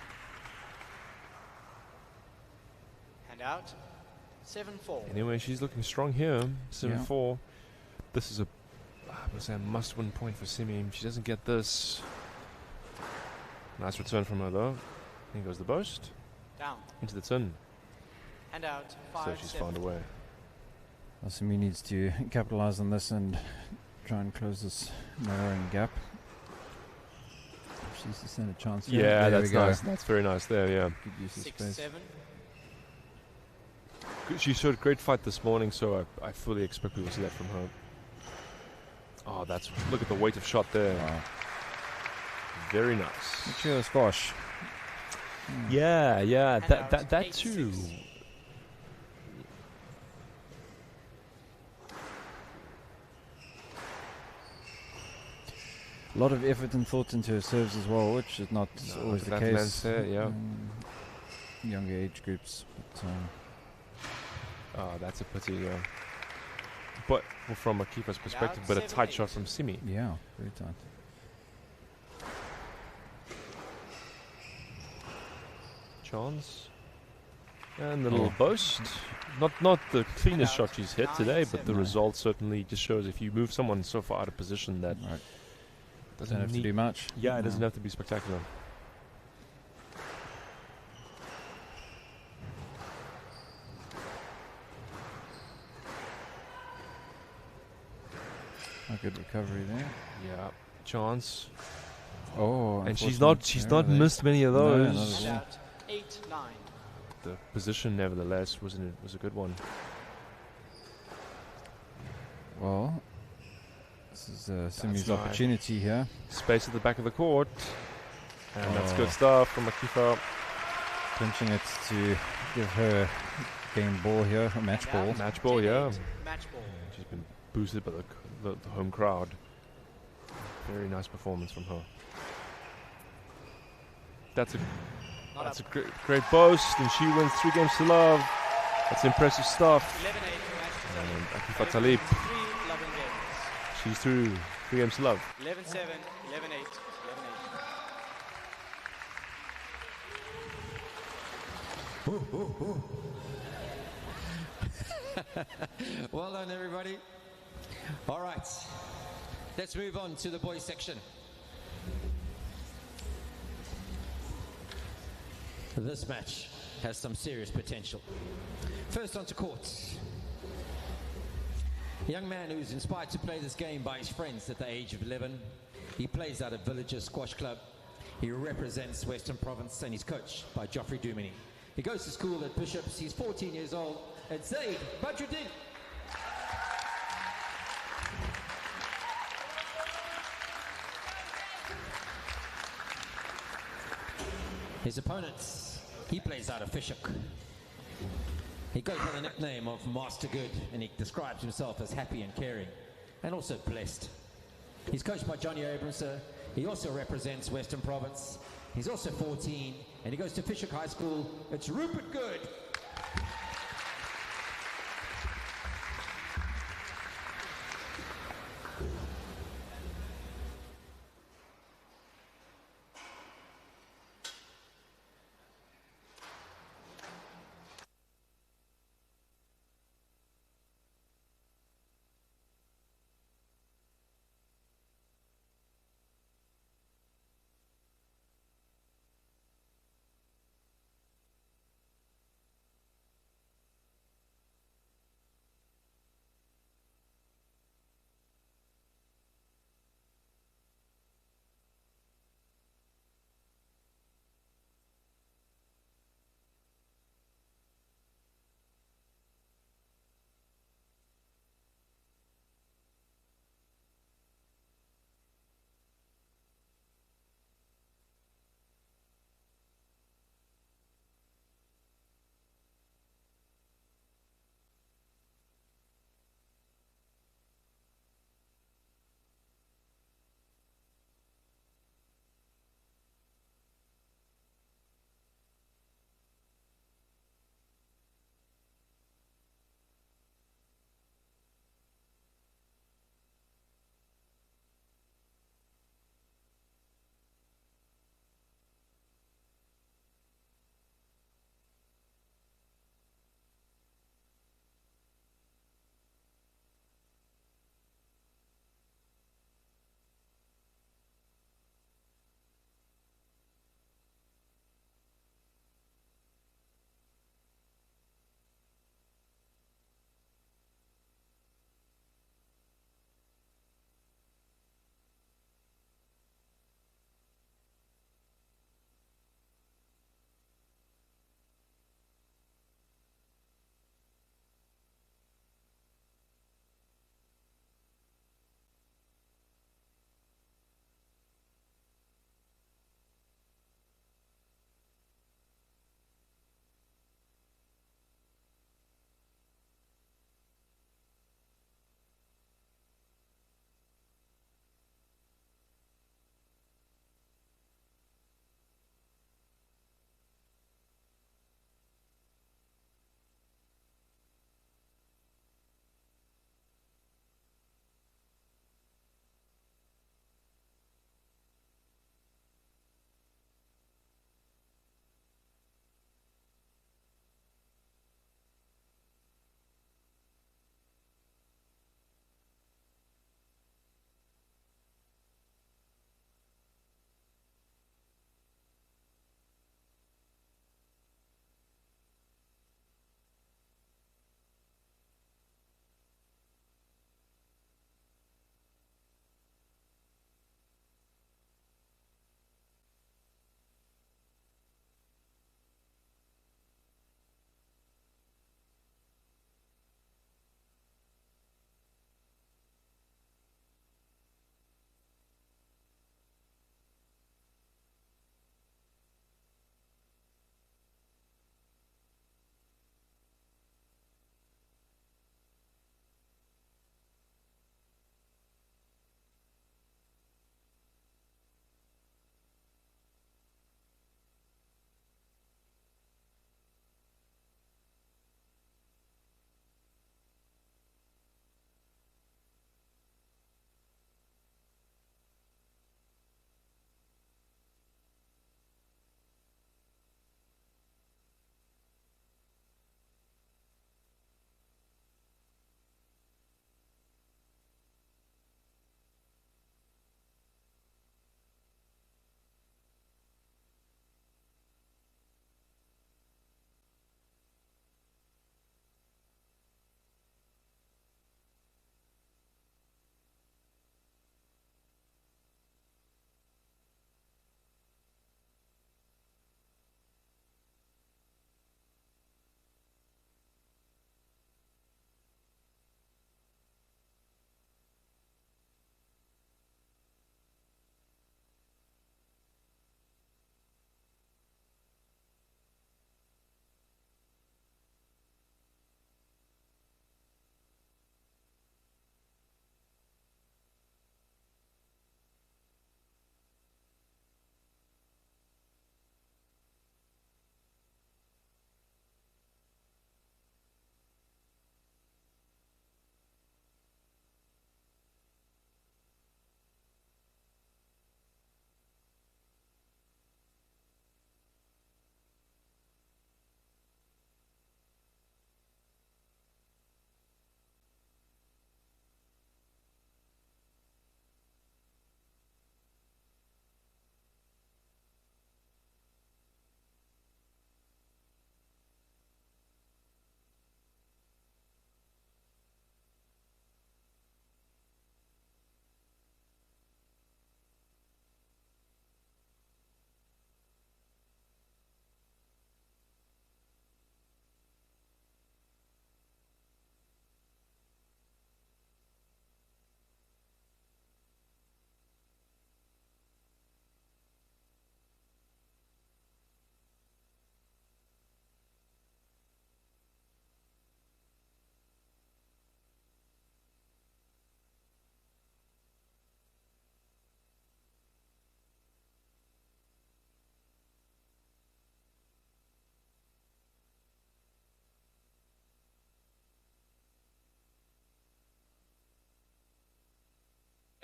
And out. 7-4. Anyway, she's looking strong here. 7-4. This is a must-win point for Simi. She doesn't get this. Nice return from her though. Here goes the boast. Down. Into the tin. And out. So she's found a way. Well, Simi needs to capitalize on this and try and close this narrowing gap. She's to stand a chance. Yeah, there that's we go. nice. That's very nice there, yeah. Good use of 6-7. space. She showed a great fight this morning, so I fully expect we will see that from her. Oh, look at the weight of shot there. Wow. Very nice. Mature squash. Yeah, that too. A lot of effort and thought into her serves as well, which is not always the that case. length there, yeah. Younger age groups. But, oh, that's a pity, yeah. But from a keeper's perspective, but a tight shot from Simi. Yeah, very tight. Chance. And the little boast. Not the cleanest shot she's hit today, but the result certainly just shows if you move someone so far out of position that doesn't have to do much. Yeah, it doesn't have to be spectacular. A good recovery there. Yeah, chance. Oh, and she's not missed many of No, those. not at all. 8-9. The position, nevertheless, was a good one. Well, this is Simi's nice. opportunity here. Space at the back of the court, and that's good stuff from Akifa. Pinching it to give her game ball here, a match ball. Match ball, yeah. Match ball. She's been boosted by the home crowd. Very nice performance from her. That's a great boast, and she wins 3 games to love. That's impressive stuff. 11-8. And Akifa Talib, 3 loving games. she's through 3 games to love. 11-7, 11-8, 11-8. Well done, everybody. All right, let's move on to the boys section. This match has some serious potential. First onto court. A young man who's inspired to play this game by his friends at the age of 11. He plays out at Villager Squash Club. He represents Western Province and he's coached by Geoffrey Dumini. He goes to school at Bishops. He's 14 years old. It's Zaid Badruddin. His opponents, he plays out of Fishhook. He goes by the nickname of Master Good, and he describes himself as happy and caring, and also blessed. He's coached by Johnny Abramser. He also represents Western Province. He's also 14, and he goes to Fishhook High School. It's Rupert Good.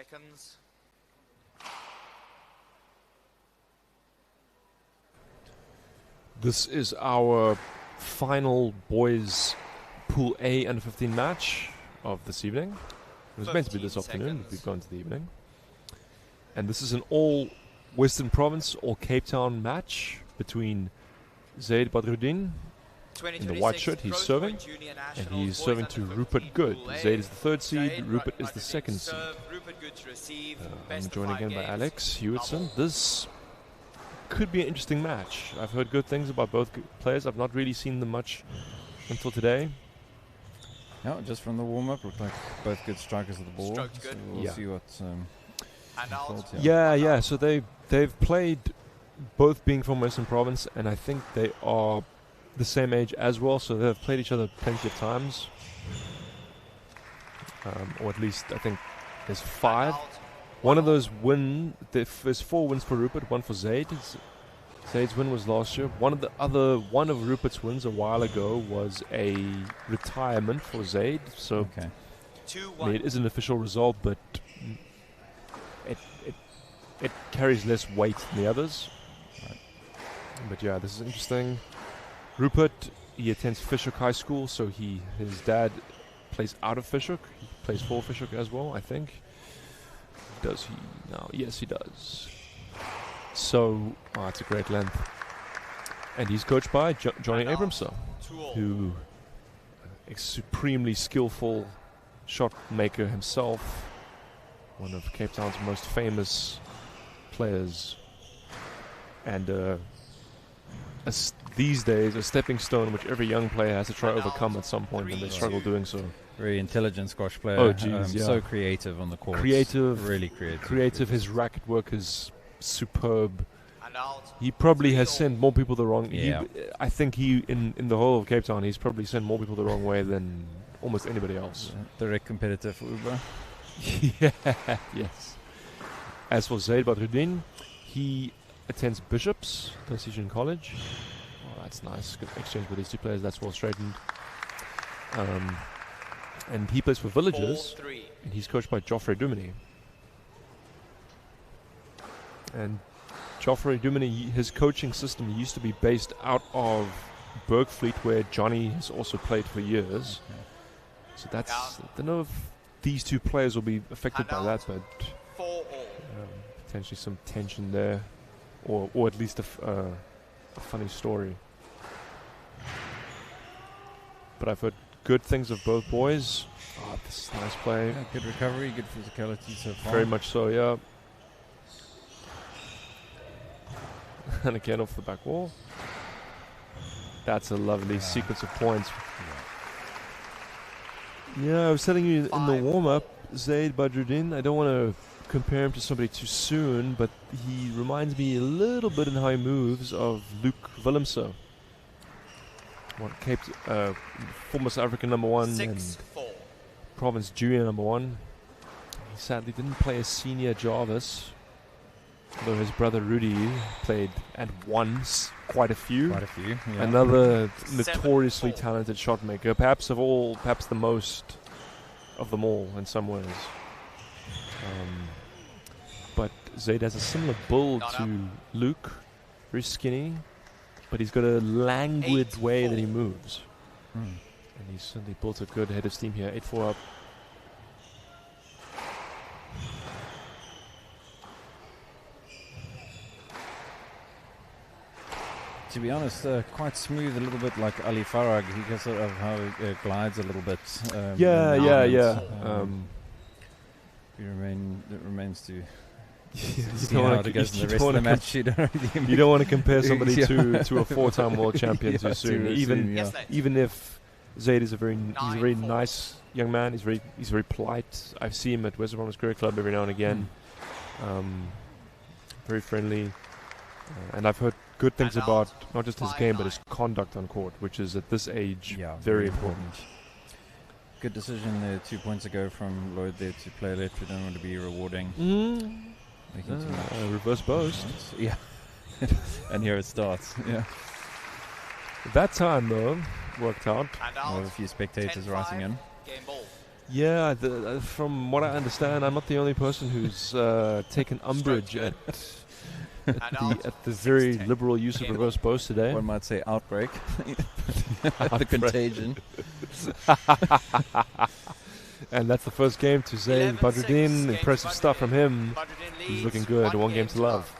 seconds. This is our final boys Pool A under 15 match of this evening. It was meant to be this afternoon, but we've gone to the evening. And this is an all Western Province, all Cape Town match between Zaid Badruddin in the white shirt. He's serving, and he's serving to Rupert Good. Zaid is the third seed, Rupert is the second seed. I'm joined again by Alex Hewitson. This could be an interesting match. I've heard good things about both players. I've not really seen them much until today. Yeah, just from the warm-up, looked like both good strikers of the ball. So we'll see what. Yeah. So they've played, both being from Western Province, and I think they are the same age as well. So they've played each other plenty of times, or at least I think there's 5. One of those there's 4 wins for Rupert, 1 for Zaid. Zaid's win was last year. One of Rupert's wins a while ago was a retirement for Zaid. So I mean, it is an official result, but it carries less weight than the others. Right. But yeah, this is interesting. Rupert, he attends Fishhook High School, so his dad plays out of Fishhook. He plays for Fishhook as well, I think. Does he now? Yes, he does. So, it's a great length. And he's coached by Johnny Abramson, who is supremely skillful shot maker himself. One of Cape Town's most famous players. And these days, a stepping stone which every young player has to try to overcome at some point, and they struggle doing so. Very intelligent squash player. Oh, geez, yeah. So creative on the court. Really creative. His racket work is superb. He probably has sent more people the wrong. Yeah. I think in the whole of Cape Town, he's probably sent more people the wrong way than almost anybody else. Direct competitor for Uber. Yeah. Yes. As for Zaid Badruddin, he attends Bishop's Decision College. Oh, that's nice. Good exchange with these two players. That's well straightened. And he plays for Villagers, and he's coached by Geoffrey Duminy. And Geoffrey Duminy, his coaching system used to be based out of Bergfleet, where Johnny has also played for years. So I don't know if these two players will be affected by that, but potentially some tension there, or at least a funny story. But I've heard good things of both boys. Oh, this is a nice play. Yeah, good recovery, good physicality so far. Very much so, yeah. And again off the back wall. That's a lovely sequence of points. Yeah, I was telling you in the warm-up, Zaid Badruddin, I don't want to compare him to somebody too soon, but he reminds me a little bit in how he moves of Luke Willemse. Former South African #1 and Province Junior #1. He sadly didn't play as senior Jarvis, though his brother Rudy played at once quite a few. Yeah. Another notoriously talented shot maker, perhaps the most of them all in some ways. But Zaid has a similar build to Luke, very skinny. But he's got a languid way that he moves. And he's certainly built a good head of steam here. 8-4 up. To be honest, quite smooth, a little bit like Ali Farag, because of how it glides a little bit. Yeah. It remains to... You don't want to compare somebody to a 4-time world champion too soon. Even if Zaid is a very nice young man, he's very polite. I see him at Western Province Career Club every now and again. Very friendly, and I've heard good things about not just his game but his conduct on court, which is at this age very important. Good decision there 2 points ago from Lloyd there to play left. We don't want to be rewarding. Reverse boast. Yeah. And here it starts. Yeah. That time though worked out. We have a few spectators rising in. Yeah, from what I understand, I'm not the only person who's taken umbrage at the very liberal use of reverse bows today. One might say outbreak. The contagion. And that's the first game to save Badruddin. Impressive stuff from him. He's looking good. 1 game to love.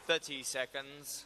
.30 seconds.